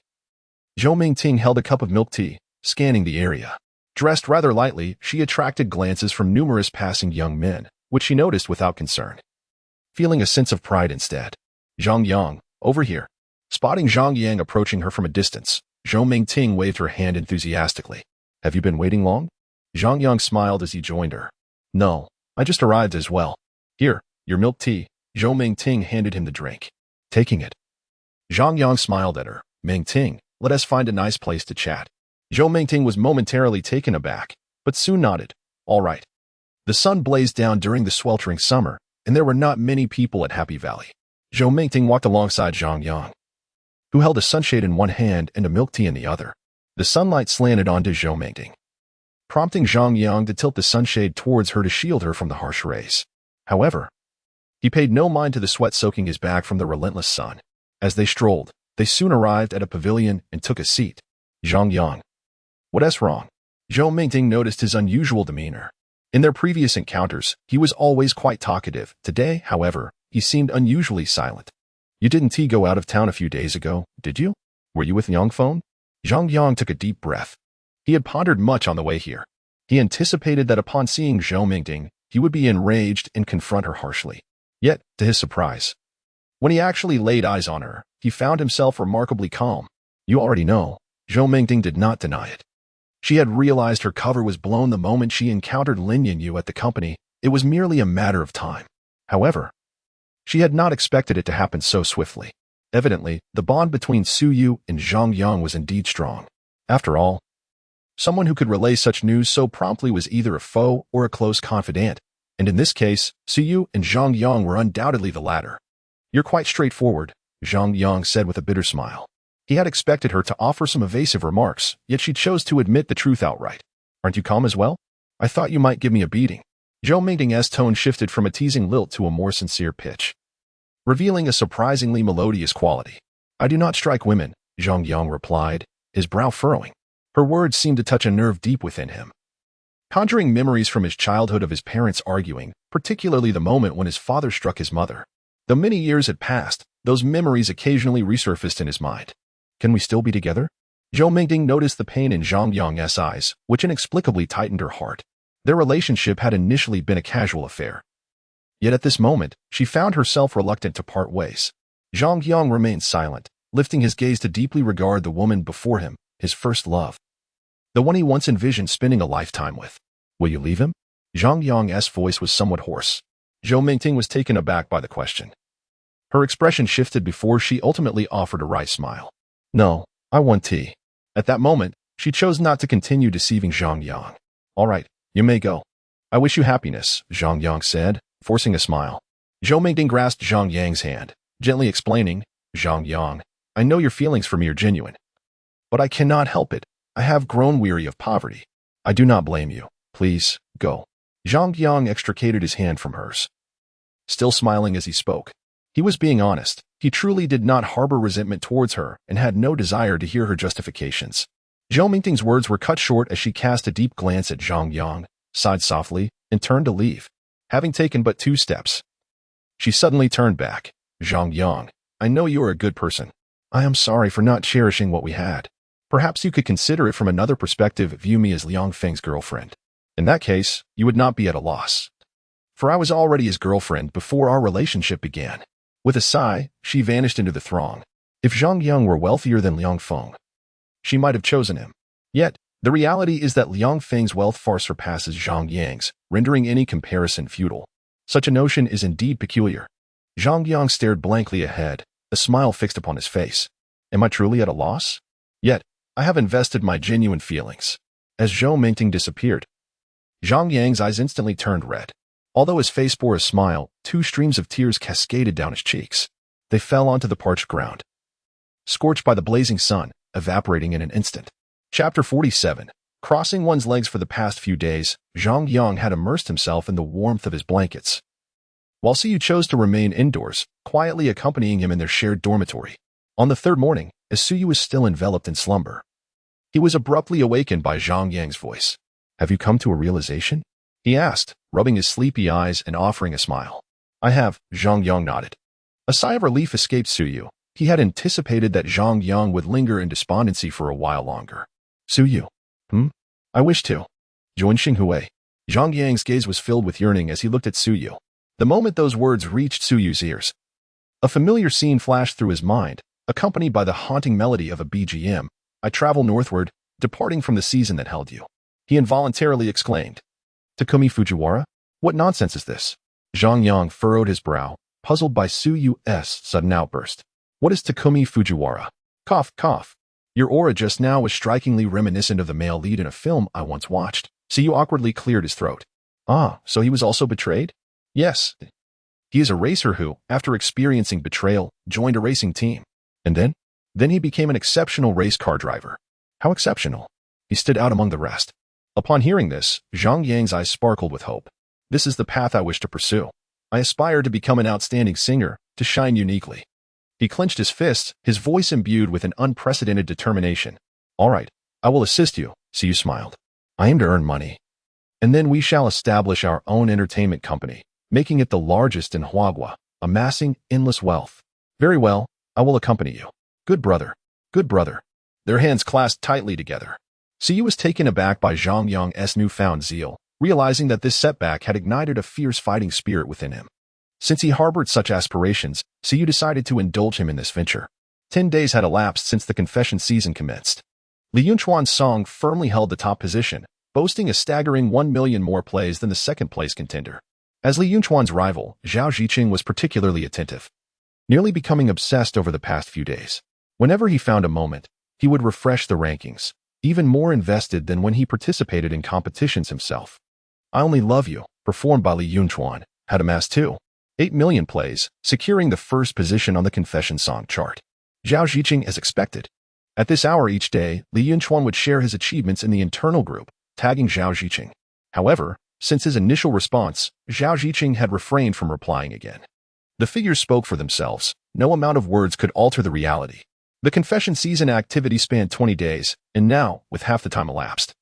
Zhou Mingting held a cup of milk tea, scanning the area. Dressed rather lightly, she attracted glances from numerous passing young men, which she noticed without concern, feeling a sense of pride instead. Zhang Yang, over here. Spotting Zhang Yang approaching her from a distance, Zhou Mingting waved her hand enthusiastically. Have you been waiting long? Zhang Yang smiled as he joined her. No, I just arrived as well. Here, your milk tea. Zhou Mingting handed him the drink. Taking it. Zhang Yang smiled at her. Mingting, let us find a nice place to chat. Zhou Mingting was momentarily taken aback, but soon nodded. All right. The sun blazed down during the sweltering summer, and there were not many people at Happy Valley. Zhou Mingting walked alongside Zhang Yang, who held a sunshade in one hand and a milk tea in the other. The sunlight slanted onto Zhou Mingting, prompting Zhang Yang to tilt the sunshade towards her to shield her from the harsh rays. However, he paid no mind to the sweat soaking his back from the relentless sun. As they strolled, they soon arrived at a pavilion and took a seat. Zhang Yang. What's wrong? Zhou Mingting noticed his unusual demeanor. In their previous encounters, he was always quite talkative. Today, however, he seemed unusually silent. You didn't go out of town a few days ago, did you? Were you with Yang Feng? Zhang Yang took a deep breath. He had pondered much on the way here. He anticipated that upon seeing Zhou Mingting, he would be enraged and confront her harshly. Yet, to his surprise, when he actually laid eyes on her, he found himself remarkably calm. You already know, Zhou Mingting did not deny it. She had realized her cover was blown the moment she encountered Lin Yinyu at the company. It was merely a matter of time. However, she had not expected it to happen so swiftly. Evidently, the bond between Siyu and Zhang Yang was indeed strong. After all, someone who could relay such news so promptly was either a foe or a close confidant, and in this case, Siyu and Zhang Yang were undoubtedly the latter. You're quite straightforward, Zhang Yang said with a bitter smile. He had expected her to offer some evasive remarks, yet she chose to admit the truth outright. Aren't you calm as well? I thought you might give me a beating. Zhou Mingting's tone shifted from a teasing lilt to a more sincere pitch, revealing a surprisingly melodious quality. I do not strike women, Zhang Yang replied, his brow furrowing. Her words seemed to touch a nerve deep within him, conjuring memories from his childhood of his parents arguing, particularly the moment when his father struck his mother. Though many years had passed, those memories occasionally resurfaced in his mind. Can we still be together? Zhou Mingting noticed the pain in Zhang Yang's eyes, which inexplicably tightened her heart. Their relationship had initially been a casual affair. Yet at this moment, she found herself reluctant to part ways. Zhang Yang remained silent, lifting his gaze to deeply regard the woman before him, his first love. The one he once envisioned spending a lifetime with. Will you leave him? Zhang Yang's voice was somewhat hoarse. Zhou Mingting was taken aback by the question. Her expression shifted before she ultimately offered a wry smile. No, I want tea. At that moment, she chose not to continue deceiving Zhang Yang. All right, you may go. I wish you happiness, Zhang Yang said, forcing a smile. Zhou Mingting grasped Zhang Yang's hand, gently explaining, Zhang Yang, I know your feelings for me are genuine. But I cannot help it. I have grown weary of poverty. I do not blame you. Please, go. Zhang Yang extricated his hand from hers. Still smiling as he spoke. He was being honest. He truly did not harbor resentment towards her and had no desire to hear her justifications. Zhou Mingting's words were cut short as she cast a deep glance at Zhang Yang, sighed softly, and turned to leave. Having taken but 2 steps, she suddenly turned back. Zhang Yang, I know you are a good person. I am sorry for not cherishing what we had. Perhaps you could consider it from another perspective, view me as Liang Feng's girlfriend. In that case, you would not be at a loss. For I was already his girlfriend before our relationship began. With a sigh, she vanished into the throng. If Zhang Yang were wealthier than Liang Feng, she might have chosen him. Yet, the reality is that Liang Feng's wealth far surpasses Zhang Yang's, rendering any comparison futile. Such a notion is indeed peculiar. Zhang Yang stared blankly ahead, a smile fixed upon his face. Am I truly at a loss? Yet, I have invested my genuine feelings. As Zhou Mingting disappeared, Zhang Yang's eyes instantly turned red. Although his face bore a smile, 2 streams of tears cascaded down his cheeks. They fell onto the parched ground, scorched by the blazing sun, evaporating in an instant. Chapter 47. Crossing one's legs for the past few days, Zhang Yang had immersed himself in the warmth of his blankets, while Siyu chose to remain indoors, quietly accompanying him in their shared dormitory. On the 3rd morning, as Siyu was still enveloped in slumber, he was abruptly awakened by Zhang Yang's voice. Have you come to a realization? He asked, rubbing his sleepy eyes and offering a smile. I have, Zhang Yang nodded. A sigh of relief escaped Suyu. He had anticipated that Zhang Yang would linger in despondency for a while longer. Suyu. I wish to join Xinghui. Zhang Yang's gaze was filled with yearning as he looked at Suyu. The moment those words reached Suyu's ears, a familiar scene flashed through his mind, accompanied by the haunting melody of a BGM. I travel northward, departing from the season that held you. He involuntarily exclaimed. Takumi Fujiwara? What nonsense is this? Zhang Yang furrowed his brow, puzzled by Suyu's sudden outburst. What is Takumi Fujiwara? Cough, cough. Your aura just now was strikingly reminiscent of the male lead in a film I once watched. Suyu awkwardly cleared his throat. Ah, so he was also betrayed? Yes. He is a racer who, after experiencing betrayal, joined a racing team. And then? Then he became an exceptional race car driver. How exceptional? He stood out among the rest. Upon hearing this, Zhang Yang's eyes sparkled with hope. This is the path I wish to pursue. I aspire to become an outstanding singer, to shine uniquely. He clenched his fists, his voice imbued with an unprecedented determination. All right, I will assist you, Siyu smiled. I aim to earn money. And then we shall establish our own entertainment company, making it the largest in Huagua, amassing endless wealth. Very well, I will accompany you. Good brother. Good brother. Their hands clasped tightly together. Siyu was taken aback by Zhang Yang's newfound zeal, realizing that this setback had ignited a fierce fighting spirit within him. Since he harbored such aspirations, Siyu decided to indulge him in this venture. 10 days had elapsed since the confession season commenced. Li Yunchuan's song firmly held the top position, boasting a staggering 1 million more plays than the second-place contender. As Li Yunchuan's rival, Zhao Ziqing was particularly attentive, nearly becoming obsessed over the past few days. Whenever he found a moment, he would refresh the rankings, even more invested than when he participated in competitions himself. I Only Love You, performed by Li Yunchuan, had amassed 2.8 million plays, securing the first position on the confession song chart. Zhao Ziqing as expected. At this hour each day, Li Yunchuan would share his achievements in the internal group, tagging Zhao Ziqing. However, since his initial response, Zhao Ziqing had refrained from replying again. The figures spoke for themselves. No amount of words could alter the reality. The confession season activity spanned 20 days, and now, with half the time elapsed,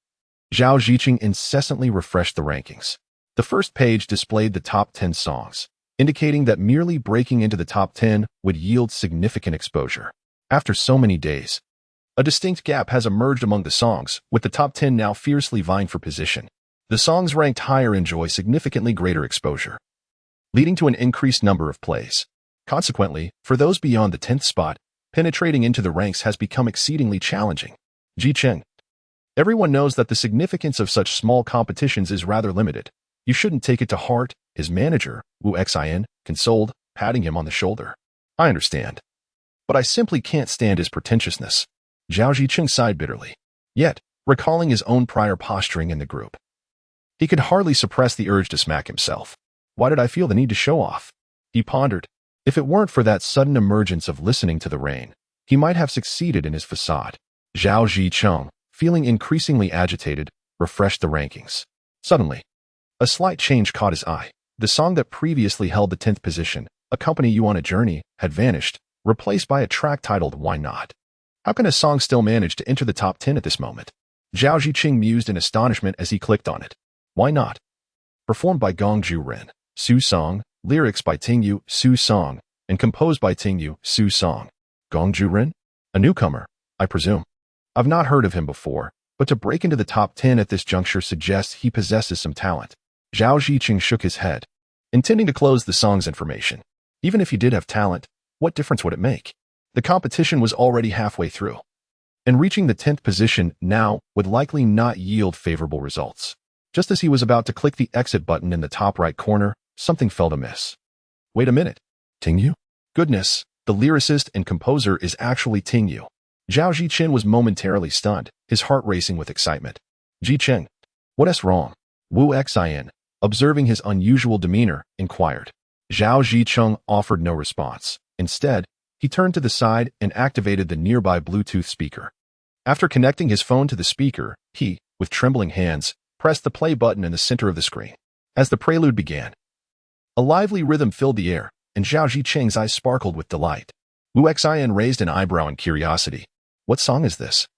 Zhao Ziqing incessantly refreshed the rankings. The first page displayed the top 10 songs, indicating that merely breaking into the top 10 would yield significant exposure. After so many days, a distinct gap has emerged among the songs, with the top 10 now fiercely vying for position. The songs ranked higher enjoy significantly greater exposure, leading to an increased number of plays. Consequently, for those beyond the 10th spot, penetrating into the ranks has become exceedingly challenging. Ji Cheng. Everyone knows that the significance of such small competitions is rather limited. You shouldn't take it to heart, his manager, Wu Xian, consoled, patting him on the shoulder. I understand. But I simply can't stand his pretentiousness. Zhao Ziqing sighed bitterly. Yet, recalling his own prior posturing in the group, he could hardly suppress the urge to smack himself. Why did I feel the need to show off? He pondered. If it weren't for that sudden emergence of listening to the rain, he might have succeeded in his facade. Zhao Ziqing, feeling increasingly agitated, refreshed the rankings. Suddenly, a slight change caught his eye. The song that previously held the 10th position, Accompany You on a Journey, had vanished, replaced by a track titled Why Not? How can a song still manage to enter the top 10 at this moment? Zhao Ziqing mused in astonishment as he clicked on it. Why Not? Performed by Gongju Ren, Su Song, lyrics by Tingyu Su Song, and composed by Tingyu Su Song. Gongju Ren? A newcomer, I presume. I've not heard of him before, but to break into the top 10 at this juncture suggests he possesses some talent. Zhao Ziqing shook his head, intending to close the song's information. Even if he did have talent, what difference would it make? The competition was already halfway through, and reaching the 10th position now would likely not yield favorable results. Just as he was about to click the exit button in the top right corner, something felt amiss. Wait a minute. Tingyu? Goodness, the lyricist and composer is actually Tingyu. Zhao Ziqing was momentarily stunned, his heart racing with excitement. Ji Cheng, what's wrong? Wu Xian, observing his unusual demeanor, inquired. Zhao Ziqing offered no response. Instead, he turned to the side and activated the nearby Bluetooth speaker. After connecting his phone to the speaker, he, with trembling hands, pressed the play button in the center of the screen. As the prelude began, a lively rhythm filled the air, and Zhao Ziqing's eyes sparkled with delight. Wu Xian raised an eyebrow in curiosity. What song is this?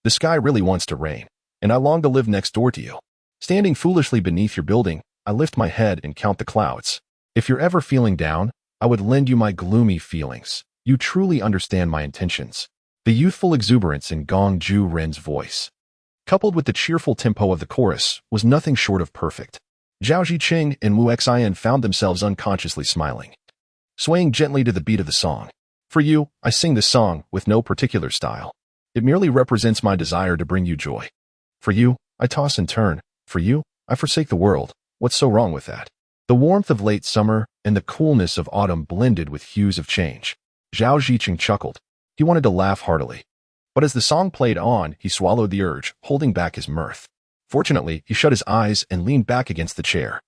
The sky really wants to rain, and I long to live next door to you. Standing foolishly beneath your building, I lift my head and count the clouds. If you're ever feeling down, I would lend you my gloomy feelings. You truly understand my intentions. The youthful exuberance in Gongju Ren's voice, coupled with the cheerful tempo of the chorus, was nothing short of perfect. Zhao Ziqing and Wu Xian found themselves unconsciously smiling, swaying gently to the beat of the song. For you, I sing this song with no particular style. It merely represents my desire to bring you joy. For you, I toss and turn. For you, I forsake the world. What's so wrong with that? The warmth of late summer and the coolness of autumn blended with hues of change. Zhao Ziqing chuckled. He wanted to laugh heartily. But as the song played on, he swallowed the urge, holding back his mirth. Fortunately, he shut his eyes and leaned back against the chair.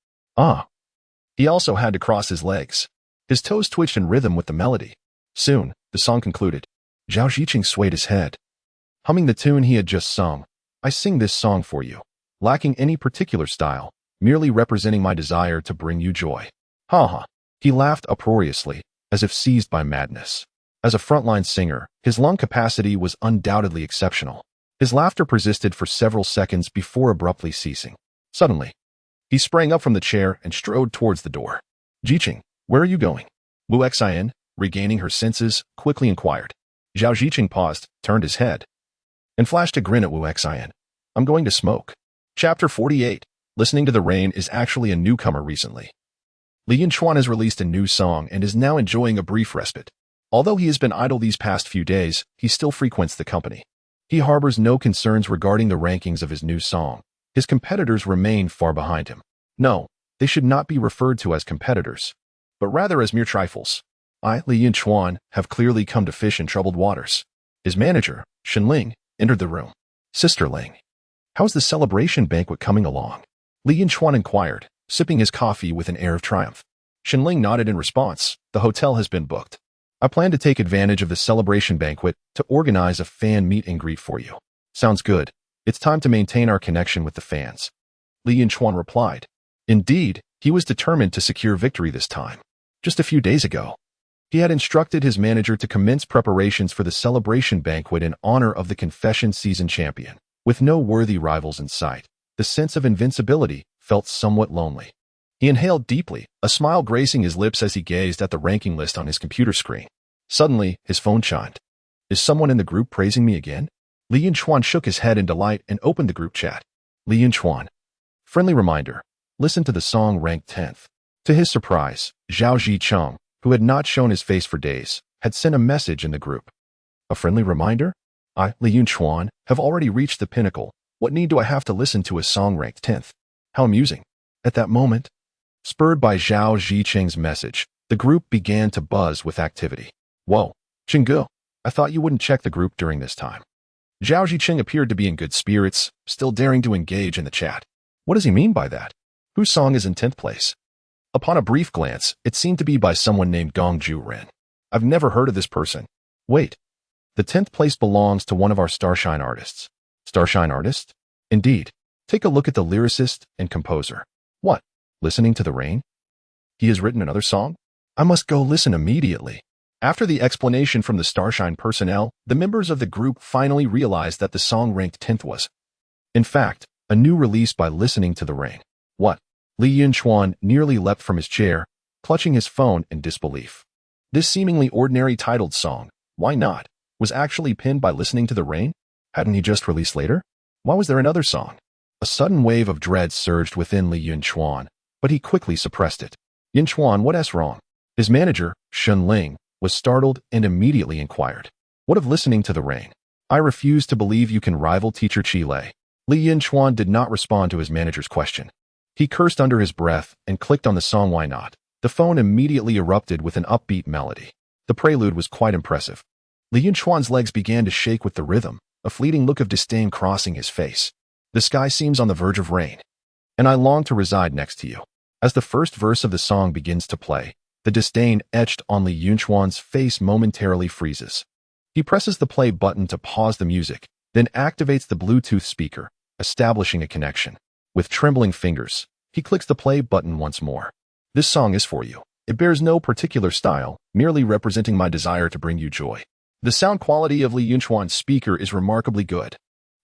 He also had to cross his legs. His toes twitched in rhythm with the melody. Soon, the song concluded. Zhao Ziqing swayed his head, humming the tune he had just sung. I sing this song for you, lacking any particular style, merely representing my desire to bring you joy. Ha ha. He laughed uproariously, as if seized by madness. As a frontline singer, his lung capacity was undoubtedly exceptional. His laughter persisted for several seconds before abruptly ceasing. Suddenly, he sprang up from the chair and strode towards the door. Ziqing, where are you going? Wu Xian, regaining her senses, quickly inquired. Zhao Ziqing paused, turned his head, and flashed a grin at Wu Xian. I'm going to smoke. Chapter 48. Listening to the Rain is actually a newcomer recently. Li Yinchuan has released a new song and is now enjoying a brief respite. Although he has been idle these past few days, he still frequents the company. He harbors no concerns regarding the rankings of his new song. His competitors remain far behind him. No, they should not be referred to as competitors, but rather as mere trifles. I, Li Yinchuan, have clearly come to fish in troubled waters. His manager, Chiling, entered the room. Sister Ling, how's the celebration banquet coming along? Li Yinchuan inquired, sipping his coffee with an air of triumph. Chiling nodded in response. The hotel has been booked. I plan to take advantage of the celebration banquet to organize a fan meet and greet for you. Sounds good. It's time to maintain our connection with the fans. Li Yinchuan replied. Indeed, he was determined to secure victory this time. Just a few days ago, he had instructed his manager to commence preparations for the celebration banquet in honor of the Confession Season champion. With no worthy rivals in sight, the sense of invincibility felt somewhat lonely. He inhaled deeply, a smile gracing his lips as he gazed at the ranking list on his computer screen. Suddenly, his phone chimed. Is someone in the group praising me again? Li Yunchuan shook his head in delight and opened the group chat. Li Yunchuan. Friendly reminder. Listen to the song ranked 10th. To his surprise, Zhao Zicheng, who had not shown his face for days, had sent a message in the group. A friendly reminder? I, Li Yunchuan, have already reached the pinnacle. What need do I have to listen to a song ranked 10th? How amusing. At that moment, spurred by Zhao Zicheng's message, the group began to buzz with activity. Whoa, Chenggu, I thought you wouldn't check the group during this time. Zhao Zicheng appeared to be in good spirits, still daring to engage in the chat. What does he mean by that? Whose song is in 10th place? Upon a brief glance, it seemed to be by someone named Gongju Ren. I've never heard of this person. Wait. The 10th place belongs to one of our Starshine artists. Starshine artist? Indeed. Take a look at the lyricist and composer. What? Listening to the rain? He has written another song? I must go listen immediately. After the explanation from the Starshine personnel, the members of the group finally realized that the song ranked 10th was, in fact, a new release by Listening to the Rain. What? Li Yunchuan nearly leapt from his chair, clutching his phone in disbelief. This seemingly ordinary titled song, Why Not, was actually pinned by Listening to the Rain? Hadn't he just released later? Why was there another song? A sudden wave of dread surged within Li Yunchuan, but he quickly suppressed it. Yunchuan, what's wrong? His manager, Chiling, was startled and immediately inquired. What of Listening to the Rain? I refuse to believe you can rival teacher Qilei. Li Yunchuan did not respond to his manager's question. He cursed under his breath and clicked on the song Why Not. The phone immediately erupted with an upbeat melody. The prelude was quite impressive. Li Yunchuan's legs began to shake with the rhythm, a fleeting look of disdain crossing his face. The sky seems on the verge of rain, and I long to reside next to you. As the first verse of the song begins to play, the disdain etched on Li Yunchuan's face momentarily freezes. He presses the play button to pause the music, then activates the Bluetooth speaker, establishing a connection. With trembling fingers, he clicks the play button once more. This song is for you. It bears no particular style, merely representing my desire to bring you joy. The sound quality of Li Yunchuan's speaker is remarkably good.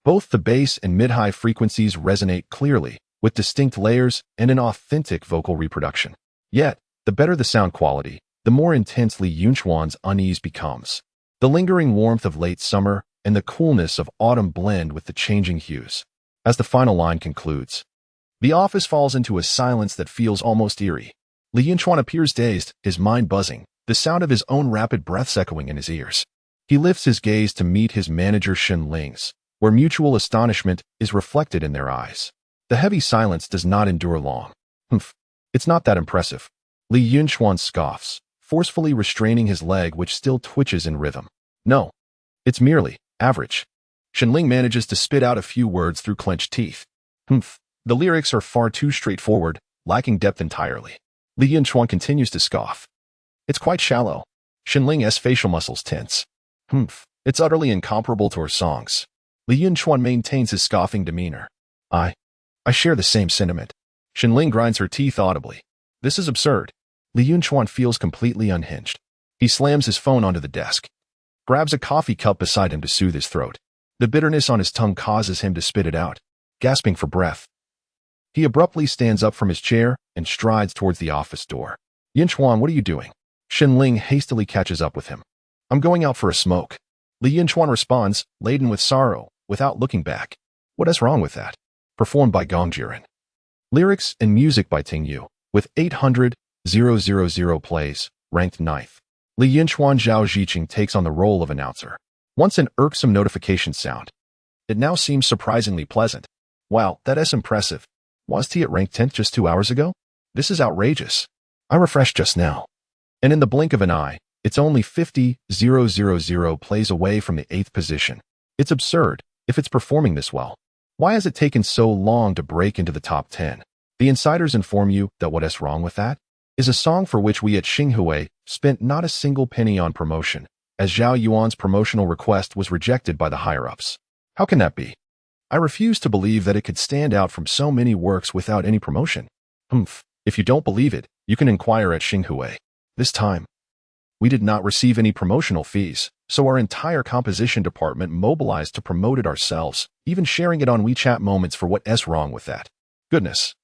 Both the bass and mid-high frequencies resonate clearly, with distinct layers and an authentic vocal reproduction. Yet, the better the sound quality, the more intense Li Yunchuan's unease becomes. The lingering warmth of late summer and the coolness of autumn blend with the changing hues. As the final line concludes, the office falls into a silence that feels almost eerie. Li Yunchuan appears dazed, his mind buzzing, the sound of his own rapid breaths echoing in his ears. He lifts his gaze to meet his manager Xinling's, where mutual astonishment is reflected in their eyes. The heavy silence does not endure long. It's not that impressive. Li Yunchuan scoffs, forcefully restraining his leg which still twitches in rhythm. No, it's merely average. Xinling manages to spit out a few words through clenched teeth. The lyrics are far too straightforward, lacking depth entirely. Li Yunchuan continues to scoff. It's quite shallow. Xinling's facial muscles tense. It's utterly incomparable to her songs. Li Yunchuan maintains his scoffing demeanor. I share the same sentiment. Xinling grinds her teeth audibly. This is absurd. Li Yunchuan feels completely unhinged. He slams his phone onto the desk, grabs a coffee cup beside him to soothe his throat. The bitterness on his tongue causes him to spit it out, gasping for breath. He abruptly stands up from his chair and strides towards the office door. Yunchuan, what are you doing? Xinling hastily catches up with him. I'm going out for a smoke. Li Yunchuan responds, laden with sorrow, without looking back. What is wrong with that? Performed by Gongjiren. Lyrics and music by Ting Yu, with 800,000 plays, ranked 9th. Li Yunchuan Zhao Zicheng takes on the role of announcer. Once an irksome notification sound, it now seems surprisingly pleasant. Wow, that is impressive. Was he at rank 10th just 2 hours ago? This is outrageous. I refreshed just now, and in the blink of an eye, it's only 50,000 plays away from the 8th position. It's absurd, if it's performing this well. Why has it taken so long to break into the top 10? The insiders inform you that what is wrong with that is a song for which we at Xinhui spent not a single penny on promotion, as Zhao Yuan's promotional request was rejected by the higher-ups. How can that be? I refuse to believe that it could stand out from so many works without any promotion. If you don't believe it, you can inquire at Xinhui. This time, We did not receive any promotional fees, so our entire composition department mobilized to promote it ourselves, even sharing it on WeChat moments for what's wrong with that. Goodness.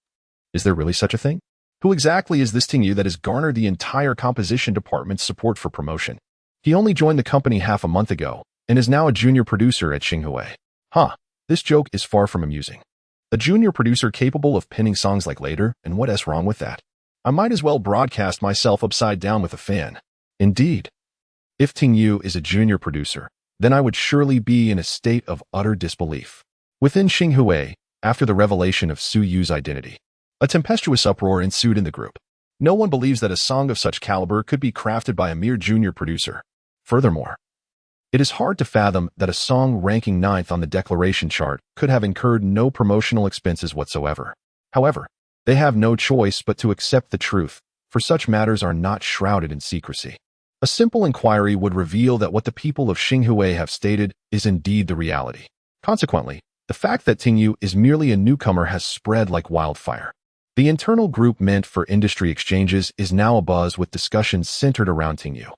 Is there really such a thing? Who exactly is this Tingyu that has garnered the entire composition department's support for promotion? He only joined the company half a month ago, and is now a junior producer at Xinhui. This joke is far from amusing. A junior producer capable of pinning songs like Later, and what's wrong with that? I might as well broadcast myself upside down with a fan. Indeed. If Tingyu is a junior producer, then I would surely be in a state of utter disbelief. Within Xinhui, after the revelation of Su Yu's identity, a tempestuous uproar ensued in the group. No one believes that a song of such caliber could be crafted by a mere junior producer. Furthermore, it is hard to fathom that a song ranking 9th on the declaration chart could have incurred no promotional expenses whatsoever. However, they have no choice but to accept the truth, for such matters are not shrouded in secrecy. A simple inquiry would reveal that what the people of Xinhui have stated is indeed the reality. Consequently, the fact that Tingyu is merely a newcomer has spread like wildfire. The internal group meant for industry exchanges is now abuzz with discussions centered around Tingyu.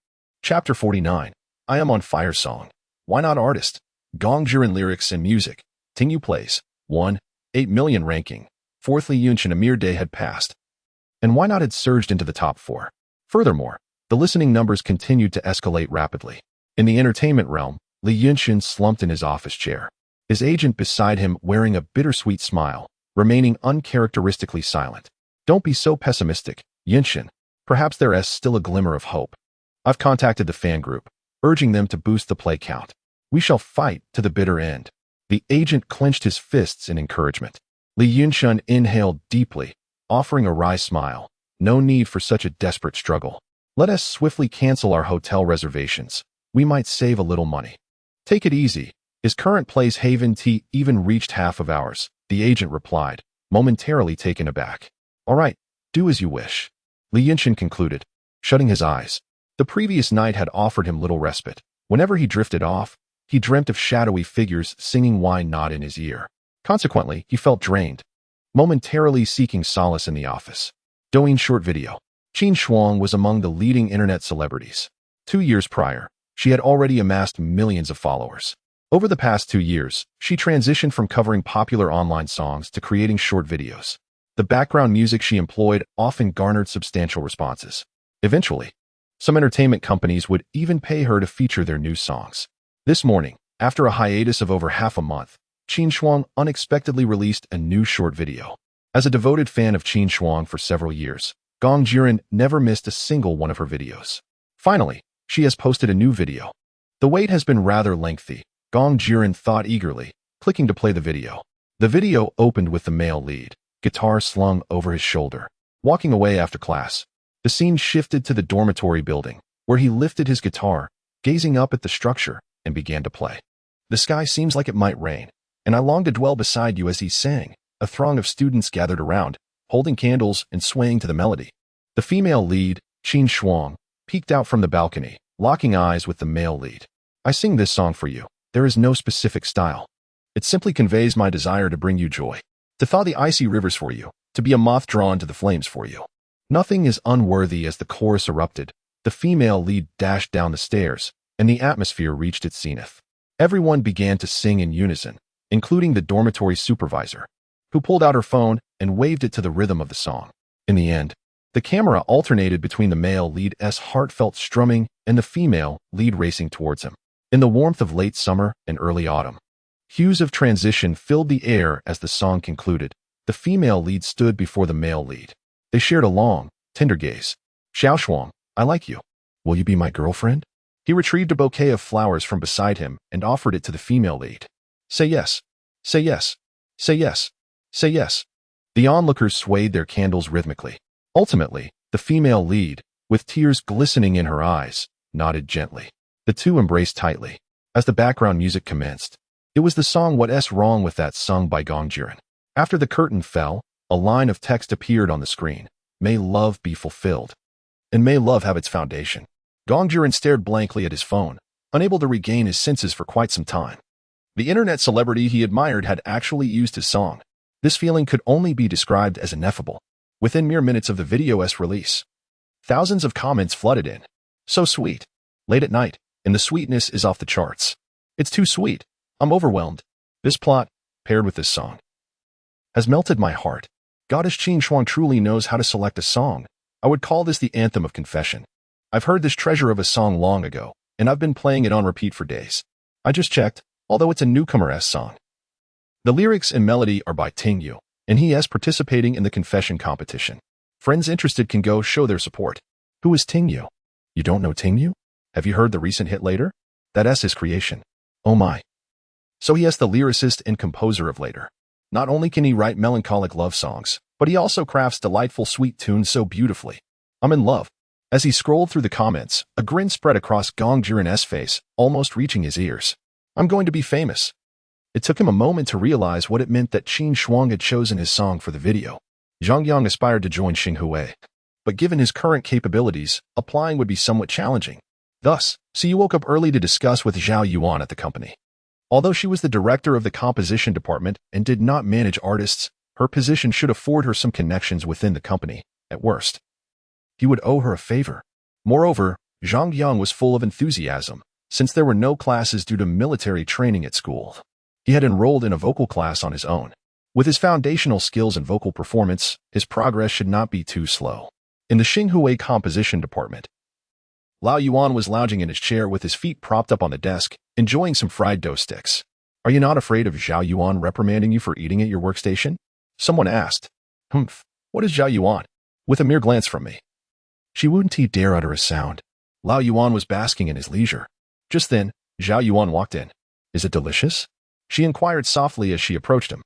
Chapter 49. I am on fire song. Why not artist? Gongjiren lyrics and music. Tingyu plays. 1. 8 million ranking. Fourthly, Yunshin a mere day had passed. And why not had surged into the top 4? Furthermore, the listening numbers continued to escalate rapidly. In the entertainment realm, Li Yunshin slumped in his office chair. His agent beside him wearing a bittersweet smile, remaining uncharacteristically silent. Don't be so pessimistic, Yunshin. Perhaps there is still a glimmer of hope. I've contacted the fan group, urging them to boost the play count. We shall fight to the bitter end. The agent clenched his fists in encouragement. Li Yunshin inhaled deeply, offering a wry smile. No need for such a desperate struggle. Let us swiftly cancel our hotel reservations. We might save a little money. Take it easy. His current place Haven Tea even reached half of ours, the agent replied, momentarily taken aback. All right, do as you wish. Li Yunshin concluded, shutting his eyes. The previous night had offered him little respite. Whenever he drifted off, he dreamt of shadowy figures singing Why Not in his ear. Consequently, he felt drained, momentarily seeking solace in the office. Douyin short video. Qin Shuang was among the leading internet celebrities. 2 years prior, she had already amassed millions of followers. Over the past 2 years, she transitioned from covering popular online songs to creating short videos. The background music she employed often garnered substantial responses. Eventually, some entertainment companies would even pay her to feature their new songs. This morning, after a hiatus of over half a month, Qin Shuang unexpectedly released a new short video. As a devoted fan of Qin Shuang for several years, Gong Jiren never missed a single one of her videos. Finally, she has posted a new video. The wait has been rather lengthy, Gong Jiren thought eagerly, clicking to play the video. The video opened with the male lead, guitar slung over his shoulder, walking away after class. The scene shifted to the dormitory building, where he lifted his guitar, gazing up at the structure, and began to play. The sky seems like it might rain, and I long to dwell beside you as he sang. A throng of students gathered around, holding candles and swaying to the melody. The female lead, Qin Shuang, peeked out from the balcony, locking eyes with the male lead. I sing this song for you. There is no specific style. It simply conveys my desire to bring you joy, to thaw the icy rivers for you, to be a moth drawn to the flames for you. Nothing is unworthy. As the chorus erupted, the female lead dashed down the stairs, and the atmosphere reached its zenith. Everyone began to sing in unison, including the dormitory supervisor, who pulled out her phone and waved it to the rhythm of the song. In the end, the camera alternated between the male lead's heartfelt strumming and the female lead racing towards him. In the warmth of late summer and early autumn, hues of transition filled the air as the song concluded. The female lead stood before the male lead. They shared a long, tender gaze. Xiao Shuang, I like you. Will you be my girlfriend? He retrieved a bouquet of flowers from beside him and offered it to the female lead. Say yes. Say yes. Say yes. Say yes. The onlookers swayed their candles rhythmically. Ultimately, the female lead, with tears glistening in her eyes, nodded gently. The two embraced tightly. As the background music commenced, it was the song What's Wrong with That sung by Gong Jiren. After the curtain fell, a line of text appeared on the screen. May love be fulfilled. And may love have its foundation. Gong Jiren stared blankly at his phone, unable to regain his senses for quite some time. The internet celebrity he admired had actually used his song. This feeling could only be described as ineffable. Within mere minutes of the video's release, thousands of comments flooded in. So sweet. Late at night, and the sweetness is off the charts. It's too sweet. I'm overwhelmed. This plot, paired with this song, has melted my heart. Goddess Qin Shuang truly knows how to select a song. I would call this the anthem of confession. I've heard this treasure of a song long ago, and I've been playing it on repeat for days. I just checked, although it's a newcomer-esque song. The lyrics and melody are by Ting Yu, and he is participating in the confession competition. Friends interested can go show their support. Who is Ting Yu? You don't know Ting Yu? Have you heard the recent hit Later? That's his creation. Oh my. So he is the lyricist and composer of Later. Not only can he write melancholic love songs, but he also crafts delightful sweet tunes so beautifully. I'm in love. As he scrolled through the comments, a grin spread across Gong Jiren's face, almost reaching his ears. I'm going to be famous. It took him a moment to realize what it meant that Qin Shuang had chosen his song for the video. Zhang Yang aspired to join Xinghui, but given his current capabilities, applying would be somewhat challenging. Thus, Siyu woke up early to discuss with Zhao Yuan at the company. Although she was the director of the composition department and did not manage artists, her position should afford her some connections within the company, at worst. He would owe her a favor. Moreover, Zhang Yang was full of enthusiasm, since there were no classes due to military training at school. He had enrolled in a vocal class on his own. With his foundational skills in vocal performance, his progress should not be too slow. In the Xinghui composition department, Lao Yuan was lounging in his chair with his feet propped up on the desk, enjoying some fried dough sticks. Are you not afraid of Zhao Yuan reprimanding you for eating at your workstation? Someone asked. Humph, what is Zhao Yuan? With a mere glance from me. She wouldn't dare utter a sound. Lao Yuan was basking in his leisure. Just then, Zhao Yuan walked in. Is it delicious? She inquired softly as she approached him.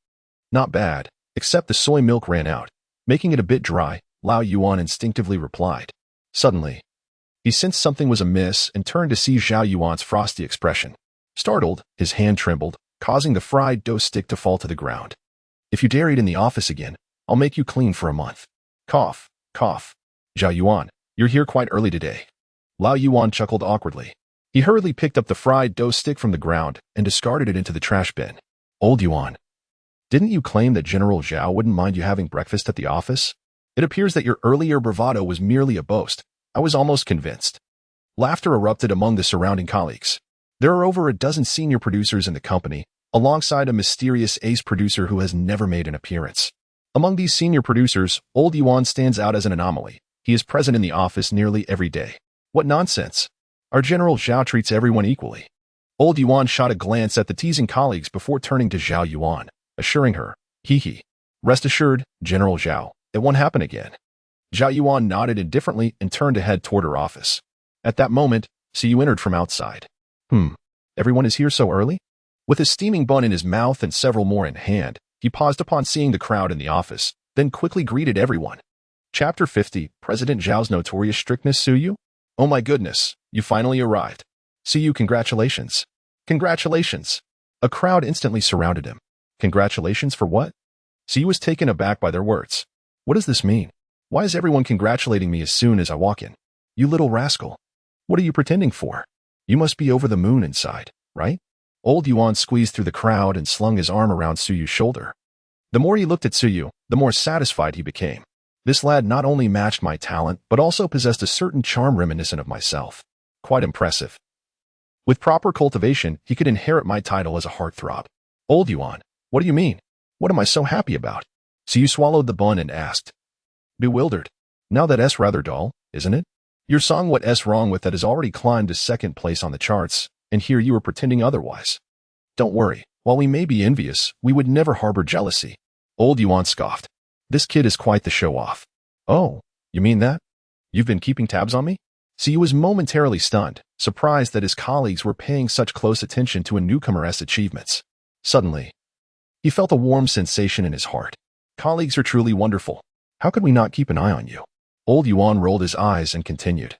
Not bad, except the soy milk ran out. Making it a bit dry, Lao Yuan instinctively replied. Suddenly, he sensed something was amiss and turned to see Zhao Yuan's frosty expression. Startled, his hand trembled, causing the fried dough stick to fall to the ground. If you dare eat in the office again, I'll make you clean for a month. Cough, cough. Zhao Yuan, you're here quite early today. Lao Yuan chuckled awkwardly. He hurriedly picked up the fried dough stick from the ground and discarded it into the trash bin. Old Yuan, didn't you claim that General Zhao wouldn't mind you having breakfast at the office? It appears that your earlier bravado was merely a boast. I was almost convinced. Laughter erupted among the surrounding colleagues. There are over a dozen senior producers in the company, alongside a mysterious ace producer who has never made an appearance. Among these senior producers, Old Yuan stands out as an anomaly. He is present in the office nearly every day. What nonsense! Our General Zhao treats everyone equally. Old Yuan shot a glance at the teasing colleagues before turning to Zhao Yuan, assuring her, hee. Rest assured, General Zhao, it won't happen again. Zhao Yuan nodded indifferently and turned to head toward her office. At that moment, Siyu entered from outside. Everyone is here so early? With a steaming bun in his mouth and several more in hand, he paused upon seeing the crowd in the office, then quickly greeted everyone. Chapter 50, President Zhao's Notorious Strictness, Siyu? Oh my goodness, you finally arrived. Siyu, congratulations. Congratulations. A crowd instantly surrounded him. Congratulations for what? Siyu was taken aback by their words. What does this mean? Why is everyone congratulating me as soon as I walk in? You little rascal. What are you pretending for? You must be over the moon inside, right? Old Yuan squeezed through the crowd and slung his arm around Suyu's shoulder. The more he looked at Suyu, the more satisfied he became. This lad not only matched my talent, but also possessed a certain charm reminiscent of myself. Quite impressive. With proper cultivation, he could inherit my title as a heartthrob. Old Yuan, what do you mean? What am I so happy about? Suyu swallowed the bun and asked. Bewildered. Now that's rather dull, isn't it? Your song What's Wrong With That has already climbed to second place on the charts, and here you are pretending otherwise. Don't worry, while we may be envious, we would never harbor jealousy. Old Yuan scoffed. This kid is quite the show-off. Oh, you mean that? You've been keeping tabs on me? Siyu was momentarily stunned, surprised that his colleagues were paying such close attention to a newcomer's achievements. Suddenly, he felt a warm sensation in his heart. Colleagues are truly wonderful. How could we not keep an eye on you? Old Yuan rolled his eyes and continued.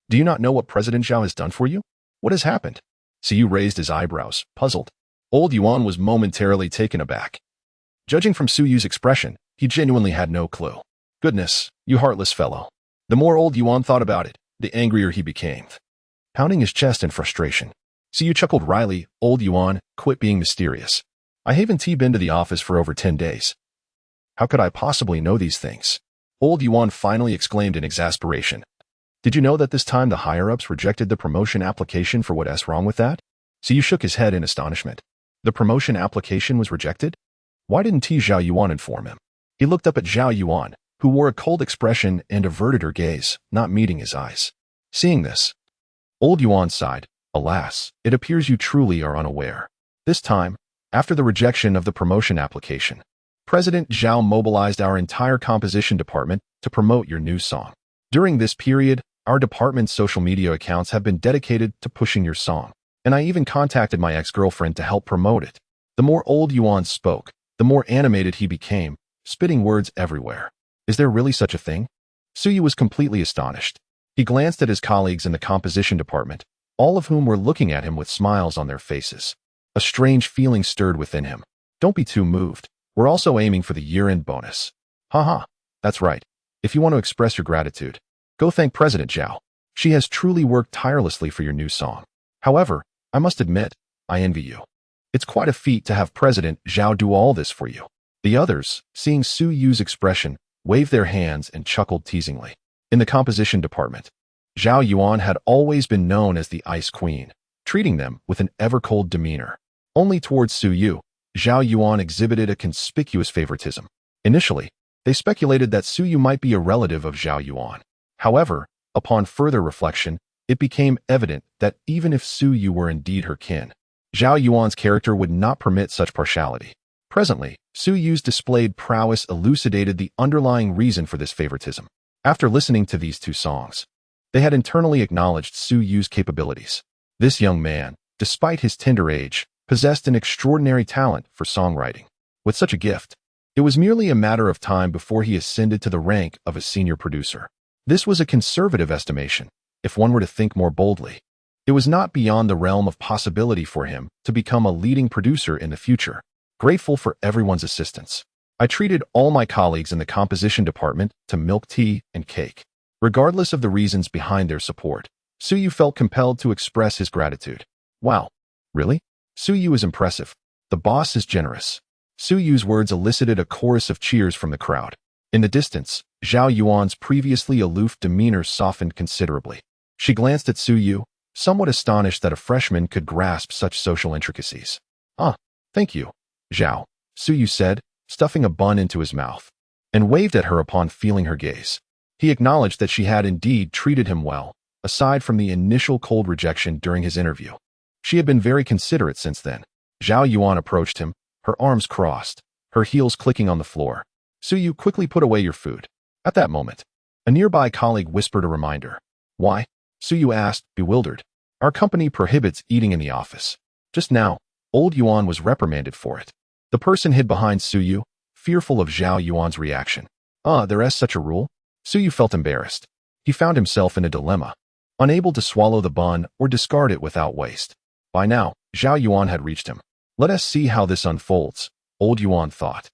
Do you not know what President Zhao has done for you? What has happened? Siyu raised his eyebrows, puzzled. Old Yuan was momentarily taken aback. Judging from Suyu's expression, he genuinely had no clue. Goodness, you heartless fellow. The more Old Yuan thought about it, the angrier he became. Pounding his chest in frustration, Siyu chuckled wryly. Old Yuan, quit being mysterious. I haven't been to the office for over 10 days. How could I possibly know these things? Old Yuan finally exclaimed in exasperation. Did you know that this time the higher-ups rejected the promotion application for what's wrong with that? Su shook his head in astonishment. The promotion application was rejected? Why didn't Zhao Yuan inform him? He looked up at Zhao Yuan, who wore a cold expression and averted her gaze, not meeting his eyes. Seeing this, old Yuan sighed. Alas, it appears you truly are unaware. This time, after the rejection of the promotion application, President Zhao mobilized our entire composition department to promote your new song. During this period, our department's social media accounts have been dedicated to pushing your song, and I even contacted my ex-girlfriend to help promote it. The more old Yuan spoke, the more animated he became, spitting words everywhere. Is there really such a thing? Suyu was completely astonished. He glanced at his colleagues in the composition department, all of whom were looking at him with smiles on their faces. A strange feeling stirred within him. Don't be too moved. We're also aiming for the year-end bonus. Haha, that's right. If you want to express your gratitude, go thank President Zhao. She has truly worked tirelessly for your new song. However, I must admit, I envy you. It's quite a feat to have President Zhao do all this for you. The others, seeing Su Yu's expression, waved their hands and chuckled teasingly. In the composition department, Zhao Yuan had always been known as the Ice Queen, treating them with an ever-cold demeanor. Only towards Su Yu, Zhao Yuan exhibited a conspicuous favoritism. Initially, they speculated that Su Yu might be a relative of Zhao Yuan. However, upon further reflection, it became evident that even if Su Yu were indeed her kin, Zhao Yuan's character would not permit such partiality. Presently, Su Yu's displayed prowess elucidated the underlying reason for this favoritism. After listening to these two songs, they had internally acknowledged Su Yu's capabilities. This young man, despite his tender age, possessed an extraordinary talent for songwriting. With such a gift, it was merely a matter of time before he ascended to the rank of a senior producer. This was a conservative estimation, if one were to think more boldly. It was not beyond the realm of possibility for him to become a leading producer in the future. Grateful for everyone's assistance, I treated all my colleagues in the composition department to milk tea and cake. Regardless of the reasons behind their support, Su Yu felt compelled to express his gratitude. Wow, really? Su Yu is impressive. The boss is generous. Su Yu's words elicited a chorus of cheers from the crowd. In the distance, Zhao Yuan's previously aloof demeanor softened considerably. She glanced at Su Yu, somewhat astonished that a freshman could grasp such social intricacies. Thank you, Zhao, Su Yu said, stuffing a bun into his mouth, and waved at her upon feeling her gaze. He acknowledged that she had indeed treated him well, aside from the initial cold rejection during his interview. She had been very considerate since then. Zhao Yuan approached him, her arms crossed, her heels clicking on the floor. Su Yu, quickly put away your food. At that moment, a nearby colleague whispered a reminder. Why? Su Yu asked, bewildered. Our company prohibits eating in the office. Just now, old Yuan was reprimanded for it. The person hid behind Su Yu, fearful of Zhao Yuan's reaction. There is such a rule? Su Yu felt embarrassed. He found himself in a dilemma, unable to swallow the bun or discard it without waste. By now, Zhao Yuan had reached him. Let us see how this unfolds, old Yuan thought,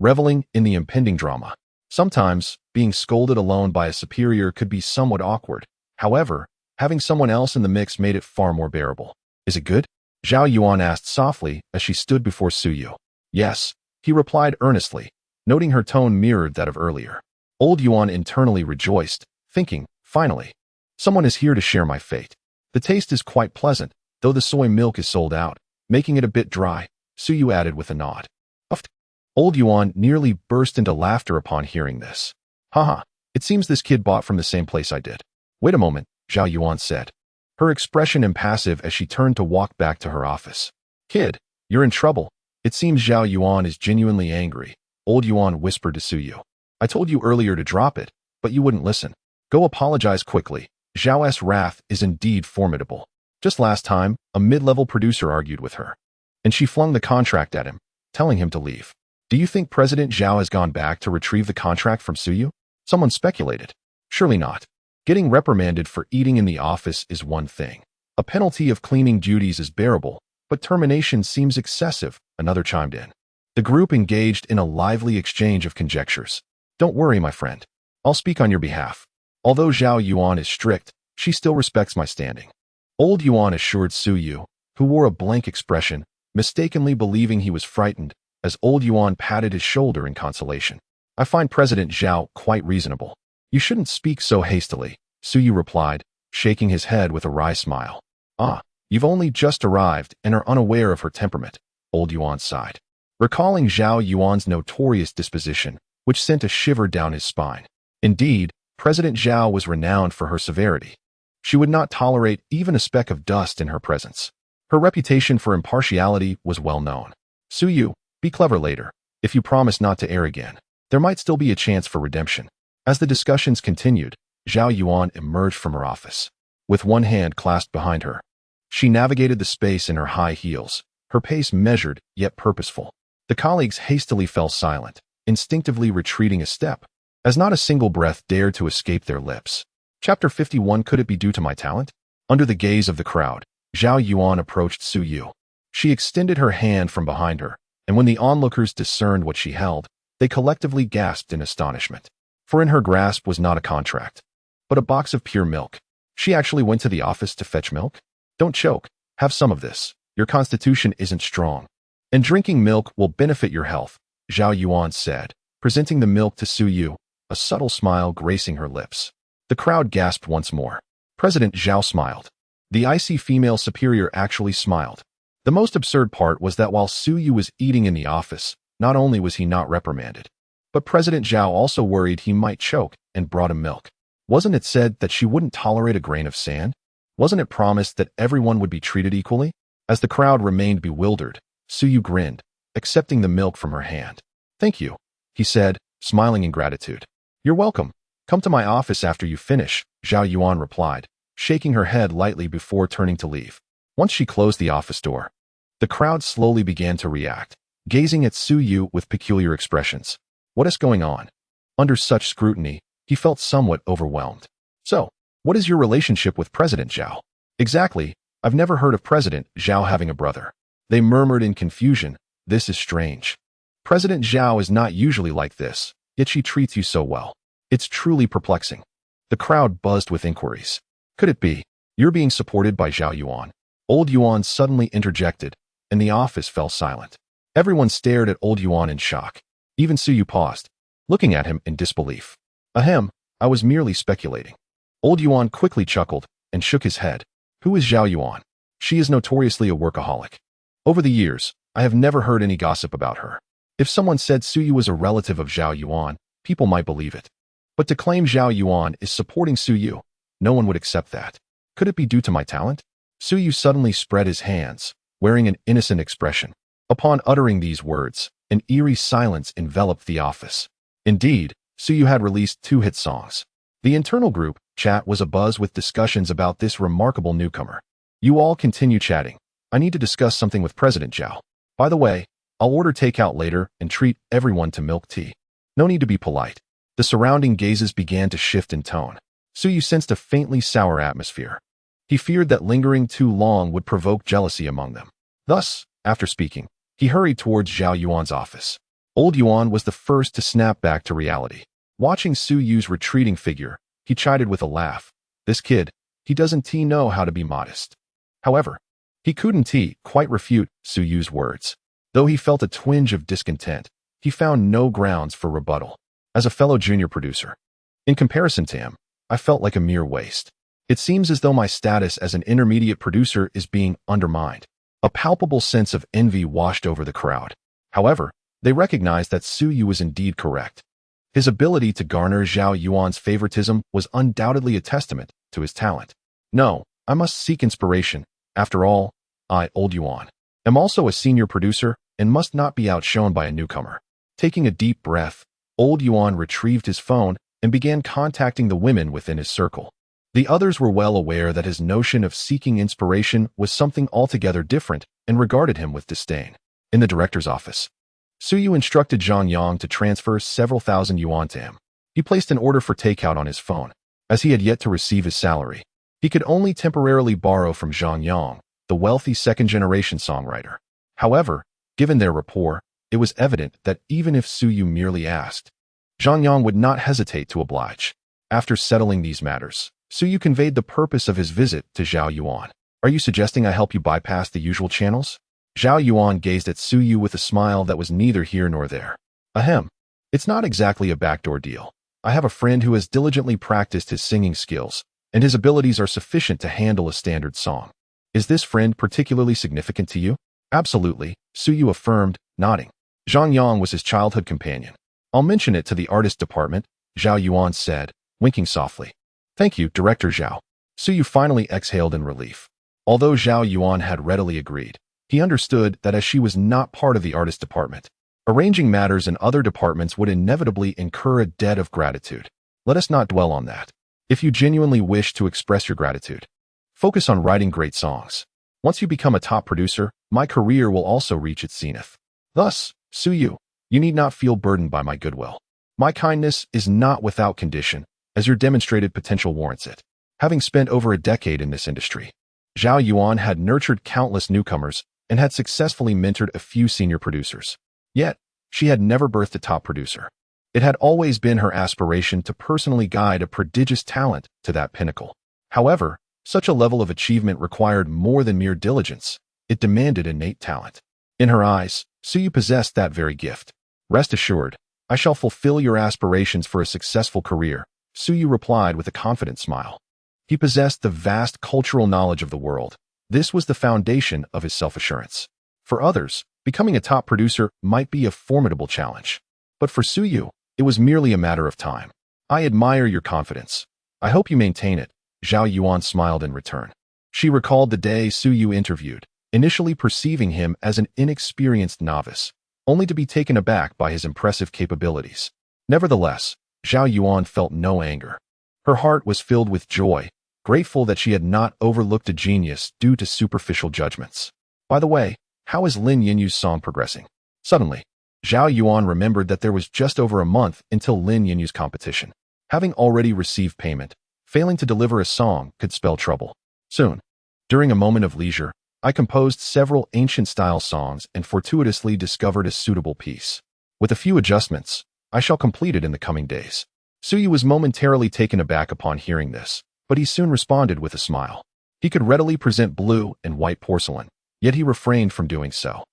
reveling in the impending drama. Sometimes, being scolded alone by a superior could be somewhat awkward. However, having someone else in the mix made it far more bearable. Is it good? Zhao Yuan asked softly as she stood before Su Yu. Yes, he replied earnestly, noting her tone mirrored that of earlier. Old Yuan internally rejoiced, thinking, finally, someone is here to share my fate. The taste is quite pleasant, though the soy milk is sold out, making it a bit dry, Su Yu added with a nod. Uffed. Old Yuan nearly burst into laughter upon hearing this. Haha, it seems this kid bought from the same place I did. Wait a moment, Zhao Yuan said, her expression impassive as she turned to walk back to her office. Kid, you're in trouble. It seems Zhao Yuan is genuinely angry, old Yuan whispered to Su Yu. I told you earlier to drop it, but you wouldn't listen. Go apologize quickly. Zhao's wrath is indeed formidable. Just last time, a mid-level producer argued with her, and she flung the contract at him, telling him to leave. Do you think President Zhao has gone back to retrieve the contract from Su Yu? Someone speculated. Surely not. Getting reprimanded for eating in the office is one thing. A penalty of cleaning duties is bearable, but termination seems excessive, another chimed in. The group engaged in a lively exchange of conjectures. Don't worry, my friend. I'll speak on your behalf. Although Zhao Yuan is strict, she still respects my standing. Old Yuan assured Su Yu, who wore a blank expression, mistakenly believing he was frightened, as old Yuan patted his shoulder in consolation. I find President Zhao quite reasonable. You shouldn't speak so hastily. Su Yu replied, shaking his head with a wry smile. Ah, you've only just arrived and are unaware of her temperament, old Yuan sighed, recalling Zhao Yuan's notorious disposition, which sent a shiver down his spine. Indeed, President Zhao was renowned for her severity. She would not tolerate even a speck of dust in her presence. Her reputation for impartiality was well known. Su Yu, be clever later. If you promise not to err again, there might still be a chance for redemption. As the discussions continued, Zhao Yuan emerged from her office. With one hand clasped behind her, she navigated the space in her high heels, her pace measured yet purposeful. The colleagues hastily fell silent, instinctively retreating a step, as not a single breath dared to escape their lips. Chapter 51. Could it be due to my talent? Under the gaze of the crowd, Zhao Yuan approached Su Yu. She extended her hand from behind her, and when the onlookers discerned what she held, they collectively gasped in astonishment. For in her grasp was not a contract, but a box of pure milk. She actually went to the office to fetch milk? Don't choke. Have some of this. Your constitution isn't strong, and drinking milk will benefit your health, Zhao Yuan said, presenting the milk to Su Yu, a subtle smile gracing her lips. The crowd gasped once more. President Zhao smiled. The icy female superior actually smiled. The most absurd part was that while Su Yu was eating in the office, not only was he not reprimanded, but President Zhao also worried he might choke and brought him milk. Wasn't it said that she wouldn't tolerate a grain of sand? Wasn't it promised that everyone would be treated equally? As the crowd remained bewildered, Su Yu grinned, accepting the milk from her hand. Thank you, he said, smiling in gratitude. You're welcome. Come to my office after you finish, Zhao Yuan replied, shaking her head lightly before turning to leave. Once she closed the office door, the crowd slowly began to react, gazing at Su Yu with peculiar expressions. What is going on? Under such scrutiny, he felt somewhat overwhelmed. So, what is your relationship with President Zhao? Exactly, I've never heard of President Zhao having a brother. They murmured in confusion. This is strange. President Zhao is not usually like this, yet she treats you so well. It's truly perplexing. The crowd buzzed with inquiries. Could it be you're being supported by Zhao Yuan? Old Yuan suddenly interjected, and the office fell silent. Everyone stared at Old Yuan in shock. Even Su Yu paused, looking at him in disbelief. Ahem, I was merely speculating. Old Yuan quickly chuckled and shook his head. Who is Zhao Yuan? She is notoriously a workaholic. Over the years, I have never heard any gossip about her. If someone said Su Yu was a relative of Zhao Yuan, people might believe it. But to claim Zhao Yuan is supporting Su Yu, no one would accept that. Could it be due to my talent? Su Yu suddenly spread his hands, wearing an innocent expression. Upon uttering these words, an eerie silence enveloped the office. Indeed, Su Yu had released 2 hit songs. The internal group chat was abuzz with discussions about this remarkable newcomer. You all continue chatting. I need to discuss something with President Zhao. By the way, I'll order takeout later and treat everyone to milk tea. No need to be polite. The surrounding gazes began to shift in tone. Su Yu sensed a faintly sour atmosphere. He feared that lingering too long would provoke jealousy among them. Thus, after speaking, he hurried towards Zhao Yuan's office. Old Yuan was the first to snap back to reality. Watching Su Yu's retreating figure, he chided with a laugh. This kid, he doesn't know how to be modest. However, he couldn't quite refute Su Yu's words. Though he felt a twinge of discontent, he found no grounds for rebuttal. As a fellow junior producer, in comparison to him, I felt like a mere waste. It seems as though my status as an intermediate producer is being undermined. A palpable sense of envy washed over the crowd. However, they recognized that Su Yu was indeed correct. His ability to garner Zhao Yuan's favoritism was undoubtedly a testament to his talent. No, I must seek inspiration. After all, I, Old Yuan, am also a senior producer and must not be outshone by a newcomer. Taking a deep breath, Old Yuan retrieved his phone and began contacting the women within his circle. The others were well aware that his notion of seeking inspiration was something altogether different and regarded him with disdain. In the director's office, Su Yu instructed Zhang Yang to transfer several thousand yuan to him. He placed an order for takeout on his phone. As he had yet to receive his salary, he could only temporarily borrow from Zhang Yang, the wealthy second-generation songwriter. However, given their rapport, it was evident that even if Su Yu merely asked, Zhang Yang would not hesitate to oblige. After settling these matters, Su Yu conveyed the purpose of his visit to Zhao Yuan. Are you suggesting I help you bypass the usual channels? Zhao Yuan gazed at Su Yu with a smile that was neither here nor there. Ahem. It's not exactly a backdoor deal. I have a friend who has diligently practiced his singing skills, and his abilities are sufficient to handle a standard song. Is this friend particularly significant to you? Absolutely, Suyu affirmed, nodding. Zhang Yang was his childhood companion. I'll mention it to the artist department, Zhao Yuan said, winking softly. Thank you, Director Zhao. Suyu finally exhaled in relief. Although Zhao Yuan had readily agreed, he understood that as she was not part of the artist department, arranging matters in other departments would inevitably incur a debt of gratitude. Let us not dwell on that. If you genuinely wish to express your gratitude, focus on writing great songs. Once you become a top producer, my career will also reach its zenith. Thus, Suyu, you need not feel burdened by my goodwill. My kindness is not without condition, as your demonstrated potential warrants it. Having spent over a decade in this industry, Zhao Yuan had nurtured countless newcomers and had successfully mentored a few senior producers. Yet, she had never birthed a top producer. It had always been her aspiration to personally guide a prodigious talent to that pinnacle. However, such a level of achievement required more than mere diligence. It demanded innate talent. In her eyes, Suyu possessed that very gift. Rest assured, I shall fulfill your aspirations for a successful career, Suyu replied with a confident smile. He possessed the vast cultural knowledge of the world. This was the foundation of his self-assurance. For others, becoming a top producer might be a formidable challenge. But for Suyu, it was merely a matter of time. I admire your confidence. I hope you maintain it, Zhao Yuan smiled in return. She recalled the day Suyu interviewed, initially perceiving him as an inexperienced novice, only to be taken aback by his impressive capabilities. Nevertheless, Zhao Yuan felt no anger. Her heart was filled with joy, grateful that she had not overlooked a genius due to superficial judgments. By the way, how is Lin Yinyu's song progressing? Suddenly, Zhao Yuan remembered that there was just over a month until Lin Yinyu's competition. Having already received payment, failing to deliver a song could spell trouble. Soon, during a moment of leisure, I composed several ancient-style songs and fortuitously discovered a suitable piece. With a few adjustments, I shall complete it in the coming days. Suyu was momentarily taken aback upon hearing this, but he soon responded with a smile. He could readily present blue and white porcelain, yet he refrained from doing so.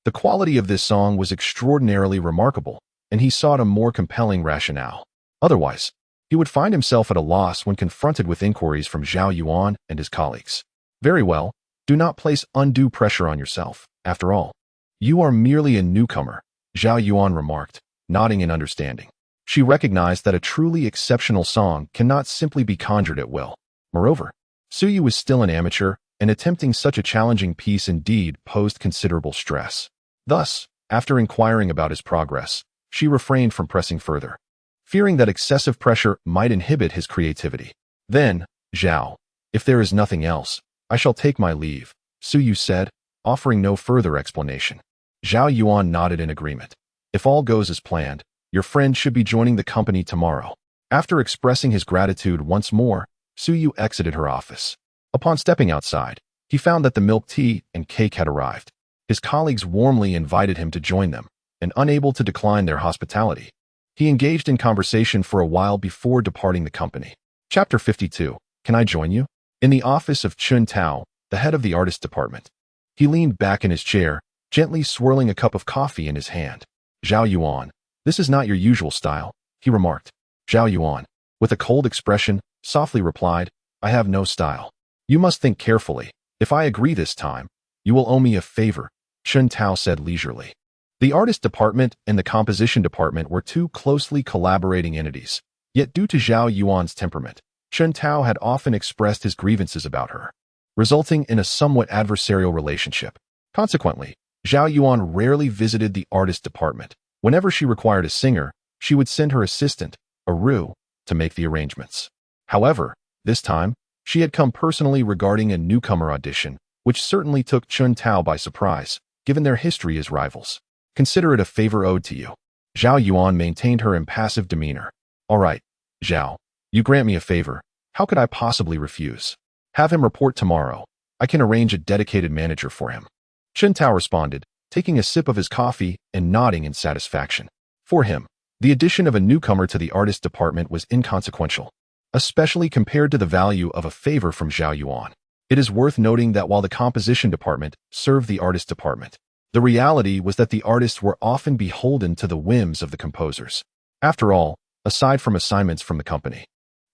The quality of this song was extraordinarily remarkable, and he sought a more compelling rationale. Otherwise, he would find himself at a loss when confronted with inquiries from Zhao Yuan and his colleagues. Very well, do not place undue pressure on yourself. After all, you are merely a newcomer, Zhao Yuan remarked, nodding in understanding. She recognized that a truly exceptional song cannot simply be conjured at will. Moreover, Suyu was still an amateur, and attempting such a challenging piece indeed posed considerable stress. Thus, after inquiring about his progress, she refrained from pressing further, fearing that excessive pressure might inhibit his creativity. Then, Zhao, if there is nothing else, I shall take my leave, Suyu said, offering no further explanation. Zhao Yuan nodded in agreement. If all goes as planned, your friend should be joining the company tomorrow. After expressing his gratitude once more, Suyu exited her office. Upon stepping outside, he found that the milk tea and cake had arrived. His colleagues warmly invited him to join them, and unable to decline their hospitality, he engaged in conversation for a while before departing the company. Chapter 52. Can I join you? In the office of Chun Tao, the head of the artist department, he leaned back in his chair, gently swirling a cup of coffee in his hand. Zhao Yuan, this is not your usual style, he remarked. Zhao Yuan, with a cold expression, softly replied, I have no style. You must think carefully. If I agree this time, you will owe me a favor, Chun Tao said leisurely. The artist department and the composition department were two closely collaborating entities, yet due to Zhao Yuan's temperament, Chun Tao had often expressed his grievances about her, resulting in a somewhat adversarial relationship. Consequently, Zhao Yuan rarely visited the artist department. Whenever she required a singer, she would send her assistant, Aru, to make the arrangements. However, this time, she had come personally regarding a newcomer audition, which certainly took Chun Tao by surprise, given their history as rivals. Consider it a favor owed to you. Zhao Yuan maintained her impassive demeanor. All right, Zhao, you grant me a favor. How could I possibly refuse? Have him report tomorrow. I can arrange a dedicated manager for him. Chun Tao responded, taking a sip of his coffee and nodding in satisfaction. For him, the addition of a newcomer to the artist department was inconsequential, especially compared to the value of a favor from Zhao Yuan. It is worth noting that while the composition department served the artist department, the reality was that the artists were often beholden to the whims of the composers. After all, aside from assignments from the company.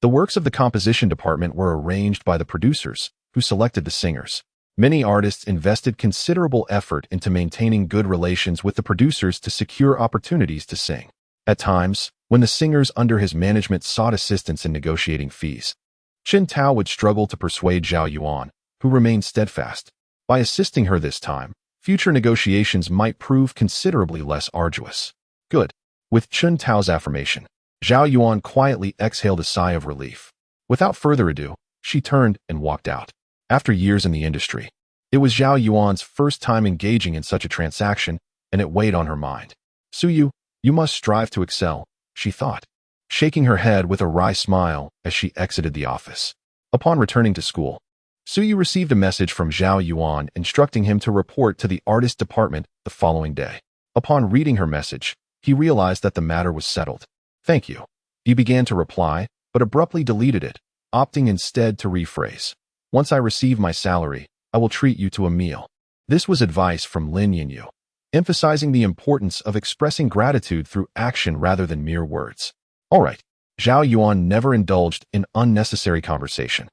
The works of the composition department were arranged by the producers, who selected the singers. Many artists invested considerable effort into maintaining good relations with the producers to secure opportunities to sing. At times, when the singers under his management sought assistance in negotiating fees, Qin Tao would struggle to persuade Zhao Yuan, who remained steadfast. By assisting her this time, future negotiations might prove considerably less arduous. Good. With Qin Tao's affirmation, Zhao Yuan quietly exhaled a sigh of relief. Without further ado, she turned and walked out. After years in the industry, it was Zhao Yuan's first time engaging in such a transaction, and it weighed on her mind. Suyu, you must strive to excel, she thought, shaking her head with a wry smile as she exited the office. Upon returning to school, Suyu received a message from Zhao Yuan instructing him to report to the artist department the following day. Upon reading her message, he realized that the matter was settled. Thank you. He began to reply, but abruptly deleted it, opting instead to rephrase. Once I receive my salary, I will treat you to a meal. This was advice from Lin Yinyu, emphasizing the importance of expressing gratitude through action rather than mere words. All right. Zhao Yuan never indulged in unnecessary conversation.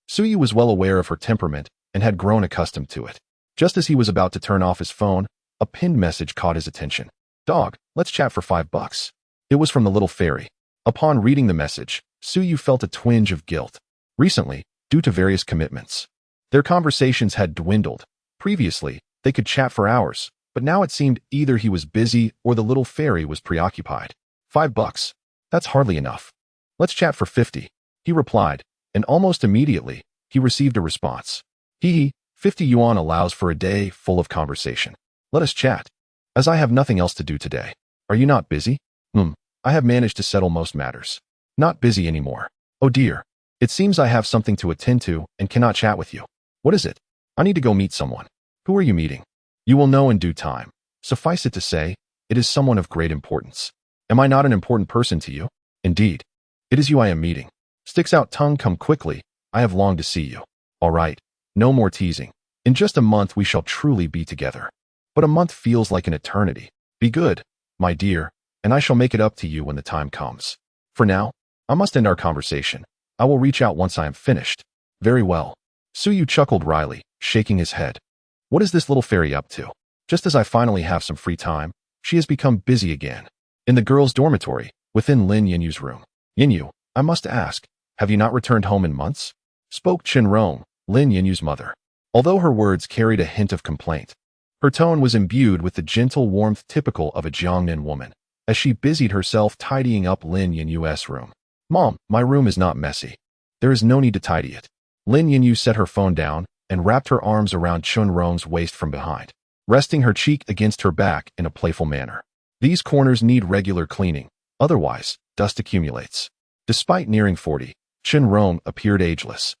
Suyu was well aware of her temperament and had grown accustomed to it. Just as he was about to turn off his phone, a pinned message caught his attention. Dog, let's chat for $5. It was from the little fairy. Upon reading the message, Suyu felt a twinge of guilt. Recently, due to various commitments, their conversations had dwindled. Previously, they could chat for hours, but now it seemed either he was busy or the little fairy was preoccupied. $5. That's hardly enough. Let's chat for 50, he replied, and almost immediately, he received a response. 50 yuan allows for a day full of conversation. Let us chat. As I have nothing else to do today. Are you not busy? I have managed to settle most matters. Not busy anymore. Oh dear. It seems I have something to attend to and cannot chat with you. What is it? I need to go meet someone. Who are you meeting? You will know in due time. Suffice it to say, it is someone of great importance. Am I not an important person to you? Indeed. It is you I am meeting. Sticks out tongue, come quickly. I have longed to see you. All right. No more teasing. In just a month we shall truly be together. But a month feels like an eternity. Be good, my dear, and I shall make it up to you when the time comes. For now, I must end our conversation. I will reach out once I am finished. Very well. Suyu chuckled wryly, shaking his head. What is this little fairy up to? Just as I finally have some free time, she has become busy again. In the girls' dormitory, within Lin Yinyu's room. Yinyu, I must ask, have you not returned home in months? Spoke Qinrong, Lin Yinyu's mother. Although her words carried a hint of complaint, her tone was imbued with the gentle warmth typical of a Jiangnan woman, as she busied herself tidying up Lin Yinyu's room. Mom, my room is not messy. There is no need to tidy it. Lin Yinyu set her phone down and wrapped her arms around Chunrong's waist from behind, resting her cheek against her back in a playful manner. These corners need regular cleaning, otherwise, dust accumulates. Despite nearing 40, Chunrong appeared ageless,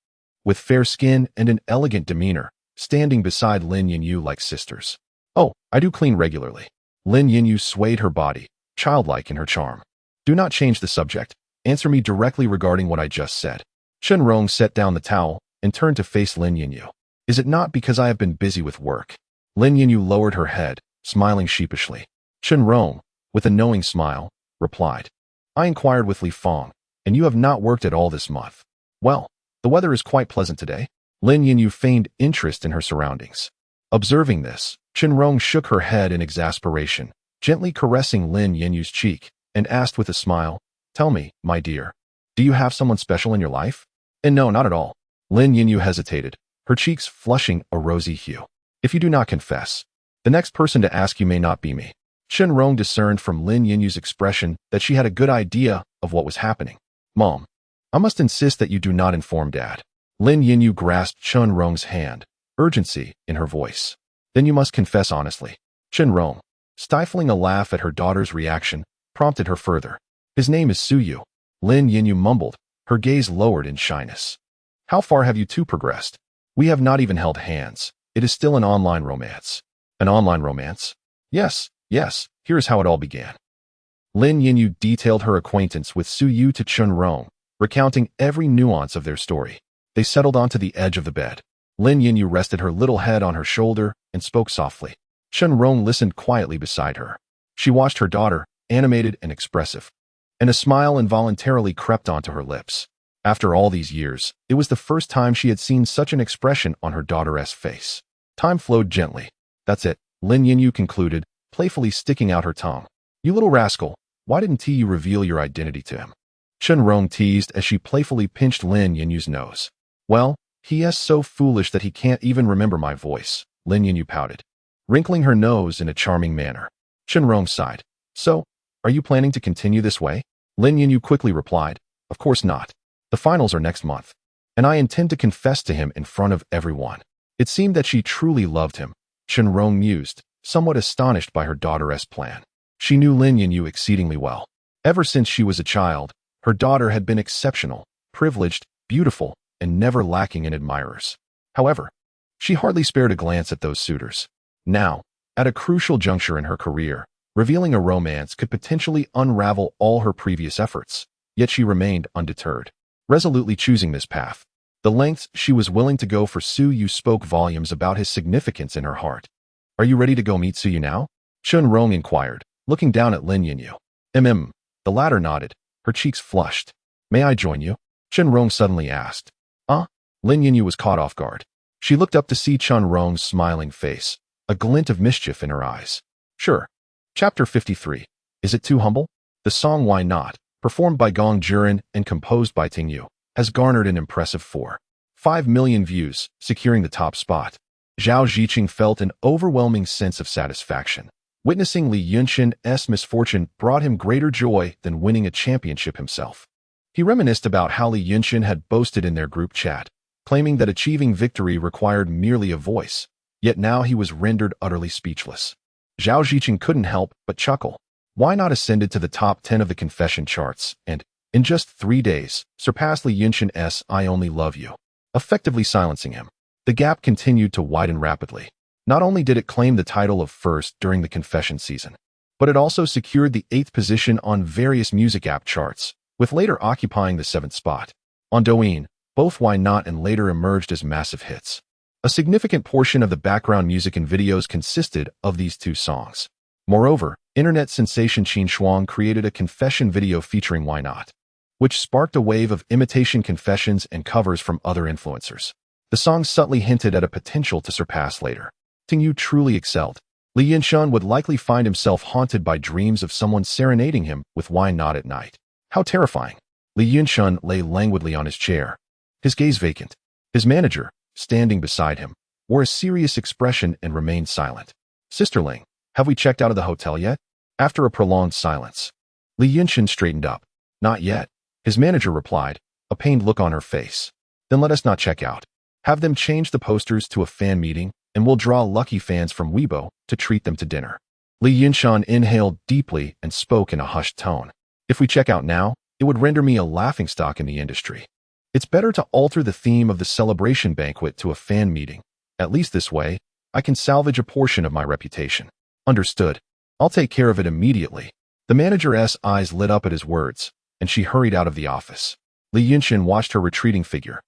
with fair skin and an elegant demeanor, standing beside Lin Yinyu like sisters. Oh, I do clean regularly. Lin Yinyu swayed her body, childlike in her charm. Do not change the subject. Answer me directly regarding what I just said. Chunrong set down the towel and turned to face Lin Yinyu. Is it not because I have been busy with work? Lin Yinyu lowered her head, smiling sheepishly. Chunrong, with a knowing smile, replied. I inquired with Li Fong, and you have not worked at all this month. Well, the weather is quite pleasant today. Lin Yinyu feigned interest in her surroundings. Observing this, Chunrong shook her head in exasperation, gently caressing Lin Yinyu's cheek, and asked with a smile, Tell me, my dear, do you have someone special in your life? And no, not at all. Lin Yinyu hesitated, her cheeks flushing a rosy hue. If you do not confess, the next person to ask you may not be me. Chunrong discerned from Lin Yinyu's expression that she had a good idea of what was happening. Mom, I must insist that you do not inform Dad. Lin Yinyu grasped Chunrong's hand, urgency in her voice. Then you must confess honestly. Chunrong, stifling a laugh at her daughter's reaction, prompted her further. His name is Suyu. Lin Yinyu mumbled, her gaze lowered in shyness. How far have you two progressed? We have not even held hands. It is still an online romance. An online romance? Yes, here is how it all began. Lin Yinyu detailed her acquaintance with Suyu to Chunrong, recounting every nuance of their story. They settled onto the edge of the bed. Lin Yinyu rested her little head on her shoulder and spoke softly. Chunrong listened quietly beside her. She watched her daughter, animated and expressive, and a smile involuntarily crept onto her lips. After all these years, it was the first time she had seen such an expression on her daughter's face. Time flowed gently. That's it, Lin Yinyu concluded, playfully sticking out her tongue. You little rascal, why didn't you reveal your identity to him? Chen Rong teased as she playfully pinched Lin Yinyu's nose. Well, he is so foolish that he can't even remember my voice, Lin Yinyu pouted, wrinkling her nose in a charming manner. Chen Rong sighed. So, are you planning to continue this way? Lin Yinyu quickly replied, of course not. The finals are next month, and I intend to confess to him in front of everyone. It seemed that she truly loved him, Chen Rong mused, somewhat astonished by her daughter's plan. She knew Lin Yinyu exceedingly well. Ever since she was a child, her daughter had been exceptional, privileged, beautiful, and never lacking in admirers. However, she hardly spared a glance at those suitors. Now, at a crucial juncture in her career, revealing a romance could potentially unravel all her previous efforts, yet she remained undeterred, resolutely choosing this path. The lengths she was willing to go for Su Yu spoke volumes about his significance in her heart. Are you ready to go meet Su Yu now? Chen Rong inquired, looking down at Lin Yinyu. The latter nodded, her cheeks flushed. May I join you? Chen Rong suddenly asked. Lin Yinyu was caught off guard. She looked up to see Chen Rong's smiling face, a glint of mischief in her eyes. Sure. Chapter 53. Is it too humble? The song Why Not, performed by Gong Juren and composed by Ting Yu, has garnered an impressive 4.5 million views, securing the top spot. Zhao Ziqing felt an overwhelming sense of satisfaction. Witnessing Li Yunshan's misfortune brought him greater joy than winning a championship himself. He reminisced about how Li Yunshan had boasted in their group chat, claiming that achieving victory required merely a voice, yet now he was rendered utterly speechless. Zhao Ziqing couldn't help but chuckle. Why Not ascended to the top 10 of the confession charts and, in just 3 days, surpassed Li Yunshan's I Only Love You, effectively silencing him. The gap continued to widen rapidly. Not only did it claim the title of first during the confession season, but it also secured the 8th position on various music app charts, with later occupying the 7th spot. On Douyin, both Why Not and Later emerged as massive hits. A significant portion of the background music and videos consisted of these two songs. Moreover, internet sensation Qin Shuang created a confession video featuring Why Not, which sparked a wave of imitation confessions and covers from other influencers. The song subtly hinted at a potential to surpass Later. Ting Yu truly excelled. Li Yunshan would likely find himself haunted by dreams of someone serenading him with Why Not at night. How terrifying. Li Yunshan lay languidly on his chair, his gaze vacant. His manager, standing beside him, wore a serious expression and remained silent. Sisterling, have we checked out of the hotel yet? After a prolonged silence, Li Yunshan straightened up. Not yet, his manager replied, a pained look on her face. Then let us not check out. Have them change the posters to a fan meeting, and we'll draw lucky fans from Weibo to treat them to dinner. Li Yunshan inhaled deeply and spoke in a hushed tone. If we check out now, it would render me a laughingstock in the industry. It's better to alter the theme of the celebration banquet to a fan meeting. At least this way, I can salvage a portion of my reputation. Understood. I'll take care of it immediately. The manager's eyes lit up at his words, and she hurried out of the office. Li Yunshan watched her retreating figure,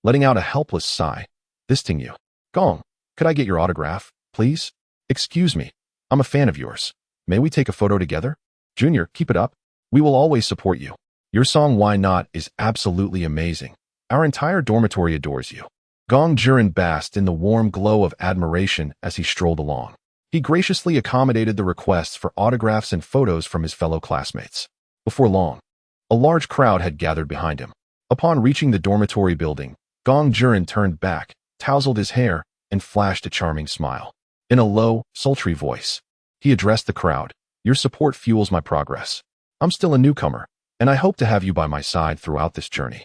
letting out a helpless sigh. This Ting Yu. Gong, could I get your autograph, please? Excuse me. I'm a fan of yours. May we take a photo together? Junior, keep it up. We will always support you. Your song Why Not is absolutely amazing. Our entire dormitory adores you. Gong Juren basked in the warm glow of admiration as he strolled along. He graciously accommodated the requests for autographs and photos from his fellow classmates. Before long, a large crowd had gathered behind him. Upon reaching the dormitory building, Gong Juren turned back, tousled his hair, and flashed a charming smile. In a low, sultry voice, he addressed the crowd. Your support fuels my progress. I'm still a newcomer, and I hope to have you by my side throughout this journey.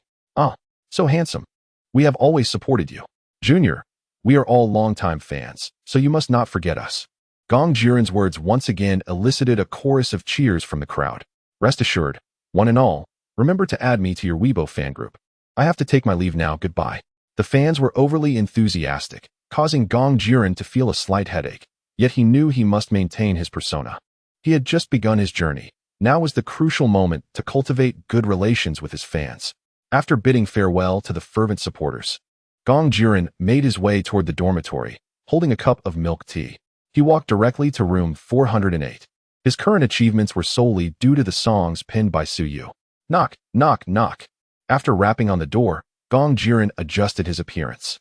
So handsome. We have always supported you. Junior, we are all longtime fans, so you must not forget us. Gong Juren's words once again elicited a chorus of cheers from the crowd. Rest assured, one and all, remember to add me to your Weibo fan group. I have to take my leave now, goodbye. The fans were overly enthusiastic, causing Gong Juren to feel a slight headache, yet he knew he must maintain his persona. He had just begun his journey. Now was the crucial moment to cultivate good relations with his fans. After bidding farewell to the fervent supporters, Gong Juren made his way toward the dormitory, holding a cup of milk tea. He walked directly to room 408. His current achievements were solely due to the songs penned by Suyu. Knock, knock, knock. After rapping on the door, Gong Jiren adjusted his appearance.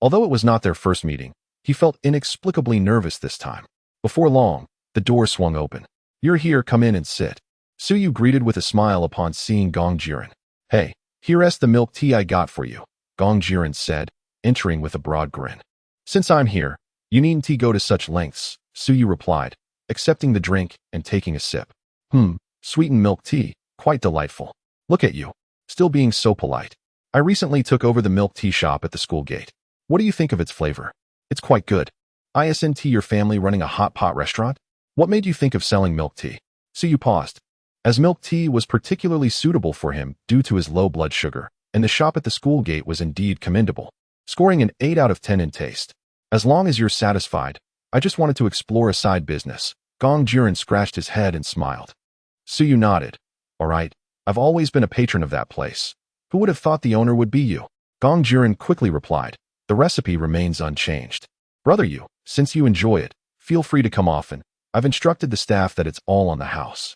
Although it was not their first meeting, he felt inexplicably nervous this time. Before long, the door swung open. "You're here, come in and sit." Suyu greeted with a smile upon seeing Gong Jiren. "Hey, here's the milk tea I got for you," Gong Jiren said, entering with a broad grin. "Since I'm here, you needn't go to such lengths," Suyu replied, accepting the drink and taking a sip. Sweetened milk tea, quite delightful. Look at you, still being so polite. I recently took over the milk tea shop at the school gate. What do you think of its flavor? It's quite good. Isn't your family running a hot pot restaurant? What made you think of selling milk tea? Suyu paused. As milk tea was particularly suitable for him due to his low blood sugar, and the shop at the school gate was indeed commendable, scoring an 8 out of 10 in taste. As long as you're satisfied, I just wanted to explore a side business. Gong Jiren scratched his head and smiled. Suyu nodded. All right, I've always been a patron of that place. Who would have thought the owner would be you? Gong Jiren quickly replied. The recipe remains unchanged. Brother you, since you enjoy it, feel free to come often. I've instructed the staff that it's all on the house.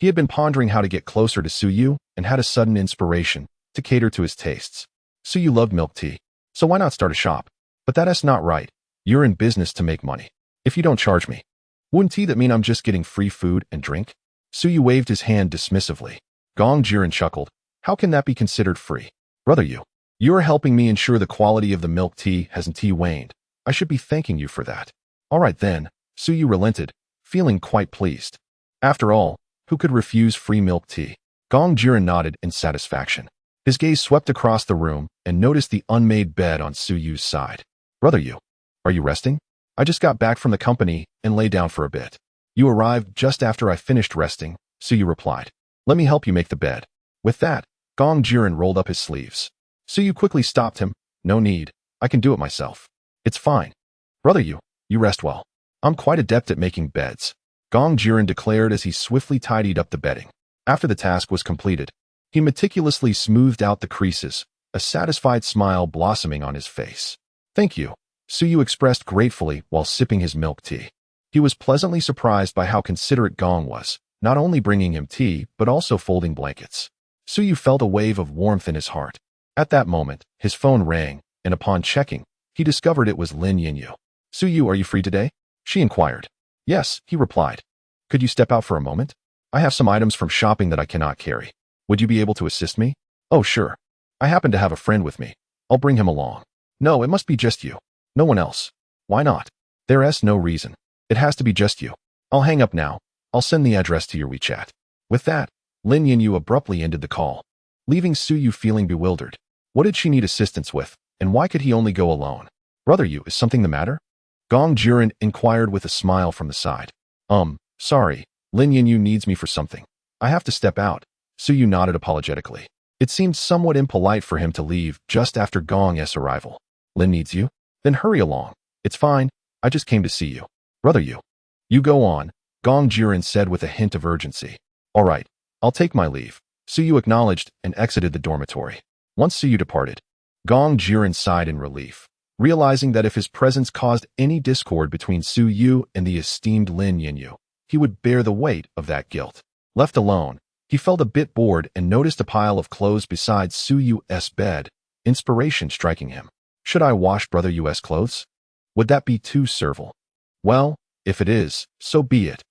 He had been pondering how to get closer to Suyu and had a sudden inspiration to cater to his tastes. Suyu loved milk tea, so why not start a shop? But that's not right. You're in business to make money. If you don't charge me, wouldn't that mean I'm just getting free food and drink? Suyu waved his hand dismissively. Gong Jiren chuckled. How can that be considered free? Brother you're helping me ensure the quality of the milk tea hasn't waned. I should be thanking you for that. All right then, Suyu relented, feeling quite pleased. After all, who could refuse free milk tea? Gong Jiren nodded in satisfaction. His gaze swept across the room and noticed the unmade bed on Suyu's side. Brother are you resting? I just got back from the company and lay down for a bit. You arrived just after I finished resting, Suyu replied. Let me help you make the bed. With that, Gong Jiren rolled up his sleeves. Suyu quickly stopped him. No need. I can do it myself. It's fine. Brother you rest well. I'm quite adept at making beds, Gong Jiren declared as he swiftly tidied up the bedding. After the task was completed, he meticulously smoothed out the creases, a satisfied smile blossoming on his face. Thank you, Suyu expressed gratefully while sipping his milk tea. He was pleasantly surprised by how considerate Gong was, not only bringing him tea but also folding blankets. Suyu felt a wave of warmth in his heart. At that moment, his phone rang, and upon checking, he discovered it was Lin Yinyu. Suyu, are you free today? She inquired. Yes, he replied. Could you step out for a moment? I have some items from shopping that I cannot carry. Would you be able to assist me? Oh, sure. I happen to have a friend with me. I'll bring him along. No, it must be just you. No one else. Why not? There's no reason. It has to be just you. I'll hang up now. I'll send the address to your WeChat. With that, Lin Yinyu abruptly ended the call, leaving Suyu feeling bewildered. What did she need assistance with, and why could he only go alone? Brother is something the matter? Gong Jiren inquired with a smile from the side. Sorry, Lin Yinyu needs me for something. I have to step out. Suyu nodded apologetically. It seemed somewhat impolite for him to leave just after Gong's arrival. Lin needs you? Then hurry along. It's fine. I just came to see you. Brother you go on, Gong Jiren said with a hint of urgency. All right, I'll take my leave. Suyu acknowledged and exited the dormitory. Once Suyu departed, Gong Jiren sighed in relief, realizing that if his presence caused any discord between Suyu and the esteemed Lin Yinyu, he would bear the weight of that guilt. Left alone, he felt a bit bored and noticed a pile of clothes beside Suyu's bed, inspiration striking him. Should I wash Brother U's clothes? Would that be too servile? Well, if it is, so be it.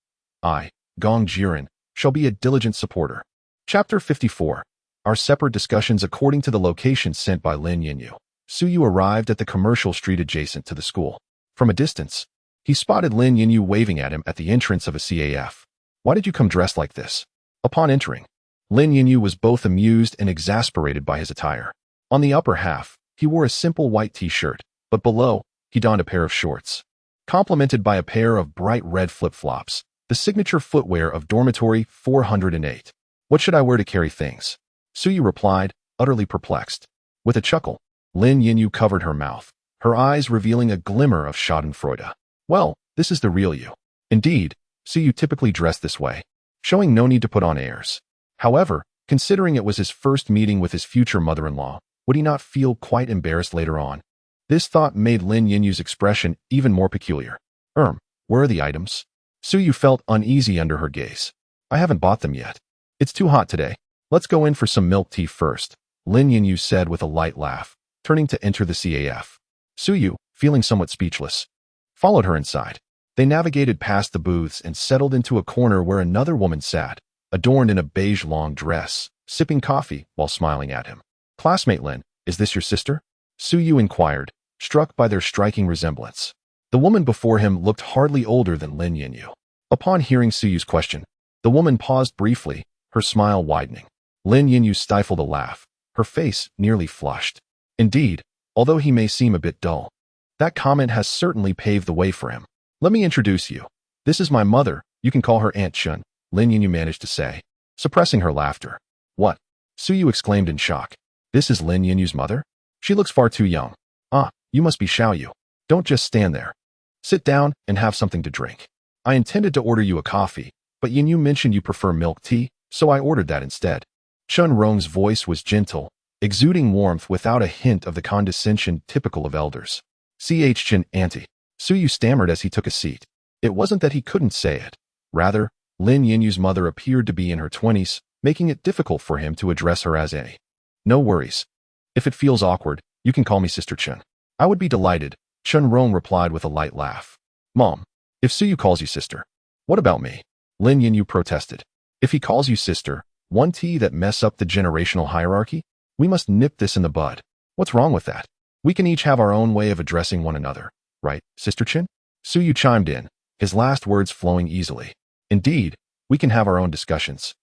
I, Gong Jiren, shall be a diligent supporter. Chapter 54. Our separate discussions according to the location sent by Lin Yinyu. Suyu arrived at the commercial street adjacent to the school. From a distance, he spotted Lin Yinyu waving at him at the entrance of a CAF. Why did you come dressed like this? Upon entering, Lin Yinyu was both amused and exasperated by his attire. On the upper half, he wore a simple white t-shirt, but below, he donned a pair of shorts, complemented by a pair of bright red flip-flops, the signature footwear of dormitory 408. What should I wear to carry things? Suyu replied, utterly perplexed. With a chuckle, Lin Yinyu covered her mouth, her eyes revealing a glimmer of schadenfreude. Well, this is the real you. Indeed, Suyu typically dressed this way, showing no need to put on airs. However, considering it was his first meeting with his future mother-in-law, would he not feel quite embarrassed later on? This thought made Lin Yinyu's expression even more peculiar. Where are the items? Suyu felt uneasy under her gaze. I haven't bought them yet. It's too hot today. Let's go in for some milk tea first, Lin Yinyu said with a light laugh, turning to enter the CAF. Suyu, feeling somewhat speechless, followed her inside. They navigated past the booths and settled into a corner where another woman sat, adorned in a beige long dress, sipping coffee while smiling at him. Classmate Lin, is this your sister? Suyu inquired, struck by their striking resemblance. The woman before him looked hardly older than Lin Yinyu. Upon hearing Suyu's question, the woman paused briefly, her smile widening. Lin Yinyu stifled a laugh, her face nearly flushed. Indeed, although he may seem a bit dull, that comment has certainly paved the way for him. Let me introduce you. This is my mother, you can call her Aunt Chun, Lin Yinyu managed to say, suppressing her laughter. What? Suyu exclaimed in shock. This is Lin Yinyu's mother? She looks far too young. Ah, you must be Xiaoyu. Don't just stand there. Sit down and have something to drink. I intended to order you a coffee, but Yinyu mentioned you prefer milk tea, so I ordered that instead. Chun Rong's voice was gentle, exuding warmth without a hint of the condescension typical of elders. Chen auntie. Suyu stammered as he took a seat. It wasn't that he couldn't say it. Rather, Lin Yinyu's mother appeared to be in her 20s, making it difficult for him to address her as a. No worries. If it feels awkward, you can call me Sister Chun. I would be delighted, Chun Rong replied with a light laugh. Mom, if Suyu calls you sister, what about me? Lin Yinyu protested. If he calls you sister, one tea that mess up the generational hierarchy? We must nip this in the bud. What's wrong with that? We can each have our own way of addressing one another, right, Sister Chin? Suyu chimed in, his last words flowing easily. Indeed, we can have our own discussions.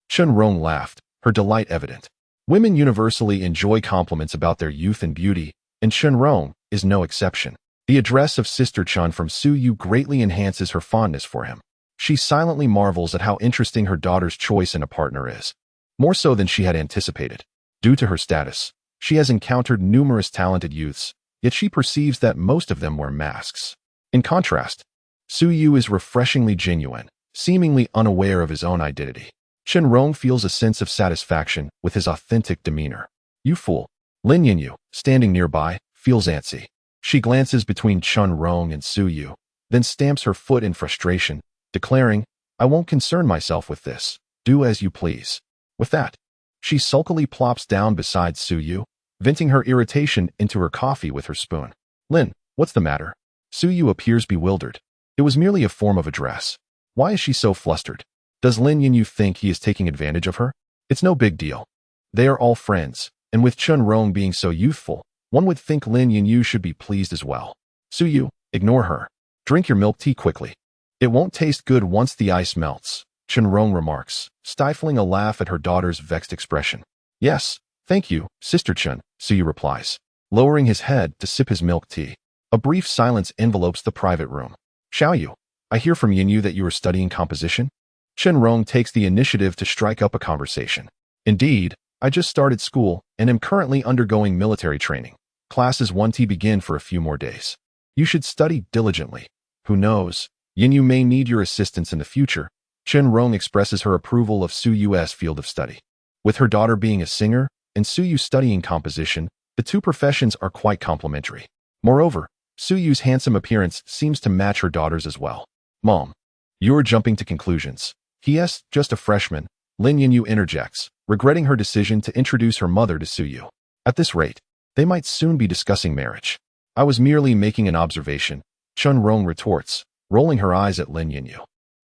Chun Rong laughed, her delight evident. Women universally enjoy compliments about their youth and beauty, and Chun Rong is no exception. The address of Sister Chun from Suyu greatly enhances her fondness for him. She silently marvels at how interesting her daughter's choice in a partner is, more so than she had anticipated. Due to her status, she has encountered numerous talented youths, yet she perceives that most of them wear masks. In contrast, Suyu is refreshingly genuine, seemingly unaware of his own identity. Chun Rong feels a sense of satisfaction with his authentic demeanor. You fool. Lin Yinyu, standing nearby, feels antsy. She glances between Chun Rong and Suyu, then stamps her foot in frustration, declaring, I won't concern myself with this. Do as you please. With that, she sulkily plops down beside Suyu, venting her irritation into her coffee with her spoon. Lin, what's the matter? Suyu appears bewildered. It was merely a form of address. Why is she so flustered? Does Lin Yinyu think he is taking advantage of her? It's no big deal. They are all friends, and with Chun Rong being so youthful, one would think Lin Yinyu should be pleased as well. Suyu, ignore her. Drink your milk tea quickly. It won't taste good once the ice melts, Chun Rong remarks, stifling a laugh at her daughter's vexed expression. Yes, thank you, Sister Chun, Suyu replies, lowering his head to sip his milk tea. A brief silence envelopes the private room. Xiaoyu, I hear from Yinyu that you are studying composition? Chun Rong takes the initiative to strike up a conversation. Indeed, I just started school and am currently undergoing military training. Classes 1T begin for a few more days. You should study diligently. Who knows, Yinyu may need your assistance in the future. Chun Rong expresses her approval of Suyu's field of study. With her daughter being a singer and Suyu studying composition, the two professions are quite complementary. Moreover, Suyu's handsome appearance seems to match her daughter's as well. Mom, you're jumping to conclusions. He.S. just a freshman, Lin Yinyu interjects, regretting her decision to introduce her mother to Suyu. At this rate, they might soon be discussing marriage. I was merely making an observation, Chun Rong retorts, rolling her eyes at Lin Yinyu.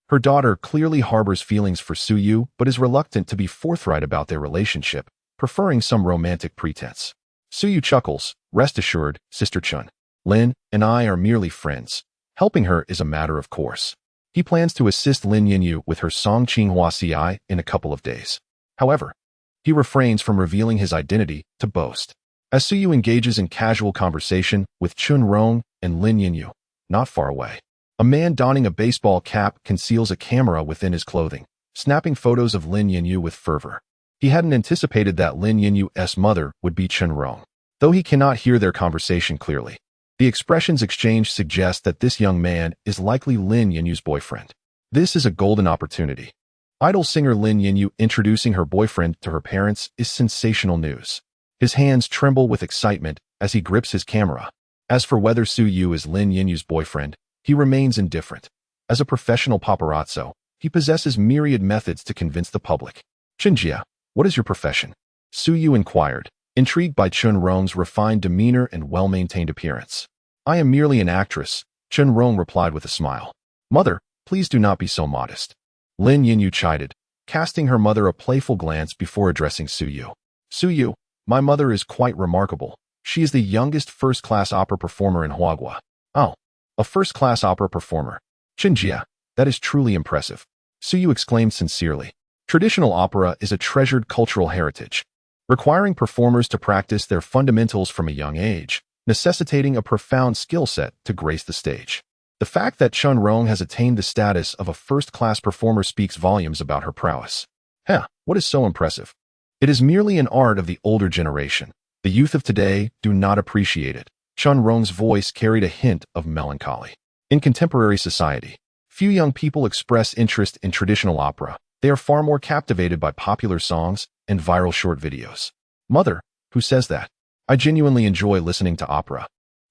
Her daughter clearly harbors feelings for Suyu but is reluctant to be forthright about their relationship, preferring some romantic pretense. Suyu chuckles, rest assured, Sister Chun. Lin and I are merely friends. Helping her is a matter of course. He plans to assist Lin Yinyu with her Song Qinghua Ci in a couple of days. However, he refrains from revealing his identity to boast. As Suyu engages in casual conversation with Chun Rong and Lin Yinyu, not far away, a man donning a baseball cap conceals a camera within his clothing, snapping photos of Lin Yinyu with fervor. He hadn't anticipated that Lin Yinyu's mother would be Chun Rong, though he cannot hear their conversation clearly. The expressions exchanged suggest that this young man is likely Lin Yinyu's boyfriend. This is a golden opportunity. Idol singer Lin Yinyu introducing her boyfriend to her parents is sensational news. His hands tremble with excitement as he grips his camera. As for whether Suyu is Lin Yinyu's boyfriend, he remains indifferent. As a professional paparazzo, he possesses myriad methods to convince the public. Qinjia, what is your profession? Su Yu inquired, intrigued by Chun Rong's refined demeanor and well-maintained appearance. I am merely an actress, Chun Rong replied with a smile. Mother, please do not be so modest. Lin Yinyu chided, casting her mother a playful glance before addressing Su Yu. Su Yu, my mother is quite remarkable. She is the youngest first-class opera performer in Huagua. Oh, a first-class opera performer. Qinjia, that is truly impressive. Su Yu exclaimed sincerely. Traditional opera is a treasured cultural heritage, requiring performers to practice their fundamentals from a young age, necessitating a profound skill set to grace the stage. The fact that Chun Rong has attained the status of a first-class performer speaks volumes about her prowess. What is so impressive? It is merely an art of the older generation. The youth of today do not appreciate it. Chun Rong's voice carried a hint of melancholy. In contemporary society, few young people express interest in traditional opera. They are far more captivated by popular songs and viral short videos. Mother, who says that? I genuinely enjoy listening to opera.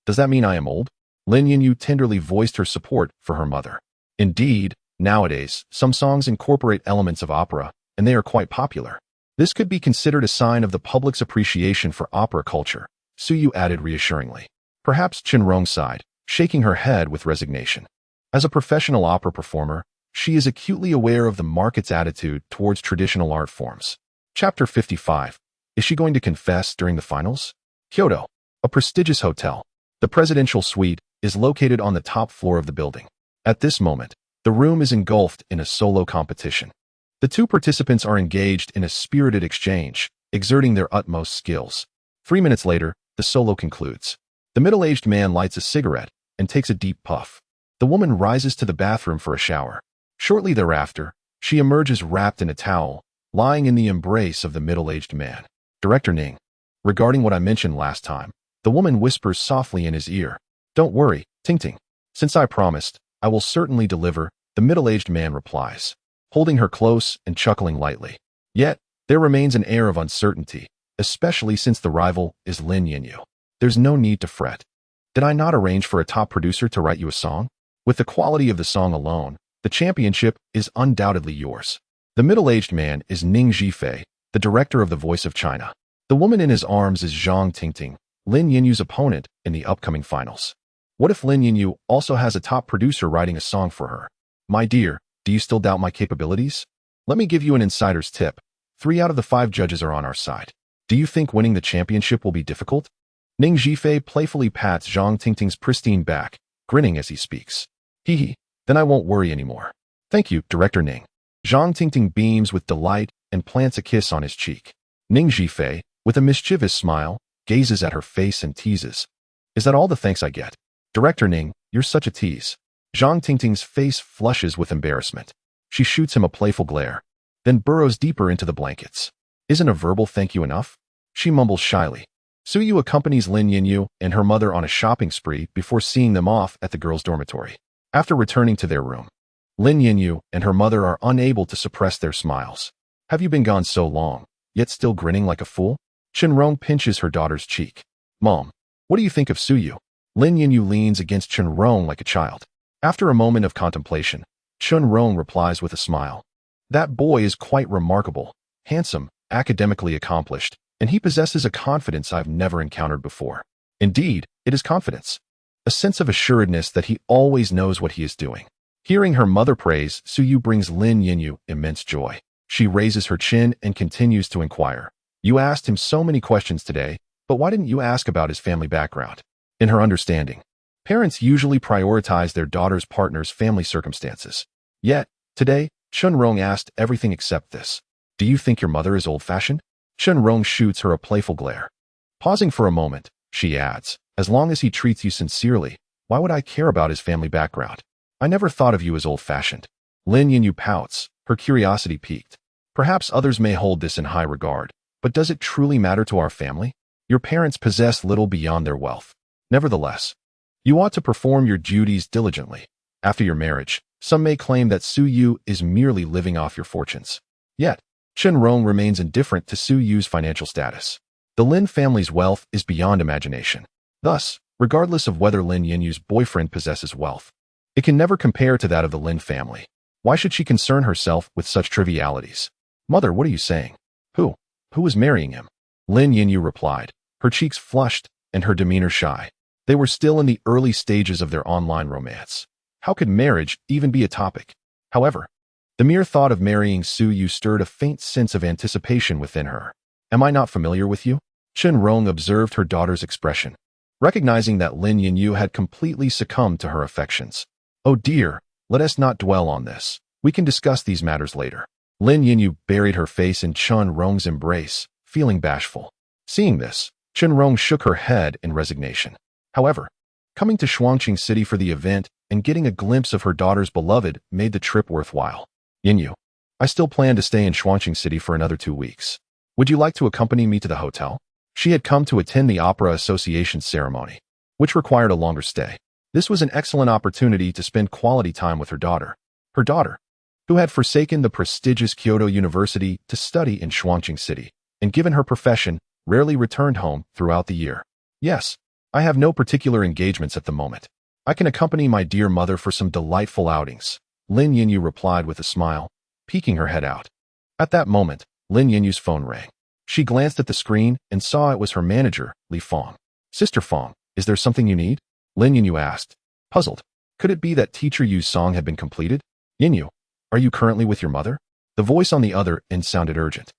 Does that mean I am old? Lin Yinyu tenderly voiced her support for her mother. Indeed, nowadays, some songs incorporate elements of opera, and they are quite popular. This could be considered a sign of the public's appreciation for opera culture, Su Yu added reassuringly. Perhaps Chun Rong sighed, shaking her head with resignation. As a professional opera performer, she is acutely aware of the market's attitude towards traditional art forms. Chapter 55. Is she going to confess during the finals? Kyoto, a prestigious hotel. The presidential suite is located on the top floor of the building. At this moment, the room is engulfed in a solo competition. The two participants are engaged in a spirited exchange, exerting their utmost skills. 3 minutes later, the solo concludes. The middle-aged man lights a cigarette and takes a deep puff. The woman rises to the bathroom for a shower. Shortly thereafter, she emerges wrapped in a towel, lying in the embrace of the middle-aged man. Director Ning. Regarding what I mentioned last time, the woman whispers softly in his ear. Don't worry, Ting Ting. Since I promised, I will certainly deliver, the middle-aged man replies, holding her close and chuckling lightly. Yet, there remains an air of uncertainty, especially since the rival is Lin Yinyu. There's no need to fret. Did I not arrange for a top producer to write you a song? With the quality of the song alone, the championship is undoubtedly yours. The middle-aged man is Ning Zhifei, the director of The Voice of China. The woman in his arms is Zhang Tingting, Lin Yinyu's opponent in the upcoming finals. What if Lin Yinyu also has a top producer writing a song for her? My dear, do you still doubt my capabilities? Let me give you an insider's tip. 3 out of the 5 judges are on our side. Do you think winning the championship will be difficult? Ning Zhifei playfully pats Zhang Tingting's pristine back, grinning as he speaks. Hee, then I won't worry anymore. Thank you, Director Ning. Zhang Tingting beams with delight and plants a kiss on his cheek. Ning Zhifei, with a mischievous smile, gazes at her face and teases. Is that all the thanks I get? Director Ning, you're such a tease. Zhang Tingting's face flushes with embarrassment. She shoots him a playful glare, then burrows deeper into the blankets. Isn't a verbal thank you enough? She mumbles shyly. Su Yu accompanies Lin Yinyu and her mother on a shopping spree before seeing them off at the girls' dormitory. After returning to their room, Lin Yinyu and her mother are unable to suppress their smiles. Have you been gone so long, yet still grinning like a fool? Chun Rong pinches her daughter's cheek. Mom, what do you think of Su Yu? Lin Yinyu leans against Chun Rong like a child. After a moment of contemplation, Chun Rong replies with a smile. That boy is quite remarkable, handsome, academically accomplished, and he possesses a confidence I've never encountered before. Indeed, it is confidence. A sense of assuredness that he always knows what he is doing. Hearing her mother praise Su Yu brings Lin Yinyu immense joy. She raises her chin and continues to inquire. You asked him so many questions today, but why didn't you ask about his family background? In her understanding, parents usually prioritize their daughter's partner's family circumstances. Yet, today, Chun Rong asked everything except this. Do you think your mother is old-fashioned? Chun Rong shoots her a playful glare. Pausing for a moment, she adds, as long as he treats you sincerely, why would I care about his family background? I never thought of you as old-fashioned. Lin Yinyu pouts, her curiosity piqued. Perhaps others may hold this in high regard, but does it truly matter to our family? Your parents possess little beyond their wealth. Nevertheless, you ought to perform your duties diligently. After your marriage, some may claim that Su Yu is merely living off your fortunes. Yet, Chun Rong remains indifferent to Su Yu's financial status. The Lin family's wealth is beyond imagination. Thus, regardless of whether Lin Yinyu's boyfriend possesses wealth, It can never compare to that of the Lin family. Why should she concern herself with such trivialities? Mother, what are you saying? Who? Who is marrying him? Lin Yinyu replied, her cheeks flushed and her demeanor shy. They were still in the early stages of their online romance. How could marriage even be a topic? However, the mere thought of marrying Su Yu stirred a faint sense of anticipation within her. Am I not familiar with you? Chen Rong observed her daughter's expression, recognizing that Lin Yinyu had completely succumbed to her affections. Oh dear, let us not dwell on this. We can discuss these matters later. Lin Yinyu buried her face in Chen Rong's embrace, feeling bashful. Seeing this, Chen Rong shook her head in resignation. However, coming to Shuangqing City for the event and getting a glimpse of her daughter's beloved made the trip worthwhile. Yinyu, I still plan to stay in Shuangqing City for another 2 weeks. Would you like to accompany me to the hotel? She had come to attend the Opera Association ceremony, which required a longer stay. This was an excellent opportunity to spend quality time with her daughter. Her daughter, who had forsaken the prestigious Kyoto University to study in Shuangqing City, and given her profession, rarely returned home throughout the year. Yes, I have no particular engagements at the moment. I can accompany my dear mother for some delightful outings, Lin Yinyu replied with a smile, peeking her head out. At that moment, Lin Yinyu's phone rang. She glanced at the screen and saw it was her manager, Li Fong. Sister Fong, is there something you need? Lin Yinyu asked, puzzled. Could it be that Teacher Yu's song had been completed? Yinyu, are you currently with your mother? The voice on the other end sounded urgent.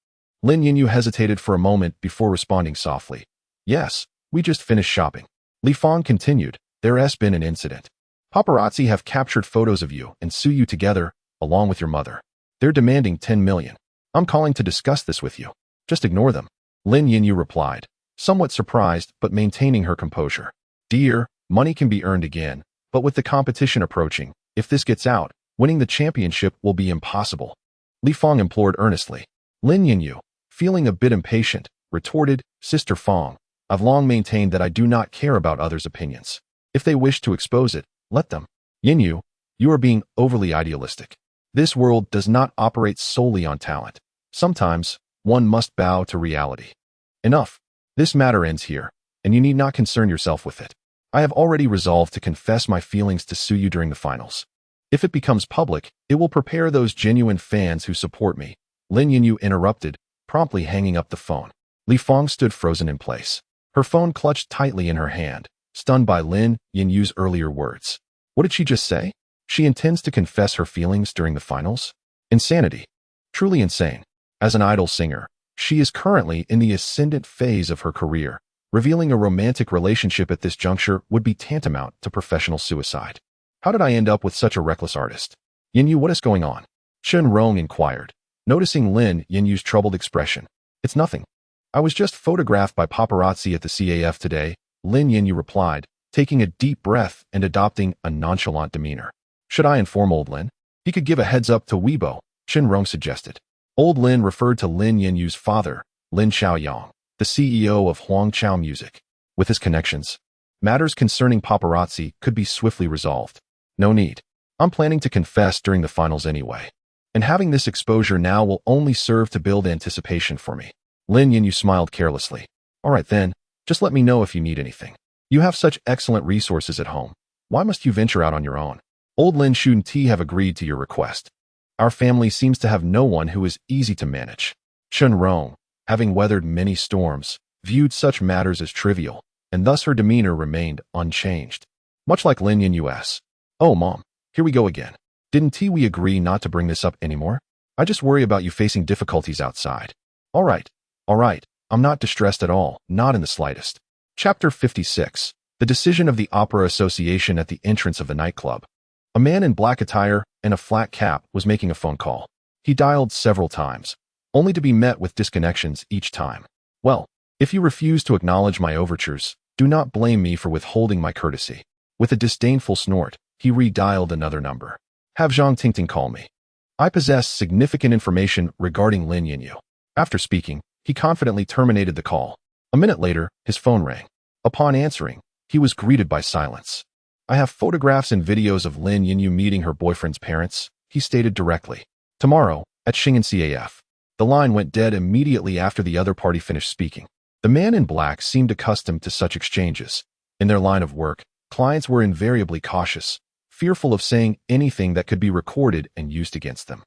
Lin Yinyu hesitated for a moment before responding softly. Yes, we just finished shopping. Li Fong continued, there has been an incident. Paparazzi have captured photos of you and Su Yu together, along with your mother. They're demanding 10 million. I'm calling to discuss this with you. Just ignore them. Lin Yinyu replied, somewhat surprised but maintaining her composure. Dear, money can be earned again, but with the competition approaching, if this gets out, winning the championship will be impossible. Li Fong implored earnestly. Lin Yinyu, feeling a bit impatient, retorted, Sister Fong, I've long maintained that I do not care about others' opinions. If they wish to expose it, let them. Yinyu, you are being overly idealistic. This world does not operate solely on talent. Sometimes, one must bow to reality. Enough. This matter ends here, and you need not concern yourself with it. I have already resolved to confess my feelings to Su Yu during the finals. If it becomes public, it will prepare those genuine fans who support me. Lin Yinyu interrupted, promptly hanging up the phone. Li Fong stood frozen in place. Her phone clutched tightly in her hand, stunned by Lin Yinyu's earlier words. What did she just say? She intends to confess her feelings during the finals? Insanity. Truly insane. As an idol singer, she is currently in the ascendant phase of her career. Revealing a romantic relationship at this juncture would be tantamount to professional suicide. How did I end up with such a reckless artist? Yinyu, what is going on? Chen Rong inquired, noticing Lin Yinyu's troubled expression. It's nothing. I was just photographed by paparazzi at the CAF today, Lin Yinyu replied, taking a deep breath and adopting a nonchalant demeanor. Should I inform old Lin? He could give a heads up to Weibo, Chen Rong suggested. Old Lin referred to Lin Yinyu's father, Lin Xiaoyang, the CEO of Huangchao Music. With his connections, matters concerning paparazzi could be swiftly resolved. No need. I'm planning to confess during the finals anyway. And having this exposure now will only serve to build anticipation for me. Lin Yinyu smiled carelessly. All right then, just let me know if you need anything. You have such excellent resources at home. Why must you venture out on your own? Old Lin Shunti have agreed to your request. Our family seems to have no one who is easy to manage. Chen Rong, having weathered many storms, viewed such matters as trivial, and thus her demeanor remained unchanged. Much like Lin Yinyu. Oh, Mom, here we go again. Didn't we agree not to bring this up anymore? I just worry about you facing difficulties outside. All right, I'm not distressed at all, not in the slightest. Chapter 56. The decision of the Opera Association at the entrance of the nightclub. A man in black attire and a flat cap was making a phone call. He dialed several times, only to be met with disconnections each time. Well, if you refuse to acknowledge my overtures, do not blame me for withholding my courtesy. With a disdainful snort, he redialed another number. Have Zhang Tingting call me. I possess significant information regarding Lin Yinyu. After speaking, he confidently terminated the call. A minute later, his phone rang. Upon answering, he was greeted by silence. I have photographs and videos of Lin Yinyu meeting her boyfriend's parents, he stated directly. Tomorrow, at Shingen CAF. The line went dead immediately after the other party finished speaking. The man in black seemed accustomed to such exchanges. In their line of work, clients were invariably cautious, fearful of saying anything that could be recorded and used against them.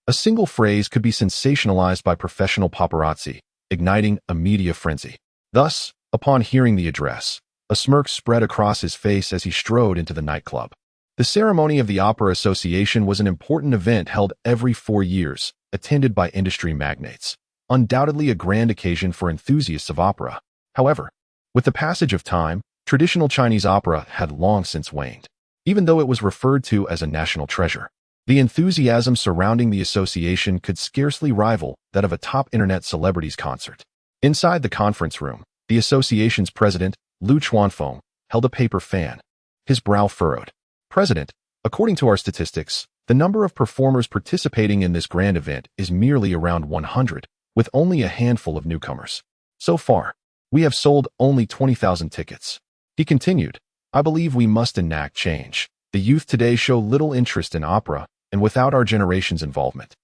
A single phrase could be sensationalized by professional paparazzi, igniting a media frenzy. Thus, upon hearing the address, a smirk spread across his face as he strode into the nightclub. The ceremony of the Opera Association was an important event held every 4 years, attended by industry magnates, undoubtedly a grand occasion for enthusiasts of opera. However, with the passage of time, traditional Chinese opera had long since waned. Even though it was referred to as a national treasure, the enthusiasm surrounding the association could scarcely rival that of a top internet celebrities concert. Inside the conference room, the association's president, Lu Chuanfeng, held a paper fan, his brow furrowed. President, according to our statistics, the number of performers participating in this grand event is merely around 100, with only a handful of newcomers. So far, we have sold only 20,000 tickets. He continued, I believe we must enact change. The youth today show little interest in opera, and without our generation's involvement,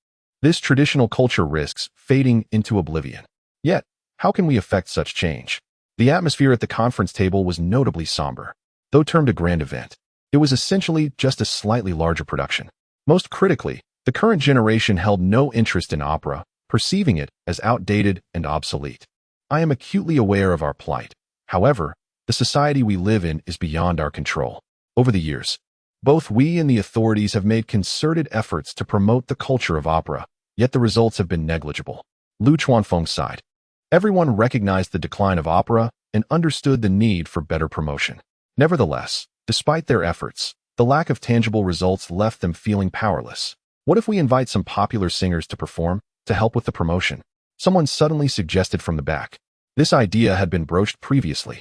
this traditional culture risks fading into oblivion. Yet, how can we affect such change? The atmosphere at the conference table was notably somber. Though termed a grand event, it was essentially just a slightly larger production. Most critically, the current generation held no interest in opera, perceiving it as outdated and obsolete. I am acutely aware of our plight. However, the society we live in is beyond our control. Over the years, both we and the authorities have made concerted efforts to promote the culture of opera, yet the results have been negligible. Lu Chuanfeng sighed. Everyone recognized the decline of opera and understood the need for better promotion. Nevertheless, despite their efforts, the lack of tangible results left them feeling powerless. What if we invite some popular singers to perform, to help with the promotion? Someone suddenly suggested from the back. This idea had been broached previously.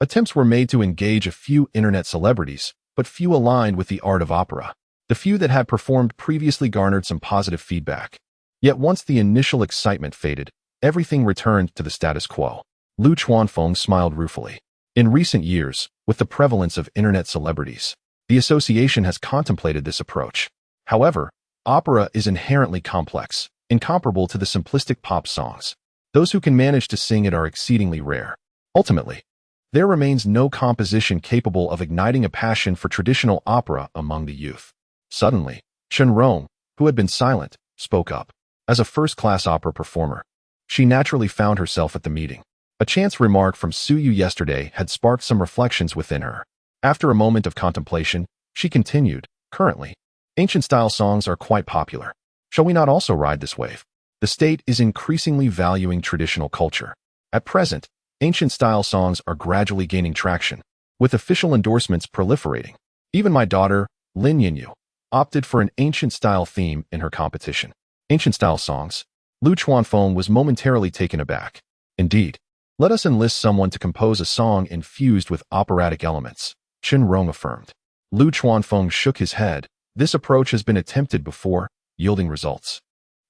Attempts were made to engage a few internet celebrities, but few aligned with the art of opera. The few that had performed previously garnered some positive feedback. Yet once the initial excitement faded, everything returned to the status quo. Lu Chuanfeng smiled ruefully. In recent years, with the prevalence of internet celebrities, the association has contemplated this approach. However, opera is inherently complex, incomparable to the simplistic pop songs. Those who can manage to sing it are exceedingly rare. Ultimately, there remains no composition capable of igniting a passion for traditional opera among the youth. Suddenly, Chen Rong, who had been silent, spoke up. As a first-class opera performer, she naturally found herself at the meeting. A chance remark from Su Yu yesterday had sparked some reflections within her. After a moment of contemplation, she continued, currently, ancient-style songs are quite popular. Shall we not also ride this wave? The state is increasingly valuing traditional culture. At present, ancient-style songs are gradually gaining traction, with official endorsements proliferating. Even my daughter, Lin Yinyu, opted for an ancient-style theme in her competition. Ancient-style songs? Lu Chuanfeng was momentarily taken aback. Indeed, let us enlist someone to compose a song infused with operatic elements, Chen Rong affirmed. Lu Chuanfeng shook his head. This approach has been attempted before, yielding results,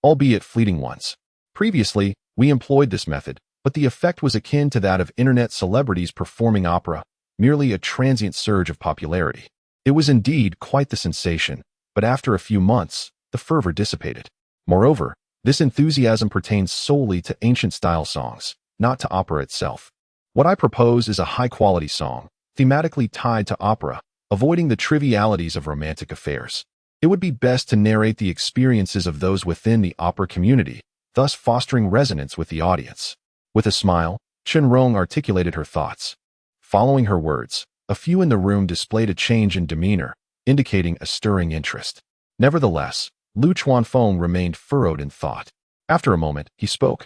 albeit fleeting ones. Previously, we employed this method, but the effect was akin to that of internet celebrities performing opera, merely a transient surge of popularity. It was indeed quite the sensation, but after a few months, the fervor dissipated. Moreover, this enthusiasm pertains solely to ancient-style songs, not to opera itself. What I propose is a high-quality song, thematically tied to opera, avoiding the trivialities of romantic affairs. It would be best to narrate the experiences of those within the opera community, thus fostering resonance with the audience. With a smile, Chen Rong articulated her thoughts. Following her words, a few in the room displayed a change in demeanor, indicating a stirring interest. Nevertheless, Lu Chuanfeng remained furrowed in thought. After a moment, he spoke.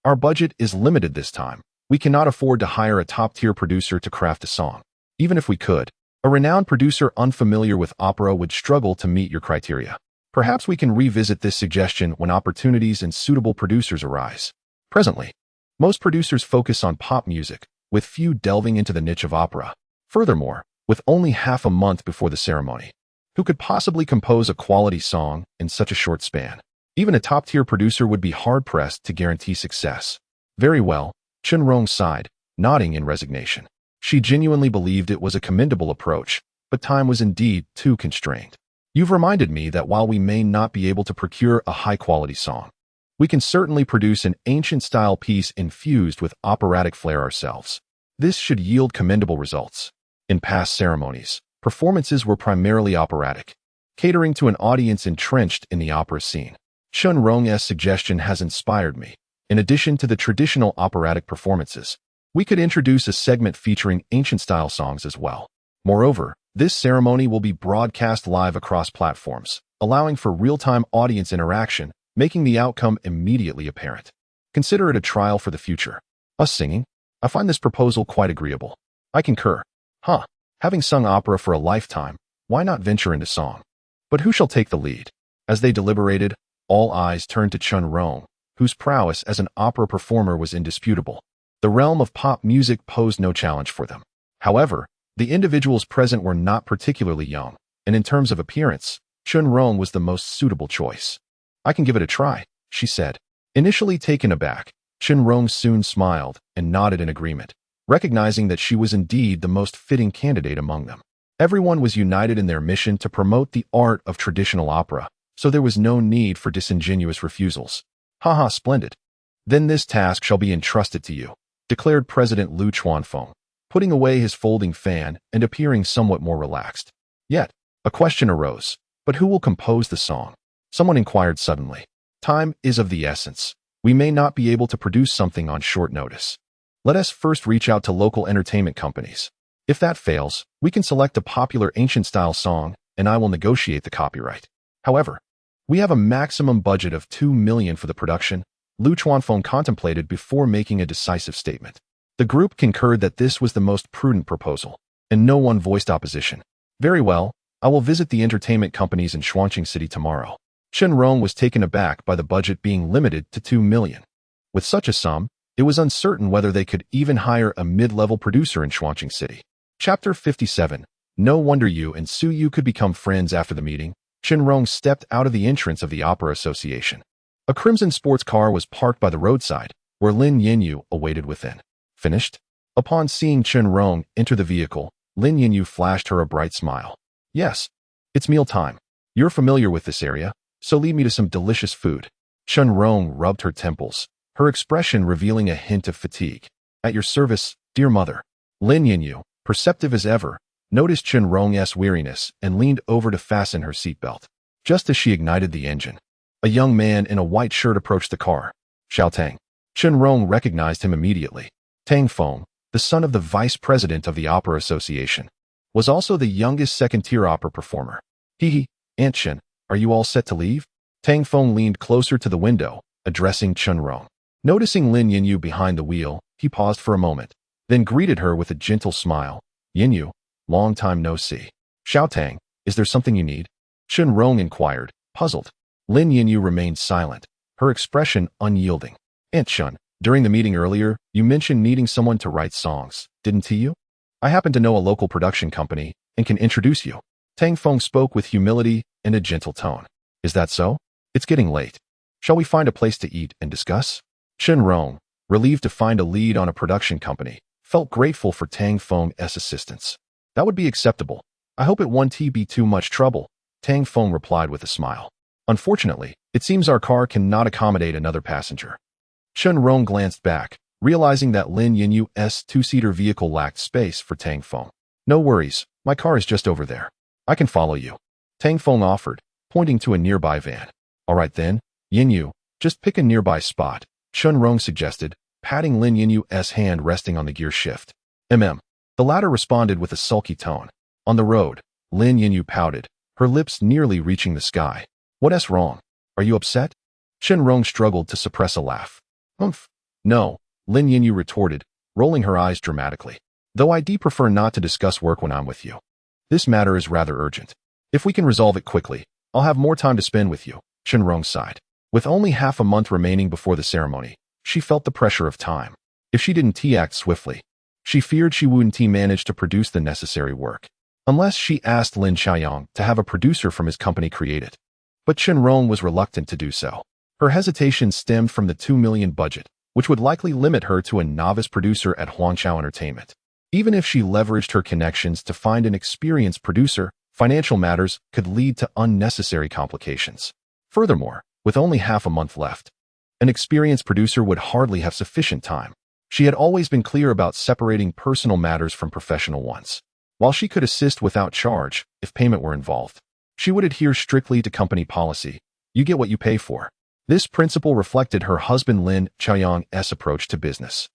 Our budget is limited this time. We cannot afford to hire a top-tier producer to craft a song. Even if we could, a renowned producer unfamiliar with opera would struggle to meet your criteria. Perhaps we can revisit this suggestion when opportunities and suitable producers arise. Presently, most producers focus on pop music, with few delving into the niche of opera. Furthermore, with only half a month before the ceremony, who could possibly compose a quality song in such a short span? Even a top-tier producer would be hard-pressed to guarantee success. Very well, Chen Rong sighed, nodding in resignation. She genuinely believed it was a commendable approach, but time was indeed too constrained. You've reminded me that while we may not be able to procure a high-quality song, we can certainly produce an ancient-style piece infused with operatic flair ourselves. This should yield commendable results. In past ceremonies, Performances were primarily operatic, catering to an audience entrenched in the opera scene. Qianbaidu's suggestion has inspired me. In addition to the traditional operatic performances, we could introduce a segment featuring ancient-style songs as well. Moreover, this ceremony will be broadcast live across platforms, allowing for real-time audience interaction, making the outcome immediately apparent. Consider it a trial for the future. Us singing? I find this proposal quite agreeable. I concur. Having sung opera for a lifetime, why not venture into song? But who shall take the lead? As they deliberated, all eyes turned to Qianbaidu, whose prowess as an opera performer was indisputable. The realm of pop music posed no challenge for them. However, the individuals present were not particularly young, and in terms of appearance, Qianbaidu was the most suitable choice. I can give it a try, she said. Initially taken aback, Qianbaidu soon smiled and nodded in agreement, recognizing that she was indeed the most fitting candidate among them. Everyone was united in their mission to promote the art of traditional opera, so there was no need for disingenuous refusals. Splendid. Then this task shall be entrusted to you, declared President Lu Chuanfeng, putting away his folding fan and appearing somewhat more relaxed. Yet, a question arose. But who will compose the song? Someone inquired suddenly. Time is of the essence. We may not be able to produce something on short notice. Let us first reach out to local entertainment companies. If that fails, we can select a popular ancient-style song, and I will negotiate the copyright. However, we have a maximum budget of 2 million for the production, Lu Chuanfeng contemplated before making a decisive statement. The group concurred that this was the most prudent proposal, and no one voiced opposition. Very well, I will visit the entertainment companies in Shuangqing City tomorrow. Qianbaidu was taken aback by the budget being limited to 2 million. With such a sum, it was uncertain whether they could even hire a mid-level producer in Shuangqing City. Chapter 57. No wonder you and Su Yu could become friends after the meeting. Qianbaidu stepped out of the entrance of the Opera Association. A crimson sports car was parked by the roadside, where Lin Yinyu awaited within. Finished? Upon seeing Qianbaidu enter the vehicle, Lin Yinyu flashed her a bright smile. Yes, it's meal time. You're familiar with this area, so lead me to some delicious food. Qianbaidu rubbed her temples, her expression revealing a hint of fatigue. At your service, dear mother. Lin Yinyu, perceptive as ever, noticed Qianbaidu's weariness and leaned over to fasten her seatbelt. Just as she ignited the engine, a young man in a white shirt approached the car. Xiao Tang. Qianbaidu recognized him immediately. Tang Feng, the son of the vice president of the Opera Association, was also the youngest second-tier opera performer. Aunt Qian, are you all set to leave? Tang Feng leaned closer to the window, addressing Qianbaidu. Noticing Lin Yinyu behind the wheel, he paused for a moment, then greeted her with a gentle smile. Yinyu, long time no see. Xiao Tang, is there something you need? Qianbaidu inquired, puzzled. Lin Yinyu remained silent, her expression unyielding. Aunt Qian, during the meeting earlier, you mentioned needing someone to write songs, didn't you? I happen to know a local production company and can introduce you. Tang Feng spoke with humility and a gentle tone. Is that so? It's getting late. Shall we find a place to eat and discuss? Qianbaidu, relieved to find a lead on a production company, felt grateful for Tang Feng's assistance. That would be acceptable. I hope it won't be too much trouble, Tang Feng replied with a smile. Unfortunately, it seems our car cannot accommodate another passenger. Qianbaidu glanced back, realizing that Lin Yinyu's two-seater vehicle lacked space for Tang Feng. No worries, my car is just over there. I can follow you. Tang Feng offered, pointing to a nearby van. All right then, Yinyu, just pick a nearby spot, Qianbaidu suggested, patting Lin Yinyu's hand resting on the gear shift. The latter responded with a sulky tone. On the road, Lin Yinyu pouted, her lips nearly reaching the sky. What's wrong? Are you upset? Qianbaidu struggled to suppress a laugh. No, Lin Yinyu retorted, rolling her eyes dramatically. Though I prefer not to discuss work when I'm with you. This matter is rather urgent. If we can resolve it quickly, I'll have more time to spend with you, Qianbaidu sighed. With only half a month remaining before the ceremony, she felt the pressure of time. If she didn't act swiftly, she feared she wouldn't manage to produce the necessary work. Unless she asked Lin Qiayang to have a producer from his company create it. But Qianbaidu was reluctant to do so. Her hesitation stemmed from the 2 million budget, which would likely limit her to a novice producer at Huangqiao Entertainment. Even if she leveraged her connections to find an experienced producer, financial matters could lead to unnecessary complications. Furthermore, with only half a month left, an experienced producer would hardly have sufficient time. She had always been clear about separating personal matters from professional ones. While she could assist without charge if payment were involved, she would adhere strictly to company policy. You get what you pay for. This principle reflected her husband Lin Qian's approach to business,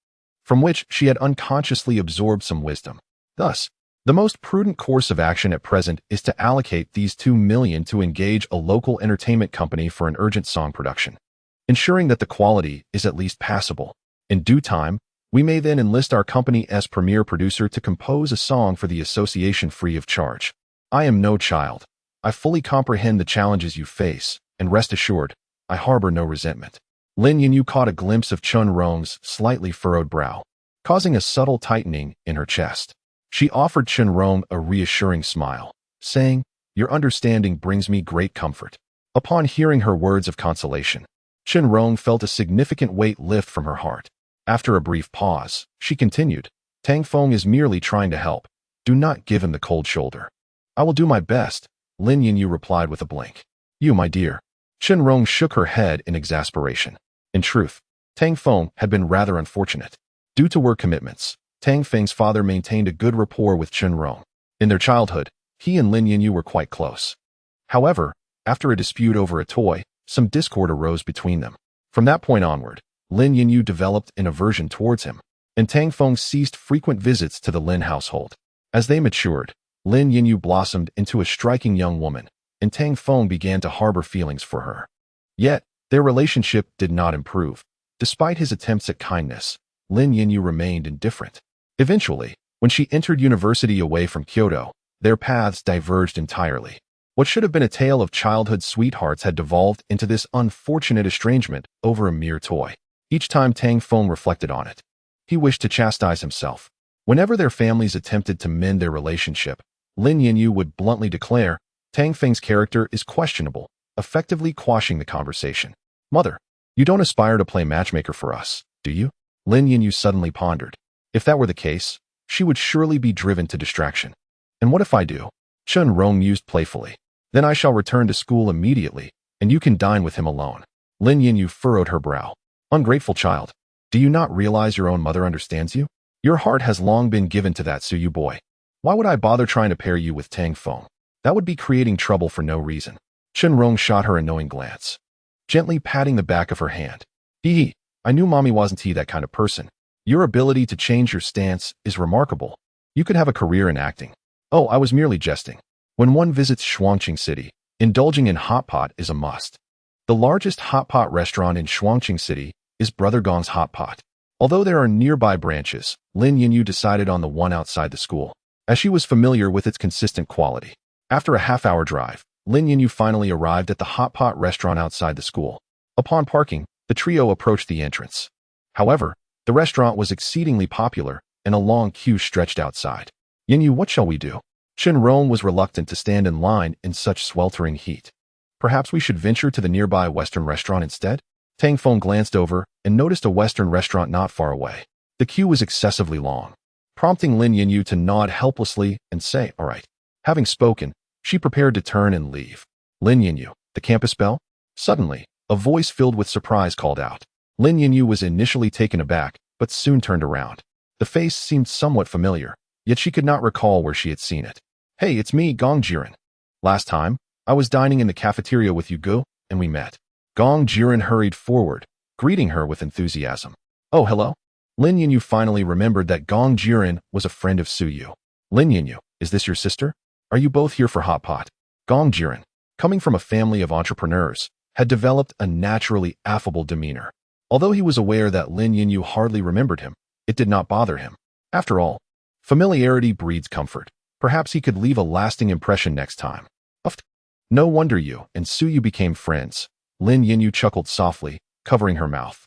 from which she had unconsciously absorbed some wisdom. Thus, the most prudent course of action at present is to allocate these 2 million to engage a local entertainment company for an urgent song production, ensuring that the quality is at least passable. In due time, we may then enlist our company as premier producer to compose a song for the association free of charge. I am no child. I fully comprehend the challenges you face, and rest assured, I harbor no resentment. Lin Yinyu caught a glimpse of Chun Rong's slightly furrowed brow, causing a subtle tightening in her chest. She offered Chun Rong a reassuring smile, saying, "Your understanding brings me great comfort." Upon hearing her words of consolation, Chun Rong felt a significant weight lift from her heart. After a brief pause, she continued, "Tang Feng is merely trying to help. Do not give him the cold shoulder." "I will do my best," Lin Yinyu replied with a blink. "You, my dear." Chun Rong shook her head in exasperation. In truth, Tang Feng had been rather unfortunate. Due to work commitments, Tang Feng's father maintained a good rapport with Chun Rong. In their childhood, he and Lin Yinyu were quite close. However, after a dispute over a toy, some discord arose between them. From that point onward, Lin Yinyu developed an aversion towards him, and Tang Feng ceased frequent visits to the Lin household. As they matured, Lin Yinyu blossomed into a striking young woman, and Tang Feng began to harbor feelings for her. Yet, their relationship did not improve. Despite his attempts at kindness, Lin Yinyu remained indifferent. Eventually, when she entered university away from Kyoto, their paths diverged entirely. What should have been a tale of childhood sweethearts had devolved into this unfortunate estrangement over a mere toy. Each time Tang Feng reflected on it, he wished to chastise himself. Whenever their families attempted to mend their relationship, Lin Yinyu would bluntly declare, "Tang Feng's character is questionable," effectively quashing the conversation. "Mother, you don't aspire to play matchmaker for us, do you?" Lin Yinyu suddenly pondered. If that were the case, she would surely be driven to distraction. "And what if I do?" Chun Rong mused playfully. "Then I shall return to school immediately, and you can dine with him alone." Lin Yinyu furrowed her brow. "Ungrateful child. Do you not realize your own mother understands you? Your heart has long been given to that Suyu boy. Why would I bother trying to pair you with Tang Feng? That would be creating trouble for no reason." Chun Rong shot her a knowing glance, gently patting the back of her hand. "Hee, I knew mommy wasn't that kind of person. Your ability to change your stance is remarkable. You could have a career in acting." "Oh, I was merely jesting. When one visits Shuangqing City, indulging in hot pot is a must. The largest hot pot restaurant in Shuangqing City is Brother Gong's Hot Pot." Although there are nearby branches, Lin Yinyu decided on the one outside the school, as she was familiar with its consistent quality. After a half-hour drive, Lin Yinyu finally arrived at the hot pot restaurant outside the school. Upon parking, the trio approached the entrance. However, the restaurant was exceedingly popular, and a long queue stretched outside. "Yinyu, what shall we do?" Chun Rong was reluctant to stand in line in such sweltering heat. "Perhaps we should venture to the nearby Western restaurant instead?" Tang Feng glanced over and noticed a Western restaurant not far away. The queue was excessively long, prompting Lin Yinyu to nod helplessly and say, "All right." Having spoken, she prepared to turn and leave. "Lin Yinyu, the campus bell?" Suddenly, a voice filled with surprise called out. Lin Yinyu was initially taken aback, but soon turned around. The face seemed somewhat familiar, yet she could not recall where she had seen it. "Hey, it's me, Gong Jiren. Last time, I was dining in the cafeteria with you, Gu, and we met." Gong Jiren hurried forward, greeting her with enthusiasm. "Oh, hello." Lin Yinyu finally remembered that Gong Jiren was a friend of Suyu. "Lin Yinyu, is this your sister? Are you both here for hot pot?" Gong Jiren, coming from a family of entrepreneurs, had developed a naturally affable demeanor. Although he was aware that Lin Yinyu hardly remembered him, it did not bother him. After all, familiarity breeds comfort. Perhaps he could leave a lasting impression next time. "No wonder you and Suyu became friends." Lin Yinyu chuckled softly, covering her mouth.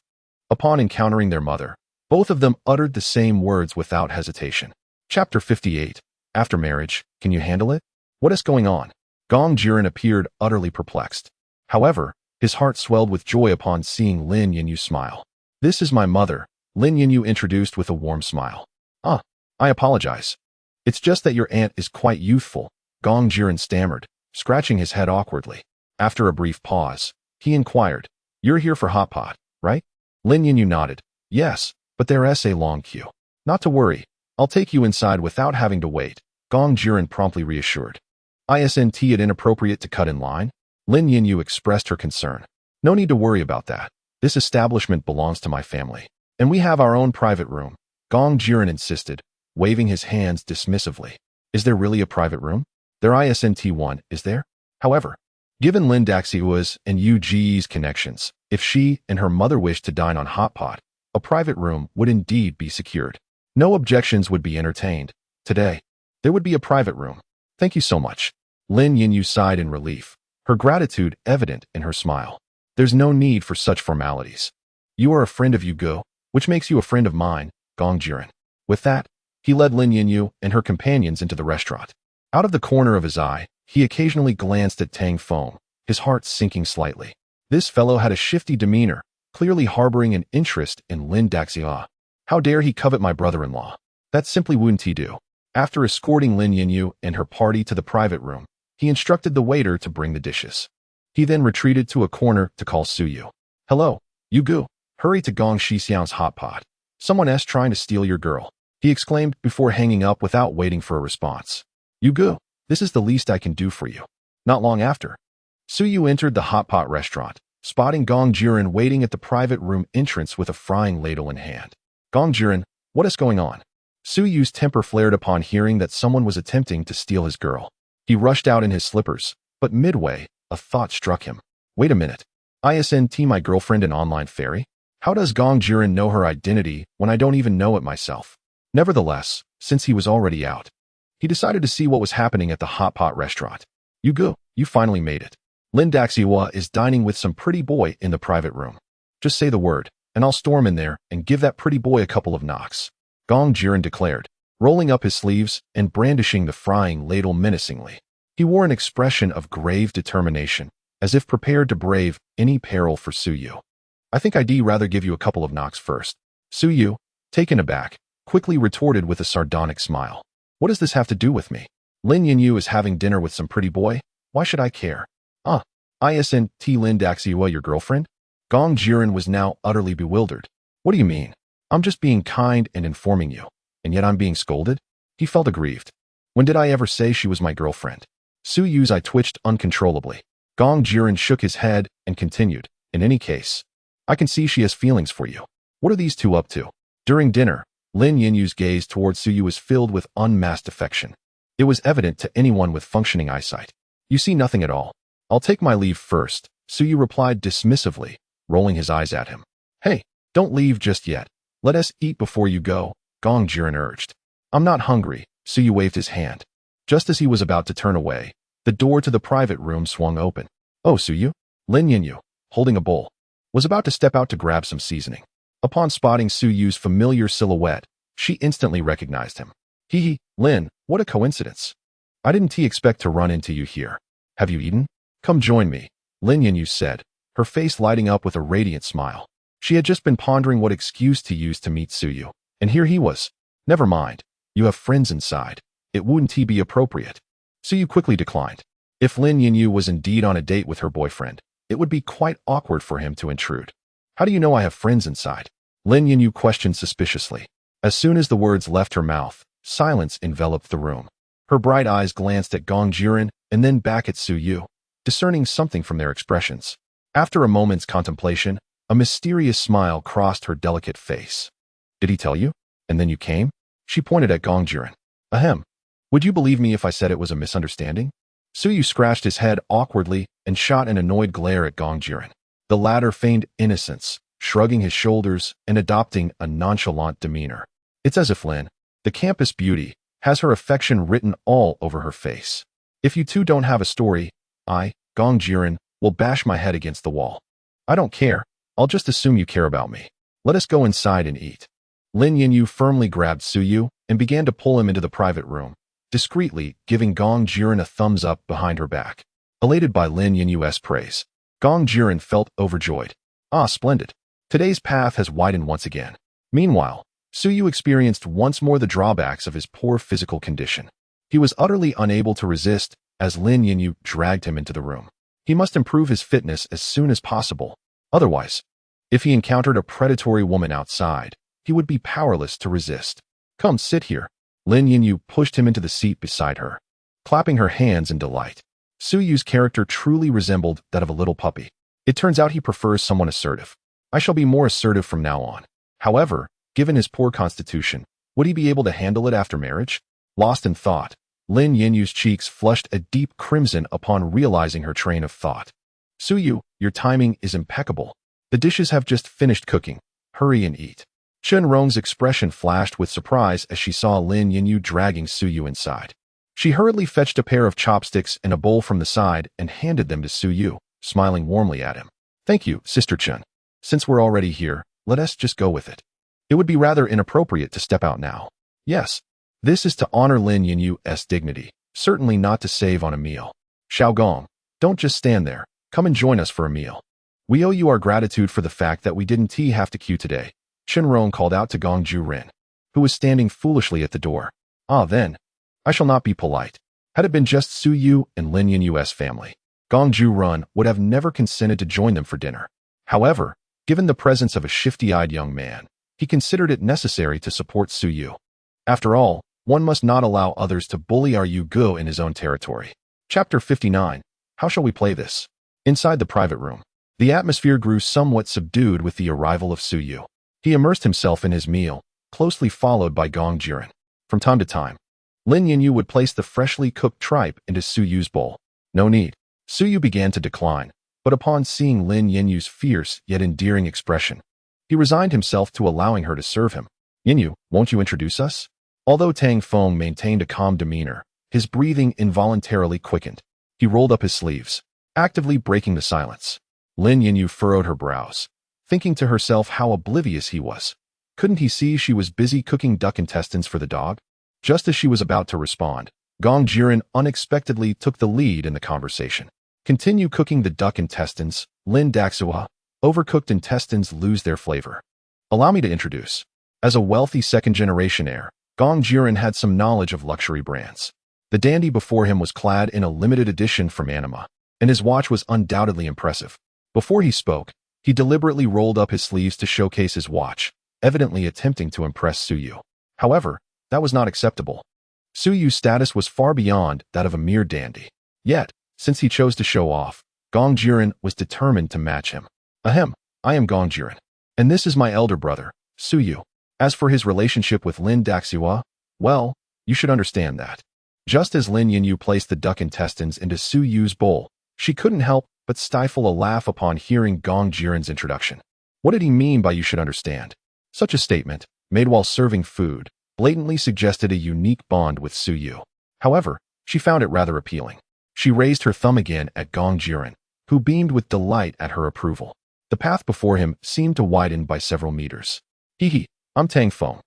Upon encountering their mother, both of them uttered the same words without hesitation. Chapter 58. After marriage, can you handle it? What is going on? Gong Jiren appeared utterly perplexed. However, his heart swelled with joy upon seeing Lin Yinyu smile. "This is my mother," Lin Yinyu introduced with a warm smile. "Ah, I apologize. It's just that your aunt is quite youthful," Gong Jiren stammered, scratching his head awkwardly. After a brief pause, he inquired, "You're here for hot pot, right?" Lin Yinyu nodded. "Yes, but there's a long queue." "Not to worry, I'll take you inside without having to wait." Gong Jiren promptly reassured. Isn't it inappropriate to cut in line? Lin Yinyu expressed her concern. No need to worry about that. This establishment belongs to my family. And we have our own private room, Gong Jiren insisted, waving his hands dismissively. Is there really a private room? There isn't one, is there? However, given Lin Daxiua's and Yu Ji's connections, if she and her mother wished to dine on hot pot, a private room would indeed be secured. No objections would be entertained. Today, there would be a private room. Thank you so much. Lin Yinyu sighed in relief, her gratitude evident in her smile. There's no need for such formalities. You are a friend of Yugo, which makes you a friend of mine, Gong Jiren. With that, he led Lin Yinyu and her companions into the restaurant. Out of the corner of his eye, he occasionally glanced at Tang Feng, his heart sinking slightly. This fellow had a shifty demeanor, clearly harboring an interest in Lin Daxia. How dare he covet my brother-in-law? That simply wouldn't he do. After escorting Lin Yinyu and her party to the private room, he instructed the waiter to bring the dishes. He then retreated to a corner to call Suyu. Hello, Yugu. Hurry to Gong Shixiang's hot pot. Someone's trying to steal your girl, he exclaimed before hanging up without waiting for a response. Yugu, this is the least I can do for you. Not long after, Suyu entered the hot pot restaurant, spotting Gong Jiren waiting at the private room entrance with a frying ladle in hand. Gong Jiren, what is going on? Suyu's temper flared upon hearing that someone was attempting to steal his girl. He rushed out in his slippers, but midway, a thought struck him. Wait a minute. Isn't my girlfriend an online fairy? How does Gong Jiren know her identity when I don't even know it myself? Nevertheless, since he was already out, he decided to see what was happening at the hot pot restaurant. Yugu, you finally made it. Lin Daxiua is dining with some pretty boy in the private room. Just say the word, and I'll storm in there and give that pretty boy a couple of knocks, Gong Jiren declared, rolling up his sleeves and brandishing the frying ladle menacingly. He wore an expression of grave determination, as if prepared to brave any peril for Suyu. I think I'd rather give you a couple of knocks first. Suyu, taken aback, quickly retorted with a sardonic smile. What does this have to do with me? Lin Yinyu is having dinner with some pretty boy. Why should I care? Isn't Lin Daxiua your girlfriend? Gong Jiren was now utterly bewildered. What do you mean? I'm just being kind and informing you, and yet I'm being scolded? He felt aggrieved. When did I ever say she was my girlfriend? Suyu's eye twitched uncontrollably. Gong Jiren shook his head and continued. In any case, I can see she has feelings for you. What are these two up to? During dinner, Lin Yinyu's gaze towards Suyu was filled with unmasked affection. It was evident to anyone with functioning eyesight. You see nothing at all. I'll take my leave first, Suyu replied dismissively, rolling his eyes at him. Hey, don't leave just yet. Let us eat before you go, Gong Jiren urged. I'm not hungry, Suyu waved his hand. Just as he was about to turn away, the door to the private room swung open. Oh, Suyu? Lin Yinyu, holding a bowl, was about to step out to grab some seasoning. Upon spotting Suyu's familiar silhouette, she instantly recognized him. Hee, Lin, what a coincidence. I didn't expect to run into you here. Have you eaten? Come join me, Lin Yinyu said, her face lighting up with a radiant smile. She had just been pondering what excuse to use to meet Suyu, and here he was. Never mind, you have friends inside. It wouldn't be appropriate. Suyu quickly declined. If Lin Yinyu was indeed on a date with her boyfriend, it would be quite awkward for him to intrude. How do you know I have friends inside? Lin Yinyu questioned suspiciously. As soon as the words left her mouth, silence enveloped the room. Her bright eyes glanced at Gong Jiren and then back at Suyu, discerning something from their expressions. After a moment's contemplation, a mysterious smile crossed her delicate face. Did he tell you? And then you came? She pointed at Gong Jiren. Ahem. Would you believe me if I said it was a misunderstanding? Suyu scratched his head awkwardly and shot an annoyed glare at Gong Jiren. The latter feigned innocence, shrugging his shoulders and adopting a nonchalant demeanor. It's as if Lin, the campus beauty, has her affection written all over her face. If you two don't have a story, I, Gong Jiren, will bash my head against the wall. I don't care. I'll just assume you care about me. Let us go inside and eat. Lin Yinyu firmly grabbed Suyu and began to pull him into the private room, discreetly giving Gong Jiren a thumbs up behind her back. Elated by Lin Yinyu's praise, Gong Jiren felt overjoyed. Ah, splendid. Today's path has widened once again. Meanwhile, Suyu experienced once more the drawbacks of his poor physical condition. He was utterly unable to resist as Lin Yinyu dragged him into the room. He must improve his fitness as soon as possible. Otherwise, if he encountered a predatory woman outside, he would be powerless to resist. Come, sit here. Lin Yinyu pushed him into the seat beside her, clapping her hands in delight. Su Yu's character truly resembled that of a little puppy. It turns out he prefers someone assertive. I shall be more assertive from now on. However, given his poor constitution, would he be able to handle it after marriage? Lost in thought, Lin Yinyu's cheeks flushed a deep crimson upon realizing her train of thought. Su Yu, your timing is impeccable. The dishes have just finished cooking. Hurry and eat. Chen Rong's expression flashed with surprise as she saw Lin Yinyu dragging Su Yu inside. She hurriedly fetched a pair of chopsticks and a bowl from the side and handed them to Su Yu, smiling warmly at him. Thank you, Sister Chen. Since we're already here, let us just go with it. It would be rather inappropriate to step out now. Yes, this is to honor Lin Yinyu's dignity, certainly not to save on a meal. Xiaogong, don't just stand there. Come and join us for a meal. We owe you our gratitude for the fact that we didn't have to queue today. Chen Rong called out to Gong Juren, who was standing foolishly at the door. Ah, then. I shall not be polite. Had it been just Su Yu and Lin Yinyu's family, Gong Juren would have never consented to join them for dinner. However, given the presence of a shifty-eyed young man, he considered it necessary to support Su Yu. After all, one must not allow others to bully our Yu Gu in his own territory. Chapter 59. How shall we play this? Inside the private room, the atmosphere grew somewhat subdued with the arrival of Su Yu. He immersed himself in his meal, closely followed by Gong Jiren. From time to time, Lin Yinyu would place the freshly cooked tripe into Su Yu's bowl. No need. Su Yu began to decline, but upon seeing Lin Yinyu's fierce yet endearing expression, he resigned himself to allowing her to serve him. Yinyu, won't you introduce us? Although Tang Feng maintained a calm demeanor, his breathing involuntarily quickened. He rolled up his sleeves, actively breaking the silence. Lin Yinyu furrowed her brows, thinking to herself how oblivious he was. Couldn't he see she was busy cooking duck intestines for the dog? Just as she was about to respond, Gong Jiren unexpectedly took the lead in the conversation. Continue cooking the duck intestines, Lin Daxua. Overcooked intestines lose their flavor. Allow me to introduce. As a wealthy second-generation heir, Gong Jiren had some knowledge of luxury brands. The dandy before him was clad in a limited edition from Anima, and his watch was undoubtedly impressive. Before he spoke, he deliberately rolled up his sleeves to showcase his watch, evidently attempting to impress Su Yu. However, that was not acceptable. Su Yu's status was far beyond that of a mere dandy. Yet, since he chose to show off, Gong Jiren was determined to match him. Ahem, I am Gong Jiren, and this is my elder brother, Su Yu. As for his relationship with Lin Daxua, well, you should understand that. Just as Lin Yinyu placed the duck intestines into Su Yu's bowl, she couldn't help but stifle a laugh upon hearing Gong Jiren's introduction. What did he mean by you should understand? Such a statement, made while serving food, blatantly suggested a unique bond with Su Yu. However, she found it rather appealing. She raised her thumb again at Gong Jiren, who beamed with delight at her approval. The path before him seemed to widen by several meters. Hee, I'm Tang Feng,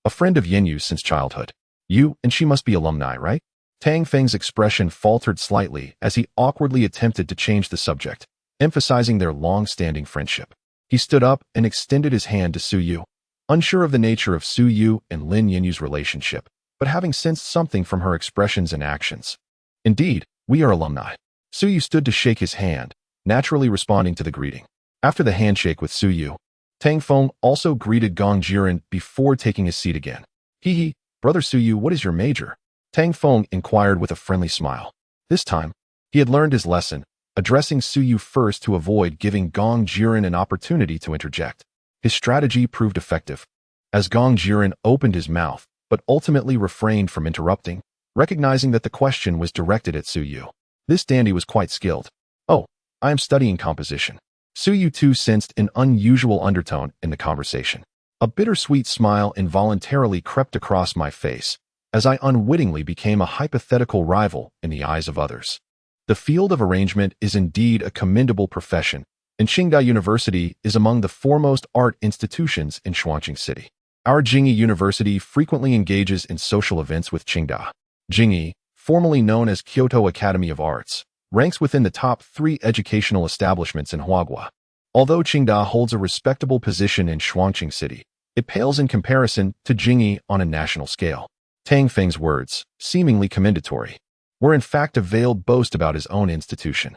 a friend of Yinyu's since childhood. You and she must be alumni, right? Tang Feng's expression faltered slightly as he awkwardly attempted to change the subject, emphasizing their long-standing friendship. He stood up and extended his hand to Su Yu, unsure of the nature of Su Yu and Lin Yinyu's relationship, but having sensed something from her expressions and actions. Indeed, we are alumni. Su Yu stood to shake his hand, naturally responding to the greeting. After the handshake with Su Yu, Tang Feng also greeted Gong Jiren before taking his seat again. Hee, brother Su Yu, what is your major? Tang Feng inquired with a friendly smile. This time, he had learned his lesson, addressing Su Yu first to avoid giving Gong Jiren an opportunity to interject. His strategy proved effective, as Gong Jiren opened his mouth, but ultimately refrained from interrupting, recognizing that the question was directed at Su Yu. This dandy was quite skilled. Oh, I am studying composition. Su Yu too sensed an unusual undertone in the conversation. A bittersweet smile involuntarily crept across my face, as I unwittingly became a hypothetical rival in the eyes of others. The field of arrangement is indeed a commendable profession, and Qingda University is among the foremost art institutions in Shuangqing City. Our Jingyi University frequently engages in social events with Qingda. Jingyi, formerly known as Kyoto Academy of Arts, ranks within the top 3 educational establishments in Huaguo. Although Qingda holds a respectable position in Shuangqing City, it pales in comparison to Jingyi on a national scale. Tang Feng's words, seemingly commendatory, were in fact a veiled boast about his own institution.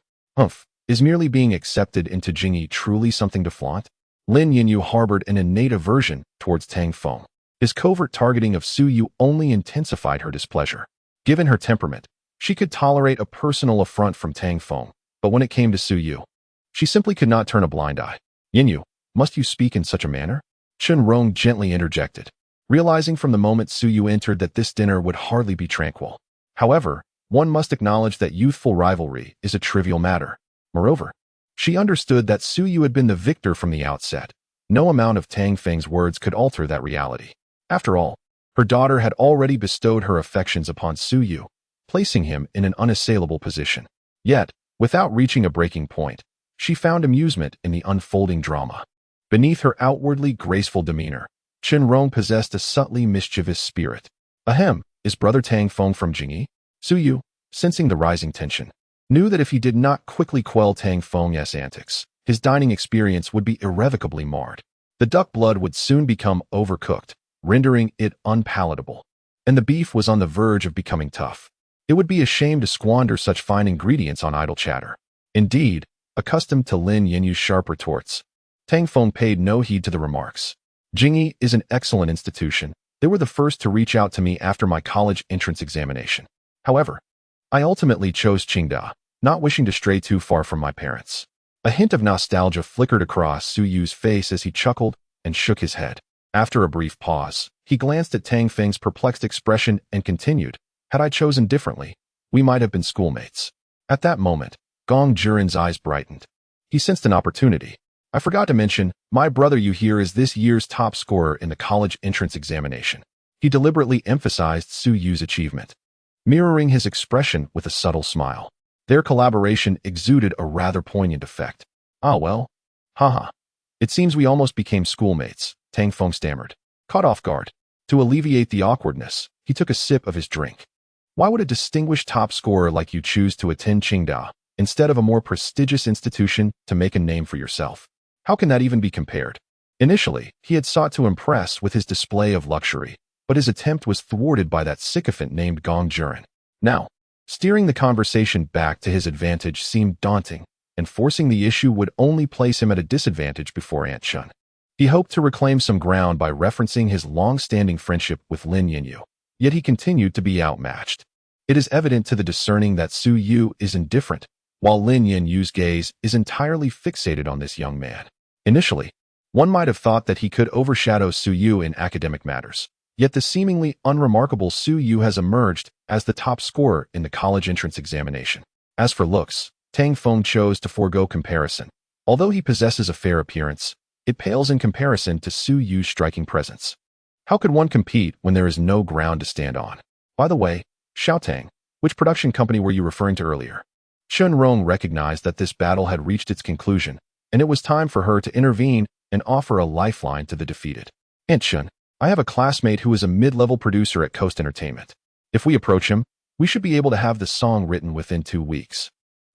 Is merely being accepted into Jingyi truly something to flaunt? Lin Yinyu harbored an innate aversion towards Tang Feng. His covert targeting of Su Yu only intensified her displeasure. Given her temperament, she could tolerate a personal affront from Tang Feng, but when it came to Su Yu, she simply could not turn a blind eye. Yin, must you speak in such a manner? Chen Rong gently interjected, realizing from the moment Su Yu entered that this dinner would hardly be tranquil. However, one must acknowledge that youthful rivalry is a trivial matter. Moreover, she understood that Su Yu had been the victor from the outset. No amount of Tang Feng's words could alter that reality. After all, her daughter had already bestowed her affections upon Su Yu, placing him in an unassailable position. Yet, without reaching a breaking point, she found amusement in the unfolding drama. Beneath her outwardly graceful demeanor, Chen Rong possessed a subtly mischievous spirit. Ahem, is brother Tang Feng from Jingyi? Su Yu, sensing the rising tension, knew that if he did not quickly quell Tang Feng's antics, his dining experience would be irrevocably marred. The duck blood would soon become overcooked, rendering it unpalatable, and the beef was on the verge of becoming tough. It would be a shame to squander such fine ingredients on idle chatter. Indeed, accustomed to Lin Yinyu's sharp retorts, Tang Feng paid no heed to the remarks. Jingyi is an excellent institution. They were the first to reach out to me after my college entrance examination. However, I ultimately chose Qingda, not wishing to stray too far from my parents. A hint of nostalgia flickered across Su Yu's face as he chuckled and shook his head. After a brief pause, he glanced at Tang Feng's perplexed expression and continued, had I chosen differently, we might have been schoolmates. At that moment, Gong Juren's eyes brightened. He sensed an opportunity. I forgot to mention, my brother Yu here is this year's top scorer in the college entrance examination. He deliberately emphasized Su Yu's achievement, mirroring his expression with a subtle smile. Their collaboration exuded a rather poignant effect. Ah well. Haha. It seems we almost became schoolmates, Tang Feng stammered, caught off guard. To alleviate the awkwardness, he took a sip of his drink. Why would a distinguished top scorer like you choose to attend Qingda, instead of a more prestigious institution to make a name for yourself? How can that even be compared? Initially, he had sought to impress with his display of luxury, but his attempt was thwarted by that sycophant named Gong Juren. Now, steering the conversation back to his advantage seemed daunting, and forcing the issue would only place him at a disadvantage before Aunt Shun. He hoped to reclaim some ground by referencing his long-standing friendship with Lin Yinyu, yet he continued to be outmatched. It is evident to the discerning that Su Yu is indifferent, while Lin Yinyu's gaze is entirely fixated on this young man. Initially, one might have thought that he could overshadow Su Yu in academic matters, yet the seemingly unremarkable Su Yu has emerged as the top scorer in the college entrance examination. As for looks, Tang Feng chose to forego comparison. Although he possesses a fair appearance, it pales in comparison to Su Yu's striking presence. How could one compete when there is no ground to stand on? By the way, Xiaotang, which production company were you referring to earlier? Chen Rong recognized that this battle had reached its conclusion, and it was time for her to intervene and offer a lifeline to the defeated. Aunt Shun, I have a classmate who is a mid-level producer at Coast Entertainment. If we approach him, we should be able to have the song written within 2 weeks.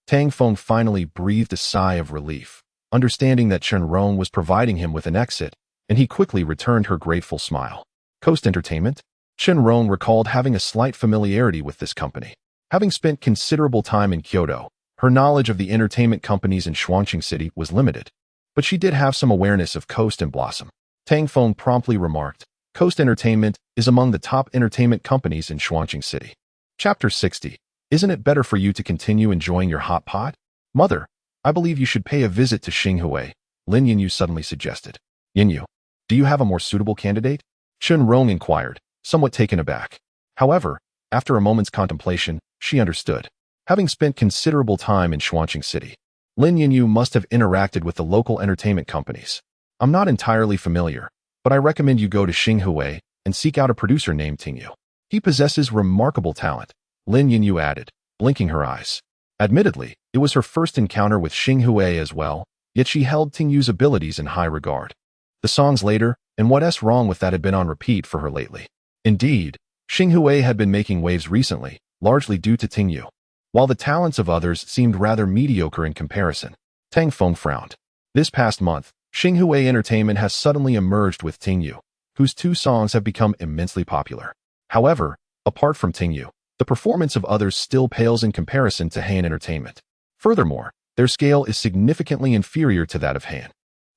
Tang Feng finally breathed a sigh of relief, understanding that Chen Rong was providing him with an exit, and he quickly returned her grateful smile. Coast Entertainment? Chen Rong recalled having a slight familiarity with this company. Having spent considerable time in Kyoto, her knowledge of the entertainment companies in Shuangqing City was limited, but she did have some awareness of Coast and Blossom. Tang Feng promptly remarked, Coast Entertainment is among the top entertainment companies in Shuangqing City. Chapter 60. Isn't it better for you to continue enjoying your hot pot? Mother, I believe you should pay a visit to Xinghui, Lin Yinyu suddenly suggested. Yinyu, do you have a more suitable candidate? Chen Rong inquired, somewhat taken aback. However, after a moment's contemplation, she understood. Having spent considerable time in Shuangqing City, Lin Yinyu must have interacted with the local entertainment companies. I'm not entirely familiar, but I recommend you go to Xinghui and seek out a producer named Tingyu. He possesses remarkable talent, Lin Yinyu added, blinking her eyes. Admittedly, it was her first encounter with Xinghui as well, yet she held Tingyu's abilities in high regard. The songs later, and what's wrong with that had been on repeat for her lately. Indeed, Xinghui had been making waves recently, largely due to Tingyu. While the talents of others seemed rather mediocre in comparison, Tang Feng frowned. This past month, Xinghui Entertainment has suddenly emerged with Tingyu, whose 2 songs have become immensely popular. However, apart from Tingyu, the performance of others still pales in comparison to Han Entertainment. Furthermore, their scale is significantly inferior to that of Han.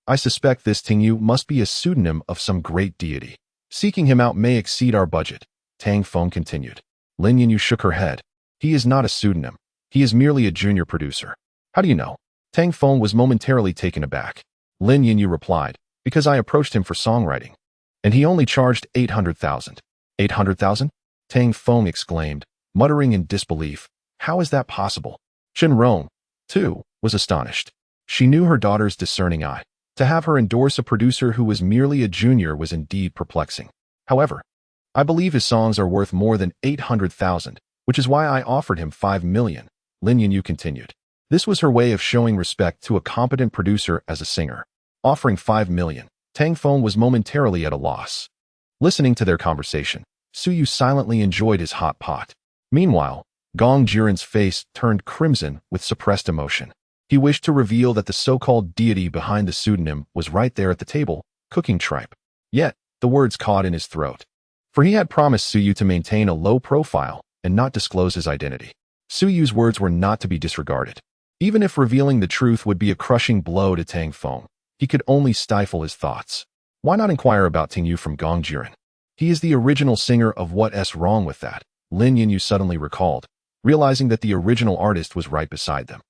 I suspect this Tingyu must be a pseudonym of some great deity. Seeking him out may exceed our budget, Tang Feng continued. Lin Yanyu shook her head. He is not a pseudonym. He is merely a junior producer. How do you know? Tang Feng was momentarily taken aback. Lin Yanyu replied, because I approached him for songwriting. And he only charged 800,000. 800,000? Tang Feng exclaimed, muttering in disbelief. How is that possible? Chen Rong, too, was astonished. She knew her daughter's discerning eye. To have her endorse a producer who was merely a junior was indeed perplexing. However, I believe his songs are worth more than 800,000, which is why I offered him 5 million, Lin Yanyu continued. This was her way of showing respect to a competent producer as a singer. Offering 5 million, Tang Feng was momentarily at a loss. Listening to their conversation, Suyu silently enjoyed his hot pot. Meanwhile, Gong Jiren's face turned crimson with suppressed emotion. He wished to reveal that the so-called deity behind the pseudonym was right there at the table, cooking tripe. Yet, the words caught in his throat. For he had promised Suyu to maintain a low profile and not disclose his identity. Suyu's words were not to be disregarded. Even if revealing the truth would be a crushing blow to Tang Feng, he could only stifle his thoughts. Why not inquire about Tingyu from Gong Jiren? He is the original singer of What's Wrong With That, Lin Yanyu suddenly recalled, realizing that the original artist was right beside them.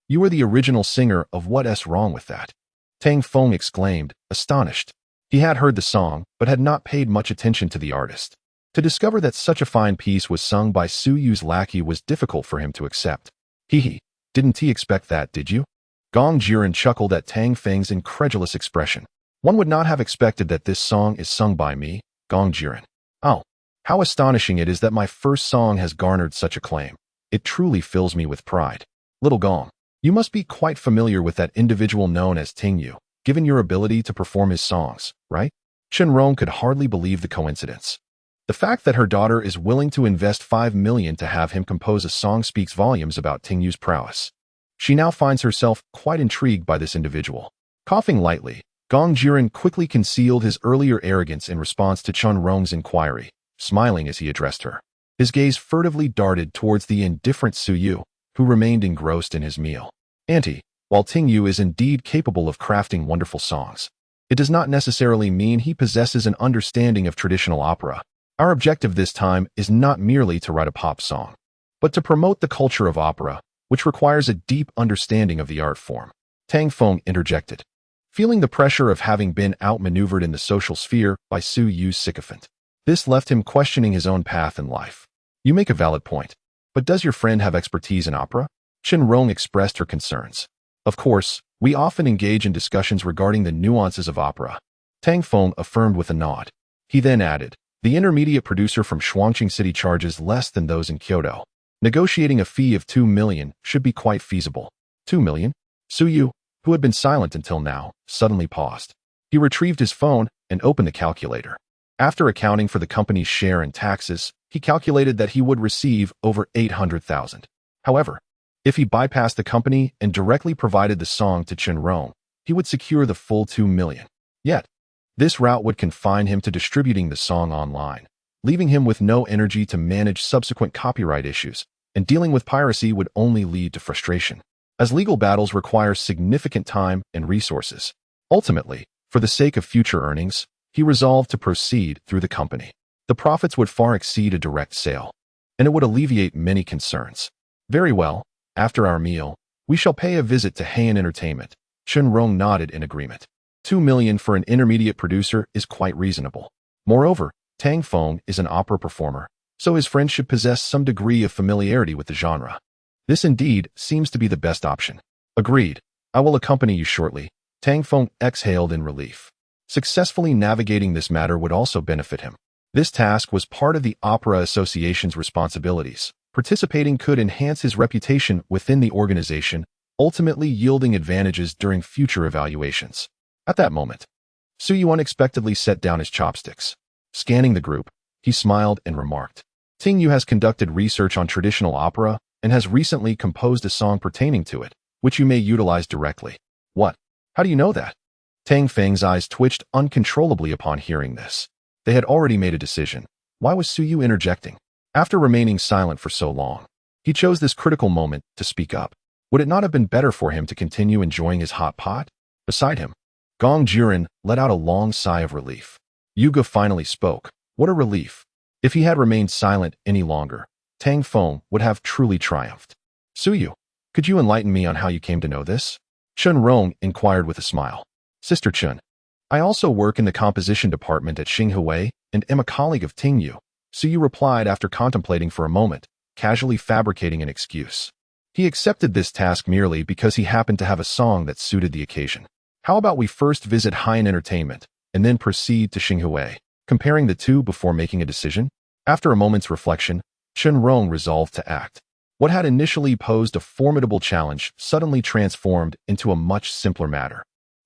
You are the original singer of What's Wrong With That? Tang Feng exclaimed, astonished. He had heard the song, but had not paid much attention to the artist. To discover that such a fine piece was sung by Suyu's lackey was difficult for him to accept. Didn't he expect that, did you? Gong Jiren chuckled at Tang Feng's incredulous expression. One would not have expected that this song is sung by me, Gong Jiren. Oh, how astonishing it is that my first song has garnered such acclaim. It truly fills me with pride. Little Gong, you must be quite familiar with that individual known as Tingyu, given your ability to perform his songs, right? Chen Rong could hardly believe the coincidence. The fact that her daughter is willing to invest 5 million to have him compose a song speaks volumes about Tingyu's prowess. She now finds herself quite intrigued by this individual. Coughing lightly, Gong Jiren quickly concealed his earlier arrogance in response to Chen Rong's inquiry, smiling as he addressed her. His gaze furtively darted towards the indifferent Suyu, who remained engrossed in his meal. Auntie, while Tingyu is indeed capable of crafting wonderful songs, it does not necessarily mean he possesses an understanding of traditional opera. Our objective this time is not merely to write a pop song, but to promote the culture of opera, which requires a deep understanding of the art form. Tang Feng interjected, feeling the pressure of having been outmaneuvered in the social sphere by Suyu's sycophant. This left him questioning his own path in life. You make a valid point, but does your friend have expertise in opera? Chen Rong expressed her concerns. Of course, we often engage in discussions regarding the nuances of opera. Tang Feng affirmed with a nod. He then added, the intermediate producer from Shuangqing City charges less than those in Kyoto. Negotiating a fee of 2 million should be quite feasible. 2 million? Suyu, who had been silent until now, suddenly paused. He retrieved his phone and opened the calculator. After accounting for the company's share and taxes, he calculated that he would receive over 800,000. However, if he bypassed the company and directly provided the song to Chen Rong, he would secure the full 2 million. Yet, this route would confine him to distributing the song online, leaving him with no energy to manage subsequent copyright issues, and dealing with piracy would only lead to frustration, as legal battles require significant time and resources. Ultimately, for the sake of future earnings, he resolved to proceed through the company. The profits would far exceed a direct sale, and it would alleviate many concerns. Very well, after our meal, we shall pay a visit to Heian Entertainment. Chen Rong nodded in agreement. 2 million for an intermediate producer is quite reasonable. Moreover, Tang Feng is an opera performer, so his friend should possess some degree of familiarity with the genre. This indeed seems to be the best option. Agreed. I will accompany you shortly. Tang Feng exhaled in relief. Successfully navigating this matter would also benefit him. This task was part of the Opera Association's responsibilities. Participating could enhance his reputation within the organization, ultimately yielding advantages during future evaluations. At that moment, Suyu unexpectedly set down his chopsticks. Scanning the group, he smiled and remarked, Tingyu has conducted research on traditional opera and has recently composed a song pertaining to it, which you may utilize directly. What? How do you know that? Tang Feng's eyes twitched uncontrollably upon hearing this. They had already made a decision. Why was Suyu interjecting? After remaining silent for so long, he chose this critical moment to speak up. Would it not have been better for him to continue enjoying his hot pot? Beside him, Gong Jiren let out a long sigh of relief. Yuga finally spoke. What a relief. If he had remained silent any longer, Tang Feng would have truly triumphed. Suyu, could you enlighten me on how you came to know this? Chun Rong inquired with a smile. Sister Chun, I also work in the composition department at Xinghui and am a colleague of Ting Yu. Suyu replied after contemplating for a moment, casually fabricating an excuse. He accepted this task merely because he happened to have a song that suited the occasion. How about we first visit Haiyan Entertainment and then proceed to Xinghui, comparing the two before making a decision? After a moment's reflection, Chun Rong resolved to act. What had initially posed a formidable challenge suddenly transformed into a much simpler matter,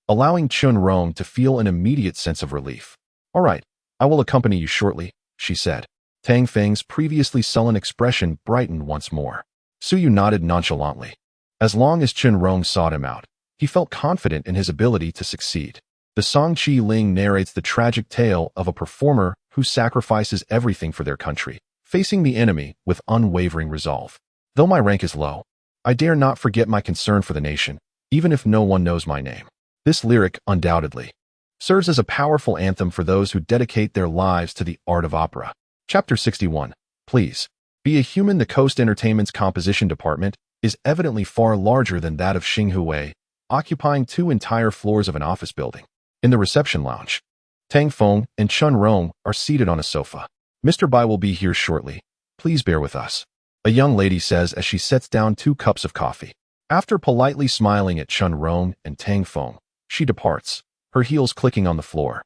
allowing Chun Rong to feel an immediate sense of relief. All right, I will accompany you shortly, she said. Tang Feng's previously sullen expression brightened once more. Suyu nodded nonchalantly. As long as Chun Rong sought him out, he felt confident in his ability to succeed. The song Qiling narrates the tragic tale of a performer who sacrifices everything for their country, facing the enemy with unwavering resolve. Though my rank is low, I dare not forget my concern for the nation, even if no one knows my name. This lyric, undoubtedly, serves as a powerful anthem for those who dedicate their lives to the art of opera. Chapter 61. Please, be a human. The Coast Entertainment's composition department is evidently far larger than that of Xinghui, occupying 2 entire floors of an office building. In the reception lounge, Tang Feng and Chun Rong are seated on a sofa. Mr. Bai will be here shortly. Please bear with us, a young lady says as she sets down 2 cups of coffee. After politely smiling at Chun Rong and Tang Feng, she departs, her heels clicking on the floor.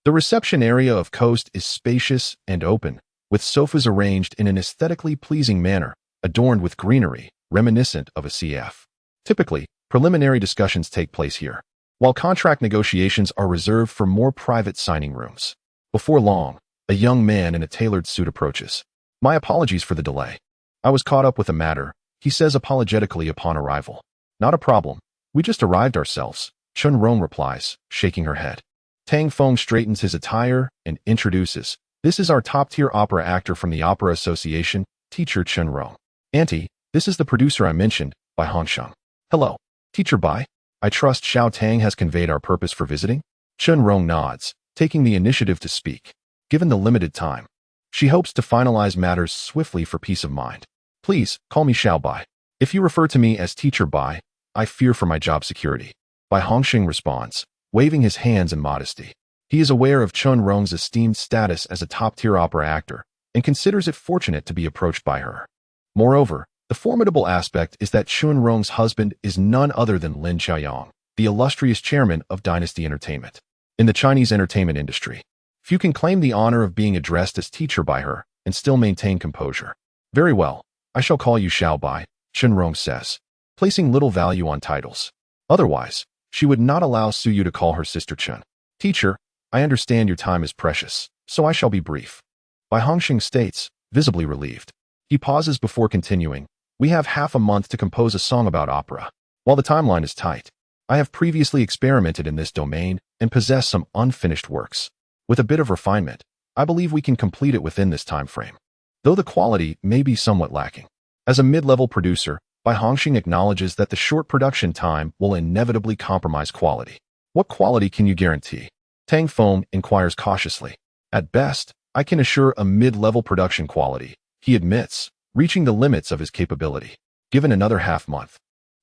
The reception area of Coast is spacious and open, with sofas arranged in an aesthetically pleasing manner, adorned with greenery, reminiscent of a CF. Typically, preliminary discussions take place here, while contract negotiations are reserved for more private signing rooms. Before long, a young man in a tailored suit approaches. My apologies for the delay. I was caught up with a matter, he says apologetically upon arrival. Not a problem. We just arrived ourselves, Chun Rong replies, shaking her head. Tang Feng straightens his attire and introduces. This is our top-tier opera actor from the Opera Association, Teacher Chun Rong. Auntie, this is the producer I mentioned, Bai Hongsheng. Hello, Teacher Bai. I trust Xiao Tang has conveyed our purpose for visiting? Chun Rong nods, taking the initiative to speak. Given the limited time, she hopes to finalize matters swiftly for peace of mind. Please, call me Xiao Bai. If you refer to me as Teacher Bai, I fear for my job security. Bai Hongsheng responds, waving his hands in modesty. He is aware of Chun Rong's esteemed status as a top-tier opera actor and considers it fortunate to be approached by her. Moreover, the formidable aspect is that Chun Rong's husband is none other than Lin Qiayang, the illustrious chairman of Dynasty Entertainment. In the Chinese entertainment industry, few can claim the honor of being addressed as teacher by her and still maintain composure. Very well, I shall call you Xiao Bai, Chun Rong says, placing little value on titles. Otherwise, she would not allow Suyu to call her sister Chun. Teacher, I understand your time is precious, so I shall be brief. Bai Hongsheng states, visibly relieved. He pauses before continuing. We have half a month to compose a song about opera. While the timeline is tight, I have previously experimented in this domain and possess some unfinished works. With a bit of refinement, I believe we can complete it within this time frame, though the quality may be somewhat lacking. As a mid-level producer, Bai Hongsheng acknowledges that the short production time will inevitably compromise quality. What quality can you guarantee? Tang Feng inquires cautiously. At best, I can assure a mid-level production quality, he admits, reaching the limits of his capability. Given another half-month,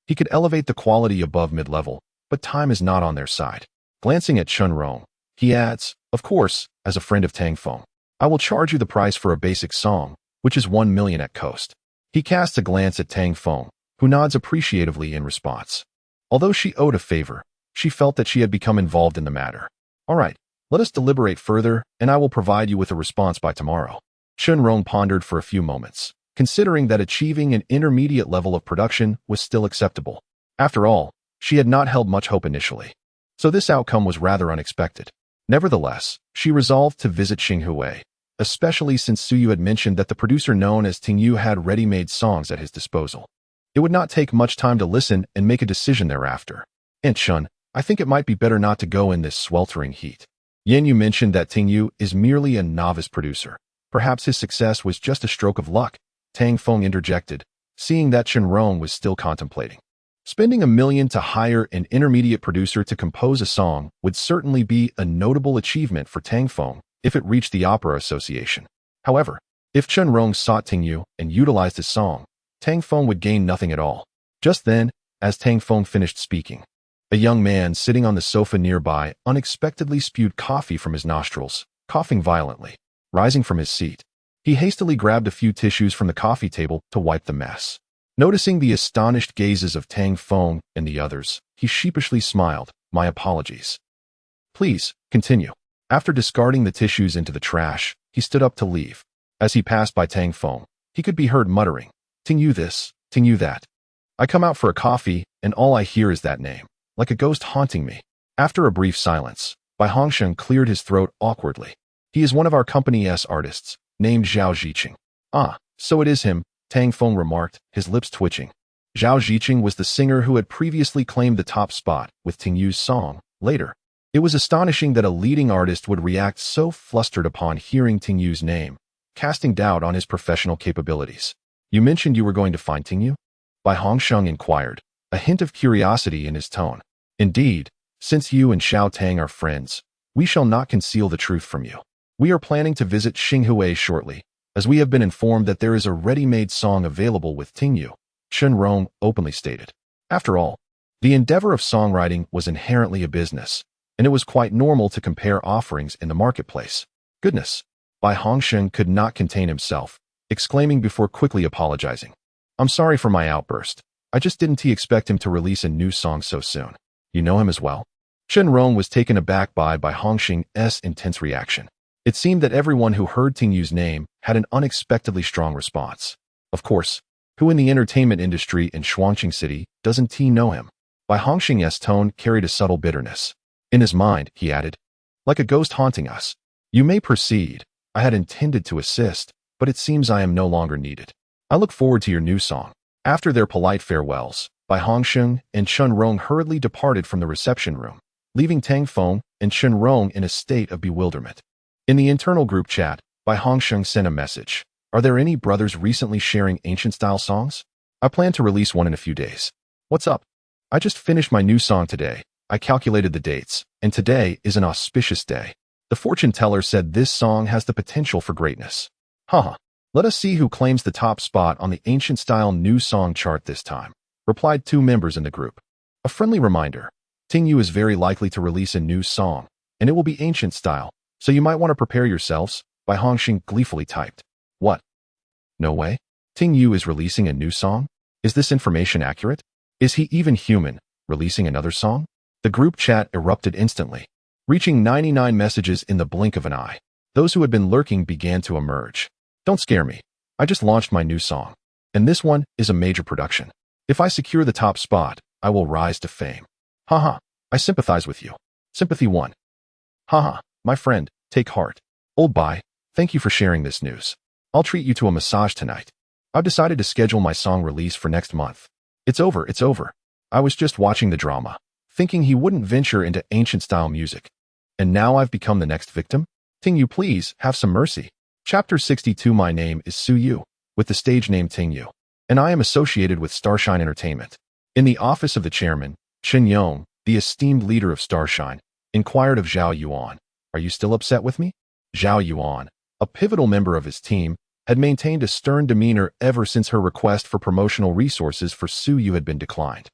he could elevate the quality above mid-level, but time is not on their side. Glancing at Chun Rong, he adds, of course, as a friend of Tang Feng, I will charge you the price for a basic song, which is 1 million at cost. He casts a glance at Tang Feng, who nods appreciatively in response. Although she owed a favor, she felt that she had become involved in the matter. All right, let us deliberate further, and I will provide you with a response by tomorrow. Chun Rong pondered for a few moments, considering that achieving an intermediate level of production was still acceptable. After all, she had not held much hope initially, so this outcome was rather unexpected. Nevertheless, she resolved to visit Xinghui, especially since Suyu had mentioned that the producer known as Ting Yu had ready-made songs at his disposal. It would not take much time to listen and make a decision thereafter. Aunt Chun, I think it might be better not to go in this sweltering heat. Yan Yu mentioned that Ting Yu is merely a novice producer. Perhaps his success was just a stroke of luck, Tang Feng interjected, seeing that Chun Rong was still contemplating. Spending 1 million to hire an intermediate producer to compose a song would certainly be a notable achievement for Tang Feng, if it reached the Opera Association. However, if Chen Rong sought Ting Yu and utilized his song, Tang Feng would gain nothing at all. Just then, as Tang Feng finished speaking, a young man sitting on the sofa nearby unexpectedly spewed coffee from his nostrils, coughing violently. Rising from his seat, he hastily grabbed a few tissues from the coffee table to wipe the mess. Noticing the astonished gazes of Tang Feng and the others, he sheepishly smiled. "My apologies. Please, continue." After discarding the tissues into the trash, he stood up to leave. As he passed by Tang Feng, he could be heard muttering, "Ting Yu this, Ting Yu that. I come out for a coffee, and all I hear is that name, like a ghost haunting me." After a brief silence, Bai Hongsheng cleared his throat awkwardly. "He is one of our company's artists, named Zhao Ziqing." "Ah, so it is him," Tang Feng remarked, his lips twitching. Zhao Ziqing was the singer who had previously claimed the top spot with Ting Yu's song, Later. It was astonishing that a leading artist would react so flustered upon hearing Ting Yu's name, casting doubt on his professional capabilities. "You mentioned you were going to find Ting Yu?" Bai Hongsheng inquired, a hint of curiosity in his tone. "Indeed, since you and Xiao Tang are friends, we shall not conceal the truth from you. We are planning to visit Xinghui shortly, as we have been informed that there is a ready-made song available with Ting Yu," Chen Rong openly stated. After all, the endeavor of songwriting was inherently a business, and it was quite normal to compare offerings in the marketplace. "Goodness!" Bai Hongsheng could not contain himself, exclaiming before quickly apologizing. "I'm sorry for my outburst. I just didn't expect him to release a new song so soon. You know him as well?" Chen Rong was taken aback by Hongsheng's intense reaction. It seemed that everyone who heard Ting Yu's name had an unexpectedly strong response. Of course, who in the entertainment industry in Shuangqing City doesn't know him? Bai Hongsheng's tone carried a subtle bitterness. In his mind, he added, "Like a ghost haunting us. You may proceed. I had intended to assist, but it seems I am no longer needed. I look forward to your new song." After their polite farewells, Bai Hongsheng and Chen Rong hurriedly departed from the reception room, leaving Tang Feng and Chen Rong in a state of bewilderment. In the internal group chat, Bai Hongsheng sent a message. "Are there any brothers recently sharing ancient-style songs? I plan to release one in a few days. What's up? I just finished my new song today. I calculated the dates, and today is an auspicious day. The fortune teller said this song has the potential for greatness. Haha. Let us see who claims the top spot on the ancient-style new song chart this time," replied two members in the group. A friendly reminder. Ting Yu is very likely to release a new song, and it will be ancient style, so you might want to prepare yourselves, Bai Hongsheng gleefully typed. "What? No way? Ting Yu is releasing a new song? Is this information accurate? Is he even human, releasing another song?" The group chat erupted instantly, reaching 99 messages in the blink of an eye. Those who had been lurking began to emerge. "Don't scare me. I just launched my new song, and this one is a major production. If I secure the top spot, I will rise to fame. Haha, I sympathize with you. Sympathy 1. Haha, my friend, take heart. Old Bai, thank you for sharing this news. I'll treat you to a massage tonight. I've decided to schedule my song release for next month. It's over. I was just watching the drama, thinking he wouldn't venture into ancient-style music. And now I've become the next victim? Ting Yu, please, have some mercy." Chapter 62. My name is Su Yu, with the stage name Ting Yu, and I am associated with Starshine Entertainment. In the office of the chairman, Chen Yong, the esteemed leader of Starshine, inquired of Zhao Yuan, "Are you still upset with me?" Zhao Yuan, a pivotal member of his team, had maintained a stern demeanor ever since her request for promotional resources for Su Yu had been declined.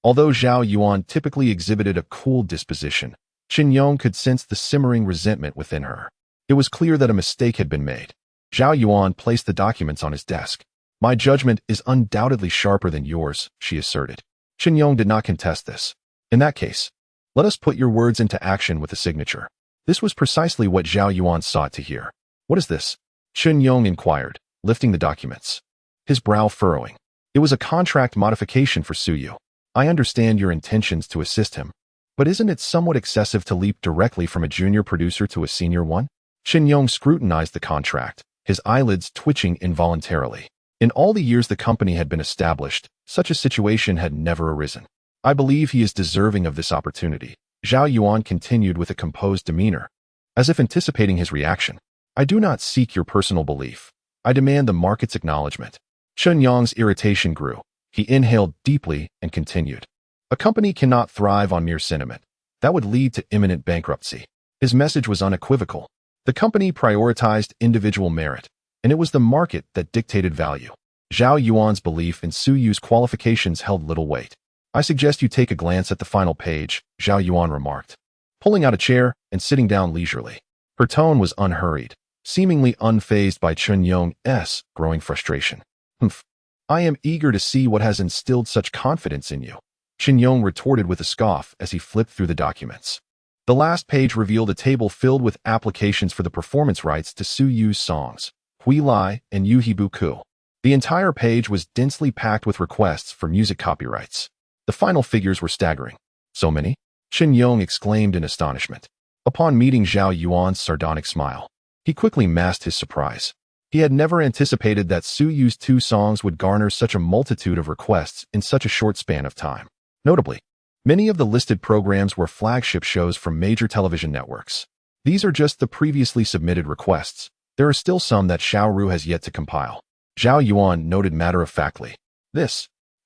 Although Zhao Yuan typically exhibited a cool disposition, Chen Yong could sense the simmering resentment within her. It was clear that a mistake had been made. Zhao Yuan placed the documents on his desk. "My judgment is undoubtedly sharper than yours," she asserted. Chen Yong did not contest this. "In that case, let us put your words into action with a signature." This was precisely what Zhao Yuan sought to hear. "What is this?" Chen Yong inquired, lifting the documents, his brow furrowing. It was a contract modification for Su Yu. "I understand your intentions to assist him, but isn't it somewhat excessive to leap directly from a junior producer to a senior one?" Chen Yong scrutinized the contract, his eyelids twitching involuntarily. In all the years the company had been established, such a situation had never arisen. "I believe he is deserving of this opportunity," Zhao Yuan continued with a composed demeanor, as if anticipating his reaction. "I do not seek your personal belief. I demand the market's acknowledgement." Chen Yong's irritation grew. He inhaled deeply and continued. "A company cannot thrive on mere sentiment. That would lead to imminent bankruptcy." His message was unequivocal. The company prioritized individual merit, and it was the market that dictated value. Zhao Yuan's belief in Su Yu's qualifications held little weight. I suggest you take a glance at the final page, Zhao Yuan remarked, pulling out a chair and sitting down leisurely. Her tone was unhurried, seemingly unfazed by Chun Yong's growing frustration. Humph. I am eager to see what has instilled such confidence in you, Chun Yong retorted with a scoff as he flipped through the documents. The last page revealed a table filled with applications for the performance rights to Su Yu's songs, Hui Lai and Yu He Bu Ku. The entire page was densely packed with requests for music copyrights. The final figures were staggering. So many? Chun Yong exclaimed in astonishment. Upon meeting Zhao Yuan's sardonic smile, he quickly masked his surprise. He had never anticipated that Su Yu's 2 songs would garner such a multitude of requests in such a short span of time. Notably, many of the listed programs were flagship shows from major television networks. These are just the previously submitted requests. There are still some that Xiaoru has yet to compile. Zhao Yuan noted matter-of-factly.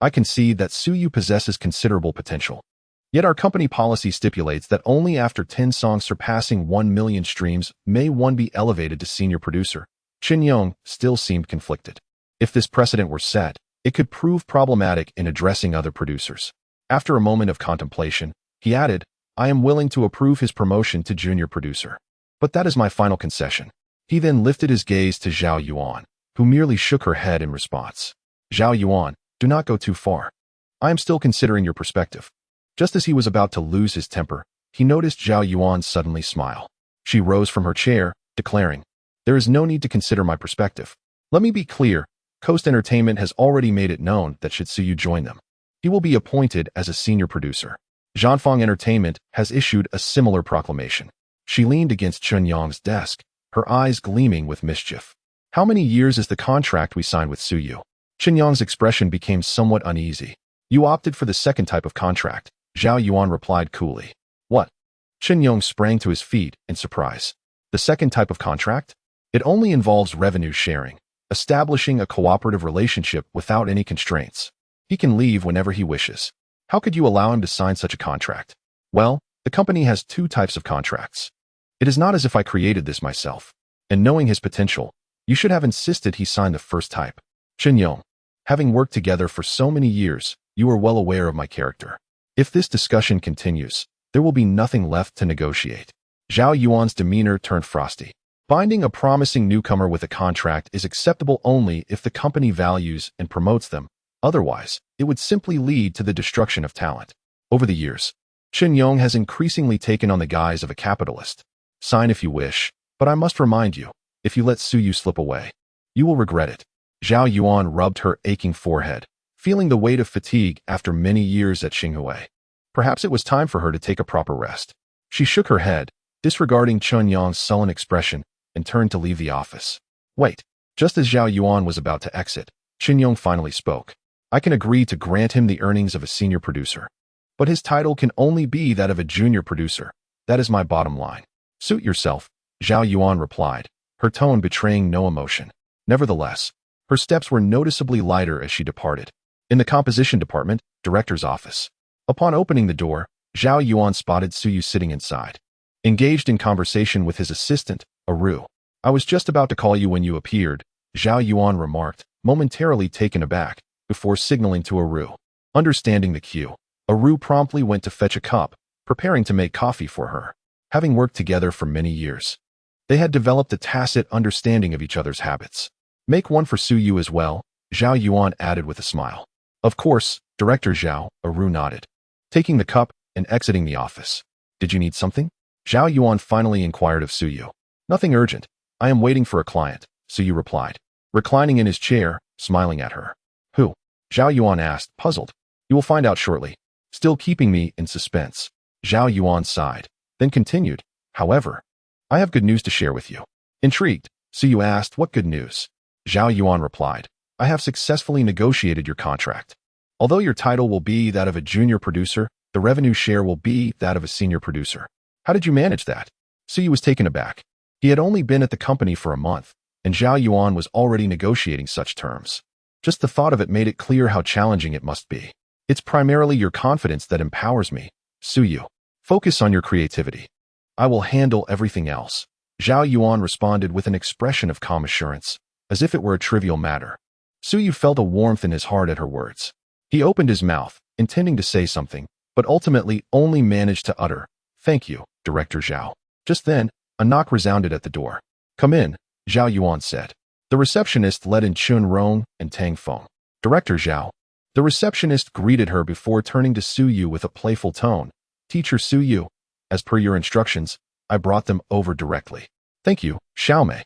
I concede that Su Yu possesses considerable potential. Yet our company policy stipulates that only after 10 songs surpassing 1 million streams may one be elevated to senior producer. Chun Yong still seemed conflicted. If this precedent were set, it could prove problematic in addressing other producers. After a moment of contemplation, he added, I am willing to approve his promotion to junior producer. But that is my final concession. He then lifted his gaze to Zhao Yuan, who merely shook her head in response. Zhao Yuan, do not go too far. I am still considering your perspective. Just as he was about to lose his temper, he noticed Zhao Yuan suddenly smile. She rose from her chair, declaring, there is no need to consider my perspective. Let me be clear, Coast Entertainment has already made it known that should Su Yu join them, he will be appointed as a senior producer. Zhanfang Entertainment has issued a similar proclamation. She leaned against Chun Yong's desk, her eyes gleaming with mischief. How many years is the contract we signed with Su Yu? Chun Yong's expression became somewhat uneasy. You opted for the second type of contract, Zhao Yuan replied coolly. What? Chun Yong sprang to his feet in surprise. The second type of contract? It only involves revenue sharing, establishing a cooperative relationship without any constraints. He can leave whenever he wishes. How could you allow him to sign such a contract? Well, the company has 2 types of contracts. It is not as if I created this myself. And knowing his potential, you should have insisted he sign the first type. Chun Yong, having worked together for so many years, you are well aware of my character. If this discussion continues, there will be nothing left to negotiate. Zhao Yuan's demeanor turned frosty. Binding a promising newcomer with a contract is acceptable only if the company values and promotes them. Otherwise, it would simply lead to the destruction of talent. Over the years, Chun Yong has increasingly taken on the guise of a capitalist. Sign if you wish, but I must remind you, if you let Su Yu slip away, you will regret it. Zhao Yuan rubbed her aching forehead, feeling the weight of fatigue after many years at Xinghui. Perhaps it was time for her to take a proper rest. She shook her head, disregarding Chun Yong's sullen expression, and turned to leave the office. Wait. Just as Zhao Yuan was about to exit, Chun Yong finally spoke. I can agree to grant him the earnings of a senior producer. But his title can only be that of a junior producer. That is my bottom line. Suit yourself, Zhao Yuan replied, her tone betraying no emotion. Nevertheless, her steps were noticeably lighter as she departed. In the composition department, director's office. Upon opening the door, Zhao Yuan spotted Su Yu sitting inside, engaged in conversation with his assistant, Aru. I was just about to call you when you appeared, Zhao Yuan remarked, momentarily taken aback, before signaling to Aru. Understanding the cue, Aru promptly went to fetch a cup, preparing to make coffee for her. Having worked together for many years, they had developed a tacit understanding of each other's habits. Make one for Su Yu as well, Zhao Yuan added with a smile. Of course, Director Zhao, Aru nodded, taking the cup and exiting the office. Did you need something? Zhao Yuan finally inquired of Su Yu. Nothing urgent. I am waiting for a client, Su Yu replied, reclining in his chair, smiling at her. Who? Zhao Yuan asked, puzzled. You will find out shortly. Still keeping me in suspense. Zhao Yuan sighed, then continued, however, I have good news to share with you. Intrigued, Su Yu asked, what good news? Zhao Yuan replied, I have successfully negotiated your contract. Although your title will be that of a junior producer, the revenue share will be that of a senior producer. How did you manage that? Su Yu was taken aback. He had only been at the company for a month, and Zhao Yuan was already negotiating such terms. Just the thought of it made it clear how challenging it must be. It's primarily your confidence that empowers me, Su Yu. Focus on your creativity. I will handle everything else. Zhao Yuan responded with an expression of calm assurance, as if it were a trivial matter. Su Yu felt a warmth in his heart at her words. He opened his mouth, intending to say something, but ultimately only managed to utter, "Thank you, Director Zhao." Just then, a knock resounded at the door. "Come in," Zhao Yuan said. The receptionist led in Chun Rong and Tang Feng. "Director Zhao." The receptionist greeted her before turning to Su Yu with a playful tone. "Teacher Su Yu, as per your instructions, I brought them over directly." "Thank you, Xiaomei.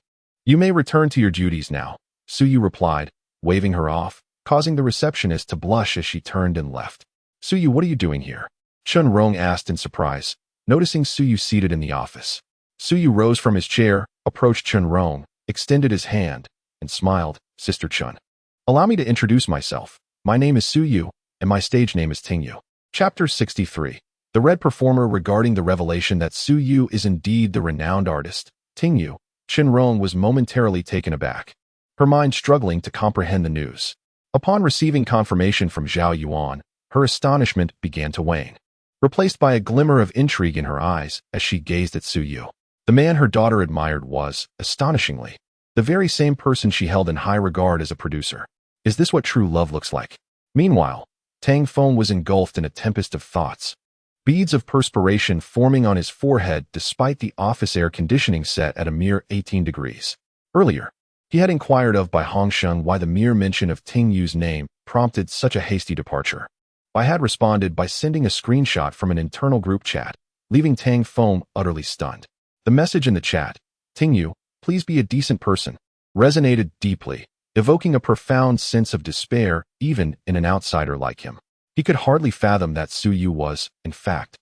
You may return to your duties now," Su Yu replied, waving her off, causing the receptionist to blush as she turned and left. "Su Yu, what are you doing here?" Chun Rong asked in surprise, noticing Su Yu seated in the office. Su Yu rose from his chair, approached Chun Rong, extended his hand, and smiled. "Sister Chun, allow me to introduce myself. My name is Su Yu, and my stage name is Ting Yu." Chapter 63. The Red Performer. Regarding the revelation that Su Yu is indeed the renowned artist, Ting Yu, Chun Rong was momentarily taken aback, her mind struggling to comprehend the news. Upon receiving confirmation from Zhao Yuan, her astonishment began to wane, replaced by a glimmer of intrigue in her eyes as she gazed at Su Yu. The man her daughter admired was, astonishingly, the very same person she held in high regard as a producer. Is this what true love looks like? Meanwhile, Tang Feng was engulfed in a tempest of thoughts, beads of perspiration forming on his forehead despite the office air conditioning set at a mere 18 degrees. Earlier, he had inquired of by Hongsheng why the mere mention of Ting Yu's name prompted such a hasty departure. Bai had responded by sending a screenshot from an internal group chat, leaving Tang Feng utterly stunned. The message in the chat, "Ting Yu, please be a decent person," resonated deeply, evoking a profound sense of despair even in an outsider like him. He could hardly fathom that Su Yu was, in fact,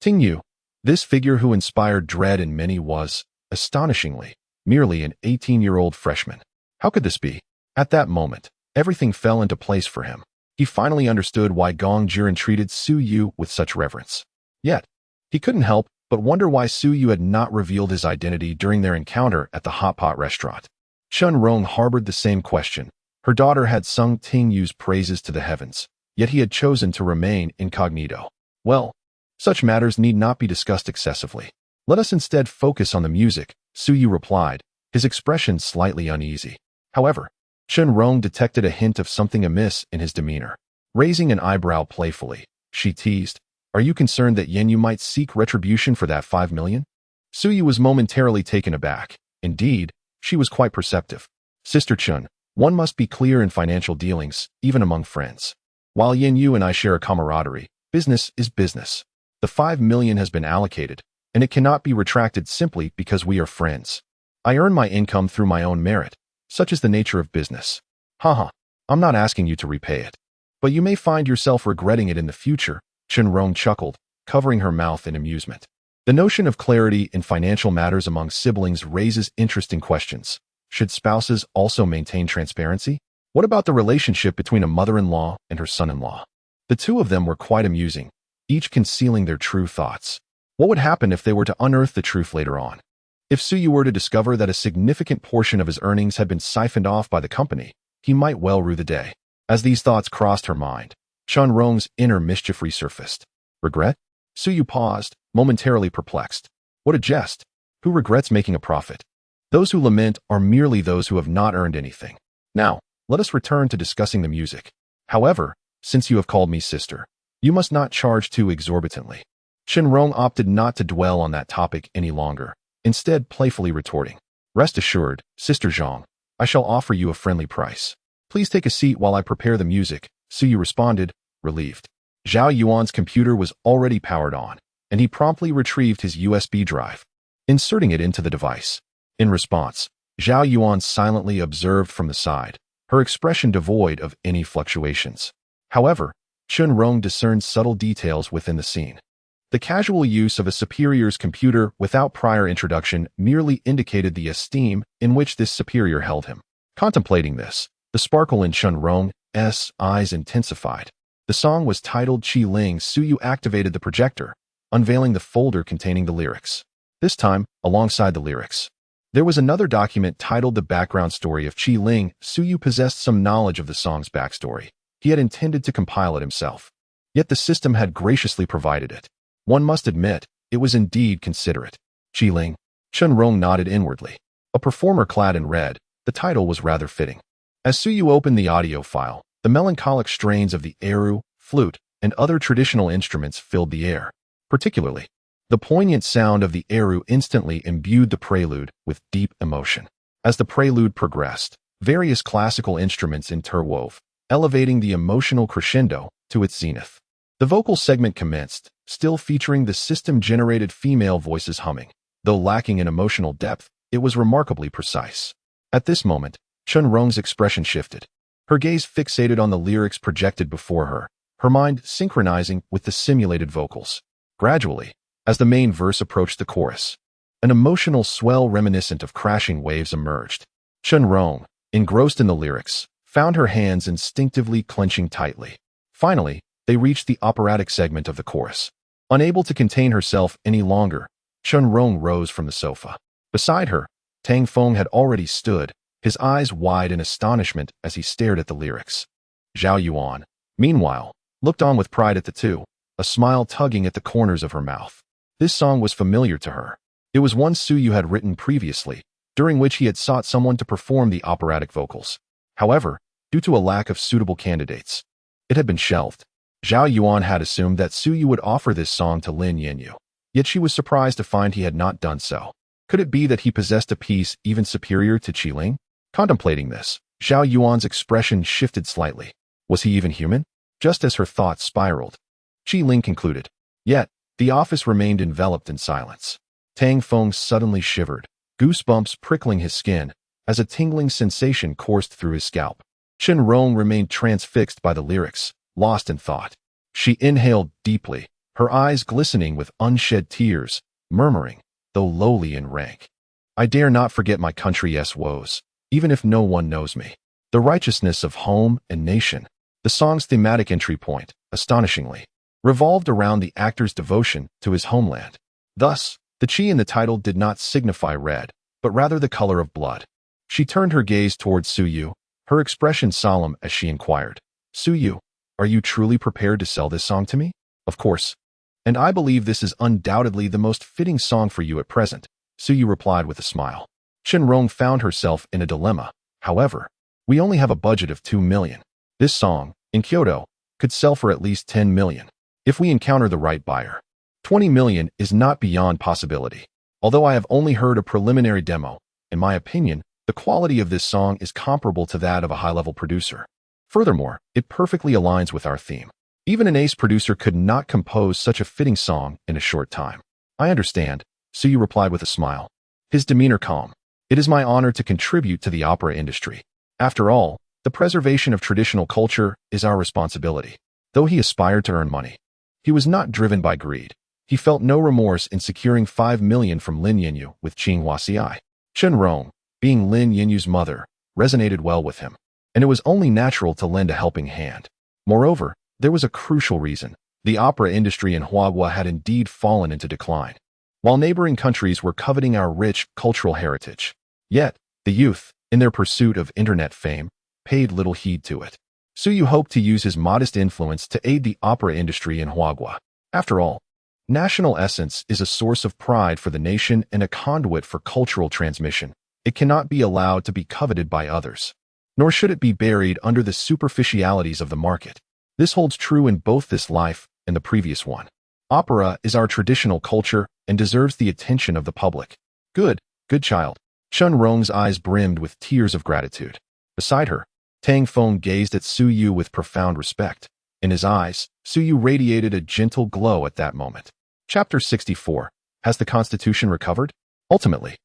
Ting Yu. This figure who inspired dread in many was, astonishingly, merely an 18-year-old freshman. How could this be? At that moment, everything fell into place for him. He finally understood why Gong Jiren treated Su Yu with such reverence. Yet, he couldn't help but wonder why Su Yu had not revealed his identity during their encounter at the hot pot restaurant. Chun Rong harbored the same question. Her daughter had sung Ting Yu's praises to the heavens, yet he had chosen to remain incognito. Well, such matters need not be discussed excessively. Let us instead focus on the music, Su Yu replied, his expression slightly uneasy. However, Chun Rong detected a hint of something amiss in his demeanor. Raising an eyebrow playfully, she teased, "Are you concerned that Yen Yu might seek retribution for that 5 million? Su Yu was momentarily taken aback. Indeed, she was quite perceptive. "Sister Chun, one must be clear in financial dealings, even among friends. While Yen Yu and I share a camaraderie, business is business. The 5 million has been allocated, and it cannot be retracted simply because we are friends. I earn my income through my own merit. Such is the nature of business. Haha, I'm not asking you to repay it. But you may find yourself regretting it in the future," Chun Rong chuckled, covering her mouth in amusement. The notion of clarity in financial matters among siblings raises interesting questions. Should spouses also maintain transparency? What about the relationship between a mother-in-law and her son-in-law? The two of them were quite amusing, each concealing their true thoughts. What would happen if they were to unearth the truth later on? If Su Yu were to discover that a significant portion of his earnings had been siphoned off by the company, he might well rue the day. As these thoughts crossed her mind, Chun Rong's inner mischief resurfaced. Regret? Su Yu paused, momentarily perplexed. What a jest! Who regrets making a profit? Those who lament are merely those who have not earned anything. Now, let us return to discussing the music. However, since you have called me sister, you must not charge too exorbitantly. Chun Rong opted not to dwell on that topic any longer, instead playfully retorting. Rest assured, Sister Zhang, I shall offer you a friendly price. Please take a seat while I prepare the music, Su Yu responded, relieved. Zhao Yuan's computer was already powered on, and he promptly retrieved his USB drive, inserting it into the device. In response, Zhao Yuan silently observed from the side, her expression devoid of any fluctuations. However, Chun Rong discerned subtle details within the scene. The casual use of a superior's computer without prior introduction merely indicated the esteem in which this superior held him. Contemplating this, the sparkle in Chun Rong's eyes intensified. The song was titled Chiling. Su Yu activated the projector, unveiling the folder containing the lyrics. This time, alongside the lyrics, there was another document titled The Background Story of Chiling. Su Yu possessed some knowledge of the song's backstory. He had intended to compile it himself. Yet the system had graciously provided it. One must admit, it was indeed considerate. Chiling. Chun Rong nodded inwardly. A performer clad in red, the title was rather fitting. As Suyu opened the audio file, the melancholic strains of the eru, flute, and other traditional instruments filled the air. Particularly, the poignant sound of the eru instantly imbued the prelude with deep emotion. As the prelude progressed, various classical instruments interwove, elevating the emotional crescendo to its zenith. The vocal segment commenced, still featuring the system-generated female voices humming. Though lacking in emotional depth, it was remarkably precise. At this moment, Chun Rong's expression shifted. Her gaze fixated on the lyrics projected before her, her mind synchronizing with the simulated vocals. Gradually, as the main verse approached the chorus, an emotional swell reminiscent of crashing waves emerged. Chun Rong, engrossed in the lyrics, found her hands instinctively clenching tightly. Finally, they reached the operatic segment of the chorus. Unable to contain herself any longer, Chun Rong rose from the sofa. Beside her, Tang Feng had already stood, his eyes wide in astonishment as he stared at the lyrics. Zhao Yuan, meanwhile, looked on with pride at the two, a smile tugging at the corners of her mouth. This song was familiar to her. It was one Suyu had written previously, during which he had sought someone to perform the operatic vocals. However, due to a lack of suitable candidates, it had been shelved. Zhao Yuan had assumed that Suyu would offer this song to Lin Yanyu, yet she was surprised to find he had not done so. Could it be that he possessed a piece even superior to Chiling? Contemplating this, Zhao Yuan's expression shifted slightly. Was he even human? Just as her thoughts spiraled, Chiling concluded. Yet, the office remained enveloped in silence. Tang Feng suddenly shivered, goosebumps prickling his skin, as a tingling sensation coursed through his scalp. Chun Rong remained transfixed by the lyrics, lost in thought. She inhaled deeply, her eyes glistening with unshed tears, murmuring, though lowly in rank, "I dare not forget my country's woes, even if no one knows me." The righteousness of home and nation. The song's thematic entry point, astonishingly, revolved around the actor's devotion to his homeland. Thus, the chi in the title did not signify red, but rather the color of blood. She turned her gaze towards Suyu, her expression solemn as she inquired, "Suyu, are you truly prepared to sell this song to me?" "Of course. And I believe this is undoubtedly the most fitting song for you at present," Suyu replied with a smile. Chun Rong found herself in a dilemma. However, we only have a budget of 2 million. This song, in Kyoto, could sell for at least 10 million. If we encounter the right buyer, 20 million is not beyond possibility. Although I have only heard a preliminary demo, in my opinion, the quality of this song is comparable to that of a high-level producer. Furthermore, it perfectly aligns with our theme. Even an ace producer could not compose such a fitting song in a short time. "I understand," Suyu replied with a smile, his demeanor calm. "It is my honor to contribute to the opera industry. After all, the preservation of traditional culture is our responsibility." Though he aspired to earn money, he was not driven by greed. He felt no remorse in securing 5 million from Lin Yanyu with Qianbaidu. Chun Rong, being Lin Yanyu's mother, resonated well with him, and it was only natural to lend a helping hand. Moreover, there was a crucial reason. The opera industry in Huagua had indeed fallen into decline, while neighboring countries were coveting our rich cultural heritage. Yet, the youth, in their pursuit of internet fame, paid little heed to it. Suyu hoped to use his modest influence to aid the opera industry in Huagua. After all, national essence is a source of pride for the nation and a conduit for cultural transmission. It cannot be allowed to be coveted by others, nor should it be buried under the superficialities of the market. This holds true in both this life and the previous one. Opera is our traditional culture and deserves the attention of the public. Good child. Chun Rong's eyes brimmed with tears of gratitude. Beside her, Tang Feng gazed at Suyu with profound respect. In his eyes, Suyu radiated a gentle glow at that moment. Chapter 64. Has the Constitution recovered? Ultimately,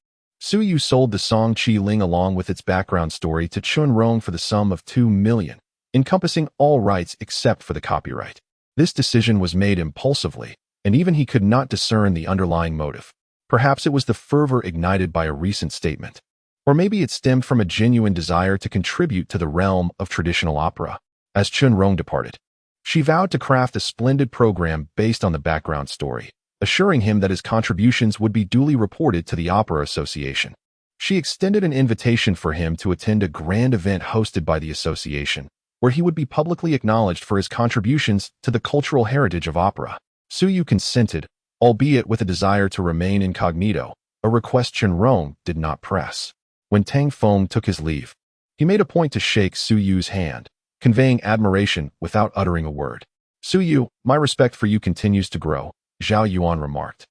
Suyu sold the song Qiling along with its background story to Chun Rong for the sum of 2 million, encompassing all rights except for the copyright. This decision was made impulsively, and even he could not discern the underlying motive. Perhaps it was the fervor ignited by a recent statement. Or maybe it stemmed from a genuine desire to contribute to the realm of traditional opera. As Chun Rong departed, she vowed to craft a splendid program based on the background story, assuring him that his contributions would be duly reported to the Opera Association. She extended an invitation for him to attend a grand event hosted by the association, where he would be publicly acknowledged for his contributions to the cultural heritage of opera. Suyu consented, albeit with a desire to remain incognito, a request Chen Rong did not press. When Tang Feng took his leave, he made a point to shake Su Yu's hand, conveying admiration without uttering a word. Su Yu, my respect for you continues to grow, Zhao Yuan remarked,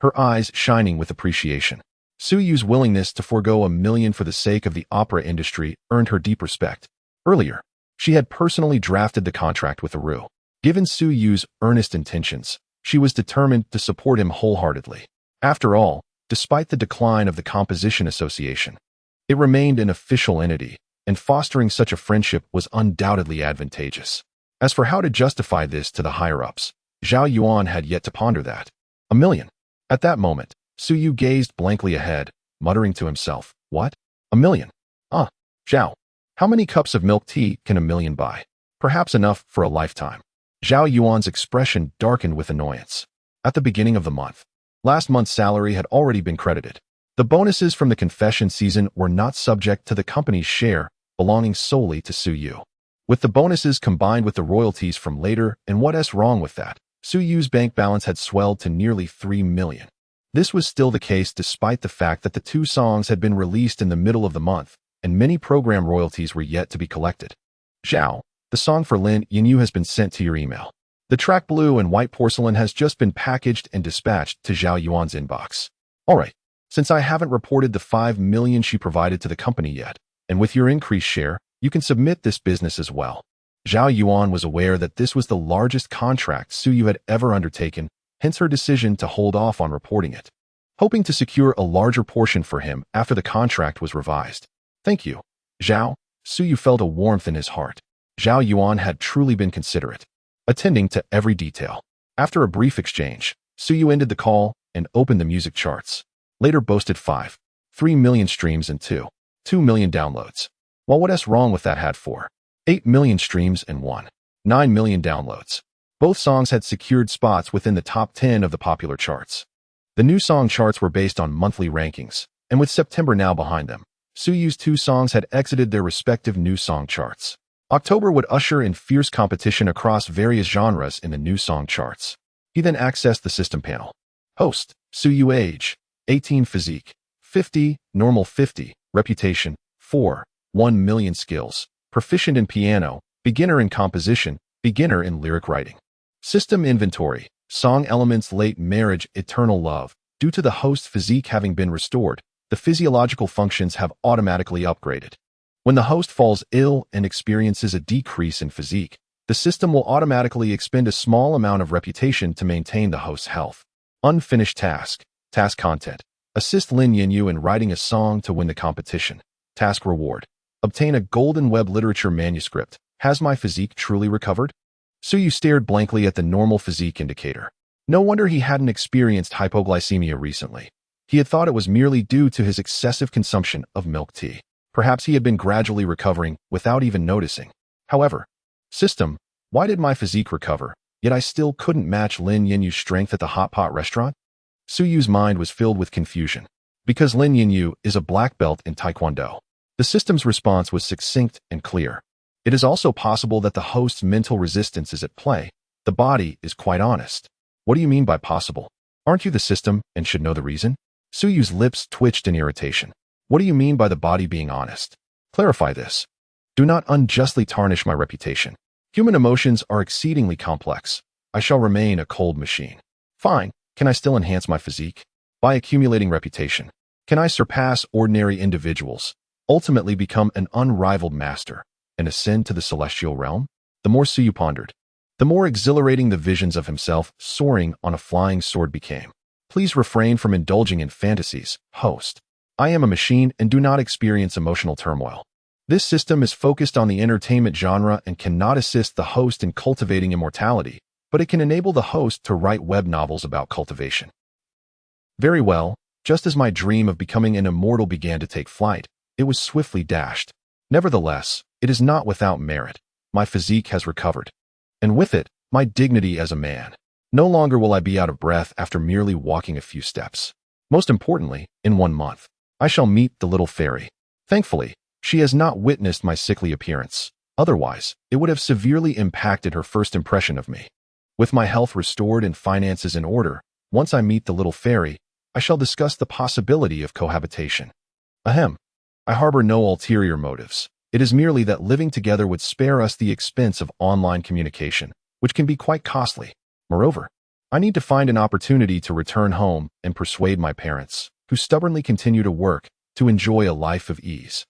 her eyes shining with appreciation. Su Yu's willingness to forego $1 million for the sake of the opera industry earned her deep respect. Earlier, she had personally drafted the contract with Aru. Given Su Yu's earnest intentions, she was determined to support him wholeheartedly. After all, despite the decline of the Composition Association, it remained an official entity, and fostering such a friendship was undoubtedly advantageous. As for how to justify this to the higher-ups, Zhao Yuan had yet to ponder that. $1 million. At that moment, Su Yu gazed blankly ahead, muttering to himself, what? $1 million? Zhao. How many cups of milk tea can $1 million buy? Perhaps enough for a lifetime. Zhao Yuan's expression darkened with annoyance. At the beginning of the month, last month's salary had already been credited. The bonuses from the confession season were not subject to the company's share, belonging solely to Su Yu. With the bonuses combined with the royalties from later, and what's wrong with that, Su Yu's bank balance had swelled to nearly $3 million. This was still the case despite the fact that the 2 songs had been released in the middle of the month, and many program royalties were yet to be collected. Zhao, the song for Lin Yanyu has been sent to your email. The track Blue and White Porcelain has just been packaged and dispatched to Zhao Yuan's inbox. Alright, since I haven't reported the $5 million she provided to the company yet, and with your increased share, you can submit this business as well. Zhao Yuan was aware that this was the largest contract Su Yu had ever undertaken, hence her decision to hold off on reporting it, hoping to secure a larger portion for him after the contract was revised. Thank you, Zhao. Su Yu felt a warmth in his heart. Zhao Yuan had truly been considerate, attending to every detail. After a brief exchange, Su Yu ended the call and opened the music charts. Later boasted 3 million streams and 2 million downloads. While what's wrong with that had 8 million streams and 9 million downloads. Both songs had secured spots within the top 10 of the popular charts. The new song charts were based on monthly rankings, and with September now behind them, Su Yu's 2 songs had exited their respective new song charts. October would usher in fierce competition across various genres in the new song charts. He then accessed the system panel. Host, Su Yu age, 18 physique, 50, normal 50, reputation, 4, 1 million skills, proficient in piano, beginner in composition, beginner in lyric writing. System inventory, song elements late marriage, eternal love. Due to the host physique having been restored, the physiological functions have automatically upgraded. When the host falls ill and experiences a decrease in physique, the system will automatically expend a small amount of reputation to maintain the host's health. Unfinished task. Task content. Assist Lin Yanyu in writing a song to win the competition. Task reward. Obtain a golden web literature manuscript. Has my physique truly recovered? Su Yu stared blankly at the normal physique indicator. No wonder he hadn't experienced hypoglycemia recently. He had thought it was merely due to his excessive consumption of milk tea. Perhaps he had been gradually recovering without even noticing. However, system, why did my physique recover, yet I still couldn't match Lin Yanyu's strength at the hot pot restaurant? Su Yu's mind was filled with confusion. Because Lin Yanyu is a black belt in Taekwondo. The system's response was succinct and clear. It is also possible that the host's mental resistance is at play. The body is quite honest. What do you mean by possible? Aren't you the system and should know the reason? Su Yu's lips twitched in irritation. What do you mean by the body being honest? Clarify this. Do not unjustly tarnish my reputation. Human emotions are exceedingly complex. I shall remain a cold machine. Fine, can I still enhance my physique? By accumulating reputation, can I surpass ordinary individuals, ultimately become an unrivaled master, and ascend to the celestial realm? The more Su Yu pondered, the more exhilarating the visions of himself soaring on a flying sword became. Please refrain from indulging in fantasies, host. I am a machine and do not experience emotional turmoil. This system is focused on the entertainment genre and cannot assist the host in cultivating immortality, but it can enable the host to write web novels about cultivation. Very well, just as my dream of becoming an immortal began to take flight, it was swiftly dashed. Nevertheless, it is not without merit. My physique has recovered. And with it, my dignity as a man. No longer will I be out of breath after merely walking a few steps. Most importantly, in 1 month, I shall meet the little fairy. Thankfully, she has not witnessed my sickly appearance. Otherwise, it would have severely impacted her first impression of me. With my health restored and finances in order, once I meet the little fairy, I shall discuss the possibility of cohabitation. Ahem. I harbor no ulterior motives. It is merely that living together would spare us the expense of online communication, which can be quite costly. Moreover, I need to find an opportunity to return home and persuade my parents, who stubbornly continue to work, to enjoy a life of ease.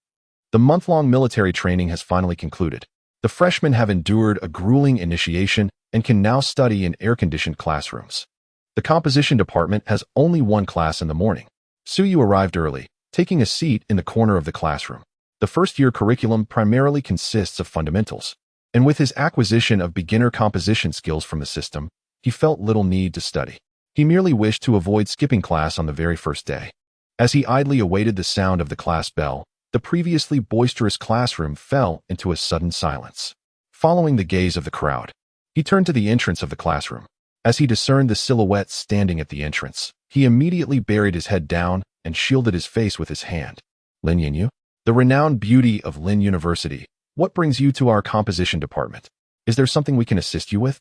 The month-long military training has finally concluded. The freshmen have endured a grueling initiation and can now study in air-conditioned classrooms. The composition department has only one class in the morning. Suyu arrived early, taking a seat in the corner of the classroom. The first-year curriculum primarily consists of fundamentals, and with his acquisition of beginner composition skills from the system, he felt little need to study. He merely wished to avoid skipping class on the very first day. As he idly awaited the sound of the class bell, the previously boisterous classroom fell into a sudden silence. Following the gaze of the crowd, he turned to the entrance of the classroom. As he discerned the silhouette standing at the entrance, he immediately buried his head down and shielded his face with his hand. Lin Yinyu, the renowned beauty of Lin University, what brings you to our composition department? Is there something we can assist you with?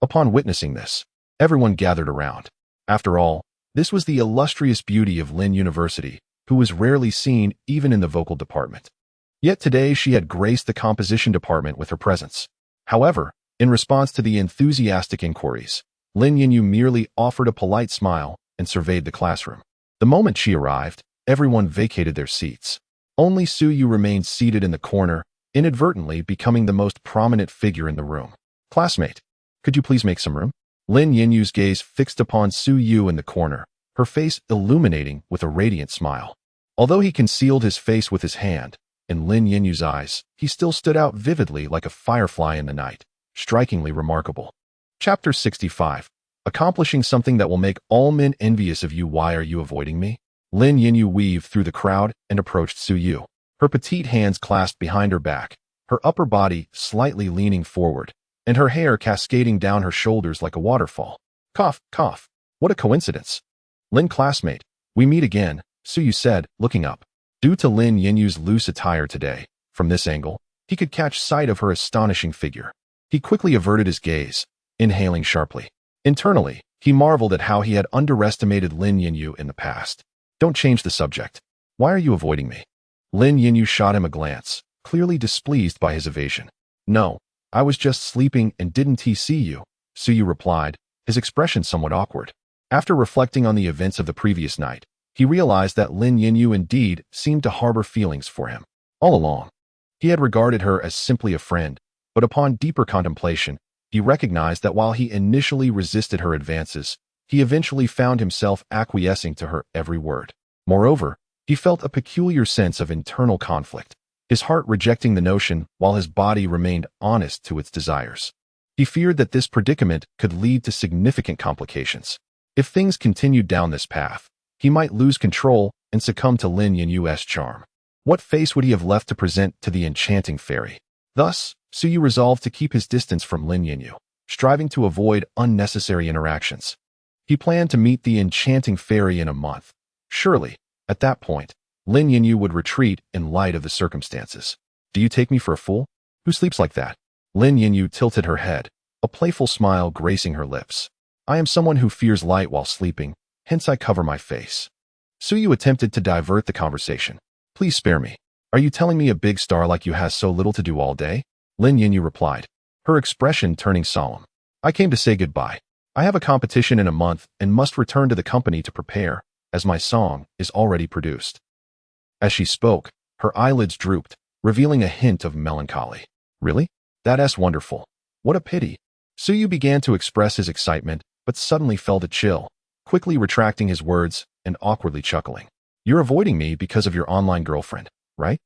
Upon witnessing this, everyone gathered around. After all, this was the illustrious beauty of Lin University, who was rarely seen even in the vocal department. Yet today she had graced the composition department with her presence. However, in response to the enthusiastic inquiries, Lin Yinyu merely offered a polite smile and surveyed the classroom. The moment she arrived, everyone vacated their seats. Only Suyu remained seated in the corner, inadvertently becoming the most prominent figure in the room. Classmate, could you please make some room? Lin Yinyu's gaze fixed upon Suyu in the corner, her face illuminating with a radiant smile. Although he concealed his face with his hand, in Lin Yinyu's eyes, he still stood out vividly like a firefly in the night, strikingly remarkable. Chapter 65. Accomplishing something that will make all men envious of you. Why are you avoiding me? Lin Yinyu weaved through the crowd and approached Suyu. Her petite hands clasped behind her back, her upper body slightly leaning forward, and her hair cascading down her shoulders like a waterfall. Cough, cough. What a coincidence. Lin classmate, we meet again, Suyu said, looking up. Due to Lin Yinyu's loose attire today, from this angle, he could catch sight of her astonishing figure. He quickly averted his gaze, inhaling sharply. Internally, he marveled at how he had underestimated Lin Yinyu in the past. Don't change the subject. Why are you avoiding me? Lin Yinyu shot him a glance, clearly displeased by his evasion. No, I was just sleeping and didn't see you, Suyu replied, his expression somewhat awkward. After reflecting on the events of the previous night, he realized that Lin Yinyu indeed seemed to harbor feelings for him. All along, he had regarded her as simply a friend, but upon deeper contemplation, he recognized that while he initially resisted her advances, he eventually found himself acquiescing to her every word. Moreover, he felt a peculiar sense of internal conflict, his heart rejecting the notion while his body remained honest to its desires. He feared that this predicament could lead to significant complications. If things continued down this path, he might lose control and succumb to Lin Yinyu's charm. What face would he have left to present to the enchanting fairy? Thus, Suyu resolved to keep his distance from Lin Yinyu, striving to avoid unnecessary interactions. He planned to meet the enchanting fairy in a month. Surely, at that point, Lin Yinyu would retreat in light of the circumstances. Do you take me for a fool? Who sleeps like that? Lin Yinyu tilted her head, a playful smile gracing her lips. I am someone who fears light while sleeping, hence I cover my face. Suyu attempted to divert the conversation. Please spare me. Are you telling me a big star like you has so little to do all day? Lin Yinyu replied, her expression turning solemn. I came to say goodbye. I have a competition in a month and must return to the company to prepare, as my song is already produced. As she spoke, her eyelids drooped, revealing a hint of melancholy. Really? That's wonderful. What a pity. Suyu began to express his excitement, but suddenly felt a chill, quickly retracting his words and awkwardly chuckling. You're avoiding me because of your online girlfriend, right?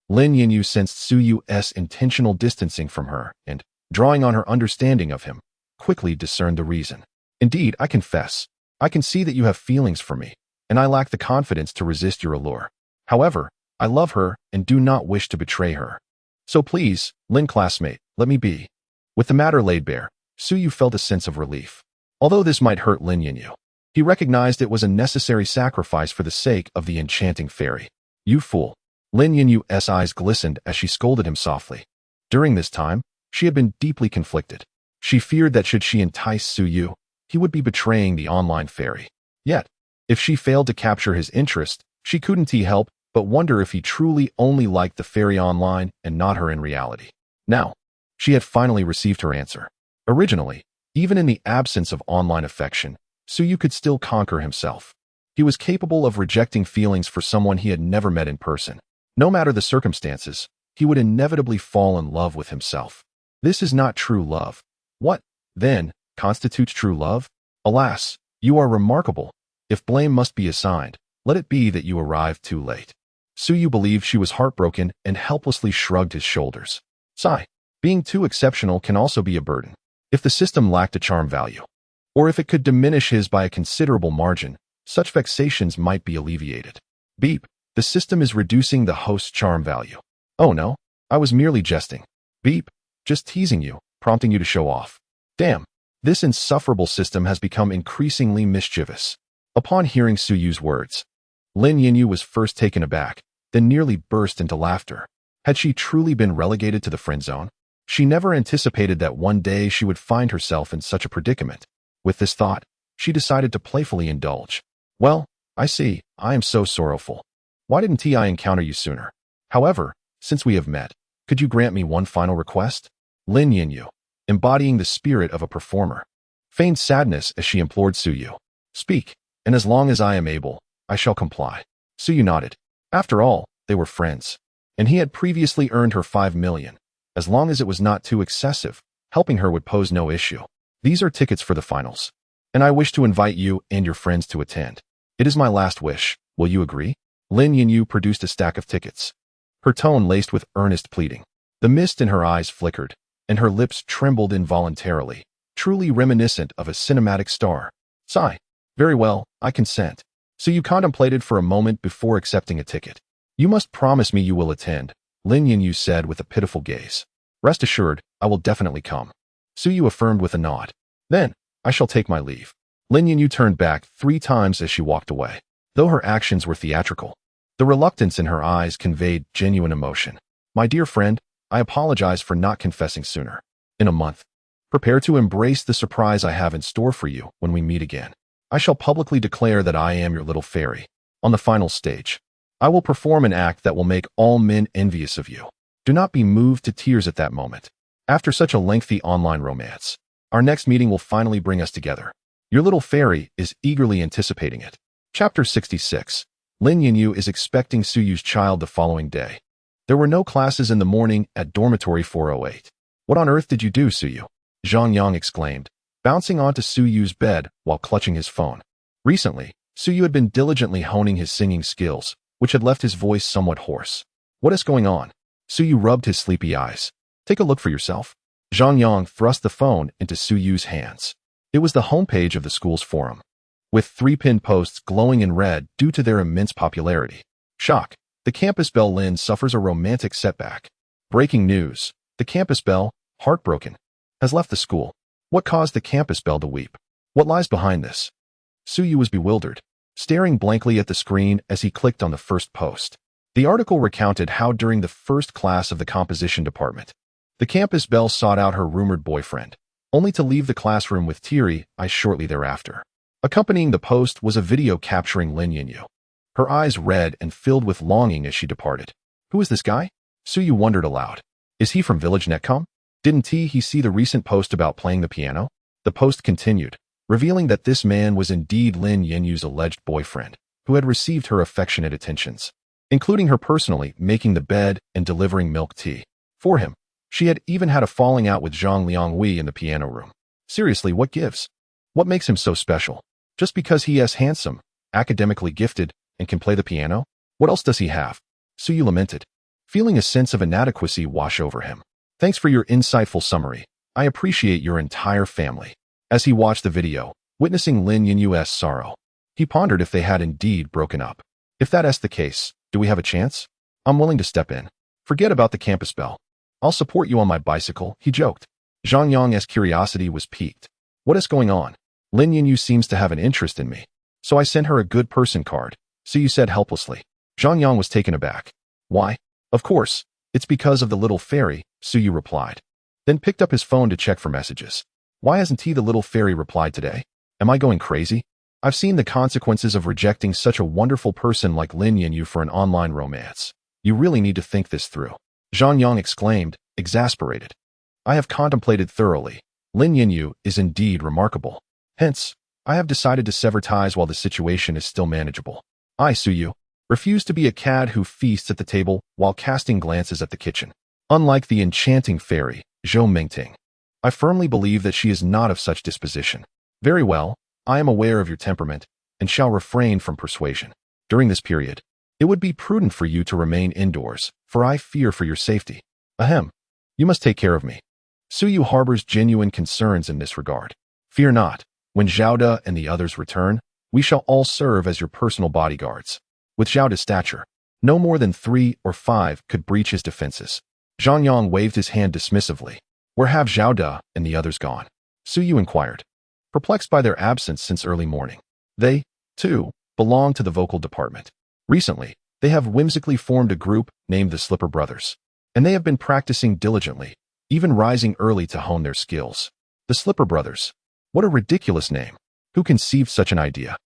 Lin Yinyu sensed Suyu's intentional distancing from her and, drawing on her understanding of him, quickly discerned the reason. Indeed, I confess, I can see that you have feelings for me, and I lack the confidence to resist your allure. However, I love her and do not wish to betray her. So please, Lin classmate, let me be. With the matter laid bare, Suyu felt a sense of relief. Although this might hurt Lin Yinyu, he recognized it was a necessary sacrifice for the sake of the enchanting fairy. You fool. Lin Yinyu's eyes glistened as she scolded him softly. During this time, she had been deeply conflicted. She feared that should she entice Suyu, he would be betraying the online fairy. Yet, If she failed to capture his interest, she couldn't help but wonder if he truly only liked the fairy online and not her in reality. Now, she had finally received her answer. Originally, even in the absence of online affection, Suyu could still conquer himself. He was capable of rejecting feelings for someone he had never met in person. No matter the circumstances, he would inevitably fall in love with himself. This is not true love. What, then, constitutes true love? Alas, you are remarkable. If blame must be assigned, let it be that you arrived too late. Suyu believed she was heartbroken and helplessly shrugged his shoulders. Sigh. Being too exceptional can also be a burden. If the system lacked a charm value, or if it could diminish his by a considerable margin, such vexations might be alleviated. Beep. The system is reducing the host's charm value. Oh no, I was merely jesting. Beep. Just teasing you, prompting you to show off. Damn. This insufferable system has become increasingly mischievous. Upon hearing Suyu's words, Lin Yinyu was first taken aback, then nearly burst into laughter. Had she truly been relegated to the friend zone? She never anticipated that one day she would find herself in such a predicament. With this thought, she decided to playfully indulge. Well, I see, I am so sorrowful. Why didn't I encounter you sooner? However, since we have met, could you grant me one final request? Lin Yinyu, embodying the spirit of a performer, feigned sadness as she implored Suyu. Speak, and as long as I am able, I shall comply. Suyu nodded. After all, they were friends, and he had previously earned her 5 million. As long as it was not too excessive, helping her would pose no issue. These are tickets for the finals, and I wish to invite you and your friends to attend. It is my last wish. Will you agree? Lin Yinyu produced a stack of tickets, her tone laced with earnest pleading. The mist in her eyes flickered, and her lips trembled involuntarily, truly reminiscent of a cinematic star. Sigh. Very well, I consent. So you contemplated for a moment before accepting a ticket. You must promise me you will attend, Lin Yinyu said with a pitiful gaze. Rest assured, I will definitely come. Suyu affirmed with a nod. Then, I shall take my leave. Lin Yinyu turned back 3 times as she walked away. Though her actions were theatrical, the reluctance in her eyes conveyed genuine emotion. My dear friend, I apologize for not confessing sooner. In a month, prepare to embrace the surprise I have in store for you when we meet again. I shall publicly declare that I am your little fairy. On the final stage, I will perform an act that will make all men envious of you. Do not be moved to tears at that moment. After such a lengthy online romance, our next meeting will finally bring us together. Your little fairy is eagerly anticipating it. Chapter 66. Lin Yinyu is expecting Suyu's child the following day. There were no classes in the morning at dormitory 408. What on earth did you do, Suyu? Zhang Yang exclaimed, bouncing onto Suyu's bed while clutching his phone. Recently, Suyu had been diligently honing his singing skills, which had left his voice somewhat hoarse. What is going on? Suyu rubbed his sleepy eyes. Take a look for yourself. Zhang Yang thrust the phone into Suyu's hands. It was the homepage of the school's forum, with 3 pinned posts glowing in red due to their immense popularity. Shock. The campus belle Lin suffers a romantic setback. Breaking news. The campus belle, heartbroken, has left the school. What caused the campus belle to weep? What lies behind this? Suyu was bewildered, staring blankly at the screen as he clicked on the first post. The article recounted how during the first class of the composition department, the campus belle sought out her rumored boyfriend, only to leave the classroom with teary eyes shortly thereafter. Accompanying the post was a video capturing Lin Yinyu, her eyes red and filled with longing as she departed. Who is this guy? Suyu wondered aloud. Is he from Village Netcom? Didn't he see the recent post about playing the piano? The post continued, revealing that this man was indeed Lin Yinyu's alleged boyfriend, who had received her affectionate attentions, including her personally making the bed and delivering milk tea for him. She had even had a falling out with Zhang Liangwei in the piano room. Seriously, what gives? What makes him so special? Just because he is handsome, academically gifted, and can play the piano? What else does he have? Suyu lamented, feeling a sense of inadequacy wash over him. Thanks for your insightful summary. I appreciate your entire family. As he watched the video, witnessing Lin Yinyu's sorrow, he pondered if they had indeed broken up. If that is the case, do we have a chance? I'm willing to step in. Forget about the campus belle. I'll support you on my bicycle, he joked. Zhang Yang's curiosity was piqued. What is going on? Lin Yinyu seems to have an interest in me, so I sent her a good person card, Suyu said helplessly. Zhang Yang was taken aback. Why? Of course, it's because of the little fairy, Suyu replied, then picked up his phone to check for messages. Why hasn't the little fairy replied today? Am I going crazy? I've seen the consequences of rejecting such a wonderful person like Lin Yinyu for an online romance. You really need to think this through. Zhang Yang exclaimed, exasperated. I have contemplated thoroughly. Lin Yinyu is indeed remarkable. Hence, I have decided to sever ties while the situation is still manageable. I, Suyu, refuse to be a cad who feasts at the table while casting glances at the kitchen. Unlike the enchanting fairy, Zhou Mingting, I firmly believe that she is not of such disposition. Very well, I am aware of your temperament and shall refrain from persuasion. During this period, it would be prudent for you to remain indoors, for I fear for your safety. Ahem. You must take care of me. Suyu harbors genuine concerns in this regard. Fear not. When Zhaoda and the others return, we shall all serve as your personal bodyguards. With Zhaoda's stature, no more than 3 or 5 could breach his defenses. Zhang Yang waved his hand dismissively. Where have Zhaoda and the others gone? Suyu inquired, perplexed by their absence since early morning. They, too, belong to the vocal department. Recently, they have whimsically formed a group named the Slipper Brothers, and they have been practicing diligently, even rising early to hone their skills. The Slipper Brothers. What a ridiculous name. Who conceived such an idea?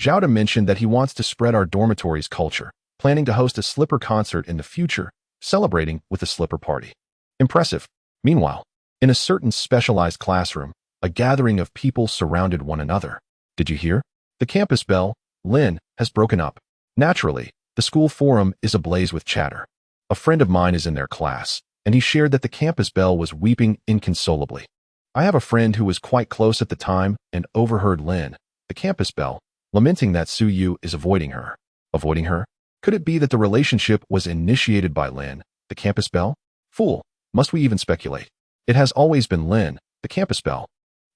Zhaoda mentioned that he wants to spread our dormitory's culture, planning to host a slipper concert in the future, celebrating with a slipper party. Impressive. Meanwhile, in a certain specialized classroom, a gathering of people surrounded one another. Did you hear? The campus belle, Lin, has broken up. Naturally, the school forum is ablaze with chatter. A friend of mine is in their class, and he shared that the campus belle was weeping inconsolably. I have a friend who was quite close at the time and overheard Lin, the campus belle, lamenting that Suyu is avoiding her. Avoiding her? Could it be that the relationship was initiated by Lin, the campus belle? Fool, must we even speculate? It has always been Lin, the campus belle,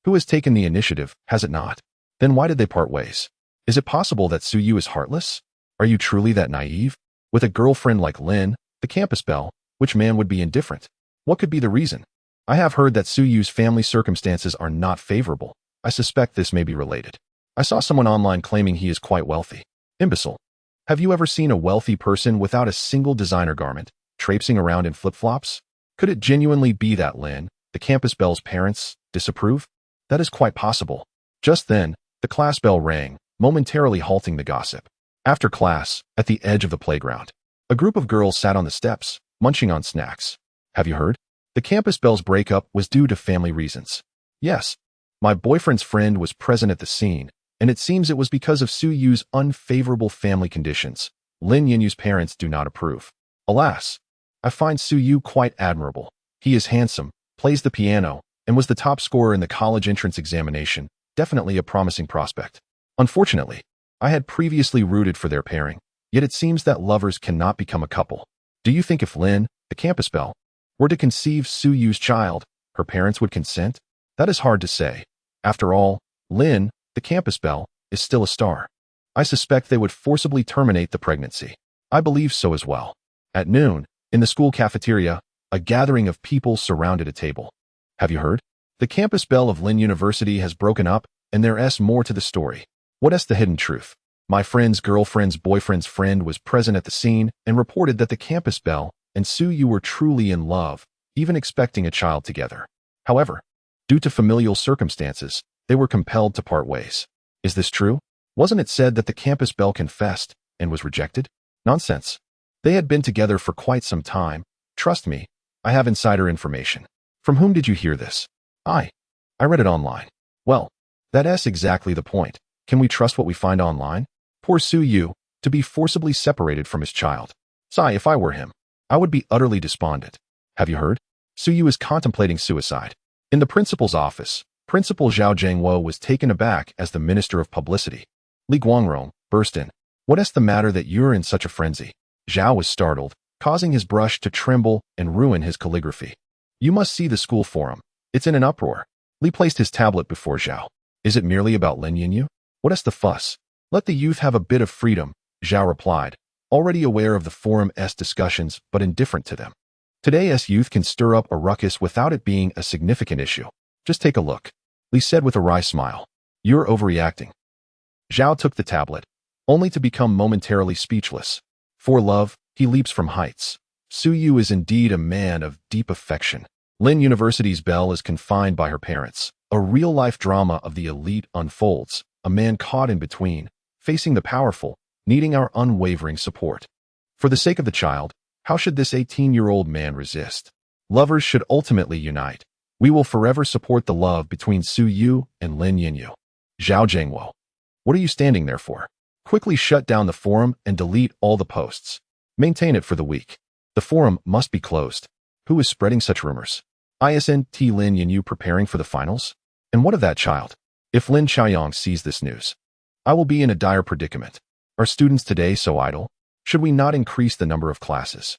who has taken the initiative, has it not? Then why did they part ways? Is it possible that Suyu is heartless? Are you truly that naive? With a girlfriend like Lin, the campus belle, which man would be indifferent? What could be the reason? I have heard that Suyu's family circumstances are not favorable. I suspect this may be related. I saw someone online claiming he is quite wealthy. Imbecile. Have you ever seen a wealthy person without a single designer garment, traipsing around in flip-flops? Could it genuinely be that Lin, the campus belle's parents, disapprove? That is quite possible. Just then, the class bell rang, momentarily halting the gossip. After class, at the edge of the playground, a group of girls sat on the steps, munching on snacks. Have you heard? The campus belle's breakup was due to family reasons. Yes. My boyfriend's friend was present at the scene, and it seems it was because of Suyu's unfavorable family conditions. Lin Yinyu's parents do not approve. Alas, I find Suyu quite admirable. He is handsome, plays the piano, and was the top scorer in the college entrance examination, definitely a promising prospect. Unfortunately, I had previously rooted for their pairing, yet it seems that lovers cannot become a couple. Do you think if Lin, the campus belle, were to conceive Suyu's child, her parents would consent? That is hard to say. After all, Lin, the campus belle, is still a star. I suspect they would forcibly terminate the pregnancy. I believe so as well. At noon, in the school cafeteria, a gathering of people surrounded a table. Have you heard? The campus belle of Lin University has broken up, and there's more to the story. What is the hidden truth? My friend's girlfriend's boyfriend's friend was present at the scene and reported that the campus belle and Suyu were truly in love, even expecting a child together. However, due to familial circumstances, they were compelled to part ways. Is this true? Wasn't it said that the campus belle confessed and was rejected? Nonsense. They had been together for quite some time. Trust me, I have insider information. From whom did you hear this? I read it online. Well, that's exactly the point. Can we trust what we find online? Poor Suyu, to be forcibly separated from his child. Sigh, if I were him, I would be utterly despondent. Have you heard? Suyu is contemplating suicide. In the principal's office, Principal Zhao Jiangwo was taken aback as the Minister of Publicity, Li Guangrong, burst in. What is the matter that you're in such a frenzy? Zhao was startled, causing his brush to tremble and ruin his calligraphy. You must see the school forum. It's in an uproar. Li placed his tablet before Zhao. Is it merely about Lin Yinyu? What is the fuss? Let the youth have a bit of freedom, Zhao replied, already aware of the forum's discussions but indifferent to them. Today's youth can stir up a ruckus without it being a significant issue. Just take a look, Li said with a wry smile. You're overreacting. Zhao took the tablet, only to become momentarily speechless. For love, he leaps from heights. Suyu is indeed a man of deep affection. Lin University's belle is confined by her parents. A real-life drama of the elite unfolds. a man caught in between, facing the powerful, needing our unwavering support. For the sake of the child, how should this 18-year-old man resist? Lovers should ultimately unite. We will forever support the love between Su Yu and Lin Yinyu. Zhao Zhengwo. What are you standing there for? Quickly shut down the forum and delete all the posts. Maintain it for the week. The forum must be closed. Who is spreading such rumors? Isn't Lin Yinyu preparing for the finals? And what of that child? If Lin Qiayong sees this news, I will be in a dire predicament. Are students today so idle? Should we not increase the number of classes?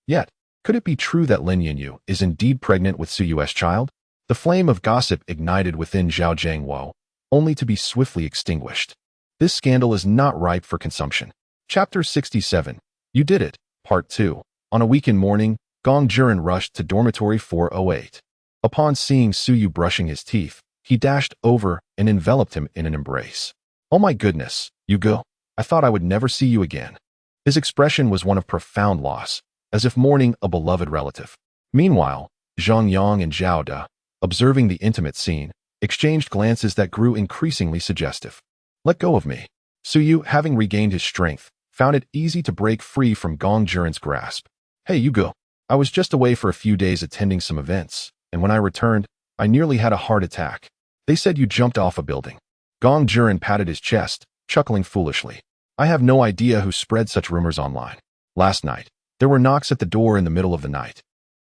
Yet, could it be true that Lin Yinyu is indeed pregnant with Su Yu's child? The flame of gossip ignited within Zhao Zhengwo, only to be swiftly extinguished. This scandal is not ripe for consumption. Chapter 67. You Did It, Part 2. On a weekend morning, Gong Juren rushed to dormitory 408. Upon seeing Su Yu brushing his teeth, he dashed over and enveloped him in an embrace. Oh my goodness, you go. I thought I would never see you again. His expression was one of profound loss, as if mourning a beloved relative. Meanwhile, Zhang Yang and Zhao Da, observing the intimate scene, exchanged glances that grew increasingly suggestive. Let go of me. Su Yu, having regained his strength, found it easy to break free from Gong Juren's grasp. Hey, you go. I was just away for a few days attending some events, and when I returned, I nearly had a heart attack. They said you jumped off a building. Gong Juren patted his chest, chuckling foolishly. I have no idea who spread such rumors online. Last night, there were knocks at the door in the middle of the night.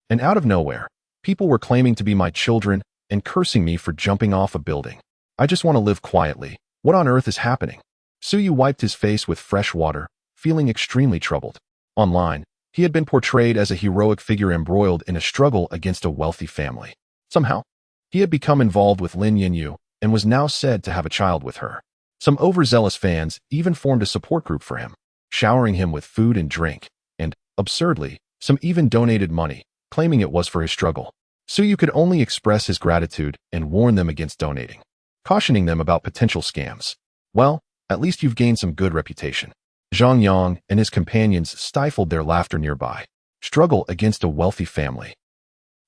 And out of nowhere, people were claiming to be my children and cursing me for jumping off a building. I just want to live quietly. What on earth is happening? Su Yu wiped his face with fresh water, feeling extremely troubled. Online, he had been portrayed as a heroic figure embroiled in a struggle against a wealthy family. Somehow, he had become involved with Lin Yinyu and was now said to have a child with her. Some overzealous fans even formed a support group for him, showering him with food and drink, and, absurdly, some even donated money, claiming it was for his struggle. Su Yu could only express his gratitude and warn them against donating, cautioning them about potential scams. Well, at least you've gained some good reputation. Zhang Yang and his companions stifled their laughter nearby. Struggle against a wealthy family.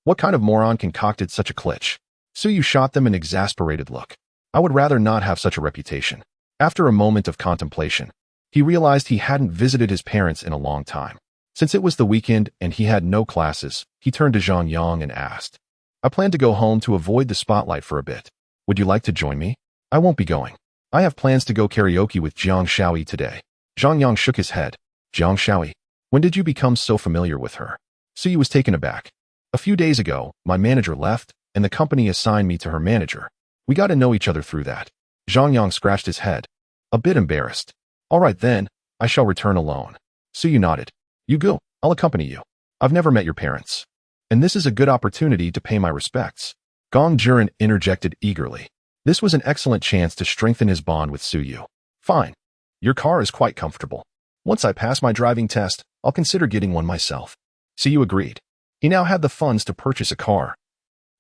What kind of moron concocted such a klitsch? Su Yu shot them an exasperated look. I would rather not have such a reputation. After a moment of contemplation, he realized he hadn't visited his parents in a long time. Since it was the weekend and he had no classes, he turned to Zhang Yang and asked, I plan to go home to avoid the spotlight for a bit. Would you like to join me? I won't be going. I have plans to go karaoke with Jiang Shaoyi today. Zhang Yang shook his head. Jiang Shaoyi? When did you become so familiar with her? Su Yu was taken aback. A few days ago, my manager left, and the company assigned me to her manager. We got to know each other through that. Zhang Yang scratched his head, a bit embarrassed. All right then, I shall return alone. Su Yu nodded. You go, I'll accompany you. I've never met your parents. And this is a good opportunity to pay my respects. Gong Juren interjected eagerly. This was an excellent chance to strengthen his bond with Su Yu. Fine. Your car is quite comfortable. Once I pass my driving test, I'll consider getting one myself. Su Yu agreed. He now had the funds to purchase a car,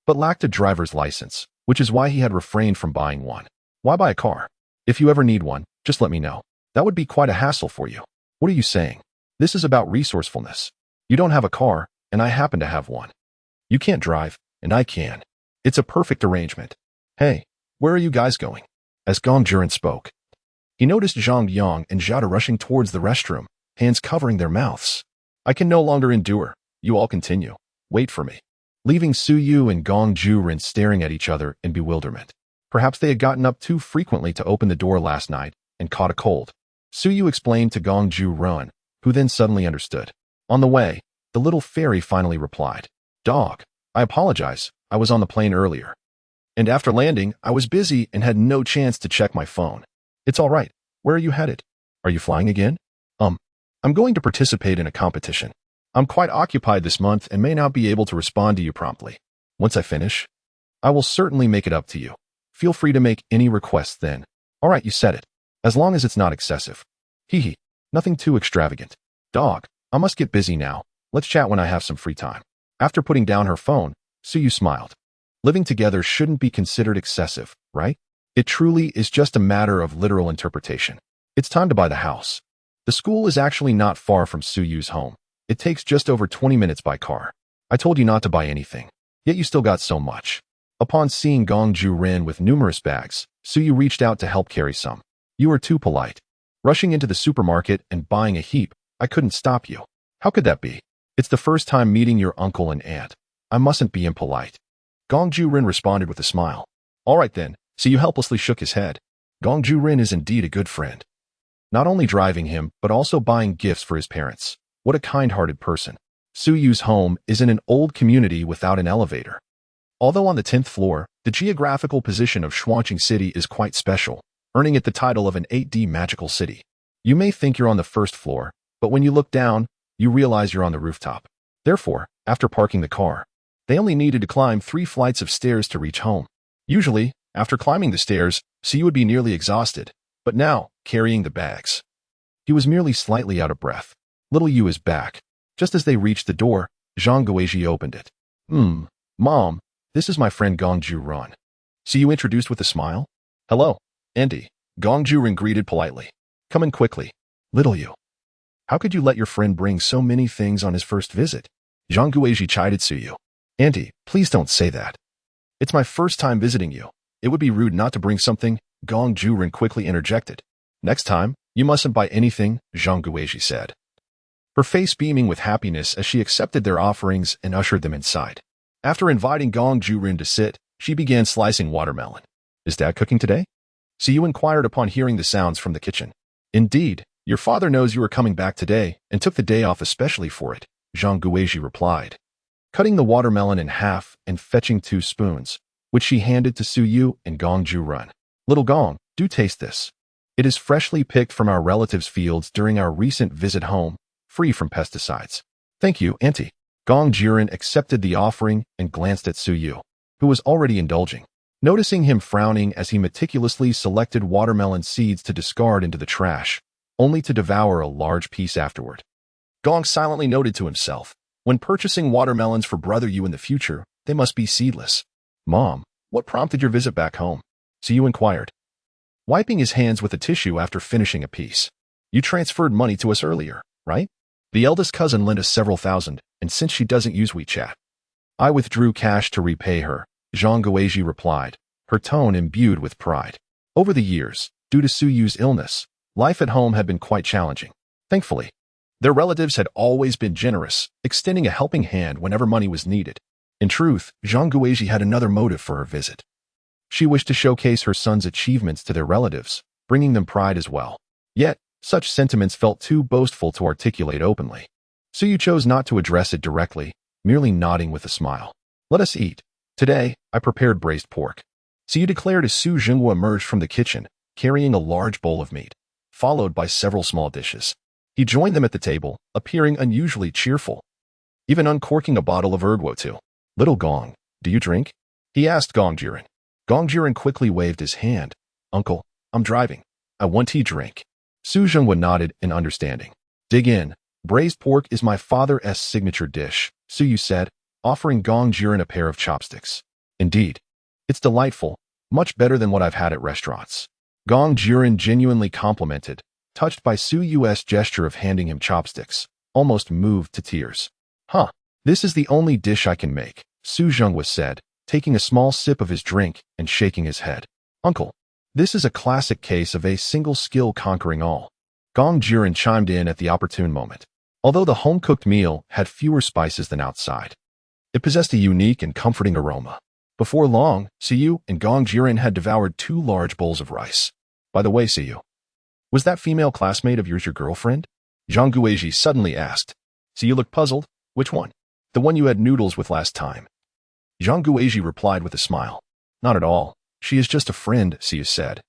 but lacked a driver's license, which is why he had refrained from buying one. Why buy a car? If you ever need one, just let me know. That would be quite a hassle for you. What are you saying? This is about resourcefulness. You don't have a car, and I happen to have one. You can't drive, and I can. It's a perfect arrangement. Hey, where are you guys going? As Gong Juren spoke, he noticed Zhang Yang and Zhao rushing towards the restroom, hands covering their mouths. I can no longer endure. You all continue. Wait for me. Leaving Su Yu and Gong Juren staring at each other in bewilderment. Perhaps they had gotten up too frequently to open the door last night and caught a cold. Su Yu explained to Gong Juren, who then suddenly understood. On the way, the little fairy finally replied. Dog, I apologize. I was on the plane earlier. And after landing, I was busy and had no chance to check my phone. It's all right. Where are you headed? Are you flying again? I'm going to participate in a competition. I'm quite occupied this month and may not be able to respond to you promptly. Once I finish, I will certainly make it up to you. Feel free to make any requests then. All right, you said it. As long as it's not excessive. Hee hee. Nothing too extravagant. Dog, I must get busy now. Let's chat when I have some free time. After putting down her phone, Su Yu smiled. Living together shouldn't be considered excessive, right? It truly is just a matter of literal interpretation. It's time to buy the house. The school is actually not far from Su Yu's home. It takes just over 20 minutes by car. I told you not to buy anything, yet you still got so much. Upon seeing Gong Juren with numerous bags, Suyu reached out to help carry some. You are too polite. Rushing into the supermarket and buying a heap, I couldn't stop you. How could that be? It's the first time meeting your uncle and aunt. I mustn't be impolite. Gongju-rin responded with a smile. All right then, Suyu helplessly shook his head. Gongju-rin is indeed a good friend. Not only driving him, but also buying gifts for his parents. What a kind-hearted person. Suyu's home is in an old community without an elevator. Although on the 10th floor, the geographical position of Shuangqing City is quite special, earning it the title of an 8D magical city. You may think you're on the first floor, but when you look down, you realize you're on the rooftop. Therefore, after parking the car, they only needed to climb 3 flights of stairs to reach home. Usually, after climbing the stairs, Suyu would be nearly exhausted, but now, carrying the bags, he was merely slightly out of breath. Little Yu is back. Just as they reached the door, Zhang Guizhi opened it. Mom, this is my friend Gongju-rin. Suyu introduced with a smile. Hello, Auntie. Gongju-rin greeted politely. Come in quickly. Little Yu. How could you let your friend bring so many things on his first visit? Zhang Guizhi chided Suyu. Auntie, please don't say that. It's my first time visiting you. It would be rude not to bring something, Gongju-rin quickly interjected. Next time, you mustn't buy anything, Zhang Guizhi said. Her face beaming with happiness as she accepted their offerings and ushered them inside. After inviting Gongju-rin to sit, she began slicing watermelon. Is Dad cooking today? Suyu inquired upon hearing the sounds from the kitchen. Indeed, your father knows you are coming back today and took the day off especially for it, Zhang Guizhi replied. Cutting the watermelon in half and fetching 2 spoons, which she handed to Suyu and Gongju-rin. Little Gong, do taste this. It is freshly picked from our relatives' fields during our recent visit home, free from pesticides. Thank you, Auntie. Gongju-rin accepted the offering and glanced at Suyu, who was already indulging. Noticing him frowning as he meticulously selected watermelon seeds to discard into the trash, only to devour a large piece afterward. Gong silently noted to himself, when purchasing watermelons for brother Yu in the future, they must be seedless. Mom, what prompted your visit back home? Suyu inquired, wiping his hands with a tissue after finishing a piece. You transferred money to us earlier, right? The eldest cousin lent us several thousand, and since she doesn't use WeChat, I withdrew cash to repay her, Zhang Guizhi replied, her tone imbued with pride. Over the years, due to Suyu's illness, life at home had been quite challenging. Thankfully, their relatives had always been generous, extending a helping hand whenever money was needed. In truth, Zhang Guizhi had another motive for her visit. She wished to showcase her son's achievements to their relatives, bringing them pride as well. Yet, such sentiments felt too boastful to articulate openly. Suyu chose not to address it directly, merely nodding with a smile. Let us eat. Today, I prepared braised pork. Suyu declared as Su Jingwu emerged from the kitchen, carrying a large bowl of meat, followed by several small dishes. He joined them at the table, appearing unusually cheerful, even uncorking a bottle of erguo too. Little Gong, do you drink? He asked Gongju-rin. Gongju-rin quickly waved his hand. Uncle, I'm driving. I want tea drink. Su Jingwu nodded in understanding. Dig in. Braised pork is my father's signature dish, Suyu said, offering Gongju-rin a pair of chopsticks. Indeed, it's delightful, much better than what I've had at restaurants. Gongju-rin genuinely complimented, touched by Suyu's gesture of handing him chopsticks, almost moved to tears. This is the only dish I can make, Su Jingwu said, taking a small sip of his drink and shaking his head. Uncle, this is a classic case of a single skill conquering all. Gongju-rin chimed in at the opportune moment. Although the home-cooked meal had fewer spices than outside, it possessed a unique and comforting aroma. Before long, Suyu and Gongju-rin had devoured 2 large bowls of rice. By the way, Suyu, was that female classmate of yours your girlfriend? Zhang Guizhi suddenly asked. Suyu looked puzzled. Which one? The one you had noodles with last time. Zhang Guizhi replied with a smile. Not at all. She is just a friend, Suyu said,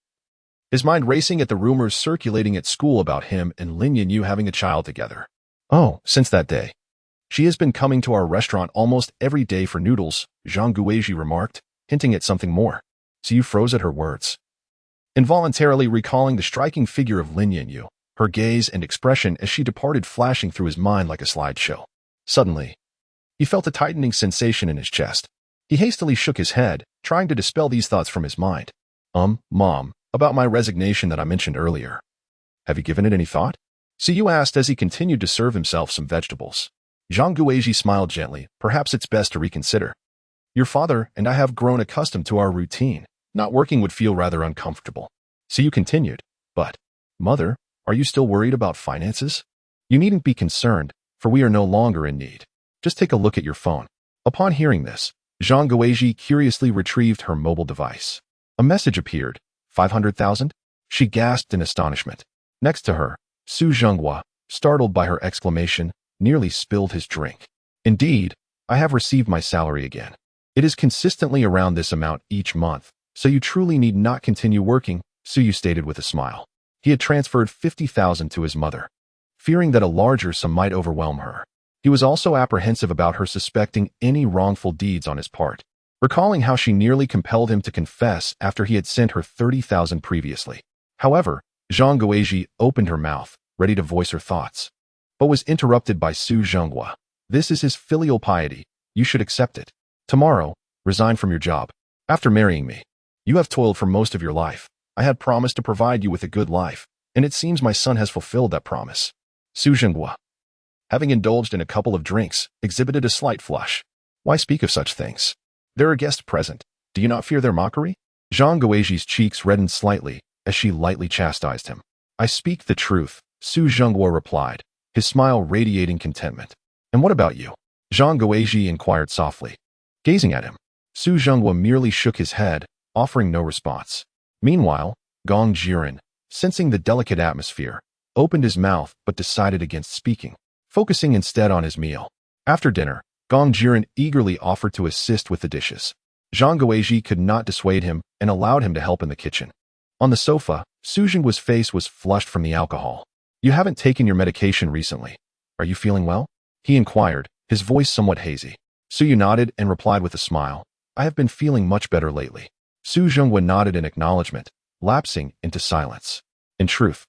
his mind racing at the rumors circulating at school about him and Lin Yanyu having a child together. Oh, since that day. She has been coming to our restaurant almost every day for noodles, Zhang Guizhi remarked, hinting at something more. Suyu froze at her words, involuntarily recalling the striking figure of Lin Yanyu, her gaze and expression as she departed flashing through his mind like a slideshow. Suddenly, he felt a tightening sensation in his chest. He hastily shook his head, trying to dispel these thoughts from his mind. Mom, about my resignation that I mentioned earlier. Have you given it any thought? Suyu asked as he continued to serve himself some vegetables. Zhang Guizhi smiled gently. Perhaps it's best to reconsider. Your father and I have grown accustomed to our routine, Not working would feel rather uncomfortable. So you continued, but, Mother, are you still worried about finances? You needn't be concerned, for we are no longer in need. Just take a look at your phone. Upon hearing this, Zhang Guizhi curiously retrieved her mobile device. A message appeared. 500,000? She gasped in astonishment. Next to her, Su Zhenghua, startled by her exclamation, nearly spilled his drink. Indeed, I have received my salary again. It is consistently around this amount each month, so you truly need not continue working, Su Yu stated with a smile. He had transferred 50,000 to his mother, fearing that a larger sum might overwhelm her. He was also apprehensive about her suspecting any wrongful deeds on his part, recalling how she nearly compelled him to confess after he had sent her 30,000 previously. However, Zhang Guizhi opened her mouth, ready to voice her thoughts, but was interrupted by Su Zhenghua. This is his filial piety. You should accept it. Tomorrow, resign from your job. After marrying me, you have toiled for most of your life. I had promised to provide you with a good life, and it seems my son has fulfilled that promise. Su Zhenghua, having indulged in a couple of drinks, exhibited a slight flush. Why speak of such things? There are guests present. Do you not fear their mockery? Zhang Guizhi's cheeks reddened slightly as she lightly chastised him. I speak the truth, Su Zhenghua replied, his smile radiating contentment. And what about you? Zhang Guizhi inquired softly. Gazing at him, Su Zhenghua merely shook his head, offering no response. Meanwhile, Gong Jiren, sensing the delicate atmosphere, opened his mouth but decided against speaking, focusing instead on his meal. After dinner, Gong Jiren eagerly offered to assist with the dishes. Zhang Guizhi could not dissuade him and allowed him to help in the kitchen. On the sofa, Su Zhenghua's face was flushed from the alcohol. You haven't taken your medication recently. Are you feeling well? He inquired, his voice somewhat hazy. Su Yu nodded and replied with a smile. I have been feeling much better lately. Su Zhenghua nodded in acknowledgement, lapsing into silence. In truth,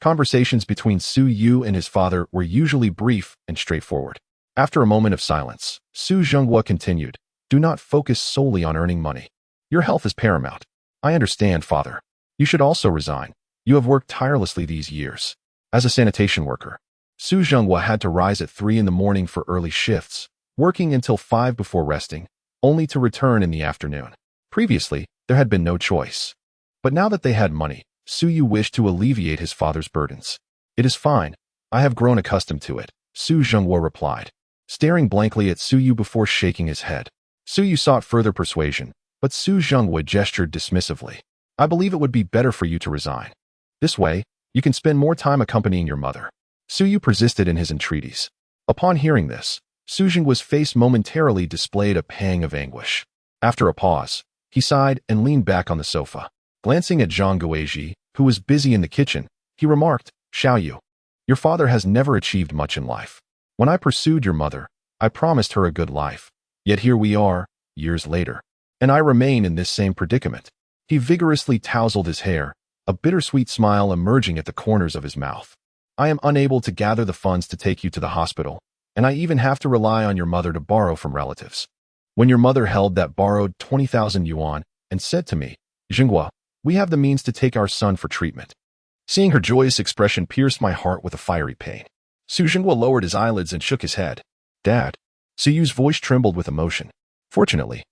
conversations between Su Yu and his father were usually brief and straightforward. After a moment of silence, Su Zhenghua continued, do not focus solely on earning money. Your health is paramount. I understand, father. You should also resign. You have worked tirelessly these years. As a sanitation worker, Su Zhenghua had to rise at 3 in the morning for early shifts, working until 5 before resting, only to return in the afternoon. Previously, there had been no choice. But now that they had money, Su Yu wished to alleviate his father's burdens. It is fine. I have grown accustomed to it, Su Zhenghua replied, staring blankly at Su Yu before shaking his head. Su Yu sought further persuasion, but Su Zhenghua gestured dismissively. I believe it would be better for you to resign. This way, you can spend more time accompanying your mother. Su Yu persisted in his entreaties. Upon hearing this, Su Zhenghua's face momentarily displayed a pang of anguish. After a pause, he sighed and leaned back on the sofa. Glancing at Zhang Guizhi, who was busy in the kitchen, he remarked, Xiao Yu, your father has never achieved much in life. When I pursued your mother, I promised her a good life. Yet here we are, years later, and I remain in this same predicament. He vigorously tousled his hair, a bittersweet smile emerging at the corners of his mouth. I am unable to gather the funds to take you to the hospital, and I even have to rely on your mother to borrow from relatives. When your mother held that borrowed 20,000 yuan and said to me, Zhenghua, we have the means to take our son for treatment. Seeing her joyous expression pierced my heart with a fiery pain. Su Zhenghua lowered his eyelids and shook his head. Dad. Su Yu's voice trembled with emotion. Fortunately,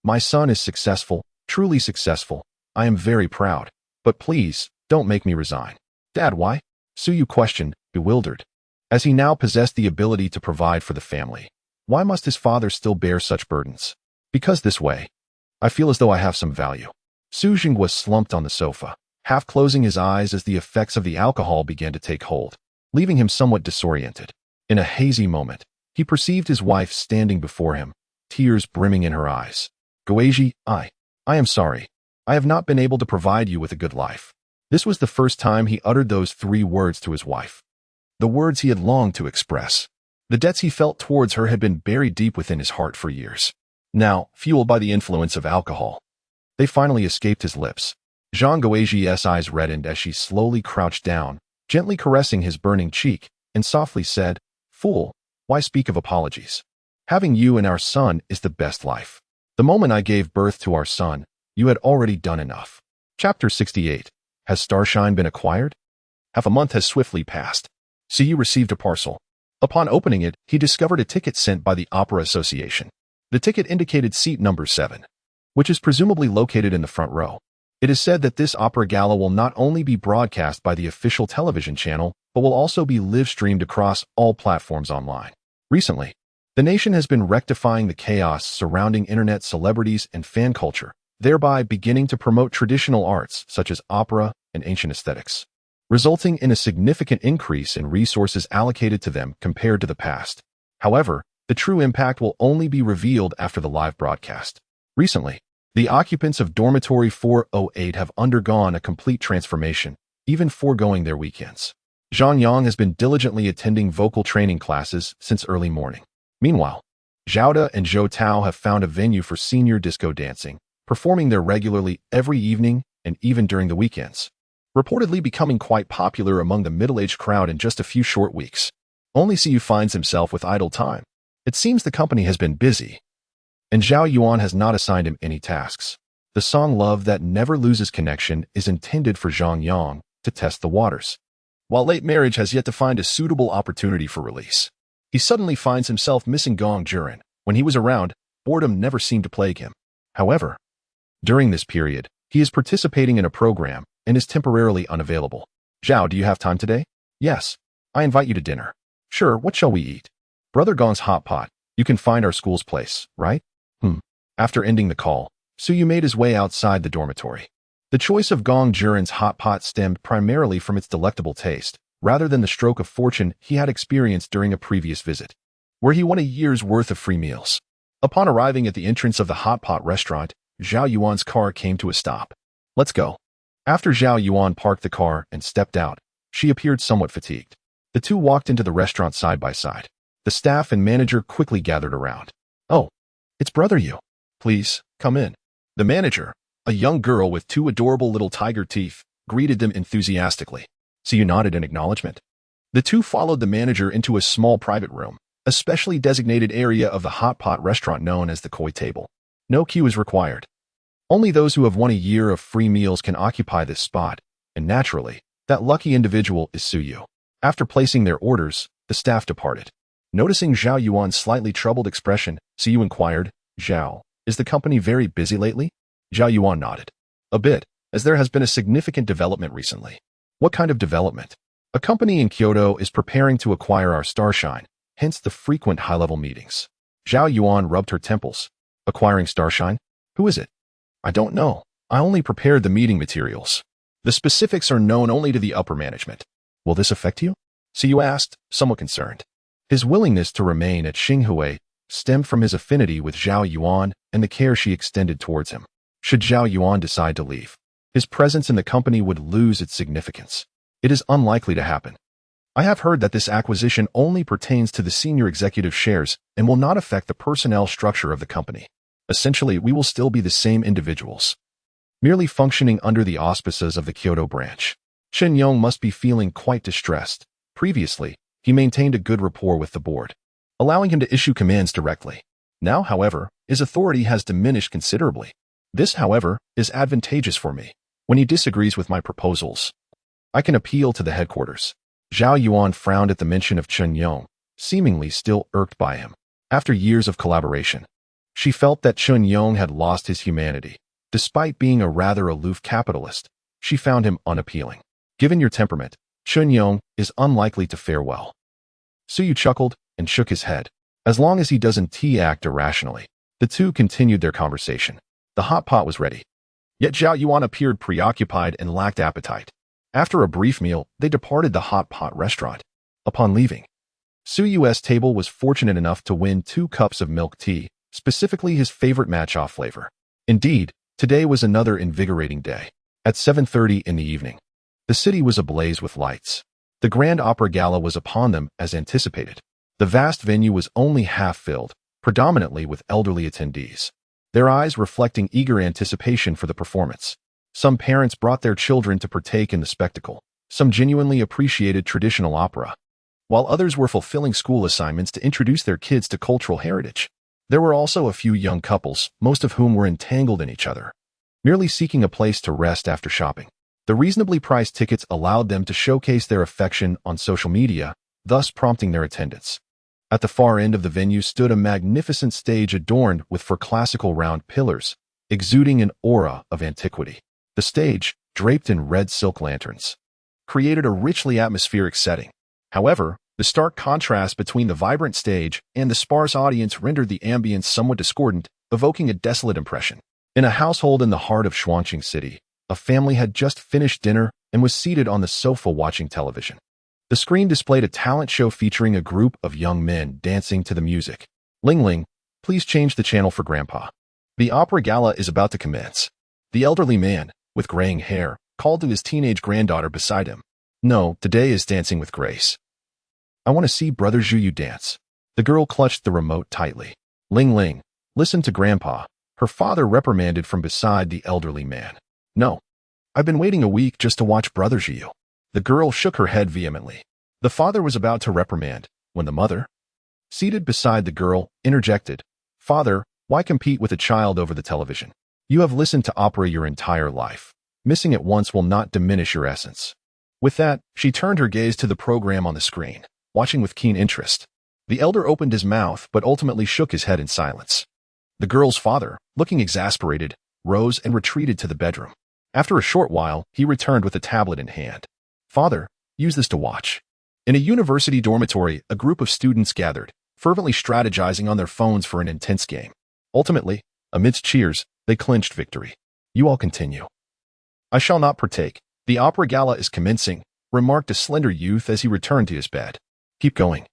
my son is successful, truly successful. I am very proud. But please, don't make me resign. Dad, why? Su Yu questioned, bewildered. As he now possessed the ability to provide for the family, why must his father still bear such burdens? Because this way, I feel as though I have some value. Su Zhenghua slumped on the sofa, half closing his eyes as the effects of the alcohol began to take hold, leaving him somewhat disoriented. In a hazy moment, he perceived his wife standing before him, tears brimming in her eyes. Guizhi, I am sorry. I have not been able to provide you with a good life. This was the first time he uttered those 3 words to his wife. The words he had longed to express. The debts he felt towards her had been buried deep within his heart for years. Now, fueled by the influence of alcohol, they finally escaped his lips. Zhang Guizhi's eyes reddened as she slowly crouched down, gently caressing his burning cheek, and softly said, Fool, why speak of apologies? Having you and our son is the best life. The moment I gave birth to our son, you had already done enough. Chapter 68. Has Starshine been acquired? Half a month has swiftly passed. Su Yu received a parcel. Upon opening it, he discovered a ticket sent by the Opera Association. The ticket indicated seat number 7. which is presumably located in the front row. It is said that this opera gala will not only be broadcast by the official television channel, but will also be live-streamed across all platforms online. Recently, the nation has been rectifying the chaos surrounding internet celebrities and fan culture, thereby beginning to promote traditional arts such as opera and ancient aesthetics, resulting in a significant increase in resources allocated to them compared to the past. However, the true impact will only be revealed after the live broadcast. Recently, the occupants of Dormitory 408 have undergone a complete transformation, even foregoing their weekends. Zhang Yang has been diligently attending vocal training classes since early morning. Meanwhile, Zhao and Zhou Tao have found a venue for senior disco dancing, performing there regularly every evening and even during the weekends, reportedly becoming quite popular among the middle-aged crowd in just a few short weeks. Only Siyu finds himself with idle time. It seems the company has been busy, and Zhao Yuan has not assigned him any tasks. The song Love That Never Loses Connection is intended for Zhang Yang to test the waters. While Late Marriage has yet to find a suitable opportunity for release, he suddenly finds himself missing Gong Juren. When he was around, boredom never seemed to plague him. However, during this period, he is participating in a program and is temporarily unavailable. Zhao, do you have time today? Yes. I invite you to dinner. Sure, what shall we eat? Brother Gong's hot pot. You can find our school's place, right? After ending the call, Suyu made his way outside the dormitory. The choice of Gong Juren's hot pot stemmed primarily from its delectable taste, rather than the stroke of fortune he had experienced during a previous visit, where he won a year's worth of free meals. Upon arriving at the entrance of the hot pot restaurant, Zhao Yuan's car came to a stop. Let's go. After Zhao Yuan parked the car and stepped out, she appeared somewhat fatigued. The two walked into the restaurant side by side. The staff and manager quickly gathered around. Oh, it's Brother Yu. Please, come in. The manager, a young girl with two adorable little tiger teeth, greeted them enthusiastically. Siyu nodded in acknowledgement. The two followed the manager into a small private room, a specially designated area of the hot pot restaurant known as the koi table. No queue is required. Only those who have won a year of free meals can occupy this spot, and naturally, that lucky individual is Suyu. After placing their orders, the staff departed. Noticing Zhao Yuan's slightly troubled expression, Siyu inquired, Zhao, is the company very busy lately? Zhao Yuan nodded. A bit, as there has been a significant development recently. What kind of development? A company in Kyoto is preparing to acquire our Starshine, hence the frequent high-level meetings. Zhao Yuan rubbed her temples. Acquiring Starshine? Who is it? I don't know. I only prepared the meeting materials. The specifics are known only to the upper management. Will this affect you? Siyu asked, somewhat concerned. His willingness to remain at Xinghui stemmed from his affinity with Zhao Yuan and the care she extended towards him. Should Zhao Yuan decide to leave, his presence in the company would lose its significance. It is unlikely to happen. I have heard that this acquisition only pertains to the senior executive shares and will not affect the personnel structure of the company. Essentially, we will still be the same individuals, merely functioning under the auspices of the Kyoto branch. Chen Yong must be feeling quite distressed. Previously, he maintained a good rapport with the board, allowing him to issue commands directly. Now, however, his authority has diminished considerably. This, however, is advantageous for me. When he disagrees with my proposals, I can appeal to the headquarters. Zhao Yuan frowned at the mention of Chen Yong, seemingly still irked by him. After years of collaboration, she felt that Chen Yong had lost his humanity. Despite being a rather aloof capitalist, she found him unappealing. Given your temperament, Chen Yong is unlikely to fare well. Suyu chuckled and shook his head. As long as he doesn't act irrationally, the two continued their conversation. The hot pot was ready. Yet Zhao Yuan appeared preoccupied and lacked appetite. After a brief meal, they departed the hot pot restaurant. Upon leaving, Suyu's table was fortunate enough to win 2 cups of milk tea, specifically his favorite matcha flavor. Indeed, today was another invigorating day. At 7:30 in the evening, the city was ablaze with lights. The Grand Opera Gala was upon them as anticipated. The vast venue was only half filled, predominantly with elderly attendees, their eyes reflecting eager anticipation for the performance. Some parents brought their children to partake in the spectacle. Some genuinely appreciated traditional opera, while others were fulfilling school assignments to introduce their kids to cultural heritage. There were also a few young couples, most of whom were entangled in each other, merely seeking a place to rest after shopping. The reasonably priced tickets allowed them to showcase their affection on social media, thus prompting their attendance. At the far end of the venue stood a magnificent stage adorned with 4 classical round pillars, exuding an aura of antiquity. The stage, draped in red silk lanterns, created a richly atmospheric setting. However, the stark contrast between the vibrant stage and the sparse audience rendered the ambience somewhat discordant, evoking a desolate impression. In a household in the heart of Shuangqing City, a family had just finished dinner and was seated on the sofa watching television. The screen displayed a talent show featuring a group of young men dancing to the music. Ling Ling, please change the channel for Grandpa. The opera gala is about to commence. The elderly man, with graying hair, called to his teenage granddaughter beside him. No, today is Dancing with Grace. I want to see Brother Zhu dance. The girl clutched the remote tightly. Ling Ling, listen to Grandpa. Her father reprimanded from beside the elderly man. No. I've been waiting a week just to watch Brother Zhu. The girl shook her head vehemently. The father was about to reprimand when the mother, seated beside the girl, interjected. Father, why compete with a child over the television? You have listened to opera your entire life. Missing it once will not diminish your essence. With that, she turned her gaze to the program on the screen, watching with keen interest. The elder opened his mouth but ultimately shook his head in silence. The girl's father, looking exasperated, rose and retreated to the bedroom. After a short while, he returned with a tablet in hand. Father, use this to watch. In a university dormitory, a group of students gathered, fervently strategizing on their phones for an intense game. Ultimately, amidst cheers, they clinched victory. You all continue. I shall not partake. The opera gala is commencing, remarked a slender youth as he returned to his bed. Keep going.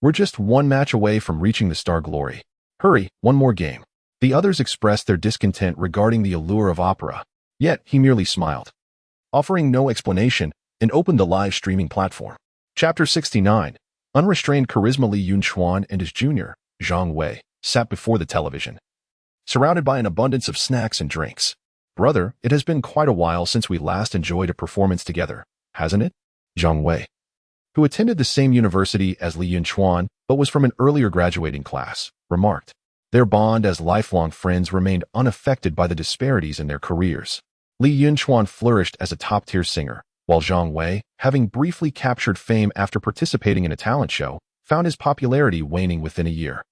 We're just one match away from reaching the star glory. Hurry, one more game. The others expressed their discontent regarding the allure of opera. Yet, he merely smiled, offering no explanation, and opened the live streaming platform. Chapter 69. Unrestrained charisma. Li Yunchuan and his junior, Zhang Wei, sat before the television, surrounded by an abundance of snacks and drinks. Brother, it has been quite a while since we last enjoyed a performance together, hasn't it? Zhang Wei, who attended the same university as Li Yunchuan but was from an earlier graduating class, remarked. Their bond as lifelong friends remained unaffected by the disparities in their careers. Li Yunchuan flourished as a top-tier singer, while Zhang Wei, having briefly captured fame after participating in a talent show, found his popularity waning within a year.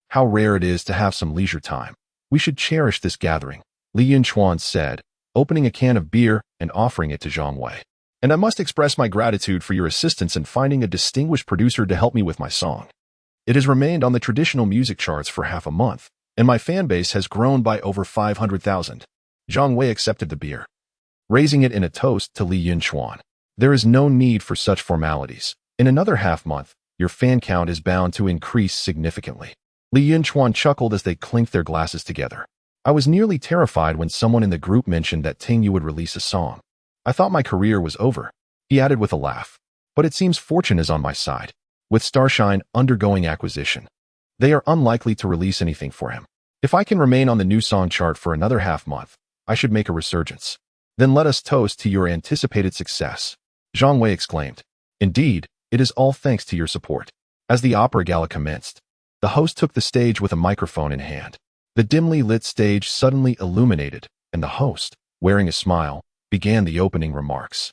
How rare it is to have some leisure time. We should cherish this gathering, Li Yunchuan said, opening a can of beer and offering it to Zhang Wei. And I must express my gratitude for your assistance in finding a distinguished producer to help me with my song. It has remained on the traditional music charts for half a month, and my fan base has grown by over 500,000. Zhang Wei accepted the beer, raising it in a toast to Li Yunchuan. There is no need for such formalities. In another half-month, your fan count is bound to increase significantly. Li Yunchuan chuckled as they clinked their glasses together. I was nearly terrified when someone in the group mentioned that Ting Yu would release a song. I thought my career was over. He added with a laugh. But it seems fortune is on my side. With Starshine undergoing acquisition, they are unlikely to release anything for him. If I can remain on the new song chart for another half-month, I should make a resurgence. Then let us toast to your anticipated success. Zhang Wei exclaimed. Indeed, it is all thanks to your support. As the opera gala commenced, the host took the stage with a microphone in hand. The dimly lit stage suddenly illuminated, and the host, wearing a smile, began the opening remarks.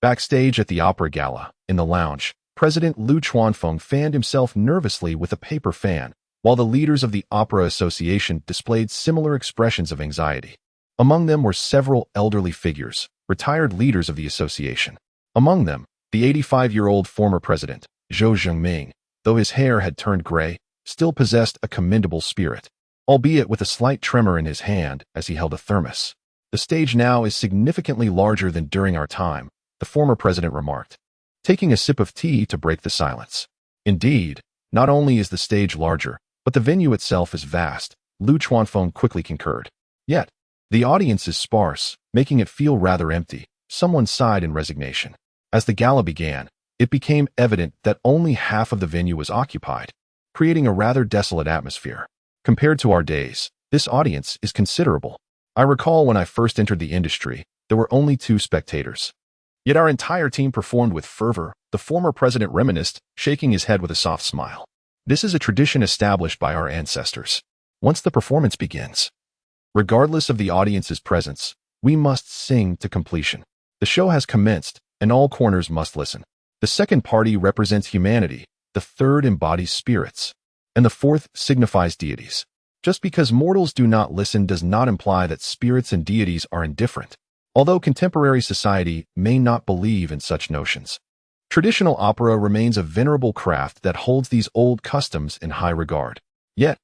Backstage at the opera gala, in the lounge, President Lu Chuanfeng fanned himself nervously with a paper fan, while the leaders of the Opera Association displayed similar expressions of anxiety. Among them were several elderly figures, retired leaders of the association. Among them, the 85-year-old former president, Zhou Zhengming, though his hair had turned gray, still possessed a commendable spirit, albeit with a slight tremor in his hand as he held a thermos. The stage now is significantly larger than during our time, the former president remarked, taking a sip of tea to break the silence. Indeed, not only is the stage larger, but the venue itself is vast, Lu Chuanfeng quickly concurred. Yet, the audience is sparse, making it feel rather empty. Someone sighed in resignation. As the gala began, it became evident that only half of the venue was occupied, creating a rather desolate atmosphere. Compared to our days, this audience is considerable. I recall when I first entered the industry, there were only 2 spectators. Yet our entire team performed with fervor, the former president reminisced, shaking his head with a soft smile. This is a tradition established by our ancestors. Once the performance begins, regardless of the audience's presence, we must sing to completion. The show has commenced, and all corners must listen. The second party represents humanity, the third embodies spirits, and the fourth signifies deities. Just because mortals do not listen does not imply that spirits and deities are indifferent, although contemporary society may not believe in such notions. Traditional opera remains a venerable craft that holds these old customs in high regard. Yet,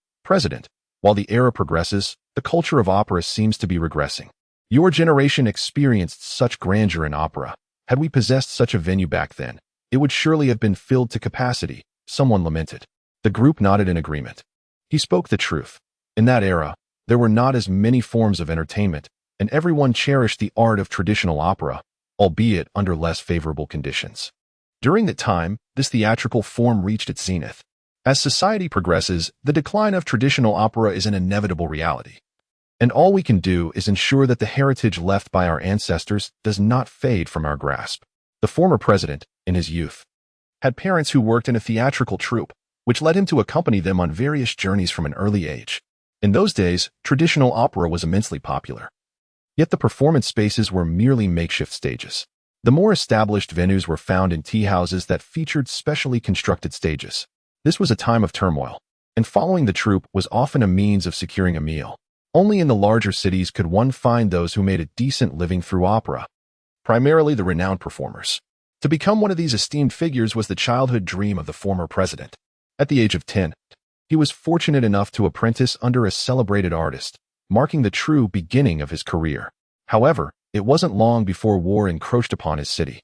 while the era progresses, the culture of opera seems to be regressing. Your generation experienced such grandeur in opera. Had we possessed such a venue back then, it would surely have been filled to capacity, someone lamented. The group nodded in agreement. He spoke the truth. In that era, there were not as many forms of entertainment, and everyone cherished the art of traditional opera, albeit under less favorable conditions. During that time, this theatrical form reached its zenith. As society progresses, the decline of traditional opera is an inevitable reality. And all we can do is ensure that the heritage left by our ancestors does not fade from our grasp. The former president, in his youth, had parents who worked in a theatrical troupe, which led him to accompany them on various journeys from an early age. In those days, traditional opera was immensely popular. Yet the performance spaces were merely makeshift stages. The more established venues were found in tea houses that featured specially constructed stages. This was a time of turmoil, and following the troupe was often a means of securing a meal. Only in the larger cities could one find those who made a decent living through opera, primarily the renowned performers. To become one of these esteemed figures was the childhood dream of the former president. At the age of 10, he was fortunate enough to apprentice under a celebrated artist, marking the true beginning of his career. However, it wasn't long before war encroached upon his city,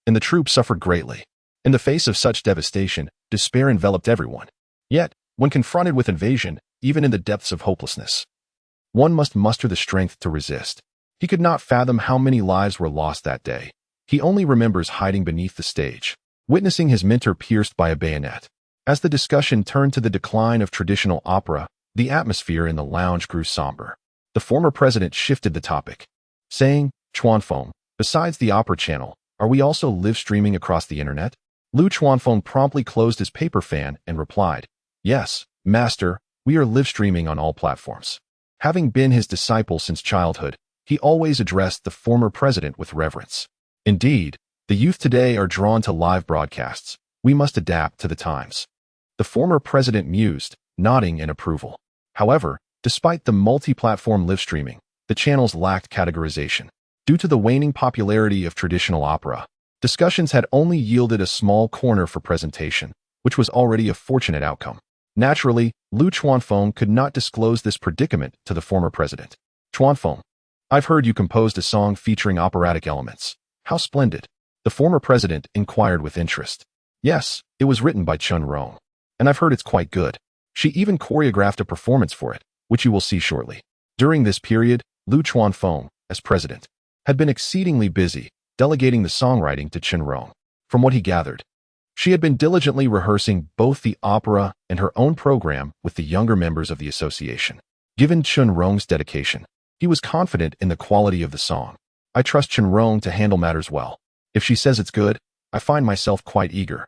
and the troupe suffered greatly. In the face of such devastation, despair enveloped everyone. Yet, when confronted with invasion, even in the depths of hopelessness, one must muster the strength to resist. He could not fathom how many lives were lost that day. He only remembers hiding beneath the stage, witnessing his mentor pierced by a bayonet. As the discussion turned to the decline of traditional opera, the atmosphere in the lounge grew somber. The former president shifted the topic, saying, "Qianbaidu, besides the opera channel, are we also live streaming across the internet?" Lu Qianbaidu promptly closed his paper fan and replied, "Yes, master, we are live streaming on all platforms." Having been his disciple since childhood, he always addressed the former president with reverence. Indeed, the youth today are drawn to live broadcasts. We must adapt to the times. The former president mused, nodding in approval. However, despite the multi-platform live streaming, the channels lacked categorization. Due to the waning popularity of traditional opera, discussions had only yielded a small corner for presentation, which was already a fortunate outcome. Naturally, Lu Qianbaidu could not disclose this predicament to the former president. "Qianbaidu, I've heard you composed a song featuring operatic elements. How splendid." The former president inquired with interest. "Yes, it was written by Qianbaidu, and I've heard it's quite good. She even choreographed a performance for it, which you will see shortly." During this period, Lu Qianbaidu, as president, had been exceedingly busy, delegating the songwriting to Qianbaidu. From what he gathered, she had been diligently rehearsing both the opera and her own program with the younger members of the association. Given Qianbaidu's dedication, he was confident in the quality of the song. "I trust Qianbaidu to handle matters well. If she says it's good, I find myself quite eager,"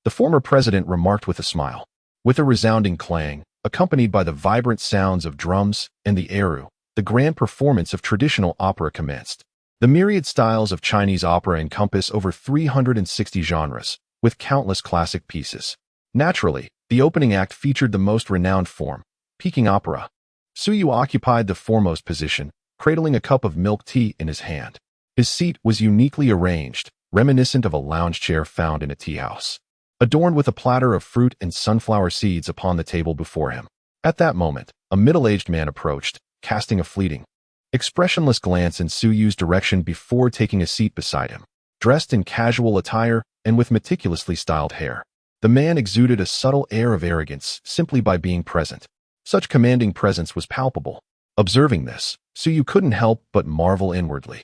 the former president remarked with a smile. With a resounding clang, accompanied by the vibrant sounds of drums and the eru, the grand performance of traditional opera commenced. The myriad styles of Chinese opera encompass over 360 genres, with countless classic pieces. Naturally, the opening act featured the most renowned form, Peking opera. Suyu occupied the foremost position, cradling a cup of milk tea in his hand. His seat was uniquely arranged, reminiscent of a lounge chair found in a tea house, adorned with a platter of fruit and sunflower seeds upon the table before him. At that moment, a middle-aged man approached, casting a fleeting, expressionless glance in Suyu's direction before taking a seat beside him. Dressed in casual attire and with meticulously styled hair, the man exuded a subtle air of arrogance simply by being present. Such commanding presence was palpable. Observing this, Suyu couldn't help but marvel inwardly.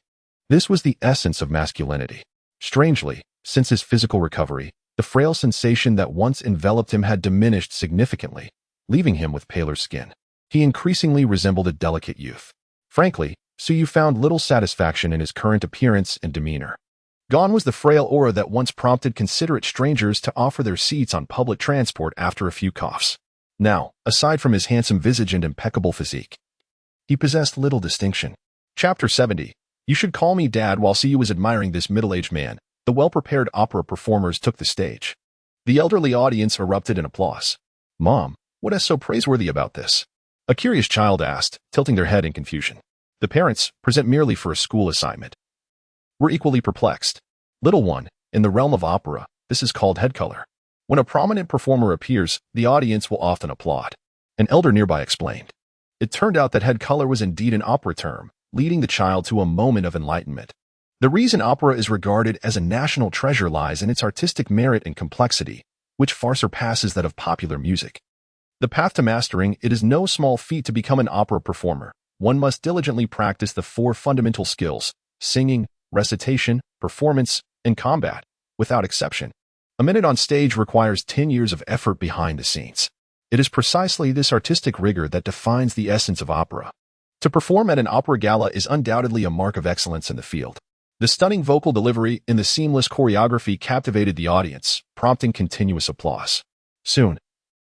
This was the essence of masculinity. Strangely, since his physical recovery, the frail sensation that once enveloped him had diminished significantly, leaving him with paler skin. He increasingly resembled a delicate youth. Frankly, Suyu found little satisfaction in his current appearance and demeanor. Gone was the frail aura that once prompted considerate strangers to offer their seats on public transport after a few coughs. Now, aside from his handsome visage and impeccable physique, he possessed little distinction. Chapter 70. You should call me Dad. While Suyu was admiring this middle-aged man, the well-prepared opera performers took the stage. The elderly audience erupted in applause. "Mom, what is so praiseworthy about this?" A curious child asked, tilting their head in confusion. The parents, present merely for a school assignment, were equally perplexed. Little one, in the realm of opera, this is called head color. When a prominent performer appears, the audience will often applaud. An elder nearby explained. It turned out that head color was indeed an opera term, leading the child to a moment of enlightenment. The reason opera is regarded as a national treasure lies in its artistic merit and complexity, which far surpasses that of popular music. The path to mastering it is no small feat to become an opera performer. One must diligently practice the 4 fundamental skills: singing, recitation, performance, and combat, without exception. A minute on stage requires 10 years of effort behind the scenes. It is precisely this artistic rigor that defines the essence of opera. To perform at an opera gala is undoubtedly a mark of excellence in the field. The stunning vocal delivery and the seamless choreography captivated the audience, prompting continuous applause. Soon,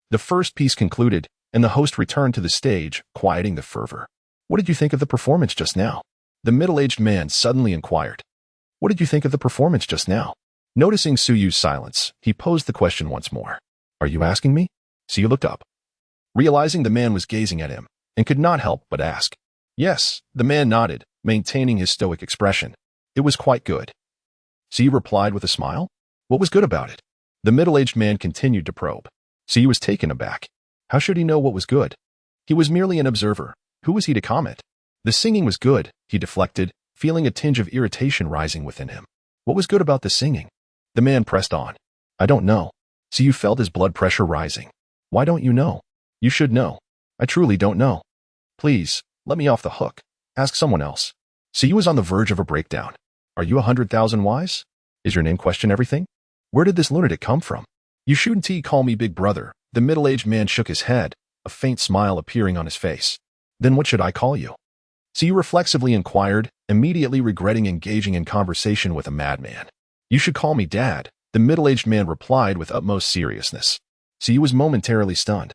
the first piece concluded, and the host returned to the stage, quieting the fervor. "What did you think of the performance just now?" The middle-aged man suddenly inquired. "What did you think of the performance just now?" Noticing Suyu's silence, he posed the question once more. "Are you asking me?" Suyu looked up, realizing the man was gazing at him, and could not help but ask. "Yes," the man nodded, maintaining his stoic expression. "It was quite good." Suyu replied with a smile. "What was good about it?" The middle-aged man continued to probe. Suyu was taken aback. How should he know what was good? He was merely an observer. Who was he to comment? "The singing was good," he deflected, feeling a tinge of irritation rising within him. "What was good about the singing?" The man pressed on. "I don't know." Suyu felt his blood pressure rising. "Why don't you know?" "You should know." "I truly don't know." "Please, let me off the hook. Ask someone else." Suyu was on the verge of a breakdown. "Are you 100,000 wise? Is your name question everything? Where did this lunatic come from?" "You shouldn't call me big brother." The middle-aged man shook his head, a faint smile appearing on his face. "Then what should I call you?" Suyu reflexively inquired, immediately regretting engaging in conversation with a madman. "You should call me Dad," the middle-aged man replied with utmost seriousness. Suyu was momentarily stunned,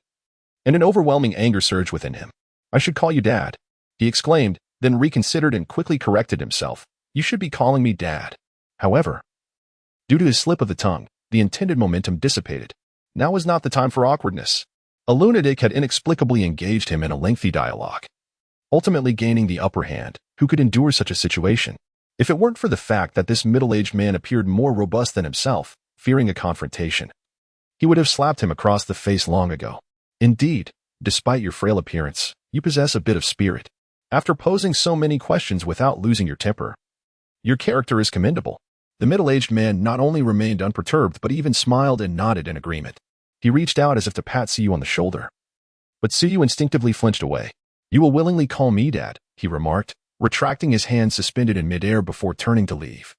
and an overwhelming anger surged within him. "I should call you Dad," he exclaimed, then reconsidered and quickly corrected himself. "You should be calling me Dad." However, due to his slip of the tongue, the intended momentum dissipated. Now was not the time for awkwardness. A lunatic had inexplicably engaged him in a lengthy dialogue, ultimately gaining the upper hand. Who could endure such a situation? If it weren't for the fact that this middle-aged man appeared more robust than himself, fearing a confrontation, he would have slapped him across the face long ago. "Indeed, despite your frail appearance, you possess a bit of spirit. After posing so many questions without losing your temper, your character is commendable." The middle-aged man not only remained unperturbed but even smiled and nodded in agreement. He reached out as if to pat Suyu on the shoulder, but Suyu instinctively flinched away. "You will willingly call me Dad," he remarked, retracting his hand suspended in midair before turning to leave,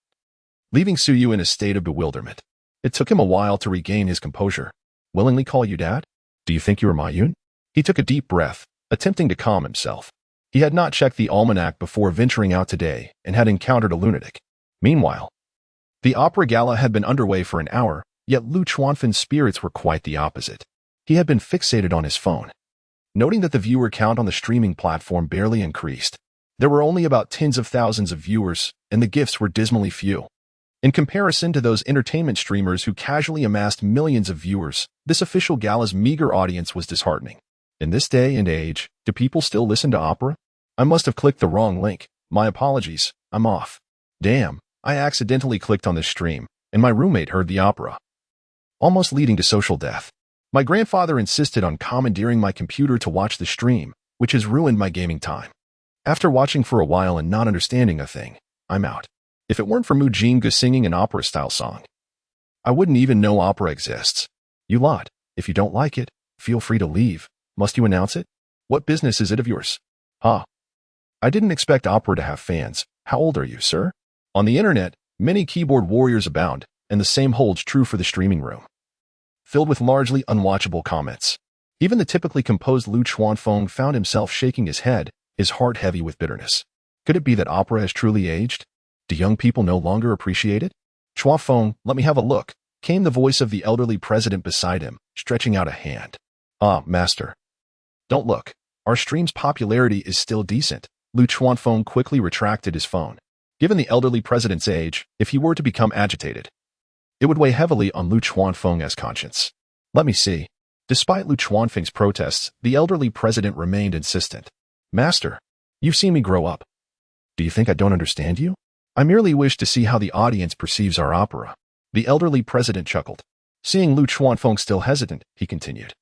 leaving Suyu in a state of bewilderment. It took him a while to regain his composure. "Willingly call you Dad? Do you think you are my Yun?" He took a deep breath, attempting to calm himself. He had not checked the almanac before venturing out today and had encountered a lunatic. Meanwhile, the opera gala had been underway for an hour, yet Lu Chuanfan's spirits were quite the opposite. He had been fixated on his phone, noting that the viewer count on the streaming platform barely increased. There were only about tens of thousands of viewers, and the gifts were dismally few. In comparison to those entertainment streamers who casually amassed millions of viewers, this official gala's meager audience was disheartening. In this day and age, do people still listen to opera? I must have clicked the wrong link. My apologies, I'm off. Damn, I accidentally clicked on this stream, and my roommate heard the opera, almost leading to social death. My grandfather insisted on commandeering my computer to watch the stream, which has ruined my gaming time. After watching for a while and not understanding a thing, I'm out. If it weren't for Mu Jingge singing an opera-style song, I wouldn't even know opera exists. You lot, if you don't like it, feel free to leave. Must you announce it? What business is it of yours? Huh. I didn't expect opera to have fans. How old are you, sir? On the internet, many keyboard warriors abound, and the same holds true for the streaming room, filled with largely unwatchable comments. Even the typically composed Lu Chuanfeng found himself shaking his head, his heart heavy with bitterness. Could it be that opera has truly aged? Do young people no longer appreciate it? Chuanfeng, let me have a look, came the voice of the elderly president beside him, stretching out a hand. Ah, master. Don't look. Our stream's popularity is still decent. Lu Chuanfeng quickly retracted his phone. Given the elderly president's age, if he were to become agitated, it would weigh heavily on Lu Chuanfeng's conscience. Let me see. Despite Lu Chuanfeng's protests, the elderly president remained insistent. Master, you've seen me grow up. Do you think I don't understand you? I merely wish to see how the audience perceives our opera. The elderly president chuckled. Seeing Lu Chuanfeng still hesitant, he continued.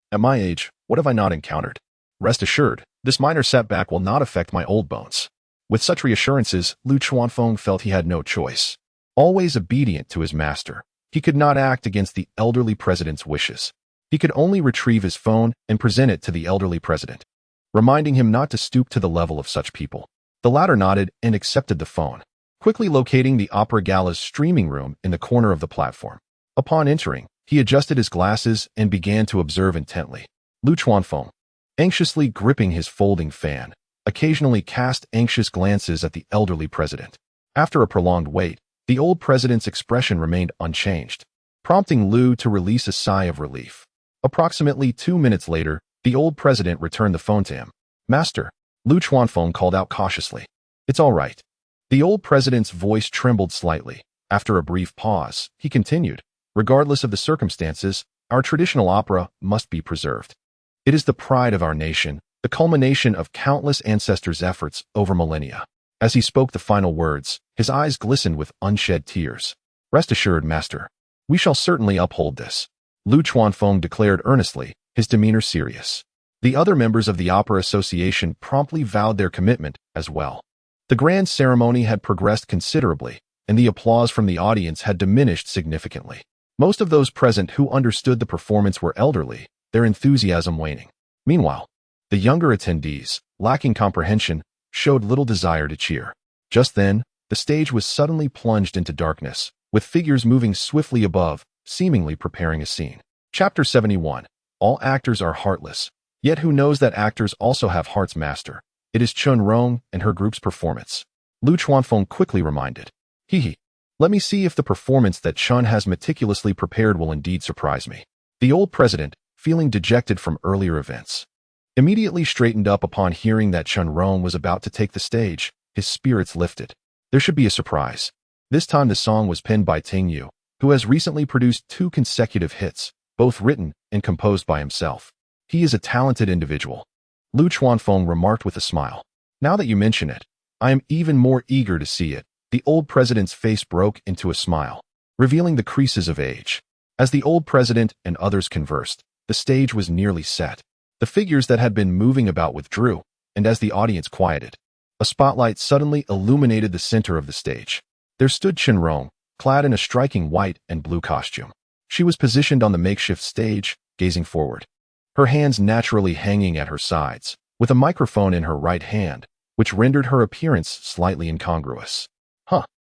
At my age, what have I not encountered? Rest assured, this minor setback will not affect my old bones. With such reassurances, Lu Chuanfeng felt he had no choice. Always obedient to his master, he could not act against the elderly president's wishes. He could only retrieve his phone and present it to the elderly president, reminding him not to stoop to the level of such people. The latter nodded and accepted the phone, quickly locating the opera gala's streaming room in the corner of the platform. Upon entering, he adjusted his glasses and began to observe intently. Lu Chuanfeng, anxiously gripping his folding fan, occasionally cast anxious glances at the elderly president. After a prolonged wait, the old president's expression remained unchanged, prompting Lu to release a sigh of relief. Approximately 2 minutes later, the old president returned the phone to him. Master, Lu Chuanfeng called out cautiously. It's all right. The old president's voice trembled slightly. After a brief pause, he continued. Regardless of the circumstances, our traditional opera must be preserved. It is the pride of our nation, the culmination of countless ancestors' efforts over millennia. As he spoke the final words, his eyes glistened with unshed tears. Rest assured, Master, we shall certainly uphold this. Lu Chuanfeng declared earnestly, his demeanor serious. The other members of the Opera Association promptly vowed their commitment as well. The grand ceremony had progressed considerably, and the applause from the audience had diminished significantly. Most of those present who understood the performance were elderly, their enthusiasm waning. Meanwhile, the younger attendees, lacking comprehension, showed little desire to cheer. Just then, the stage was suddenly plunged into darkness, with figures moving swiftly above, seemingly preparing a scene. Chapter 71. All actors are heartless. Yet who knows that actors also have hearts, Master? It is Chun Rong and her group's performance. Lu Chuanfeng quickly reminded. Let me see if the performance that Chun has meticulously prepared will indeed surprise me. The old president, feeling dejected from earlier events, immediately straightened up upon hearing that Chun Rong was about to take the stage. His spirits lifted. There should be a surprise. This time the song was penned by Ting Yu, who has recently produced 2 consecutive hits, both written and composed by himself. He is a talented individual. Lu Chuanfeng remarked with a smile. Now that you mention it, I am even more eager to see it. The old president's face broke into a smile, revealing the creases of age. As the old president and others conversed, the stage was nearly set. The figures that had been moving about withdrew, and as the audience quieted, a spotlight suddenly illuminated the center of the stage. There stood Chun Rong, clad in a striking white and blue costume. She was positioned on the makeshift stage, gazing forward, her hands naturally hanging at her sides, with a microphone in her right hand, which rendered her appearance slightly incongruous.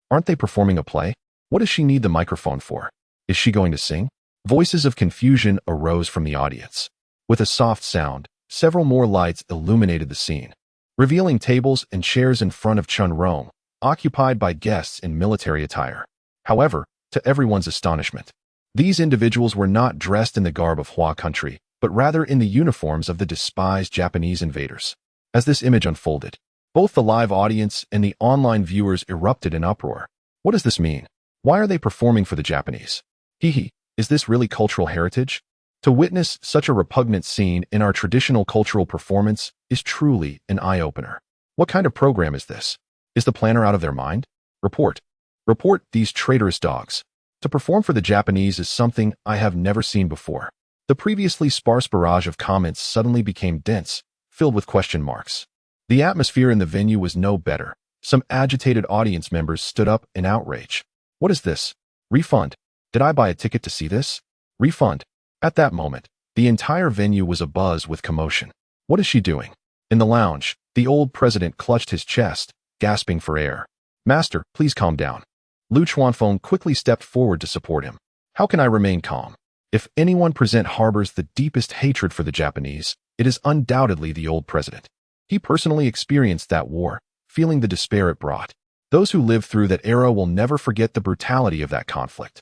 Aren't they performing a play? What does she need the microphone for? Is she going to sing? Voices of confusion arose from the audience. With a soft sound, several more lights illuminated the scene, revealing tables and chairs in front of Chun Rong, occupied by guests in military attire. However, to everyone's astonishment, these individuals were not dressed in the garb of Hua country, but rather in the uniforms of the despised Japanese invaders. As this image unfolded, both the live audience and the online viewers erupted in uproar. What does this mean? Why are they performing for the Japanese? Is this really cultural heritage? To witness such a repugnant scene in our traditional cultural performance is truly an eye-opener. What kind of program is this? Is the planner out of their mind? Report these traitorous dogs. To perform for the Japanese is something I have never seen before. The previously sparse barrage of comments suddenly became dense, filled with question marks. The atmosphere in the venue was no better. Some agitated audience members stood up in outrage. What is this? Refund. Did I buy a ticket to see this? Refund. At that moment, the entire venue was abuzz with commotion. What is she doing? In the lounge, the old president clutched his chest, gasping for air. Master, please calm down. Lu Chuanfeng quickly stepped forward to support him. How can I remain calm? If anyone present harbors the deepest hatred for the Japanese, it is undoubtedly the old president. He personally experienced that war, feeling the despair it brought. Those who lived through that era will never forget the brutality of that conflict.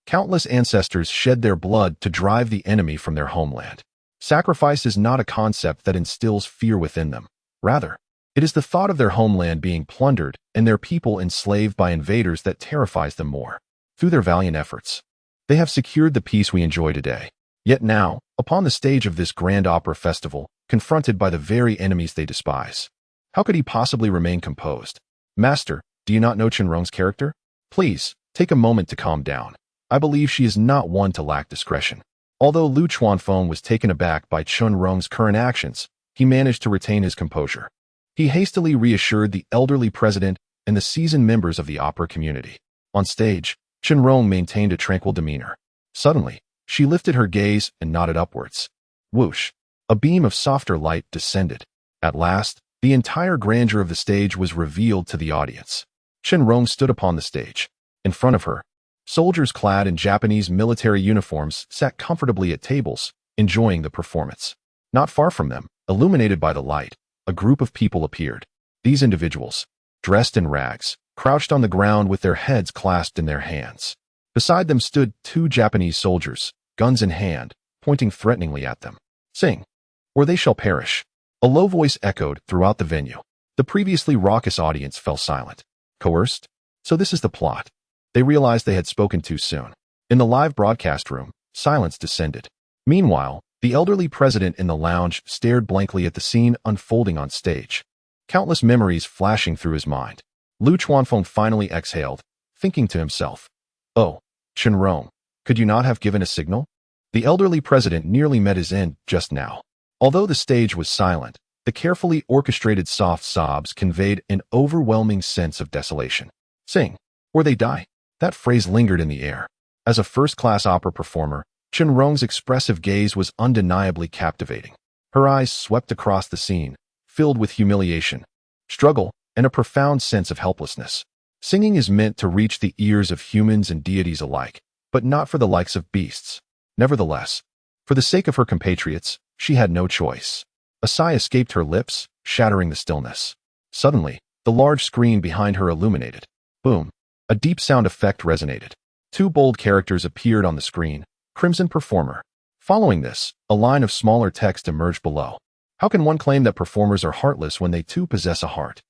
Countless ancestors shed their blood to drive the enemy from their homeland. Sacrifice is not a concept that instills fear within them. Rather, it is the thought of their homeland being plundered and their people enslaved by invaders that terrifies them more. Through their valiant efforts, they have secured the peace we enjoy today. Yet now, upon the stage of this grand opera festival, confronted by the very enemies they despise, how could he possibly remain composed? Master, do you not know Qianrong's character? Please, take a moment to calm down. I believe she is not one to lack discretion. Although Lu Chuanfeng was taken aback by Qianrong's current actions, he managed to retain his composure. He hastily reassured the elderly president and the seasoned members of the opera community. On stage, Qianrong maintained a tranquil demeanor. Suddenly, she lifted her gaze and nodded upwards. Whoosh! A beam of softer light descended. At last, the entire grandeur of the stage was revealed to the audience. Qianrong stood upon the stage. In front of her, soldiers clad in Japanese military uniforms sat comfortably at tables, enjoying the performance. Not far from them, illuminated by the light, a group of people appeared. These individuals, dressed in rags, crouched on the ground with their heads clasped in their hands. Beside them stood 2 Japanese soldiers, guns in hand, pointing threateningly at them. Sing, or they shall perish. A low voice echoed throughout the venue. The previously raucous audience fell silent. Coerced? So this is the plot. They realized they had spoken too soon. In the live broadcast room, silence descended. Meanwhile, the elderly president in the lounge stared blankly at the scene unfolding on stage. Countless memories flashing through his mind. Lu Chuanfeng finally exhaled, thinking to himself, "Oh, Qianrong, could you not have given a signal?" The elderly president nearly met his end just now. Although the stage was silent, the carefully orchestrated soft sobs conveyed an overwhelming sense of desolation. Sing, or they die. That phrase lingered in the air. As a first-class opera performer, Qianrong's expressive gaze was undeniably captivating. Her eyes swept across the scene, filled with humiliation, struggle, and a profound sense of helplessness. Singing is meant to reach the ears of humans and deities alike, but not for the likes of beasts. Nevertheless, for the sake of her compatriots, she had no choice. A sigh escaped her lips, shattering the stillness. Suddenly, the large screen behind her illuminated. Boom! A deep sound effect resonated. 2 bold characters appeared on the screen, Crimson Performer. Following this, a line of smaller text emerged below. How can one claim that performers are heartless when they too possess a heart?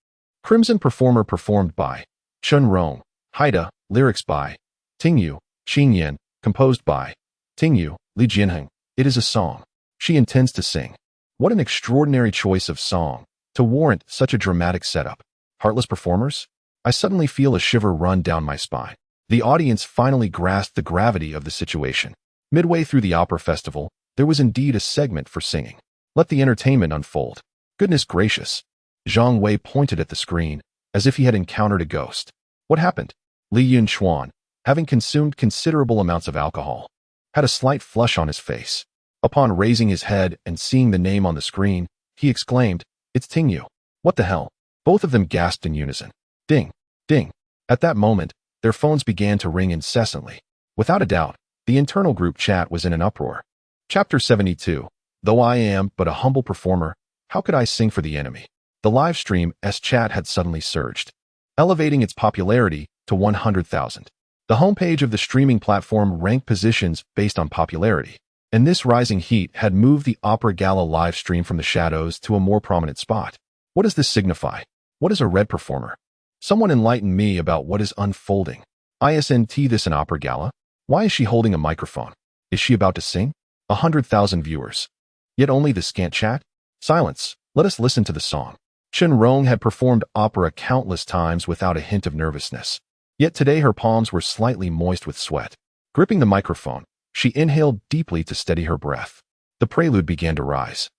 Crimson Performer performed by Qianrong. Haida, lyrics by Tingyu, Qingyan, composed by Tingyu, Li Jianheng. It is a song. She intends to sing. What an extraordinary choice of song to warrant such a dramatic setup. Heartless performers? I suddenly feel a shiver run down my spine. The audience finally grasped the gravity of the situation. Midway through the opera festival, there was indeed a segment for singing. Let the entertainment unfold. Goodness gracious. Zhang Wei pointed at the screen, as if he had encountered a ghost. What happened? Li Yunchuan, having consumed considerable amounts of alcohol, had a slight flush on his face. Upon raising his head and seeing the name on the screen, he exclaimed, "It's Tingyu." What the hell? Both of them gasped in unison. Ding, ding. At that moment, their phones began to ring incessantly. Without a doubt, the internal group chat was in an uproar. Chapter 72. Though I am but a humble performer, how could I sing for the enemy? The live stream's chat had suddenly surged, elevating its popularity to 100,000. The homepage of the streaming platform ranked positions based on popularity, and this rising heat had moved the Opera Gala live stream from the shadows to a more prominent spot. What does this signify? What is a red performer? Someone enlighten me about what is unfolding. Isn't this an opera gala? Why is she holding a microphone? Is she about to sing? 100,000 viewers. Yet only the scant chat? Silence. Let us listen to the song. Qianrong had performed opera countless times without a hint of nervousness. Yet today her palms were slightly moist with sweat. Gripping the microphone, she inhaled deeply to steady her breath. The prelude began to rise,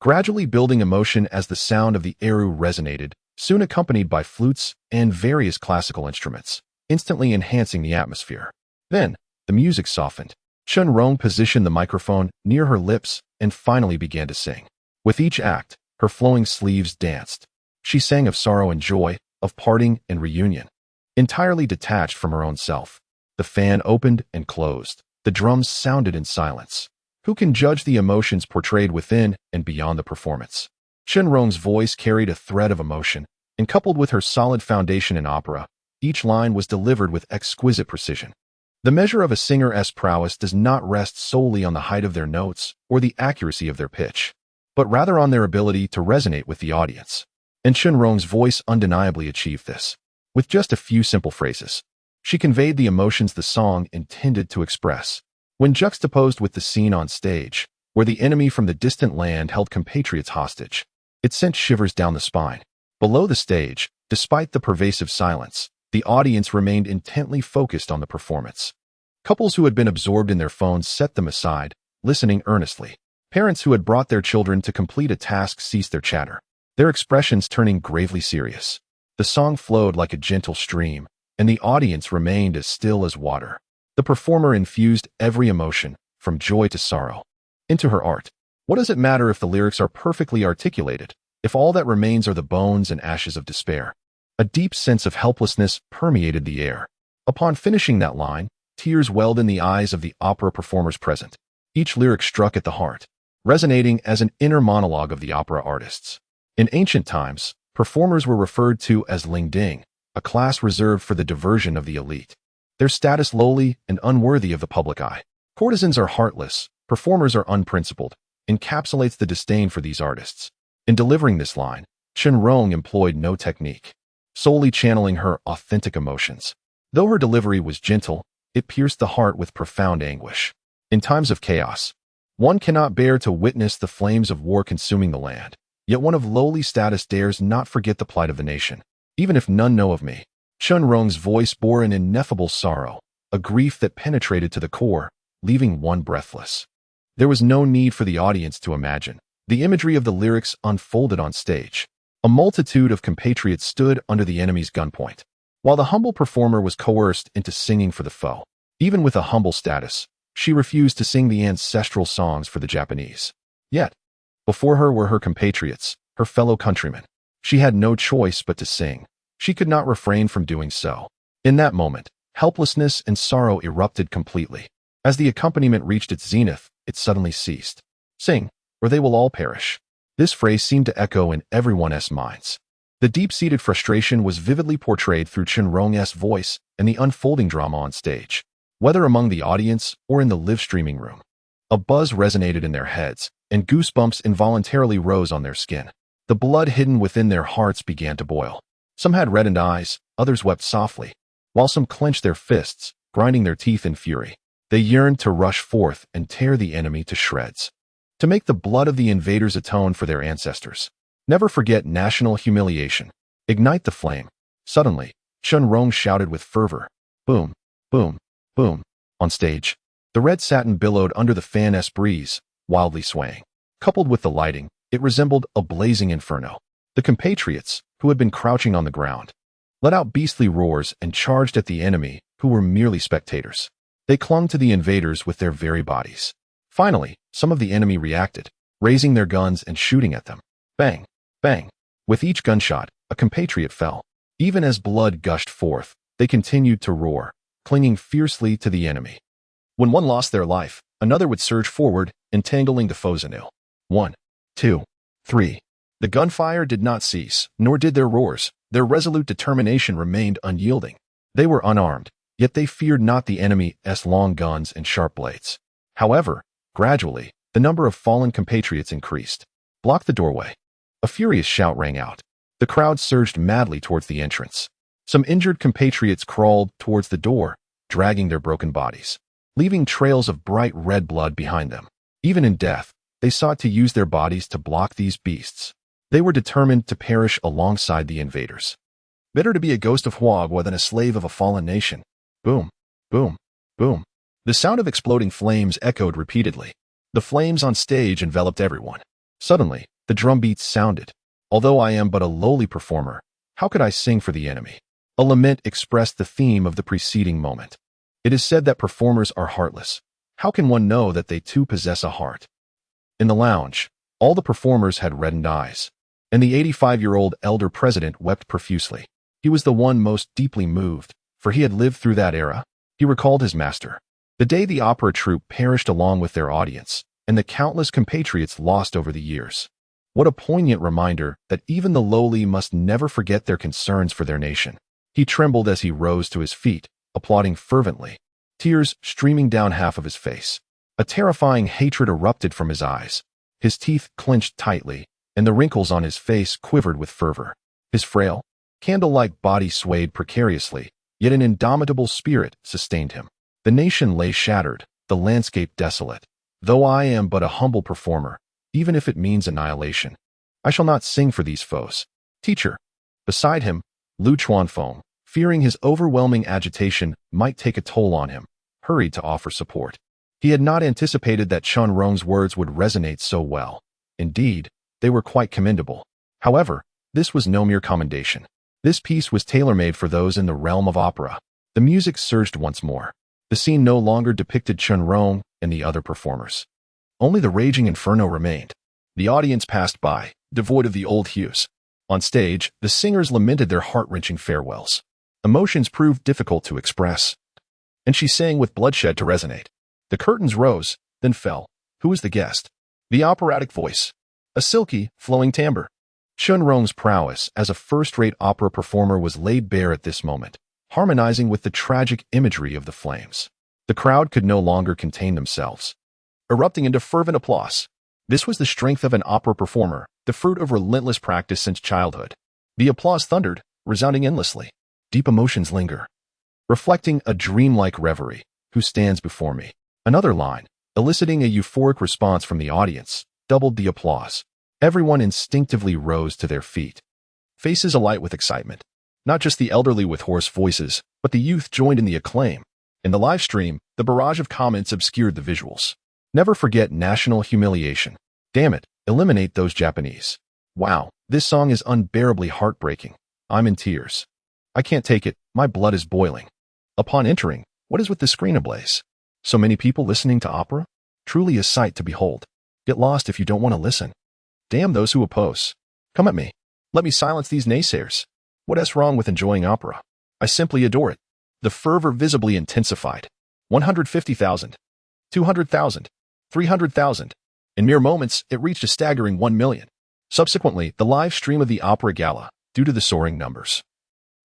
gradually building emotion as the sound of the eru resonated, soon accompanied by flutes and various classical instruments, instantly enhancing the atmosphere. Then, the music softened. Qianrong positioned the microphone near her lips and finally began to sing. With each act, her flowing sleeves danced. She sang of sorrow and joy, of parting and reunion. Entirely detached from her own self, the fan opened and closed. The drums sounded in silence. Who can judge the emotions portrayed within and beyond the performance? Qianrong's voice carried a thread of emotion, and coupled with her solid foundation in opera, each line was delivered with exquisite precision. The measure of a singer's prowess does not rest solely on the height of their notes or the accuracy of their pitch, but rather on their ability to resonate with the audience. And Qianrong's voice undeniably achieved this. With just a few simple phrases, she conveyed the emotions the song intended to express. When juxtaposed with the scene on stage, where the enemy from the distant land held compatriots hostage, it sent shivers down the spine. Below the stage, despite the pervasive silence, the audience remained intently focused on the performance. Couples who had been absorbed in their phones set them aside, listening earnestly. Parents who had brought their children to complete a task ceased their chatter, their expressions turning gravely serious. The song flowed like a gentle stream, and the audience remained as still as water. The performer infused every emotion, from joy to sorrow, into her art. What does it matter if the lyrics are perfectly articulated, if all that remains are the bones and ashes of despair? A deep sense of helplessness permeated the air. Upon finishing that line, tears welled in the eyes of the opera performers present. Each lyric struck at the heart, resonating as an inner monologue of the opera artists. In ancient times, performers were referred to as lingding, a class reserved for the diversion of the elite. Their status lowly and unworthy of the public eye. Courtesans are heartless, performers are unprincipled, encapsulates the disdain for these artists. In delivering this line, Qianbaidu employed no technique, solely channeling her authentic emotions. Though her delivery was gentle, it pierced the heart with profound anguish. In times of chaos, one cannot bear to witness the flames of war consuming the land, yet one of lowly status dares not forget the plight of the nation. Even if none know of me. Qianbaidu's voice bore an ineffable sorrow, a grief that penetrated to the core, leaving one breathless. There was no need for the audience to imagine. The imagery of the lyrics unfolded on stage. A multitude of compatriots stood under the enemy's gunpoint, while the humble performer was coerced into singing for the foe. Even with a humble status, she refused to sing the ancestral songs for the Japanese. Yet, before her were her compatriots, her fellow countrymen. She had no choice but to sing. She could not refrain from doing so. In that moment, helplessness and sorrow erupted completely. As the accompaniment reached its zenith, it suddenly ceased. Sing, or they will all perish. This phrase seemed to echo in everyone's minds. The deep-seated frustration was vividly portrayed through Qianbaidu's voice and the unfolding drama on stage. Whether among the audience or in the live-streaming room, a buzz resonated in their heads, and goosebumps involuntarily rose on their skin. The blood hidden within their hearts began to boil. Some had reddened eyes, others wept softly, while some clenched their fists, grinding their teeth in fury. They yearned to rush forth and tear the enemy to shreds, to make the blood of the invaders atone for their ancestors. Never forget national humiliation. Ignite the flame. Suddenly, Qianbaidu shouted with fervor. Boom, boom, boom. On stage, the red satin billowed under the fan-esque breeze, wildly swaying. Coupled with the lighting, it resembled a blazing inferno. The compatriots, who had been crouching on the ground, let out beastly roars and charged at the enemy, who were merely spectators. They clung to the invaders with their very bodies. Finally, some of the enemy reacted, raising their guns and shooting at them. Bang, bang. With each gunshot, a compatriot fell. Even as blood gushed forth, they continued to roar, clinging fiercely to the enemy. When one lost their life, another would surge forward, entangling the foes anew. 1, 2, 3. The gunfire did not cease, nor did their roars. Their resolute determination remained unyielding. They were unarmed, yet they feared not the enemy's long guns and sharp blades. However, gradually, the number of fallen compatriots increased. Block the doorway. A furious shout rang out. The crowd surged madly towards the entrance. Some injured compatriots crawled towards the door, dragging their broken bodies, leaving trails of bright red blood behind them. Even in death, they sought to use their bodies to block these beasts. They were determined to perish alongside the invaders. Better to be a ghost of Huagua than a slave of a fallen nation. Boom, boom, boom. The sound of exploding flames echoed repeatedly. The flames on stage enveloped everyone. Suddenly, the drum beats sounded. Although I am but a lowly performer, how could I sing for the enemy? A lament expressed the theme of the preceding moment. It is said that performers are heartless. How can one know that they too possess a heart? In the lounge, all the performers had reddened eyes, and the 85-year-old elder president wept profusely. He was the one most deeply moved, for he had lived through that era. He recalled his master, the day the opera troupe perished along with their audience, and the countless compatriots lost over the years. What a poignant reminder that even the lowly must never forget their concerns for their nation. He trembled as he rose to his feet, applauding fervently, tears streaming down half of his face. A terrifying hatred erupted from his eyes. His teeth clenched tightly, and the wrinkles on his face quivered with fervor. His frail, candle-like body swayed precariously, yet an indomitable spirit sustained him. The nation lay shattered, the landscape desolate. Though I am but a humble performer, even if it means annihilation, I shall not sing for these foes. Teacher. Beside him, Lu Chuanfeng, fearing his overwhelming agitation might take a toll on him, hurried to offer support. He had not anticipated that Chen Rong's words would resonate so well. Indeed, they were quite commendable. However, this was no mere commendation. This piece was tailor-made for those in the realm of opera. The music surged once more. The scene no longer depicted Chen Rong and the other performers. Only the raging inferno remained. The audience passed by, devoid of the old hues. On stage, the singers lamented their heart-wrenching farewells. Emotions proved difficult to express, and she sang with bloodshed to resonate. The curtains rose, then fell. Who was the guest? The operatic voice. A silky, flowing timbre. Chen Rong's prowess as a first-rate opera performer was laid bare at this moment, harmonizing with the tragic imagery of the flames. The crowd could no longer contain themselves, erupting into fervent applause. This was the strength of an opera performer, the fruit of relentless practice since childhood. The applause thundered, resounding endlessly. Deep emotions linger, reflecting a dreamlike reverie. Who stands before me? Another line, eliciting a euphoric response from the audience, doubled the applause. Everyone instinctively rose to their feet, faces alight with excitement. Not just the elderly with hoarse voices, but the youth joined in the acclaim. In the live stream, the barrage of comments obscured the visuals. Never forget national humiliation. Damn it, eliminate those Japanese. Wow, this song is unbearably heartbreaking. I'm in tears. I can't take it, my blood is boiling. Upon entering, what is with the screen ablaze? So many people listening to opera? Truly a sight to behold. Get lost if you don't want to listen. Damn those who oppose. Come at me. Let me silence these naysayers. What's wrong with enjoying opera? I simply adore it. The fervor visibly intensified. 150,000. 200,000. 300,000. In mere moments, it reached a staggering 1 million. Subsequently, the live stream of the opera gala, due to the soaring numbers,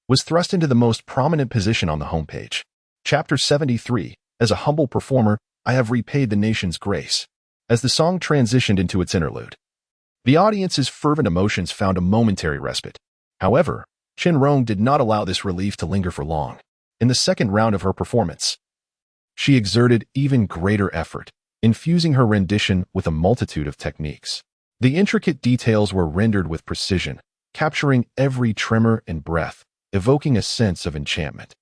was thrust into the most prominent position on the homepage. Chapter 73. As a humble performer, I have repaid the nation's grace. As the song transitioned into its interlude, the audience's fervent emotions found a momentary respite. However, Chen Rong did not allow this relief to linger for long. In the second round of her performance, she exerted even greater effort, infusing her rendition with a multitude of techniques. The intricate details were rendered with precision, capturing every tremor and breath, evoking a sense of enchantment.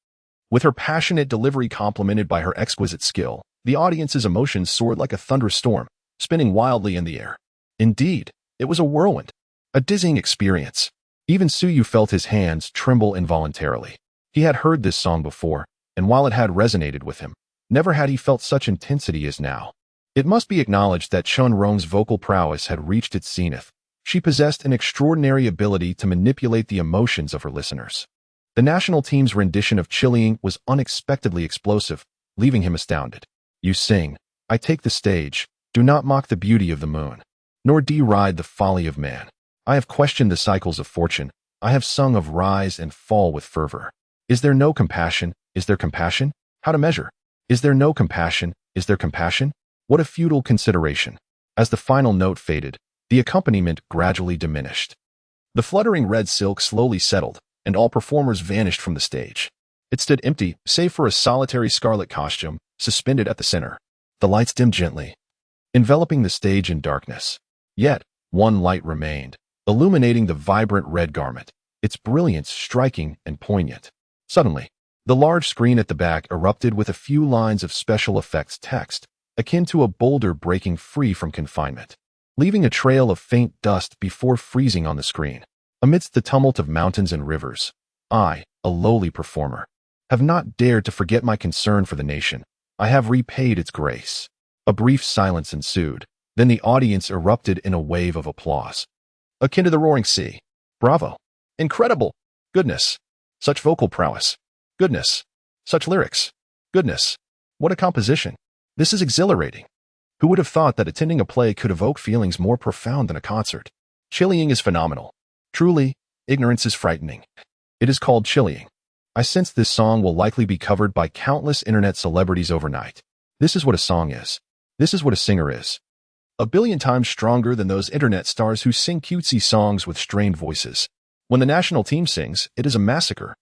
With her passionate delivery complemented by her exquisite skill, the audience's emotions soared like a thunderous storm, spinning wildly in the air. Indeed, it was a whirlwind, a dizzying experience. Even Suyu felt his hands tremble involuntarily. He had heard this song before, and while it had resonated with him, never had he felt such intensity as now. It must be acknowledged that Chen Rong's vocal prowess had reached its zenith. She possessed an extraordinary ability to manipulate the emotions of her listeners. The national team's rendition of Chiling was unexpectedly explosive, leaving him astounded. You sing, I take the stage, do not mock the beauty of the moon, nor deride the folly of man. I have questioned the cycles of fortune. I have sung of rise and fall with fervor. Is there no compassion? Is there compassion? How to measure? Is there no compassion? Is there compassion? What a futile consideration. As the final note faded, the accompaniment gradually diminished. The fluttering red silk slowly settled, and all performers vanished from the stage. It stood empty, save for a solitary scarlet costume, suspended at the center. The lights dimmed gently, enveloping the stage in darkness. Yet, one light remained, illuminating the vibrant red garment, its brilliance striking and poignant. Suddenly, the large screen at the back erupted with a few lines of special effects text, akin to a boulder breaking free from confinement, leaving a trail of faint dust before freezing on the screen. Amidst the tumult of mountains and rivers, I, a lowly performer, have not dared to forget my concern for the nation. I have repaid its grace. A brief silence ensued. Then the audience erupted in a wave of applause, akin to the roaring sea. Bravo! Incredible! Goodness! Such vocal prowess! Goodness! Such lyrics! Goodness! What a composition! This is exhilarating. Who would have thought that attending a play could evoke feelings more profound than a concert? Chiling is phenomenal. Truly, ignorance is frightening. It is called Chiling. I sense this song will likely be covered by countless internet celebrities overnight. This is what a song is. This is what a singer is. 1,000,000,000 times stronger than those internet stars who sing cutesy songs with strained voices. When the national team sings, it is a massacre.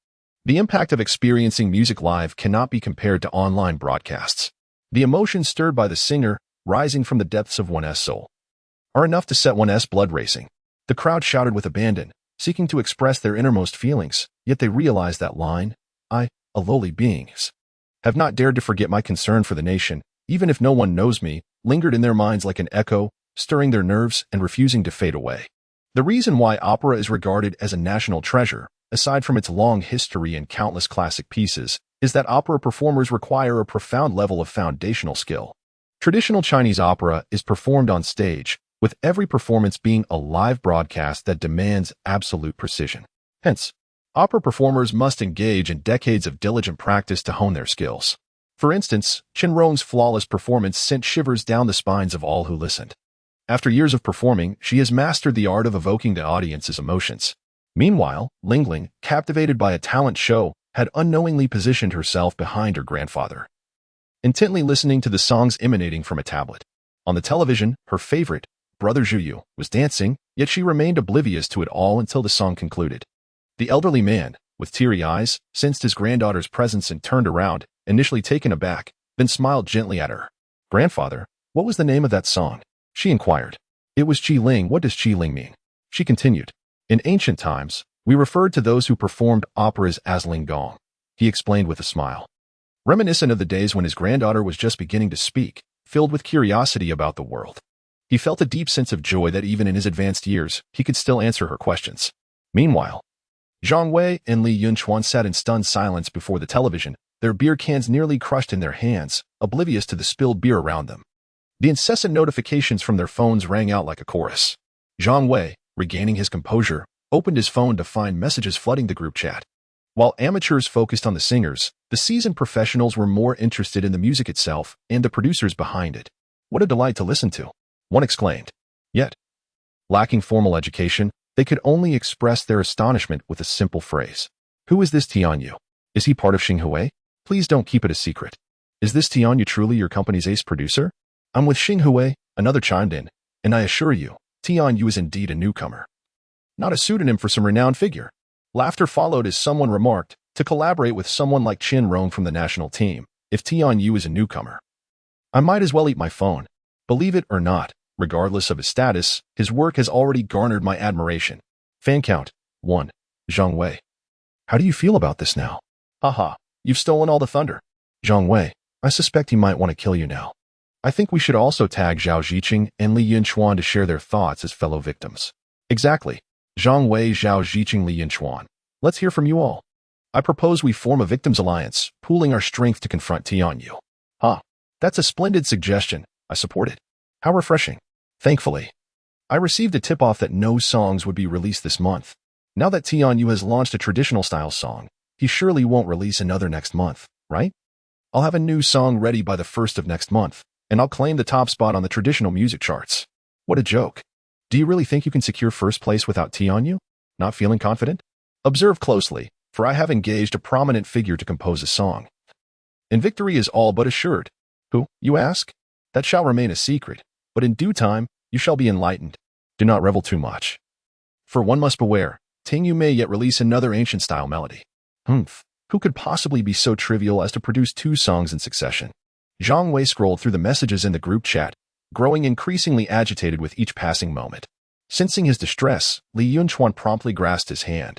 The impact of experiencing music live cannot be compared to online broadcasts. The emotions stirred by the singer, rising from the depths of one's soul, are enough to set one's blood racing. The crowd shouted with abandon, seeking to express their innermost feelings, yet they realized that line, I, a lowly being, have not dared to forget my concern for the nation, even if no one knows me, lingered in their minds like an echo, stirring their nerves and refusing to fade away. The reason why opera is regarded as a national treasure, aside from its long history and countless classic pieces, is that opera performers require a profound level of foundational skill. Traditional Chinese opera is performed on stage, with every performance being a live broadcast that demands absolute precision. Hence, opera performers must engage in decades of diligent practice to hone their skills. For instance, Qianbaidu's flawless performance sent shivers down the spines of all who listened. After years of performing, she has mastered the art of evoking the audience's emotions. Meanwhile, Ling, captivated by a talent show, had unknowingly positioned herself behind her grandfather, intently listening to the songs emanating from a tablet. On the television, her favorite, brother Zhuyu, was dancing, yet she remained oblivious to it all until the song concluded. The elderly man, with teary eyes, sensed his granddaughter's presence and turned around, initially taken aback, then smiled gently at her. Grandfather, what was the name of that song? She inquired. It was Chiling. What does Chiling mean? She continued. In ancient times, we referred to those who performed operas as linggong, he explained with a smile. Reminiscent of the days when his granddaughter was just beginning to speak, filled with curiosity about the world. He felt a deep sense of joy that even in his advanced years, he could still answer her questions. Meanwhile, Zhang Wei and Li Yunchuan sat in stunned silence before the television, their beer cans nearly crushed in their hands, oblivious to the spilled beer around them. The incessant notifications from their phones rang out like a chorus. Zhang Wei, regaining his composure, opened his phone to find messages flooding the group chat. While amateurs focused on the singers, the seasoned professionals were more interested in the music itself and the producers behind it. What a delight to listen to, one exclaimed. Yet, lacking formal education, they could only express their astonishment with a simple phrase. Who is this Tianyu? Is he part of Xinghui? Please don't keep it a secret. Is this Tianyu truly your company's ace producer? I'm with Xinghui, another chimed in, and I assure you, Tianyu is indeed a newcomer. Not a pseudonym for some renowned figure. Laughter followed as someone remarked, to collaborate with someone like Qianbaidu from the national team, if Tianyu is a newcomer. I might as well eat my phone. Believe it or not, regardless of his status, his work has already garnered my admiration. Fan count, 1. Zhang Wei. How do you feel about this now? Haha, you've stolen all the thunder. Zhang Wei, I suspect he might want to kill you now. I think we should also tag Zhao Ziqing and Li Yunchuan to share their thoughts as fellow victims. Exactly. Zhang Wei, Zhao Ziqing, Li Yunchuan. Let's hear from you all. I propose we form a victims alliance, pooling our strength to confront Tianyu. That's a splendid suggestion. I support it. How refreshing. Thankfully, I received a tip-off that no songs would be released this month. Now that Tianyu has launched a traditional style song, he surely won't release another next month, right? I'll have a new song ready by the 1st of next month, and I'll claim the top spot on the traditional music charts. What a joke. Do you really think you can secure first place without Tianyu? Not feeling confident? Observe closely, for I have engaged a prominent figure to compose a song. And victory is all but assured. Who, you ask? That shall remain a secret, but in due time, you shall be enlightened. Do not revel too much. For one must beware, Tianyu may yet release another ancient-style melody. Who could possibly be so trivial as to produce 2 songs in succession? Zhang Wei scrolled through the messages in the group chat, growing increasingly agitated with each passing moment. Sensing his distress, Li Yunchuan promptly grasped his hand,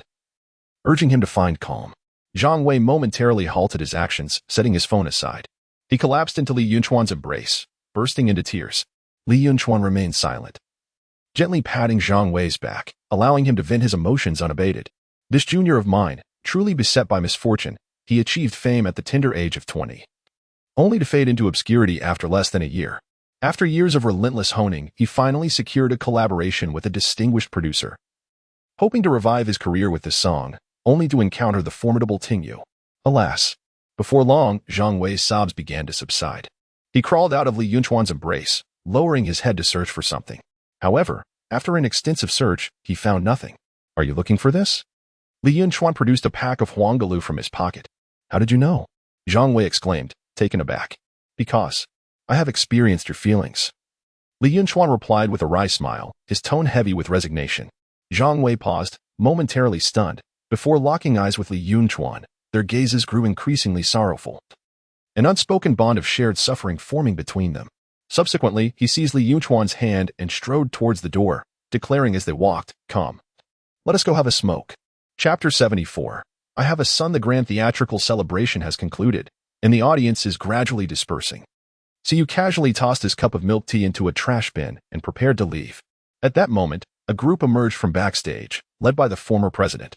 urging him to find calm. Zhang Wei momentarily halted his actions, setting his phone aside. He collapsed into Li Yunchuan's embrace, bursting into tears. Li Yunchuan remained silent, gently patting Zhang Wei's back, allowing him to vent his emotions unabated. This junior of mine, truly beset by misfortune, he achieved fame at the tender age of 20. Only to fade into obscurity after less than a year. After years of relentless honing, he finally secured a collaboration with a distinguished producer, hoping to revive his career with this song, only to encounter the formidable Tianyu. Alas, before long, Zhang Wei's sobs began to subside. He crawled out of Li Yunchuan's embrace, lowering his head to search for something. However, after an extensive search, he found nothing. Are you looking for this? Li Yunchuan produced a pack of huangalu from his pocket. How did you know? Zhang Wei exclaimed, taken aback. Because I have experienced your feelings. Li Yunchuan replied with a wry smile, his tone heavy with resignation. Zhang Wei paused, momentarily stunned, before locking eyes with Li Yunchuan. Their gazes grew increasingly sorrowful. an unspoken bond of shared suffering forming between them. Subsequently, he seized Li Yunchuan's hand and strode towards the door, declaring as they walked, "Come. Let us go have a smoke." Chapter 74. I have a son. The grand theatrical celebration has concluded, and the audience is gradually dispersing. Siyu casually tossed his cup of milk tea into a trash bin and prepared to leave. At that moment, a group emerged from backstage, led by the former president,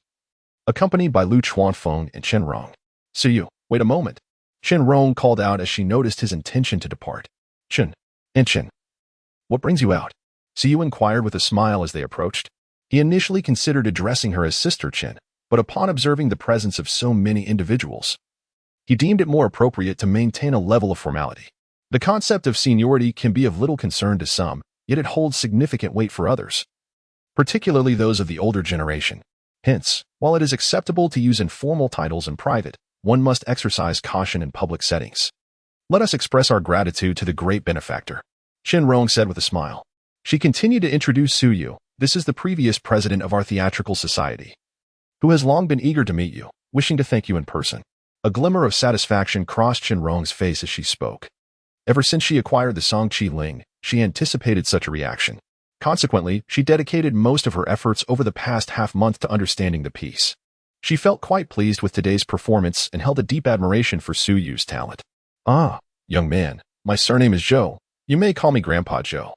accompanied by Lu Chuanfeng and Chen Rong. "Siyu, wait a moment," Chen Rong called out as she noticed his intention to depart. "Chen, what brings you out?" Siyu inquired with a smile as they approached. He initially considered addressing her as Sister Chen, but upon observing the presence of so many individuals, he deemed it more appropriate to maintain a level of formality. The concept of seniority can be of little concern to some, yet it holds significant weight for others, particularly those of the older generation. Hence, while it is acceptable to use informal titles in private, one must exercise caution in public settings. "Let us express our gratitude to the great benefactor," Chen Rong said with a smile. She continued to introduce Suyu. "This is the previous president of our theatrical society, who has long been eager to meet you, wishing to thank you in person." A glimmer of satisfaction crossed Chen Rong's face as she spoke. Ever since she acquired the song Qiling, she anticipated such a reaction. Consequently, she dedicated most of her efforts over the past half-month to understanding the piece. She felt quite pleased with today's performance and held a deep admiration for Suyu's talent. "Ah, young man, my surname is Zhou. You may call me Grandpa Zhou."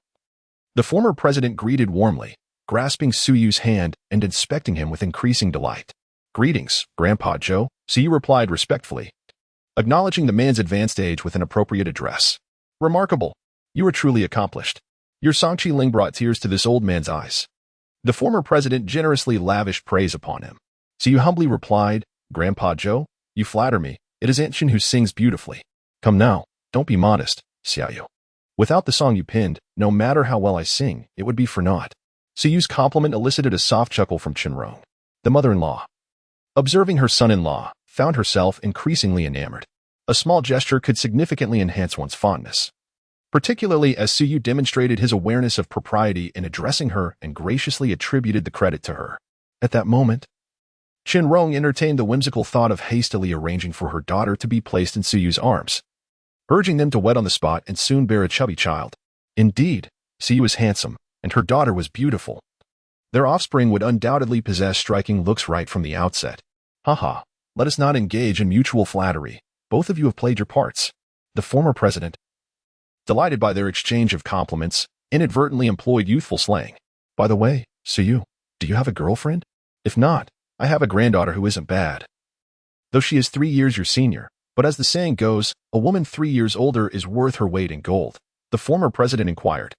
The former president greeted warmly, grasping Suyu's hand and inspecting him with increasing delight. "Greetings, Grandpa Zhou," Suyu replied respectfully, acknowledging the man's advanced age with an appropriate address. "Remarkable. You are truly accomplished." Your song Qiling brought tears to this old man's eyes. The former president generously lavished praise upon him. Suyu humbly replied, "Grandpa Zhou, you flatter me. It is Aunt Chen who sings beautifully. Come now, don't be modest, Xiaoyu. Without the song you pinned, no matter how well I sing, it would be for naught." Suyu's compliment elicited a soft chuckle from Chen Rong. The mother-in-law, observing her son-in-law, found herself increasingly enamored. A small gesture could significantly enhance one's fondness, particularly as Suyu demonstrated his awareness of propriety in addressing her and graciously attributed the credit to her. At that moment, Chen Rong entertained the whimsical thought of hastily arranging for her daughter to be placed in Suyu's arms, urging them to wed on the spot and soon bear a chubby child. Indeed, Suyu was handsome, and her daughter was beautiful. Their offspring would undoubtedly possess striking looks right from the outset. "Haha, let us not engage in mutual flattery. Both of you have played your parts." The former president, delighted by their exchange of compliments, inadvertently employed youthful slang. "By the way, Suyu, do you have a girlfriend? If not, I have a granddaughter who isn't bad, though she is 3 years your senior, but as the saying goes, a woman 3 years older is worth her weight in gold," the former president inquired,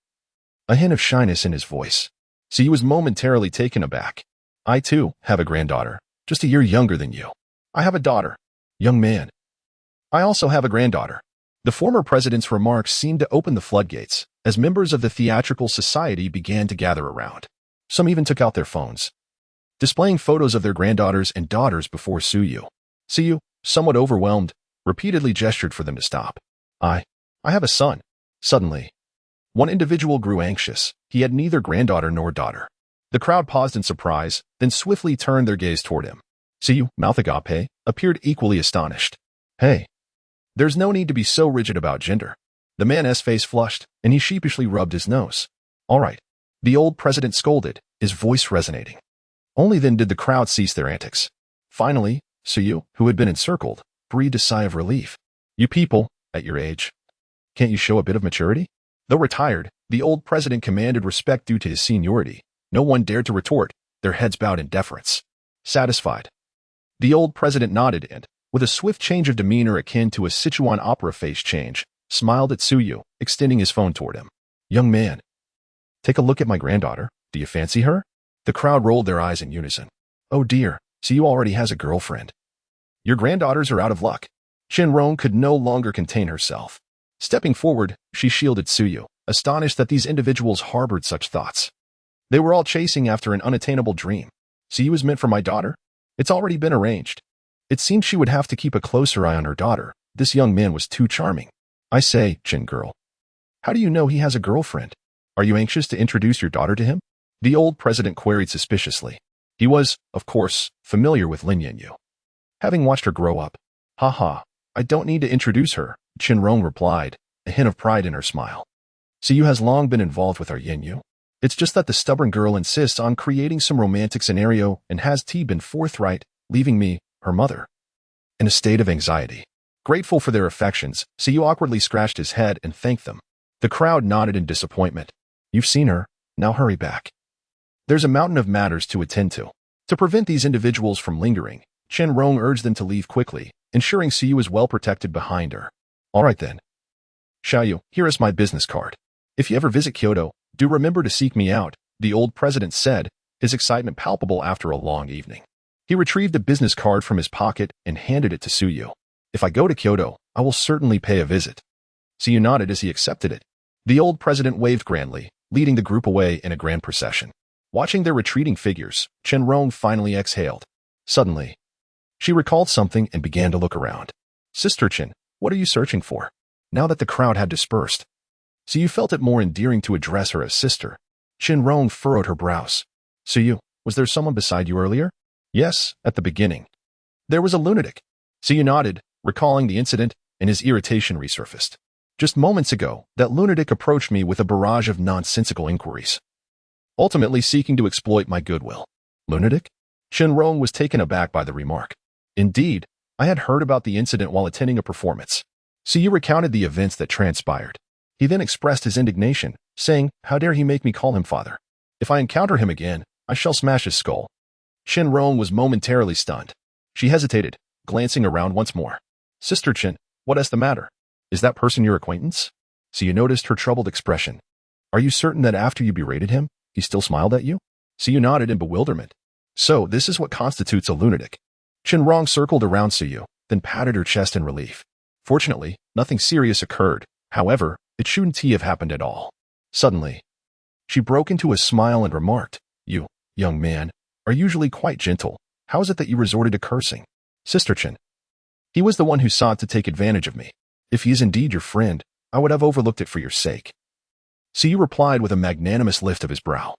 a hint of shyness in his voice. Suyu was momentarily taken aback. "I too have a granddaughter, just a year younger than you." "I have a daughter." "Young man, I also have a granddaughter." The former president's remarks seemed to open the floodgates, as members of the theatrical society began to gather around. Some even took out their phones, displaying photos of their granddaughters and daughters before Suyu. Suyu, somewhat overwhelmed, repeatedly gestured for them to stop. I have a son." Suddenly, one individual grew anxious. He had neither granddaughter nor daughter. The crowd paused in surprise, then swiftly turned their gaze toward him. Suyu, mouth agape, appeared equally astonished. "Hey, there's no need to be so rigid about gender." The man's face flushed, and he sheepishly rubbed his nose. "All right," the old president scolded, his voice resonating. Only then did the crowd cease their antics. Finally, Suyu, who had been encircled, breathed a sigh of relief. "You people, at your age, can't you show a bit of maturity?" Though retired, the old president commanded respect due to his seniority. No one dared to retort, their heads bowed in deference. Satisfied, the old president nodded and, with a swift change of demeanor akin to a Sichuan opera face change, smiled at Suyu, extending his phone toward him. "Young man, take a look at my granddaughter. Do you fancy her?" The crowd rolled their eyes in unison. "Oh dear, Suyu already has a girlfriend. Your granddaughters are out of luck." Chen Rong could no longer contain herself. Stepping forward, she shielded Suyu, astonished that these individuals harbored such thoughts. They were all chasing after an unattainable dream. "Suyu is meant for my daughter? It's already been arranged." It seemed she would have to keep a closer eye on her daughter. This young man was too charming. "I say, Chen girl, how do you know he has a girlfriend? Are you anxious to introduce your daughter to him?" The old president queried suspiciously. He was, of course, familiar with Lin Yanyu, having watched her grow up. "Ha ha, I don't need to introduce her, Qianrong replied, a hint of pride in her smile. Siyu has long been involved with our Yinyu. It's just that the stubborn girl insists on creating some romantic scenario and has been forthright, leaving me, her mother, in a state of anxiety. Grateful for their affections, Siyu awkwardly scratched his head and thanked them. The crowd nodded in disappointment. You've seen her, now hurry back. There's a mountain of matters to attend to. To prevent these individuals from lingering, Qianrong urged them to leave quickly, ensuring Siyu is well protected behind her. All right then. Xiaoyu, here is my business card. If you ever visit Kyoto, do remember to seek me out, the old president said, his excitement palpable after a long evening. He retrieved a business card from his pocket and handed it to Siyu. If I go to Kyoto, I will certainly pay a visit. Siyu nodded as he accepted it. The old president waved grandly, leading the group away in a grand procession. Watching their retreating figures, Qianrong finally exhaled. Suddenly, she recalled something and began to look around. Sister Qin, what are you searching for? Now that the crowd had dispersed, Siyu felt it more endearing to address her as sister. Qianrong furrowed her brows. Siyu, was there someone beside you earlier? Yes, at the beginning. There was a lunatic. Siyu nodded, recalling the incident, and his irritation resurfaced. Just moments ago, that lunatic approached me with a barrage of nonsensical inquiries, ultimately seeking to exploit my goodwill. Lunatic? Qianrong was taken aback by the remark. Indeed, I had heard about the incident while attending a performance. Siyu recounted the events that transpired. He then expressed his indignation, saying, how dare he make me call him father? If I encounter him again, I shall smash his skull. Qianrong was momentarily stunned. She hesitated, glancing around once more. Sister Qin, what is the matter? Is that person your acquaintance? Siyu noticed her troubled expression. Are you certain that after you berated him, he still smiled at you? Siyu nodded in bewilderment. So this is what constitutes a lunatic. Qianrong circled around Siyu, then patted her chest in relief. Fortunately, nothing serious occurred. However, it shouldn't have happened at all. Suddenly, she broke into a smile and remarked, you, young man, are usually quite gentle. How is it that you resorted to cursing? Sister Qin. He was the one who sought to take advantage of me. If he is indeed your friend, I would have overlooked it for your sake. Siyu replied with a magnanimous lift of his brow.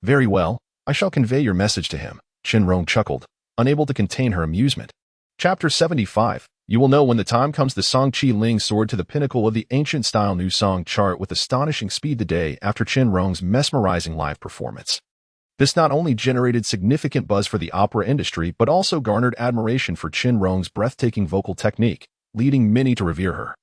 Very well, I shall convey your message to him, Qianrong chuckled, unable to contain her amusement. Chapter 75. You will know when the time comes. The song Qiling soared to the pinnacle of the ancient-style new song chart with astonishing speed the day after Qianrong's mesmerizing live performance. This not only generated significant buzz for the opera industry but also garnered admiration for Qianrong's breathtaking vocal technique, leading many to revere her.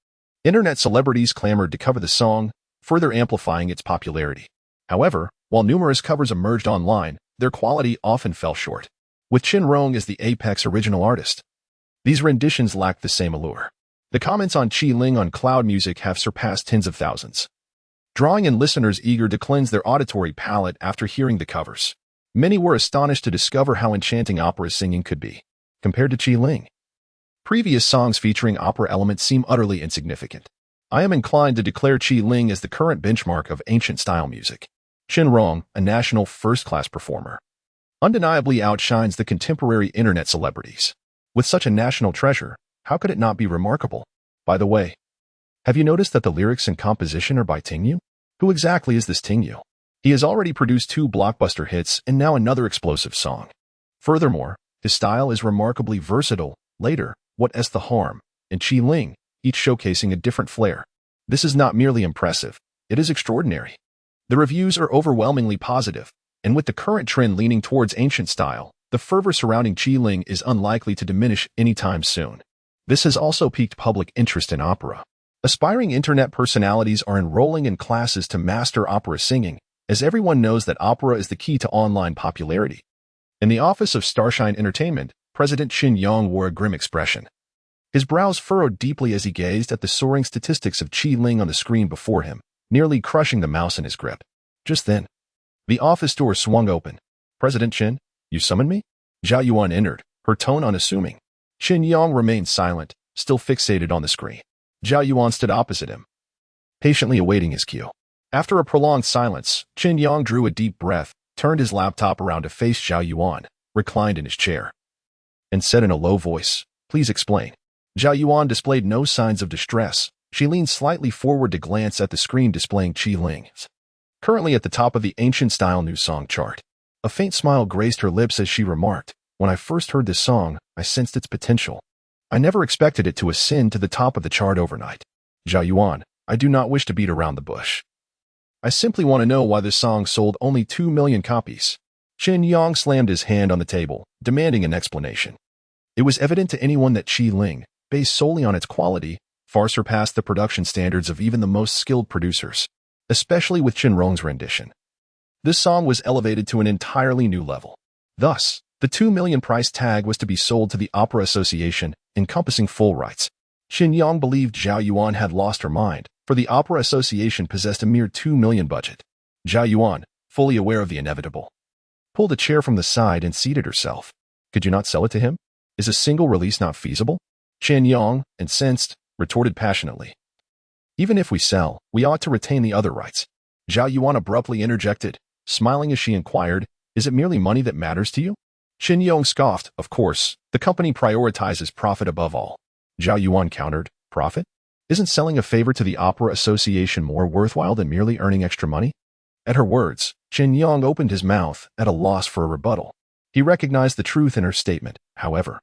Internet celebrities clamored to cover the song, further amplifying its popularity. However, while numerous covers emerged online, their quality often fell short, with Qianrong as the apex original artist. These renditions lacked the same allure. The comments on Qiling on Cloud Music have surpassed tens of thousands, drawing in listeners eager to cleanse their auditory palate after hearing the covers. Many were astonished to discover how enchanting opera singing could be, compared to Qiling. Previous songs featuring opera elements seem utterly insignificant. I am inclined to declare Qiling as the current benchmark of ancient-style music. Qianrong, a national first-class performer, undeniably outshines the contemporary internet celebrities. With such a national treasure, how could it not be remarkable? By the way, have you noticed that the lyrics and composition are by Tingyu? Who exactly is this Tingyu? He has already produced 2 blockbuster hits and now another explosive song. Furthermore, his style is remarkably versatile. Later, What is the Harm? And Qiling, each showcasing a different flair. This is not merely impressive, it is extraordinary. The reviews are overwhelmingly positive, and with the current trend leaning towards ancient style, the fervor surrounding Qiling is unlikely to diminish anytime soon. This has also piqued public interest in opera. Aspiring internet personalities are enrolling in classes to master opera singing, as everyone knows that opera is the key to online popularity. In the office of Starshine Entertainment, President Qin Yang wore a grim expression. His brows furrowed deeply as he gazed at the soaring statistics of Qiling on the screen before him, nearly crushing the mouse in his grip. Just then, the office door swung open. President Qin, you summoned me? Zhao Yuan entered, her tone unassuming. Qin Yang remained silent, still fixated on the screen. Zhao Yuan stood opposite him, patiently awaiting his cue. After a prolonged silence, Qin Yang drew a deep breath, turned his laptop around to face Zhao Yuan, reclined in his chair, and said in a low voice, please explain. Zhao Yuan displayed no signs of distress. She leaned slightly forward to glance at the screen displaying Qiling, currently at the top of the ancient-style new song chart. A faint smile graced her lips as she remarked, when I first heard this song, I sensed its potential. I never expected it to ascend to the top of the chart overnight. Zhao Yuan, I do not wish to beat around the bush. I simply want to know why this song sold only 2 million copies. Qin Yang slammed his hand on the table, demanding an explanation. It was evident to anyone that Qiling, based solely on its quality, far surpassed the production standards of even the most skilled producers, especially with Qin Rong's rendition. This song was elevated to an entirely new level. Thus, the 2 million price tag was to be sold to the Opera Association, encompassing full rights. Qin Yang believed Zhao Yuan had lost her mind, for the Opera Association possessed a mere 2 million budget. Zhao Yuan, fully aware of the inevitable, pulled a chair from the side and seated herself. Could you not sell it to him? Is a single release not feasible? Qin Yang, incensed, retorted passionately. Even if we sell, we ought to retain the other rights. Zhao Yuan abruptly interjected, smiling as she inquired, is it merely money that matters to you? Qin Yang scoffed, of course, the company prioritizes profit above all. Zhao Yuan countered, profit? Isn't selling a favor to the Opera Association more worthwhile than merely earning extra money? At her words, Qin Yang opened his mouth, at a loss for a rebuttal. He recognized the truth in her statement, however.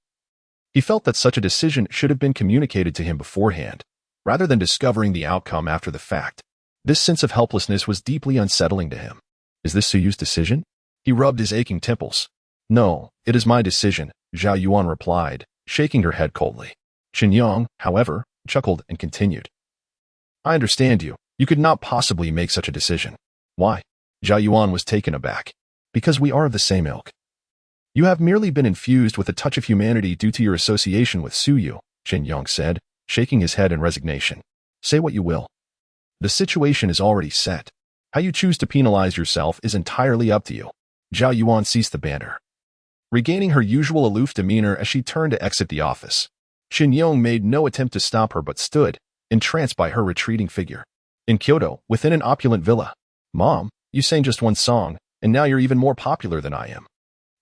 He felt that such a decision should have been communicated to him beforehand, rather than discovering the outcome after the fact. This sense of helplessness was deeply unsettling to him. Is this Suyu's decision? He rubbed his aching temples. No, it is my decision, Zhao Yuan replied, shaking her head coldly. Qin Yang, however, chuckled and continued. I understand you. You could not possibly make such a decision. Why? Zhao Yuan was taken aback. Because we are of the same ilk. You have merely been infused with a touch of humanity due to your association with Suyu, Qin Yang said, shaking his head in resignation. Say what you will. The situation is already set. How you choose to penalize yourself is entirely up to you. Zhao Yuan ceased the banter, regaining her usual aloof demeanor as she turned to exit the office. Qin Yang made no attempt to stop her but stood, entranced by her retreating figure. In Kyoto, within an opulent villa. Mom, you sang just one song, and now you're even more popular than I am.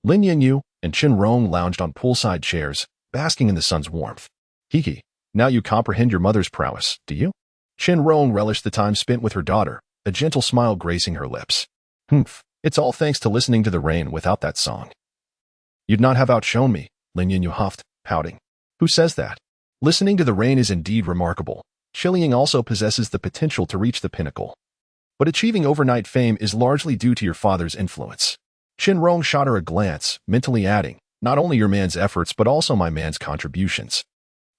Lin Yanyu and Qin Rong lounged on poolside chairs, basking in the sun's warmth. Hee, now you comprehend your mother's prowess, do you? Qin Rong relished the time spent with her daughter, a gentle smile gracing her lips. Humph, it's all thanks to listening to the rain without that song. You'd not have outshone me, Lin Yanyu huffed, pouting. Who says that? Listening to the rain is indeed remarkable. Chiling also possesses the potential to reach the pinnacle. But achieving overnight fame is largely due to your father's influence. Qin Rong shot her a glance, mentally adding, not only your man's efforts but also my man's contributions.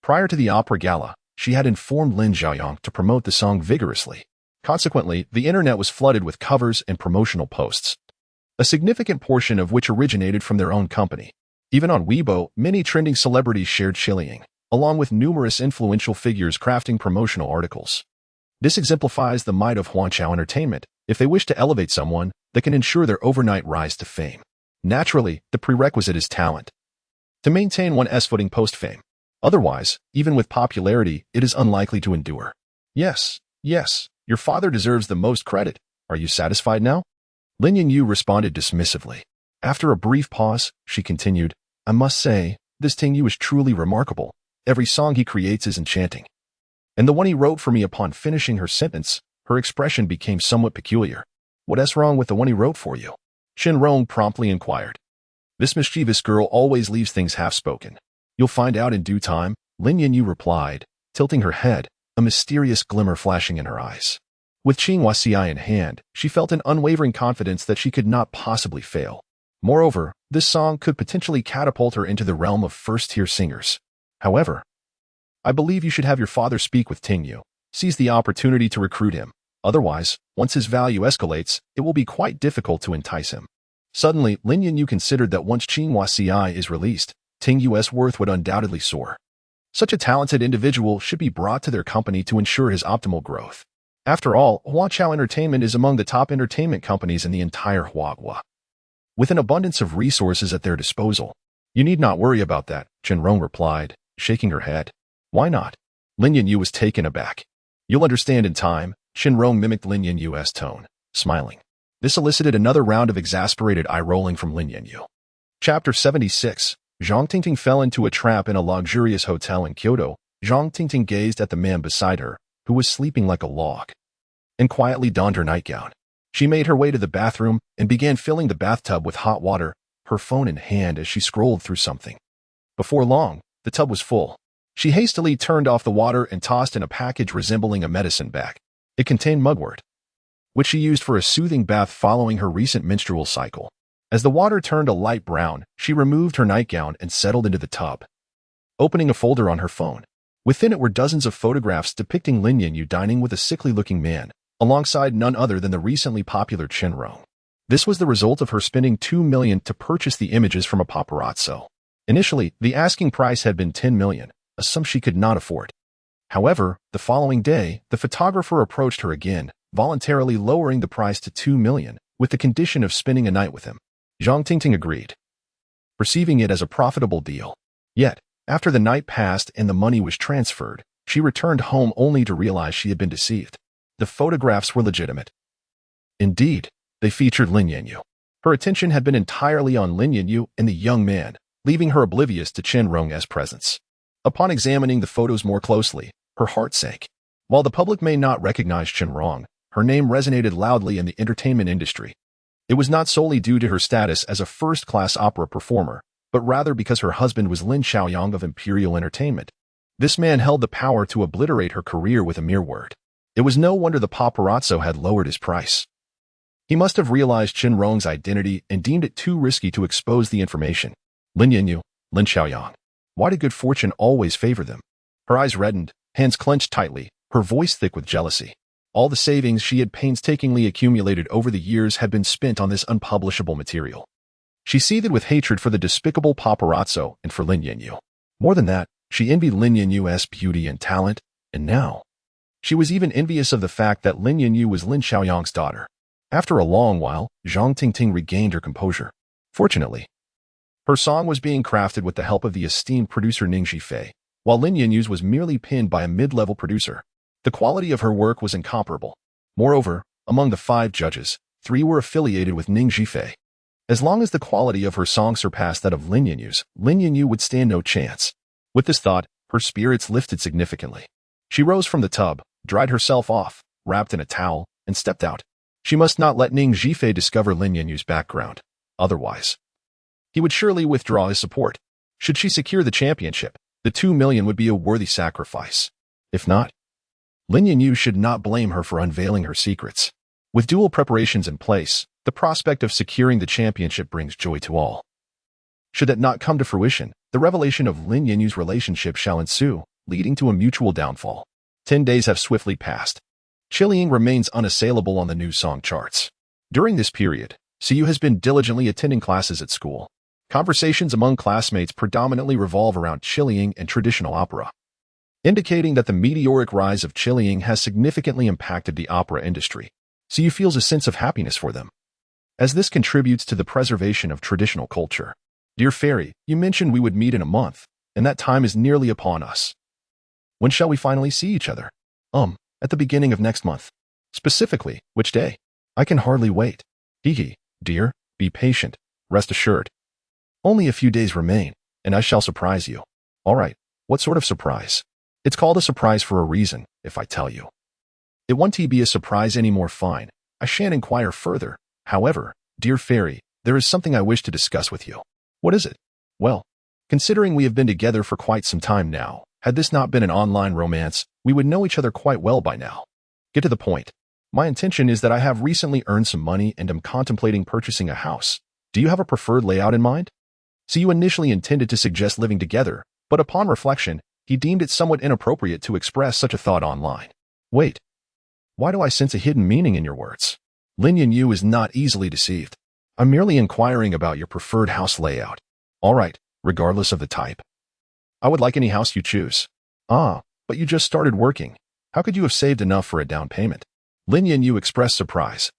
Prior to the opera gala, she had informed Lin Xiaoyang to promote the song vigorously. Consequently, the internet was flooded with covers and promotional posts, a significant portion of which originated from their own company. Even on Weibo, many trending celebrities shared Chiling, along with numerous influential figures crafting promotional articles. This exemplifies the might of Huanqiao Entertainment. If they wish to elevate someone, they can ensure their overnight rise to fame. Naturally, the prerequisite is talent. To maintain one's footing post-fame. Otherwise, even with popularity, it is unlikely to endure. Yes, your father deserves the most credit. Are you satisfied now? Lin Yanyu responded dismissively. After a brief pause, she continued, I must say, this Tingyu is truly remarkable. Every song he creates is enchanting. And the one he wrote for me upon finishing her sentence, her expression became somewhat peculiar. What's wrong with the one he wrote for you? Qin Rong promptly inquired. This mischievous girl always leaves things half-spoken. You'll find out in due time, Lin Yanyu replied, tilting her head, a mysterious glimmer flashing in her eyes. With Qianbaidu in hand, she felt an unwavering confidence that she could not possibly fail. Moreover, this song could potentially catapult her into the realm of first-tier singers. However, I believe you should have your father speak with Tingyu. Seize the opportunity to recruit him. Otherwise, once his value escalates, it will be quite difficult to entice him. Suddenly, Lin Yanyu considered that once Qianbaidu is released, Tingyu's worth would undoubtedly soar. Such a talented individual should be brought to their company to ensure his optimal growth. After all, Huanqiao Entertainment is among the top entertainment companies in the entire Huagua. With an abundance of resources at their disposal. You need not worry about that, Qin Rong replied, shaking her head. Why not? Lin Yanyu was taken aback. You'll understand in time, Qin Rong mimicked Lin Yanyu's tone, smiling. This elicited another round of exasperated eye-rolling from Lin Yanyu. Chapter 76. Zhang Tingting fell into a trap in a luxurious hotel in Kyoto. Zhang Tingting gazed at the man beside her, who was sleeping like a log, and quietly donned her nightgown. She made her way to the bathroom and began filling the bathtub with hot water, her phone in hand as she scrolled through something. Before long, the tub was full. She hastily turned off the water and tossed in a package resembling a medicine bag. It contained mugwort, which she used for a soothing bath following her recent menstrual cycle. As the water turned a light brown, she removed her nightgown and settled into the tub, opening a folder on her phone. Within it were dozens of photographs depicting Lin Yanyu dining with a sickly-looking man, alongside none other than the recently popular Qianbaidu. This was the result of her spending $2 million to purchase the images from a paparazzo. Initially, the asking price had been $10 million, a sum she could not afford. However, the following day, the photographer approached her again, voluntarily lowering the price to $2 million, with the condition of spending a night with him. Zhang Tingting agreed, perceiving it as a profitable deal. Yet, after the night passed and the money was transferred, she returned home only to realize she had been deceived. The photographs were legitimate. Indeed, they featured Lin Yanyu. Her attention had been entirely on Lin Yanyu and the young man, leaving her oblivious to Chen Rong's presence. Upon examining the photos more closely, her heart sank. While the public may not recognize Chen Rong, her name resonated loudly in the entertainment industry. It was not solely due to her status as a first-class opera performer, but rather because her husband was Lin Xiaoyang of Imperial Entertainment. This man held the power to obliterate her career with a mere word. It was no wonder the paparazzo had lowered his price. He must have realized Chen Rong's identity and deemed it too risky to expose the information. Lin Yanyu, Lin Xiaoyang. Why did good fortune always favor them? Her eyes reddened, hands clenched tightly, her voice thick with jealousy. All the savings she had painstakingly accumulated over the years had been spent on this unpublishable material. She seethed with hatred for the despicable paparazzo and for Lin Yanyu. More than that, she envied Lin Yanyu's beauty and talent, and now she was even envious of the fact that Lin Yanyu was Lin Xiaoyang's daughter. After a long while, Zhang Tingting regained her composure. Fortunately, her song was being crafted with the help of the esteemed producer Ning Zhifei, while Lin Yanyu's was merely pinned by a mid-level producer. The quality of her work was incomparable. Moreover, among the 5 judges, 3 were affiliated with Ning Zhifei. As long as the quality of her song surpassed that of Lin Yanyu's, Lin Yanyu would stand no chance. With this thought, her spirits lifted significantly. She rose from the tub, dried herself off, wrapped in a towel, and stepped out. She must not let Ning Zhifei discover Lin Yanyu's background. Otherwise, he would surely withdraw his support. Should she secure the championship, the $2 million would be a worthy sacrifice. If not, Lin Yanyu should not blame her for unveiling her secrets. With dual preparations in place, the prospect of securing the championship brings joy to all. Should that not come to fruition, the revelation of Lin Yanyu's relationship shall ensue, leading to a mutual downfall. 10 days have swiftly passed. Chiling remains unassailable on the new song charts. During this period, Siyu has been diligently attending classes at school. Conversations among classmates predominantly revolve around Chiling and traditional opera, indicating that the meteoric rise of Chiling has significantly impacted the opera industry. Siyu feels a sense of happiness for them, as this contributes to the preservation of traditional culture. Dear Fairy, you mentioned we would meet in a month, and that time is nearly upon us. When shall we finally see each other? At the beginning of next month. Specifically, which day? I can hardly wait. Hee, dear, be patient, rest assured. Only a few days remain, and I shall surprise you. All right, what sort of surprise? It's called a surprise for a reason, if I tell you. It won't be a surprise any more fine. I shan't inquire further. However, dear Fairy, there is something I wish to discuss with you. What is it? Well, considering we have been together for quite some time now, had this not been an online romance, we would know each other quite well by now. Get to the point. My intention is that I have recently earned some money and am contemplating purchasing a house. Do you have a preferred layout in mind? Siyu initially intended to suggest living together, but upon reflection, he deemed it somewhat inappropriate to express such a thought online. Wait. Why do I sense a hidden meaning in your words? Lin Yanyu is not easily deceived. I'm merely inquiring about your preferred house layout. All right, regardless of the type. I would like any house you choose. Ah, but you just started working. How could you have saved enough for a down payment? Lin Yanyu expressed surprise,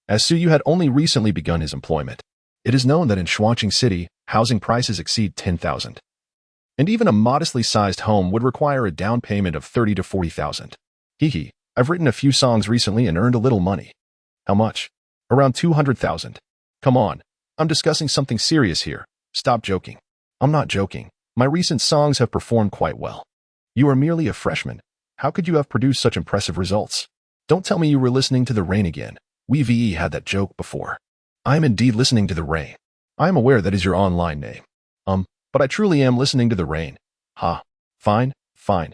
as Siyu had only recently begun his employment. It is known that in Shuangqing City, housing prices exceed 10,000. And even a modestly sized home would require a down payment of 30 to 40,000. Hee, I've written a few songs recently and earned a little money. How much? Around 200,000. Come on, I'm discussing something serious here. Stop joking. I'm not joking. My recent songs have performed quite well. You are merely a freshman. How could you have produced such impressive results? Don't tell me you were listening to The Rain again. We had that joke before. I am indeed listening to The Rain. I am aware that is your online name. But I truly am listening to The Rain. Ha. Fine, Fine.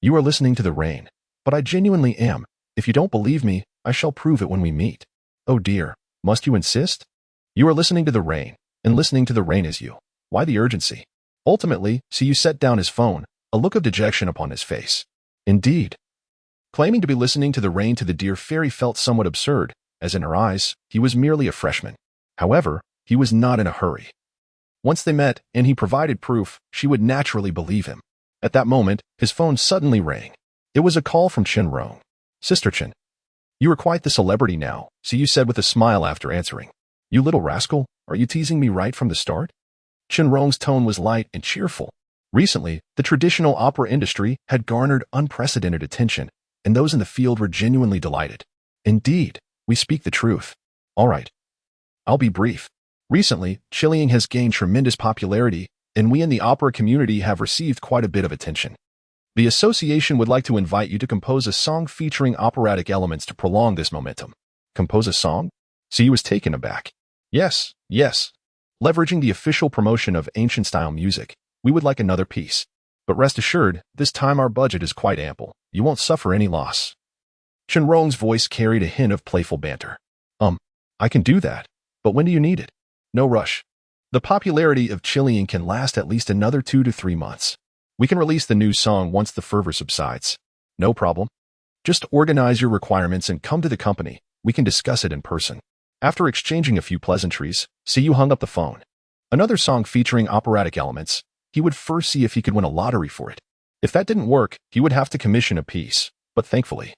You are listening to the rain. But I genuinely am. If you don't believe me, I shall prove it when we meet. Oh dear, must you insist? You are listening to the rain, and listening to the rain is you. Why the urgency? Ultimately, Siyu set down his phone, a look of dejection upon his face. Indeed. Claiming to be listening to the rain to the dear fairy felt somewhat absurd, as in her eyes, he was merely a freshman. However, he was not in a hurry. Once they met, and he provided proof, she would naturally believe him. At that moment, his phone suddenly rang. It was a call from Qianrong. Sister Qian. You are quite the celebrity now, Siyu said with a smile after answering. You little rascal, are you teasing me right from the start? Qianrong's tone was light and cheerful. Recently, the traditional opera industry had garnered unprecedented attention, and those in the field were genuinely delighted. Indeed, we speak the truth. All right. I'll be brief. Recently, Chiling has gained tremendous popularity, and we in the opera community have received quite a bit of attention. The association would like to invite you to compose a song featuring operatic elements to prolong this momentum. Compose a song? Siyu was taken aback. Yes. Leveraging the official promotion of ancient-style music, we would like another piece. But rest assured, this time our budget is quite ample. You won't suffer any loss. Qianrong's voice carried a hint of playful banter. I can do that. But when do you need it? No rush. The popularity of Chiling can last at least another 2 to 3 months. We can release the new song once the fervor subsides. No problem. Just organize your requirements and come to the company. We can discuss it in person. After exchanging a few pleasantries, Siyu hung up the phone. Another song featuring operatic elements. He would first see if he could win a lottery for it. If that didn't work, he would have to commission a piece. But thankfully,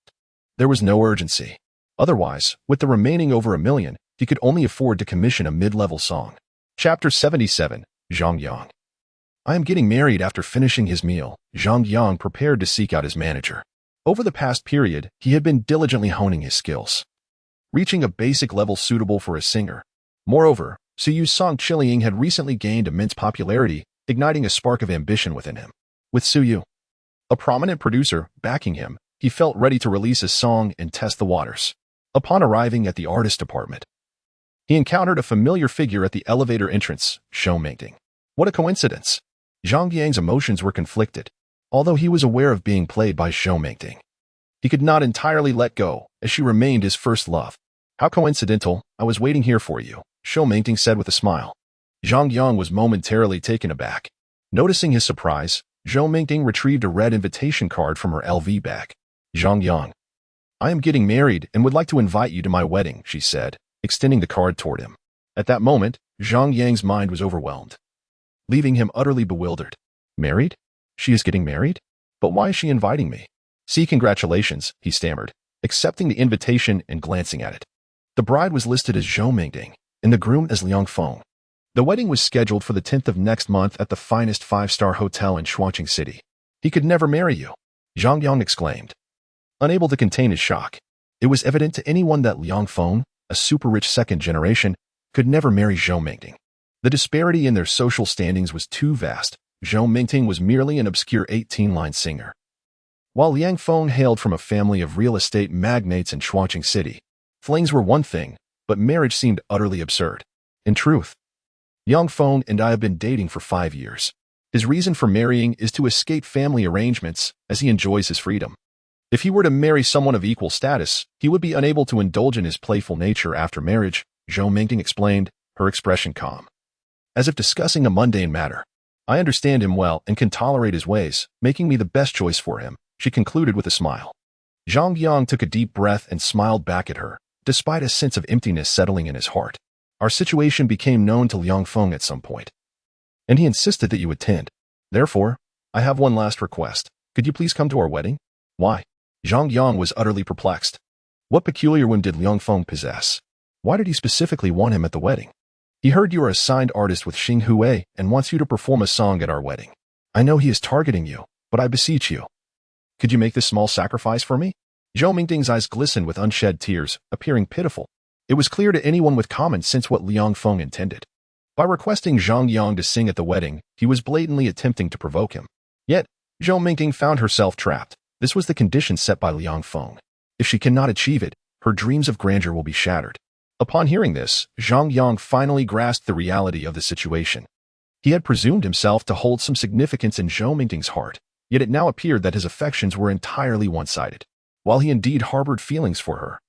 there was no urgency. Otherwise, with the remaining over $1 million, he could only afford to commission a mid-level song. Chapter 77, Zhang Yang. I am getting married. After finishing his meal, Zhang Yang prepared to seek out his manager. Over the past period, he had been diligently honing his skills, reaching a basic level suitable for a singer. Moreover, Siyu's song Chiling had recently gained immense popularity, igniting a spark of ambition within him. With Siyu, a prominent producer, backing him, he felt ready to release a song and test the waters. Upon arriving at the artist department, he encountered a familiar figure at the elevator entrance, Zhou Mingting. What a coincidence! Zhang Yang's emotions were conflicted. Although he was aware of being played by Zhou Mingting, he could not entirely let go, as she remained his first love. How coincidental, I was waiting here for you, Zhou Mingting said with a smile. Zhang Yang was momentarily taken aback. Noticing his surprise, Zhou Mingting retrieved a red invitation card from her LV bag. Zhang Yang. I am getting married and would like to invite you to my wedding, she said, extending the card toward him. At that moment, Zhang Yang's mind was overwhelmed, leaving him utterly bewildered. Married? She is getting married? But why is she inviting me? See, congratulations, he stammered, accepting the invitation and glancing at it. The bride was listed as Zhou Mingting, and the groom as Liang Feng. The wedding was scheduled for the 10th of next month at the finest 5-star hotel in Shuangqing City. He could never marry you, Zhang Yang exclaimed, unable to contain his shock. It was evident to anyone that Liang Feng, a super-rich second generation, could never marry Zhou Mingting. The disparity in their social standings was too vast. Zhou Mingting was merely an obscure 18-line singer, while Liang Feng hailed from a family of real estate magnates in Shuangqing City. Flings were one thing, but marriage seemed utterly absurd. In truth, Liang Feng and I have been dating for 5 years. His reason for marrying is to escape family arrangements, as he enjoys his freedom. If he were to marry someone of equal status, he would be unable to indulge in his playful nature after marriage, Zhou Mingting explained, her expression calm, as if discussing a mundane matter. I understand him well and can tolerate his ways, making me the best choice for him, she concluded with a smile. Zhang Yang took a deep breath and smiled back at her, despite a sense of emptiness settling in his heart. Our situation became known to Liang Feng at some point, and he insisted that you attend. Therefore, I have one last request. Could you please come to our wedding? Why? Zhang Yang was utterly perplexed. What peculiar whim did Liang Feng possess? Why did he specifically want him at the wedding? He heard you are a signed artist with Xing Hui and wants you to perform a song at our wedding. I know he is targeting you, but I beseech you. Could you make this small sacrifice for me? Zhou Mingting's eyes glistened with unshed tears, appearing pitiful. It was clear to anyone with common sense what Liang Feng intended. By requesting Zhang Yang to sing at the wedding, he was blatantly attempting to provoke him. Yet, Zhou Mingting found herself trapped. This was the condition set by Liang Feng. If she cannot achieve it, her dreams of grandeur will be shattered. Upon hearing this, Zhang Yang finally grasped the reality of the situation. He had presumed himself to hold some significance in Zhou Mingting's heart, Yet it now appeared that his affections were entirely one-sided. While he indeed harbored feelings for her,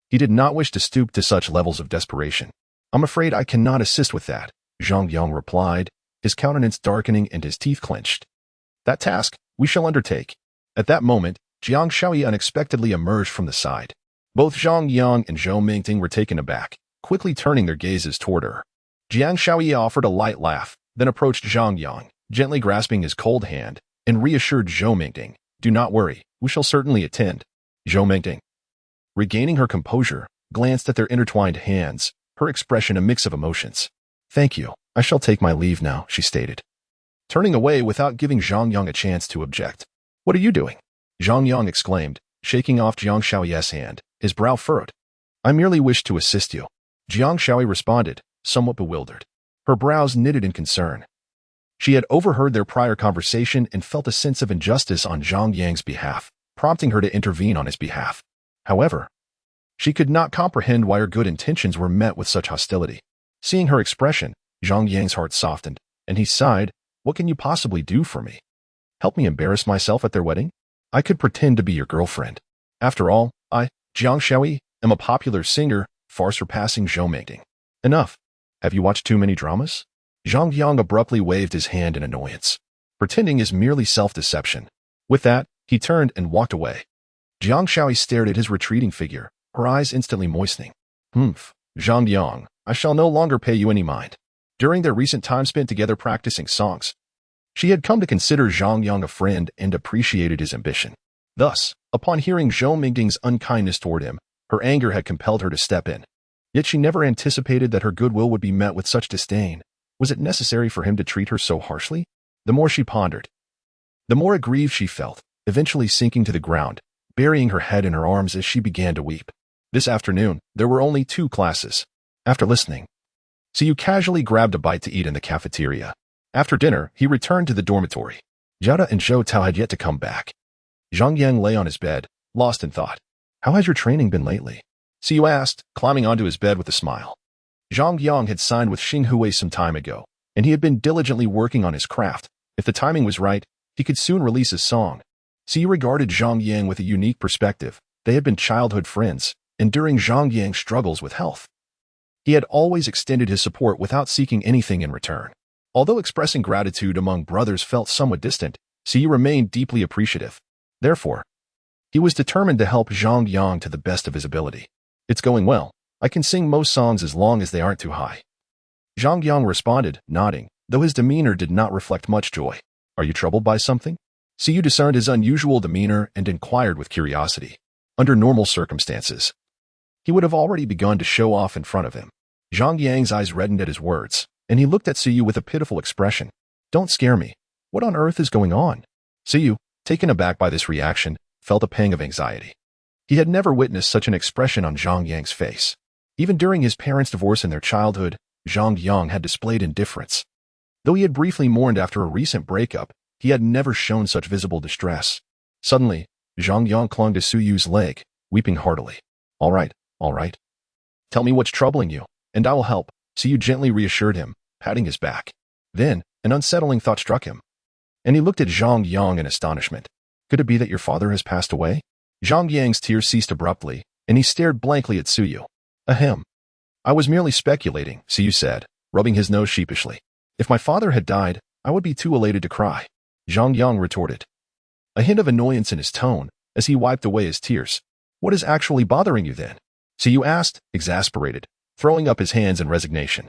he did not wish to stoop to such levels of desperation. "I'm afraid I cannot assist with that," Zhang Yang replied, his countenance darkening and his teeth clenched. "That task we shall undertake." At that moment, Jiang Shaoyi unexpectedly emerged from the side. Both Zhang Yang and Zhou Mingting were taken aback, quickly turning their gazes toward her. Jiang Shaoyi offered a light laugh, then approached Zhang Yang, gently grasping his cold hand, and reassured Zhou Mingting, "Do not worry, we shall certainly attend." Zhou Mingting, regaining her composure, glanced at their intertwined hands, her expression a mix of emotions. "Thank you, I shall take my leave now," she stated, turning away without giving Zhang Yang a chance to object. "What are you doing?" Zhang Yang exclaimed, shaking off Jiang Shaoyi's hand, his brow furrowed. "I merely wish to assist you." Jiang Shaoyi responded, somewhat bewildered. Her brows knitted in concern. She had overheard their prior conversation and felt a sense of injustice on Zhang Yang's behalf, prompting her to intervene on his behalf. However, she could not comprehend why her good intentions were met with such hostility. Seeing her expression, Zhang Yang's heart softened, and he sighed, "What can you possibly do for me? Help me embarrass myself at their wedding? I could pretend to be your girlfriend. After all, I, Jiang Shaoyi, am a popular singer, far surpassing Zhou Mingting. Enough. Have you watched too many dramas?" Zhang Yang abruptly waved his hand in annoyance. Pretending is merely self-deception. With that, he turned and walked away. Jiang Shaoyi stared at his retreating figure, her eyes instantly moistening. Zhang Yang, I shall no longer pay you any mind." During their recent time spent together practicing songs, she had come to consider Zhang Yang a friend and appreciated his ambition. Thus, upon hearing Zhou Mingting's unkindness toward him, her anger had compelled her to step in. Yet she never anticipated that her goodwill would be met with such disdain. Was it necessary for him to treat her so harshly? The more she pondered, the more aggrieved she felt, eventually sinking to the ground, burying her head in her arms as she began to weep. This afternoon, there were only 2 classes. After listening, Siyu casually grabbed a bite to eat in the cafeteria. After dinner, he returned to the dormitory. Jiada and Zhou Tao had yet to come back. Zhang Yang lay on his bed, lost in thought. "How has your training been lately?" Siyu asked, climbing onto his bed with a smile. Zhang Yang had signed with Xing Hui some time ago, and he had been diligently working on his craft. If the timing was right, he could soon release his song. Siyu regarded Zhang Yang with a unique perspective. They had been childhood friends, and during Zhang Yang's struggles with health, he had always extended his support without seeking anything in return. Although expressing gratitude among brothers felt somewhat distant, Siyu remained deeply appreciative. Therefore, he was determined to help Zhang Yang to the best of his ability. "It's going well. I can sing most songs as long as they aren't too high." Zhang Yang responded, nodding, though his demeanor did not reflect much joy. "Are you troubled by something?" Siyu discerned his unusual demeanor and inquired with curiosity. Under normal circumstances, he would have already begun to show off in front of him. Zhang Yang's eyes reddened at his words, and he looked at Siyu with a pitiful expression. "Don't scare me. What on earth is going on?" Siyu, taken aback by this reaction, felt a pang of anxiety. He had never witnessed such an expression on Zhang Yang's face. Even during his parents' divorce in their childhood, Zhang Yang had displayed indifference. Though he had briefly mourned after a recent breakup, he had never shown such visible distress. Suddenly, Zhang Yang clung to Suyu's leg, weeping heartily. All right. Tell me what's troubling you, and I will help," Siyu gently reassured him, patting his back. Then, an unsettling thought struck him, and he looked at Zhang Yang in astonishment. "Could it be that your father has passed away?" Zhang Yang's tears ceased abruptly, and he stared blankly at Siyu. "Ahem. I was merely speculating," Siyu said, rubbing his nose sheepishly. "If my father had died, I would be too elated to cry," Zhang Yang retorted, a hint of annoyance in his tone as he wiped away his tears. "What is actually bothering you then?" Siyu asked, exasperated, throwing up his hands in resignation.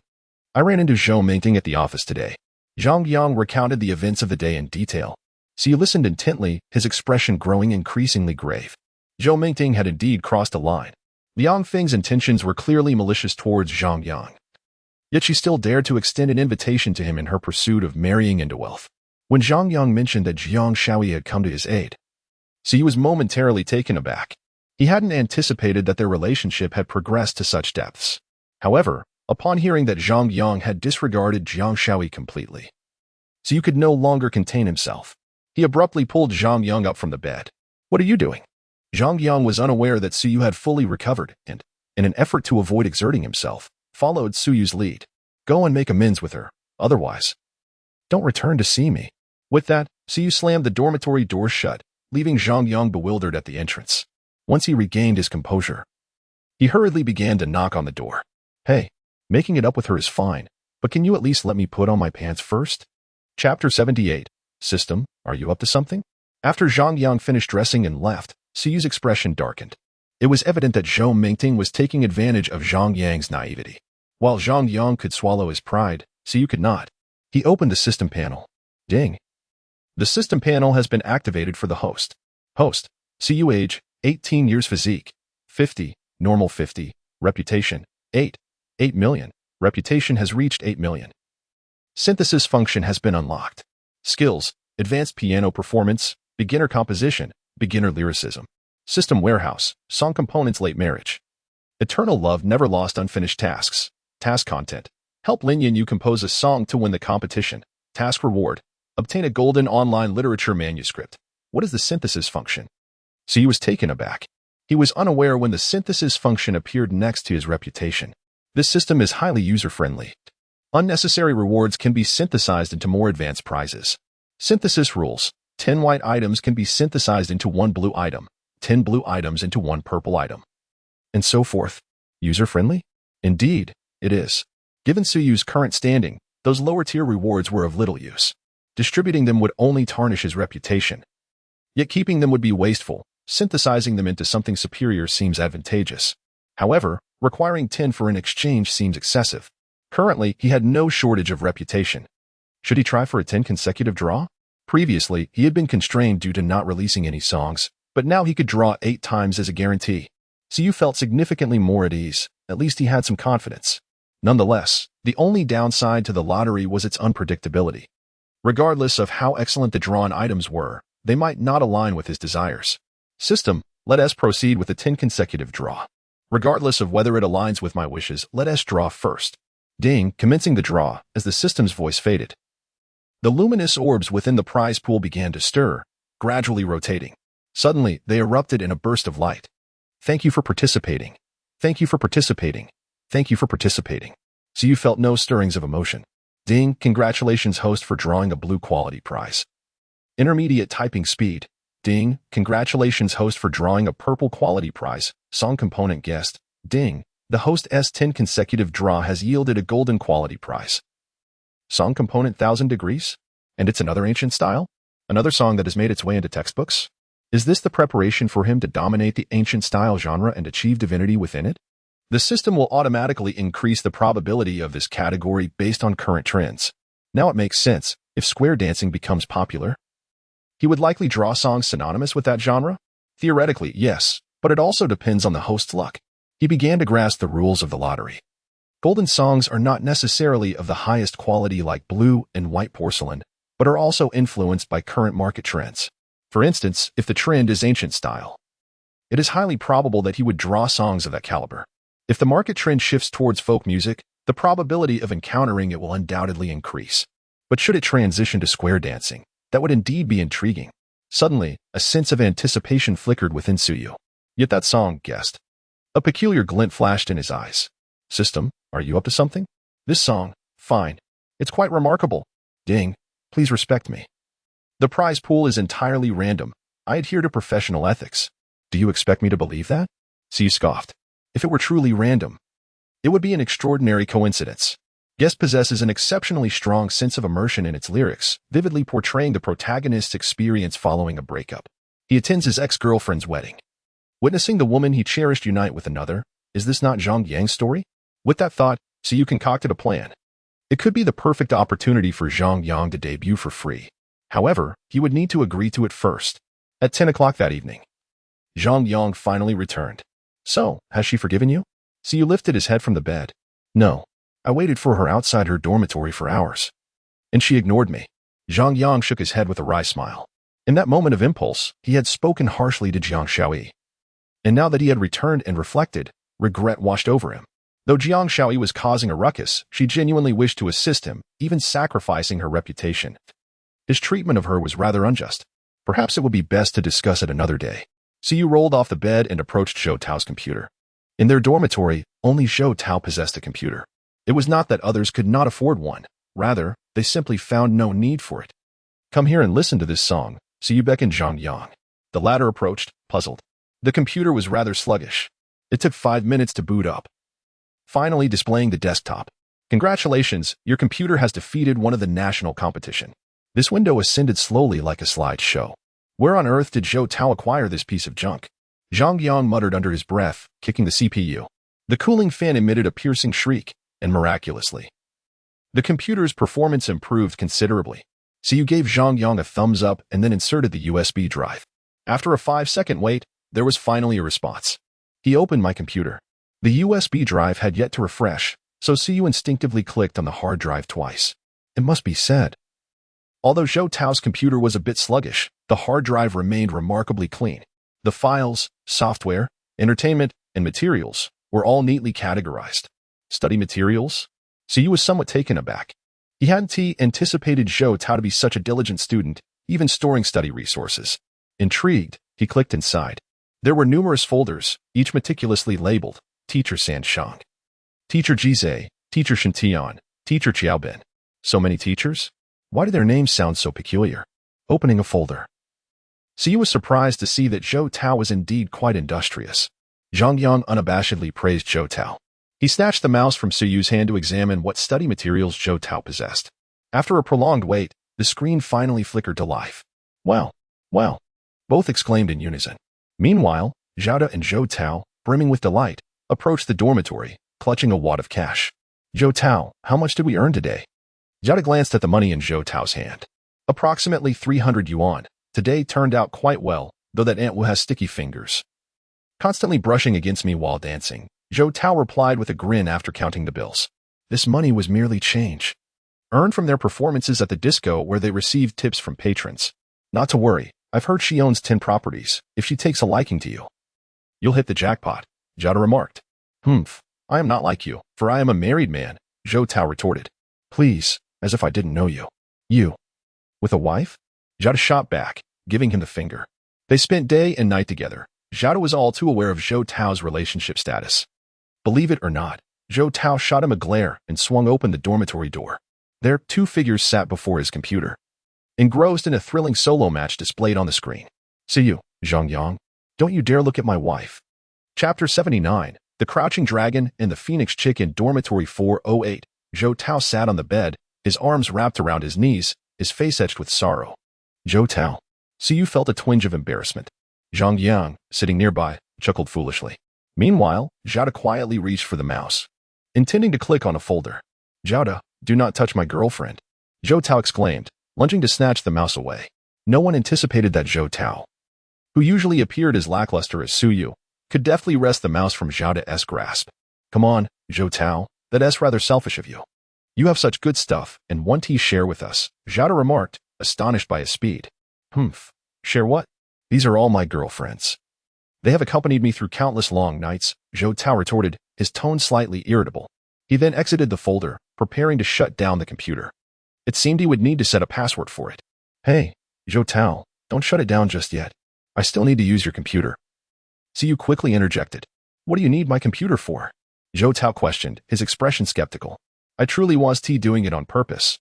"I ran into Zhou Mingting at the office today." Zhang Yang recounted the events of the day in detail. Siyu listened intently, his expression growing increasingly grave. Zhou Mingting had indeed crossed a line. Liang Feng's intentions were clearly malicious towards Zhang Yang. Yet she still dared to extend an invitation to him in her pursuit of marrying into wealth. When Zhang Yang mentioned that Jiang Shaoyi had come to his aid, Siyu was momentarily taken aback. He hadn't anticipated that their relationship had progressed to such depths. However, upon hearing that Zhang Yang had disregarded Jiang Shaoyi completely, Siyu could no longer contain himself. He abruptly pulled Zhang Yang up from the bed. "What are you doing?" Zhang Yang was unaware that Siyu had fully recovered and, in an effort to avoid exerting himself, followed Suyu's lead. "Go and make amends with her. Otherwise, don't return to see me." With that, Siyu slammed the dormitory door shut, leaving Zhang Yang bewildered at the entrance. Once he regained his composure, he hurriedly began to knock on the door. Hey, making it up with her is fine, but can you at least let me put on my pants first? Chapter 78. System, are you up to something? After Zhang Yang finished dressing and left, Siyu's expression darkened. It was evident that Zhou Mingting was taking advantage of Zhang Yang's naivety. While Zhang Yang could swallow his pride, Siyu could not. He opened the system panel. Ding. The system panel has been activated for the host. Host, Siyu age, 18 years physique, 50, normal 50, reputation, 8 million. Reputation has reached 8 million. Synthesis function has been unlocked. Skills, advanced piano performance, beginner composition, beginner lyricism. System warehouse, song components late marriage. Eternal love never lost unfinished tasks. Task content. Help Lin Yin Yu compose a song to win the competition. Task reward. Obtain a golden online literature manuscript. What is the synthesis function? So he was taken aback. He was unaware when the synthesis function appeared next to his reputation. This system is highly user-friendly. Unnecessary rewards can be synthesized into more advanced prizes. Synthesis rules. 10 white items can be synthesized into 1 blue item, 10 blue items into 1 purple item, and so forth. User-friendly? Indeed, it is. Given Suyu's current standing, those lower-tier rewards were of little use. Distributing them would only tarnish his reputation. Yet keeping them would be wasteful. Synthesizing them into something superior seems advantageous. However, requiring 10 for an exchange seems excessive. Currently, he had no shortage of reputation. Should he try for a 10 consecutive draw? Previously, he had been constrained due to not releasing any songs, but now he could draw 8 times as a guarantee. Siyu felt significantly more at ease. At least he had some confidence. Nonetheless, the only downside to the lottery was its unpredictability. Regardless of how excellent the drawn items were, they might not align with his desires. System, let us proceed with a 10 consecutive draw. Regardless of whether it aligns with my wishes, let us draw first. Ding, commencing the draw, as the system's voice faded. The luminous orbs within the prize pool began to stir, gradually rotating. Suddenly, they erupted in a burst of light. Thank you for participating. Thank you for participating. Thank you for participating. So you felt no stirrings of emotion. Ding, congratulations host for drawing a blue quality prize. Intermediate typing speed. Ding, congratulations host for drawing a purple quality prize. Song component guest. Ding, the host's 10 consecutive draw has yielded a golden quality prize. Song component 1000 degrees? And it's another ancient style? Another song that has made its way into textbooks? Is this the preparation for him to dominate the ancient style genre and achieve divinity within it? The system will automatically increase the probability of this category based on current trends. Now it makes sense. If square dancing becomes popular, he would likely draw songs synonymous with that genre? Theoretically, yes, but it also depends on the host's luck. He began to grasp the rules of the lottery. Golden songs are not necessarily of the highest quality like blue and white porcelain, but are also influenced by current market trends. For instance, if the trend is ancient style, it is highly probable that he would draw songs of that caliber. If the market trend shifts towards folk music, the probability of encountering it will undoubtedly increase. But should it transition to square dancing, that would indeed be intriguing. Suddenly, a sense of anticipation flickered within Suyu. Yet that song, guessed. A peculiar glint flashed in his eyes. System, are you up to something? This song, fine. It's quite remarkable. Ding, please respect me. The prize pool is entirely random. I adhere to professional ethics. Do you expect me to believe that? Siyu scoffed. If it were truly random, it would be an extraordinary coincidence. Guest possesses an exceptionally strong sense of immersion in its lyrics, vividly portraying the protagonist's experience following a breakup. He attends his ex-girlfriend's wedding. Witnessing the woman he cherished unite with another, is this not Zhang Yang's story? With that thought, Siyu concocted a plan. It could be the perfect opportunity for Zhang Yang to debut for free. However, he would need to agree to it first. At 10 o'clock that evening, Zhang Yang finally returned. So, has she forgiven you? Siyu lifted his head from the bed. No. I waited for her outside her dormitory for hours. And she ignored me. Zhang Yang shook his head with a wry smile. In that moment of impulse, he had spoken harshly to Jiang Shaoyi. And now that he had returned and reflected, regret washed over him. Though Jiang Shaoyi was causing a ruckus, she genuinely wished to assist him, even sacrificing her reputation. His treatment of her was rather unjust. Perhaps it would be best to discuss it another day. Siyu rolled off the bed and approached Zhou Tao's computer. In their dormitory, only Zhou Tao possessed a computer. It was not that others could not afford one. Rather, they simply found no need for it. Come here and listen to this song. So you beckoned Zhang Yang. The latter approached, puzzled. The computer was rather sluggish. It took 5 minutes to boot up, finally displaying the desktop. Congratulations, your computer has defeated one of the national competition. This window ascended slowly like a slideshow. Where on earth did Zhou Tao acquire this piece of junk? Zhang Yang muttered under his breath, kicking the CPU. The cooling fan emitted a piercing shriek, and miraculously, the computer's performance improved considerably. So you gave Zhang Yang a thumbs up and then inserted the USB drive. After a 5-second wait, there was finally a response. He opened my computer. The USB drive had yet to refresh, so CU instinctively clicked on the hard drive twice. It must be said, although Zhou Tao's computer was a bit sluggish, the hard drive remained remarkably clean. The files, software, entertainment, and materials were all neatly categorized. Study materials? CU was somewhat taken aback. He hadn't anticipated Zhou Tao to be such a diligent student, even storing study resources. Intrigued, he clicked inside. There were numerous folders, each meticulously labeled Teacher San Shang, Teacher Jizai, Teacher Shintian, Teacher Qiaobin. So many teachers? Why do their names sound so peculiar? Opening a folder, CU was surprised to see that Zhou Tao was indeed quite industrious. Zhang Yang unabashedly praised Zhou Tao. He snatched the mouse from Suyu's hand to examine what study materials Zhou Tao possessed. After a prolonged wait, the screen finally flickered to life. Wow, wow, both exclaimed in unison. Meanwhile, Zhao and Zhou Tao, brimming with delight, approached the dormitory, clutching a wad of cash. Zhou Tao, how much did we earn today? Zhao glanced at the money in Zhou Tao's hand. Approximately 300 yuan. Today turned out quite well, though that Aunt Wu has sticky fingers. Constantly brushing against me while dancing, Zhou Tao replied with a grin after counting the bills. This money was merely change, earned from their performances at the disco where they received tips from patrons. Not to worry, I've heard she owns 10 properties. If she takes a liking to you, you'll hit the jackpot, Zhao remarked. Humph, I am not like you, for I am a married man, Zhou Tao retorted. Please, as if I didn't know you. You, with a wife? Zhao shot back, giving him the finger. They spent day and night together. Zhao was all too aware of Zhou Tao's relationship status. Believe it or not, Zhou Tao shot him a glare and swung open the dormitory door. There, 2 figures sat before his computer, engrossed in a thrilling solo match displayed on the screen. See you, Zhang Yang. Don't you dare look at my wife. Chapter 79, The Crouching Dragon and the Phoenix Chick in Dormitory 408. Zhou Tao sat on the bed, his arms wrapped around his knees, his face etched with sorrow. Zhou Tao. Siyu felt a twinge of embarrassment. Zhang Yang, sitting nearby, chuckled foolishly. Meanwhile, Zhao quietly reached for the mouse, intending to click on a folder. Zhao, do not touch my girlfriend, Zhou Tao exclaimed, lunging to snatch the mouse away. No one anticipated that Zhou Tao, who usually appeared as lackluster as Suyu, could deftly wrest the mouse from Zhao's grasp. Come on, Zhou Tao, that's rather selfish of you. You have such good stuff, and want to share with us, Zhao remarked, astonished by his speed. Humph, share what? These are all my girlfriends. They have accompanied me through countless long nights, Zhou Tao retorted, his tone slightly irritable. He then exited the folder, preparing to shut down the computer. It seemed he would need to set a password for it. Hey, Zhou Tao, don't shut it down just yet. I still need to use your computer. Siyu quickly interjected. What do you need my computer for? Zhou Tao questioned, his expression skeptical. I truly was doing it on purpose.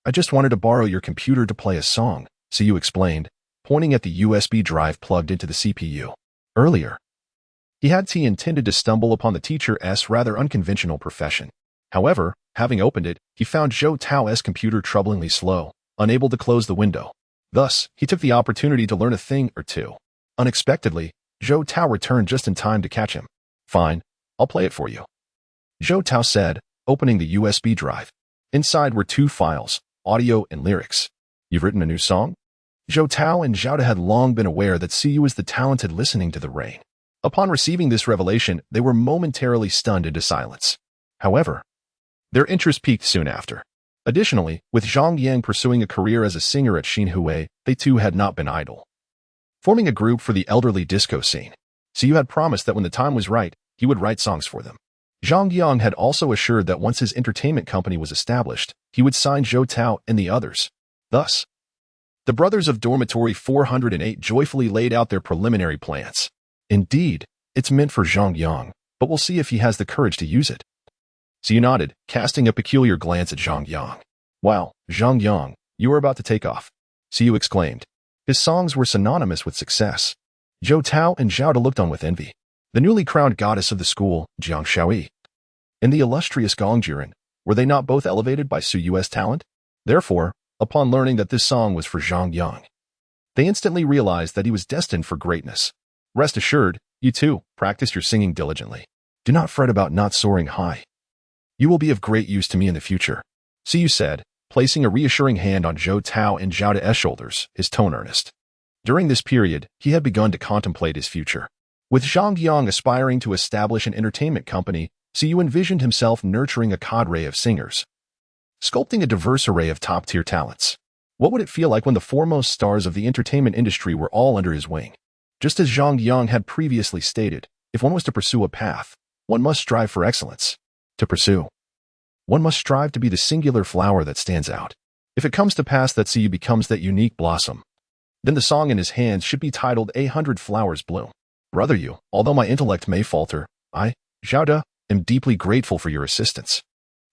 I just wanted to borrow your computer to play a song, Siyu explained, pointing at the USB drive plugged into the CPU. Earlier, he had intended to stumble upon the teacher's rather unconventional profession. However, having opened it, he found Zhou Tao's computer troublingly slow, unable to close the window. Thus, he took the opportunity to learn a thing or two. Unexpectedly, Zhou Tao returned just in time to catch him. Fine, I'll play it for you, Zhou Tao said, opening the USB drive. Inside were 2 files, audio and lyrics. You've written a new song? Zhou Tao and Zhao had long been aware that Siyu was the talented listening to the rain. Upon receiving this revelation, they were momentarily stunned into silence. However, their interest peaked soon after. Additionally, with Zhang Yang pursuing a career as a singer at Xinhui, they too had not been idle, forming a group for the elderly disco scene. Siyu had promised that when the time was right, he would write songs for them. Zhang Yang had also assured that once his entertainment company was established, he would sign Zhou Tao and the others. Thus, the brothers of Dormitory 408 joyfully laid out their preliminary plans. Indeed, it's meant for Zhang Yang, but we'll see if he has the courage to use it. Siyu nodded, casting a peculiar glance at Zhang Yang. Wow, Zhang Yang, you are about to take off. Siyu exclaimed. His songs were synonymous with success. Zhou Tao and Zhao De looked on with envy. The newly crowned goddess of the school, Jiang Shaoi, and the illustrious Gong Jiren, were they not both elevated by Su Yu's talent? Therefore, upon learning that this song was for Zhang Yang, they instantly realized that he was destined for greatness. Rest assured, you too, practice your singing diligently. Do not fret about not soaring high. You will be of great use to me in the future, Siyu said, placing a reassuring hand on Zhou Tao and Zhao De's shoulders, his tone earnest. During this period, he had begun to contemplate his future. With Zhang Yang aspiring to establish an entertainment company, Siyu envisioned himself nurturing a cadre of singers, sculpting a diverse array of top-tier talents. What would it feel like when the foremost stars of the entertainment industry were all under his wing? Just as Zhang Yang had previously stated, if one was to pursue a path, one must strive for excellence. To pursue, one must strive to be the singular flower that stands out. If it comes to pass that Siyu becomes that unique blossom, then the song in his hands should be titled 100 Flowers Bloom. Brother Yu, although my intellect may falter, I, Zhao De, am deeply grateful for your assistance.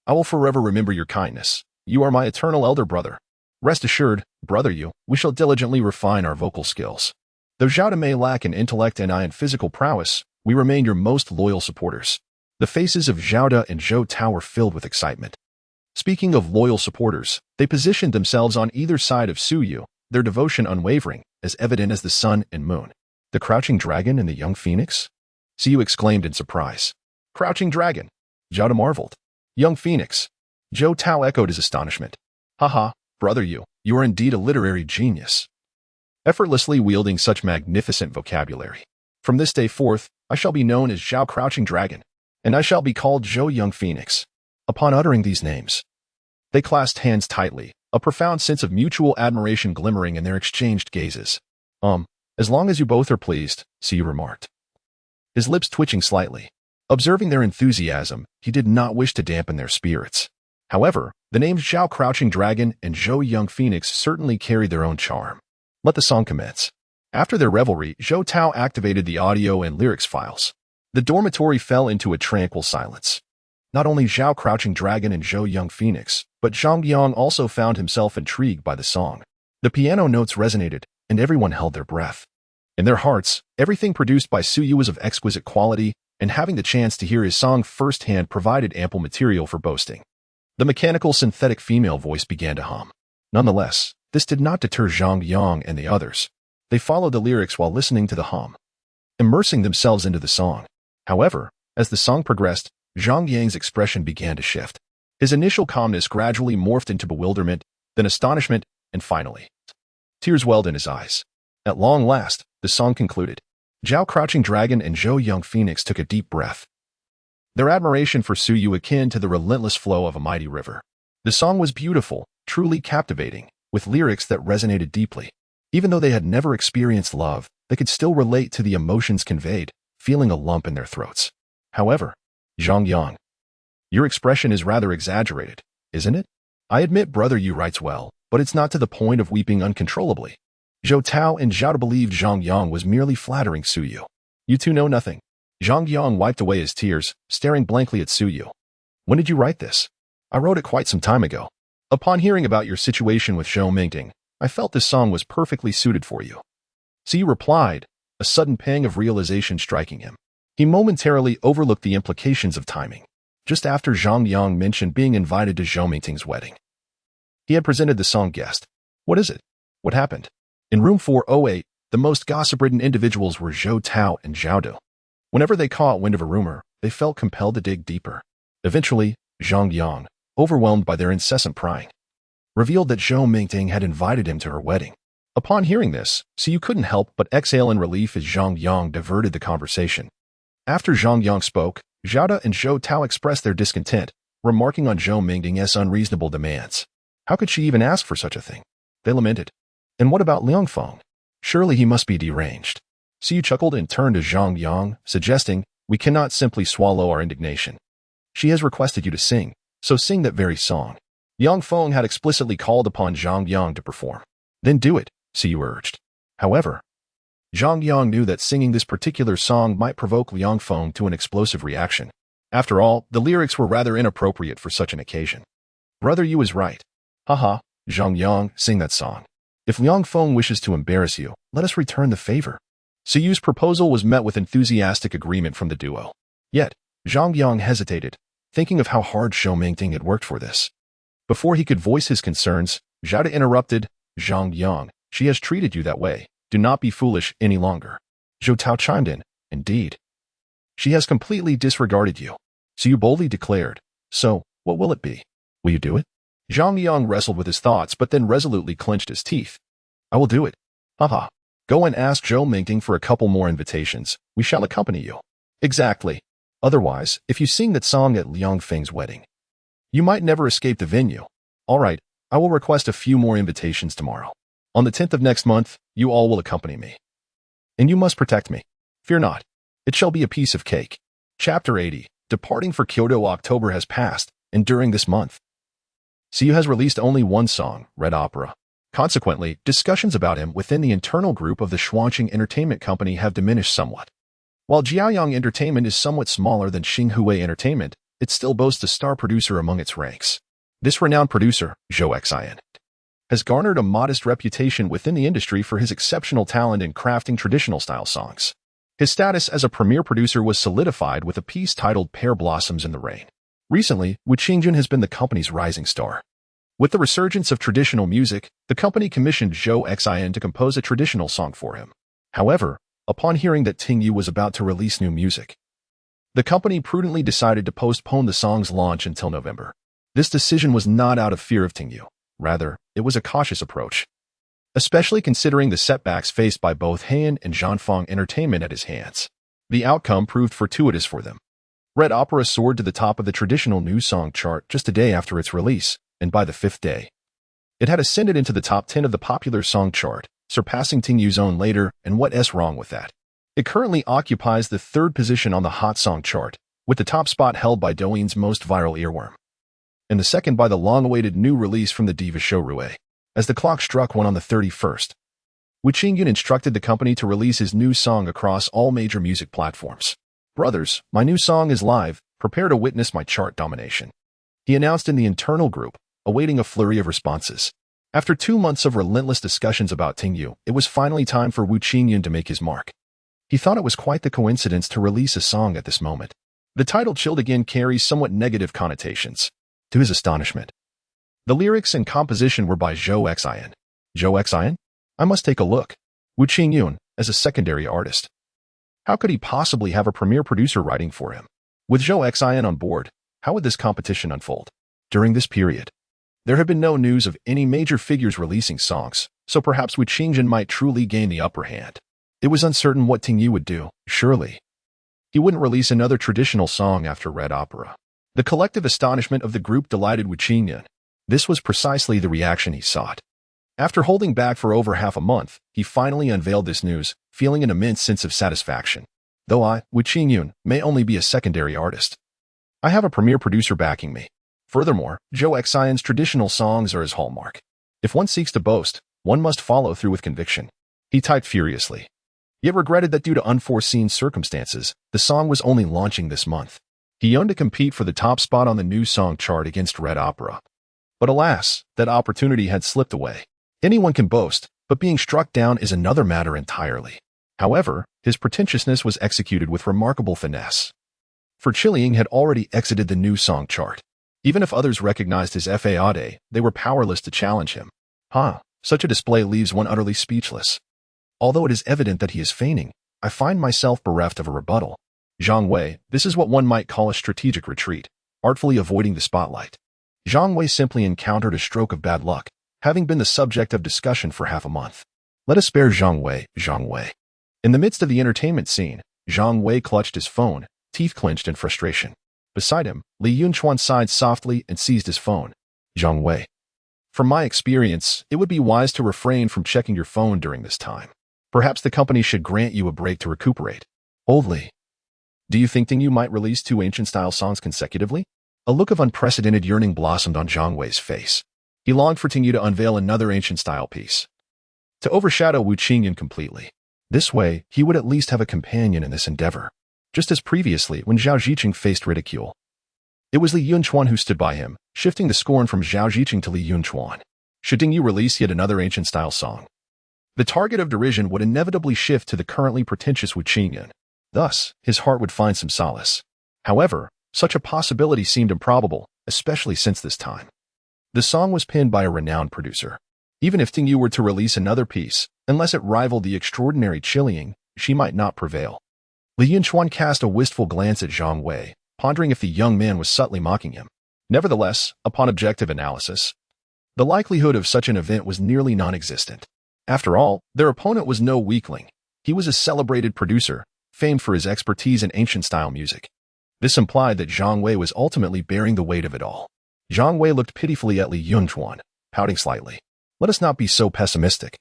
I will forever remember your kindness. You are my eternal elder brother. Rest assured, Brother Yu, we shall diligently refine our vocal skills. Though Zhao De may lack in intellect and I in physical prowess, we remain your most loyal supporters. The faces of Zhao De and Zhou Tao were filled with excitement. Speaking of loyal supporters, they positioned themselves on either side of Su Yu, their devotion unwavering, as evident as the sun and moon. The crouching dragon and the young phoenix? Siyu exclaimed in surprise. Crouching dragon? Zhao De marveled. Young phoenix? Zhou Tao echoed his astonishment. Haha, Brother Yu, you are indeed a literary genius. Effortlessly wielding such magnificent vocabulary. From this day forth, I shall be known as Zhao Crouching Dragon, and I shall be called Zhou Young Phoenix. Upon uttering these names, they clasped hands tightly, a profound sense of mutual admiration glimmering in their exchanged gazes. As long as you both are pleased, Siyu remarked, his lips twitching slightly. Observing their enthusiasm, he did not wish to dampen their spirits. However, the names Zhao Crouching Dragon and Zhou Young Phoenix certainly carried their own charm. Let the song commence. After their revelry, Zhou Tao activated the audio and lyrics files. The dormitory fell into a tranquil silence. Not only Zhao Crouching Dragon and Zhou Young Phoenix, but Zhang Yang also found himself intrigued by the song. The piano notes resonated, and everyone held their breath. In their hearts, everything produced by Su Yu was of exquisite quality, and having the chance to hear his song firsthand provided ample material for boasting. The mechanical synthetic female voice began to hum. Nonetheless, this did not deter Zhang Yang and the others. They followed the lyrics while listening to the hum, immersing themselves into the song. However, as the song progressed, Zhang Yang's expression began to shift. His initial calmness gradually morphed into bewilderment, then astonishment, and finally, tears welled in his eyes. At long last, the song concluded. Zhao Crouching Dragon and Zhou Young Phoenix took a deep breath, their admiration for Su Yu akin to the relentless flow of a mighty river. The song was beautiful, truly captivating, with lyrics that resonated deeply. Even though they had never experienced love, they could still relate to the emotions conveyed, feeling a lump in their throats. However, Zhang Yang, your expression is rather exaggerated, isn't it? I admit Brother Yu writes well, but it's not to the point of weeping uncontrollably. Zhou Tao and Zhao De believed Zhang Yang was merely flattering Su Yu. You two know nothing. Zhang Yang wiped away his tears, staring blankly at Su Yu. When did you write this? I wrote it quite some time ago. Upon hearing about your situation with Zhou Mingting, I felt this song was perfectly suited for you. Su Yu replied, a sudden pang of realization striking him. He momentarily overlooked the implications of timing. Just after Zhang Yang mentioned being invited to Zhou Mingting's wedding, he had presented the song guest. What is it? What happened? In room 408, the most gossip-ridden individuals were Zhou Tao and Zhao De. Whenever they caught wind of a rumor, they felt compelled to dig deeper. Eventually, Zhang Yang, overwhelmed by their incessant prying, revealed that Zhou Mingting had invited him to her wedding. Upon hearing this, Siyu couldn't help but exhale in relief as Zhang Yang diverted the conversation. After Zhang Yang spoke, Zhao De and Zhou Tao expressed their discontent, remarking on Zhou Mingting's unreasonable demands. How could she even ask for such a thing? They lamented. And what about Liang Feng? Surely he must be deranged. Siyu chuckled and turned to Zhang Yang, suggesting, we cannot simply swallow our indignation. She has requested you to sing, so sing that very song. Liang Feng had explicitly called upon Zhang Yang to perform. Then do it, Siyu urged. However, Zhang Yang knew that singing this particular song might provoke Liang Feng to an explosive reaction. After all, the lyrics were rather inappropriate for such an occasion. Brother Yu is right. Haha, Zhang Yang, sing that song. If Liang Feng wishes to embarrass you, let us return the favor. Siyu's proposal was met with enthusiastic agreement from the duo. Yet, Zhang Yang hesitated, thinking of how hard Zhou Mingting had worked for this. Before he could voice his concerns, Zhao De interrupted, Zhang Yang, she has treated you that way. Do not be foolish any longer. Zhou Tao chimed in, indeed. She has completely disregarded you. Siyu boldly declared, so, what will it be? Will you do it? Zhang Yang wrestled with his thoughts but then resolutely clenched his teeth. I will do it. Haha. Go and ask Zhou Mingting for a couple more invitations. We shall accompany you. Exactly. Otherwise, if you sing that song at Liang Feng's wedding, you might never escape the venue. All right, I will request a few more invitations tomorrow. On the 10th of next month, you all will accompany me. And you must protect me. Fear not. It shall be a piece of cake. Chapter 80. Departing for Kyoto. October has passed, and during this month, Siyu has released only one song, Red Opera. Consequently, discussions about him within the internal group of the Xuanqing Entertainment Company have diminished somewhat. While Jiaoyang Entertainment is somewhat smaller than Xinghui Entertainment, it still boasts a star producer among its ranks. This renowned producer, Zhou Xian, has garnered a modest reputation within the industry for his exceptional talent in crafting traditional-style songs. His status as a premier producer was solidified with a piece titled Pear Blossoms in the Rain. Recently, Wu Qingjun has been the company's rising star. With the resurgence of traditional music, the company commissioned Zhou Xian to compose a traditional song for him. However, upon hearing that Ting Yu was about to release new music, the company prudently decided to postpone the song's launch until November. This decision was not out of fear of Ting Yu. Rather, it was a cautious approach, especially considering the setbacks faced by both Han and Zhanfang Entertainment at his hands. The outcome proved fortuitous for them. Red Opera soared to the top of the traditional new song chart just a day after its release, and by the 5th day, it had ascended into the top 10 of the popular song chart, surpassing Ting Yu's own later, and what's wrong with that? It currently occupies the 3rd position on the hot song chart, with the top spot held by Douyin's most viral earworm, and the second by the long-awaited new release from the diva show Rue. As the clock struck 1 on the 31st, Wu Qingyun instructed the company to release his new song across all major music platforms. Brothers, my new song is live, prepare to witness my chart domination, he announced in the internal group, awaiting a flurry of responses. After 2 months of relentless discussions about Ting Yu, it was finally time for Wu Qingyun to make his mark. He thought it was quite the coincidence to release a song at this moment. The title Chilled Again carries somewhat negative connotations. To his astonishment, the lyrics and composition were by Zhou Xian. Zhou Xian? I must take a look. Wu Qingyun, as a secondary artist. How could he possibly have a premier producer writing for him? With Zhou Xian on board, how would this competition unfold? During this period, there had been no news of any major figures releasing songs, so perhaps Wu Qingjun might truly gain the upper hand. It was uncertain what Ting Yu would do, surely. He wouldn't release another traditional song after Red Opera. The collective astonishment of the group delighted Wu Qingyun. This was precisely the reaction he sought. After holding back for over half a month, he finally unveiled this news, feeling an immense sense of satisfaction. Though I, Wu Qingyun, may only be a secondary artist, I have a premier producer backing me. Furthermore, Zhou Xian's traditional songs are his hallmark. If one seeks to boast, one must follow through with conviction. He typed furiously, yet regretted that due to unforeseen circumstances, the song was only launching this month. He yearned to compete for the top spot on the new song chart against Red Opera. But alas, that opportunity had slipped away. Anyone can boast, but being struck down is another matter entirely. However, his pretentiousness was executed with remarkable finesse. For Chiling had already exited the new song chart. Even if others recognized his FAAD, they were powerless to challenge him. Such a display leaves one utterly speechless. Although it is evident that he is feigning, I find myself bereft of a rebuttal. Zhang Wei, this is what one might call a strategic retreat, artfully avoiding the spotlight. Zhang Wei simply encountered a stroke of bad luck, having been the subject of discussion for half a month. Let us spare Zhang Wei, Zhang Wei. In the midst of the entertainment scene, Zhang Wei clutched his phone, teeth clenched in frustration. Beside him, Li Yunchuan sighed softly and seized his phone. Zhang Wei. From my experience, it would be wise to refrain from checking your phone during this time. Perhaps the company should grant you a break to recuperate. Old Li. Do you think Ting Yu might release 2 ancient-style songs consecutively? A look of unprecedented yearning blossomed on Zhang Wei's face. He longed for Ting Yu to unveil another ancient-style piece, to overshadow Wu Qingyun completely. This way, he would at least have a companion in this endeavor. Just as previously when Zhao Ziqing faced ridicule, it was Li Yunchuan who stood by him, shifting the scorn from Zhao Ziqing to Li Yunchuan. Should Ding Yu release yet another ancient-style song? The target of derision would inevitably shift to the currently pretentious Wu Qinyan. Thus, his heart would find some solace. However, such a possibility seemed improbable, especially since this time. The song was penned by a renowned producer. Even if Ding Yu were to release another piece, unless it rivaled the extraordinary Chiling, she might not prevail. Li Yunchuan cast a wistful glance at Zhang Wei, pondering if the young man was subtly mocking him. Nevertheless, upon objective analysis, the likelihood of such an event was nearly non-existent. After all, their opponent was no weakling. He was a celebrated producer, famed for his expertise in ancient-style music. This implied that Zhang Wei was ultimately bearing the weight of it all. Zhang Wei looked pitifully at Li Yunchuan, pouting slightly. Let us not be so pessimistic.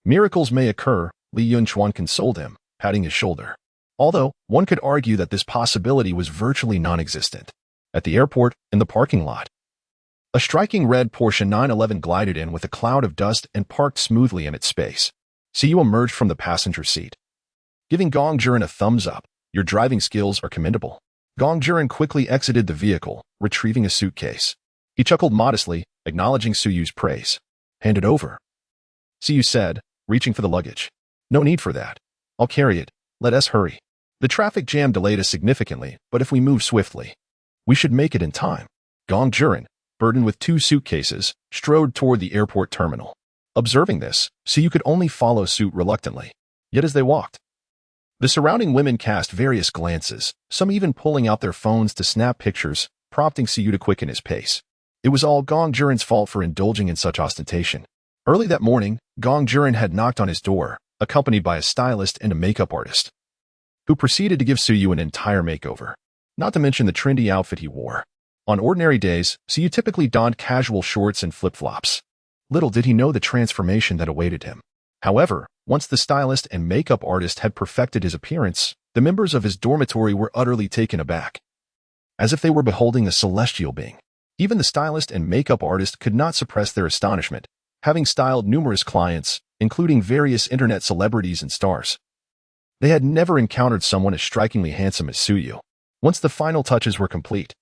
Miracles may occur, Li Yunchuan consoled him, patting his shoulder. Although, one could argue that this possibility was virtually non-existent. At the airport, in the parking lot, a striking red Porsche 911 glided in with a cloud of dust and parked smoothly in its space. Siyu emerged from the passenger seat, giving Gong Zhiren a thumbs up. Your driving skills are commendable. Gong Zhiren quickly exited the vehicle, retrieving a suitcase. He chuckled modestly, acknowledging Suyu's praise. Hand it over, Siyu said, reaching for the luggage. No need for that. I'll carry it. Let us hurry. The traffic jam delayed us significantly, but if we move swiftly, we should make it in time. Gong Zhiren, burdened with 2 suitcases, strode toward the airport terminal. Observing this, Siyu could only follow suit reluctantly. Yet as they walked, the surrounding women cast various glances, some even pulling out their phones to snap pictures, prompting Siyu to quicken his pace. It was all Gong Zhiren's fault for indulging in such ostentation. Early that morning, Gong Zhiren had knocked on his door, accompanied by a stylist and a makeup artist, who proceeded to give Siyu an entire makeover, not to mention the trendy outfit he wore. On ordinary days, Siyu typically donned casual shorts and flip-flops. Little did he know the transformation that awaited him. However, once the stylist and makeup artist had perfected his appearance, the members of his dormitory were utterly taken aback, as if they were beholding a celestial being. Even the stylist and makeup artist could not suppress their astonishment, having styled numerous clients, including various internet celebrities and stars. They had never encountered someone as strikingly handsome as Suyu. Once the final touches were complete,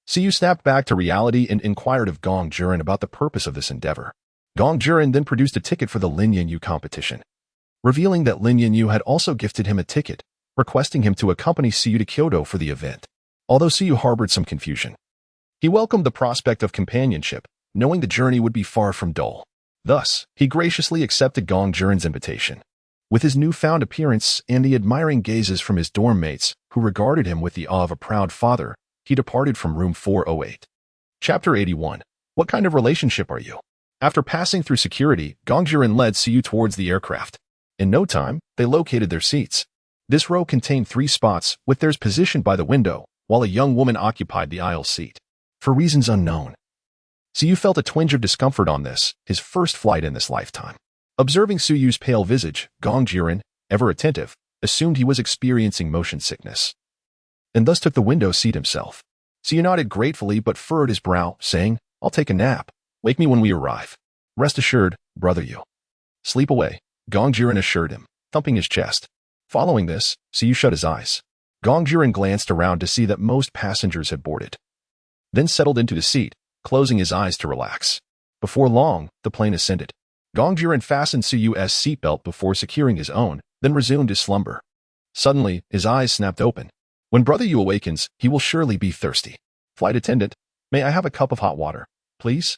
Siyu snapped back to reality and inquired of Gong Zhiren about the purpose of this endeavor. Gong Zhiren then produced a ticket for the Lin Yanyu competition, revealing that Lin Yanyu had also gifted him a ticket, requesting him to accompany Siyu to Kyoto for the event. Although Siyu harbored some confusion, he welcomed the prospect of companionship, knowing the journey would be far from dull. Thus, he graciously accepted Gong Zhiren's invitation. With his newfound appearance and the admiring gazes from his dorm mates, who regarded him with the awe of a proud father, he departed from room 408. Chapter 81. What kind of relationship are you? After passing through security, Gong Zhiren led Siyu towards the aircraft. In no time, they located their seats. This row contained 3 spots, with theirs positioned by the window, while a young woman occupied the aisle seat. For reasons unknown, Siyu felt a twinge of discomfort on this, his first flight in this lifetime. Observing Suyu's pale visage, Gong Zhiren, ever attentive, assumed he was experiencing motion sickness, and thus took the window seat himself. Siyu nodded gratefully but furrowed his brow, saying, I'll take a nap. Wake me when we arrive. Rest assured, brother you. Sleep away, Gong Zhiren assured him, thumping his chest. Following this, Siyu shut his eyes. Gong Zhiren glanced around to see that most passengers had boarded, then settled into the seat, closing his eyes to relax. Before long, the plane ascended. Gong Zhiren fastened Suyu's seatbelt before securing his own, then resumed his slumber. Suddenly, his eyes snapped open. When brother you awakens, he will surely be thirsty. Flight attendant, may I have a cup of hot water, please?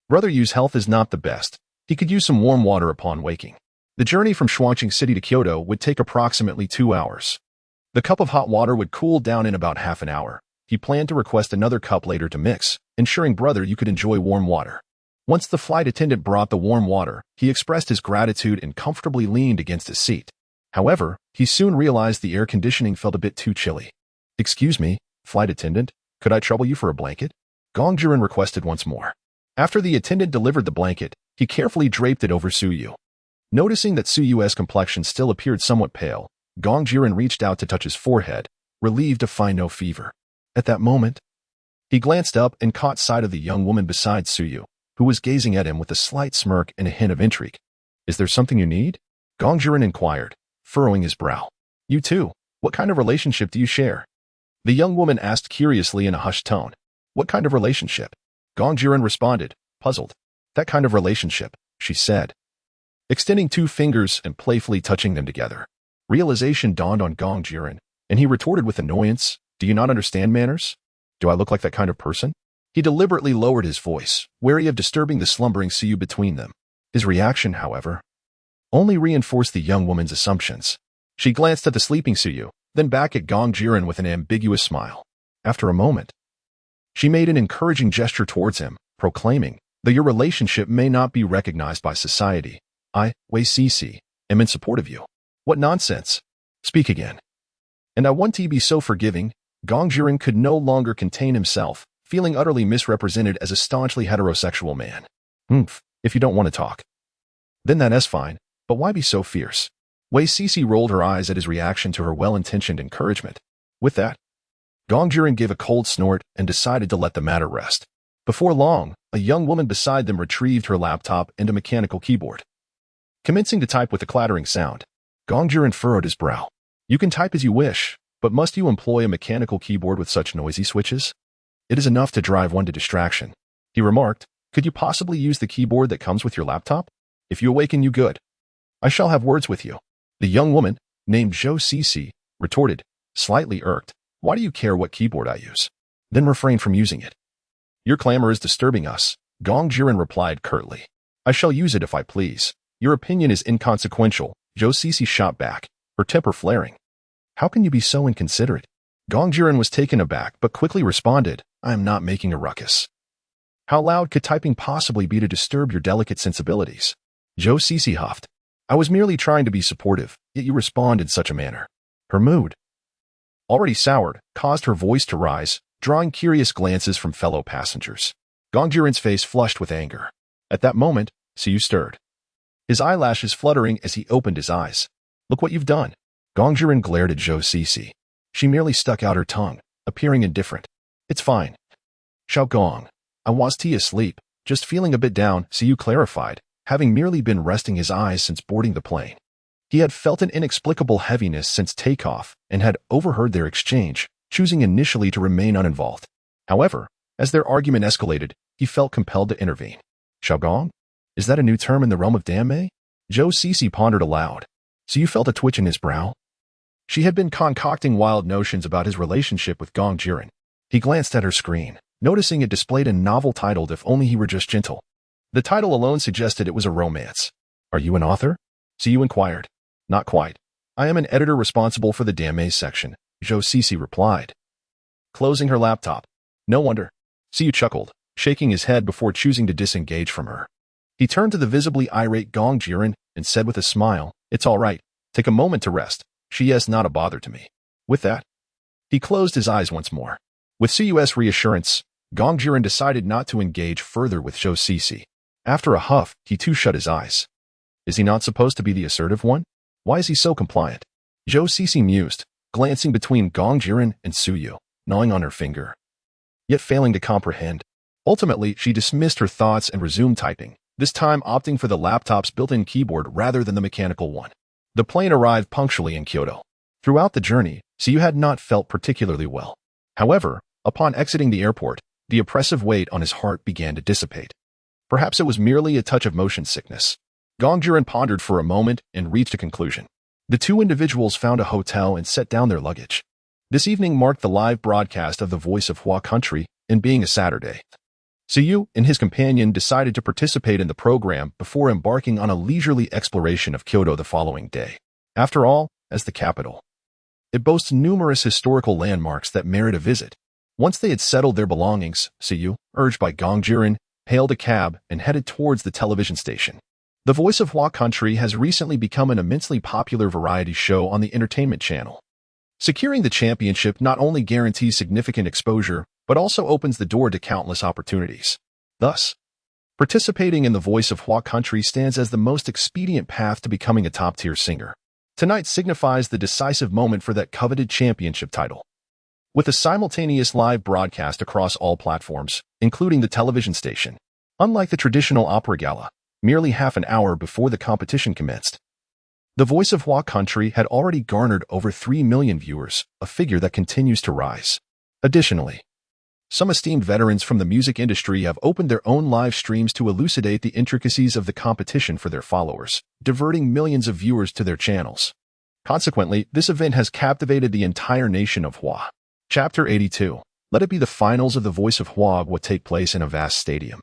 Brother Yu's health is not the best. He could use some warm water upon waking. The journey from Shuangqing City to Kyoto would take approximately 2 hours. The cup of hot water would cool down in about half an hour. He planned to request another cup later to mix, ensuring brother you could enjoy warm water. Once the flight attendant brought the warm water, he expressed his gratitude and comfortably leaned against his seat. However, he soon realized the air conditioning felt a bit too chilly. Excuse me, flight attendant, could I trouble you for a blanket? Gong Zhiren requested once more. After the attendant delivered the blanket, he carefully draped it over Suyu. Noticing that Suyu's complexion still appeared somewhat pale, Gong Zhiren reached out to touch his forehead, relieved to find no fever. At that moment, he glanced up and caught sight of the young woman beside Suyu, who was gazing at him with a slight smirk and a hint of intrigue. Is there something you need? Gong Zhiren inquired, furrowing his brow. You too, what kind of relationship do you share? The young woman asked curiously in a hushed tone. What kind of relationship? Gong Zhiren responded, puzzled. That kind of relationship, she said, extending 2 fingers and playfully touching them together. Realization dawned on Gong Jiren, and he retorted with annoyance, "Do you not understand manners? Do I look like that kind of person?" He deliberately lowered his voice, wary of disturbing the slumbering Siyu between them. His reaction, however, only reinforced the young woman's assumptions. She glanced at the sleeping Siyu, then back at Gong Jiren with an ambiguous smile. After a moment, she made an encouraging gesture towards him, proclaiming, "Though your relationship may not be recognized by society, I, Wei Cece, am in support of you." "What nonsense! Speak again." "And I want to be so forgiving." Gong Jiren could no longer contain himself, feeling utterly misrepresented as a staunchly heterosexual man. If you don't want to talk, then that's fine, but why be so fierce?" Wei Cece rolled her eyes at his reaction to her well-intentioned encouragement. With that, Gong Jiren gave a cold snort and decided to let the matter rest. Before long, a young woman beside them retrieved her laptop and a mechanical keyboard. Commencing to type with a clattering sound, Gong Jiren furrowed his brow. "You can type as you wish, but must you employ a mechanical keyboard with such noisy switches? It is enough to drive one to distraction," he remarked. "Could you possibly use the keyboard that comes with your laptop? If you awaken, you good. I shall have words with you." The young woman, named Zhou Cece, retorted, slightly irked, "Why do you care what keyboard I use? Then refrain from using it." "Your clamor is disturbing us," Gong Jiren replied curtly. "I shall use it if I please. Your opinion is inconsequential," Zhou Cece shot back, her temper flaring. "How can you be so inconsiderate?" Gong Jiren was taken aback but quickly responded, "I am not making a ruckus. How loud could typing possibly be to disturb your delicate sensibilities?" Zhou Cece huffed. "I was merely trying to be supportive, yet you respond in such a manner." Her mood, already soured, caused her voice to rise, drawing curious glances from fellow passengers. Gong Jiren's face flushed with anger. At that moment, Siyu stirred, his eyelashes fluttering as he opened his eyes. "Look what you've done." Gong Jiren glared at Zhou Cece. She merely stuck out her tongue, appearing indifferent. "It's fine." "Xiao Gong, I was asleep, just feeling a bit down," Siyu clarified, having merely been resting his eyes since boarding the plane. He had felt an inexplicable heaviness since takeoff and had overheard their exchange, choosing initially to remain uninvolved. However, as their argument escalated, he felt compelled to intervene. "Xiao Gong? Is that a new term in the realm of Danmei?" Zhou Cece pondered aloud. Siyu felt a twitch in his brow. She had been concocting wild notions about his relationship with Gong Jiren. He glanced at her screen, noticing it displayed a novel titled "If Only He Were Just Gentle." The title alone suggested it was a romance. "Are you an author?" Siyu inquired. "Not quite. I am an editor responsible for the Danmei section," Zhou Cece replied, closing her laptop. "No wonder." Siyu chuckled, shaking his head before choosing to disengage from her. He turned to the visibly irate Gong Jiren and said with a smile, "It's all right. Take a moment to rest. She is not a bother to me." With that, he closed his eyes once more. With Cus reassurance, Gong Jiren decided not to engage further with Zhou Cece. After a huff, he too shut his eyes. Is he not supposed to be the assertive one? Why is he so compliant? Zhou Cece mused, glancing between Gong Jiren and Siyu, gnawing on her finger, yet failing to comprehend. Ultimately, she dismissed her thoughts and resumed typing, this time opting for the laptop's built-in keyboard rather than the mechanical one. The plane arrived punctually in Kyoto. Throughout the journey, Siyu had not felt particularly well. However, upon exiting the airport, the oppressive weight on his heart began to dissipate. Perhaps it was merely a touch of motion sickness. Gong Jiren pondered for a moment and reached a conclusion. The two individuals found a hotel and set down their luggage. This evening marked the live broadcast of The Voice of Hua Country, and being a Saturday, Siyu and his companion decided to participate in the program before embarking on a leisurely exploration of Kyoto the following day. After all, as the capital, it boasts numerous historical landmarks that merit a visit. Once they had settled their belongings, Siyu, urged by Gong Jiren, hailed a cab and headed towards the television station. The Voice of Hua Country has recently become an immensely popular variety show on the entertainment channel. Securing the championship not only guarantees significant exposure, but also opens the door to countless opportunities. Thus, participating in the Voice of Hua Country stands as the most expedient path to becoming a top-tier singer. Tonight signifies the decisive moment for that coveted championship title. With a simultaneous live broadcast across all platforms, including the television station, unlike the traditional opera gala, merely half an hour before the competition commenced, the Voice of Hua Country had already garnered over 3 million viewers, a figure that continues to rise. Additionally, Some esteemed veterans from the music industry have opened their own live streams to elucidate the intricacies of the competition for their followers, diverting millions of viewers to their channels. Consequently, this event has captivated the entire nation of Hua. Chapter 82. Let it be the finals of The Voice of Hua will take place in a vast stadium.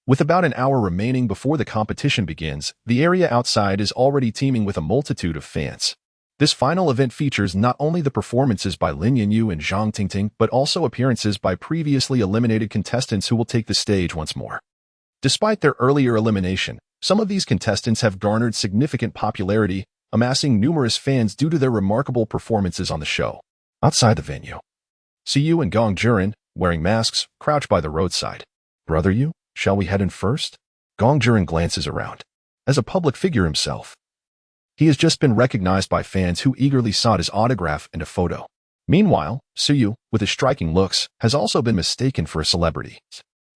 With about an hour remaining before the competition begins, the area outside is already teeming with a multitude of fans. This final event features not only the performances by Lin Yanyu and Zhang Tingting, but also appearances by previously eliminated contestants who will take the stage once more. Despite their earlier elimination, some of these contestants have garnered significant popularity, amassing numerous fans due to their remarkable performances on the show. Outside the venue, Siyu and Gong Juren, wearing masks, crouch by the roadside. Brother Yu, shall we head in first? Gong Juren glances around. As a public figure himself, he has just been recognized by fans who eagerly sought his autograph and a photo. Meanwhile, Siyu, with his striking looks, has also been mistaken for a celebrity.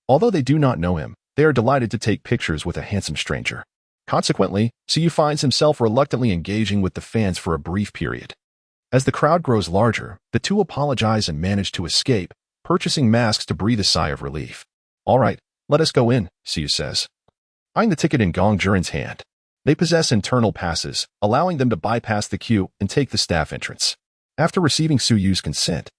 Although they do not know him, they are delighted to take pictures with a handsome stranger. Consequently, Siyu finds himself reluctantly engaging with the fans for a brief period. As the crowd grows larger, the two apologize and manage to escape, purchasing masks to breathe a sigh of relief. All right, let us go in, Siyu says, eyeing the ticket in Gong Juren's hand. They possess internal passes, allowing them to bypass the queue and take the staff entrance. After receiving Suyu's consent,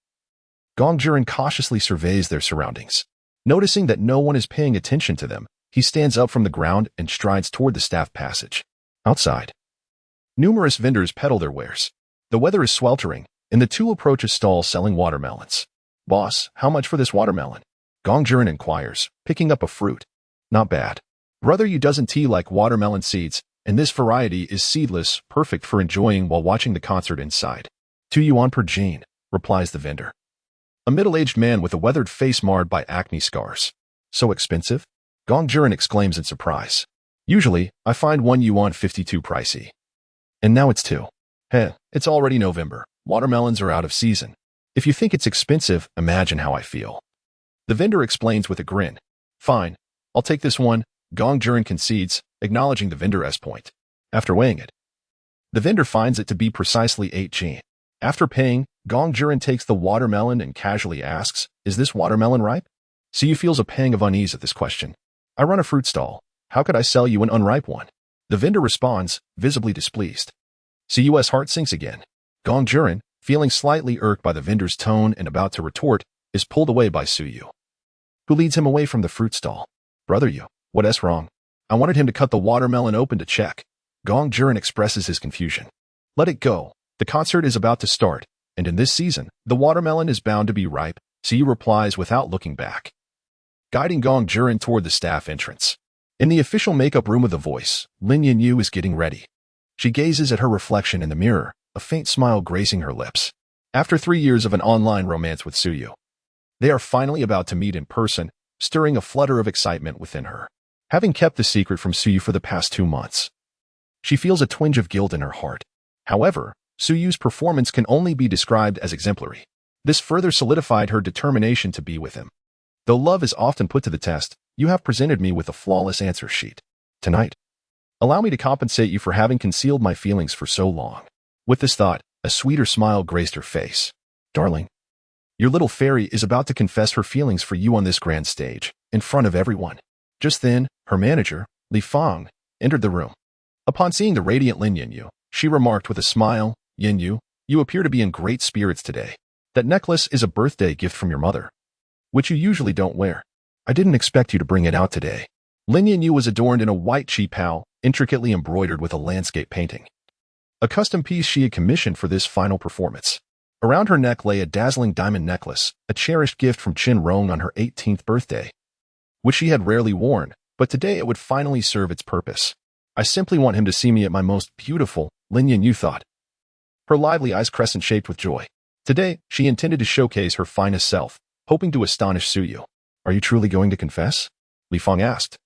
Gong Juren cautiously surveys their surroundings. Noticing that no one is paying attention to them, he stands up from the ground and strides toward the staff passage. Outside, numerous vendors peddle their wares. The weather is sweltering, and the two approach a stall selling watermelons. Boss, how much for this watermelon? Gong Juren inquires, picking up a fruit. Not bad. Brother Yu doesn't tea like watermelon seeds, and this variety is seedless, perfect for enjoying while watching the concert inside. 2 yuan per jane, replies the vendor. A middle-aged man with a weathered face marred by acne scars. So expensive? Gong Juren exclaims in surprise. Usually, I find 1 yuan 52 pricey. And now it's 2. Heh, it's already November. Watermelons are out of season. If you think it's expensive, imagine how I feel. The vendor explains with a grin. Fine, I'll take this one. Gong Juren concedes, acknowledging the vendor's point. After weighing it, the vendor finds it to be precisely 8 jin. After paying, Gong Juren takes the watermelon and casually asks, is this watermelon ripe? Siyu feels a pang of unease at this question. I run a fruit stall. How could I sell you an unripe one? The vendor responds, visibly displeased. Siyu's heart sinks again. Gong Juren, feeling slightly irked by the vendor's tone and about to retort, is pulled away by Siyu, who leads him away from the fruit stall. Brother Yu, what's wrong? I wanted him to cut the watermelon open to check. Gong Juren expresses his confusion. Let it go. The concert is about to start, and in this season, the watermelon is bound to be ripe, Siyu replies without looking back, guiding Gong Juren toward the staff entrance. In the official makeup room of The Voice, Lin Yanyu is getting ready. She gazes at her reflection in the mirror, a faint smile gracing her lips. After 3 years of an online romance with Siyu, they are finally about to meet in person, stirring a flutter of excitement within her. Having kept the secret from Siyu for the past 2 months, she feels a twinge of guilt in her heart. However, Suyu's performance can only be described as exemplary. This further solidified her determination to be with him. Though love is often put to the test, you have presented me with a flawless answer sheet. Tonight, allow me to compensate you for having concealed my feelings for so long. With this thought, a sweeter smile graced her face. Darling, your little fairy is about to confess her feelings for you on this grand stage, in front of everyone. Just then, her manager, Li Fang, entered the room. Upon seeing the radiant Lin Yanyu, she remarked with a smile, Yanyu, you appear to be in great spirits today. That necklace is a birthday gift from your mother, which you usually don't wear. I didn't expect you to bring it out today. Lin Yanyu was adorned in a white qipao, intricately embroidered with a landscape painting, a custom piece she had commissioned for this final performance. Around her neck lay a dazzling diamond necklace, a cherished gift from Qin Rong on her 18th birthday, which she had rarely worn, but today it would finally serve its purpose. I simply want him to see me at my most beautiful, Lin Yanyu thought, her lively eyes crescent-shaped with joy. Today, she intended to showcase her finest self, hoping to astonish Siyu. Are you truly going to confess? Li Fang asked,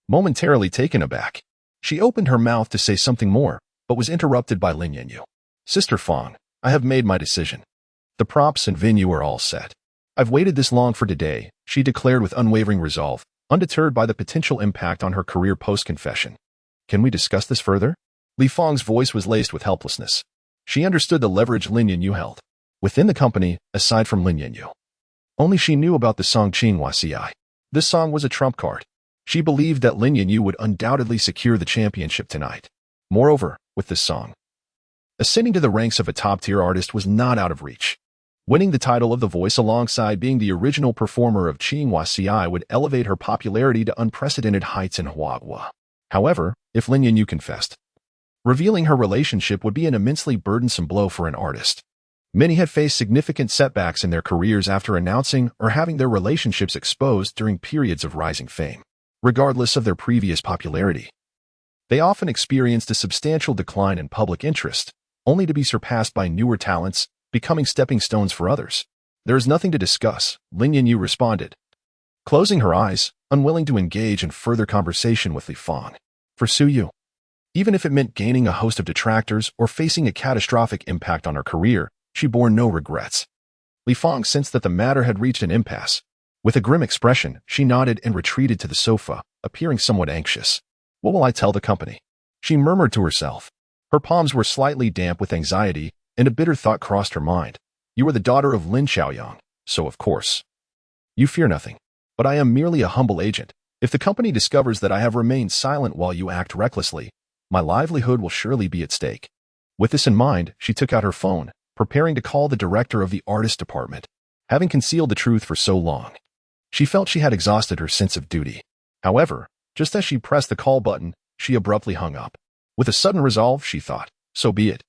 momentarily taken aback. She opened her mouth to say something more, but was interrupted by Lin Yanyu. Sister Fang, I have made my decision. The props and venue are all set. I've waited this long for today, she declared with unwavering resolve, undeterred by the potential impact on her career post-confession. Can we discuss this further? Li Fang's voice was laced with helplessness. She understood the leverage Lin Yanyu held within the company, aside from Lin Yanyu. Only she knew about the song Qianbaidu. This song was a trump card. She believed that Lin Yanyu would undoubtedly secure the championship tonight. Moreover, with this song, ascending to the ranks of a top-tier artist was not out of reach. Winning the title of The Voice alongside being the original performer of Qianbaidu would elevate her popularity to unprecedented heights in Huagua. However, if Lin Yanyu confessed, revealing her relationship would be an immensely burdensome blow for an artist. Many had faced significant setbacks in their careers after announcing or having their relationships exposed during periods of rising fame. Regardless of their previous popularity, they often experienced a substantial decline in public interest, only to be surpassed by newer talents, becoming stepping stones for others. There is nothing to discuss, Lin Yanyu responded, closing her eyes, unwilling to engage in further conversation with Li Fang. For Su Yu, even if it meant gaining a host of detractors or facing a catastrophic impact on her career, she bore no regrets. Li Fang sensed that the matter had reached an impasse. With a grim expression, she nodded and retreated to the sofa, appearing somewhat anxious. What will I tell the company? She murmured to herself. Her palms were slightly damp with anxiety, and a bitter thought crossed her mind. You are the daughter of Lin Xiaoyang, so of course. You fear nothing. But I am merely a humble agent. If the company discovers that I have remained silent while you act recklessly, my livelihood will surely be at stake. With this in mind, she took out her phone, preparing to call the director of the artist department. Having concealed the truth for so long, she felt she had exhausted her sense of duty. However, just as she pressed the call button, she abruptly hung up. With a sudden resolve, she thought, so be it.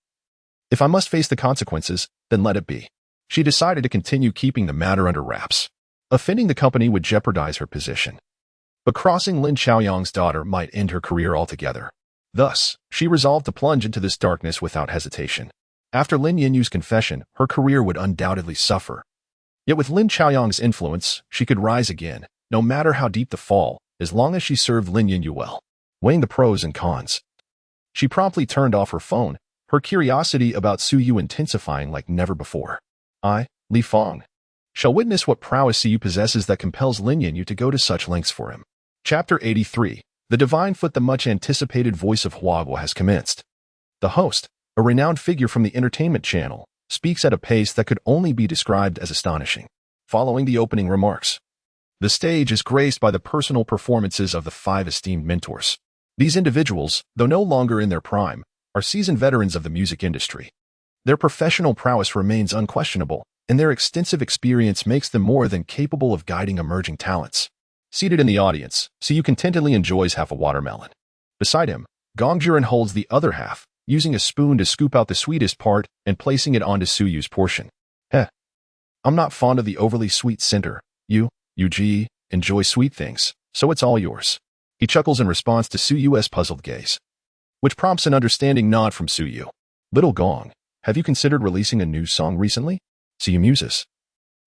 If I must face the consequences, then let it be. She decided to continue keeping the matter under wraps. Offending the company would jeopardize her position. But crossing Lin Xiaoyang's daughter might end her career altogether. Thus, she resolved to plunge into this darkness without hesitation. After Lin Yanyu's confession, her career would undoubtedly suffer. Yet with Lin Xiaoyang's influence, she could rise again, no matter how deep the fall, as long as she served Lin Yanyu well. Weighing the pros and cons, she promptly turned off her phone, her curiosity about Su Yu intensifying like never before. I, Li Fang, shall witness what prowess Su Yu possesses that compels Lin Yanyu to go to such lengths for him. Chapter 83. The Divine Foot. The much-anticipated Voice of Huagua has commenced. The host, a renowned figure from the entertainment channel, speaks at a pace that could only be described as astonishing. Following the opening remarks, the stage is graced by the personal performances of the 5 esteemed mentors. These individuals, though no longer in their prime, are seasoned veterans of the music industry. Their professional prowess remains unquestionable, and their extensive experience makes them more than capable of guiding emerging talents. Seated in the audience, Su Yu contentedly enjoys half a watermelon. Beside him, Gong Jiren holds the other half, using a spoon to scoop out the sweetest part and placing it onto Su Yu's portion. I'm not fond of the overly sweet center. You enjoy sweet things, so it's all yours. He chuckles in response to Su Yu's puzzled gaze, which prompts an understanding nod from Su Yu. Little Gong, have you considered releasing a new song recently? Su Yu muses,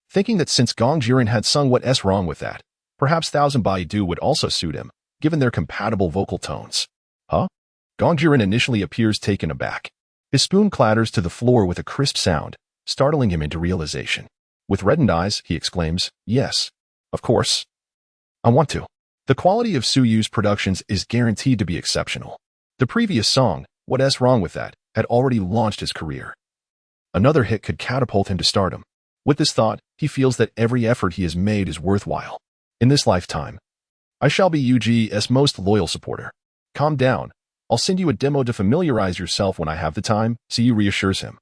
thinking that since Gong Jiren had sung What's Wrong With That, perhaps Qianbaidu would also suit him, given their compatible vocal tones. Huh? Gong Jiren initially appears taken aback. His spoon clatters to the floor with a crisp sound, startling him into realization. With reddened eyes, he exclaims, yes, of course. I want to. The quality of Su Yu's productions is guaranteed to be exceptional. The previous song, What's Wrong With That, had already launched his career. Another hit could catapult him to stardom. With this thought, he feels that every effort he has made is worthwhile. In this lifetime, I shall be UG's most loyal supporter. Calm down. I'll send you a demo to familiarize yourself when I have the time, Su Yu reassures him,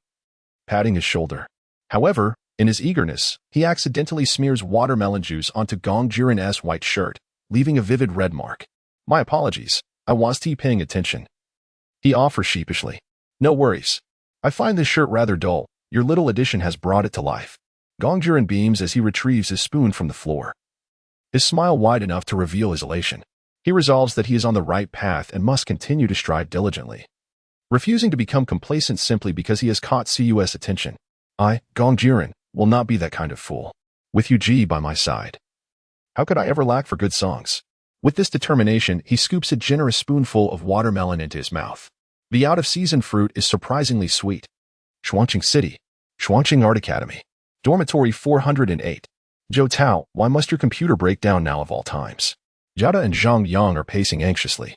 patting his shoulder. However, in his eagerness, he accidentally smears watermelon juice onto Gong Jiren's white shirt, leaving a vivid red mark. My apologies. I was paying attention. He offers sheepishly. No worries. I find this shirt rather dull. Your little addition has brought it to life. Gong Jiren beams as he retrieves his spoon from the floor, his smile wide enough to reveal his elation. He resolves that he is on the right path and must continue to strive diligently, refusing to become complacent simply because he has caught Cu's attention. I, Gong Jiren, will not be that kind of fool. With Yu by my side, how could I ever lack for good songs? With this determination, he scoops a generous spoonful of watermelon into his mouth. The out-of-season fruit is surprisingly sweet. Shuangqing City, Shuangqing Art Academy, Dormitory 408. Zhou Tao, why must your computer break down now of all times? Jiada and Zhang Yang are pacing anxiously,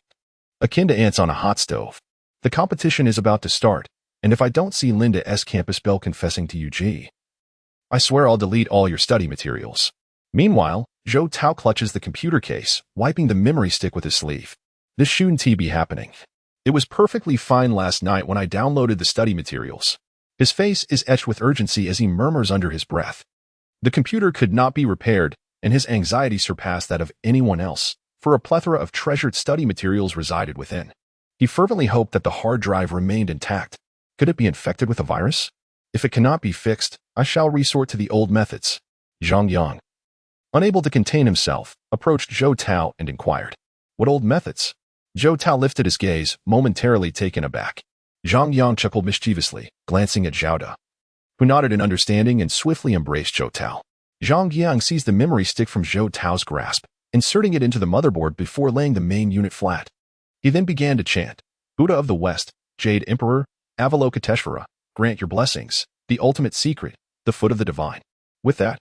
akin to ants on a hot stove. The competition is about to start, and if I don't see Linda's campus belle confessing to Yu, I swear I'll delete all your study materials. Meanwhile, Zhou Tao clutches the computer case, wiping the memory stick with his sleeve. This shouldn't be happening. It was perfectly fine last night when I downloaded the study materials. His face is etched with urgency as he murmurs under his breath. The computer could not be repaired, and his anxiety surpassed that of anyone else, for a plethora of treasured study materials resided within. He fervently hoped that the hard drive remained intact. Could it be infected with a virus? If it cannot be fixed, I shall resort to the old methods. Zhang Yang, unable to contain himself, approached Zhou Tao and inquired, "What old methods?" Zhou Tao lifted his gaze, momentarily taken aback. Zhang Yang chuckled mischievously, glancing at Zhao De, who nodded in understanding and swiftly embraced Zhou Tao. Zhang Yang seized the memory stick from Zhou Tao's grasp, inserting it into the motherboard before laying the main unit flat. He then began to chant, "Buddha of the West, Jade Emperor, Avalokiteshvara, grant your blessings, the ultimate secret, the foot of the divine." With that,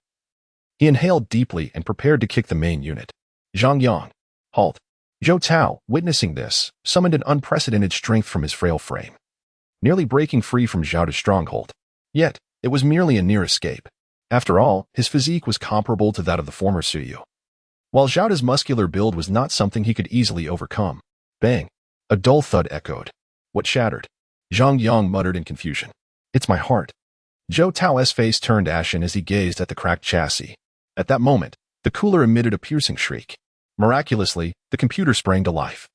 he inhaled deeply and prepared to kick the main unit. Zhang Yang, halt. Zhou Tao, witnessing this, summoned an unprecedented strength from his frail frame, nearly breaking free from Zhao De's stronghold. Yet, it was merely a near escape. After all, his physique was comparable to that of the former Suyu. While Zhao De's muscular build was not something he could easily overcome. Bang! A dull thud echoed. What shattered? Zhang Yang muttered in confusion. It's my heart. Zhou Tao's face turned ashen as he gazed at the cracked chassis. At that moment, the cooler emitted a piercing shriek. Miraculously, the computer sprang to life.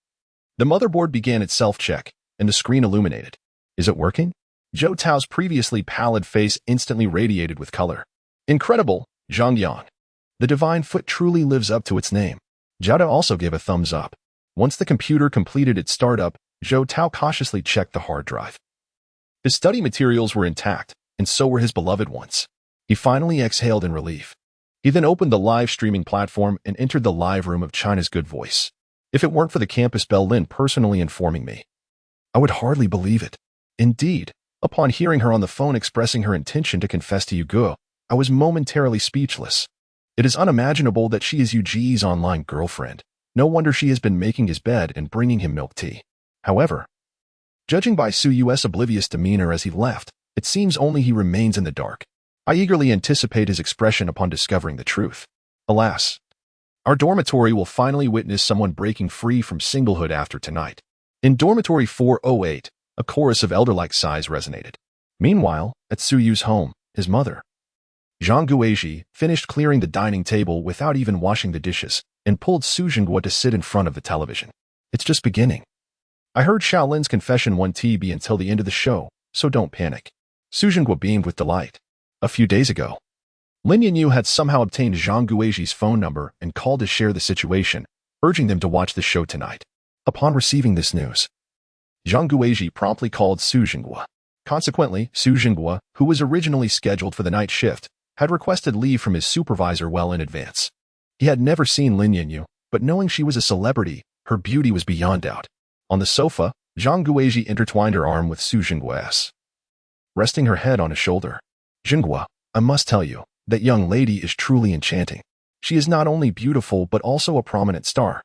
The motherboard began its self-check, and the screen illuminated. Is it working? Zhou Tao's previously pallid face instantly radiated with color. Incredible, Zhang Yang. The divine foot truly lives up to its name. Zhao De also gave a thumbs up. Once the computer completed its startup, Zhou Tao cautiously checked the hard drive. His study materials were intact, and so were his beloved ones. He finally exhaled in relief. He then opened the live streaming platform and entered the live room of China's Good Voice. If it weren't for the campus belle Lin personally informing me, I would hardly believe it. Indeed, upon hearing her on the phone expressing her intention to confess to Yu Guo, I was momentarily speechless. It is unimaginable that she is Yu Ji's online girlfriend. No wonder she has been making his bed and bringing him milk tea. However, judging by Su Yu's oblivious demeanor as he left, it seems only he remains in the dark. I eagerly anticipate his expression upon discovering the truth. Alas, our dormitory will finally witness someone breaking free from singlehood after tonight. In dormitory 408, a chorus of elder-like sighs resonated. Meanwhile, at Su Yu's home, his mother, Zhang Guizhi, finished clearing the dining table without even washing the dishes and pulled Su Jinghua to sit in front of the television. It's just beginning. I heard Shaolin's confession won't be until the end of the show, so don't panic. Su Jinghua beamed with delight. A few days ago, Lin Yanyu had somehow obtained Zhang Guizhi's phone number and called to share the situation, urging them to watch the show tonight. Upon receiving this news, Zhang Guizhi promptly called Su Jinghua. Consequently, Su Jinghua, who was originally scheduled for the night shift, had requested leave from his supervisor well in advance. He had never seen Lin Yanyu, but knowing she was a celebrity, her beauty was beyond doubt. On the sofa, Zhang Guizhi intertwined her arm with Su Jinghua's, resting her head on his shoulder. Jinghua, I must tell you, that young lady is truly enchanting. She is not only beautiful but also a prominent star.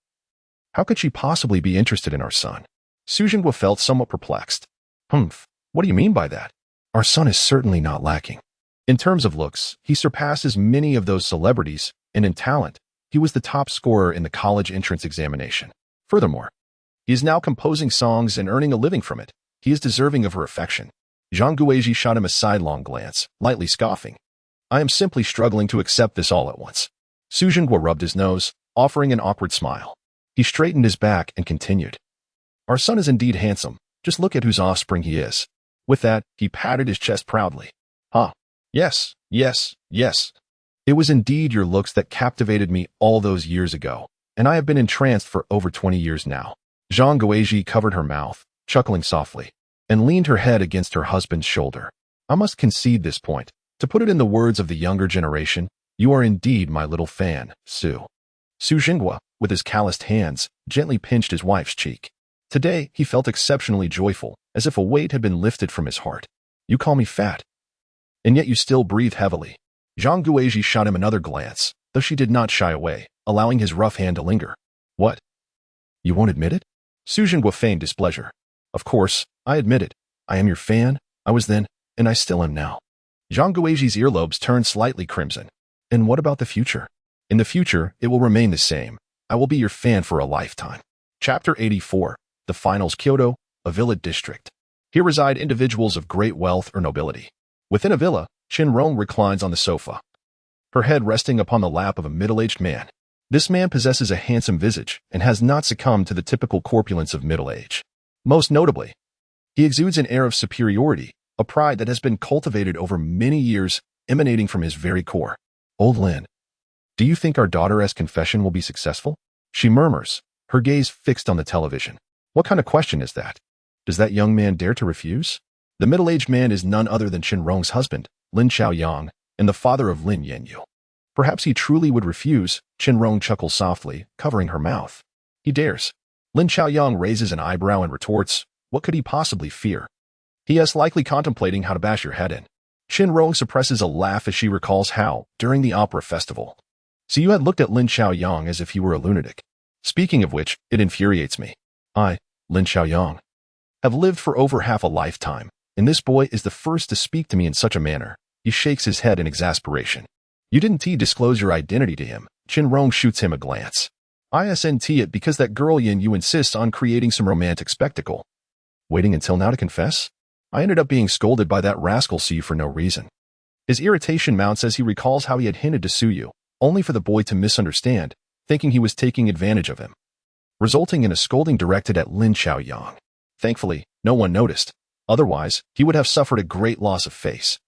How could she possibly be interested in our son? Su Jinghua felt somewhat perplexed. What do you mean by that? Our son is certainly not lacking. In terms of looks, he surpasses many of those celebrities, and in talent, he was the top scorer in the college entrance examination. Furthermore, he is now composing songs and earning a living from it. He is deserving of her affection. Zhang Guizhi shot him a sidelong glance, lightly scoffing. I am simply struggling to accept this all at once. Su Jinghua rubbed his nose, offering an awkward smile. He straightened his back and continued. Our son is indeed handsome. Just look at whose offspring he is. With that, he patted his chest proudly. Yes. It was indeed your looks that captivated me all those years ago, and I have been entranced for over 20 years now. Zhang Guizhi covered her mouth, chuckling softly, and leaned her head against her husband's shoulder. I must concede this point. To put it in the words of the younger generation, you are indeed my little fan, Su. Su Jinghua, with his calloused hands, gently pinched his wife's cheek. Today, he felt exceptionally joyful, as if a weight had been lifted from his heart. You call me fat, and yet you still breathe heavily. Zhang Guizhi shot him another glance, though she did not shy away, allowing his rough hand to linger. What? You won't admit it? Su Jinghua feigned displeasure. Of course, I admit it. I am your fan. I was then, and I still am now. Zhang Guizhi's earlobes turned slightly crimson. And what about the future? In the future, it will remain the same. I will be your fan for a lifetime. Chapter 84. The Finals. Kyoto, a villa district. Here reside individuals of great wealth or nobility. Within a villa, Qianbaidu reclines on the sofa, her head resting upon the lap of a middle-aged man. This man possesses a handsome visage and has not succumbed to the typical corpulence of middle age. Most notably, he exudes an air of superiority, a pride that has been cultivated over many years, emanating from his very core. Old Lin, do you think our daughter's confession will be successful? She murmurs, her gaze fixed on the television. What kind of question is that? Does that young man dare to refuse? The middle-aged man is none other than Qianbaidu's husband, Lin Xiaoyang, and the father of Lin Yanyu. Perhaps he truly would refuse. Qianbaidu chuckles softly, covering her mouth. He dares. Lin Xiaoyang raises an eyebrow and retorts, what could he possibly fear? He is likely contemplating how to bash your head in. Qianbaidu suppresses a laugh as she recalls how, during the opera festival, so you had looked at Lin Xiaoyang as if he were a lunatic. Speaking of which, it infuriates me. I, Lin Xiaoyang, have lived for over half a lifetime, and this boy is the first to speak to me in such a manner. He shakes his head in exasperation. You didn't disclose your identity to him. Qianbaidu shoots him a glance. Isn't it because that girl Yanyu insists on creating some romantic spectacle? Waiting until now to confess? I ended up being scolded by that rascal Su for no reason. His irritation mounts as he recalls how he had hinted to Suyu, only for the boy to misunderstand, thinking he was taking advantage of him, resulting in a scolding directed at Lin Xiaoyang. Thankfully, no one noticed. Otherwise, he would have suffered a great loss of face.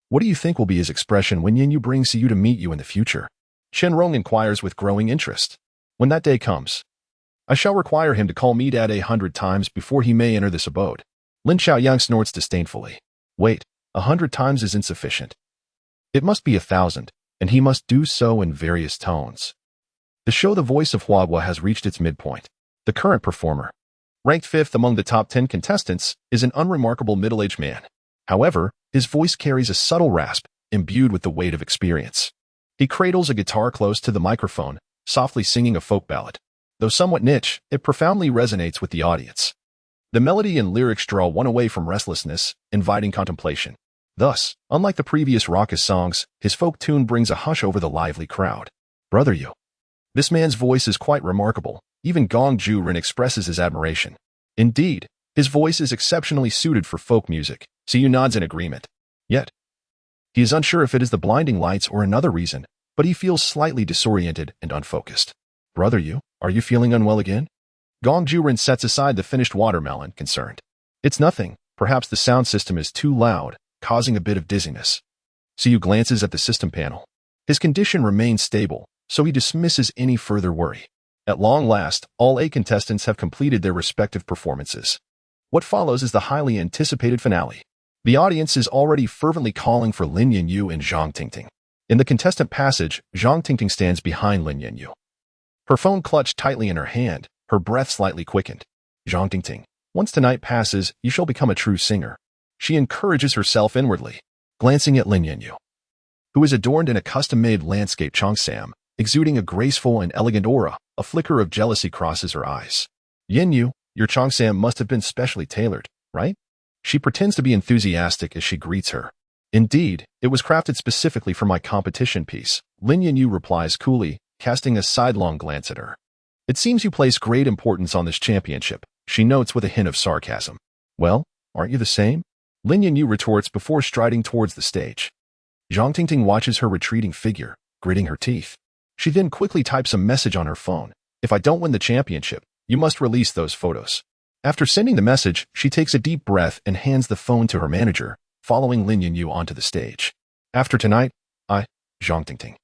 What do you think will be his expression when Yanyu brings you to meet you in the future? Qianbaidu inquires with growing interest. When that day comes, I shall require him to call me Dad 100 times before he may enter this abode. Lin Xiaoyang snorts disdainfully. Wait, 100 times is insufficient. It must be 1,000, and he must do so in various tones. The show The Voice of Huahua has reached its midpoint. The current performer, ranked 5th among the top 10 contestants, is an unremarkable middle-aged man. However, his voice carries a subtle rasp, imbued with the weight of experience. He cradles a guitar close to the microphone, softly singing a folk ballad. Though somewhat niche, it profoundly resonates with the audience. The melody and lyrics draw one away from restlessness, inviting contemplation. Thus, unlike the previous raucous songs, his folk tune brings a hush over the lively crowd. Brother Yu. This man's voice is quite remarkable. Even Gong Juren expresses his admiration. Indeed, his voice is exceptionally suited for folk music. Siyu nods in agreement. Yet, he is unsure if it is the blinding lights or another reason, but he feels slightly disoriented and unfocused. Brother Yu, are you feeling unwell again? Gong Juren sets aside the finished watermelon, concerned. It's nothing. Perhaps the sound system is too loud, causing a bit of dizziness. Siyu glances at the system panel. His condition remains stable, so he dismisses any further worry. At long last, all 8 contestants have completed their respective performances. What follows is the highly anticipated finale. The audience is already fervently calling for Lin Yanyu and Zhang Tingting. In the contestant passage, Zhang Tingting stands behind Lin Yanyu. Her phone clutched tightly in her hand, her breath slightly quickened. Zhang Tingting, once tonight passes, you shall become a true singer. She encourages herself inwardly, glancing at Lin Yanyu, who is adorned in a custom-made landscape cheongsam, exuding a graceful and elegant aura. A flicker of jealousy crosses her eyes. Yanyu, your cheongsam must have been specially tailored, right? She pretends to be enthusiastic as she greets her. Indeed, it was crafted specifically for my competition piece. Lin Yanyu replies coolly, casting a sidelong glance at her. It seems you place great importance on this championship, she notes with a hint of sarcasm. Well, aren't you the same? Lin Yanyu retorts before striding towards the stage. Zhang Tingting watches her retreating figure, gritting her teeth. She then quickly types a message on her phone. If I don't win the championship, you must release those photos. After sending the message, she takes a deep breath and hands the phone to her manager, following Lin Yanyu onto the stage. After tonight, I, Zhang Tingting,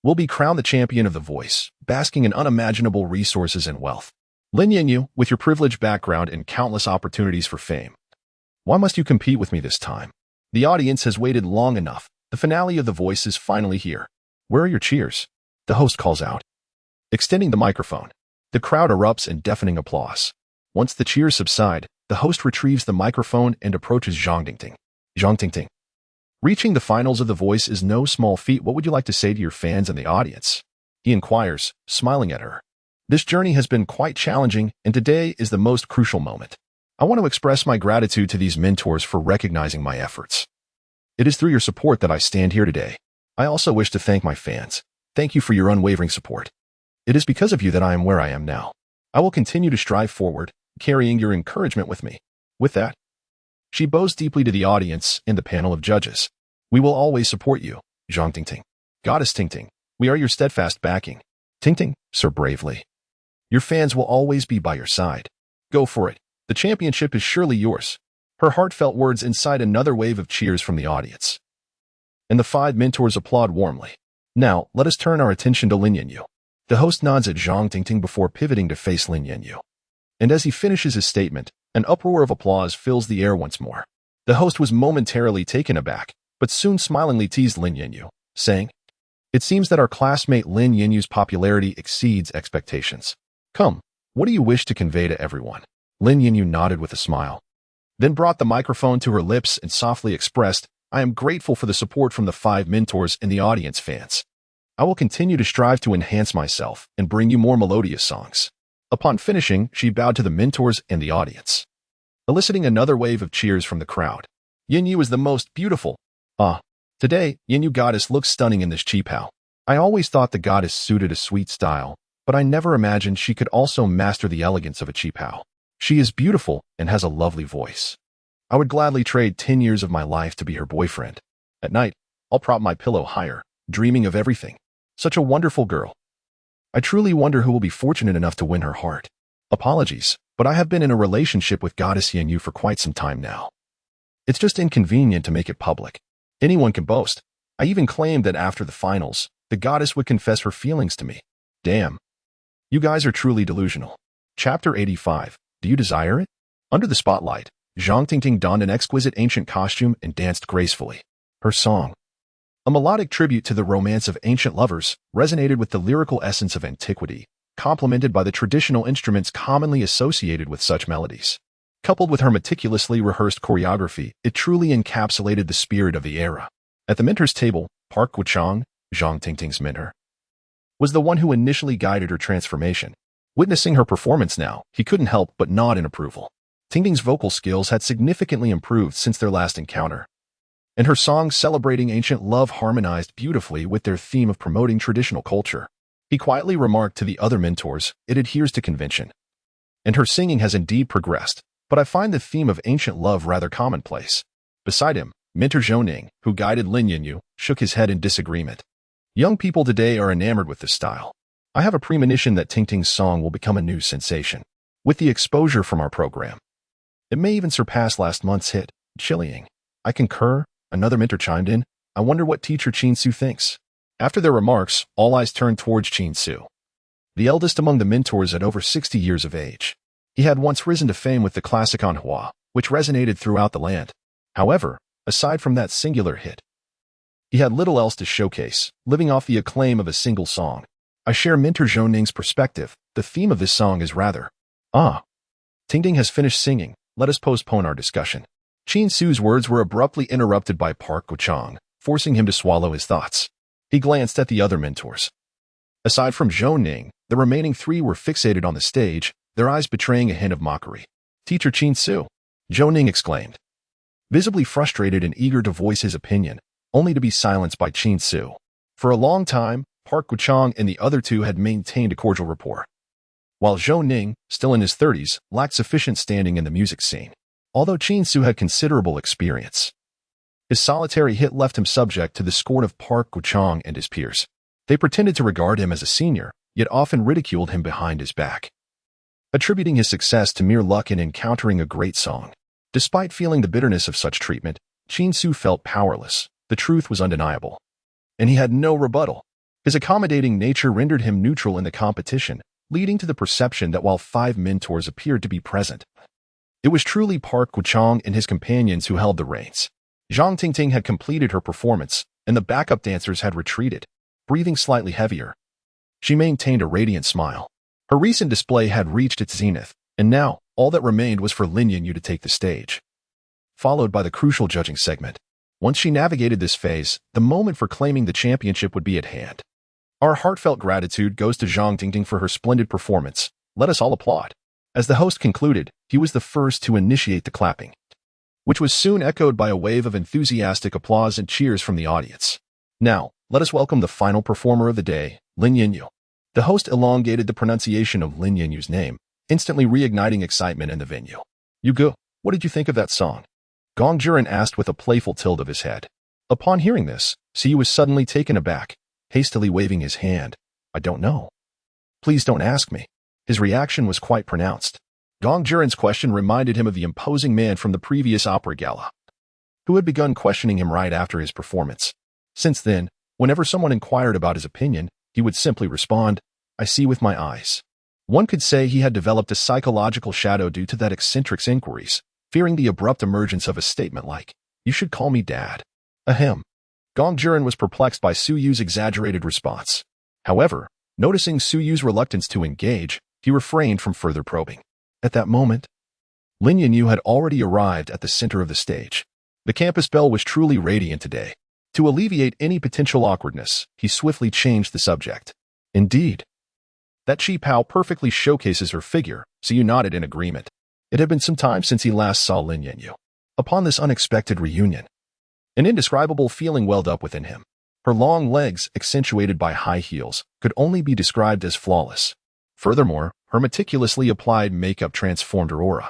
will be crowned the champion of The Voice, basking in unimaginable resources and wealth. Lin Yanyu, with your privileged background and countless opportunities for fame, why must you compete with me this time? The audience has waited long enough. The finale of The Voice is finally here. Where are your cheers? The host calls out. Extending the microphone, the crowd erupts in deafening applause. Once the cheers subside, the host retrieves the microphone and approaches Zhang Tingting. Zhang Tingting. Reaching the finals of The Voice is no small feat. What would you like to say to your fans and the audience? He inquires, smiling at her. This journey has been quite challenging, and today is the most crucial moment. I want to express my gratitude to these mentors for recognizing my efforts. It is through your support that I stand here today. I also wish to thank my fans. Thank you for your unwavering support. It is because of you that I am where I am now. I will continue to strive forward, carrying your encouragement with me. With that, she bows deeply to the audience and the panel of judges. We will always support you, Zhang Tingting. Goddess Tingting, we are your steadfast backing. Tingting, sir bravely. Your fans will always be by your side. Go for it. The championship is surely yours. Her heartfelt words incite another wave of cheers from the audience. And the 5 mentors applaud warmly. Now, let us turn our attention to Lin Yanyu. The host nods at Zhang Tingting before pivoting to face Lin Yanyu. And as he finishes his statement, an uproar of applause fills the air once more. The host was momentarily taken aback, but soon smilingly teased Lin Yanyu, saying, "It seems that our classmate Lin Yanyu's popularity exceeds expectations. Come, what do you wish to convey to everyone?" Lin Yanyu nodded with a smile, then brought the microphone to her lips and softly expressed, "I am grateful for the support from the 5 mentors and the audience fans. I will continue to strive to enhance myself and bring you more melodious songs." Upon finishing, she bowed to the mentors and the audience, eliciting another wave of cheers from the crowd. Yanyu is the most beautiful. Today, Yanyu goddess looks stunning in this qipao. I always thought the goddess suited a sweet style, but I never imagined she could also master the elegance of a qipao. She is beautiful and has a lovely voice. I would gladly trade 10 years of my life to be her boyfriend. At night, I'll prop my pillow higher, dreaming of everything. Such a wonderful girl. I truly wonder who will be fortunate enough to win her heart. Apologies, but I have been in a relationship with Goddess Yanyu for quite some time now. It's just inconvenient to make it public. Anyone can boast. I even claimed that after the finals, the goddess would confess her feelings to me. Damn. You guys are truly delusional. Chapter 85. Do you desire it? Under the spotlight, Zhang Tingting donned an exquisite ancient costume and danced gracefully. Her song, a melodic tribute to the romance of ancient lovers, resonated with the lyrical essence of antiquity, complemented by the traditional instruments commonly associated with such melodies. Coupled with her meticulously rehearsed choreography, it truly encapsulated the spirit of the era. At the mentor's table, Park Guchang, Zhang Tingting's mentor, was the one who initially guided her transformation. Witnessing her performance now, he couldn't help but nod in approval. Tingting's vocal skills had significantly improved since their last encounter, and her songs celebrating ancient love harmonized beautifully with their theme of promoting traditional culture. He quietly remarked to the other mentors, "It adheres to convention. And her singing has indeed progressed, but I find the theme of ancient love rather commonplace." Beside him, mentor Zhou, who guided Lin Yanyu, shook his head in disagreement. "Young people today are enamored with this style. I have a premonition that Tingting's song will become a new sensation. With the exposure from our program, it may even surpass last month's hit, Chiling." "I concur," another mentor chimed in. "I wonder what teacher Qin thinks." After their remarks, all eyes turned towards Qin, the eldest among the mentors at over 60 years of age. He had once risen to fame with the classic Anhua, which resonated throughout the land. However, aside from that singular hit, he had little else to showcase, living off the acclaim of a single song. I share mentor Zhou perspective. The theme of this song is rather, Tingting has finished singing. Let us postpone our discussion. Qin words were abruptly interrupted by Park Guchang, forcing him to swallow his thoughts. He glanced at the other mentors. Aside from Zhou, the remaining 3 were fixated on the stage, their eyes betraying a hint of mockery. "Teacher Qin," Zhou exclaimed, visibly frustrated and eager to voice his opinion, only to be silenced by Qin. For a long time, Park Guchang and the other 2 had maintained a cordial rapport, while Zhou, still in his 30s, lacked sufficient standing in the music scene. Although Qin had considerable experience, his solitary hit left him subject to the scorn of Park Guchang and his peers. They pretended to regard him as a senior, yet often ridiculed him behind his back, attributing his success to mere luck in encountering a great song. Despite feeling the bitterness of such treatment, Qin felt powerless. The truth was undeniable, and he had no rebuttal. His accommodating nature rendered him neutral in the competition, leading to the perception that while 5 mentors appeared to be present, it was truly Park Guchang and his companions who held the reins. Zhang Tingting had completed her performance, and the backup dancers had retreated, breathing slightly heavier. She maintained a radiant smile. Her recent display had reached its zenith, and now, all that remained was for Lin Yanyu to take the stage, followed by the crucial judging segment. Once she navigated this phase, the moment for claiming the championship would be at hand. Our heartfelt gratitude goes to Zhang Tingting for her splendid performance. Let us all applaud. As the host concluded, he was the first to initiate the clapping. which was soon echoed by a wave of enthusiastic applause and cheers from the audience. Now, let us welcome the final performer of the day, Lin Yinyu. The host elongated the pronunciation of Lin Yinyu's name, instantly reigniting excitement in the venue. Yugu, what did you think of that song? Gong Zhiren asked with a playful tilt of his head. Upon hearing this, Siyu was suddenly taken aback, hastily waving his hand. I don't know. Please don't ask me. His reaction was quite pronounced. Gong Zhiren's question reminded him of the imposing man from the previous opera gala, who had begun questioning him right after his performance. Since then, whenever someone inquired about his opinion, he would simply respond, I see with my eyes. One could say he had developed a psychological shadow due to that eccentric's inquiries, fearing the abrupt emergence of a statement like, you should call me Dad. Ahem. Gong Zhiren was perplexed by Su Yu's exaggerated response. However, noticing Su Yu's reluctance to engage, he refrained from further probing. At that moment, Lin Yinyu had already arrived at the center of the stage. The campus belle was truly radiant today. To alleviate any potential awkwardness, he swiftly changed the subject. Indeed. That Chi Pao perfectly showcases her figure, Siyu nodded in agreement. It had been some time since he last saw Lin Yinyu. Upon this unexpected reunion, an indescribable feeling welled up within him. Her long legs, accentuated by high heels, could only be described as flawless. Furthermore, her meticulously applied makeup transformed her aura.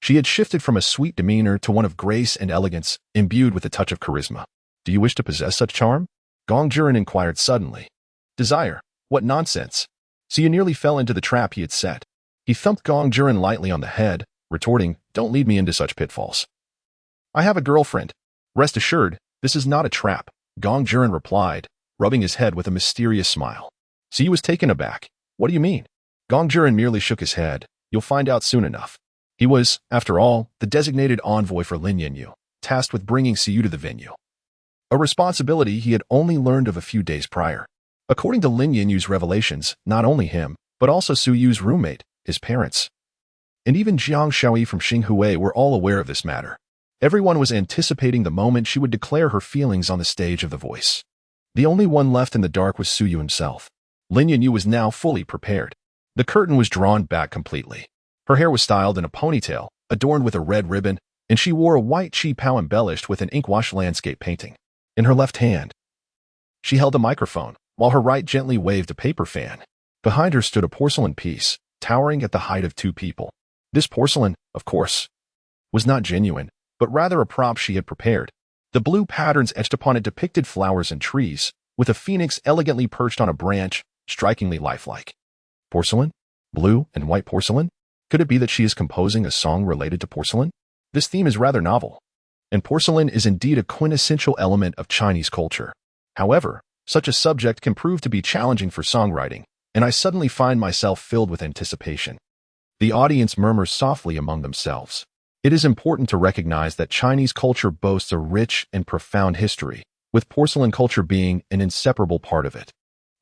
She had shifted from a sweet demeanor to one of grace and elegance, imbued with a touch of charisma. Do you wish to possess such charm? Gong Zhiren inquired suddenly. Desire? What nonsense! Siyu nearly fell into the trap he had set. He thumped Gong Zhiren lightly on the head, retorting, don't lead me into such pitfalls. I have a girlfriend. Rest assured, this is not a trap, Gong Zhiren replied, rubbing his head with a mysterious smile. Siyu was taken aback. What do you mean? Gong Zhiren merely shook his head. You'll find out soon enough. He was, after all, the designated envoy for Lin Yinyu, tasked with bringing Siyu to the venue. A responsibility he had only learned of a few days prior. According to Lin Yinyu's revelations, not only him, but also Su Yu's roommate, his parents, and even Jiang Shaoyi from Xinghui were all aware of this matter. Everyone was anticipating the moment she would declare her feelings on the stage of The Voice. The only one left in the dark was Su Yu himself. Lin Yinyu was now fully prepared. The curtain was drawn back completely. Her hair was styled in a ponytail, adorned with a red ribbon, and she wore a white chi pao embellished with an ink-wash landscape painting. In her left hand, she held a microphone, while her right gently waved a paper fan. Behind her stood a porcelain piece, towering at the height of 2 people. This porcelain, of course, was not genuine, but rather a prop she had prepared. The blue patterns etched upon it depicted flowers and trees, with a phoenix elegantly perched on a branch, strikingly lifelike. Porcelain? Blue and white porcelain? Could it be that she is composing a song related to porcelain? This theme is rather novel, and porcelain is indeed a quintessential element of Chinese culture. However, such a subject can prove to be challenging for songwriting, and I suddenly find myself filled with anticipation. The audience murmurs softly among themselves. It is important to recognize that Chinese culture boasts a rich and profound history, with porcelain culture being an inseparable part of it.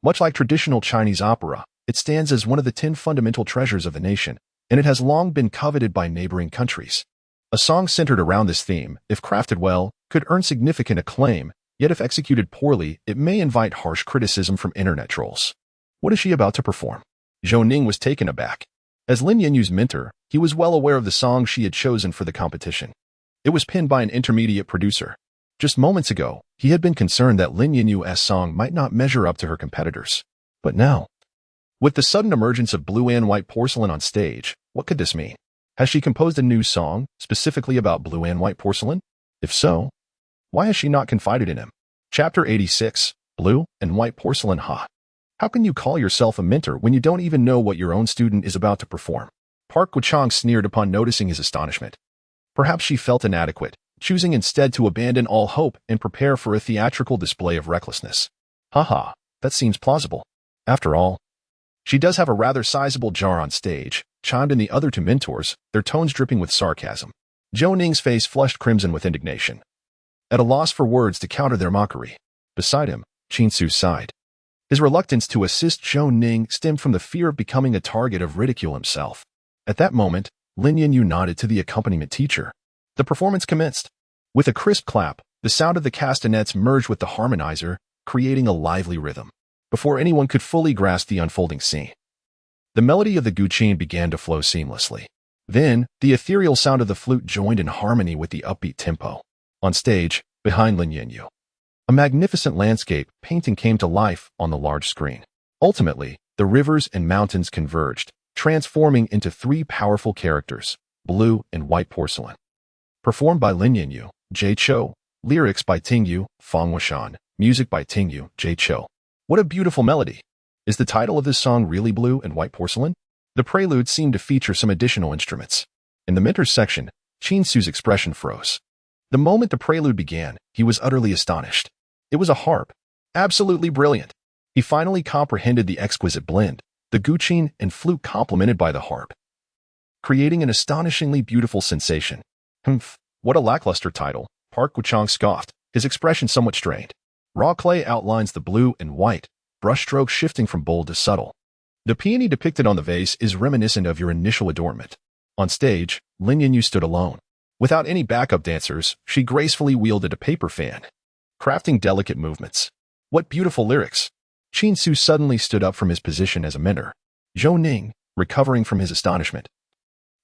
Much like traditional Chinese opera, it stands as one of the 10 fundamental treasures of the nation, and it has long been coveted by neighboring countries. A song centered around this theme, if crafted well, could earn significant acclaim, yet if executed poorly, it may invite harsh criticism from internet trolls. What is she about to perform? Zhou Ning was taken aback. As Lin Yinyu's mentor, he was well aware of the song she had chosen for the competition. It was penned by an intermediate producer. Just moments ago, he had been concerned that Lin Yinyu's song might not measure up to her competitors. But now, with the sudden emergence of blue and white porcelain on stage, what could this mean? Has she composed a new song, specifically about blue and white porcelain? If so, why has she not confided in him? Chapter 86, Blue and White Porcelain. How can you call yourself a mentor when you don't even know what your own student is about to perform? Park Guochang sneered upon noticing his astonishment. Perhaps she felt inadequate, choosing instead to abandon all hope and prepare for a theatrical display of recklessness. Haha, that seems plausible. After all, she does have a rather sizable jar on stage, chimed in the other 2 mentors, their tones dripping with sarcasm. Zhou Ning's face flushed crimson with indignation, at a loss for words to counter their mockery. Beside him, Qin Su sighed. His reluctance to assist Zhou Ning stemmed from the fear of becoming a target of ridicule himself. At that moment, Lin Yinyu nodded to the accompaniment teacher. The performance commenced. With a crisp clap, the sound of the castanets merged with the harmonizer, creating a lively rhythm. Before anyone could fully grasp the unfolding scene, the melody of the guqin began to flow seamlessly. Then, the ethereal sound of the flute joined in harmony with the upbeat tempo. On stage, behind Lin Yanyu, a magnificent landscape painting came to life on the large screen. Ultimately, the rivers and mountains converged, transforming into three powerful characters, Blue and White Porcelain. Performed by Lin Yanyu, Jay Cho, lyrics by Tingyu, Fang Washan, music by Tingyu, Jay Cho. What a beautiful melody! Is the title of this song really Blue and White Porcelain? The prelude seemed to feature some additional instruments. In the Mentor's section, Chin-su's expression froze. The moment the prelude began, he was utterly astonished. It was a harp. Absolutely brilliant. He finally comprehended the exquisite blend, the guqin and flute complemented by the harp, creating an astonishingly beautiful sensation. Humph, what a lackluster title, Park Guchang scoffed, his expression somewhat strained. Raw clay outlines the blue and white, brushstrokes shifting from bold to subtle. The peony depicted on the vase is reminiscent of your initial adornment. On stage, Lin Yanyu stood alone. Without any backup dancers, she gracefully wielded a paper fan, crafting delicate movements. What beautiful lyrics! Chin-su suddenly stood up from his position as a mentor. Zhou Ning, recovering from his astonishment,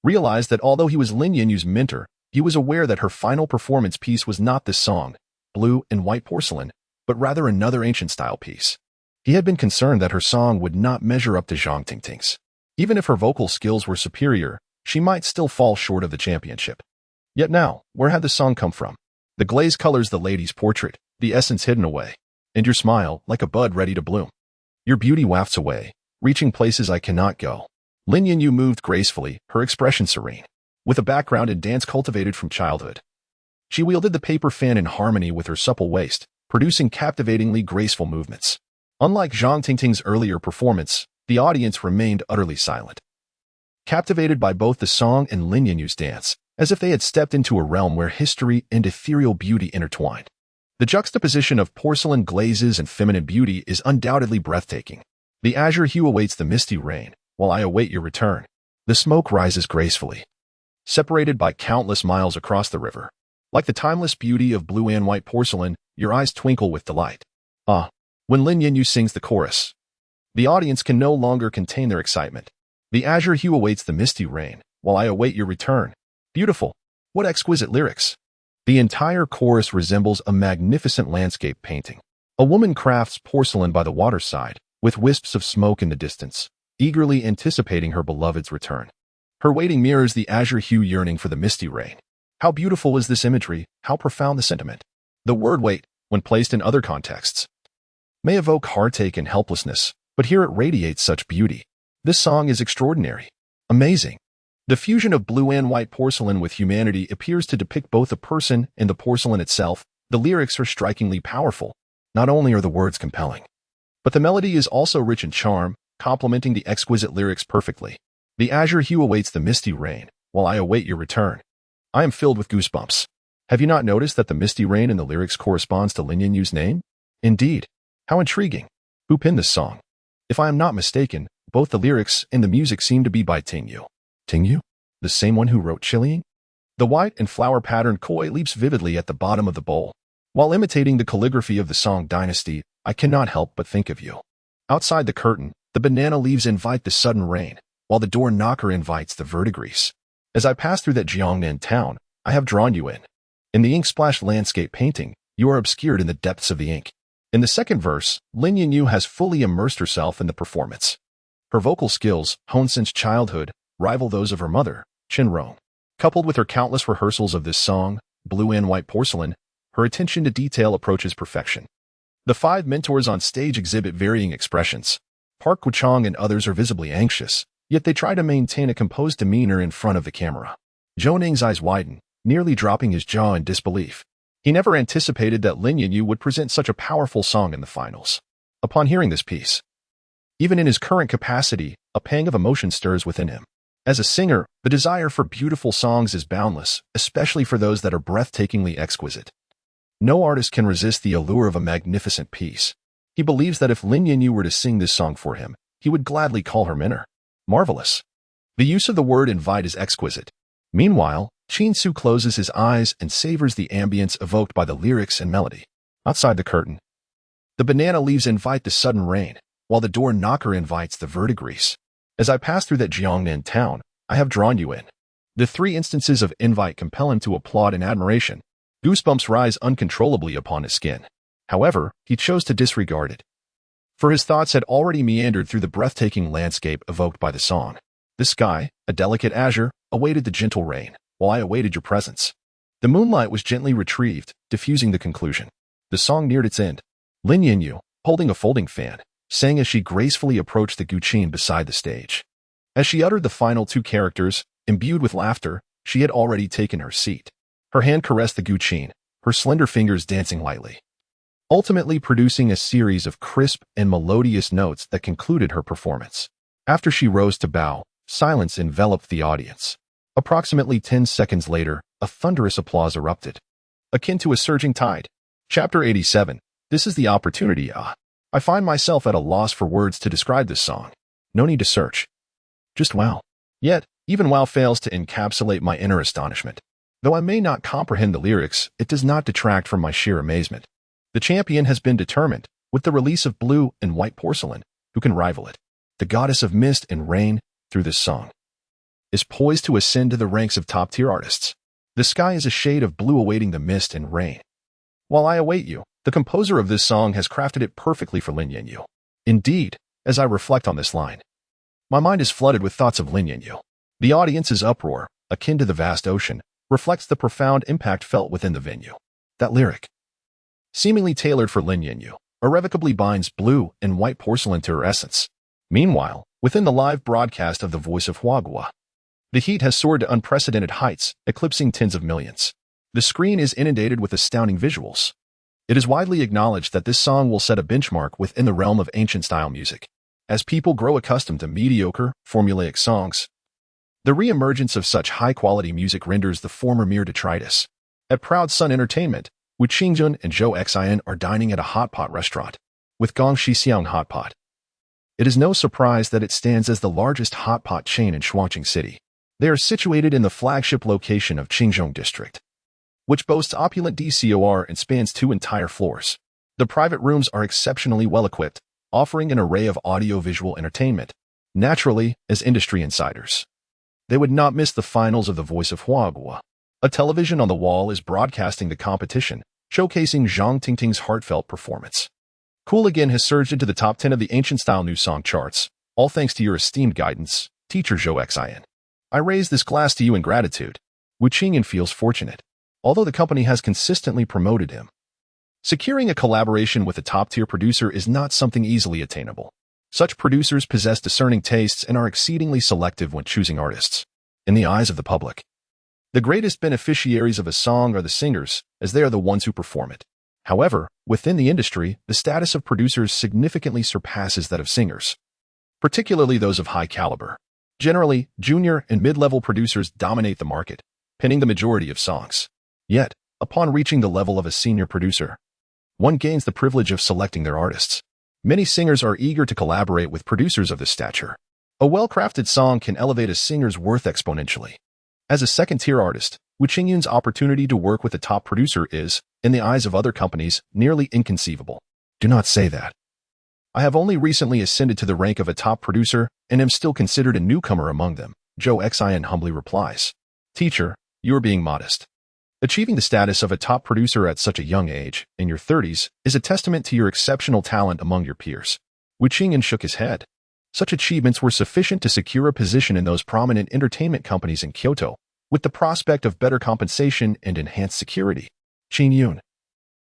realized that although he was Lin Yanyu's mentor, he was aware that her final performance piece was not this song, Blue and White Porcelain, but rather another ancient-style piece. He had been concerned that her song would not measure up to Zhang Tingting's. Even if her vocal skills were superior, she might still fall short of the championship. Yet now, where had the song come from? The glaze colors the lady's portrait, the essence hidden away, and your smile like a bud ready to bloom. Your beauty wafts away, reaching places I cannot go. Lin Yanyu moved gracefully, her expression serene, with a background in dance cultivated from childhood. She wielded the paper fan in harmony with her supple waist, producing captivatingly graceful movements. Unlike Zhang Tingting's earlier performance, the audience remained utterly silent, captivated by both the song and Lin Yanyu's dance, as if they had stepped into a realm where history and ethereal beauty intertwined. The juxtaposition of porcelain glazes and feminine beauty is undoubtedly breathtaking. The azure hue awaits the misty rain, while I await your return. The smoke rises gracefully, separated by countless miles across the river. Like the timeless beauty of blue and white porcelain, your eyes twinkle with delight. Ah, when Lin Yanyu sings the chorus, the audience can no longer contain their excitement. The azure hue awaits the misty rain, while I await your return. Beautiful. What exquisite lyrics. The entire chorus resembles a magnificent landscape painting. A woman crafts porcelain by the waterside, with wisps of smoke in the distance, eagerly anticipating her beloved's return. Her waiting mirrors the azure hue yearning for the misty rain. How beautiful is this imagery, how profound the sentiment. The word wait, when placed in other contexts, may evoke heartache and helplessness, but here it radiates such beauty. This song is extraordinary. Amazing. The fusion of blue and white porcelain with humanity appears to depict both a person and the porcelain itself. The lyrics are strikingly powerful. Not only are the words compelling, but the melody is also rich in charm, complementing the exquisite lyrics perfectly. The azure hue awaits the misty rain, while I await your return. I am filled with goosebumps. Have you not noticed that the misty rain in the lyrics corresponds to Lin Yanyu's name? Indeed. How intriguing. Who penned this song? If I am not mistaken, both the lyrics and the music seem to be by Tingyu. Tingyu? The same one who wrote Chiling? The white and flower-patterned koi leaps vividly at the bottom of the bowl. While imitating the calligraphy of the song Dynasty, I cannot help but think of you. Outside the curtain, the banana leaves invite the sudden rain, while the door knocker invites the verdigris. As I pass through that Jiangnan town, I have drawn you in. In the ink-splashed landscape painting, you are obscured in the depths of the ink. In the second verse, Lin Yanyu has fully immersed herself in the performance. Her vocal skills, honed since childhood, rival those of her mother, Qianbaidu. Coupled with her countless rehearsals of this song, Blue and White Porcelain, her attention to detail approaches perfection. The five mentors on stage exhibit varying expressions. Park Guchang and others are visibly anxious, yet they try to maintain a composed demeanor in front of the camera. Zhou Ning's eyes widen, nearly dropping his jaw in disbelief. He never anticipated that Lin Yanyu would present such a powerful song in the finals. Upon hearing this piece, even in his current capacity, a pang of emotion stirs within him. As a singer, the desire for beautiful songs is boundless, especially for those that are breathtakingly exquisite. No artist can resist the allure of a magnificent piece. He believes that if Lin Yanyu were to sing this song for him, he would gladly call her mentor. Marvelous. The use of the word invite is exquisite. Meanwhile, Chin-su closes his eyes and savors the ambience evoked by the lyrics and melody. Outside the curtain, the banana leaves invite the sudden rain, while the door knocker invites the verdigris. As I pass through that Jiangnan town, I have drawn you in. The three instances of invite compel him to applaud in admiration. Goosebumps rise uncontrollably upon his skin. However, he chose to disregard it, for his thoughts had already meandered through the breathtaking landscape evoked by the song. The sky, a delicate azure, awaited the gentle rain, while I awaited your presence. The moonlight was gently retrieved, diffusing the conclusion. The song neared its end. Lin Yanyu, holding a folding fan, sang as she gracefully approached the guqin beside the stage. As she uttered the final two characters, imbued with laughter, she had already taken her seat. Her hand caressed the guqin, her slender fingers dancing lightly, ultimately producing a series of crisp and melodious notes that concluded her performance. After she rose to bow, silence enveloped the audience. Approximately 10 seconds later, a thunderous applause erupted, akin to a surging tide. Chapter 87. This is the opportunity. I find myself at a loss for words to describe this song. No need to search. Just wow. Yet, even wow fails to encapsulate my inner astonishment. Though I may not comprehend the lyrics, it does not detract from my sheer amazement. The champion has been determined, with the release of Blue and White Porcelain. Who can rival it? The goddess of mist and rain, through this song, is poised to ascend to the ranks of top-tier artists. The sky is a shade of blue awaiting the mist and rain. While I await you, the composer of this song has crafted it perfectly for Lin Yanyu. Indeed, as I reflect on this line, my mind is flooded with thoughts of Lin Yanyu. The audience's uproar, akin to the vast ocean, reflects the profound impact felt within the venue. That lyric, seemingly tailored for Lin Yanyu, irrevocably binds Blue and White Porcelain to her essence. Meanwhile, within the live broadcast of The Voice of Huagua, the heat has soared to unprecedented heights, eclipsing tens of millions. The screen is inundated with astounding visuals. It is widely acknowledged that this song will set a benchmark within the realm of ancient-style music. As people grow accustomed to mediocre, formulaic songs, the re-emergence of such high-quality music renders the former mere detritus. At Proud Sun Entertainment, Wu Qingjun and Zhou Xian are dining at a hot pot restaurant with Gong Shixiang Hot Pot. It is no surprise that it stands as the largest hot pot chain in Shuangqing City. They are situated in the flagship location of Qingzhong District, which boasts opulent DCOR and spans 2 entire floors. The private rooms are exceptionally well-equipped, offering an array of audio-visual entertainment. Naturally, as industry insiders, they would not miss the finals of The Voice of Huagua. A television on the wall is broadcasting the competition, showcasing Zhang Tingting's heartfelt performance. Cooligan has surged into the top 10 of the ancient-style new song charts, all thanks to your esteemed guidance, teacher Zhou Xian. I raise this glass to you in gratitude. Wu Qingyan feels fortunate, although the company has consistently promoted him. Securing a collaboration with a top-tier producer is not something easily attainable. Such producers possess discerning tastes and are exceedingly selective when choosing artists. In the eyes of the public, the greatest beneficiaries of a song are the singers, as they are the ones who perform it. However, within the industry, the status of producers significantly surpasses that of singers, particularly those of high caliber. Generally, junior and mid-level producers dominate the market, penning the majority of songs. Yet, upon reaching the level of a senior producer, one gains the privilege of selecting their artists. Many singers are eager to collaborate with producers of this stature. A well-crafted song can elevate a singer's worth exponentially. As a second-tier artist, Wu Qingyun's opportunity to work with a top producer is, in the eyes of other companies, nearly inconceivable. Do not say that. I have only recently ascended to the rank of a top producer and am still considered a newcomer among them, Zhou Xian humbly replies. Teacher, you are being modest. Achieving the status of a top producer at such a young age, in your 30s, is a testament to your exceptional talent among your peers. Wu Qingyan shook his head. Such achievements were sufficient to secure a position in those prominent entertainment companies in Kyoto, with the prospect of better compensation and enhanced security. Qingyun,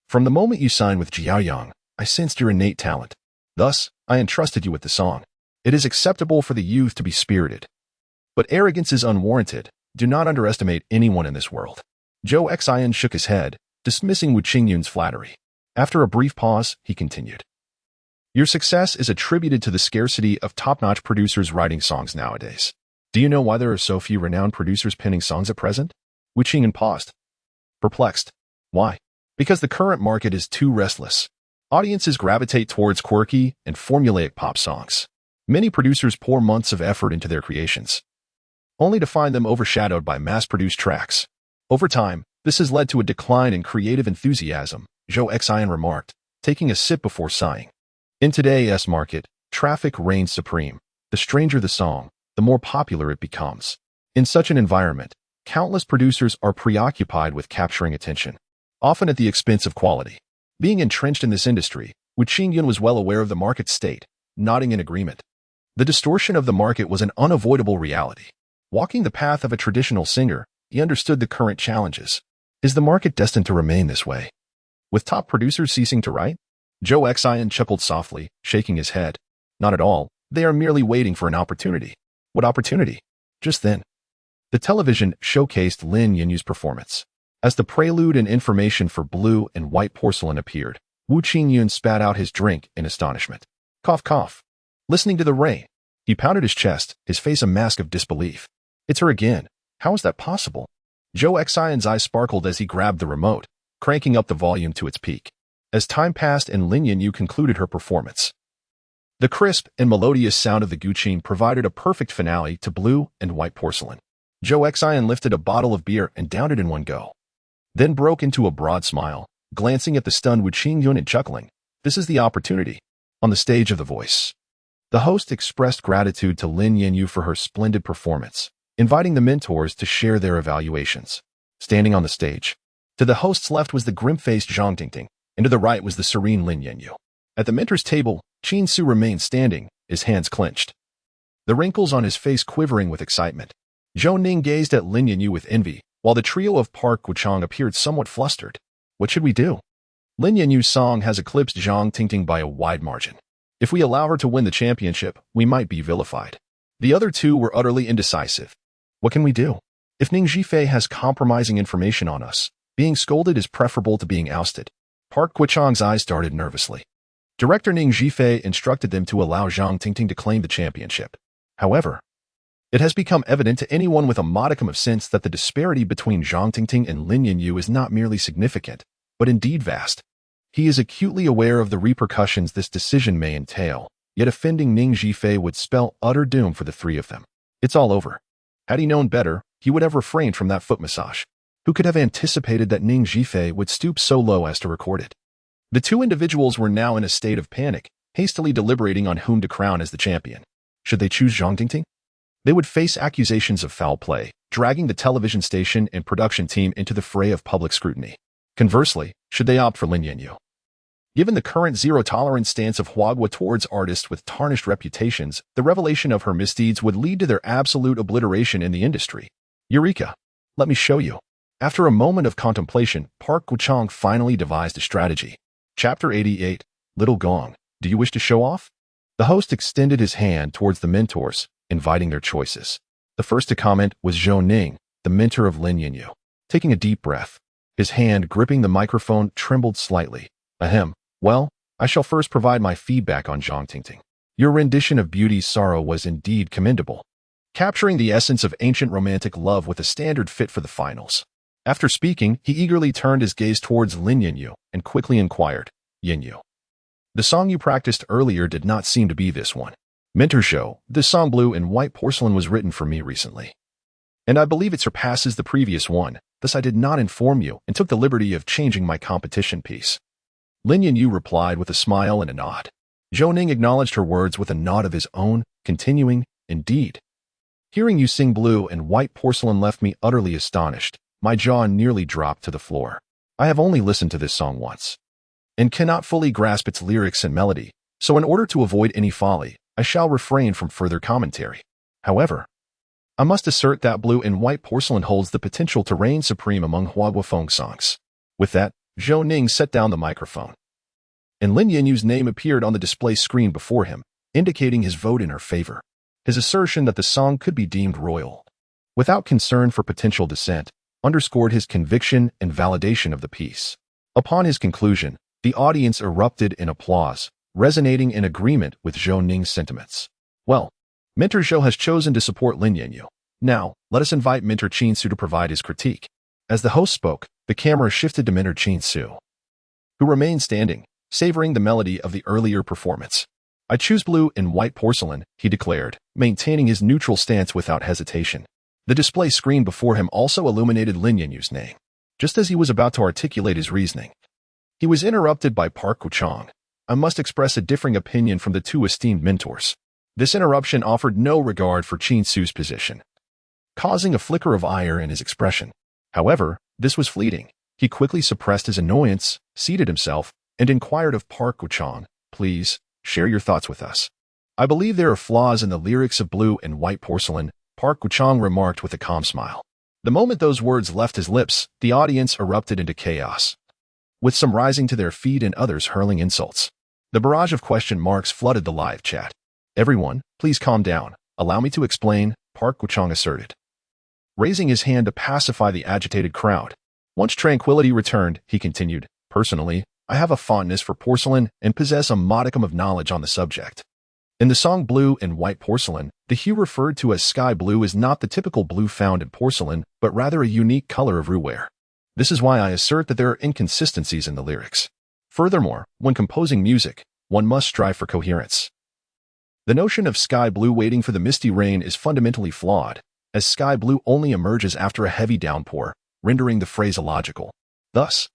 from the moment you signed with Jiaoyang, I sensed your innate talent. Thus, I entrusted you with the song. It is acceptable for the youth to be spirited, but arrogance is unwarranted. Do not underestimate anyone in this world. Zhou Xian shook his head, dismissing Wu Qingyun's flattery. After a brief pause, he continued. Your success is attributed to the scarcity of top-notch producers writing songs nowadays. Do you know why there are so few renowned producers penning songs at present? Wu Qingyan paused, perplexed. Why? Because the current market is too restless. Audiences gravitate towards quirky and formulaic pop songs. Many producers pour months of effort into their creations, only to find them overshadowed by mass-produced tracks. Over time, this has led to a decline in creative enthusiasm, Zhou Xian remarked, taking a sip before sighing. In today's market, traffic reigns supreme. The stranger the song, the more popular it becomes. In such an environment, countless producers are preoccupied with capturing attention, often at the expense of quality. Being entrenched in this industry, Wu Qingyun was well aware of the market's state, nodding in agreement. The distortion of the market was an unavoidable reality. Walking the path of a traditional singer, he understood the current challenges. Is the market destined to remain this way? With top producers ceasing to write? Zhou Xian chuckled softly, shaking his head. Not at all. They are merely waiting for an opportunity. What opportunity? Just then, the television showcased Lin Yinyu's performance. As the prelude and information for Blue and White Porcelain appeared, Wu Qingyun spat out his drink in astonishment. Cough, cough. Listening to the rain, he pounded his chest, his face a mask of disbelief. It's her again. How is that possible? Zhou Xian's eyes sparkled as he grabbed the remote, cranking up the volume to its peak. As time passed and Lin Yinyu concluded her performance, the crisp and melodious sound of the guqin provided a perfect finale to Blue and White Porcelain. Zhou Xian lifted a bottle of beer and downed it in one go, then broke into a broad smile, glancing at the stunned Wu Qingyun and chuckling. This is the opportunity. On the stage of The Voice, the host expressed gratitude to Lin Yinyu for her splendid performance, inviting the mentors to share their evaluations. Standing on the stage, to the host's left was the grim-faced Zhang Tingting, and to the right was the serene Lin Yinyu. At the mentor's table, Qin Su remained standing, his hands clenched, the wrinkles on his face quivering with excitement. Zhou Ning gazed at Lin Yinyu with envy, while the trio of Park Guchang appeared somewhat flustered. What should we do? Lin Yinyu's song has eclipsed Zhang Tingting by a wide margin. If we allow her to win the championship, we might be vilified. The other two were utterly indecisive. What can we do? If Ning Zhifei has compromising information on us, being scolded is preferable to being ousted. Park Guchang's eyes darted nervously. Director Ning Zhifei instructed them to allow Zhang Tingting to claim the championship. However, it has become evident to anyone with a modicum of sense that the disparity between Zhang Tingting and Lin Yinyu is not merely significant, but indeed vast. He is acutely aware of the repercussions this decision may entail, yet offending Ning Zhifei would spell utter doom for the three of them. It's all over. Had he known better, he would have refrained from that foot massage. Who could have anticipated that Ning Zhifei would stoop so low as to record it? The two individuals were now in a state of panic, hastily deliberating on whom to crown as the champion. Should they choose Zhang Tingting? They would face accusations of foul play, dragging the television station and production team into the fray of public scrutiny. Conversely, should they opt for Lin Yinyu? Given the current zero-tolerance stance of Huagua towards artists with tarnished reputations, the revelation of her misdeeds would lead to their absolute obliteration in the industry. Eureka! Let me show you. After a moment of contemplation, Park Guchang finally devised a strategy. Chapter 88, Little Gong. Do you wish to show off? The host extended his hand towards the mentors, inviting their choices. The first to comment was Zhou Ning, the mentor of Lin Yinyu. Taking a deep breath, his hand gripping the microphone trembled slightly. Ahem. Well, I shall first provide my feedback on Zhang Tingting. Your rendition of Beauty's Sorrow was indeed commendable, capturing the essence of ancient romantic love with a standard fit for the finals. After speaking, he eagerly turned his gaze towards Lin Yinyu and quickly inquired, Yinyu, the song you practiced earlier did not seem to be this one. Mentor Zhou, this song Blue and White Porcelain was written for me recently, and I believe it surpasses the previous one, thus I did not inform you and took the liberty of changing my competition piece. Lin Yinyu replied with a smile and a nod. Zhou Ning acknowledged her words with a nod of his own, continuing, Indeed. Hearing you sing Blue and White Porcelain left me utterly astonished. My jaw nearly dropped to the floor. I have only listened to this song once, and cannot fully grasp its lyrics and melody, so in order to avoid any folly, I shall refrain from further commentary. However, I must assert that Blue and White Porcelain holds the potential to reign supreme among Huagua folk songs. With that, Zhou Ning set down the microphone, and Lin Yinyu's name appeared on the display screen before him, indicating his vote in her favor. His assertion that the song could be deemed royal, without concern for potential dissent, underscored his conviction and validation of the piece. Upon his conclusion, the audience erupted in applause, resonating in agreement with Zhou Ning's sentiments. Well, Mentor Zhou has chosen to support Lin Yinyu. Now, let us invite Mentor Qin Su to provide his critique. As the host spoke, the camera shifted to Mentor Qin Su, who remained standing, savoring the melody of the earlier performance. I choose Blue and White Porcelain, he declared, maintaining his neutral stance without hesitation. The display screen before him also illuminated Lin Yinyu's name. Just as he was about to articulate his reasoning, he was interrupted by Park Guchang. I must express a differing opinion from the two esteemed mentors. This interruption offered no regard for Qin Su's position. causing a flicker of ire in his expression. However, this was fleeting. He quickly suppressed his annoyance, seated himself, and inquired of Park Guchang, "Please, share your thoughts with us." "I believe there are flaws in the lyrics of Blue and White Porcelain," Park Guchang remarked with a calm smile. The moment those words left his lips, the audience erupted into chaos, with some rising to their feet and others hurling insults. The barrage of question marks flooded the live chat. "Everyone, please calm down. Allow me to explain," Park Guchang asserted, raising his hand to pacify the agitated crowd. Once tranquility returned, he continued, "Personally, I have a fondness for porcelain and possess a modicum of knowledge on the subject. In the song Blue and White Porcelain, the hue referred to as sky blue is not the typical blue found in porcelain, but rather a unique color of roux. This is why I assert that there are inconsistencies in the lyrics. Furthermore, when composing music, one must strive for coherence. The notion of sky blue waiting for the misty rain is fundamentally flawed, as sky blue only emerges after a heavy downpour, rendering the phrase illogical. Thus,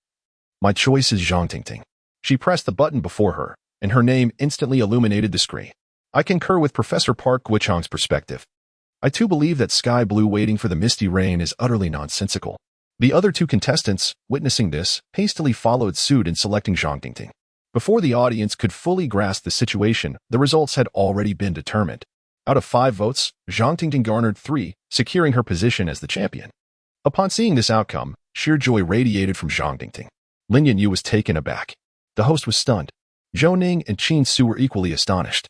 my choice is Zhang Tingting. She pressed the button before her, and her name instantly illuminated the screen. I concur with Professor Park Guchang's perspective. I too believe that sky blue waiting for the misty rain is utterly nonsensical. The other two contestants, witnessing this, hastily followed suit in selecting Zhang Tingting. Before the audience could fully grasp the situation, the results had already been determined. Out of 5 votes, Zhang Tingting garnered 3, securing her position as the champion. Upon seeing this outcome, sheer joy radiated from Zhang Tingting. Lin Yanyu was taken aback. The host was stunned. Zhou Ning and Qin Su were equally astonished.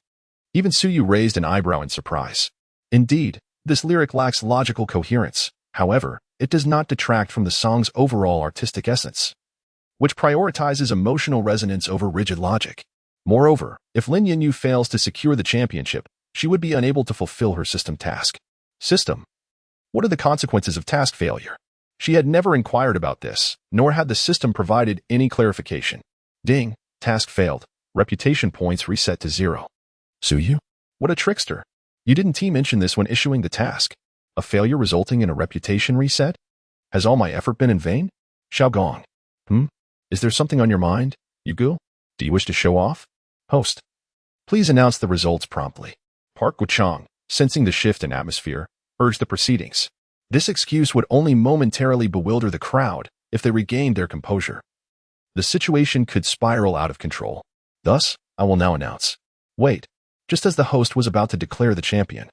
Even Su Yu raised an eyebrow in surprise. Indeed, this lyric lacks logical coherence. However, it does not detract from the song's overall artistic essence, which prioritizes emotional resonance over rigid logic. Moreover, if Lin Yanyu fails to secure the championship, she would be unable to fulfill her system task. System? What are the consequences of task failure? She had never inquired about this, nor had the system provided any clarification. Ding, task failed. Reputation points reset to 0. Su Yu? What a trickster. You didn't mention this when issuing the task. A failure resulting in a reputation reset? Has all my effort been in vain? Xiao Gong. Is there something on your mind, Yugu? Do you wish to show off? Host. Please announce the results promptly. Park Guchang, sensing the shift in atmosphere, urged the proceedings. This excuse would only momentarily bewilder the crowd if they regained their composure. The situation could spiral out of control. Thus, I will now announce. Wait, just as the host was about to declare the champion,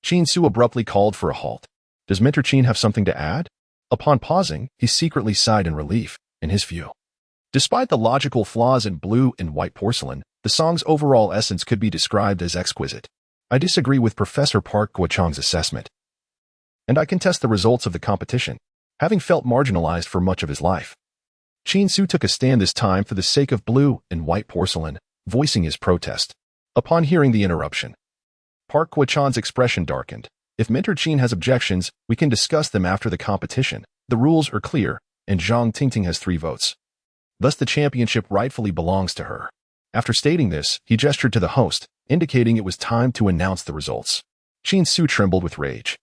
Qin Su abruptly called for a halt. Does Mentor Qin have something to add? Upon pausing, he secretly sighed in relief. In his view, despite the logical flaws in Blue and White Porcelain, the song's overall essence could be described as exquisite. I disagree with Professor Park Guchang's assessment, and I contest the results of the competition, having felt marginalized for much of his life. Qin Su took a stand this time for the sake of Blue and White Porcelain, voicing his protest. Upon hearing the interruption, Park Guchang's expression darkened. If Mentor Qin has objections, we can discuss them after the competition. The rules are clear, and Zhang Tingting has 3 votes. Thus the championship rightfully belongs to her. After stating this, he gestured to the host, indicating it was time to announce the results. Qin Su trembled with rage.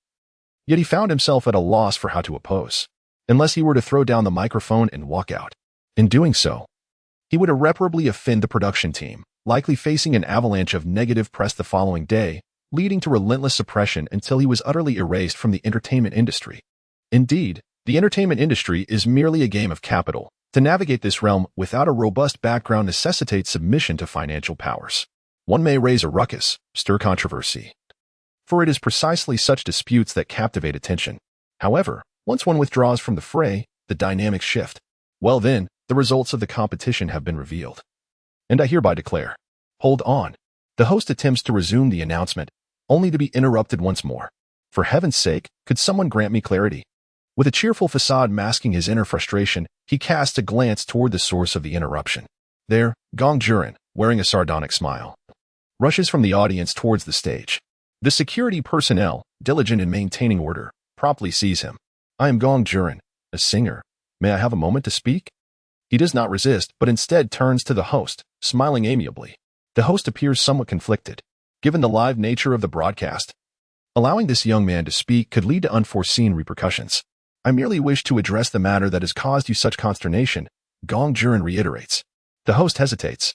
Yet he found himself at a loss for how to oppose, unless he were to throw down the microphone and walk out. In doing so, he would irreparably offend the production team, likely facing an avalanche of negative press the following day, leading to relentless suppression until he was utterly erased from the entertainment industry. Indeed, the entertainment industry is merely a game of capital. To navigate this realm without a robust background necessitates submission to financial powers. One may raise a ruckus, stir controversy, for it is precisely such disputes that captivate attention. However, once one withdraws from the fray, the dynamics shift. Well then, the results of the competition have been revealed. And I hereby declare. Hold on. The host attempts to resume the announcement, only to be interrupted once more. For heaven's sake, could someone grant me clarity? With a cheerful facade masking his inner frustration, he casts a glance toward the source of the interruption. There, Gong Juren, wearing a sardonic smile, rushes from the audience towards the stage. The security personnel, diligent in maintaining order, promptly seize him. I am Gong Juren, a singer. May I have a moment to speak? He does not resist, but instead turns to the host, smiling amiably. The host appears somewhat conflicted, given the live nature of the broadcast. Allowing this young man to speak could lead to unforeseen repercussions. I merely wish to address the matter that has caused you such consternation, Gong Juren reiterates. The host hesitates,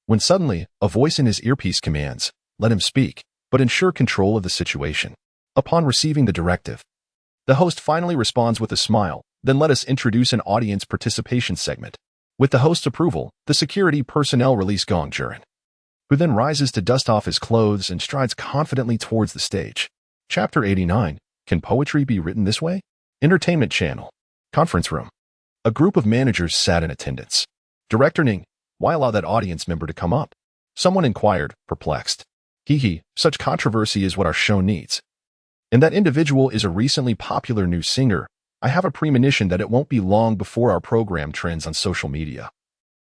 when suddenly, a voice in his earpiece commands, let him speak, but ensure control of the situation. Upon receiving the directive, the host finally responds with a smile, then let us introduce an audience participation segment. With the host's approval, the security personnel release Gong Juren, who then rises to dust off his clothes and strides confidently towards the stage. Chapter 89. Can poetry be written this way? Entertainment Channel. Conference room. A group of managers sat in attendance. Director Ning, why allow that audience member to come up? Someone inquired, perplexed. Hee, such controversy is what our show needs. And that individual is a recently popular new singer. I have a premonition that it won't be long before our program trends on social media.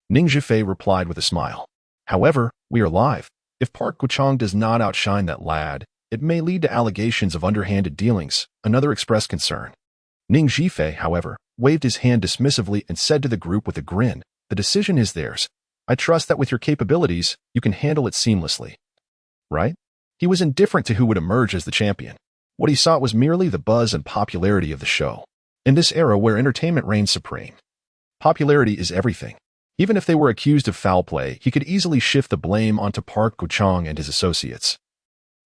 Ning Zhifei replied with a smile. However, we are live. If Park Guchang does not outshine that lad, it may lead to allegations of underhanded dealings, another expressed concern. Ning Zhifei, however, waved his hand dismissively and said to the group with a grin, the decision is theirs. I trust that with your capabilities, you can handle it seamlessly. Right? He was indifferent to who would emerge as the champion. What he sought was merely the buzz and popularity of the show. In this era where entertainment reigns supreme, popularity is everything. Even if they were accused of foul play, he could easily shift the blame onto Park Guchang and his associates.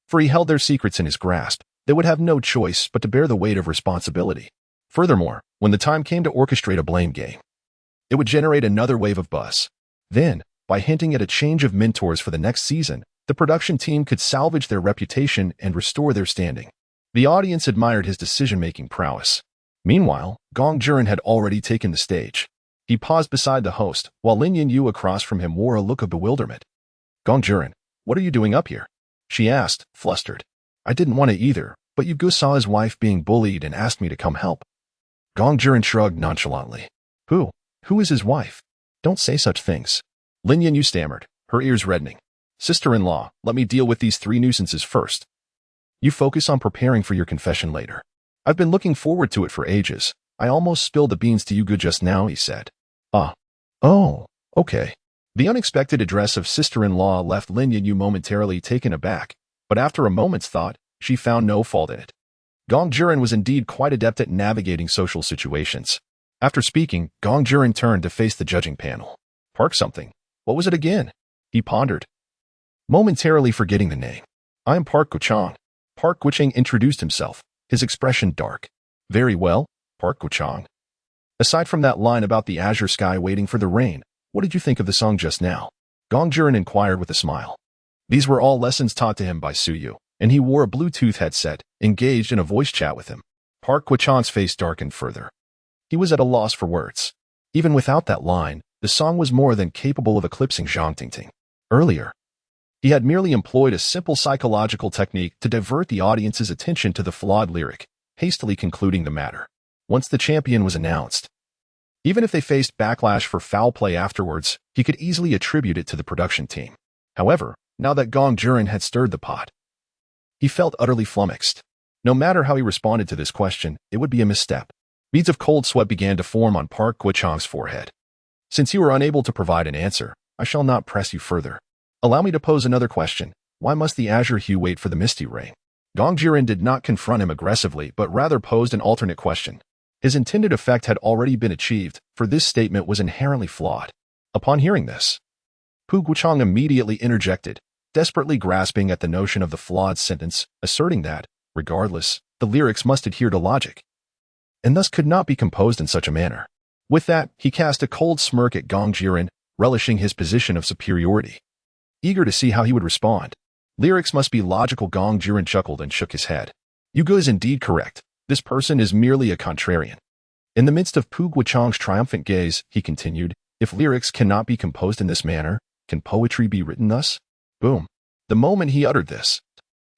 For he held their secrets in his grasp, they would have no choice but to bear the weight of responsibility. Furthermore, when the time came to orchestrate a blame game, it would generate another wave of buzz. Then, by hinting at a change of mentors for the next season, the production team could salvage their reputation and restore their standing. The audience admired his decision-making prowess. Meanwhile, Gong Juren had already taken the stage. He paused beside the host, while Lin Yinyu across from him wore a look of bewilderment. Gong Juren, what are you doing up here? She asked, flustered. I didn't want to either, but Yu saw his wife being bullied and asked me to come help. Gong Juren shrugged nonchalantly. Who is his wife? Don't say such things. Lin Yinyu stammered, her ears reddening. Sister-in-law, let me deal with these three nuisances first. You focus on preparing for your confession later. I've been looking forward to it for ages. I almost spilled the beans to you just now, he said. Oh, okay. The unexpected address of sister-in-law left Lin Yinyu momentarily taken aback, but after a moment's thought, she found no fault in it. Gong Juren was indeed quite adept at navigating social situations. After speaking, Gong Juren turned to face the judging panel. Park something. What was it again? He pondered, momentarily forgetting the name. I am Park Guchang. Park Guchang introduced himself, his expression dark. Very well, Park Guchang. Aside from that line about the azure sky waiting for the rain, what did you think of the song just now? Gong Juren inquired with a smile. These were all lessons taught to him by Suyu, and he wore a Bluetooth headset, engaged in a voice chat with him. Park Guchang's face darkened further. He was at a loss for words. Even without that line, the song was more than capable of eclipsing Zhang Tingting. Earlier, he had merely employed a simple psychological technique to divert the audience's attention to the flawed lyric, hastily concluding the matter. Once the champion was announced, even if they faced backlash for foul play afterwards, he could easily attribute it to the production team. However, now that Gong Juren had stirred the pot, he felt utterly flummoxed. No matter how he responded to this question, it would be a misstep. Beads of cold sweat began to form on Park Guchang's forehead. Since you are unable to provide an answer, I shall not press you further. Allow me to pose another question. Why must the azure hue wait for the misty rain? Gong Juren did not confront him aggressively, but rather posed an alternate question. His intended effect had already been achieved, for this statement was inherently flawed. Upon hearing this, Pu Guchang immediately interjected, desperately grasping at the notion of the flawed sentence, asserting that, regardless, the lyrics must adhere to logic, and thus could not be composed in such a manner. With that, he cast a cold smirk at Gong Juren, relishing his position of superiority. Eager to see how he would respond. Lyrics must be logical. Gong Juren chuckled and shook his head. Yuga is indeed correct. This person is merely a contrarian. In the midst of Pu Guchang's triumphant gaze, he continued, if lyrics cannot be composed in this manner, can poetry be written thus? Boom. The moment he uttered this,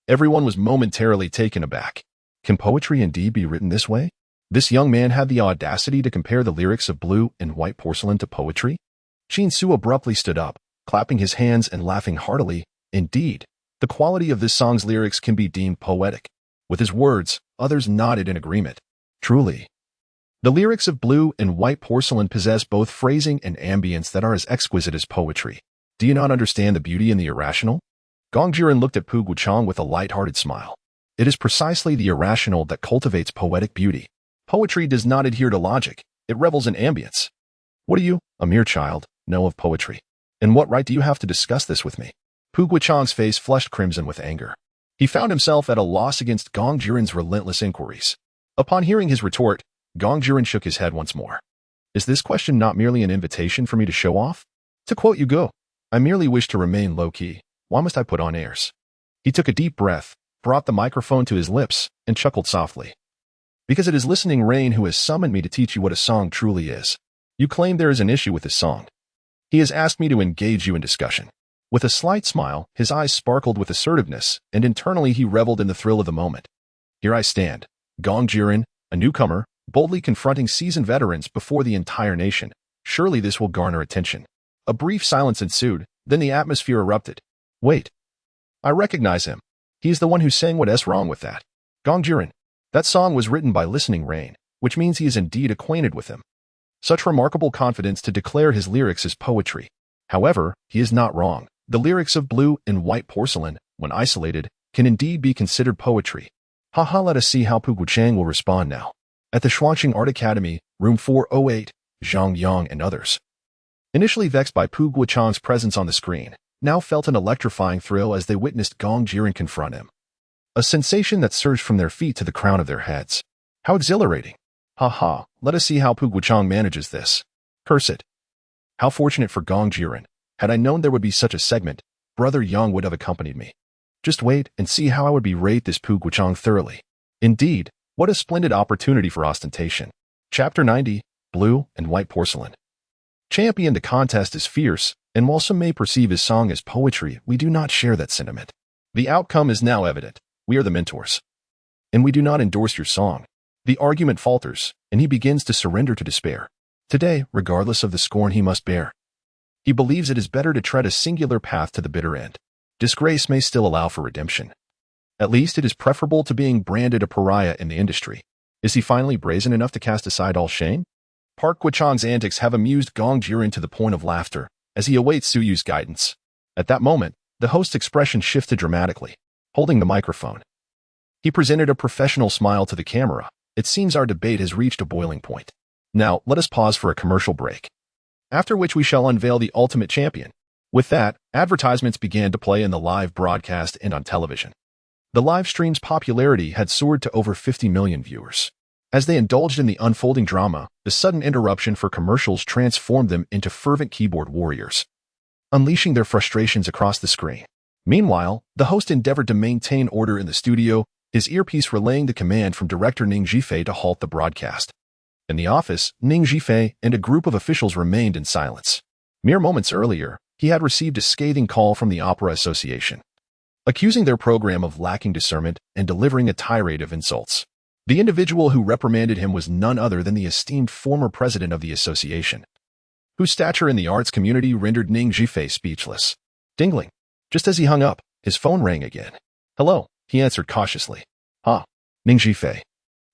everyone was momentarily taken aback. Can poetry indeed be written this way? This young man had the audacity to compare the lyrics of Blue and White Porcelain to poetry? Qin Su abruptly stood up, clapping his hands and laughing heartily. Indeed, the quality of this song's lyrics can be deemed poetic. With his words, others nodded in agreement. Truly, the lyrics of Blue and White Porcelain possess both phrasing and ambience that are as exquisite as poetry. Do you not understand the beauty in the irrational? Gong Juren looked at Pu Guchang with a light-hearted smile. It is precisely the irrational that cultivates poetic beauty. Poetry does not adhere to logic. It revels in ambience. What do you, a mere child, know of poetry? And what right do you have to discuss this with me? Pu Guchang's face flushed crimson with anger. He found himself at a loss against Gong Jiren's relentless inquiries. Upon hearing his retort, Gong Jiren shook his head once more. Is this question not merely an invitation for me to show off? To quote you go, I merely wish to remain low-key. Why must I put on airs? He took a deep breath, brought the microphone to his lips, and chuckled softly. Because it is listening Rain who has summoned me to teach you what a song truly is. You claim there is an issue with this song. He has asked me to engage you in discussion. With a slight smile, his eyes sparkled with assertiveness, and internally he reveled in the thrill of the moment. Here I stand, Gong Jiren, a newcomer, boldly confronting seasoned veterans before the entire nation. Surely this will garner attention. A brief silence ensued, then the atmosphere erupted. Wait. I recognize him. He is the one who sang What's Wrong with That. Gong Jiren. That song was written by listening Rain, which means he is indeed acquainted with him. Such remarkable confidence to declare his lyrics as poetry. However, he is not wrong. The lyrics of Blue and White Porcelain, when isolated, can indeed be considered poetry. Haha, let us see how Pu Guochang will respond now. At the Shuangqing Art Academy, room 408, Zhang Yang and others. Initially vexed by Pu Guochang's presence on the screen, now felt an electrifying thrill as they witnessed Gong Jiren confront him. A sensation that surged from their feet to the crown of their heads. How exhilarating. Haha, let us see how Pu Guochang manages this. Curse it. How fortunate for Gong Jiren. Had I known there would be such a segment, Brother Yang would have accompanied me. Just wait and see how I would berate this Pu Guochang thoroughly. Indeed, what a splendid opportunity for ostentation. Chapter 90, Blue and White Porcelain. Champion, the contest is fierce, and while some may perceive his song as poetry, we do not share that sentiment. The outcome is now evident. We are the mentors. And we do not endorse your song. The argument falters, and he begins to surrender to despair. Today, regardless of the scorn he must bear, he believes it is better to tread a singular path to the bitter end. Disgrace may still allow for redemption. At least it is preferable to being branded a pariah in the industry. Is he finally brazen enough to cast aside all shame? Park Guochang's antics have amused Gong Jiren to the point of laughter as he awaits Su Yu's guidance. At that moment, the host's expression shifted dramatically. Holding the microphone, he presented a professional smile to the camera. It seems our debate has reached a boiling point. Now, let us pause for a commercial break, after which we shall unveil the ultimate champion. With that, advertisements began to play in the live broadcast and on television. The live stream's popularity had soared to over 50 million viewers. As they indulged in the unfolding drama, the sudden interruption for commercials transformed them into fervent keyboard warriors, unleashing their frustrations across the screen. Meanwhile, the host endeavored to maintain order in the studio, his earpiece relaying the command from director Ning Zhifei to halt the broadcast. In the office, Ning Zhifei and a group of officials remained in silence. Mere moments earlier, he had received a scathing call from the Opera Association, accusing their program of lacking discernment and delivering a tirade of insults. The individual who reprimanded him was none other than the esteemed former president of the association, whose stature in the arts community rendered Ning Zhifei speechless. Dingling. Just as he hung up, his phone rang again. Hello, he answered cautiously. Ning Zhifei.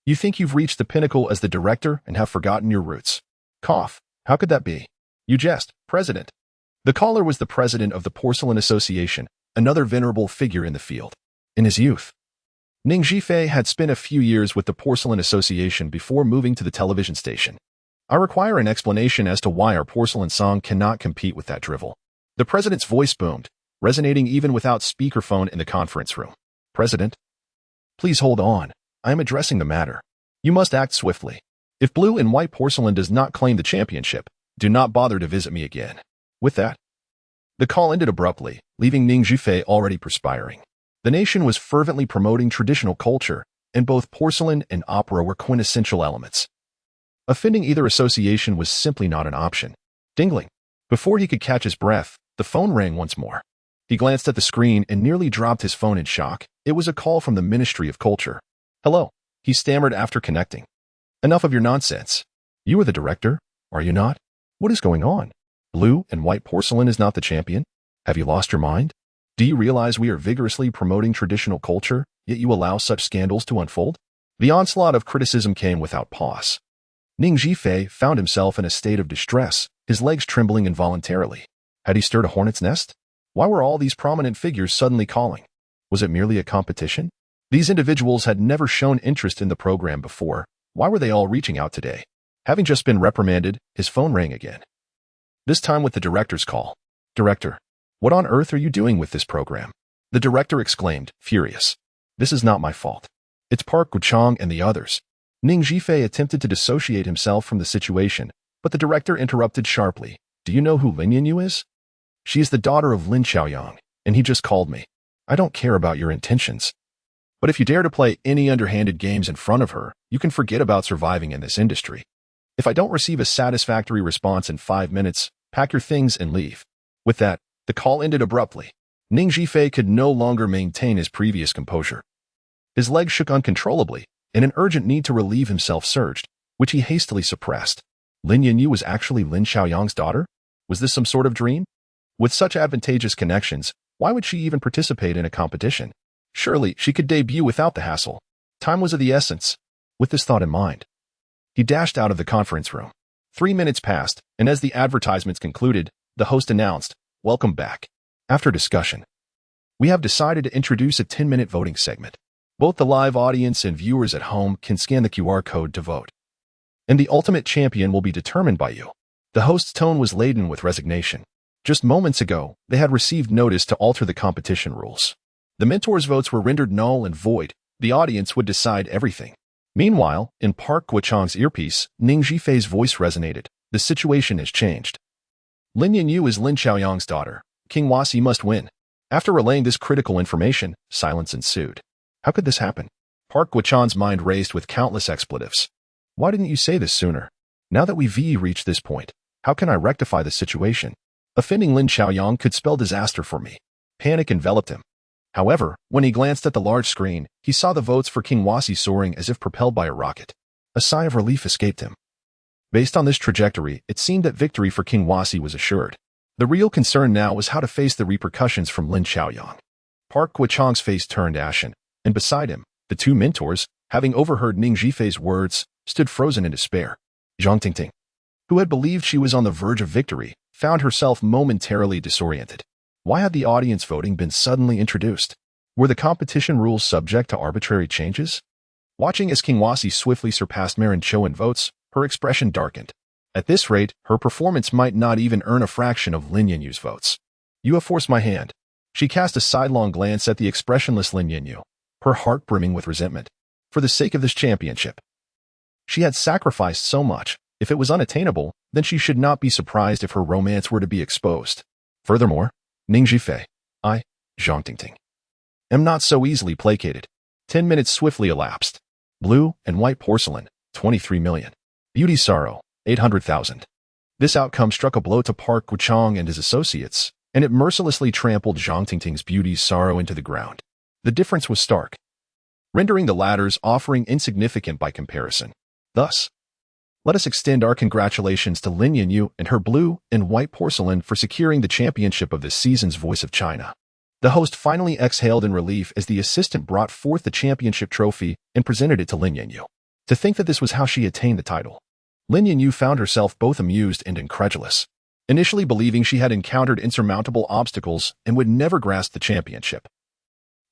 You think you've reached the pinnacle as the director and have forgotten your roots. Cough. How could that be? You jest, President. The caller was the president of the Porcelain Association, another venerable figure in the field. In his youth, Ning Zhifei had spent a few years with the Porcelain Association before moving to the television station. I require an explanation as to why our porcelain song cannot compete with that drivel. The president's voice boomed, resonating even without speakerphone in the conference room. President? Please hold on. I am addressing the matter. You must act swiftly. If Blue and White Porcelain does not claim the championship, do not bother to visit me again. With that, the call ended abruptly, leaving Ning Zhifei already perspiring. The nation was fervently promoting traditional culture, and both porcelain and opera were quintessential elements. Offending either association was simply not an option. Dingling. Before he could catch his breath, the phone rang once more. He glanced at the screen and nearly dropped his phone in shock. It was a call from the Ministry of Culture. Hello, he stammered after connecting. Enough of your nonsense. You are the director, are you not? What is going on? Blue and White Porcelain is not the champion? Have you lost your mind? Do you realize we are vigorously promoting traditional culture, yet you allow such scandals to unfold? The onslaught of criticism came without pause. Ning Zhifei found himself in a state of distress, his legs trembling involuntarily. Had he stirred a hornet's nest? Why were all these prominent figures suddenly calling? Was it merely a competition? These individuals had never shown interest in the program before. Why were they all reaching out today? Having just been reprimanded, his phone rang again. This time with the director's call. Director, what on earth are you doing with this program? The director exclaimed, furious. This is not my fault. It's Park Guchang and the others. Ning Zhifei attempted to dissociate himself from the situation, but the director interrupted sharply. Do you know who Lin Yanyu is? She is the daughter of Lin Xiaoyang, and he just called me. I don't care about your intentions. But if you dare to play any underhanded games in front of her, you can forget about surviving in this industry. If I don't receive a satisfactory response in 5 minutes, pack your things and leave. With that, the call ended abruptly. Ning Zhifei could no longer maintain his previous composure. His legs shook uncontrollably, and an urgent need to relieve himself surged, which he hastily suppressed. Lin Yanyu was actually Lin Xiaoyang's daughter? Was this some sort of dream? With such advantageous connections, why would she even participate in a competition? Surely she could debut without the hassle. Time was of the essence. With this thought in mind, he dashed out of the conference room. 3 minutes passed, and as the advertisements concluded, the host announced, "Welcome back." After discussion, we have decided to introduce a 10-minute voting segment. Both the live audience and viewers at home can scan the QR code to vote. And the ultimate champion will be determined by you. The host's tone was laden with resignation. Just moments ago, they had received notice to alter the competition rules. The mentors' votes were rendered null and void. The audience would decide everything. Meanwhile, in Park Guochang's earpiece, Ning Zhifei's voice resonated. The situation has changed. Lin Yanyu is Lin Xiaoyang's daughter. Qianbaidu must win. After relaying this critical information, silence ensued. How could this happen? Park Guochang's mind raced with countless expletives. Why didn't you say this sooner? Now that we've reached this point, how can I rectify the situation? Offending Lin Xiaoyang could spell disaster for me. Panic enveloped him. However, when he glanced at the large screen, he saw the votes for Qianbaidu soaring as if propelled by a rocket. A sigh of relief escaped him. Based on this trajectory, it seemed that victory for Qianbaidu was assured. The real concern now was how to face the repercussions from Lin Xiaoyang. Park Guochang's face turned ashen, and beside him, the two mentors, having overheard Ning Zhifei's words, stood frozen in despair. Zhang Tingting, who had believed she was on the verge of victory, found herself momentarily disoriented. Why had the audience voting been suddenly introduced? Were the competition rules subject to arbitrary changes? Watching as Qianbaidu swiftly surpassed Marin Chou in votes, her expression darkened. At this rate, her performance might not even earn a fraction of Lin Yanyu's votes. You have forced my hand. She cast a sidelong glance at the expressionless Lin Yanyu, her heart brimming with resentment. For the sake of this championship, she had sacrificed so much. If it was unattainable, then she should not be surprised if her romance were to be exposed. Furthermore, Ning Zhifei, Zhang Tingting, am not so easily placated. 10 minutes swiftly elapsed. Blue and White Porcelain, 23 million. Beauty Sorrow, 800,000. This outcome struck a blow to Park Guochang and his associates, and it mercilessly trampled Zhang Tingting's Beauty Sorrow into the ground. The difference was stark, rendering the latter's offering insignificant by comparison. Thus, let us extend our congratulations to Lin Yanyu and her Blue and White Porcelain for securing the championship of this season's Voice of China. The host finally exhaled in relief as the assistant brought forth the championship trophy and presented it to Lin Yanyu. To think that this was how she attained the title. Lin Yanyu found herself both amused and incredulous, initially believing she had encountered insurmountable obstacles and would never grasp the championship.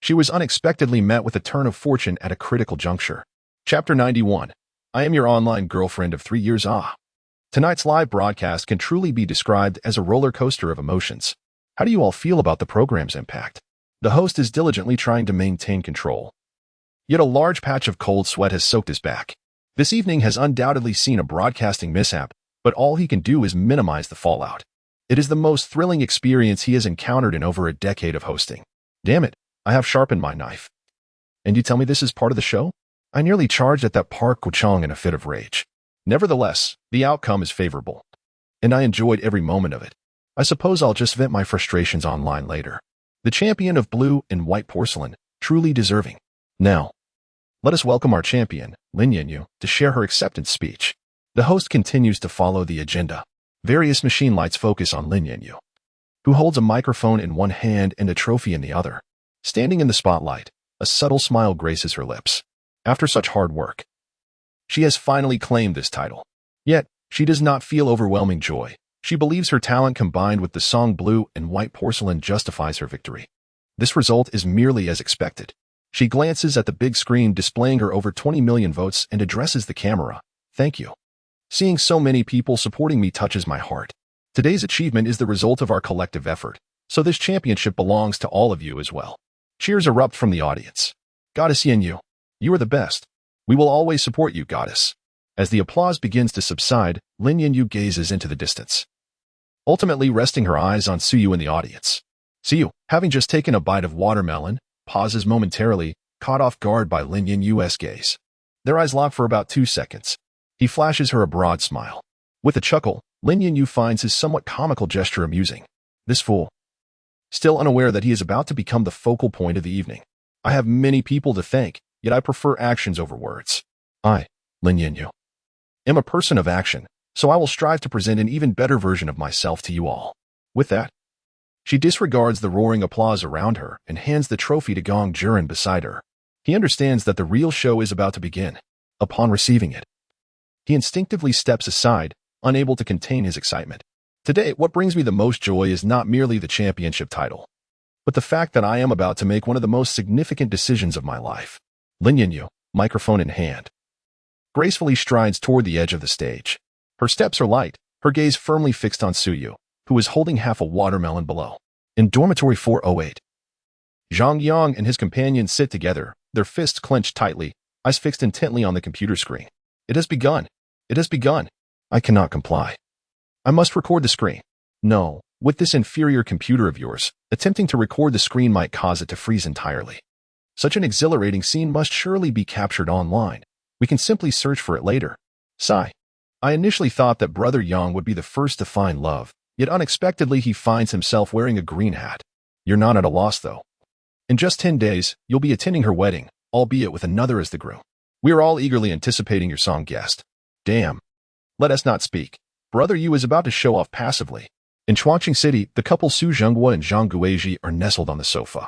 She was unexpectedly met with a turn of fortune at a critical juncture. Chapter 91. I am your online girlfriend of 3 years. Tonight's live broadcast can truly be described as a roller coaster of emotions. How do you all feel about the program's impact? The host is diligently trying to maintain control. Yet a large patch of cold sweat has soaked his back. This evening has undoubtedly seen a broadcasting mishap, but all he can do is minimize the fallout. It is the most thrilling experience he has encountered in over a decade of hosting. Damn it, I have sharpened my knife. And you tell me this is part of the show? I nearly charged at that Park Guochang in a fit of rage. Nevertheless, the outcome is favorable, and I enjoyed every moment of it. I suppose I'll just vent my frustrations online later. The champion of Blue and White Porcelain, truly deserving. Now, let us welcome our champion, Lin Yanyu, to share her acceptance speech. The host continues to follow the agenda. Various machine lights focus on Lin Yanyu, who holds a microphone in one hand and a trophy in the other. Standing in the spotlight, a subtle smile graces her lips. After such hard work, she has finally claimed this title. Yet, she does not feel overwhelming joy. She believes her talent combined with the song Blue and White Porcelain justifies her victory. This result is merely as expected. She glances at the big screen displaying her over 20 million votes and addresses the camera. Thank you. Seeing so many people supporting me touches my heart. Today's achievement is the result of our collective effort, so this championship belongs to all of you as well. Cheers erupt from the audience. Goddess Qianbaidu, you are the best. We will always support you, goddess. As the applause begins to subside, Lin Qianbaidu gazes into the distance, ultimately resting her eyes on Suyu in the audience. Suyu, having just taken a bite of watermelon, pauses momentarily, caught off guard by Lin Qianbaidu's gaze. Their eyes lock for about 2 seconds. He flashes her a broad smile. With a chuckle, Lin Qianbaidu finds his somewhat comical gesture amusing. This fool. Still unaware that he is about to become the focal point of the evening. I have many people to thank, yet I prefer actions over words. I, Lin Qianbaidu, am a person of action, so I will strive to present an even better version of myself to you all. With that, she disregards the roaring applause around her and hands the trophy to Gong Juren beside her. He understands that the real show is about to begin. Upon receiving it, he instinctively steps aside, unable to contain his excitement. Today, what brings me the most joy is not merely the championship title, but the fact that I am about to make one of the most significant decisions of my life. Lin Qianbaidu, microphone in hand, gracefully strides toward the edge of the stage. Her steps are light, her gaze firmly fixed on Suyu, who is holding half a watermelon below. In dormitory 408, Zhang Yang and his companions sit together, their fists clenched tightly, eyes fixed intently on the computer screen. It has begun. It has begun. I cannot comply. I must record the screen. No, with this inferior computer of yours, attempting to record the screen might cause it to freeze entirely. Such an exhilarating scene must surely be captured online. We can simply search for it later. Sigh. I initially thought that Brother Yang would be the first to find love, yet unexpectedly he finds himself wearing a green hat. You're not at a loss, though. In just 10 days, you'll be attending her wedding, albeit with another as the groom. We are all eagerly anticipating your song guest. Damn. Let us not speak. Brother Yu is about to show off passively. In Chuangqing City, the couple Su Zhenghua and Zhang Guizhi are nestled on the sofa,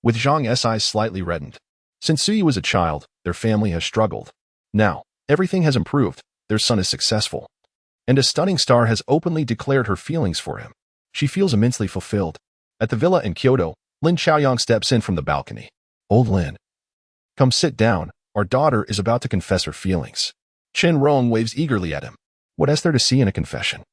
with Zhang's eyes slightly reddened. Since Suyu was a child, their family has struggled. Now, everything has improved. Their son is successful, and a stunning star has openly declared her feelings for him. She feels immensely fulfilled. At the villa in Kyoto, Lin Qiaoyang steps in from the balcony. Old Lin, come sit down. Our daughter is about to confess her feelings. Chen Rong waves eagerly at him. What is there to see in a confession?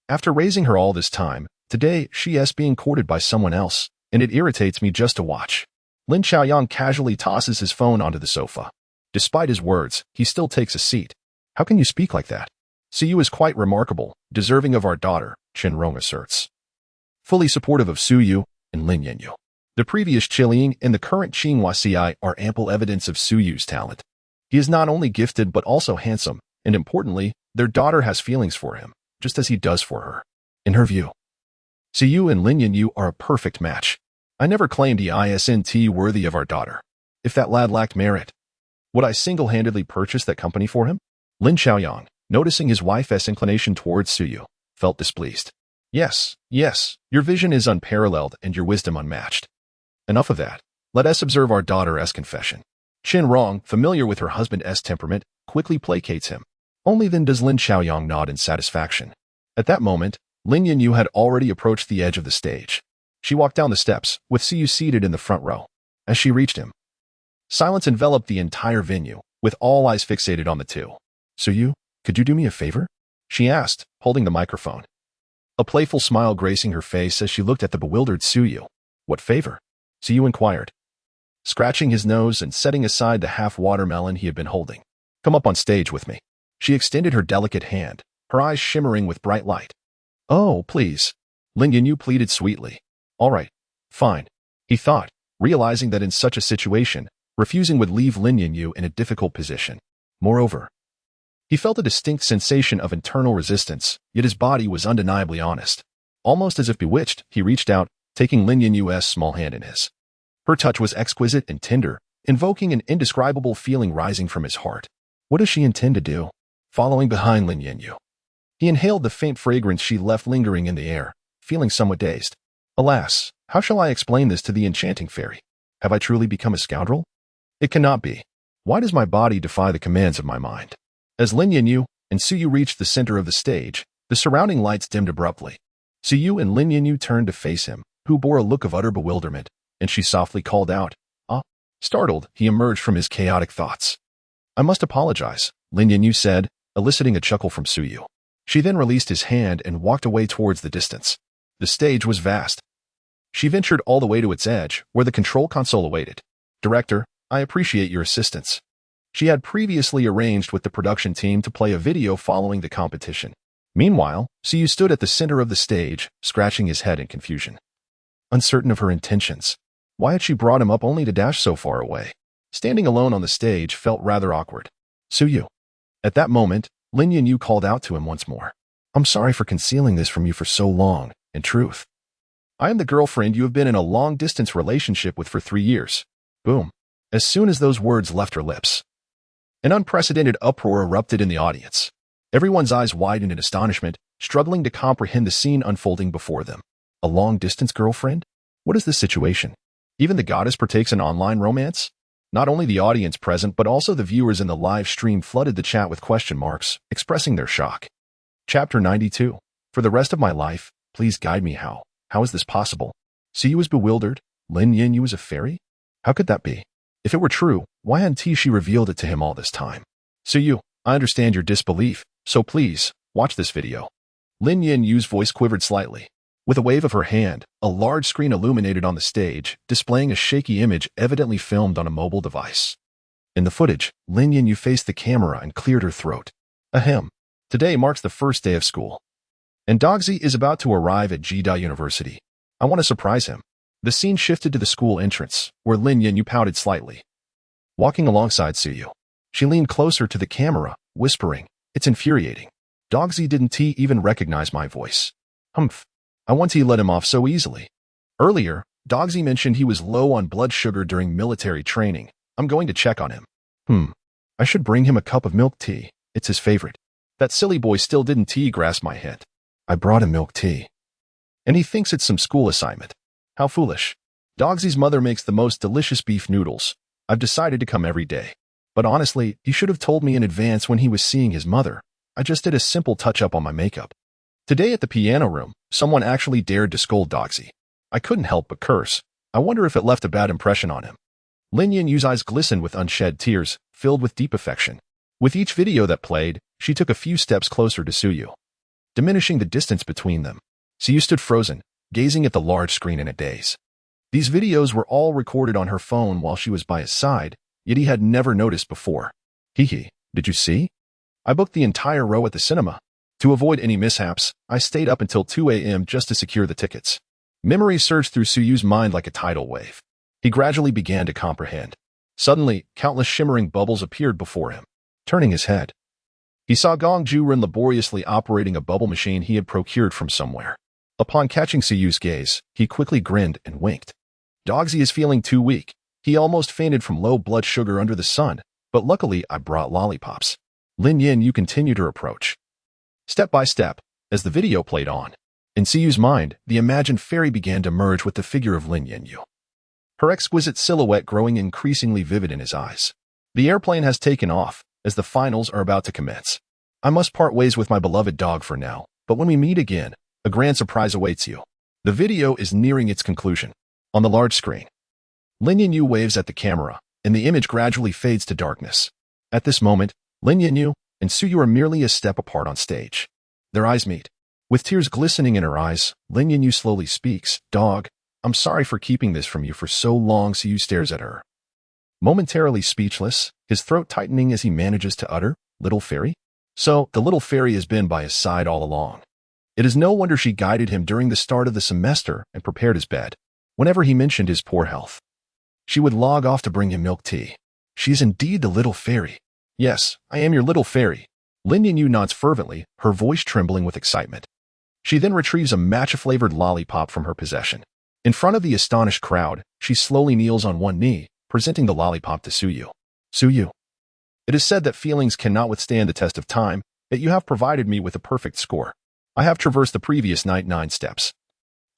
After raising her all this time, today she is being courted by someone else, and it irritates me just to watch. Lin Qiaoyang casually tosses his phone onto the sofa. Despite his words, he still takes a seat. How can you speak like that? Suyu is quite remarkable, deserving of our daughter, Chen Rong asserts. Fully supportive of Suyu and Lin Qianbaidu. The previous Chiling and the current Qianbaidu are ample evidence of Suyu's talent. He is not only gifted but also handsome, and importantly, their daughter has feelings for him, just as he does for her. In her view, Suyu and Lin Qianbaidu are a perfect match. I never claimed he isn't worthy of our daughter. If that lad lacked merit, would I single-handedly purchase that company for him? Lin Qiaoyang, noticing his wife's inclination towards Suyu, felt displeased. Yes, your vision is unparalleled and your wisdom unmatched. Enough of that. Let us observe our daughter's confession. Chen Rong, familiar with her husband's temperament, quickly placates him. Only then does Lin Qiaoyang nod in satisfaction. At that moment, Lin Qianbaidu had already approached the edge of the stage. She walked down the steps, with Suyu seated in the front row. As she reached him, silence enveloped the entire venue, with all eyes fixated on the two. Suyu, could you do me a favor? She asked, holding the microphone. A playful smile gracing her face as she looked at the bewildered Suyu. What favor? Suyu inquired, scratching his nose and setting aside the half-watermelon he had been holding. Come up on stage with me. She extended her delicate hand, her eyes shimmering with bright light. Oh, please. Lin Qianbaidu pleaded sweetly. All right, fine, he thought, realizing that in such a situation, refusing would leave Lin Qianbaidu in a difficult position. Moreover, he felt a distinct sensation of internal resistance, yet his body was undeniably honest. Almost as if bewitched, he reached out, taking Lin Qianbaidu's small hand in his. Her touch was exquisite and tender, invoking an indescribable feeling rising from his heart. What does she intend to do? Following behind Lin Qianbaidu, he inhaled the faint fragrance she left lingering in the air, feeling somewhat dazed. Alas, how shall I explain this to the enchanting fairy? Have I truly become a scoundrel? It cannot be. Why does my body defy the commands of my mind? As Lin Qianbaidu and Suyu reached the center of the stage, the surrounding lights dimmed abruptly. Suyu and Lin Qianbaidu turned to face him, who bore a look of utter bewilderment, and she softly called out, "Ah!" Startled, he emerged from his chaotic thoughts. I must apologize, Lin Qianbaidu said, eliciting a chuckle from Suyu. She then released his hand and walked away towards the distance. The stage was vast. She ventured all the way to its edge, where the control console awaited. Director, I appreciate your assistance. She had previously arranged with the production team to play a video following the competition. Meanwhile, Siyu stood at the center of the stage, scratching his head in confusion. Uncertain of her intentions, why had she brought him up only to dash so far away? Standing alone on the stage felt rather awkward. Siyu. At that moment, Lin Yinyu called out to him once more. I'm sorry for concealing this from you for so long, in truth. I am the girlfriend you have been in a long-distance relationship with for 3 years. Boom. As soon as those words left her lips, an unprecedented uproar erupted in the audience. Everyone's eyes widened in astonishment, struggling to comprehend the scene unfolding before them. A long-distance girlfriend? What is this situation? Even the goddess partakes in online romance? Not only the audience present, but also the viewers in the live stream flooded the chat with question marks, expressing their shock. Chapter 92. For the rest of my life, please guide me how. How is this possible? Siyu was bewildered. Lin Yinyu was a fairy? How could that be? If it were true, why hadn't she revealed it to him all this time? Siyu, I understand your disbelief, so please, watch this video. Lin Yinyu's voice quivered slightly. With a wave of her hand, a large screen illuminated on the stage, displaying a shaky image evidently filmed on a mobile device. In the footage, Lin Yinyu faced the camera and cleared her throat. Ahem. Today marks the first day of school. And Dogsy is about to arrive at Qianbaidu University. I want to surprise him. The scene shifted to the school entrance, where Lin Yinyu pouted slightly. Walking alongside Siyu, she leaned closer to the camera, whispering, It's infuriating. Dogsy didn't even recognize my voice. Humph. I want to let him off so easily. Earlier, Dogsy mentioned he was low on blood sugar during military training. I'm going to check on him. I should bring him a cup of milk tea. It's his favorite. That silly boy still didn't grasp my hint. I brought him milk tea. And he thinks it's some school assignment. How foolish. Dogsy's mother makes the most delicious beef noodles. I've decided to come every day. But honestly, he should have told me in advance when he was seeing his mother. I just did a simple touch-up on my makeup. Today at the piano room, someone actually dared to scold Dogsy. I couldn't help but curse. I wonder if it left a bad impression on him. Lin Yinyu's eyes glistened with unshed tears, filled with deep affection. With each video that played, she took a few steps closer to Siyu, diminishing the distance between them. Siyu stood frozen, gazing at the large screen in a daze. These videos were all recorded on her phone while she was by his side, yet he had never noticed before. Hee, did you see? I booked the entire row at the cinema. To avoid any mishaps, I stayed up until 2 a.m. just to secure the tickets. Memories surged through Suyu's mind like a tidal wave. He gradually began to comprehend. Suddenly, countless shimmering bubbles appeared before him. Turning his head, he saw Gong Ju-ren laboriously operating a bubble machine he had procured from somewhere. Upon catching Suyu's gaze, he quickly grinned and winked. Dogsy is feeling too weak. He almost fainted from low blood sugar under the sun, but luckily I brought lollipops. Lin Yinyu continued her approach. Step by step, as the video played on, in Siyu's mind, the imagined fairy began to merge with the figure of Lin Yinyu, her exquisite silhouette growing increasingly vivid in his eyes. The airplane has taken off, as the finals are about to commence. I must part ways with my beloved dog for now, but when we meet again, a grand surprise awaits you. The video is nearing its conclusion. On the large screen, Lin Yinyu waves at the camera, and the image gradually fades to darkness. At this moment, Lin Yinyu and Siyu are merely a step apart on stage. Their eyes meet. With tears glistening in her eyes, Lin Yinyu slowly speaks. Dog, I'm sorry for keeping this from you for so long. Siyu stares at her, momentarily speechless, his throat tightening as he manages to utter, Little fairy? So, the little fairy has been by his side all along. It is no wonder she guided him during the start of the semester and prepared his bed. Whenever he mentioned his poor health, she would log off to bring him milk tea. She is indeed the little fairy. Yes, I am your little fairy. Lin Yinyu nods fervently, her voice trembling with excitement. She then retrieves a matcha-flavored lollipop from her possession. In front of the astonished crowd, she slowly kneels on one knee, presenting the lollipop to Siyu. Siyu. It is said that feelings cannot withstand the test of time, yet you have provided me with a perfect score. I have traversed the previous 9 steps.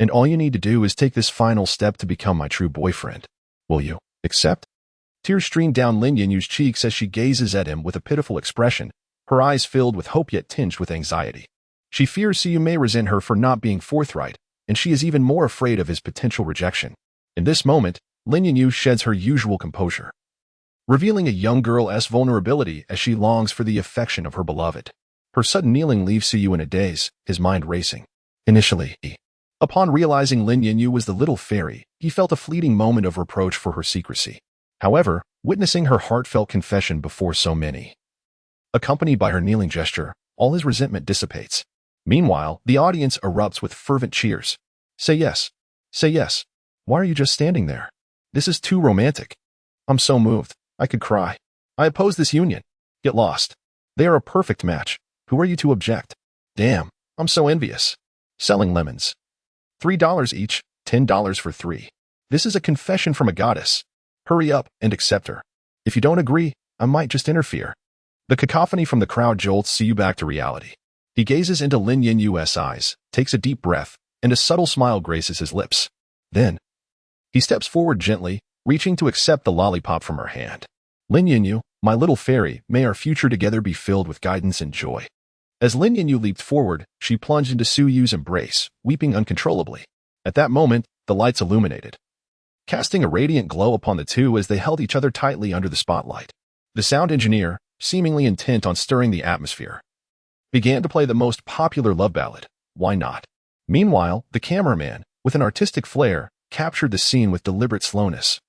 And all you need to do is take this final step to become my true boyfriend. Will you accept? Tears stream down Lin Yinyu's cheeks as she gazes at him with a pitiful expression, her eyes filled with hope yet tinged with anxiety. She fears Siyu may resent her for not being forthright, and she is even more afraid of his potential rejection. In this moment, Lin Yinyu sheds her usual composure, revealing a young girl's vulnerability as she longs for the affection of her beloved. Her sudden kneeling leaves Siyu in a daze, his mind racing. Initially, Upon realizing Lin Yinyu was the little fairy, he felt a fleeting moment of reproach for her secrecy. However, witnessing her heartfelt confession before so many, accompanied by her kneeling gesture, all his resentment dissipates. Meanwhile, the audience erupts with fervent cheers. Say yes. Say yes. Why are you just standing there? This is too romantic. I'm so moved. I could cry. I oppose this union. Get lost. They are a perfect match. Who are you to object? Damn, I'm so envious. Selling lemons. $3 each, $10 for 3. This is a confession from a goddess. Hurry up and accept her. If you don't agree, I might just interfere. The cacophony from the crowd jolts you back to reality. He gazes into Lin Yinyu's eyes, takes a deep breath, and a subtle smile graces his lips. Then, he steps forward gently, reaching to accept the lollipop from her hand. Lin Yinyu, my little fairy, may our future together be filled with guidance and joy. As Lin Yinyu leaped forward, she plunged into Su Yu's embrace, weeping uncontrollably. At that moment, the lights illuminated, casting a radiant glow upon the two as they held each other tightly under the spotlight. The sound engineer, seemingly intent on stirring the atmosphere, began to play the most popular love ballad, Why Not? Meanwhile, the cameraman, with an artistic flair, captured the scene with deliberate slowness,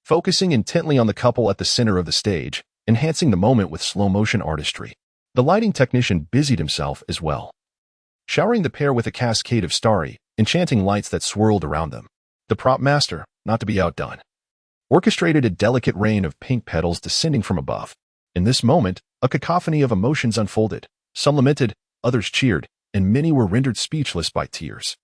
focusing intently on the couple at the center of the stage, enhancing the moment with slow-motion artistry. The lighting technician busied himself as well, showering the pair with a cascade of starry, enchanting lights that swirled around them. The prop master, not to be outdone, orchestrated a delicate rain of pink petals descending from above. In this moment, a cacophony of emotions unfolded. Some lamented, others cheered, and many were rendered speechless by tears.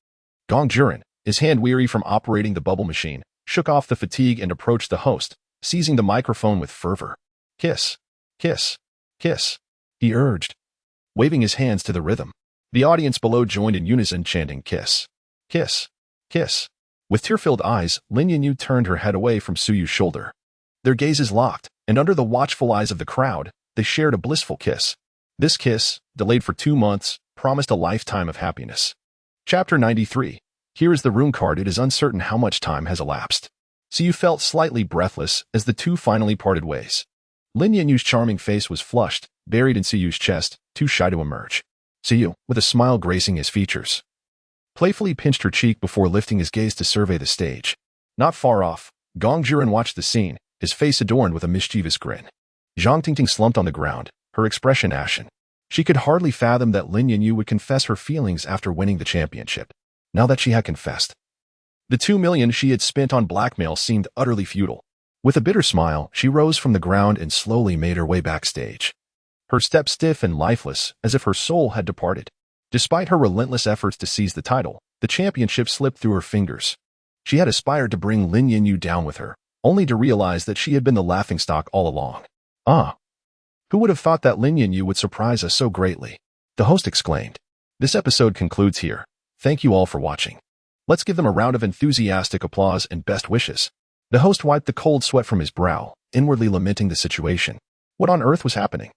Gong Juren, his hand weary from operating the bubble machine, shook off the fatigue and approached the host, seizing the microphone with fervor. Kiss, kiss, kiss, he urged, waving his hands to the rhythm. The audience below joined in unison chanting kiss, kiss, kiss. With tear-filled eyes, Lin Yinyu turned her head away from Su Yu's shoulder. Their gazes locked, and under the watchful eyes of the crowd, they shared a blissful kiss. This kiss, delayed for 2 months, promised a lifetime of happiness. Chapter 93. Here is the rune card. It is uncertain how much time has elapsed. Su Yu felt slightly breathless as the two finally parted ways. Lin Yinyu's charming face was flushed, buried in Su Yu's chest, too shy to emerge. Su Yu, with a smile gracing his features, playfully pinched her cheek before lifting his gaze to survey the stage. Not far off, Gong Juren watched the scene, his face adorned with a mischievous grin. Zhang Tingting slumped on the ground, her expression ashen. She could hardly fathom that Lin Yinyu would confess her feelings after winning the championship. Now that she had confessed, the 2 million she had spent on blackmail seemed utterly futile. With a bitter smile, she rose from the ground and slowly made her way backstage, her step stiff and lifeless, as if her soul had departed. Despite her relentless efforts to seize the title, the championship slipped through her fingers. She had aspired to bring Lin Yinyu down with her, only to realize that she had been the laughingstock all along. Who would have thought that Lin Yinyu would surprise us so greatly? The host exclaimed. This episode concludes here. Thank you all for watching. Let's give them a round of enthusiastic applause and best wishes. The host wiped the cold sweat from his brow, inwardly lamenting the situation. What on earth was happening?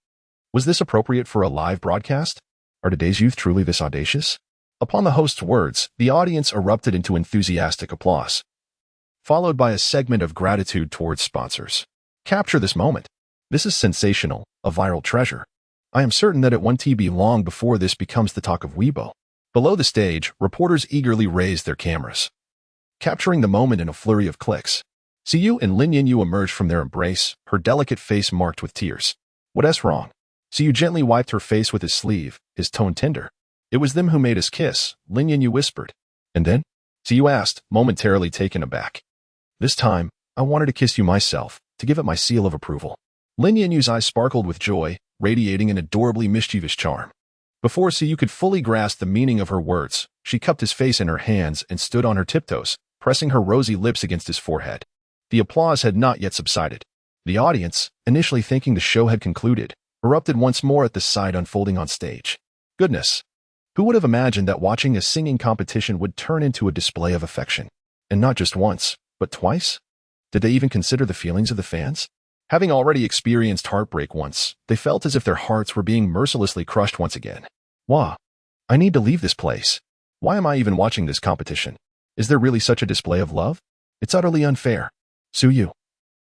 Was this appropriate for a live broadcast? Are today's youth truly this audacious? Upon the host's words, the audience erupted into enthusiastic applause, followed by a segment of gratitude towards sponsors. Capture this moment. This is sensational, a viral treasure. I am certain that it won't be long before this becomes the talk of Weibo. Below the stage, reporters eagerly raised their cameras, capturing the moment in a flurry of clicks. Su Yu and Lin Yinyu emerged from their embrace, her delicate face marked with tears. What's wrong? Su Yu gently wiped her face with his sleeve, his tone tender. It was them who made us kiss, Lin Yinyu whispered. And then? Su Yu asked, momentarily taken aback. This time, I wanted to kiss you myself, to give it my seal of approval. Lin Yinyu's eyes sparkled with joy, radiating an adorably mischievous charm. Before Su Yu could fully grasp the meaning of her words, she cupped his face in her hands and stood on her tiptoes, pressing her rosy lips against his forehead. The applause had not yet subsided. The audience, initially thinking the show had concluded, erupted once more at the sight unfolding on stage. Goodness! Who would have imagined that watching a singing competition would turn into a display of affection? And not just once, but twice? Did they even consider the feelings of the fans? Having already experienced heartbreak once, they felt as if their hearts were being mercilessly crushed once again. Wah! I need to leave this place. Why am I even watching this competition? Is there really such a display of love? It's utterly unfair. Su Yu,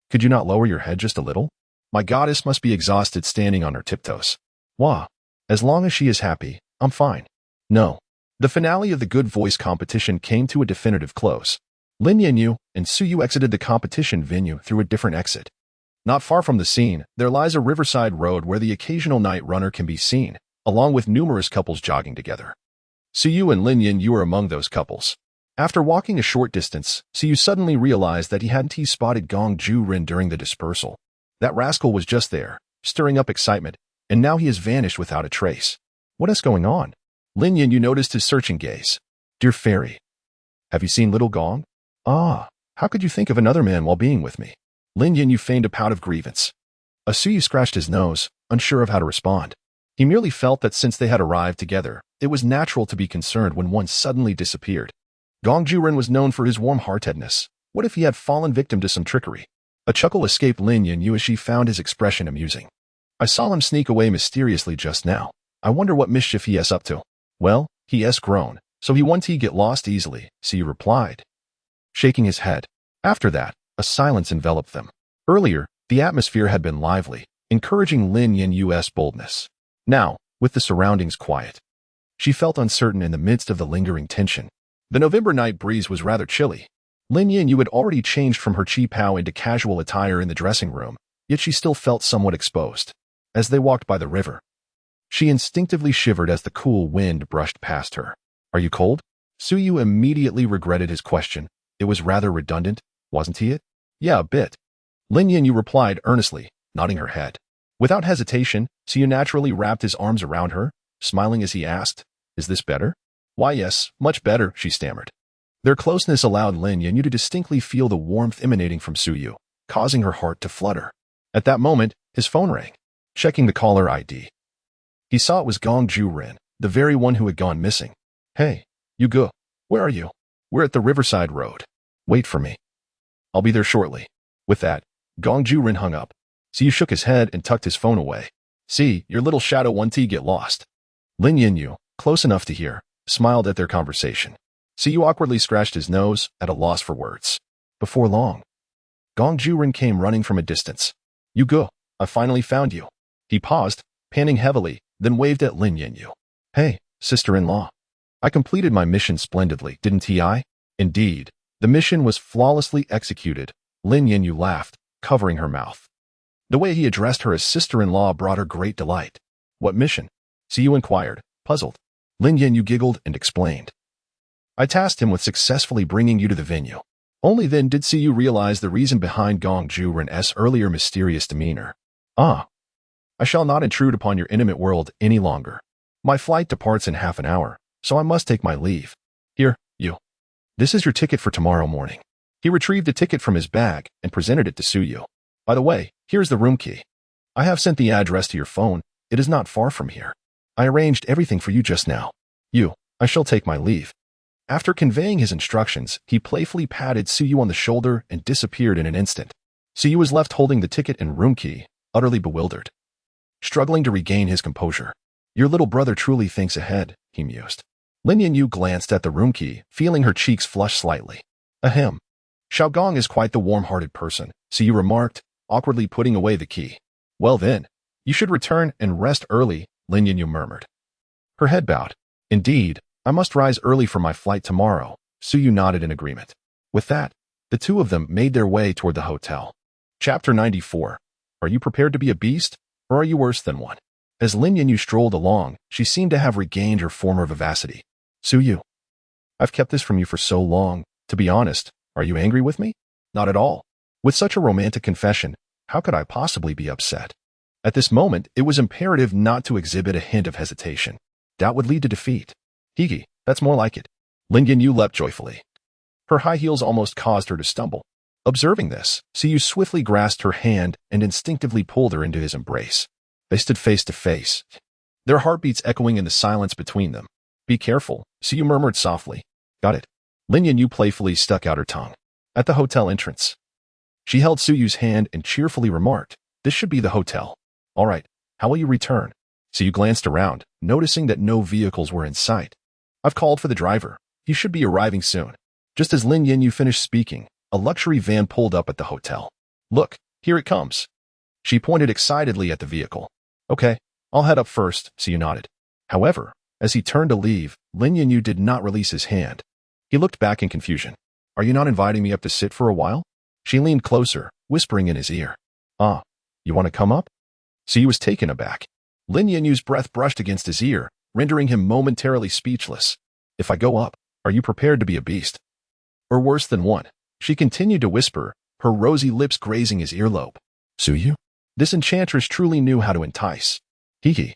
could you not lower your head just a little? My goddess must be exhausted standing on her tiptoes. Wah! As long as she is happy, I'm fine. No. The finale of the Good Voice competition came to a definitive close. Lin Yanyu and Suyu exited the competition venue through a different exit. Not far from the scene, there lies a riverside road where the occasional night runner can be seen, along with numerous couples jogging together. Suyu and Lin Yanyu are among those couples. After walking a short distance, Suyu suddenly realized that he hadn't spotted Gong Ju-rin during the dispersal. That rascal was just there, stirring up excitement, and now he has vanished without a trace. What is going on? Lin Yanyu noticed his searching gaze. Dear fairy, have you seen little Gong? Ah, how could you think of another man while being with me? Lin Yanyu feigned a pout of grievance. Suyu scratched his nose, unsure of how to respond. He merely felt that since they had arrived together, it was natural to be concerned when one suddenly disappeared. Gong Ju-rin was known for his warm-heartedness. What if he had fallen victim to some trickery? A chuckle escaped Lin Yanyu as she found his expression amusing. I saw him sneak away mysteriously just now. I wonder what mischief he is up to. Well, he has grown, so he won't get lost easily, Suyu replied, shaking his head. After that, a silence enveloped them. Earlier, the atmosphere had been lively, encouraging Lin Yanyu's boldness. Now, with the surroundings quiet, she felt uncertain in the midst of the lingering tension. The November night breeze was rather chilly. Lin Yanyu had already changed from her qipao into casual attire in the dressing room, yet she still felt somewhat exposed. As they walked by the river, she instinctively shivered as the cool wind brushed past her. Are you cold? Suyu immediately regretted his question. It was rather redundant, wasn't he? Yeah, a bit. Lin Yanyu replied earnestly, nodding her head. Without hesitation, Suyu naturally wrapped his arms around her, smiling as he asked, Is this better? Why yes, much better, she stammered. Their closeness allowed Lin Yanyu to distinctly feel the warmth emanating from Suyu, causing her heart to flutter. At that moment, his phone rang. Checking the caller ID, he saw it was Gong Ju-rin, the very one who had gone missing. Hey, you go. Where are you? We're at the Riverside Road. Wait for me. I'll be there shortly. With that, Gong Ju-rin hung up. Suyu shook his head and tucked his phone away. See, your little shadow won't get lost. Lin Yanyu, close enough to hear, smiled at their conversation. Suyu awkwardly scratched his nose, at a loss for words. Before long, Gong Ju-rin came running from a distance. You go. I finally found you. He paused, panting heavily, then waved at Lin Yanyu. Hey, sister-in-law. I completed my mission splendidly, didn't I? Indeed, the mission was flawlessly executed. Lin Yanyu laughed, covering her mouth. The way he addressed her as sister-in-law brought her great delight. What mission? Suyu inquired, puzzled. Lin Yanyu giggled and explained. I tasked him with successfully bringing you to the venue. Only then did Suyu realize the reason behind Gong Ju-rin's earlier mysterious demeanor. Ah. I shall not intrude upon your intimate world any longer. My flight departs in half an hour, so I must take my leave. Here, you. This is your ticket for tomorrow morning. He retrieved a ticket from his bag and presented it to Suyu. By the way, here's the room key. I have sent the address to your phone. It is not far from here. I arranged everything for you just now. I shall take my leave. After conveying his instructions, he playfully patted Suyu on the shoulder and disappeared in an instant. Suyu was left holding the ticket and room key, utterly bewildered. Struggling to regain his composure. Your little brother truly thinks ahead, he mused. Lin Yanyu glanced at the room key, feeling her cheeks flush slightly. Ahem. Xiao Gong is quite the warm-hearted person, Suyu remarked, awkwardly putting away the key. Well then, you should return and rest early, Lin Yanyu murmured. Her head bowed. Indeed, I must rise early for my flight tomorrow, Suyu nodded in agreement. With that, the two of them made their way toward the hotel. Chapter 94. Are you prepared to be a beast, or are you worse than one? As Lin Yanyu strolled along, she seemed to have regained her former vivacity. Suyu, I've kept this from you for so long. To be honest, are you angry with me? Not at all. With such a romantic confession, how could I possibly be upset? At this moment, it was imperative not to exhibit a hint of hesitation. Doubt would lead to defeat. Higi, that's more like it. Lin Yanyu leapt joyfully. Her high heels almost caused her to stumble. Observing this, Suyu swiftly grasped her hand and instinctively pulled her into his embrace. They stood face to face, their heartbeats echoing in the silence between them. Be careful, Suyu murmured softly. Got it. Lin Yanyu playfully stuck out her tongue. At the hotel entrance, she held Suyu's hand and cheerfully remarked, This should be the hotel. All right, how will you return? Suyu glanced around, noticing that no vehicles were in sight. I've called for the driver. He should be arriving soon. Just as Lin Yanyu finished speaking, a luxury van pulled up at the hotel. Look, here it comes. She pointed excitedly at the vehicle. Okay, I'll head up first, Suyu nodded. However, As he turned to leave, Lin Yanyu did not release his hand. He looked back in confusion. Are you not inviting me up to sit for a while? She leaned closer, whispering in his ear. Ah, you want to come up? He was taken aback. Lin Yanyu's breath brushed against his ear, rendering him momentarily speechless. If I go up, are you prepared to be a beast? Or worse than one? She continued to whisper, her rosy lips grazing his earlobe. Suyu? This enchantress truly knew how to entice. Hee.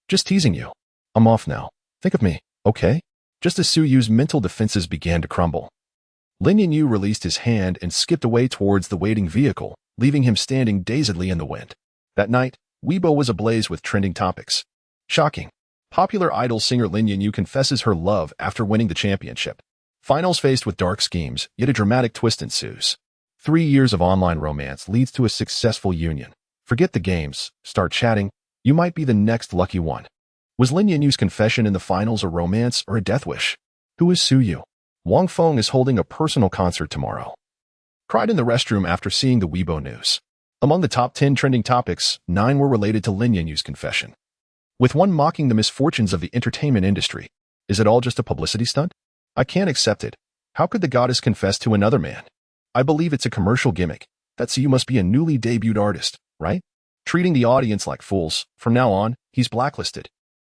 Just teasing you. I'm off now. Think of me, okay? Just as Suyu's mental defenses began to crumble. Lin Yanyu released his hand and skipped away towards the waiting vehicle, leaving him standing dazedly in the wind. That night, Weibo was ablaze with trending topics. Shocking. Popular idol singer Lin Yanyu confesses her love after winning the championship. Finals faced with dark schemes, yet a dramatic twist ensues. 3 years of online romance leads to a successful union. Forget the games, start chatting, you might be the next lucky one. Was Lin Yanyu's confession in the finals a romance or a death wish? Who is Suyu? Wang Feng is holding a personal concert tomorrow. Cried in the restroom after seeing the Weibo news. Among the top 10 trending topics, 9 were related to Lin Yanyu's confession. With one mocking the misfortunes of the entertainment industry. Is it all just a publicity stunt? I can't accept it. How could the goddess confess to another man? I believe it's a commercial gimmick. That Suyu must be a newly debuted artist, right? Treating the audience like fools. From now on, he's blacklisted.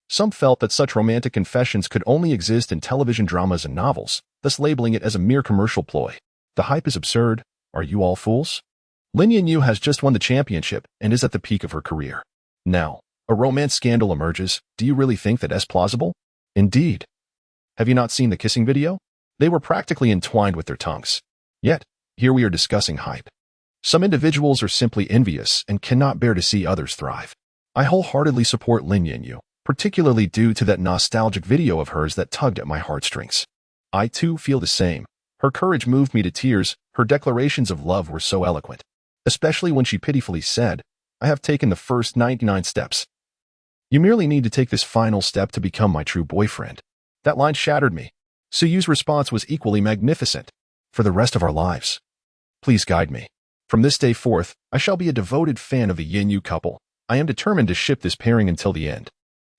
Some felt that such romantic confessions could only exist in television dramas and novels, thus labeling it as a mere commercial ploy. The hype is absurd. Are you all fools? Lin Yanyu has just won the championship and is at the peak of her career. Now, a romance scandal emerges. Do you really think that is plausible? Indeed. Have you not seen the kissing video? They were practically entwined with their tongues. Yet, here we are discussing hype. Some individuals are simply envious and cannot bear to see others thrive. I wholeheartedly support Lin Yanyu, particularly due to that nostalgic video of hers that tugged at my heartstrings. I too feel the same. Her courage moved me to tears. Her declarations of love were so eloquent. Especially when she pitifully said, I have taken the first 99 steps. You merely need to take this final step to become my true boyfriend. That line shattered me. Suyu's response was equally magnificent. For the rest of our lives. Please guide me. From this day forth, I shall be a devoted fan of the Yanyu couple. I am determined to ship this pairing until the end.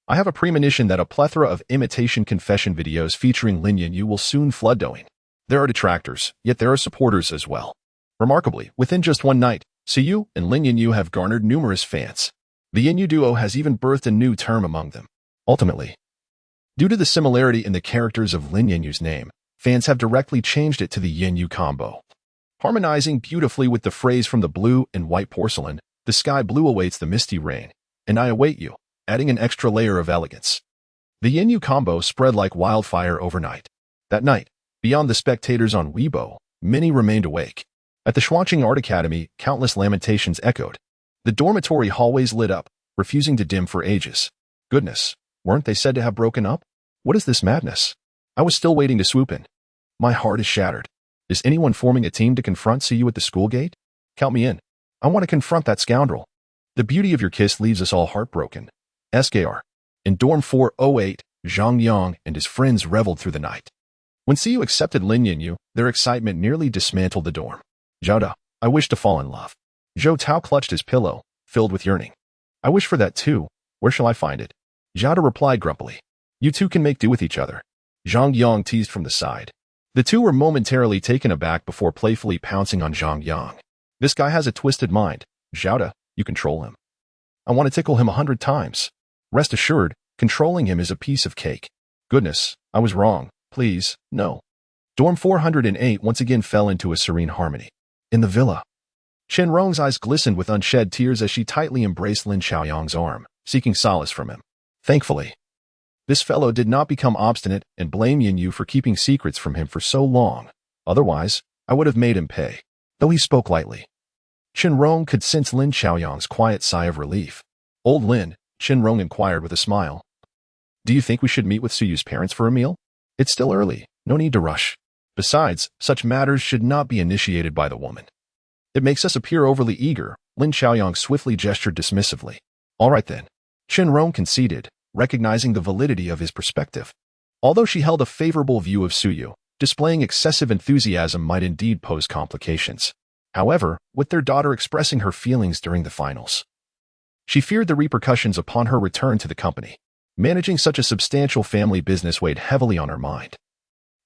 I have a premonition that a plethora of imitation confession videos featuring Lin Yanyu will soon flood Douyin. There are detractors, yet there are supporters as well. Remarkably, within just one night, Suyu and Lin Yanyu have garnered numerous fans. The Yanyu duo has even birthed a new term among them. Ultimately, due to the similarity in the characters of Lin Yanyu's name, fans have directly changed it to the Yanyu combo. Harmonizing beautifully with the phrase from the blue and white porcelain, the sky blue awaits the misty rain, and I await you, adding an extra layer of elegance. The Yanyu combo spread like wildfire overnight. That night, beyond the spectators on Weibo, many remained awake. At the Xuanqing Art Academy, countless lamentations echoed. The dormitory hallways lit up, refusing to dim for ages. Goodness, weren't they said to have broken up? What is this madness? I was still waiting to swoop in. My heart is shattered. Is anyone forming a team to confront Suyu at the school gate? Count me in. I want to confront that scoundrel. The beauty of your kiss leaves us all heartbroken. SKR. In dorm 408, Zhang Yang and his friends reveled through the night. When Suyu accepted Lin Yanyu, their excitement nearly dismantled the dorm. Zhao, I wish to fall in love. Zhou Tao clutched his pillow, filled with yearning. I wish for that too. Where shall I find it? Zhao replied grumpily. You two can make do with each other. Zhang Yang teased from the side. The two were momentarily taken aback before playfully pouncing on Zhang Yang. This guy has a twisted mind. Zhao, you control him. I want to tickle him 100 times. Rest assured, controlling him is a piece of cake. Goodness, I was wrong. Please, no. Dorm 408 once again fell into a serene harmony. In the villa, Chen Rong's eyes glistened with unshed tears as she tightly embraced Lin Xiaoyang's arm, seeking solace from him. Thankfully, this fellow did not become obstinate and blame Yanyu for keeping secrets from him for so long. Otherwise, I would have made him pay. Though he spoke lightly. Chen Rong could sense Lin Xiaoyang's quiet sigh of relief. Old Lin, Chen Rong inquired with a smile. Do you think we should meet with Suyu's parents for a meal? It's still early, no need to rush. Besides, such matters should not be initiated by the woman. It makes us appear overly eager, Lin Xiaoyang swiftly gestured dismissively. All right then. Chen Rong conceded, recognizing the validity of his perspective. Although she held a favorable view of Suyu, displaying excessive enthusiasm might indeed pose complications. However, with their daughter expressing her feelings during the finals, she feared the repercussions upon her return to the company. Managing such a substantial family business weighed heavily on her mind.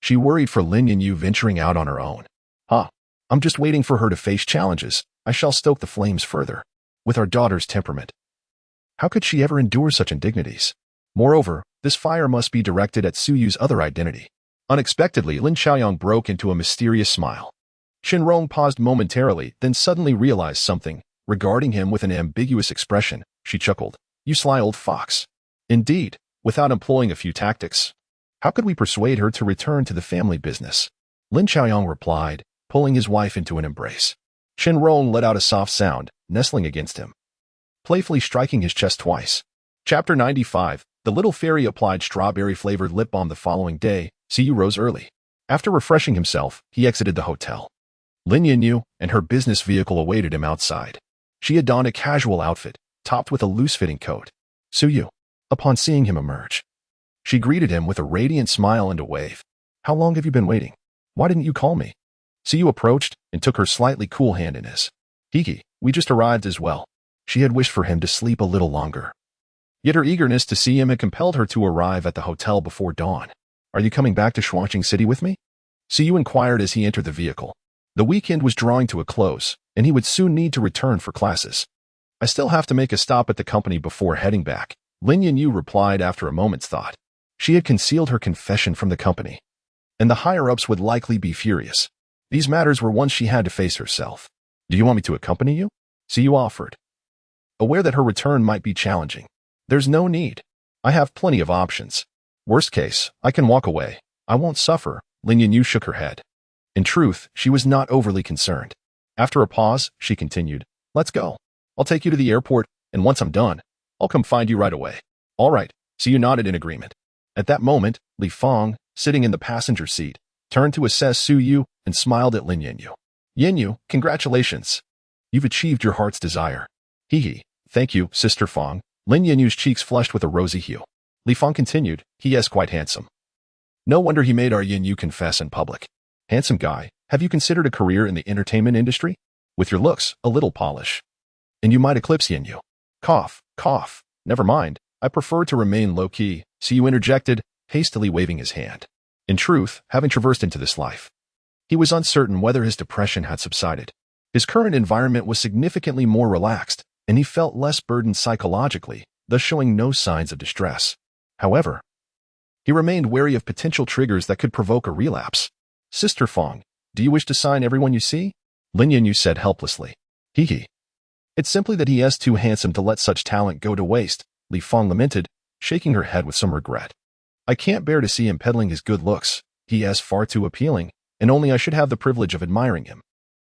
She worried for Lin Yinyu venturing out on her own. I'm just waiting for her to face challenges. I shall stoke the flames further. With our daughter's temperament. How could she ever endure such indignities? Moreover, this fire must be directed at Su Yu's other identity. Unexpectedly, Lin Xiaoyang broke into a mysterious smile. Shenrong paused momentarily, then suddenly realized something. Regarding him with an ambiguous expression, she chuckled. You sly old fox. Indeed, without employing a few tactics. How could we persuade her to return to the family business? Lin Xiaoyang replied, pulling his wife into an embrace. Shenrong let out a soft sound, nestling against him, playfully striking his chest twice. Chapter 95. The little fairy applied strawberry-flavored lip balm the following day. Su Yu rose early. After refreshing himself, he exited the hotel. Lin Yinyu and her business vehicle awaited him outside. She had donned a casual outfit, topped with a loose-fitting coat. Su Yu. Upon seeing him emerge, she greeted him with a radiant smile and a wave. How long have you been waiting? Why didn't you call me? Su Yu approached and took her slightly cool hand in his. Hiki, we just arrived as well. She had wished for him to sleep a little longer. Yet her eagerness to see him had compelled her to arrive at the hotel before dawn. Are you coming back to Shuangqing City with me? Su Yu inquired as he entered the vehicle. The weekend was drawing to a close, and he would soon need to return for classes. I still have to make a stop at the company before heading back, Lin Yinyu replied after a moment's thought. She had concealed her confession from the company, and the higher-ups would likely be furious. These matters were ones she had to face herself. Do you want me to accompany you? Su Yu offered, aware that her return might be challenging. There's no need. I have plenty of options. Worst case, I can walk away. I won't suffer. Lin Yinyu shook her head. In truth, she was not overly concerned. After a pause, she continued, Let's go. I'll take you to the airport, and once I'm done, I'll come find you right away. All right. Su Yu nodded in agreement. At that moment, Li Fang, sitting in the passenger seat, turned to assess Su Yu and smiled at Lin Yinyu. Yinyu, congratulations. You've achieved your heart's desire. Hee. Thank you, Sister Fang. Lin Yinyu's cheeks flushed with a rosy hue. Li Fang continued, he is quite handsome. No wonder he made our Yinyu confess in public. Handsome guy, have you considered a career in the entertainment industry? With your looks, a little polish, and you might eclipse Yinyu. Cough. Never mind, I prefer to remain low-key, Su Yu interjected, hastily waving his hand. In truth, having traversed into this life, he was uncertain whether his depression had subsided. His current environment was significantly more relaxed, and he felt less burdened psychologically, thus showing no signs of distress. However, he remained wary of potential triggers that could provoke a relapse. Sister Fang, do you wish to sign everyone you see? Lin Yinyu said helplessly. Hee. It's simply that he is too handsome to let such talent go to waste, Li Fang lamented, shaking her head with some regret. I can't bear to see him peddling his good looks. He is far too appealing, and only I should have the privilege of admiring him.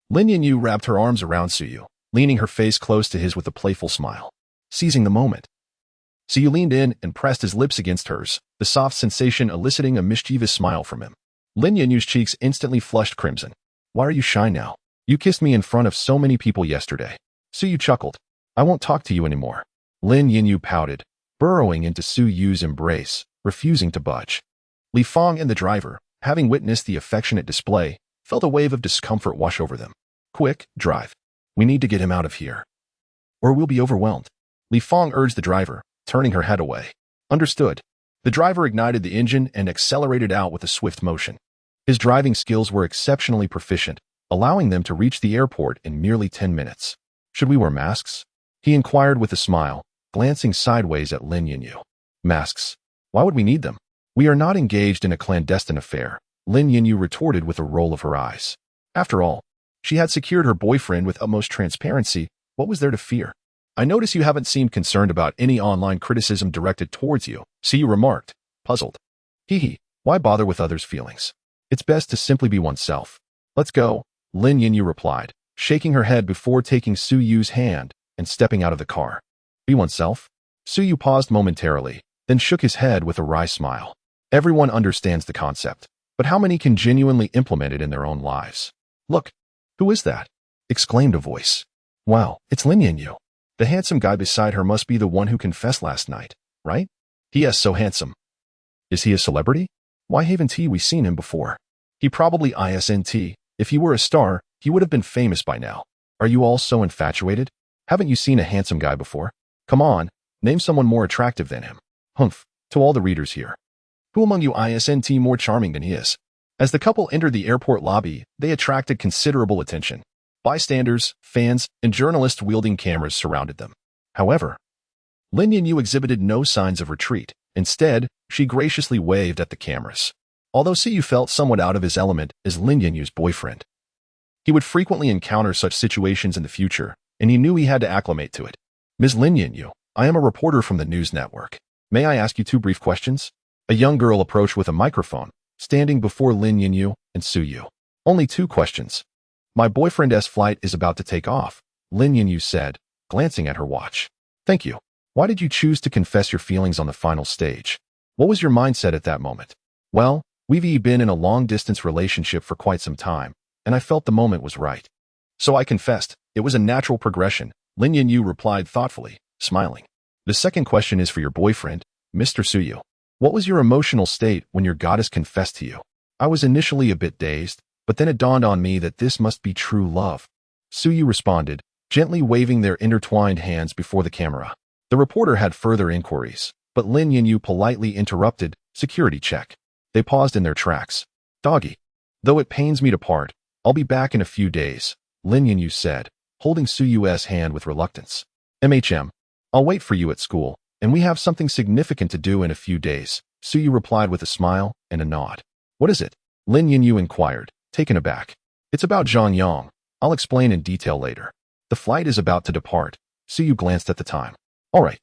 Lin Yinyu wrapped her arms around Su Yu, leaning her face close to his with a playful smile. Seizing the moment, Su Yu leaned in and pressed his lips against hers, the soft sensation eliciting a mischievous smile from him. Lin Yinyu's cheeks instantly flushed crimson. Why are you shy now? You kissed me in front of so many people yesterday. Su Yu chuckled. I won't talk to you anymore. Lin Yinyu pouted, burrowing into Su Yu's embrace, refusing to budge. Li Fang and the driver, having witnessed the affectionate display, felt a wave of discomfort wash over them. Quick, drive. We need to get him out of here, or we'll be overwhelmed. Li Fang urged the driver, turning her head away. Understood. The driver ignited the engine and accelerated out with a swift motion. His driving skills were exceptionally proficient, allowing them to reach the airport in merely 10 minutes. Should we wear masks? He inquired with a smile, glancing sideways at Lin Yinyu. Masks? Why would we need them? We are not engaged in a clandestine affair, Lin Yinyu retorted with a roll of her eyes. After all, she had secured her boyfriend with utmost transparency. What was there to fear? I notice you haven't seemed concerned about any online criticism directed towards you, Su Yu remarked, puzzled. Hee, why bother with others' feelings? It's best to simply be oneself. Let's go, Lin Yinyu replied, shaking her head before taking Su Yu's hand and stepping out of the car. Be oneself? Su Yu paused momentarily, then shook his head with a wry smile. Everyone understands the concept, but how many can genuinely implement it in their own lives? Look, who is that? Exclaimed a voice. Wow, it's Lin Yinyu. The handsome guy beside her must be the one who confessed last night, right? He is so handsome. Is he a celebrity? Why haven't we seen him before? He probably isn't. If he were a star, he would have been famous by now. Are you all so infatuated? Haven't you seen a handsome guy before? Come on, name someone more attractive than him. Humph, To all the readers here, who among you isn't more charming than he is? As the couple entered the airport lobby, they attracted considerable attention. Bystanders, fans, and journalists wielding cameras surrounded them. However, Lin Yinyu exhibited no signs of retreat. Instead, she graciously waved at the cameras. Although Siyu felt somewhat out of his element as Lin Yinyu's boyfriend, he would frequently encounter such situations in the future, and he knew he had to acclimate to it. Ms. Lin Yinyu, I am a reporter from the news network. May I ask you 2 brief questions? A young girl approached with a microphone, standing before Lin Yinyu and Suyu. Only 2 questions. My boyfriend's flight is about to take off, Lin Yinyu said, glancing at her watch. Thank you. Why did you choose to confess your feelings on the final stage? What was your mindset at that moment? Well, we've been in a long-distance relationship for quite some time, and I felt the moment was right. So I confessed. It was a natural progression, Lin Yinyu replied thoughtfully, smiling. The second question is for your boyfriend, Mr. Suyu. What was your emotional state when your goddess confessed to you? I was initially a bit dazed, but then it dawned on me that this must be true love. Suyu responded, gently waving their intertwined hands before the camera. The reporter had further inquiries, but Lin Yinyu politely interrupted, security check. They paused in their tracks. Doggy. Though it pains me to part, I'll be back in a few days, Lin Yinyu said, holding Suyu's hand with reluctance. I'll wait for you at school, and we have something significant to do in a few days, Suyu replied with a smile and a nod. What is it? Lin Yinyu inquired, taken aback. It's about Zhang Yang. I'll explain in detail later. The flight is about to depart. Suyu glanced at the time. All right.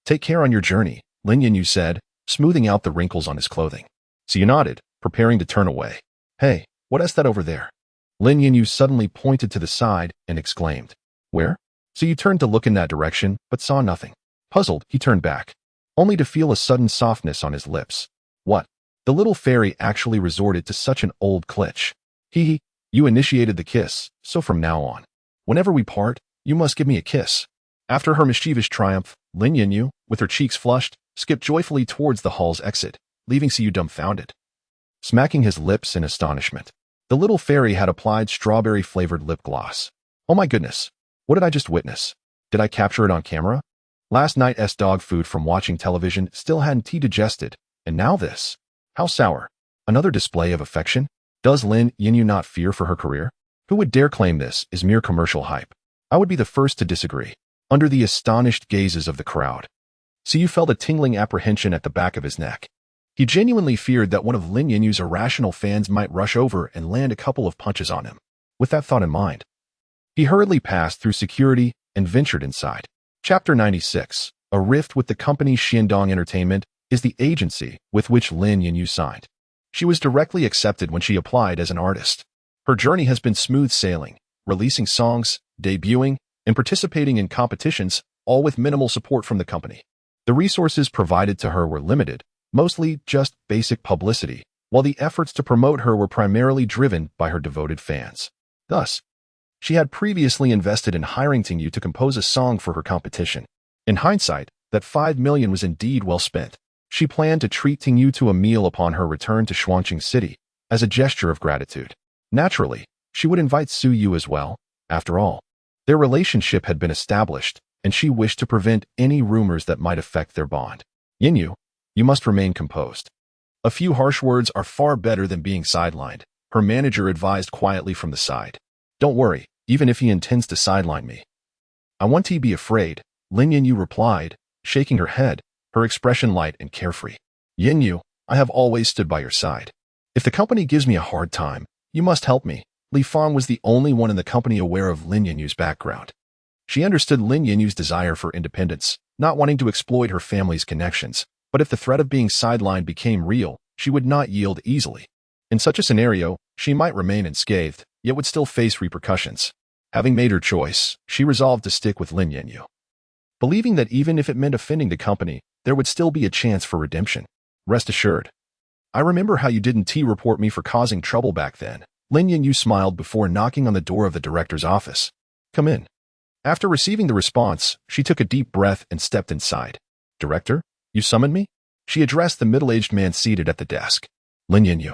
Take care on your journey, Lin Yinyu said, smoothing out the wrinkles on his clothing. Suyu nodded, preparing to turn away. Hey, what is that over there? Lin Yinyu suddenly pointed to the side and exclaimed. Where? Suyu turned to look in that direction, but saw nothing. Puzzled, he turned back, only to feel a sudden softness on his lips. What? The little fairy actually resorted to such an old glitch. Hee, you initiated the kiss, so from now on, whenever we part, you must give me a kiss. After her mischievous triumph, Lin Yinyu, with her cheeks flushed, skipped joyfully towards the hall's exit, leaving Suyu dumbfounded. Smacking his lips in astonishment, the little fairy had applied strawberry-flavored lip gloss. Oh my goodness, what did I just witness? Did I capture it on camera? Last night's dog food from watching television still hadn't digested, and now this. How sour. Another display of affection? Does Lin Yinyu not fear for her career? Who would dare claim this is mere commercial hype? I would be the first to disagree. Under the astonished gazes of the crowd, Suyu felt a tingling apprehension at the back of his neck. He genuinely feared that one of Lin Yinyu's irrational fans might rush over and land a couple of punches on him. With that thought in mind, he hurriedly passed through security and ventured inside. Chapter 96. A rift with the company Qianbaidu Entertainment is the agency with which Lin Yinyu signed. She was directly accepted when she applied as an artist. Her journey has been smooth sailing, releasing songs, debuting, and participating in competitions, all with minimal support from the company. The resources provided to her were limited, mostly just basic publicity, while the efforts to promote her were primarily driven by her devoted fans. Thus, she had previously invested in hiring Tingyu to compose a song for her competition. In hindsight, that 5 million was indeed well spent. She planned to treat Tingyu to a meal upon her return to Shuangqing City, as a gesture of gratitude. Naturally, she would invite Suyu as well. After all, their relationship had been established, and she wished to prevent any rumors that might affect their bond. Yinyu, you must remain composed. A few harsh words are far better than being sidelined, her manager advised quietly from the side. Don't worry, even if he intends to sideline me. I want to be afraid, Lin Yinyu replied, shaking her head, her expression light and carefree. Yinyu, I have always stood by your side. If the company gives me a hard time, you must help me. Li Fang was the only one in the company aware of Lin Yinyu's background. She understood Lin Yinyu's desire for independence, not wanting to exploit her family's connections, but if the threat of being sidelined became real, she would not yield easily. In such a scenario, she might remain unscathed, yet would still face repercussions. Having made her choice, she resolved to stick with Lin Yinyu, believing that even if it meant offending the company, there would still be a chance for redemption. Rest assured. I remember how you didn't report me for causing trouble back then. Lin Yinyu smiled before knocking on the door of the director's office. Come in. After receiving the response, she took a deep breath and stepped inside. Director, you summoned me? She addressed the middle-aged man seated at the desk. Lin Yinyu,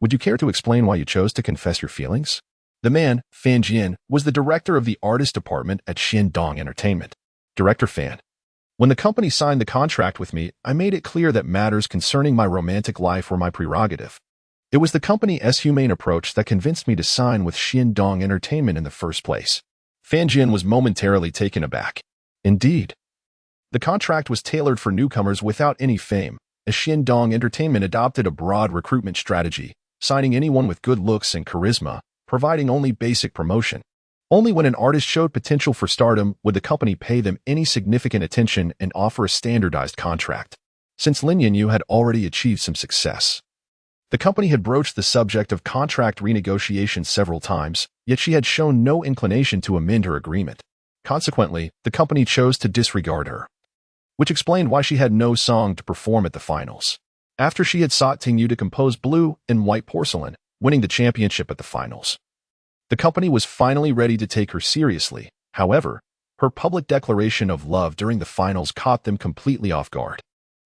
would you care to explain why you chose to confess your feelings? The man, Fan Jian, was the director of the artist department at Qianbaidu Entertainment. Director Fan, When the company signed the contract with me, I made it clear that matters concerning my romantic life were my prerogative. It was the company's humane approach that convinced me to sign with Qianbaidu Entertainment in the first place. Fan Jian was momentarily taken aback. Indeed. The contract was tailored for newcomers without any fame, as Qianbaidu Entertainment adopted a broad recruitment strategy, signing anyone with good looks and charisma, providing only basic promotion. Only when an artist showed potential for stardom would the company pay them any significant attention and offer a standardized contract. Since Lin Yanyu had already achieved some success, the company had broached the subject of contract renegotiation several times, yet she had shown no inclination to amend her agreement. Consequently, the company chose to disregard her, which explained why she had no song to perform at the finals. After she had sought Tingyu to compose Blue and White Porcelain, winning the championship at the finals, the company was finally ready to take her seriously. However, her public declaration of love during the finals caught them completely off guard.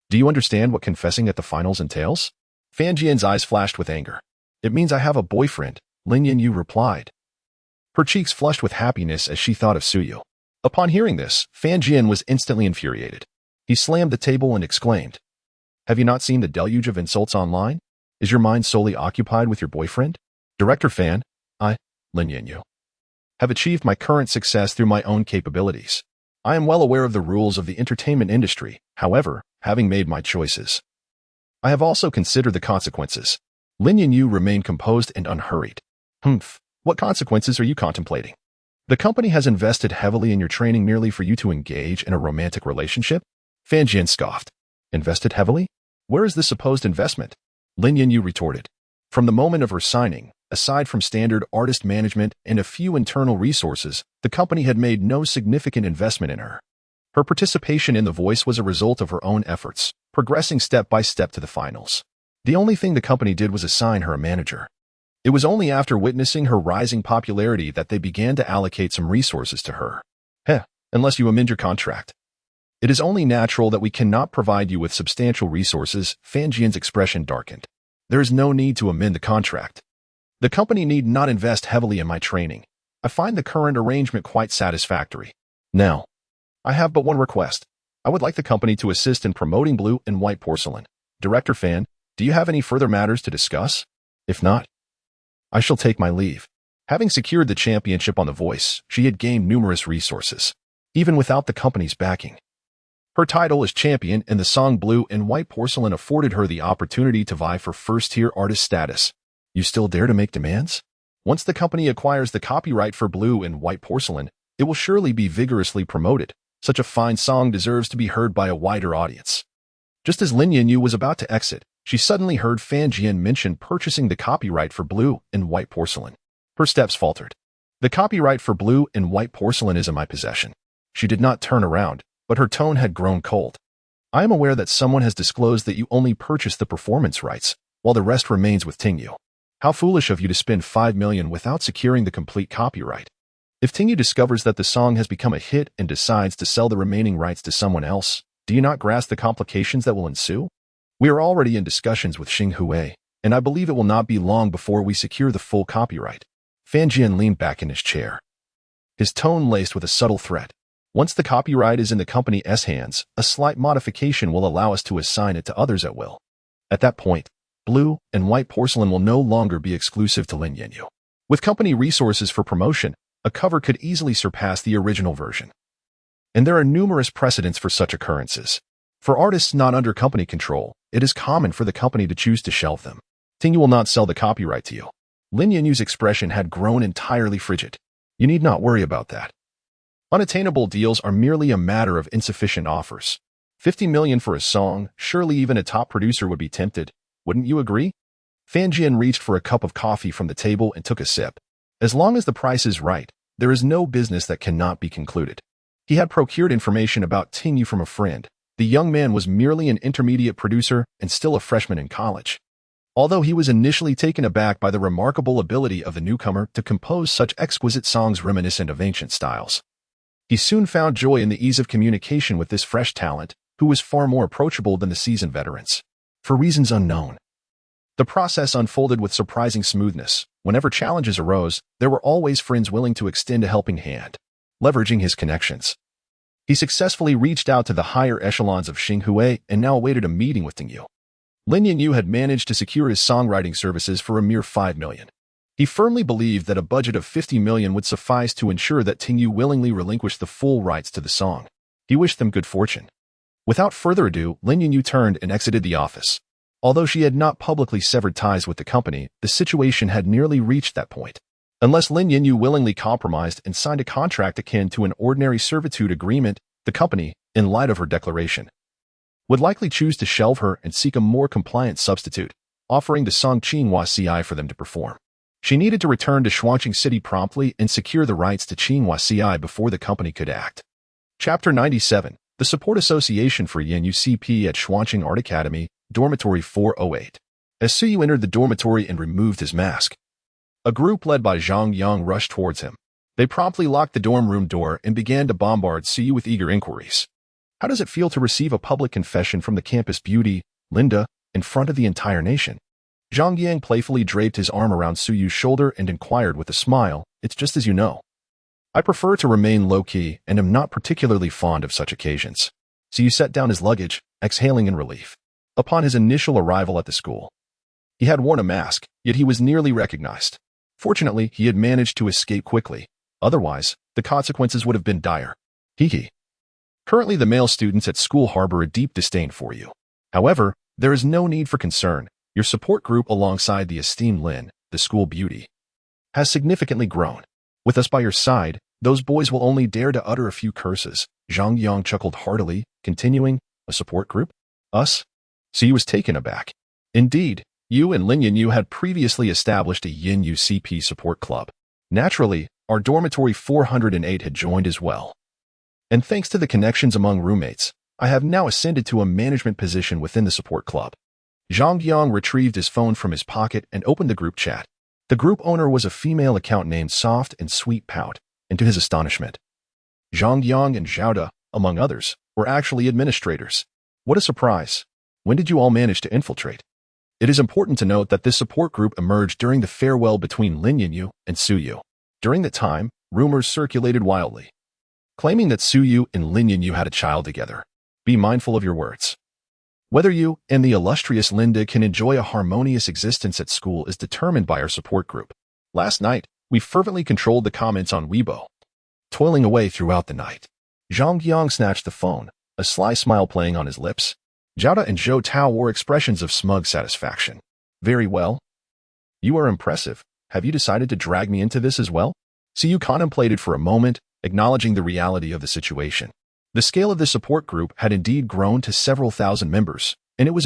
Do you understand what confessing at the finals entails? Fan Jian's eyes flashed with anger. It means I have a boyfriend, Lin Yanyu replied. Her cheeks flushed with happiness as she thought of Suyu. Upon hearing this, Fan Jian was instantly infuriated. He slammed the table and exclaimed, "Have you not seen the deluge of insults online? Is your mind solely occupied with your boyfriend? Director Fan, I, Lin Yanyu, have achieved my current success through my own capabilities. I am well aware of the rules of the entertainment industry. However, having made my choices, I have also considered the consequences." Lin Yanyu remained composed and unhurried. What consequences are you contemplating? The company has invested heavily in your training merely for you to engage in a romantic relationship? Fan Jian scoffed. Invested heavily? Where is this supposed investment? Lin Yanyu retorted. From the moment of her signing, aside from standard artist management and a few internal resources, the company had made no significant investment in her. Her participation in The Voice was a result of her own efforts, progressing step by step to the finals. The only thing the company did was assign her a manager. It was only after witnessing her rising popularity that they began to allocate some resources to her. Unless you amend your contract. It is only natural that we cannot provide you with substantial resources. Fan Jian's expression darkened. There is no need to amend the contract. The company need not invest heavily in my training. I find the current arrangement quite satisfactory. Now, I have but one request. I would like the company to assist in promoting Blue and White Porcelain. Director Fan, do you have any further matters to discuss? If not, I shall take my leave. Having secured the championship on The Voice, she had gained numerous resources, even without the company's backing. Her title as champion and the song Blue and White Porcelain afforded her the opportunity to vie for first-tier artist status. You still dare to make demands? Once the company acquires the copyright for Blue and White Porcelain, it will surely be vigorously promoted. Such a fine song deserves to be heard by a wider audience. Just as Lin Yanyu was about to exit, she suddenly heard Fan Jian mention purchasing the copyright for Blue and White Porcelain. Her steps faltered. The copyright for Blue and White Porcelain is in my possession. She did not turn around, but her tone had grown cold. I am aware that someone has disclosed that you only purchased the performance rights, while the rest remains with Tingyu. How foolish of you to spend 5 million without securing the complete copyright. If Tingyu discovers that the song has become a hit and decides to sell the remaining rights to someone else, do you not grasp the complications that will ensue? We are already in discussions with Xinghui, and I believe it will not be long before we secure the full copyright. Fan Jian leaned back in his chair, his tone laced with a subtle threat. Once the copyright is in the company's hands, a slight modification will allow us to assign it to others at will. At that point, Blue and White Porcelain will no longer be exclusive to Lin Yanyu. With company resources for promotion, a cover could easily surpass the original version. And there are numerous precedents for such occurrences. For artists not under company control, it is common for the company to choose to shelve them. Tingyu will not sell the copyright to you. Lin Yanyu's expression had grown entirely frigid. You need not worry about that. Unattainable deals are merely a matter of insufficient offers. 50 million for a song, surely even a top producer would be tempted. Wouldn't you agree? Fan Jian reached for a cup of coffee from the table and took a sip. As long as the price is right, there is no business that cannot be concluded. He had procured information about Tingyu from a friend. The young man was merely an intermediate producer and still a freshman in college. Although he was initially taken aback by the remarkable ability of the newcomer to compose such exquisite songs reminiscent of ancient styles, he soon found joy in the ease of communication with this fresh talent, who was far more approachable than the seasoned veterans. For reasons unknown, the process unfolded with surprising smoothness. Whenever challenges arose, there were always friends willing to extend a helping hand. Leveraging his connections, He successfully reached out to the higher echelons of Xinghui and now awaited a meeting with Tingyu. Lin Yinyu had managed to secure his songwriting services for a mere 5 million. He firmly believed that a budget of 50 million would suffice to ensure that Tingyu willingly relinquished the full rights to the song. He wished them good fortune. Without further ado, Lin Yinyu turned and exited the office. Although she had not publicly severed ties with the company, the situation had nearly reached that point. Unless Lin Yinyu willingly compromised and signed a contract akin to an ordinary servitude agreement, the company, in light of her declaration, would likely choose to shelve her and seek a more compliant substitute, offering the song Qianbaidu for them to perform. She needed to return to Shuangqing City promptly and secure the rights to Qianbaidu before the company could act. Chapter 97. The Support Association for Yinyu CP at Shuangqing Art Academy, Dormitory 408. As Suyu entered the dormitory and removed his mask, a group led by Zhang Yang rushed towards him. They promptly locked the dorm room door and began to bombard Suyu with eager inquiries. How does it feel to receive a public confession from the campus beauty, Linda, in front of the entire nation? Zhang Yang playfully draped his arm around Suyu's shoulder and inquired with a smile, "It's just as you know. I prefer to remain low-key and am not particularly fond of such occasions." Suyu set down his luggage, exhaling in relief. Upon his initial arrival at the school, he had worn a mask, yet he was nearly recognized. Fortunately, he had managed to escape quickly. Otherwise, the consequences would have been dire. Hee. Currently, the male students at school harbor a deep disdain for you. However, there is no need for concern. Your support group alongside the esteemed Lin, the school beauty, has significantly grown. With us by your side, those boys will only dare to utter a few curses. Zhang Yang chuckled heartily, continuing, "A support group? Us?" He was taken aback. Indeed, you and Lin Yinyu had previously established a Yinyu CP support club. Naturally, our dormitory 408 had joined as well. And thanks to the connections among roommates, I have now ascended to a management position within the support club. Zhang Yang retrieved his phone from his pocket and opened the group chat. The group owner was a female account named Soft and Sweet Pout, and to his astonishment, Zhang Yang and Zhaoda, among others, were actually administrators. What a surprise! When did you all manage to infiltrate? It is important to note that this support group emerged during the farewell between Lin Yinyu and Suyu. During that time, rumors circulated wildly, claiming that Suyu and Lin Yinyu had a child together. Be mindful of your words. Whether you and the illustrious Linda can enjoy a harmonious existence at school is determined by our support group. Last night, we fervently controlled the comments on Weibo, toiling away throughout the night. Zhang Yang snatched the phone, a sly smile playing on his lips. Zhaoda and Zhou Tao wore expressions of smug satisfaction. Very well. You are impressive. Have you decided to drag me into this as well? Suyu contemplated for a moment, acknowledging the reality of the situation. The scale of the support group had indeed grown to several thousand members, and it was